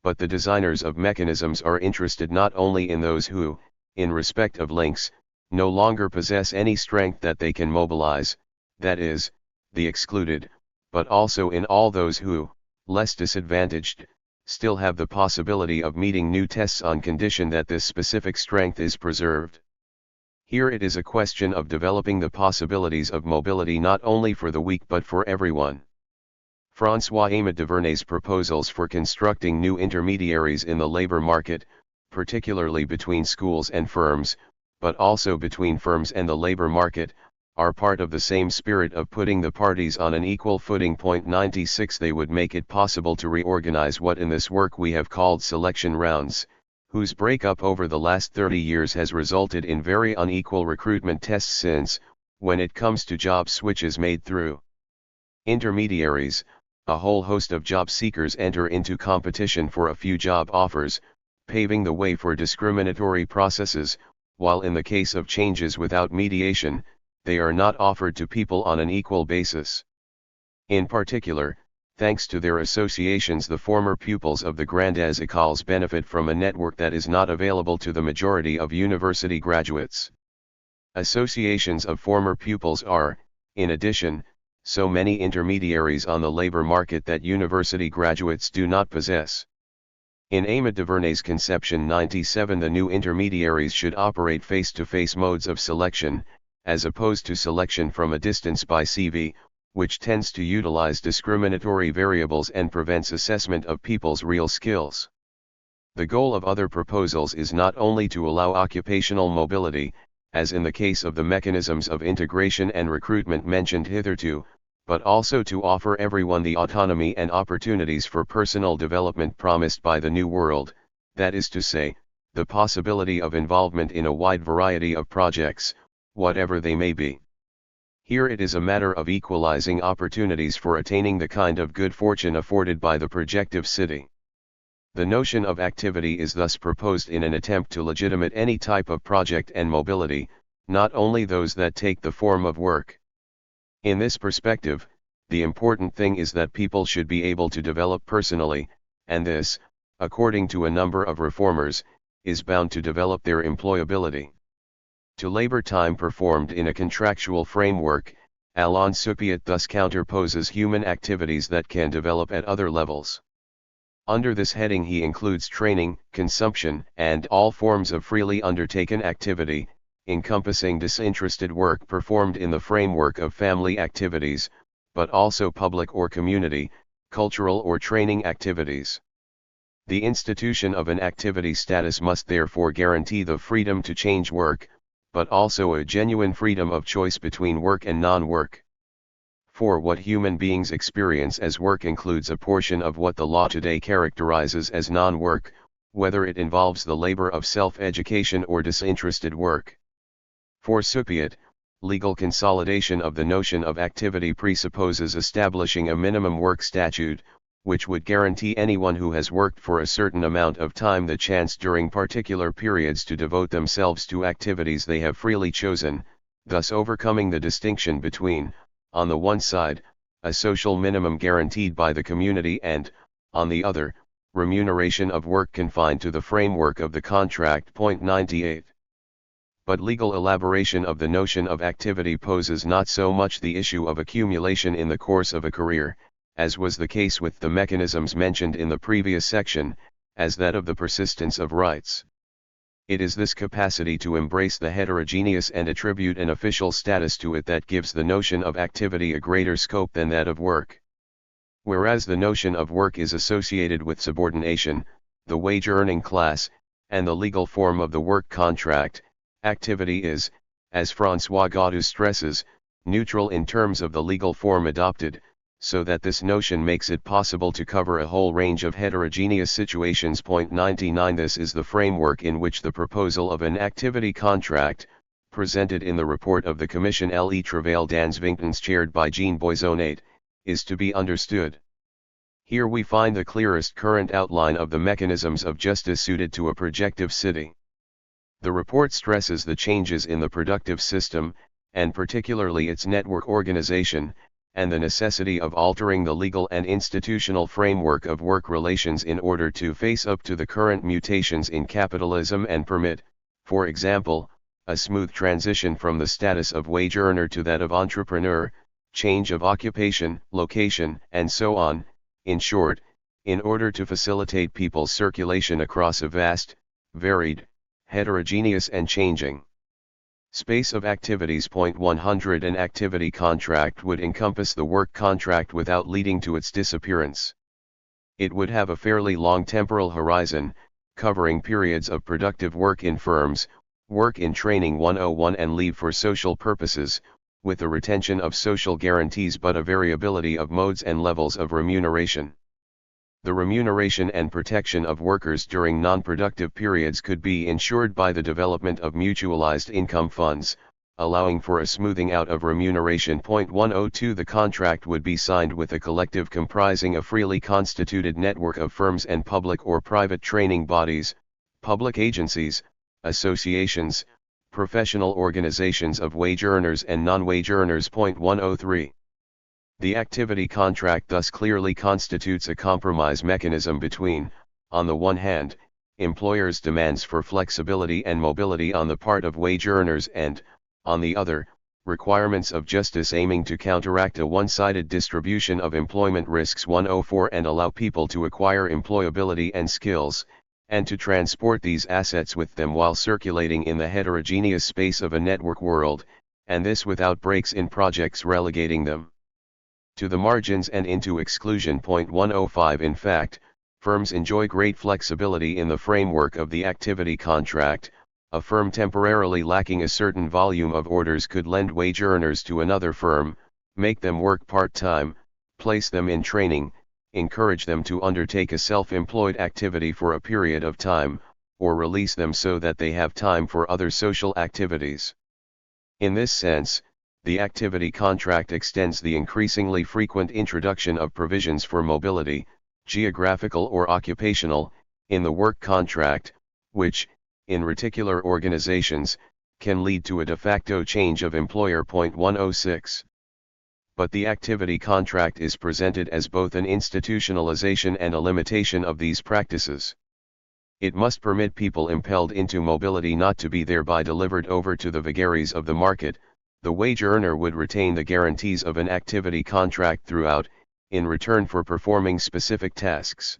But the designers of mechanisms are interested not only in those who, in respect of links, no longer possess any strength that they can mobilize, that is, the excluded, but also in all those who, less disadvantaged, still have the possibility of meeting new tests on condition that this specific strength is preserved. Here it is a question of developing the possibilities of mobility not only for the weak but for everyone. François-Aimé Duvernay's proposals for constructing new intermediaries in the labor market, particularly between schools and firms, but also between firms and the labor market, are part of the same spirit of putting the parties on an equal footing. 96 They would make it possible to reorganize what in this work we have called selection rounds, whose breakup over the last 30 years has resulted in very unequal recruitment tests since, when it comes to job switches made through intermediaries, a whole host of job seekers enter into competition for a few job offers, paving the way for discriminatory processes, while in the case of changes without mediation, they are not offered to people on an equal basis. In particular, thanks to their associations, the former pupils of the grandes écoles benefit from a network that is not available to the majority of university graduates. Associations of former pupils are, in addition, so many intermediaries on the labor market that university graduates do not possess. In Émile de Vernay's conception 97, the new intermediaries should operate face-to-face modes of selection, as opposed to selection from a distance by CV, which tends to utilize discriminatory variables and prevents assessment of people's real skills. The goal of other proposals is not only to allow occupational mobility, as in the case of the mechanisms of integration and recruitment mentioned hitherto, but also to offer everyone the autonomy and opportunities for personal development promised by the New World, that is to say, the possibility of involvement in a wide variety of projects, whatever they may be. Here it is a matter of equalizing opportunities for attaining the kind of good fortune afforded by the projective city. The notion of activity is thus proposed in an attempt to legitimate any type of project and mobility, not only those that take the form of work. In this perspective, the important thing is that people should be able to develop personally, and this, according to a number of reformers, is bound to develop their employability. To labor time performed in a contractual framework, Alain Supiat thus counterposes human activities that can develop at other levels. Under this heading he includes training, consumption, and all forms of freely undertaken activity, encompassing disinterested work performed in the framework of family activities, but also public or community, cultural or training activities. The institution of an activity status must therefore guarantee the freedom to change work, but also a genuine freedom of choice between work and non-work. For what human beings experience as work includes a portion of what the law today characterizes as non-work, whether it involves the labor of self-education or disinterested work. For Supiat, legal consolidation of the notion of activity presupposes establishing a minimum work statute, which would guarantee anyone who has worked for a certain amount of time the chance during particular periods to devote themselves to activities they have freely chosen, thus overcoming the distinction between, on the one side, a social minimum guaranteed by the community and, on the other, remuneration of work confined to the framework of the contract. 98. But legal elaboration of the notion of activity poses not so much the issue of accumulation in the course of a career, as was the case with the mechanisms mentioned in the previous section, as that of the persistence of rights. It is this capacity to embrace the heterogeneous and attribute an official status to it that gives the notion of activity a greater scope than that of work. Whereas the notion of work is associated with subordination, the wage-earning class, and the legal form of the work contract, activity is, as François Godou stresses, neutral in terms of the legal form adopted, so that this notion makes it possible to cover a whole range of heterogeneous situations. 99 This is the framework in which the proposal of an activity contract, presented in the report of the Commission Les Travaux dans Vingtons chaired by Jean Boisonnet, is to be understood. Here we find the clearest current outline of the mechanisms of justice suited to a projective city. The report stresses the changes in the productive system, and particularly its network organization, and the necessity of altering the legal and institutional framework of work relations in order to face up to the current mutations in capitalism and permit, for example, a smooth transition from the status of wage earner to that of entrepreneur, change of occupation, location, and so on, in short, in order to facilitate people's circulation across a vast, varied, heterogeneous and changing space of activities. 100 An activity contract would encompass the work contract without leading to its disappearance. It would have a fairly long temporal horizon, covering periods of productive work in firms, work in training 101 and leave for social purposes, with the retention of social guarantees but a variability of modes and levels of remuneration. The remuneration and protection of workers during non-productive periods could be ensured by the development of mutualized income funds, allowing for a smoothing out of remuneration. 102 The contract would be signed with a collective comprising a freely constituted network of firms and public or private training bodies, public agencies, associations, professional organizations of wage earners and non-wage earners. 103 The activity contract thus clearly constitutes a compromise mechanism between, on the one hand, employers' demands for flexibility and mobility on the part of wage earners and, on the other, requirements of justice aiming to counteract a one-sided distribution of employment risks. 104 And allow people to acquire employability and skills, and to transport these assets with them while circulating in the heterogeneous space of a network world, and this without breaks in projects relegating them to the margins and into exclusion. 105 In fact, firms enjoy great flexibility in the framework of the activity contract. A firm temporarily lacking a certain volume of orders could lend wage earners to another firm, make them work part-time, place them in training, encourage them to undertake a self-employed activity for a period of time, or release them so that they have time for other social activities. In this sense, the activity contract extends the increasingly frequent introduction of provisions for mobility, geographical or occupational, in the work contract, which, in reticular organizations, can lead to a de facto change of employer. 106 But the activity contract is presented as both an institutionalization and a limitation of these practices. It must permit people impelled into mobility not to be thereby delivered over to the vagaries of the market. The wage earner would retain the guarantees of an activity contract throughout, in return for performing specific tasks.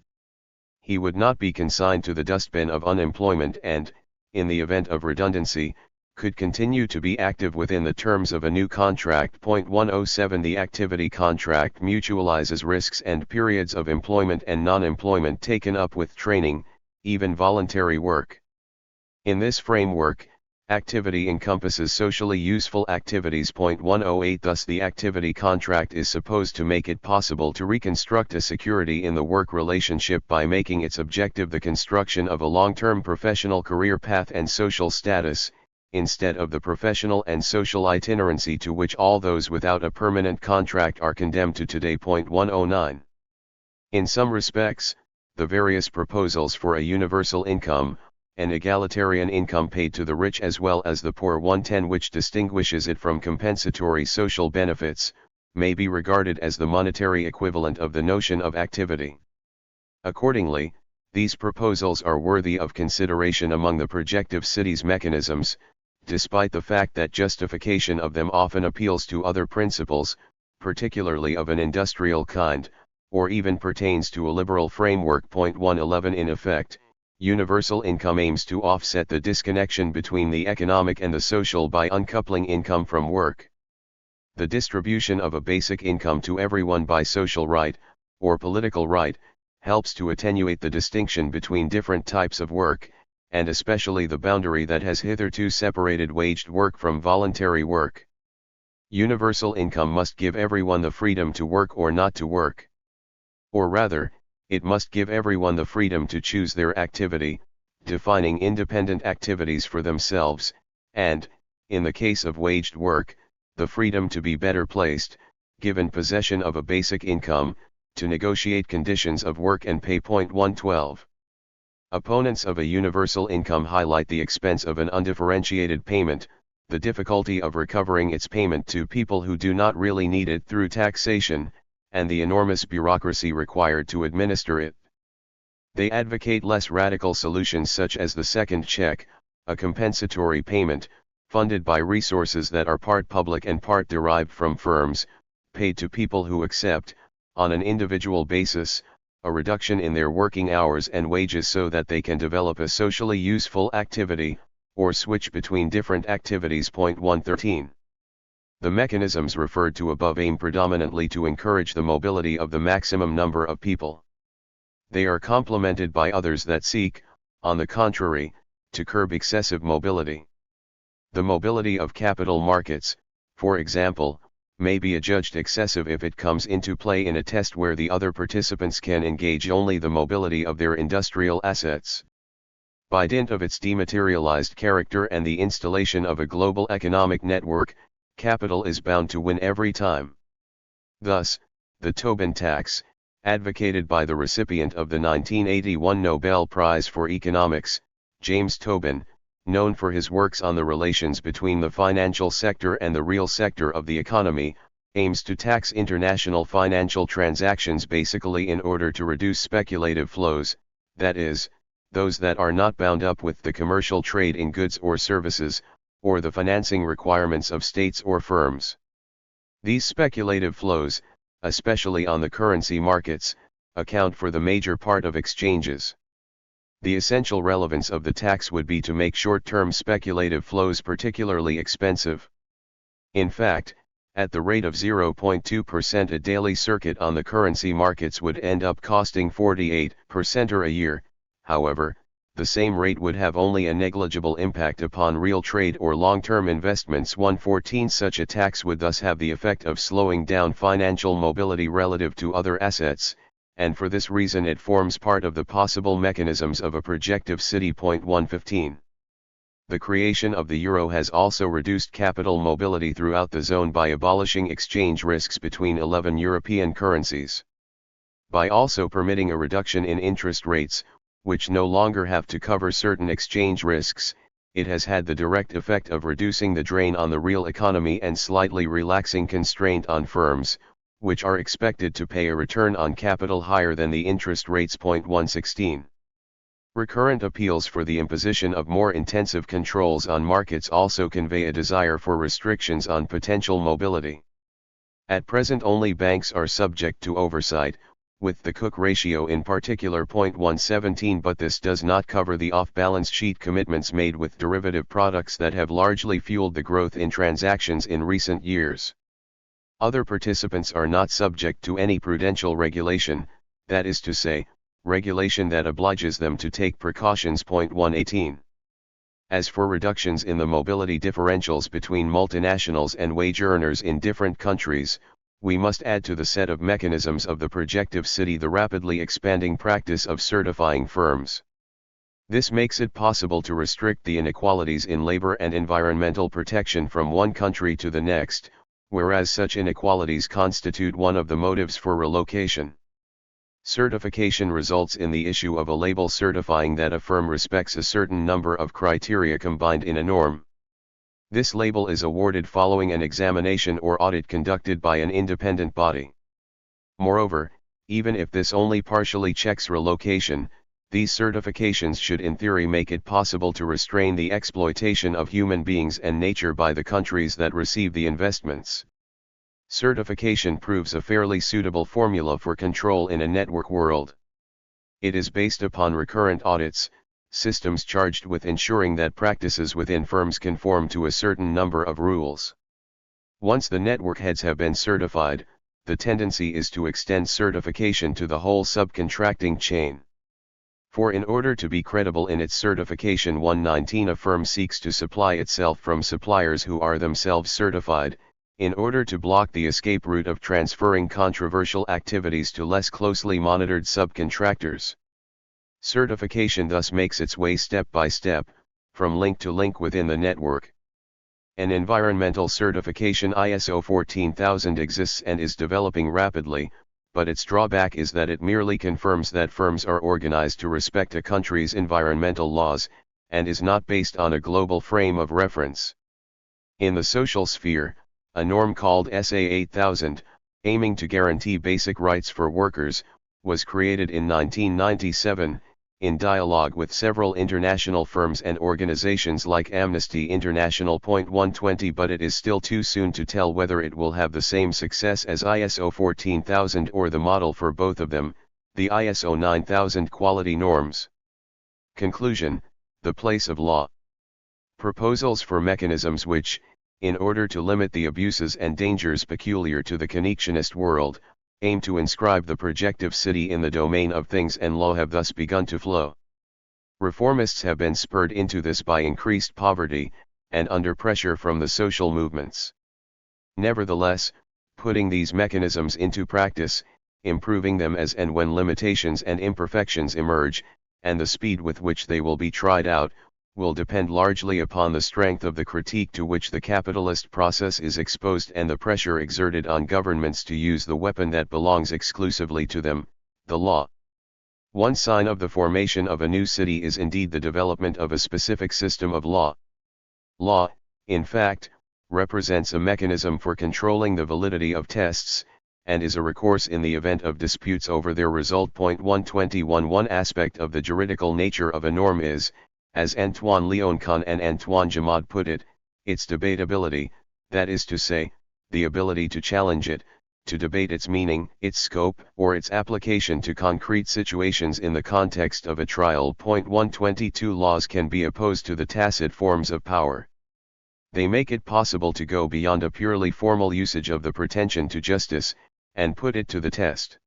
He would not be consigned to the dustbin of unemployment and, in the event of redundancy, could continue to be active within the terms of a new contract. 107 The activity contract mutualizes risks and periods of employment and non-employment taken up with training, even voluntary work. In this framework, activity encompasses socially useful activities. 108 Thus the activity contract is supposed to make it possible to reconstruct a security in the work relationship by making its objective the construction of a long-term professional career path and social status, instead of the professional and social itinerancy to which all those without a permanent contract are condemned to today. 109 In some respects, the various proposals for a universal income, an egalitarian income paid to the rich as well as the poor, 110 which distinguishes it from compensatory social benefits, may be regarded as the monetary equivalent of the notion of activity. Accordingly, these proposals are worthy of consideration among the projective cities mechanisms, despite the fact that justification of them often appeals to other principles, particularly of an industrial kind, or even pertains to a liberal framework. 111 In effect, universal income aims to offset the disconnection between the economic and the social by uncoupling income from work. The distribution of a basic income to everyone by social right, or political right, helps to attenuate the distinction between different types of work, and especially the boundary that has hitherto separated waged work from voluntary work. Universal income must give everyone the freedom to work or not to work. Or rather, it must give everyone the freedom to choose their activity, defining independent activities for themselves, and, in the case of waged work, the freedom to be better placed, given possession of a basic income, to negotiate conditions of work and pay. 112 Opponents of a universal income highlight the expense of an undifferentiated payment, the difficulty of recovering its payment to people who do not really need it through taxation, and the enormous bureaucracy required to administer it. They advocate less radical solutions such as the second check, a compensatory payment, funded by resources that are part public and part derived from firms, paid to people who accept, on an individual basis, a reduction in their working hours and wages so that they can develop a socially useful activity, or switch between different activities. 113 The mechanisms referred to above aim predominantly to encourage the mobility of the maximum number of people. They are complemented by others that seek, on the contrary, to curb excessive mobility. The mobility of capital markets, for example, may be adjudged excessive if it comes into play in a test where the other participants can engage only the mobility of their industrial assets. By dint of its dematerialized character and the installation of a global economic network, capital is bound to win every time. Thus, the Tobin tax, advocated by the recipient of the 1981 Nobel Prize for Economics, James Tobin, known for his works on the relations between the financial sector and the real sector of the economy, aims to tax international financial transactions basically in order to reduce speculative flows, that is, those that are not bound up with the commercial trade in goods or services, or the financing requirements of states or firms. These speculative flows, especially on the currency markets, account for the major part of exchanges. The essential relevance of the tax would be to make short-term speculative flows particularly expensive. In fact, at the rate of 0.2% a daily circuit on the currency markets would end up costing 48% a year. However, the same rate would have only a negligible impact upon real trade or long-term investments. 114 Such a tax would thus have the effect of slowing down financial mobility relative to other assets, and for this reason it forms part of the possible mechanisms of a projective city. 115. The creation of the euro has also reduced capital mobility throughout the zone by abolishing exchange risks between 11 European currencies. By also permitting a reduction in interest rates, which no longer have to cover certain exchange risks, it has had the direct effect of reducing the drain on the real economy and slightly relaxing constraint on firms, which are expected to pay a return on capital higher than the interest rates. 116. Recurrent appeals for the imposition of more intensive controls on markets also convey a desire for restrictions on potential mobility. At present only banks are subject to oversight, with the Cook ratio in particular. 117 But this does not cover the off-balance sheet commitments made with derivative products that have largely fueled the growth in transactions in recent years. Other participants are not subject to any prudential regulation, that is to say, regulation that obliges them to take precautions. 118. As for reductions in the mobility differentials between multinationals and wage earners in different countries, we must add to the set of mechanisms of the projective city the rapidly expanding practice of certifying firms. This makes it possible to restrict the inequalities in labor and environmental protection from one country to the next, whereas such inequalities constitute one of the motives for relocation. Certification results in the issue of a label certifying that a firm respects a certain number of criteria combined in a norm. This label is awarded following an examination or audit conducted by an independent body. Moreover, even if this only partially checks relocation, these certifications should in theory make it possible to restrain the exploitation of human beings and nature by the countries that receive the investments. Certification proves a fairly suitable formula for control in a network world. It is based upon recurrent audits, systems charged with ensuring that practices within firms conform to a certain number of rules. Once the network heads have been certified, the tendency is to extend certification to the whole subcontracting chain. For in order to be credible in its certification, 119 a firm seeks to supply itself from suppliers who are themselves certified, in order to block the escape route of transferring controversial activities to less closely monitored subcontractors. Certification thus makes its way step by step, from link to link within the network. An environmental certification ISO 14000 exists and is developing rapidly, but its drawback is that it merely confirms that firms are organized to respect a country's environmental laws, and is not based on a global frame of reference. In the social sphere, a norm called SA 8000, aiming to guarantee basic rights for workers, was created in 1997, in dialogue with several international firms and organizations like Amnesty International. 120 But it is still too soon to tell whether it will have the same success as ISO 14000 or the model for both of them, the ISO 9000 quality norms. Conclusion: the place of law. Proposals for mechanisms which, in order to limit the abuses and dangers peculiar to the connectionist world, aim to inscribe the projective city in the domain of things and law have thus begun to flow. Reformists have been spurred into this by increased poverty, and under pressure from the social movements. Nevertheless, putting these mechanisms into practice, improving them as and when limitations and imperfections emerge, and the speed with which they will be tried out, will depend largely upon the strength of the critique to which the capitalist process is exposed and the pressure exerted on governments to use the weapon that belongs exclusively to them, the law. One sign of the formation of a new city is indeed the development of a specific system of law. Law, in fact, represents a mechanism for controlling the validity of tests, and is a recourse in the event of disputes over their result. 121 One aspect of the juridical nature of a norm is, as Antoine Leoncon and Antoine Jamaud put it, its debatability, that is to say, the ability to challenge it, to debate its meaning, its scope, or its application to concrete situations in the context of a trial. 122 Laws can be opposed to the tacit forms of power. They make it possible to go beyond a purely formal usage of the pretension to justice, and put it to the test.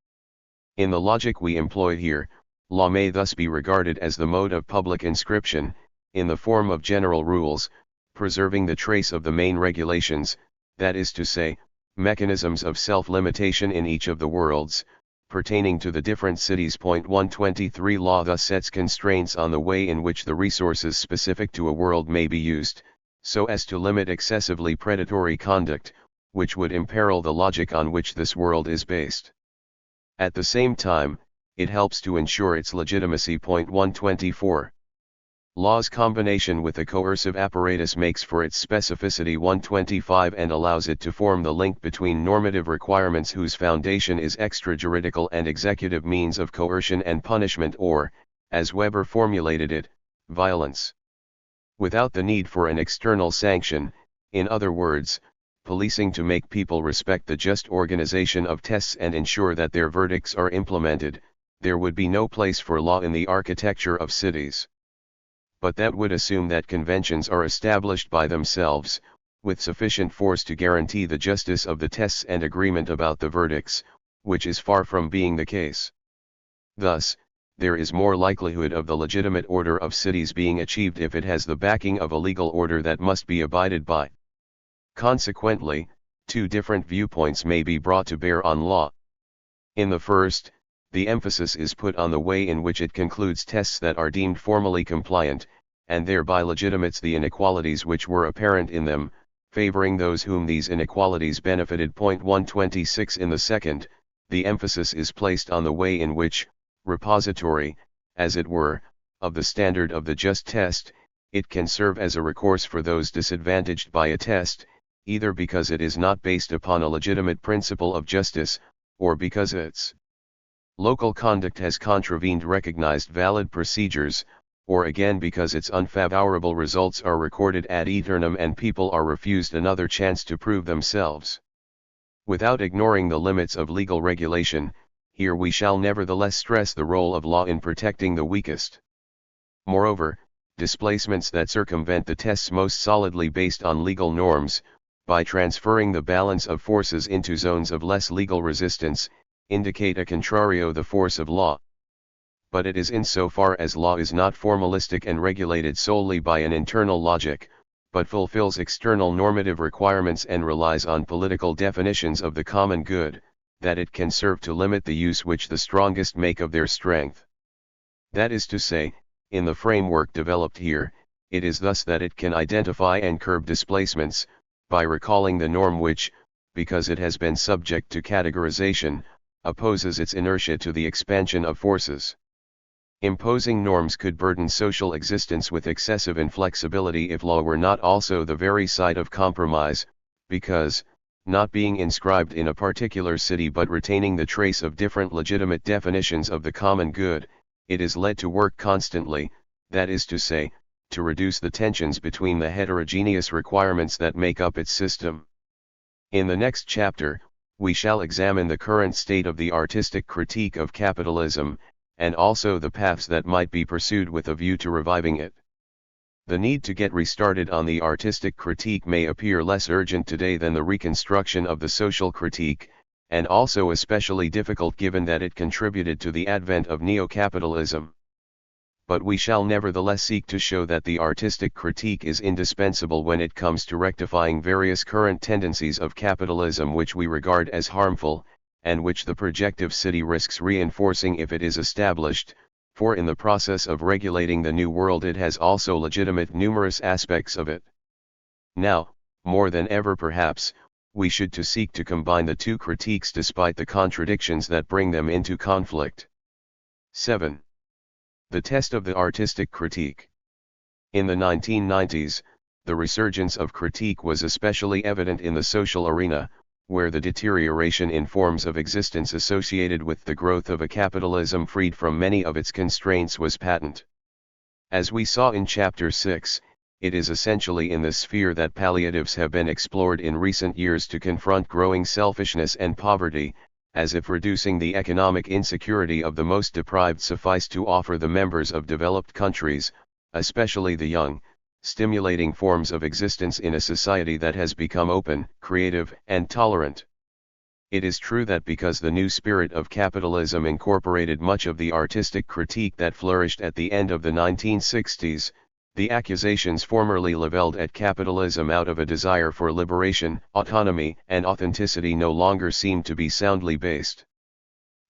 In the logic we employ here, law may thus be regarded as the mode of public inscription, in the form of general rules, preserving the trace of the main regulations, that is to say, mechanisms of self-limitation in each of the worlds, pertaining to the different cities. 123 Law thus sets constraints on the way in which the resources specific to a world may be used, so as to limit excessively predatory conduct, which would imperil the logic on which this world is based. At the same time, it helps to ensure its legitimacy. 124. Law's combination with a coercive apparatus makes for its specificity. 125 and allows it to form the link between normative requirements whose foundation is extrajuridical and executive means of coercion and punishment, or, as Weber formulated it, violence. Without the need for an external sanction, in other words, policing to make people respect the just organization of tests and ensure that their verdicts are implemented, there would be no place for law in the architecture of cities. But that would assume that conventions are established by themselves, with sufficient force to guarantee the justice of the tests and agreement about the verdicts, which is far from being the case. Thus, there is more likelihood of the legitimate order of cities being achieved if it has the backing of a legal order that must be abided by. Consequently, two different viewpoints may be brought to bear on law. In the first, the emphasis is put on the way in which it concludes tests that are deemed formally compliant, and thereby legitimates the inequalities which were apparent in them, favoring those whom these inequalities benefited. 126 In the second, the emphasis is placed on the way in which, repository, as it were, of the standard of the just test, it can serve as a recourse for those disadvantaged by a test, either because it is not based upon a legitimate principle of justice, or because its local conduct has contravened recognized valid procedures, or again because its unfavorable results are recorded ad aeternum and people are refused another chance to prove themselves. Without ignoring the limits of legal regulation, here we shall nevertheless stress the role of law in protecting the weakest. Moreover, displacements that circumvent the tests most solidly based on legal norms, by transferring the balance of forces into zones of less legal resistance, indicate a contrario the force of law. But it is insofar as law is not formalistic and regulated solely by an internal logic, but fulfills external normative requirements and relies on political definitions of the common good, that it can serve to limit the use which the strongest make of their strength. That is to say, in the framework developed here, it is thus that it can identify and curb displacements, by recalling the norm which, because it has been subject to categorization, opposes its inertia to the expansion of forces. Imposing norms could burden social existence with excessive inflexibility if law were not also the very site of compromise, because, not being inscribed in a particular city but retaining the trace of different legitimate definitions of the common good, it is led to work constantly, that is to say, to reduce the tensions between the heterogeneous requirements that make up its system. In the next chapter, we shall examine the current state of the artistic critique of capitalism, and also the paths that might be pursued with a view to reviving it. The need to get restarted on the artistic critique may appear less urgent today than the reconstruction of the social critique, and also especially difficult given that it contributed to the advent of neo-capitalism. but we shall nevertheless seek to show that the artistic critique is indispensable when it comes to rectifying various current tendencies of capitalism which we regard as harmful, and which the projective city risks reinforcing if it is established, for in the process of regulating the New World it has also legitimate numerous aspects of it. Now, more than ever perhaps, we should seek to combine the two critiques despite the contradictions that bring them into conflict. 7. The test of the artistic critique. In the 1990s, the resurgence of critique was especially evident in the social arena, where the deterioration in forms of existence associated with the growth of a capitalism freed from many of its constraints was patent. As we saw in Chapter 6, it is essentially in this sphere that palliatives have been explored in recent years to confront growing selfishness and poverty, as if reducing the economic insecurity of the most deprived sufficed to offer the members of developed countries, especially the young, stimulating forms of existence in a society that has become open, creative, and tolerant. It is true that because the new spirit of capitalism incorporated much of the artistic critique that flourished at the end of the 1960s, the accusations formerly leveled at capitalism out of a desire for liberation, autonomy, and authenticity no longer seem to be soundly based.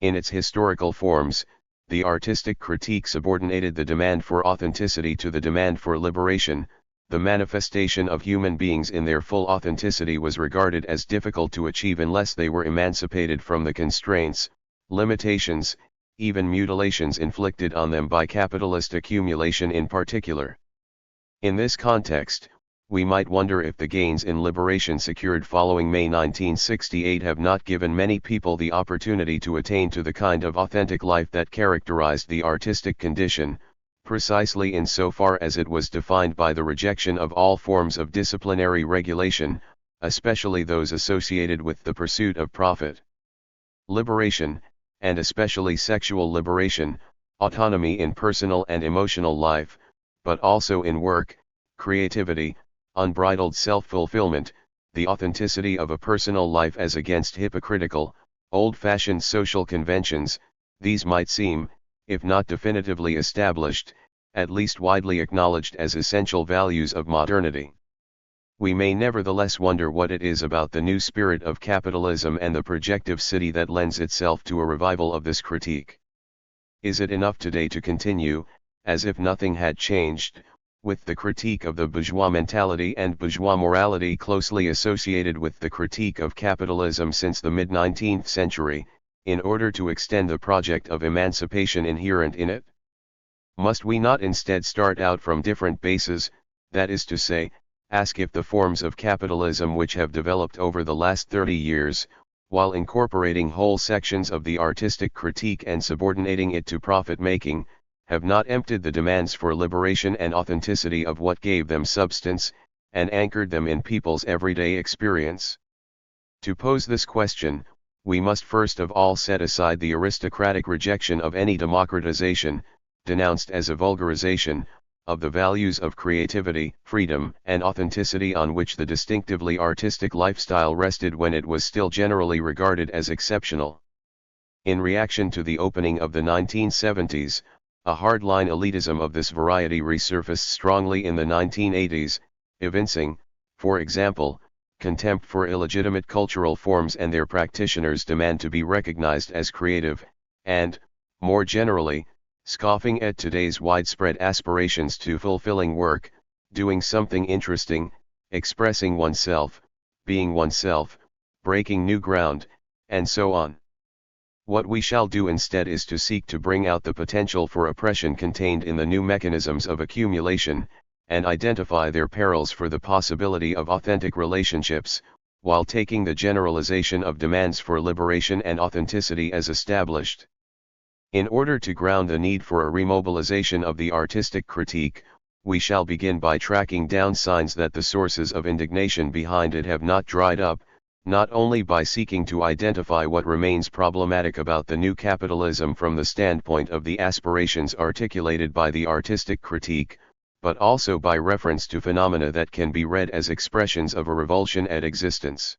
In its historical forms, the artistic critique subordinated the demand for authenticity to the demand for liberation. The manifestation of human beings in their full authenticity was regarded as difficult to achieve unless they were emancipated from the constraints, limitations, even mutilations inflicted on them by capitalist accumulation in particular. In this context, we might wonder if the gains in liberation secured following May 1968 have not given many people the opportunity to attain to the kind of authentic life that characterized the artistic condition, precisely insofar as it was defined by the rejection of all forms of disciplinary regulation, especially those associated with the pursuit of profit. Liberation, and especially sexual liberation, autonomy in personal and emotional life, but also in work, creativity, unbridled self-fulfillment, the authenticity of a personal life as against hypocritical, old-fashioned social conventions, these might seem, if not definitively established, at least widely acknowledged as essential values of modernity. We may nevertheless wonder what it is about the new spirit of capitalism and the projective city that lends itself to a revival of this critique. Is it enough today to continue, as if nothing had changed, with the critique of the bourgeois mentality and bourgeois morality closely associated with the critique of capitalism since the mid-19th century, in order to extend the project of emancipation inherent in it? Must we not instead start out from different bases, that is to say, ask if the forms of capitalism which have developed over the last 30 years, while incorporating whole sections of the artistic critique and subordinating it to profit-making, have not emptied the demands for liberation and authenticity of what gave them substance, and anchored them in people's everyday experience? To pose this question, we must first of all set aside the aristocratic rejection of any democratization, denounced as a vulgarization, of the values of creativity, freedom, and authenticity on which the distinctively artistic lifestyle rested when it was still generally regarded as exceptional. In reaction to the opening of the 1970s, a hardline elitism of this variety resurfaced strongly in the 1980s, evincing, for example, contempt for illegitimate cultural forms and their practitioners' demand to be recognized as creative, and, more generally, scoffing at today's widespread aspirations to fulfilling work, doing something interesting, expressing oneself, being oneself, breaking new ground, and so on. What we shall do instead is to seek to bring out the potential for oppression contained in the new mechanisms of accumulation, and identify their perils for the possibility of authentic relationships, while taking the generalization of demands for liberation and authenticity as established. In order to ground the need for a remobilization of the artistic critique, we shall begin by tracking down signs that the sources of indignation behind it have not dried up, not only by seeking to identify what remains problematic about the new capitalism from the standpoint of the aspirations articulated by the artistic critique, but also by reference to phenomena that can be read as expressions of a revulsion at existence.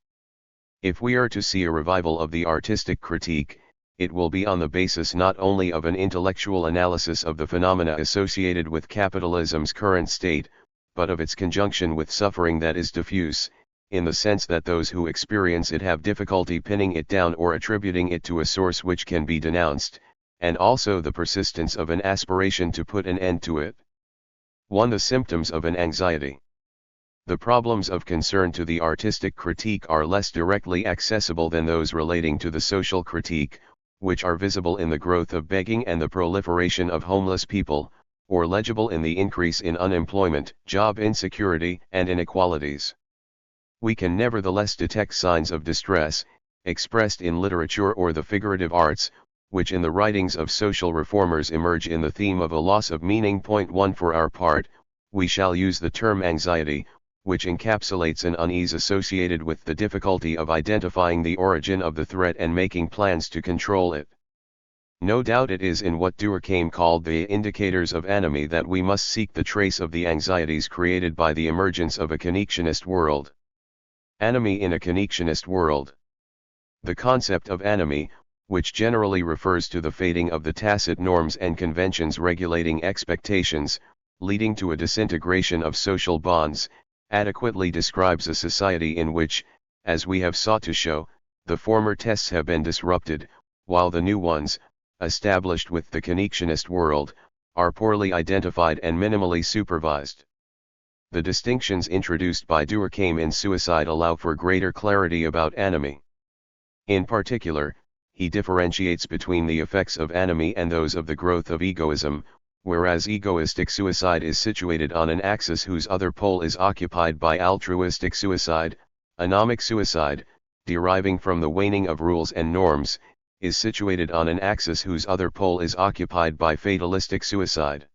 If we are to see a revival of the artistic critique, it will be on the basis not only of an intellectual analysis of the phenomena associated with capitalism's current state, but of its conjunction with suffering that is diffuse, in the sense that those who experience it have difficulty pinning it down or attributing it to a source which can be denounced, and also the persistence of an aspiration to put an end to it. 1. The symptoms of an anxiety. The problems of concern to the artistic critique are less directly accessible than those relating to the social critique, which are visible in the growth of begging and the proliferation of homeless people, or legible in the increase in unemployment, job insecurity, and inequalities. We can nevertheless detect signs of distress, expressed in literature or the figurative arts, which in the writings of social reformers emerge in the theme of a loss of meaning. 1. For our part, we shall use the term anxiety, which encapsulates an unease associated with the difficulty of identifying the origin of the threat and making plans to control it. No doubt it is in what Durkheim called the indicators of anomie that we must seek the trace of the anxieties created by the emergence of a connectionist world. Anomie in a connectionist world. The concept of anomie, which generally refers to the fading of the tacit norms and conventions regulating expectations, leading to a disintegration of social bonds, adequately describes a society in which, as we have sought to show, the former tests have been disrupted, while the new ones, established with the connectionist world, are poorly identified and minimally supervised. The distinctions introduced by Durkheim in Suicide allow for greater clarity about anomie. In particular, he differentiates between the effects of anomie and those of the growth of egoism, whereas egoistic suicide is situated on an axis whose other pole is occupied by altruistic suicide. Anomic suicide, deriving from the waning of rules and norms, is situated on an axis whose other pole is occupied by fatalistic suicide.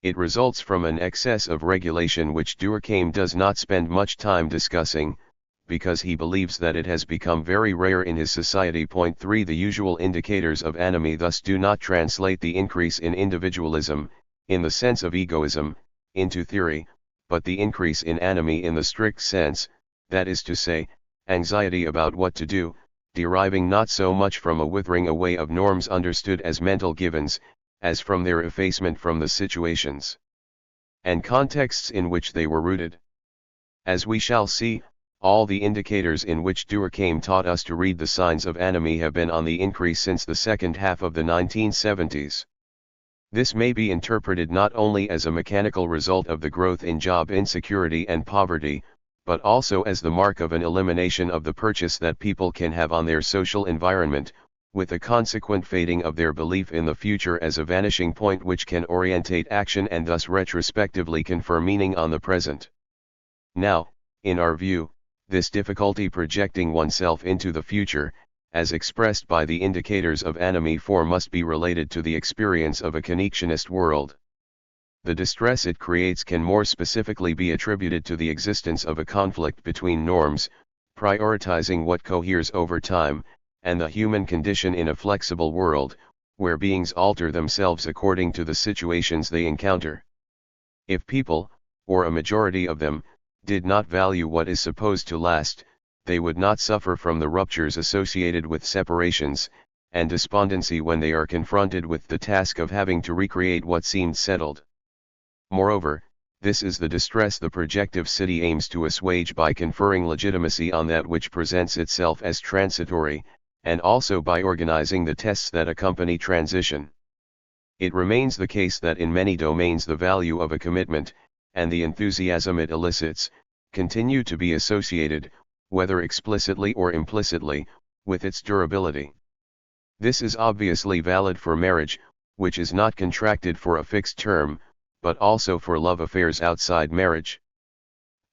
It results from an excess of regulation which Durkheim does not spend much time discussing, because he believes that it has become very rare in his society. 3. The usual indicators of anomie thus do not translate the increase in individualism, in the sense of egoism, into theory, but the increase in anomie in the strict sense, that is to say, anxiety about what to do, deriving not so much from a withering away of norms understood as mental givens, as from their effacement from the situations and contexts in which they were rooted. As we shall see, all the indicators in which Durkheim taught us to read the signs of anomie have been on the increase since the second half of the 1970s. This may be interpreted not only as a mechanical result of the growth in job insecurity and poverty, but also as the mark of an elimination of the purchase that people can have on their social environment, with a consequent fading of their belief in the future as a vanishing point which can orientate action and thus retrospectively confer meaning on the present. Now, in our view, this difficulty projecting oneself into the future, as expressed by the indicators of anomie 4, must be related to the experience of a connectionist world. The distress it creates can more specifically be attributed to the existence of a conflict between norms, prioritizing what coheres over time, and the human condition in a flexible world, where beings alter themselves according to the situations they encounter. If people, or a majority of them, did not value what is supposed to last, they would not suffer from the ruptures associated with separations, and despondency when they are confronted with the task of having to recreate what seemed settled. Moreover, this is the distress the projective city aims to assuage by conferring legitimacy on that which presents itself as transitory, and also by organizing the tests that accompany transition. It remains the case that in many domains the value of a commitment, and the enthusiasm it elicits, continue to be associated, whether explicitly or implicitly, with its durability. This is obviously valid for marriage, which is not contracted for a fixed term, but also for love affairs outside marriage.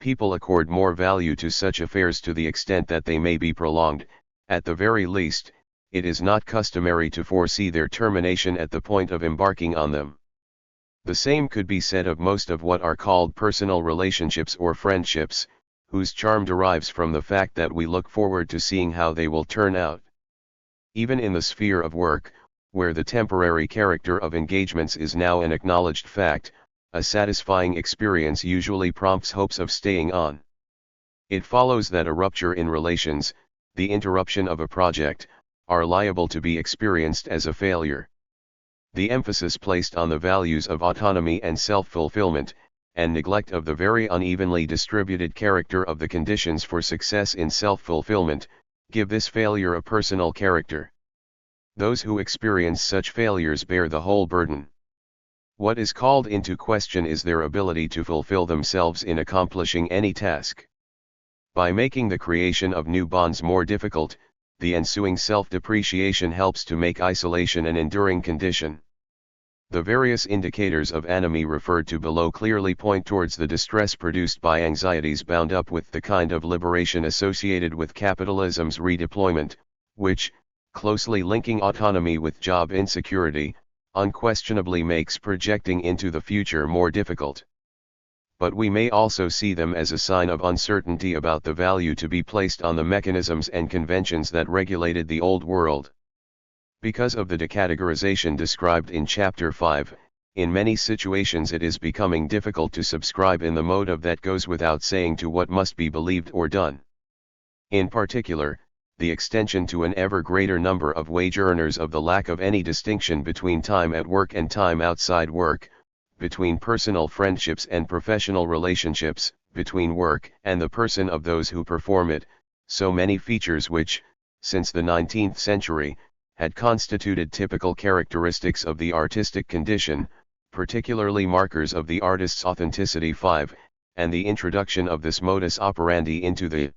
People accord more value to such affairs to the extent that they may be prolonged. At the very least, it is not customary to foresee their termination at the point of embarking on them. The same could be said of most of what are called personal relationships or friendships, whose charm derives from the fact that we look forward to seeing how they will turn out. Even in the sphere of work, where the temporary character of engagements is now an acknowledged fact, a satisfying experience usually prompts hopes of staying on. It follows that a rupture in relations, the interruption of a project, are liable to be experienced as a failure. The emphasis placed on the values of autonomy and self-fulfillment, and neglect of the very unevenly distributed character of the conditions for success in self-fulfillment, give this failure a personal character. Those who experience such failures bear the whole burden. What is called into question is their ability to fulfill themselves in accomplishing any task. By making the creation of new bonds more difficult, the ensuing self-depreciation helps to make isolation an enduring condition. The various indicators of anomie referred to below clearly point towards the distress produced by anxieties bound up with the kind of liberation associated with capitalism's redeployment, which, closely linking autonomy with job insecurity, unquestionably makes projecting into the future more difficult. But we may also see them as a sign of uncertainty about the value to be placed on the mechanisms and conventions that regulated the old world. Because of the decategorization described in Chapter 5, in many situations it is becoming difficult to subscribe in the mode of that goes without saying to what must be believed or done. In particular, the extension to an ever greater number of wage earners of the lack of any distinction between time at work and time outside work, between personal friendships and professional relationships, between work and the person of those who perform it, so many features which, since the 19th century, had constituted typical characteristics of the artistic condition, particularly markers of the artist's authenticity. 5, and the introduction of this modus operandi into the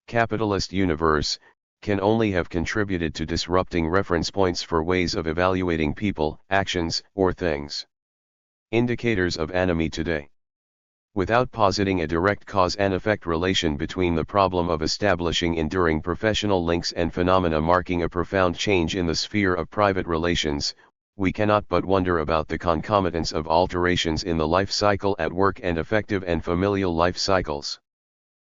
capitalist universe, can only have contributed to disrupting reference points for ways of evaluating people, actions, or things. Indicators of anomie today. Without positing a direct cause and effect relation between the problem of establishing enduring professional links and phenomena marking a profound change in the sphere of private relations, we cannot but wonder about the concomitance of alterations in the life cycle at work and affective and familial life cycles.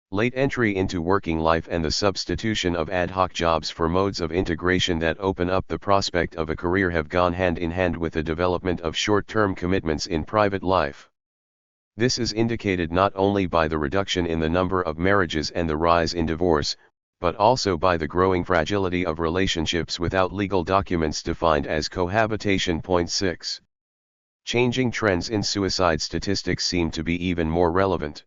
Late entry into working life and the substitution of ad hoc jobs for modes of integration that open up the prospect of a career have gone hand in hand with the development of short-term commitments in private life. This is indicated not only by the reduction in the number of marriages and the rise in divorce, but also by the growing fragility of relationships without legal documents defined as cohabitation. 6. Changing trends in suicide statistics seem to be even more relevant.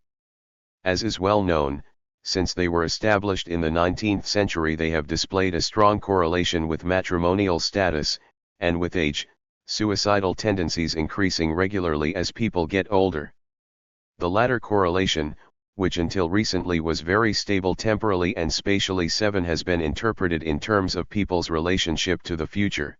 As is well known, since they were established in the 19th century, they have displayed a strong correlation with matrimonial status, and with age, suicidal tendencies increasing regularly as people get older. The latter correlation, which until recently was very stable temporally and spatially, 7 has been interpreted in terms of people's relationship to the future.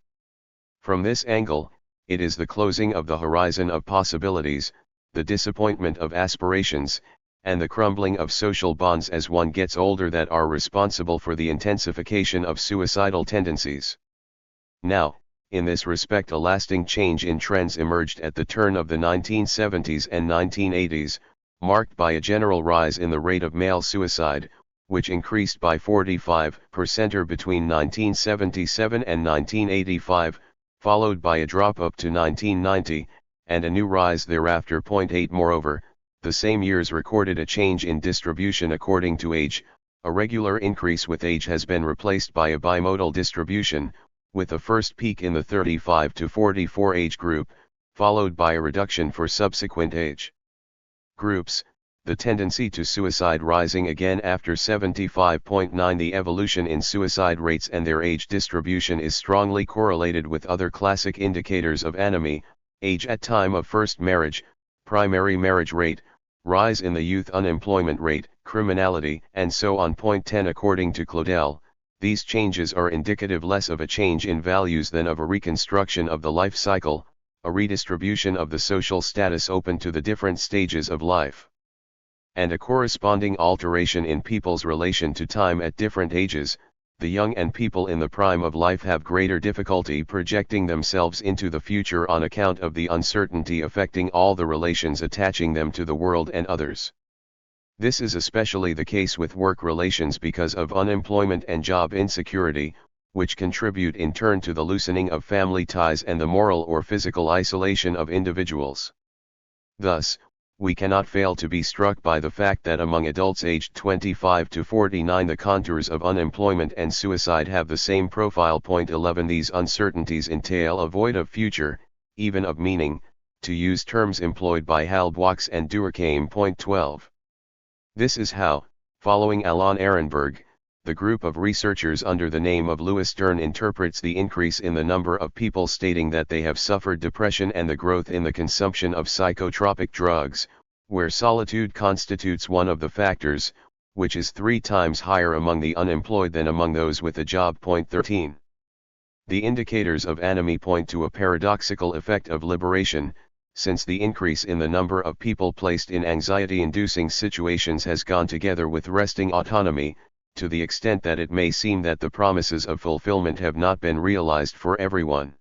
From this angle, it is the closing of the horizon of possibilities, the disappointment of aspirations, and the crumbling of social bonds as one gets older that are responsible for the intensification of suicidal tendencies. Now, in this respect, a lasting change in trends emerged at the turn of the 1970s and 1980s, marked by a general rise in the rate of male suicide, which increased by 45% between 1977 and 1985, followed by a drop up to 1990, and a new rise thereafter. 8 Moreover, the same years recorded a change in distribution according to age. A regular increase with age has been replaced by a bimodal distribution, with a first peak in the 35 to 44 age group, followed by a reduction for subsequent age groups, the tendency to suicide rising again after 75.9. The evolution in suicide rates and their age distribution is strongly correlated with other classic indicators of anomie: age at time of first marriage, primary marriage rate, rise in the youth unemployment rate, criminality, and so on. 10 According to Claudel, these changes are indicative less of a change in values than of a reconstruction of the life cycle, a redistribution of the social status open to the different stages of life, and a corresponding alteration in people's relation to time at different ages. The young and people in the prime of life have greater difficulty projecting themselves into the future on account of the uncertainty affecting all the relations attaching them to the world and others. This is especially the case with work relations because of unemployment and job insecurity, which contribute in turn to the loosening of family ties and the moral or physical isolation of individuals. Thus, we cannot fail to be struck by the fact that among adults aged 25 to 49 the contours of unemployment and suicide have the same profile. 11 These uncertainties entail a void of future, even of meaning, to use terms employed by Halbwachs and Durkheim. 12 This is how, following Alon Ehrenberg, the group of researchers under the name of Louis Stern interprets the increase in the number of people stating that they have suffered depression and the growth in the consumption of psychotropic drugs, where solitude constitutes one of the factors, which is 3 times higher among the unemployed than among those with a job. 13 The indicators of anomie point to a paradoxical effect of liberation, since the increase in the number of people placed in anxiety-inducing situations has gone together with resting autonomy, to the extent that it may seem that the promises of fulfillment have not been realized for everyone.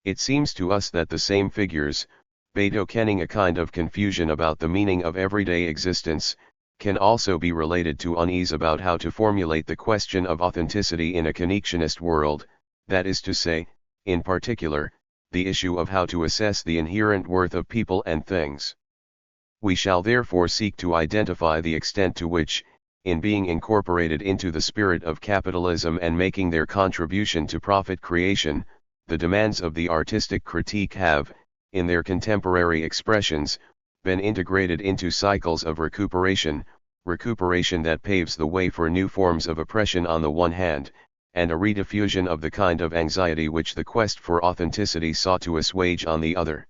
It seems to us that the same figures, betokening a kind of confusion about the meaning of everyday existence, can also be related to unease about how to formulate the question of authenticity in a connectionist world, that is to say, in particular, the issue of how to assess the inherent worth of people and things. We shall therefore seek to identify the extent to which, in being incorporated into the spirit of capitalism and making their contribution to profit creation, the demands of the artistic critique have, in their contemporary expressions, been integrated into cycles of recuperation that paves the way for new forms of oppression on the one hand, and a rediffusion of the kind of anxiety which the quest for authenticity sought to assuage on the other.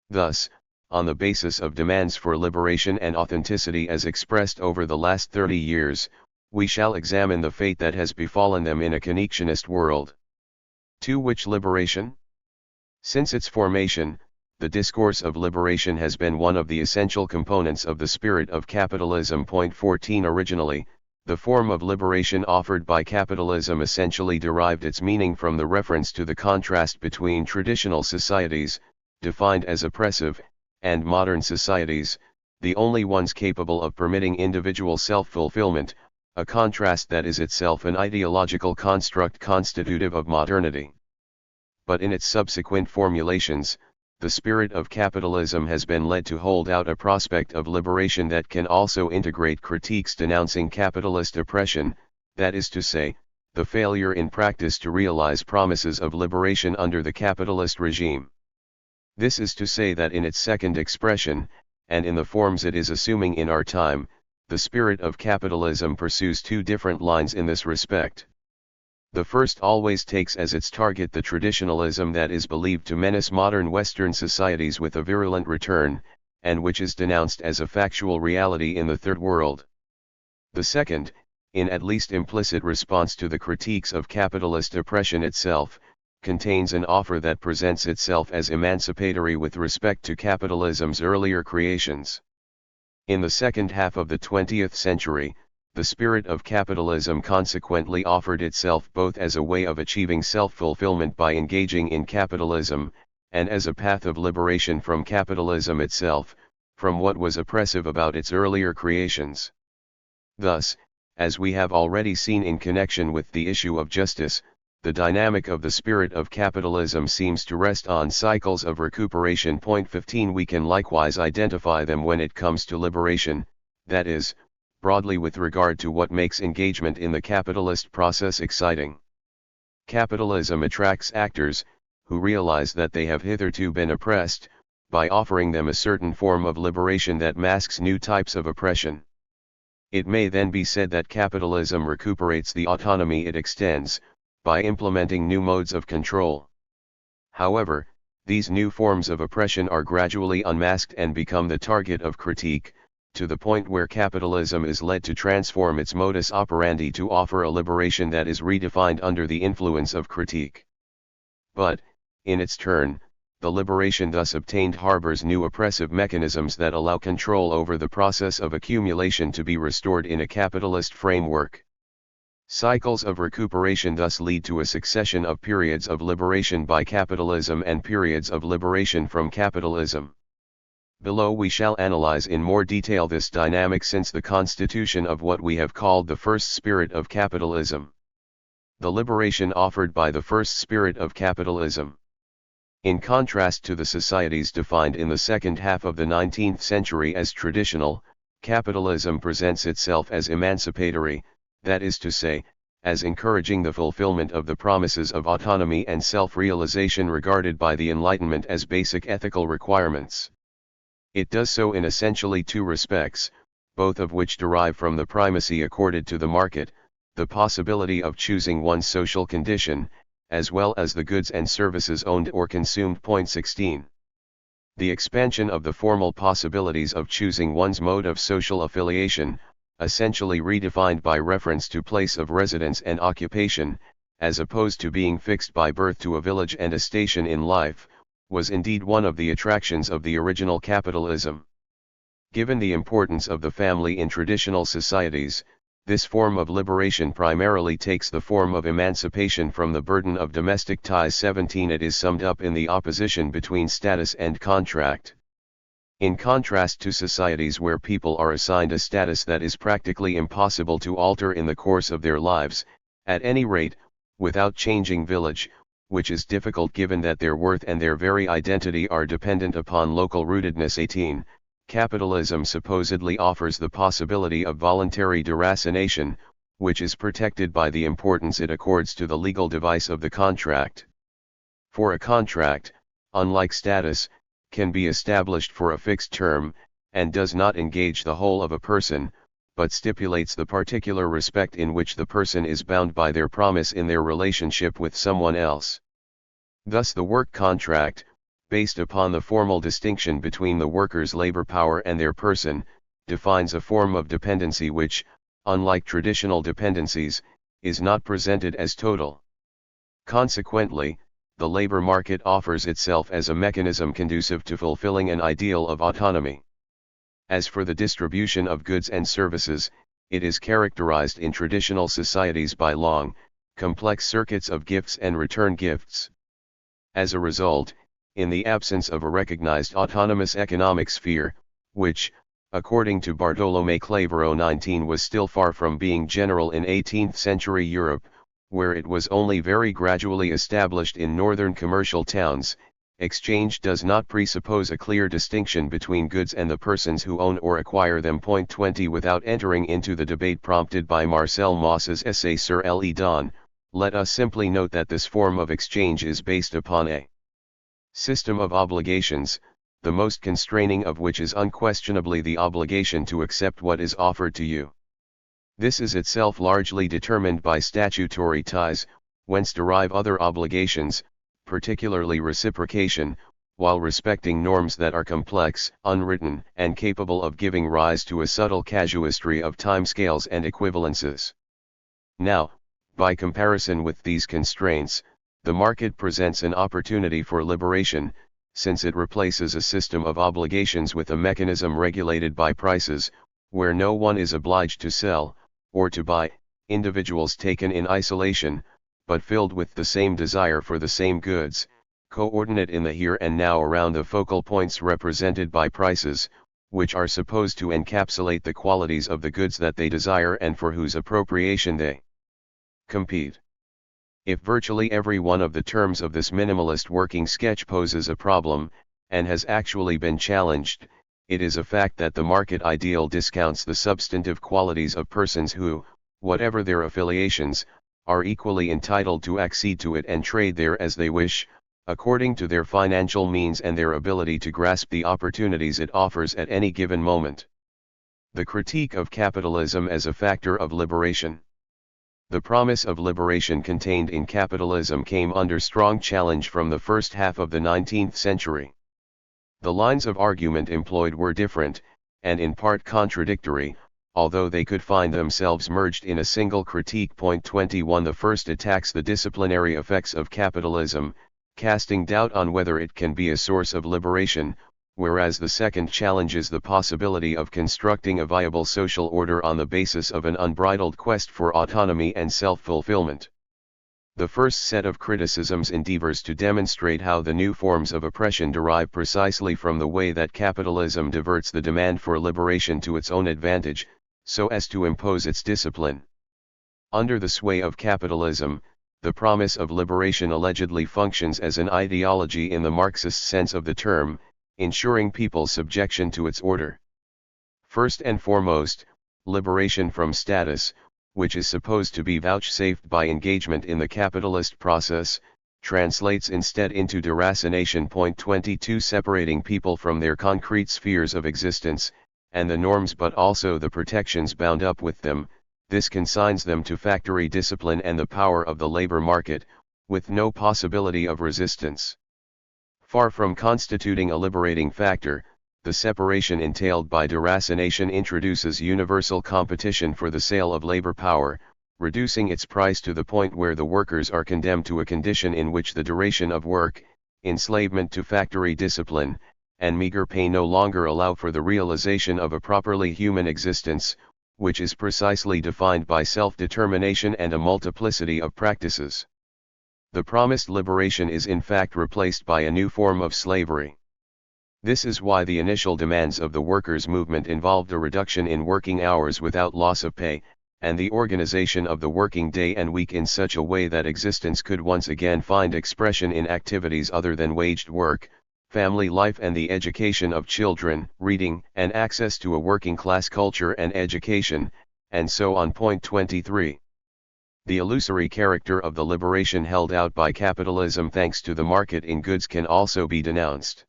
Thus, on the basis of demands for liberation and authenticity as expressed over the last 30 years, we shall examine the fate that has befallen them in a connectionist world. To which liberation? Since its formation, the discourse of liberation has been one of the essential components of the spirit of capitalism. 14 Originally, the form of liberation offered by capitalism essentially derived its meaning from the reference to the contrast between traditional societies, defined as oppressive, and modern societies, the only ones capable of permitting individual self-fulfillment, a contrast that is itself an ideological construct constitutive of modernity. But in its subsequent formulations, the spirit of capitalism has been led to hold out a prospect of liberation that can also integrate critiques denouncing capitalist oppression, that is to say, the failure in practice to realize promises of liberation under the capitalist regime. This is to say that in its second expression, and in the forms it is assuming in our time, the spirit of capitalism pursues 2 different lines in this respect. The first always takes as its target the traditionalism that is believed to menace modern Western societies with a virulent return, and which is denounced as a factual reality in the Third World. The second, in at least implicit response to the critiques of capitalist oppression itself, contains an offer that presents itself as emancipatory with respect to capitalism's earlier creations. In the second half of the 20th century, the spirit of capitalism consequently offered itself both as a way of achieving self-fulfillment by engaging in capitalism, and as a path of liberation from capitalism itself, from what was oppressive about its earlier creations. Thus, as we have already seen in connection with the issue of justice, the dynamic of the spirit of capitalism seems to rest on cycles of recuperation. 15 We can likewise identify them when it comes to liberation, that is, broadly with regard to what makes engagement in the capitalist process exciting. Capitalism attracts actors, who realize that they have hitherto been oppressed, by offering them a certain form of liberation that masks new types of oppression. It may then be said that capitalism recuperates the autonomy it extends, by implementing new modes of control. However, these new forms of oppression are gradually unmasked and become the target of critique, to the point where capitalism is led to transform its modus operandi to offer a liberation that is redefined under the influence of critique. But, in its turn, the liberation thus obtained harbors new oppressive mechanisms that allow control over the process of accumulation to be restored in a capitalist framework. Cycles of recuperation thus lead to a succession of periods of liberation by capitalism and periods of liberation from capitalism. Below we shall analyze in more detail this dynamic since the constitution of what we have called the first spirit of capitalism. The liberation offered by the first spirit of capitalism. In contrast to the societies defined in the second half of the 19th century as traditional, capitalism presents itself as emancipatory, that is to say, as encouraging the fulfillment of the promises of autonomy and self-realization regarded by the Enlightenment as basic ethical requirements. It does so in essentially two respects, both of which derive from the primacy accorded to the market, the possibility of choosing one's social condition, as well as the goods and services owned or consumed. 16. The expansion of the formal possibilities of choosing one's mode of social affiliation, essentially redefined by reference to place of residence and occupation, as opposed to being fixed by birth to a village and a station in life, was indeed one of the attractions of the original capitalism. Given the importance of the family in traditional societies, this form of liberation primarily takes the form of emancipation from the burden of domestic ties. 17. It is summed up in the opposition between status and contract. In contrast to societies where people are assigned a status that is practically impossible to alter in the course of their lives, at any rate, without changing village, which is difficult given that their worth and their very identity are dependent upon local rootedness. 18. Capitalism supposedly offers the possibility of voluntary deracination, which is protected by the importance it accords to the legal device of the contract. For a contract, unlike status, can be established for a fixed term, and does not engage the whole of a person, but stipulates the particular respect in which the person is bound by their promise in their relationship with someone else. Thus the work contract, based upon the formal distinction between the worker's labor power and their person, defines a form of dependency which, unlike traditional dependencies, is not presented as total. Consequently, the labor market offers itself as a mechanism conducive to fulfilling an ideal of autonomy. As for the distribution of goods and services, it is characterized in traditional societies by long, complex circuits of gifts and return gifts. As a result, in the absence of a recognized autonomous economic sphere, which, according to Bartolomé Clavero 19 was still far from being general in 18th century Europe, where it was only very gradually established in northern commercial towns, exchange does not presuppose a clear distinction between goods and the persons who own or acquire them. 20 Without entering into the debate prompted by Marcel Mauss's essay Sur le Don, let us simply note that this form of exchange is based upon a system of obligations, the most constraining of which is unquestionably the obligation to accept what is offered to you. This is itself largely determined by statutory ties, whence derive other obligations, particularly reciprocation, while respecting norms that are complex, unwritten, and capable of giving rise to a subtle casuistry of timescales and equivalences. Now, by comparison with these constraints, the market presents an opportunity for liberation, since it replaces a system of obligations with a mechanism regulated by prices, where no one is obliged to sell, or to buy, individuals taken in isolation, but filled with the same desire for the same goods, coordinate in the here and now around the focal points represented by prices, which are supposed to encapsulate the qualities of the goods that they desire and for whose appropriation they compete. If virtually every one of the terms of this minimalist working sketch poses a problem, and has actually been challenged, it is a fact that the market ideal discounts the substantive qualities of persons who, whatever their affiliations, are equally entitled to accede to it and trade there as they wish, according to their financial means and their ability to grasp the opportunities it offers at any given moment. The critique of capitalism as a factor of liberation. The promise of liberation contained in capitalism came under strong challenge from the first half of the 19th century. The lines of argument employed were different, and in part contradictory, although they could find themselves merged in a single critique. 21 The first attacks the disciplinary effects of capitalism, casting doubt on whether it can be a source of liberation, whereas the second challenges the possibility of constructing a viable social order on the basis of an unbridled quest for autonomy and self-fulfillment. The first set of criticisms endeavors to demonstrate how the new forms of oppression derive precisely from the way that capitalism diverts the demand for liberation to its own advantage, so as to impose its discipline. Under the sway of capitalism, the promise of liberation allegedly functions as an ideology in the Marxist sense of the term, ensuring people's subjection to its order. First and foremost, liberation from status, which is supposed to be vouchsafed by engagement in the capitalist process, translates instead into deracination. 22 Separating people from their concrete spheres of existence, and the norms but also the protections bound up with them, this consigns them to factory discipline and the power of the labor market, with no possibility of resistance. Far from constituting a liberating factor, the separation entailed by deracination introduces universal competition for the sale of labor power, reducing its price to the point where the workers are condemned to a condition in which the duration of work, enslavement to factory discipline, and meager pay no longer allow for the realization of a properly human existence, which is precisely defined by self-determination and a multiplicity of practices. The promised liberation is in fact replaced by a new form of slavery. This is why the initial demands of the workers' movement involved a reduction in working hours without loss of pay, and the organization of the working day and week in such a way that existence could once again find expression in activities other than waged work, family life and the education of children, reading, and access to a working-class culture and education, and so on. 23. The illusory character of the liberation held out by capitalism thanks to the market in goods can also be denounced.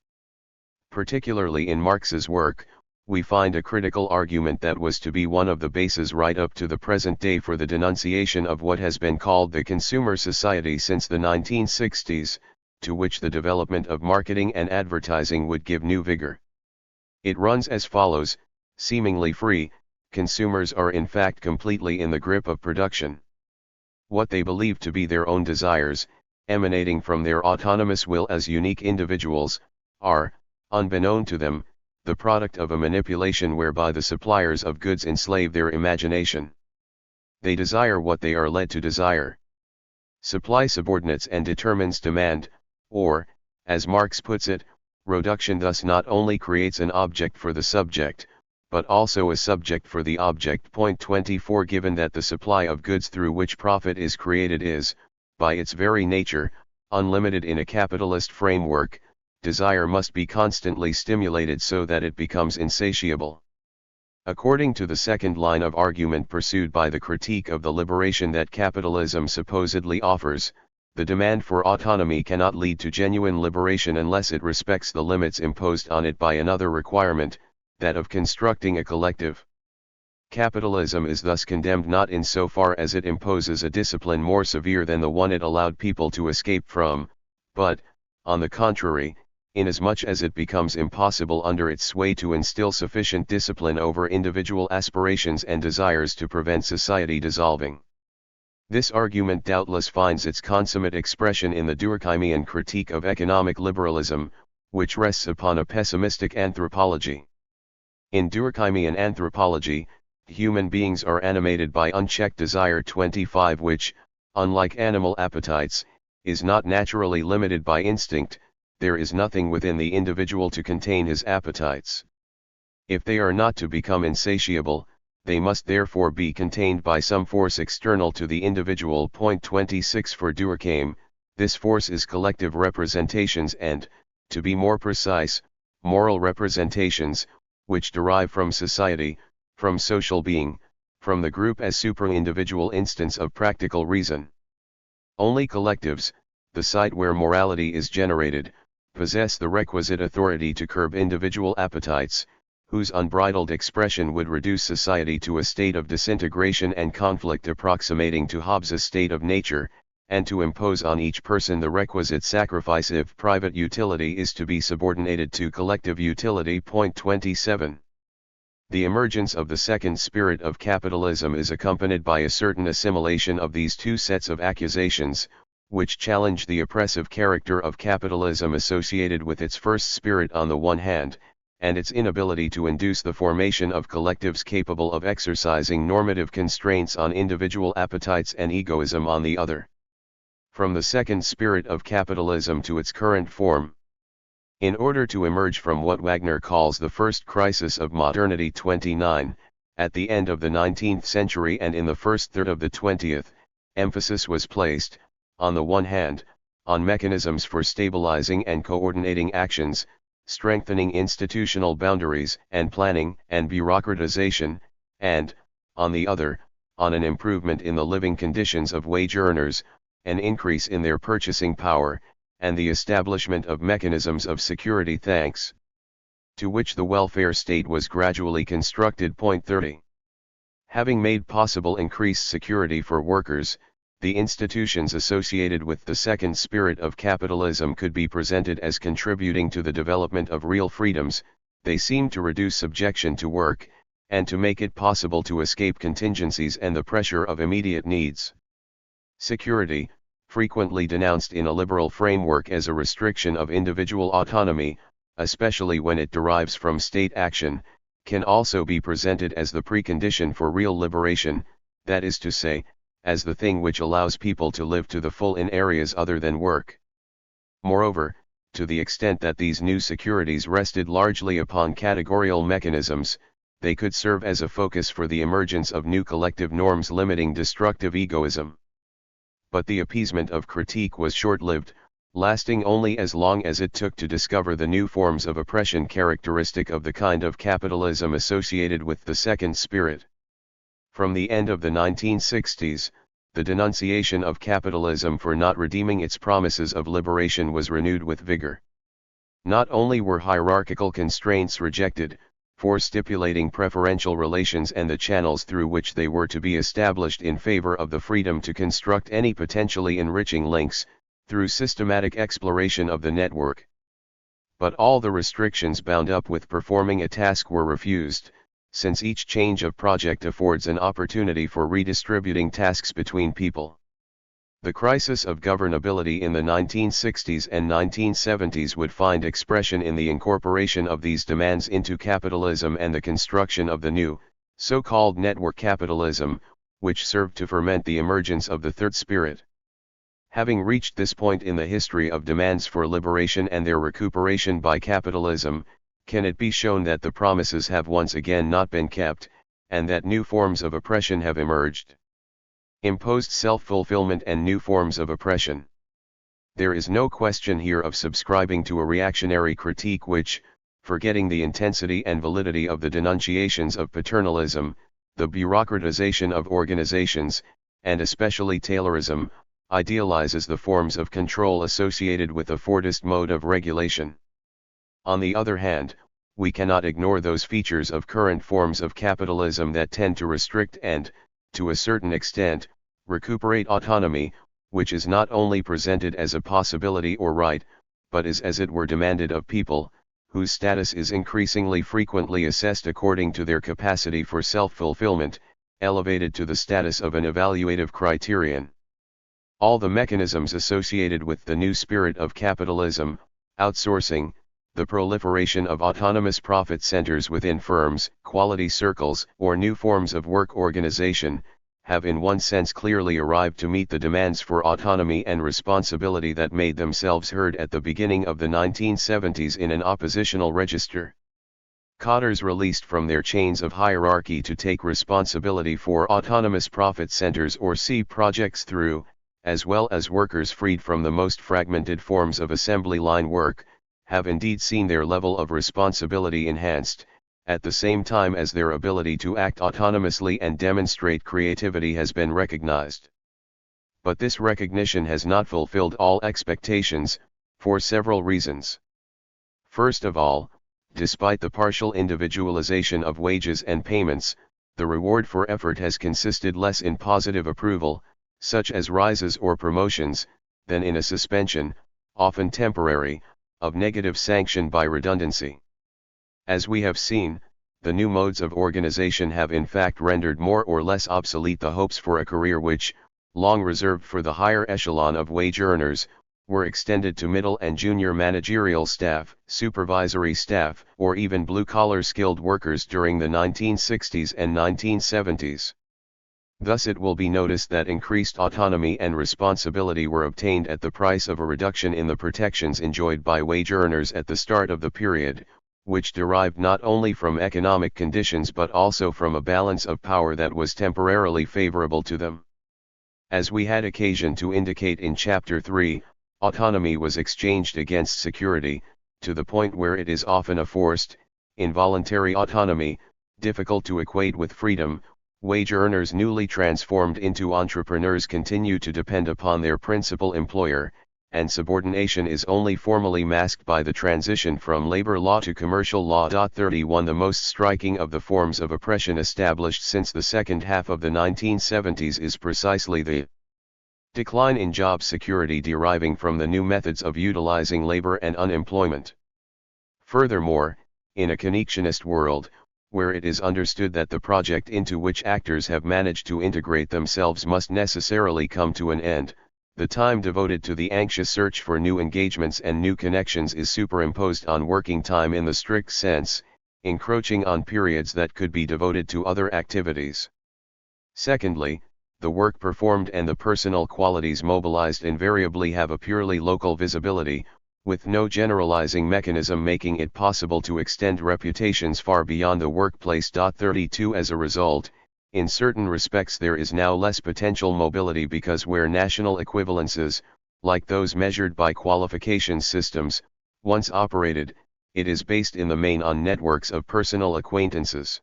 Particularly in Marx's work, we find a critical argument that was to be one of the bases right up to the present day for the denunciation of what has been called the consumer society since the 1960s, to which the development of marketing and advertising would give new vigor. It runs as follows: seemingly free, consumers are in fact completely in the grip of production. What they believe to be their own desires, emanating from their autonomous will as unique individuals, are, unbeknown to them, the product of a manipulation whereby the suppliers of goods enslave their imagination. They desire what they are led to desire. Supply subordinates and determines demand, or, as Marx puts it, reduction thus not only creates an object for the subject, but also a subject for the object. 24 Given that the supply of goods through which profit is created is, by its very nature, unlimited in a capitalist framework, desire must be constantly stimulated so that it becomes insatiable. According to the second line of argument pursued by the critique of the liberation that capitalism supposedly offers, the demand for autonomy cannot lead to genuine liberation unless it respects the limits imposed on it by another requirement, that of constructing a collective. Capitalism is thus condemned not insofar as it imposes a discipline more severe than the one it allowed people to escape from, but, on the contrary, inasmuch as it becomes impossible under its sway to instill sufficient discipline over individual aspirations and desires to prevent society dissolving. This argument doubtless finds its consummate expression in the Durkheimian critique of economic liberalism, which rests upon a pessimistic anthropology. In Durkheimian anthropology, human beings are animated by unchecked desire 25 which, unlike animal appetites, is not naturally limited by instinct. There is nothing within the individual to contain his appetites. If they are not to become insatiable, they must therefore be contained by some force external to the individual. 26 For Durkheim, this force is collective representations and, to be more precise, moral representations, which derive from society, from social being, from the group as supra-individual instance of practical reason. Only collectives, the site where morality is generated, possess the requisite authority to curb individual appetites, whose unbridled expression would reduce society to a state of disintegration and conflict approximating to Hobbes' state of nature, and to impose on each person the requisite sacrifice if private utility is to be subordinated to collective utility. 27. The emergence of the second spirit of capitalism is accompanied by a certain assimilation of these two sets of accusations, which challenge the oppressive character of capitalism associated with its first spirit on the one hand, and its inability to induce the formation of collectives capable of exercising normative constraints on individual appetites and egoism on the other. From the second spirit of capitalism to its current form. In order to emerge from what Wagner calls the first crisis of modernity 29, at the end of the 19th century and in the first third of the 20th, emphasis was placed, on the one hand, on mechanisms for stabilizing and coordinating actions, strengthening institutional boundaries and planning and bureaucratization, and, on the other, on an improvement in the living conditions of wage earners, an increase in their purchasing power, and the establishment of mechanisms of security thanks to which the welfare state was gradually constructed. Point 30. Having made possible increased security for workers, the institutions associated with the second spirit of capitalism could be presented as contributing to the development of real freedoms. They seem to reduce subjection to work, and to make it possible to escape contingencies and the pressure of immediate needs. Security, frequently denounced in a liberal framework as a restriction of individual autonomy, especially when it derives from state action, can also be presented as the precondition for real liberation, that is to say, as the thing which allows people to live to the full in areas other than work. Moreover, to the extent that these new securities rested largely upon categorical mechanisms, they could serve as a focus for the emergence of new collective norms limiting destructive egoism. But the appeasement of critique was short-lived, lasting only as long as it took to discover the new forms of oppression characteristic of the kind of capitalism associated with the second spirit. From the end of the 1960s, the denunciation of capitalism for not redeeming its promises of liberation was renewed with vigor. Not only were hierarchical constraints rejected, for stipulating preferential relations and the channels through which they were to be established in favor of the freedom to construct any potentially enriching links, through systematic exploration of the network. But all the restrictions bound up with performing a task were refused, since each change of project affords an opportunity for redistributing tasks between people. The crisis of governability in the 1960s and 1970s would find expression in the incorporation of these demands into capitalism and the construction of the new, so-called network capitalism, which served to ferment the emergence of the third spirit. Having reached this point in the history of demands for liberation and their recuperation by capitalism, can it be shown that the promises have once again not been kept, and that new forms of oppression have emerged? Imposed self-fulfillment and new forms of oppression. There is no question here of subscribing to a reactionary critique which, forgetting the intensity and validity of the denunciations of paternalism, the bureaucratization of organizations, and especially Taylorism, idealizes the forms of control associated with a Fordist mode of regulation. On the other hand, we cannot ignore those features of current forms of capitalism that tend to restrict and, to a certain extent, recuperate autonomy, which is not only presented as a possibility or right, but is as it were demanded of people, whose status is increasingly frequently assessed according to their capacity for self-fulfillment, elevated to the status of an evaluative criterion. All the mechanisms associated with the new spirit of capitalism, outsourcing, the proliferation of autonomous profit centers within firms, quality circles, or new forms of work organization, have in one sense clearly arrived to meet the demands for autonomy and responsibility that made themselves heard at the beginning of the 1970s in an oppositional register. Cadres released from their chains of hierarchy to take responsibility for autonomous profit centers or see projects through, as well as workers freed from the most fragmented forms of assembly line work, have indeed seen their level of responsibility enhanced, at the same time as their ability to act autonomously and demonstrate creativity has been recognized. But this recognition has not fulfilled all expectations, for several reasons. First of all, despite the partial individualization of wages and payments, the reward for effort has consisted less in positive approval, such as rises or promotions, than in a suspension, often temporary, of negative sanction by redundancy. As we have seen, the new modes of organization have in fact rendered more or less obsolete the hopes for a career which, long reserved for the higher echelon of wage earners, were extended to middle and junior managerial staff, supervisory staff, or even blue-collar skilled workers during the 1960s and 1970s. Thus it will be noticed that increased autonomy and responsibility were obtained at the price of a reduction in the protections enjoyed by wage earners at the start of the period, which derived not only from economic conditions but also from a balance of power that was temporarily favorable to them. As we had occasion to indicate in Chapter 3, autonomy was exchanged against security, to the point where it is often a forced, involuntary autonomy, difficult to equate with freedom. Wage earners newly transformed into entrepreneurs continue to depend upon their principal employer, and subordination is only formally masked by the transition from labor law to commercial law. 31 The most striking of the forms of oppression established since the second half of the 1970s is precisely the decline in job security deriving from the new methods of utilizing labor and unemployment. Furthermore, in a connectionist world, where it is understood that the project into which actors have managed to integrate themselves must necessarily come to an end, the time devoted to the anxious search for new engagements and new connections is superimposed on working time in the strict sense, encroaching on periods that could be devoted to other activities. Secondly, the work performed and the personal qualities mobilized invariably have a purely local visibility, with no generalizing mechanism making it possible to extend reputations far beyond the workplace. 32 As a result, in certain respects there is now less potential mobility because where national equivalences, like those measured by qualification systems, once operated, it is based in the main on networks of personal acquaintances.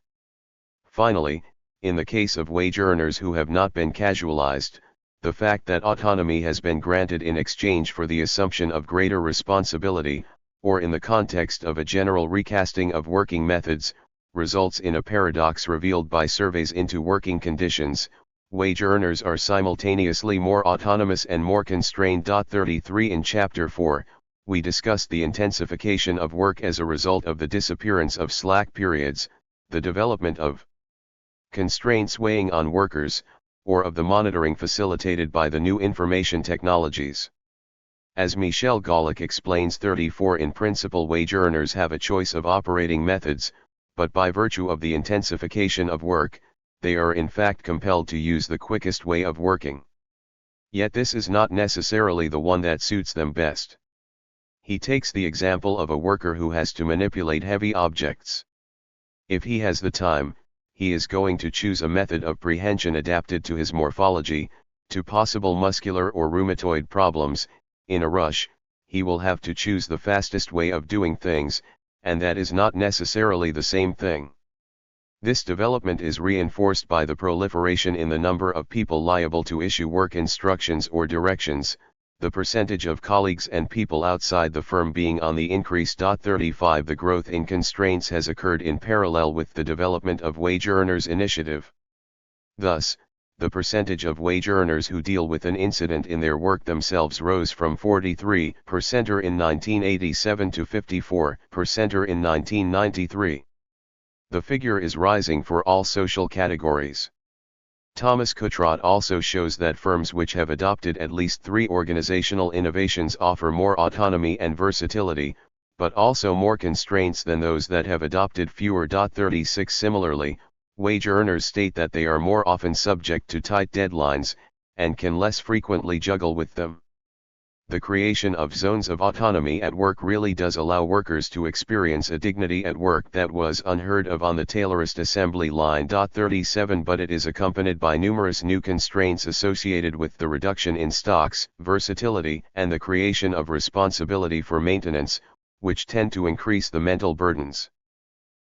Finally, in the case of wage earners who have not been casualized, the fact that autonomy has been granted in exchange for the assumption of greater responsibility, or in the context of a general recasting of working methods, results in a paradox revealed by surveys into working conditions. Wage earners are simultaneously more autonomous and more constrained. 33 In Chapter 4, we discuss the intensification of work as a result of the disappearance of slack periods, the development of constraints weighing on workers, or of the monitoring facilitated by the new information technologies. As Michel Gaulic explains 34 In principle wage earners have a choice of operating methods, but by virtue of the intensification of work, they are in fact compelled to use the quickest way of working. Yet this is not necessarily the one that suits them best. He takes the example of a worker who has to manipulate heavy objects. If he has the time, he is going to choose a method of prehension adapted to his morphology, to possible muscular or rheumatoid problems. In a rush, he will have to choose the fastest way of doing things, and that is not necessarily the same thing. This development is reinforced by the proliferation in the number of people liable to issue work instructions or directions, the percentage of colleagues and people outside the firm being on the increase. 35 The growth in constraints has occurred in parallel with the development of wage earners' initiative. Thus, the percentage of wage earners who deal with an incident in their work themselves rose from 43% in 1987 to 54% in 1993. The figure is rising for all social categories. Thomas Kutrot also shows that firms which have adopted at least 3 organizational innovations offer more autonomy and versatility, but also more constraints than those that have adopted fewer. 36 Similarly, wage earners state that they are more often subject to tight deadlines, and can less frequently juggle with them. The creation of zones of autonomy at work really does allow workers to experience a dignity at work that was unheard of on the Taylorist assembly line. 37 But it is accompanied by numerous new constraints associated with the reduction in stocks, versatility, and the creation of responsibility for maintenance, which tend to increase the mental burdens.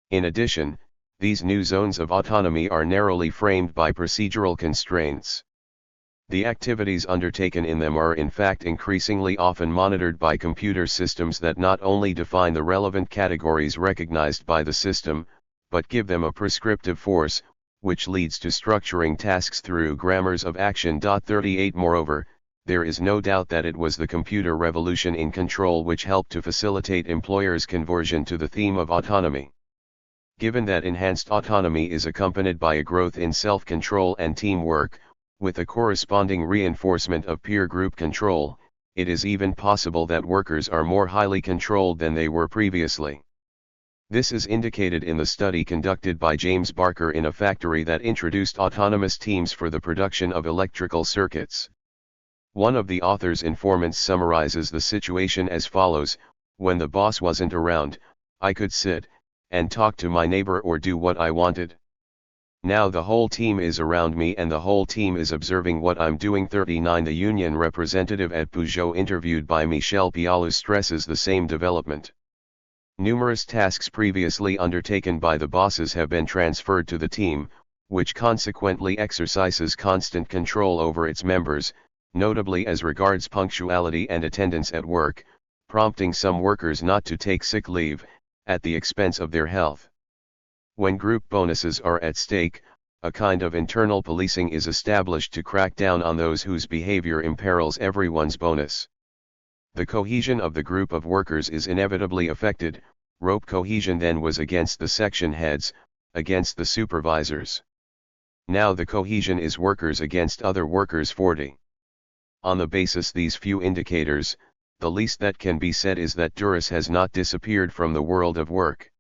In addition, these new zones of autonomy are narrowly framed by procedural constraints. The activities undertaken in them are in fact increasingly often monitored by computer systems that not only define the relevant categories recognized by the system, but give them a prescriptive force, which leads to structuring tasks through grammars of action. 38 Moreover, there is no doubt that it was the computer revolution in control which helped to facilitate employers' conversion to the theme of autonomy. Given that enhanced autonomy is accompanied by a growth in self-control and teamwork, with a corresponding reinforcement of peer group control, it is even possible that workers are more highly controlled than they were previously. This is indicated in the study conducted by James Barker in a factory that introduced autonomous teams for the production of electrical circuits. One of the author's informants summarizes the situation as follows: when the boss wasn't around, I could sit and talk to my neighbor or do what I wanted. Now the whole team is around me and the whole team is observing what I'm doing. 39 The union representative at Peugeot interviewed by Michel Pialou stresses the same development. Numerous tasks previously undertaken by the bosses have been transferred to the team, which consequently exercises constant control over its members, notably as regards punctuality and attendance at work, prompting some workers not to take sick leave, at the expense of their health. When group bonuses are at stake, a kind of internal policing is established to crack down on those whose behavior imperils everyone's bonus. The cohesion of the group of workers is inevitably affected. Rope cohesion then was against the section heads, against the supervisors. Now the cohesion is workers against other workers. 40. On the basis these few indicators, the least that can be said is that Duras has not disappeared from the world of work.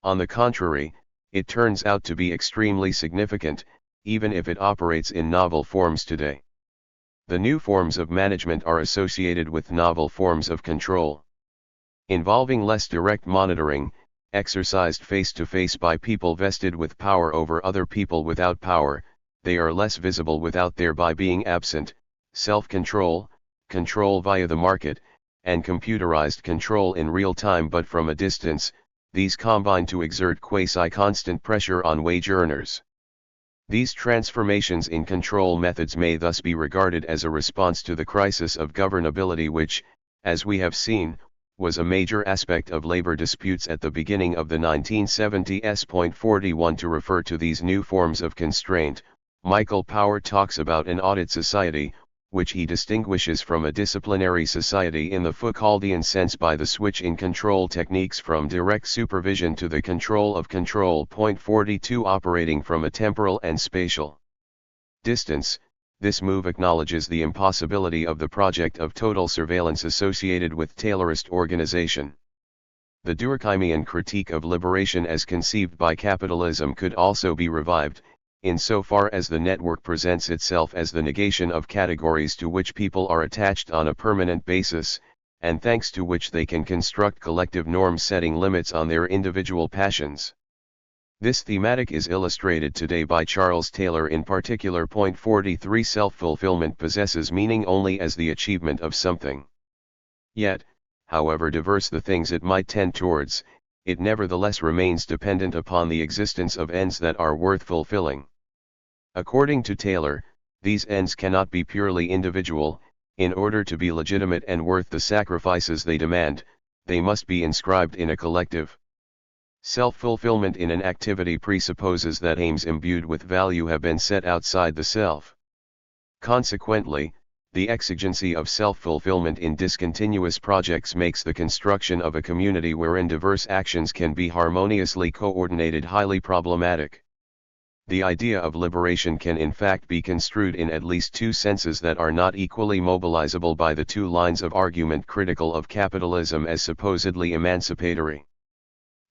On the contrary, it turns out to be extremely significant, even if it operates in novel forms today. The new forms of management are associated with novel forms of control. Involving less direct monitoring, exercised face-to-face by people vested with power over other people without power, they are less visible without thereby being absent, self-control, control via the market, and computerized control in real time but from a distance. These combine to exert quasi-constant pressure on wage earners. These transformations in control methods may thus be regarded as a response to the crisis of governability which, as we have seen, was a major aspect of labor disputes at the beginning of the 1970s. 41 To refer to these new forms of constraint, Michael Power talks about an audit society, which he distinguishes from a disciplinary society in the Foucauldian sense by the switch in control techniques from direct supervision to the control of control. 42 Operating from a temporal and spatial distance, this move acknowledges the impossibility of the project of total surveillance associated with Taylorist organization. The Durkheimian critique of liberation as conceived by capitalism could also be revived, insofar as the network presents itself as the negation of categories to which people are attached on a permanent basis, and thanks to which they can construct collective norms setting limits on their individual passions. This thematic is illustrated today by Charles Taylor in particular. 43 Self-fulfillment possesses meaning only as the achievement of something. Yet, however diverse the things it might tend towards, it nevertheless remains dependent upon the existence of ends that are worth fulfilling. According to Taylor, these ends cannot be purely individual. In order to be legitimate and worth the sacrifices they demand, they must be inscribed in a collective. Self-fulfillment in an activity presupposes that aims imbued with value have been set outside the self. Consequently, the exigency of self-fulfillment in discontinuous projects makes the construction of a community wherein diverse actions can be harmoniously coordinated highly problematic. The idea of liberation can in fact be construed in at least two senses that are not equally mobilizable by the two lines of argument critical of capitalism as supposedly emancipatory.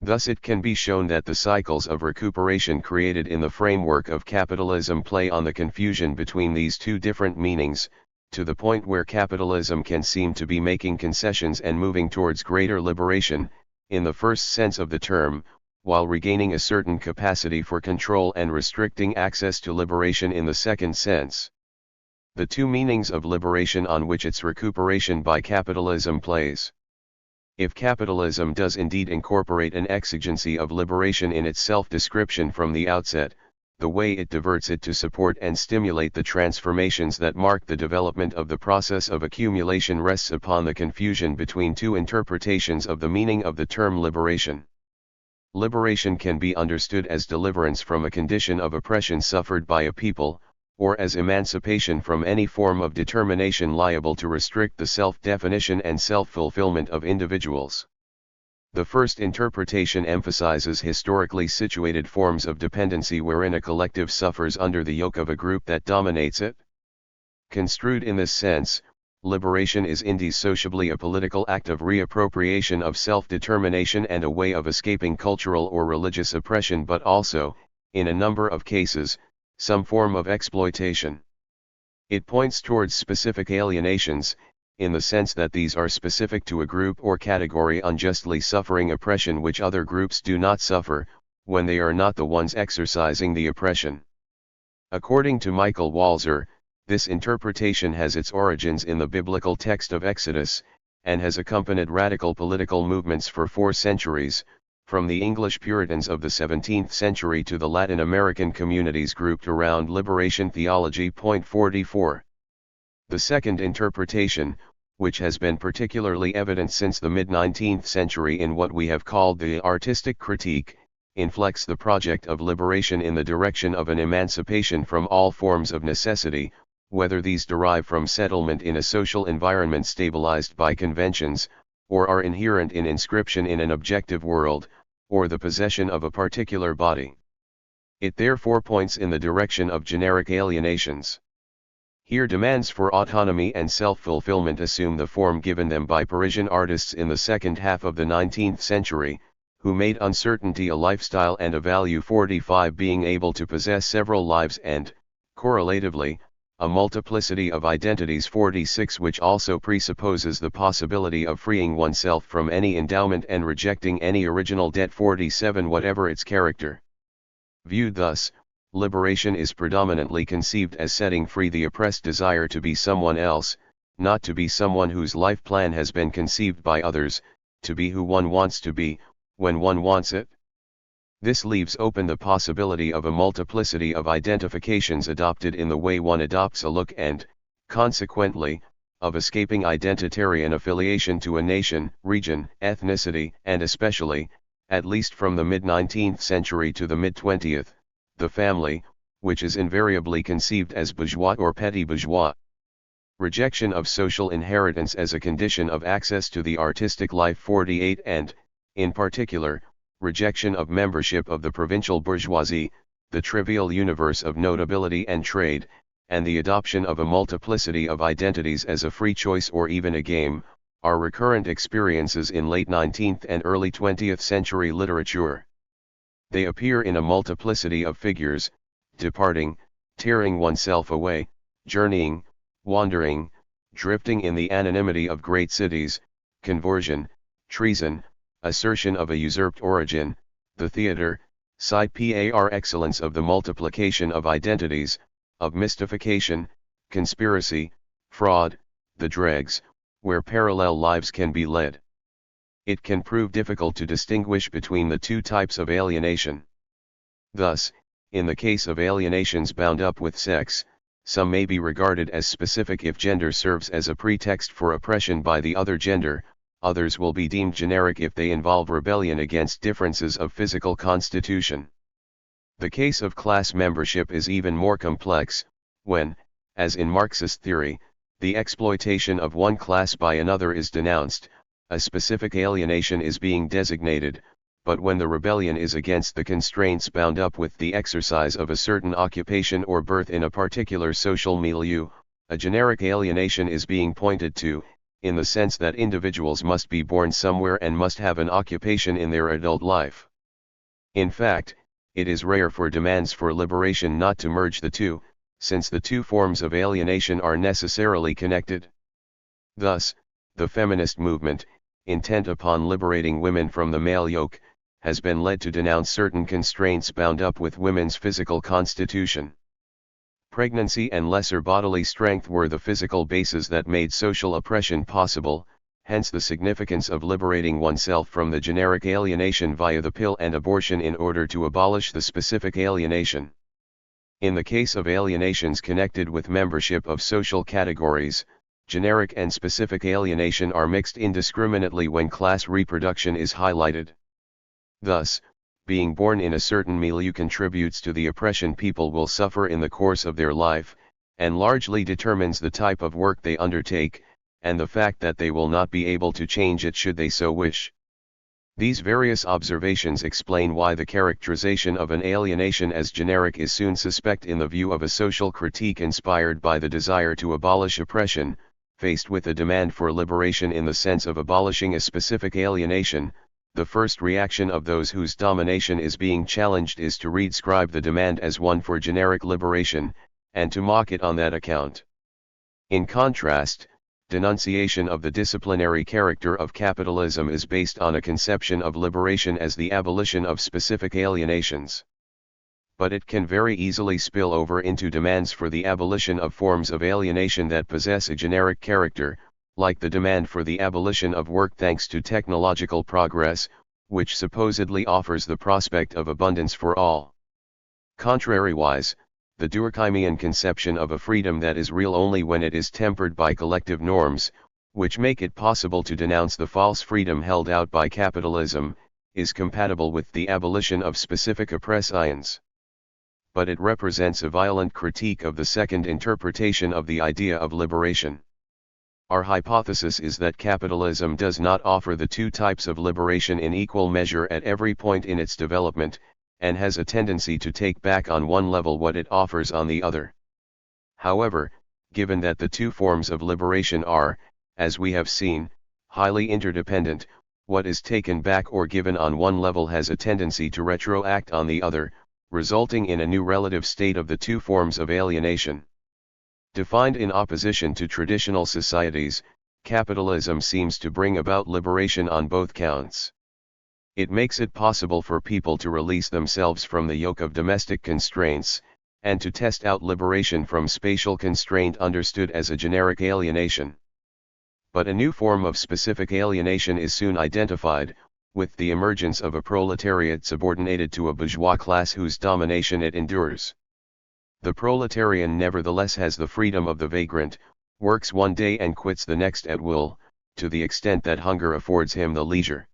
Thus it can be shown that the cycles of recuperation created in the framework of capitalism play on the confusion between these two different meanings, to the point where capitalism can seem to be making concessions and moving towards greater liberation, in the first sense of the term, while regaining a certain capacity for control and restricting access to liberation in the second sense. The two meanings of liberation on which its recuperation by capitalism plays. If capitalism does indeed incorporate an exigency of liberation in its self-description from the outset, the way it diverts it to support and stimulate the transformations that mark the development of the process of accumulation rests upon the confusion between two interpretations of the meaning of the term liberation. Liberation can be understood as deliverance from a condition of oppression suffered by a people, or as emancipation from any form of determination liable to restrict the self-definition and self-fulfillment of individuals. The first interpretation emphasizes historically situated forms of dependency wherein a collective suffers under the yoke of a group that dominates it. Construed in this sense, liberation is indissociably a political act of reappropriation of self-determination and a way of escaping cultural or religious oppression, but also, in a number of cases, some form of exploitation. It points towards specific alienations, in the sense that these are specific to a group or category unjustly suffering oppression which other groups do not suffer, when they are not the ones exercising the oppression. According to Michael Walzer, this interpretation has its origins in the biblical text of Exodus, and has accompanied radical political movements for 4 centuries, from the English Puritans of the 17th century to the Latin American communities grouped around liberation theology. Point 44. The second interpretation, which has been particularly evident since the mid-19th century in what we have called the artistic critique, inflects the project of liberation in the direction of an emancipation from all forms of necessity, whether these derive from settlement in a social environment stabilized by conventions, or are inherent in inscription in an objective world, or the possession of a particular body. It therefore points in the direction of generic alienations. Here demands for autonomy and self-fulfillment assume the form given them by Parisian artists in the second half of the 19th century, who made uncertainty a lifestyle and a value. 45 Being able to possess several lives and, correlatively, a multiplicity of identities. 46 Which also presupposes the possibility of freeing oneself from any endowment and rejecting any original debt. 47 Whatever its character. Viewed thus, liberation is predominantly conceived as setting free the oppressed desire to be someone else, not to be someone whose life plan has been conceived by others, to be who one wants to be, when one wants it. This leaves open the possibility of a multiplicity of identifications adopted in the way one adopts a look and, consequently, of escaping identitarian affiliation to a nation, region, ethnicity, and especially, at least from the mid-19th century to the mid-20th, the family, which is invariably conceived as bourgeois or petit bourgeois. Rejection of social inheritance as a condition of access to the artistic life. 48 And, in particular, rejection of membership of the provincial bourgeoisie, the trivial universe of notability and trade, and the adoption of a multiplicity of identities as a free choice or even a game, are recurrent experiences in late 19th and early 20th century literature. They appear in a multiplicity of figures: departing, tearing oneself away, journeying, wandering, drifting in the anonymity of great cities, conversion, treason, assertion of a usurped origin, the theater, par excellence of the multiplication of identities, of mystification, conspiracy, fraud, the dregs, where parallel lives can be led. It can prove difficult to distinguish between the 2 types of alienation. Thus, in the case of alienations bound up with sex, some may be regarded as specific if gender serves as a pretext for oppression by the other gender. Others will be deemed generic if they involve rebellion against differences of physical constitution. The case of class membership is even more complex, when, as in Marxist theory, the exploitation of one class by another is denounced, a specific alienation is being designated, but when the rebellion is against the constraints bound up with the exercise of a certain occupation or birth in a particular social milieu, a generic alienation is being pointed to, in the sense that individuals must be born somewhere and must have an occupation in their adult life. In fact, it is rare for demands for liberation not to merge the two, since the 2 forms of alienation are necessarily connected. Thus, the feminist movement, intent upon liberating women from the male yoke, has been led to denounce certain constraints bound up with women's physical constitution. Pregnancy and lesser bodily strength were the physical bases that made social oppression possible, hence the significance of liberating oneself from the generic alienation via the pill and abortion in order to abolish the specific alienation. In the case of alienations connected with membership of social categories, generic and specific alienation are mixed indiscriminately when class reproduction is highlighted. Thus, being born in a certain milieu contributes to the oppression people will suffer in the course of their life, and largely determines the type of work they undertake, and the fact that they will not be able to change it should they so wish. These various observations explain why the characterization of an alienation as generic is soon suspect in the view of a social critique inspired by the desire to abolish oppression, faced with a demand for liberation in the sense of abolishing a specific alienation. The first reaction of those whose domination is being challenged is to redscribe the demand as one for generic liberation, and to mock it on that account. In contrast, denunciation of the disciplinary character of capitalism is based on a conception of liberation as the abolition of specific alienations. But it can very easily spill over into demands for the abolition of forms of alienation that possess a generic character, like the demand for the abolition of work thanks to technological progress, which supposedly offers the prospect of abundance for all. Contrariwise, the Durkheimian conception of a freedom that is real only when it is tempered by collective norms, which make it possible to denounce the false freedom held out by capitalism, is compatible with the abolition of specific oppressions. But it represents a violent critique of the second interpretation of the idea of liberation. Our hypothesis is that capitalism does not offer the two types of liberation in equal measure at every point in its development, and has a tendency to take back on one level what it offers on the other. However, given that the two forms of liberation are, as we have seen, highly interdependent, what is taken back or given on one level has a tendency to retroact on the other, resulting in a new relative state of the two forms of alienation. Defined in opposition to traditional societies, capitalism seems to bring about liberation on both counts. It makes it possible for people to release themselves from the yoke of domestic constraints, and to test out liberation from spatial constraint understood as a generic alienation. But a new form of specific alienation is soon identified, with the emergence of a proletariat subordinated to a bourgeois class whose domination it endures. The proletarian nevertheless has the freedom of the vagrant, works one day and quits the next at will, to the extent that hunger affords him the leisure.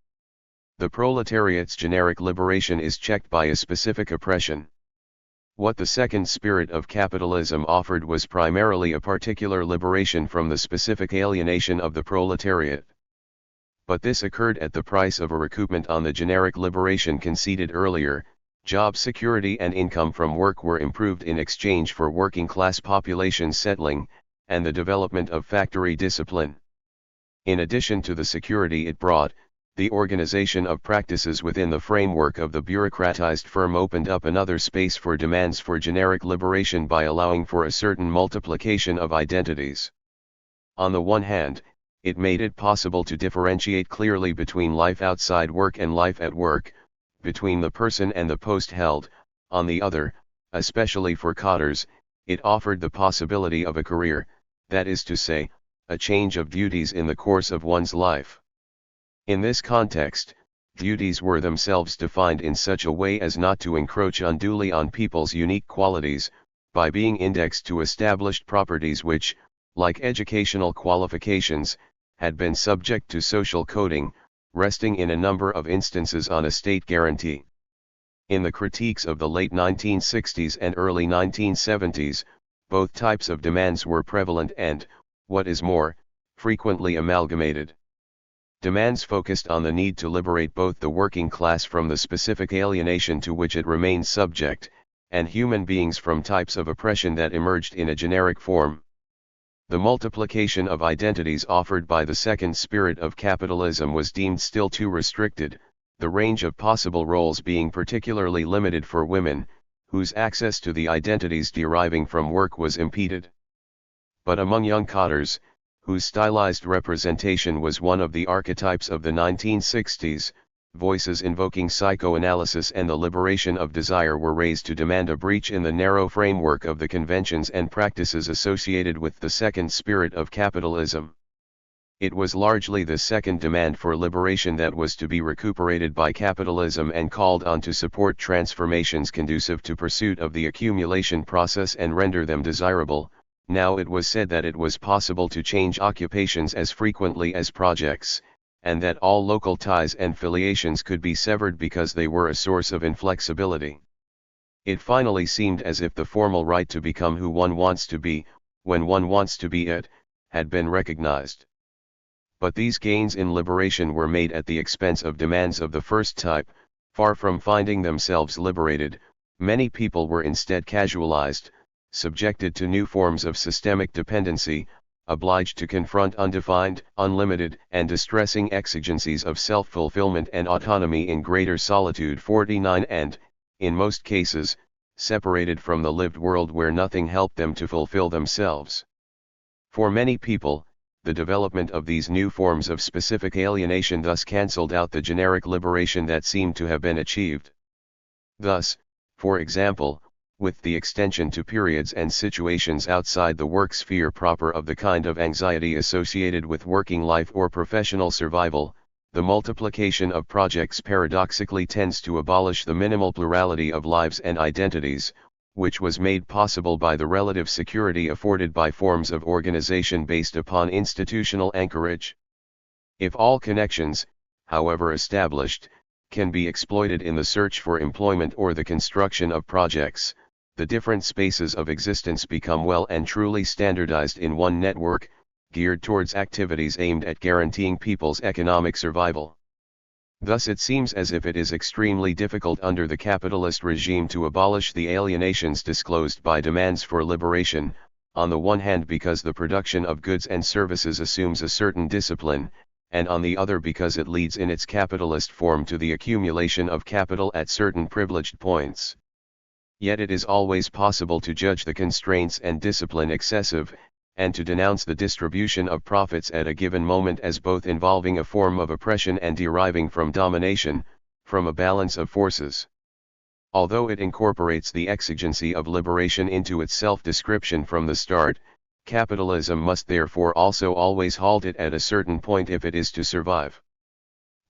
The proletariat's generic liberation is checked by a specific oppression. What the second spirit of capitalism offered was primarily a particular liberation from the specific alienation of the proletariat. But this occurred at the price of a recoupment on the generic liberation conceded earlier. Job security and income from work were improved in exchange for working-class population settling, and the development of factory discipline. In addition to the security it brought, the organization of practices within the framework of the bureaucratized firm opened up another space for demands for generic liberation by allowing for a certain multiplication of identities. On the one hand, it made it possible to differentiate clearly between life outside work and life at work, between the person and the post held. On the other, especially for cotters, it offered the possibility of a career, that is to say, a change of duties in the course of one's life. In this context, duties were themselves defined in such a way as not to encroach unduly on people's unique qualities, by being indexed to established properties which, like educational qualifications, had been subject to social coding, resting in a number of instances on a state guarantee. In the critiques of the late 1960s and early 1970s, both types of demands were prevalent and, what is more, frequently amalgamated. Demands focused on the need to liberate both the working class from the specific alienation to which it remains subject, and human beings from types of oppression that emerged in a generic form. The multiplication of identities offered by the second spirit of capitalism was deemed still too restricted, the range of possible roles being particularly limited for women, whose access to the identities deriving from work was impeded. But among young cotters, whose stylized representation was one of the archetypes of the 1960s, voices invoking psychoanalysis and the liberation of desire were raised to demand a breach in the narrow framework of the conventions and practices associated with the second spirit of capitalism. It was largely the second demand for liberation that was to be recuperated by capitalism and called on to support transformations conducive to pursuit of the accumulation process and render them desirable. Now it was said that it was possible to change occupations as frequently as projects, and that all local ties and filiations could be severed because they were a source of inflexibility. It finally seemed as if the formal right to become who one wants to be, when one wants to be it, had been recognized. But these gains in liberation were made at the expense of demands of the first type. Far from finding themselves liberated, many people were instead casualized, subjected to new forms of systemic dependency, obliged to confront undefined, unlimited, and distressing exigencies of self-fulfillment and autonomy in greater solitude 49 and, in most cases, separated from the lived world where nothing helped them to fulfill themselves. For many people, the development of these new forms of specific alienation thus cancelled out the generic liberation that seemed to have been achieved. Thus, for example, with the extension to periods and situations outside the work sphere proper of the kind of anxiety associated with working life or professional survival, the multiplication of projects paradoxically tends to abolish the minimal plurality of lives and identities, which was made possible by the relative security afforded by forms of organization based upon institutional anchorage. If all connections, however established, can be exploited in the search for employment or the construction of projects, the different spaces of existence become well and truly standardized in one network, geared towards activities aimed at guaranteeing people's economic survival. Thus it seems as if it is extremely difficult under the capitalist regime to abolish the alienations disclosed by demands for liberation, on the one hand because the production of goods and services assumes a certain discipline, and on the other because it leads in its capitalist form to the accumulation of capital at certain privileged points. Yet it is always possible to judge the constraints and discipline excessive, and to denounce the distribution of profits at a given moment as both involving a form of oppression and deriving from domination, from a balance of forces. Although it incorporates the exigency of liberation into its self-description from the start, capitalism must therefore also always halt it at a certain point if it is to survive.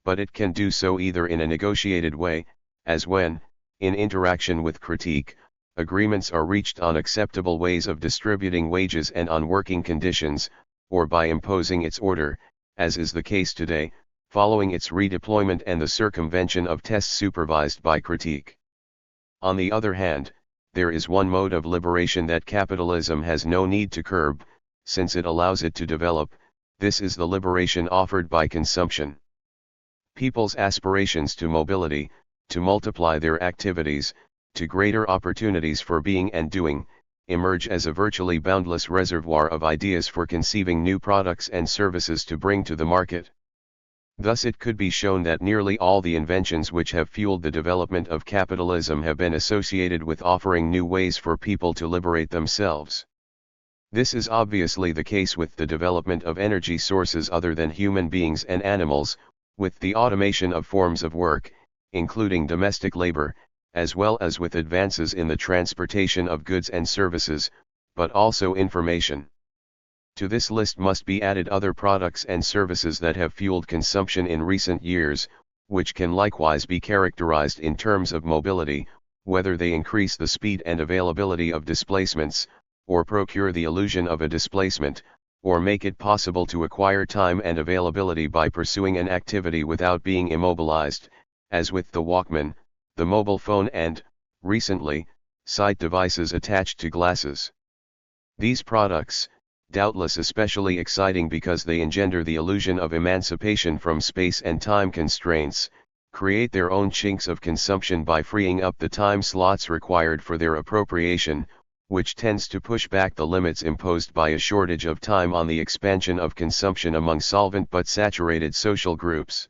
But it can do so either in a negotiated way, as when, in interaction with critique, agreements are reached on acceptable ways of distributing wages and on working conditions, or by imposing its order, as is the case today, following its redeployment and the circumvention of tests supervised by critique. On the other hand, there is one mode of liberation that capitalism has no need to curb, since it allows it to develop. This is the liberation offered by consumption. People's aspirations to mobility, to multiply their activities, to greater opportunities for being and doing, emerge as a virtually boundless reservoir of ideas for conceiving new products and services to bring to the market. Thus it could be shown that nearly all the inventions which have fueled the development of capitalism have been associated with offering new ways for people to liberate themselves. This is obviously the case with the development of energy sources other than human beings and animals, with the automation of forms of work, including domestic labor, as well as with advances in the transportation of goods and services, but also information. To this list must be added other products and services that have fueled consumption in recent years, which can likewise be characterized in terms of mobility, whether they increase the speed and availability of displacements, or procure the illusion of a displacement, or make it possible to acquire time and availability by pursuing an activity without being immobilized, as with the Walkman, the mobile phone and, recently, sight devices attached to glasses. These products, doubtless especially exciting because they engender the illusion of emancipation from space and time constraints, create their own chinks of consumption by freeing up the time slots required for their appropriation, which tends to push back the limits imposed by a shortage of time on the expansion of consumption among solvent but saturated social groups.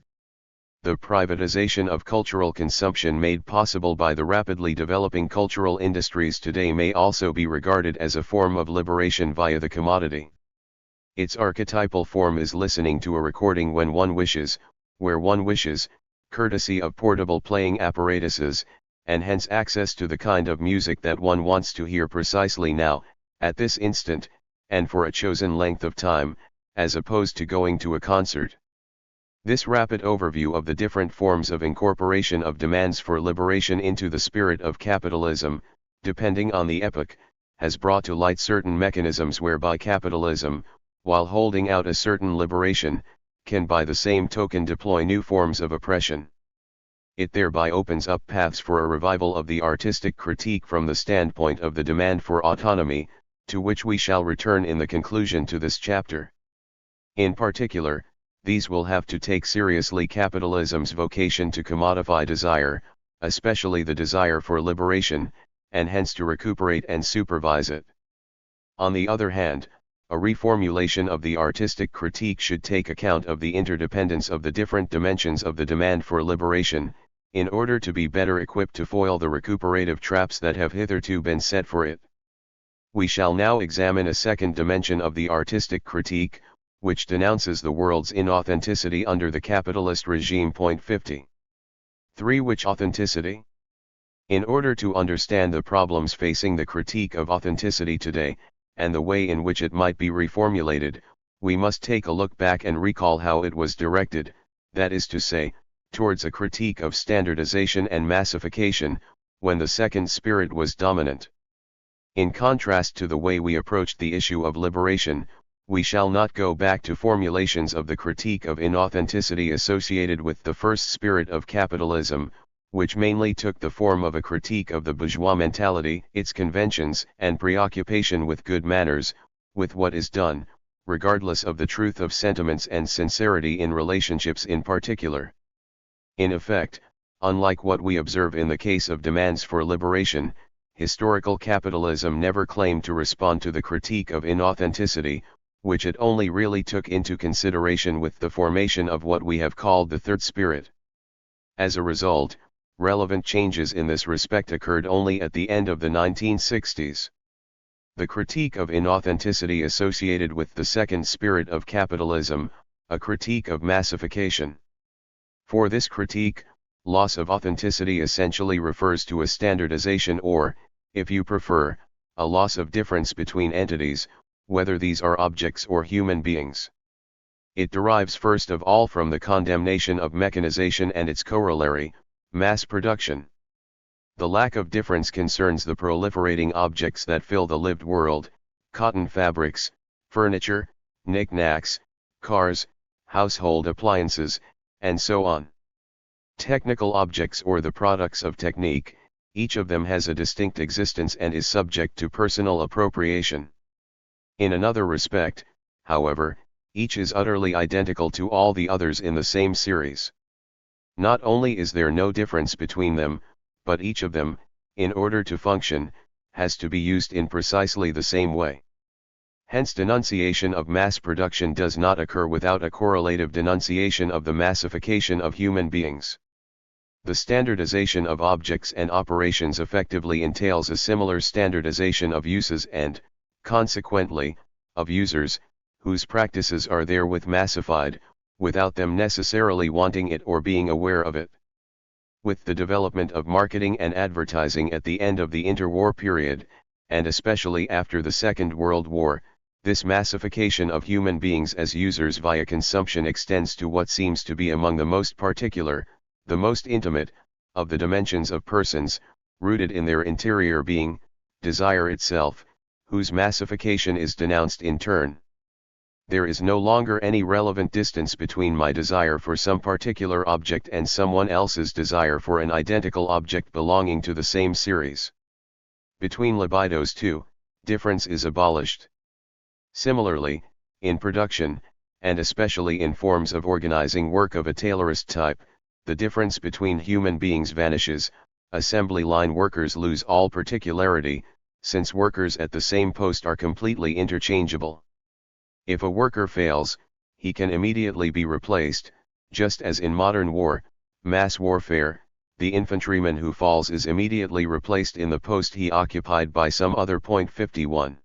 The privatization of cultural consumption made possible by the rapidly developing cultural industries today may also be regarded as a form of liberation via the commodity. Its archetypal form is listening to a recording when one wishes, where one wishes, courtesy of portable playing apparatuses, and hence access to the kind of music that one wants to hear precisely now, at this instant, and for a chosen length of time, as opposed to going to a concert. This rapid overview of the different forms of incorporation of demands for liberation into the spirit of capitalism, depending on the epoch, has brought to light certain mechanisms whereby capitalism, while holding out a certain liberation, can by the same token deploy new forms of oppression. It thereby opens up paths for a revival of the artistic critique from the standpoint of the demand for autonomy, to which we shall return in the conclusion to this chapter. In particular, these will have to take seriously capitalism's vocation to commodify desire, especially the desire for liberation, and hence to recuperate and supervise it. On the other hand, a reformulation of the artistic critique should take account of the interdependence of the different dimensions of the demand for liberation, in order to be better equipped to foil the recuperative traps that have hitherto been set for it. We shall now examine a second dimension of the artistic critique, which denounces the world's inauthenticity under the capitalist regime. Point 50. 3. Which authenticity? In order to understand the problems facing the critique of authenticity today, and the way in which it might be reformulated, we must take a look back and recall how it was directed, that is to say, towards a critique of standardization and massification, when the second spirit was dominant. In contrast to the way we approached the issue of liberation, we shall not go back to formulations of the critique of inauthenticity associated with the first spirit of capitalism, which mainly took the form of a critique of the bourgeois mentality, its conventions, and preoccupation with good manners, with what is done, regardless of the truth of sentiments and sincerity in relationships in particular. In effect, unlike what we observe in the case of demands for liberation, historical capitalism never claimed to respond to the critique of inauthenticity, which it only really took into consideration with the formation of what we have called the third spirit. As a result, relevant changes in this respect occurred only at the end of the 1960s. The critique of inauthenticity associated with the second spirit of capitalism, a critique of massification. For this critique, loss of authenticity essentially refers to a standardization or, if you prefer, a loss of difference between entities, whether these are objects or human beings. It derives first of all from the condemnation of mechanization and its corollary, mass production. The lack of difference concerns the proliferating objects that fill the lived world, cotton fabrics, furniture, knickknacks, cars, household appliances, and so on. Technical objects or the products of technique, each of them has a distinct existence and is subject to personal appropriation. In another respect, however, each is utterly identical to all the others in the same series. Not only is there no difference between them, but each of them, in order to function, has to be used in precisely the same way. Hence denunciation of mass production does not occur without a correlative denunciation of the massification of human beings. The standardization of objects and operations effectively entails a similar standardization of uses and, consequently, of users, whose practices are therewith massified, without them necessarily wanting it or being aware of it. With the development of marketing and advertising at the end of the interwar period, and especially after the Second World War, this massification of human beings as users via consumption extends to what seems to be among the most particular, the most intimate, of the dimensions of persons, rooted in their interior being, desire itself, whose massification is denounced in turn. There is no longer any relevant distance between my desire for some particular object and someone else's desire for an identical object belonging to the same series. Between libidos too, difference is abolished. Similarly, in production, and especially in forms of organizing work of a tailorist type, the difference between human beings vanishes. Assembly line workers lose all particularity, since workers at the same post are completely interchangeable. If a worker fails, he can immediately be replaced, just as in modern war, mass warfare, the infantryman who falls is immediately replaced in the post he occupied by some other. Point 51.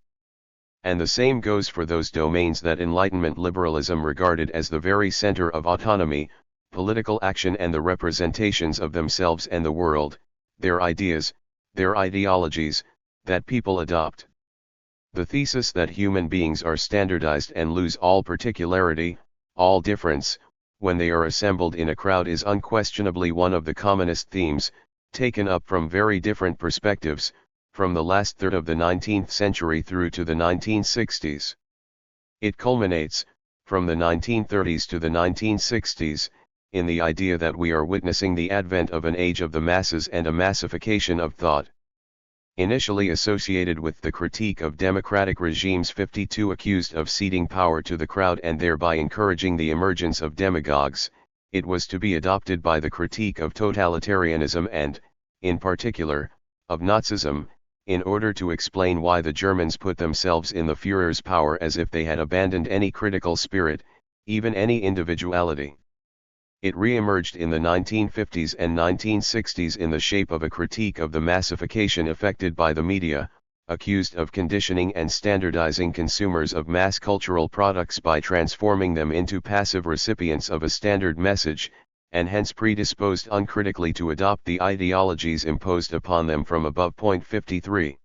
And the same goes for those domains that Enlightenment liberalism regarded as the very center of autonomy, political action and the representations of themselves and the world, their ideas, their ideologies, that people adopt. The thesis that human beings are standardized and lose all particularity, all difference, when they are assembled in a crowd is unquestionably one of the commonest themes, taken up from very different perspectives, from the last third of the 19th century through to the 1960s. It culminates, from the 1930s to the 1960s, in the idea that we are witnessing the advent of an age of the masses and a massification of thought. Initially associated with the critique of democratic regimes, 52 accused of ceding power to the crowd and thereby encouraging the emergence of demagogues, it was to be adopted by the critique of totalitarianism and, in particular, of Nazism, in order to explain why the Germans put themselves in the Führer's power as if they had abandoned any critical spirit, even any individuality. It re-emerged in the 1950s and 1960s in the shape of a critique of the massification effected by the media, accused of conditioning and standardizing consumers of mass cultural products by transforming them into passive recipients of a standard message, and hence predisposed uncritically to adopt the ideologies imposed upon them from above. 53.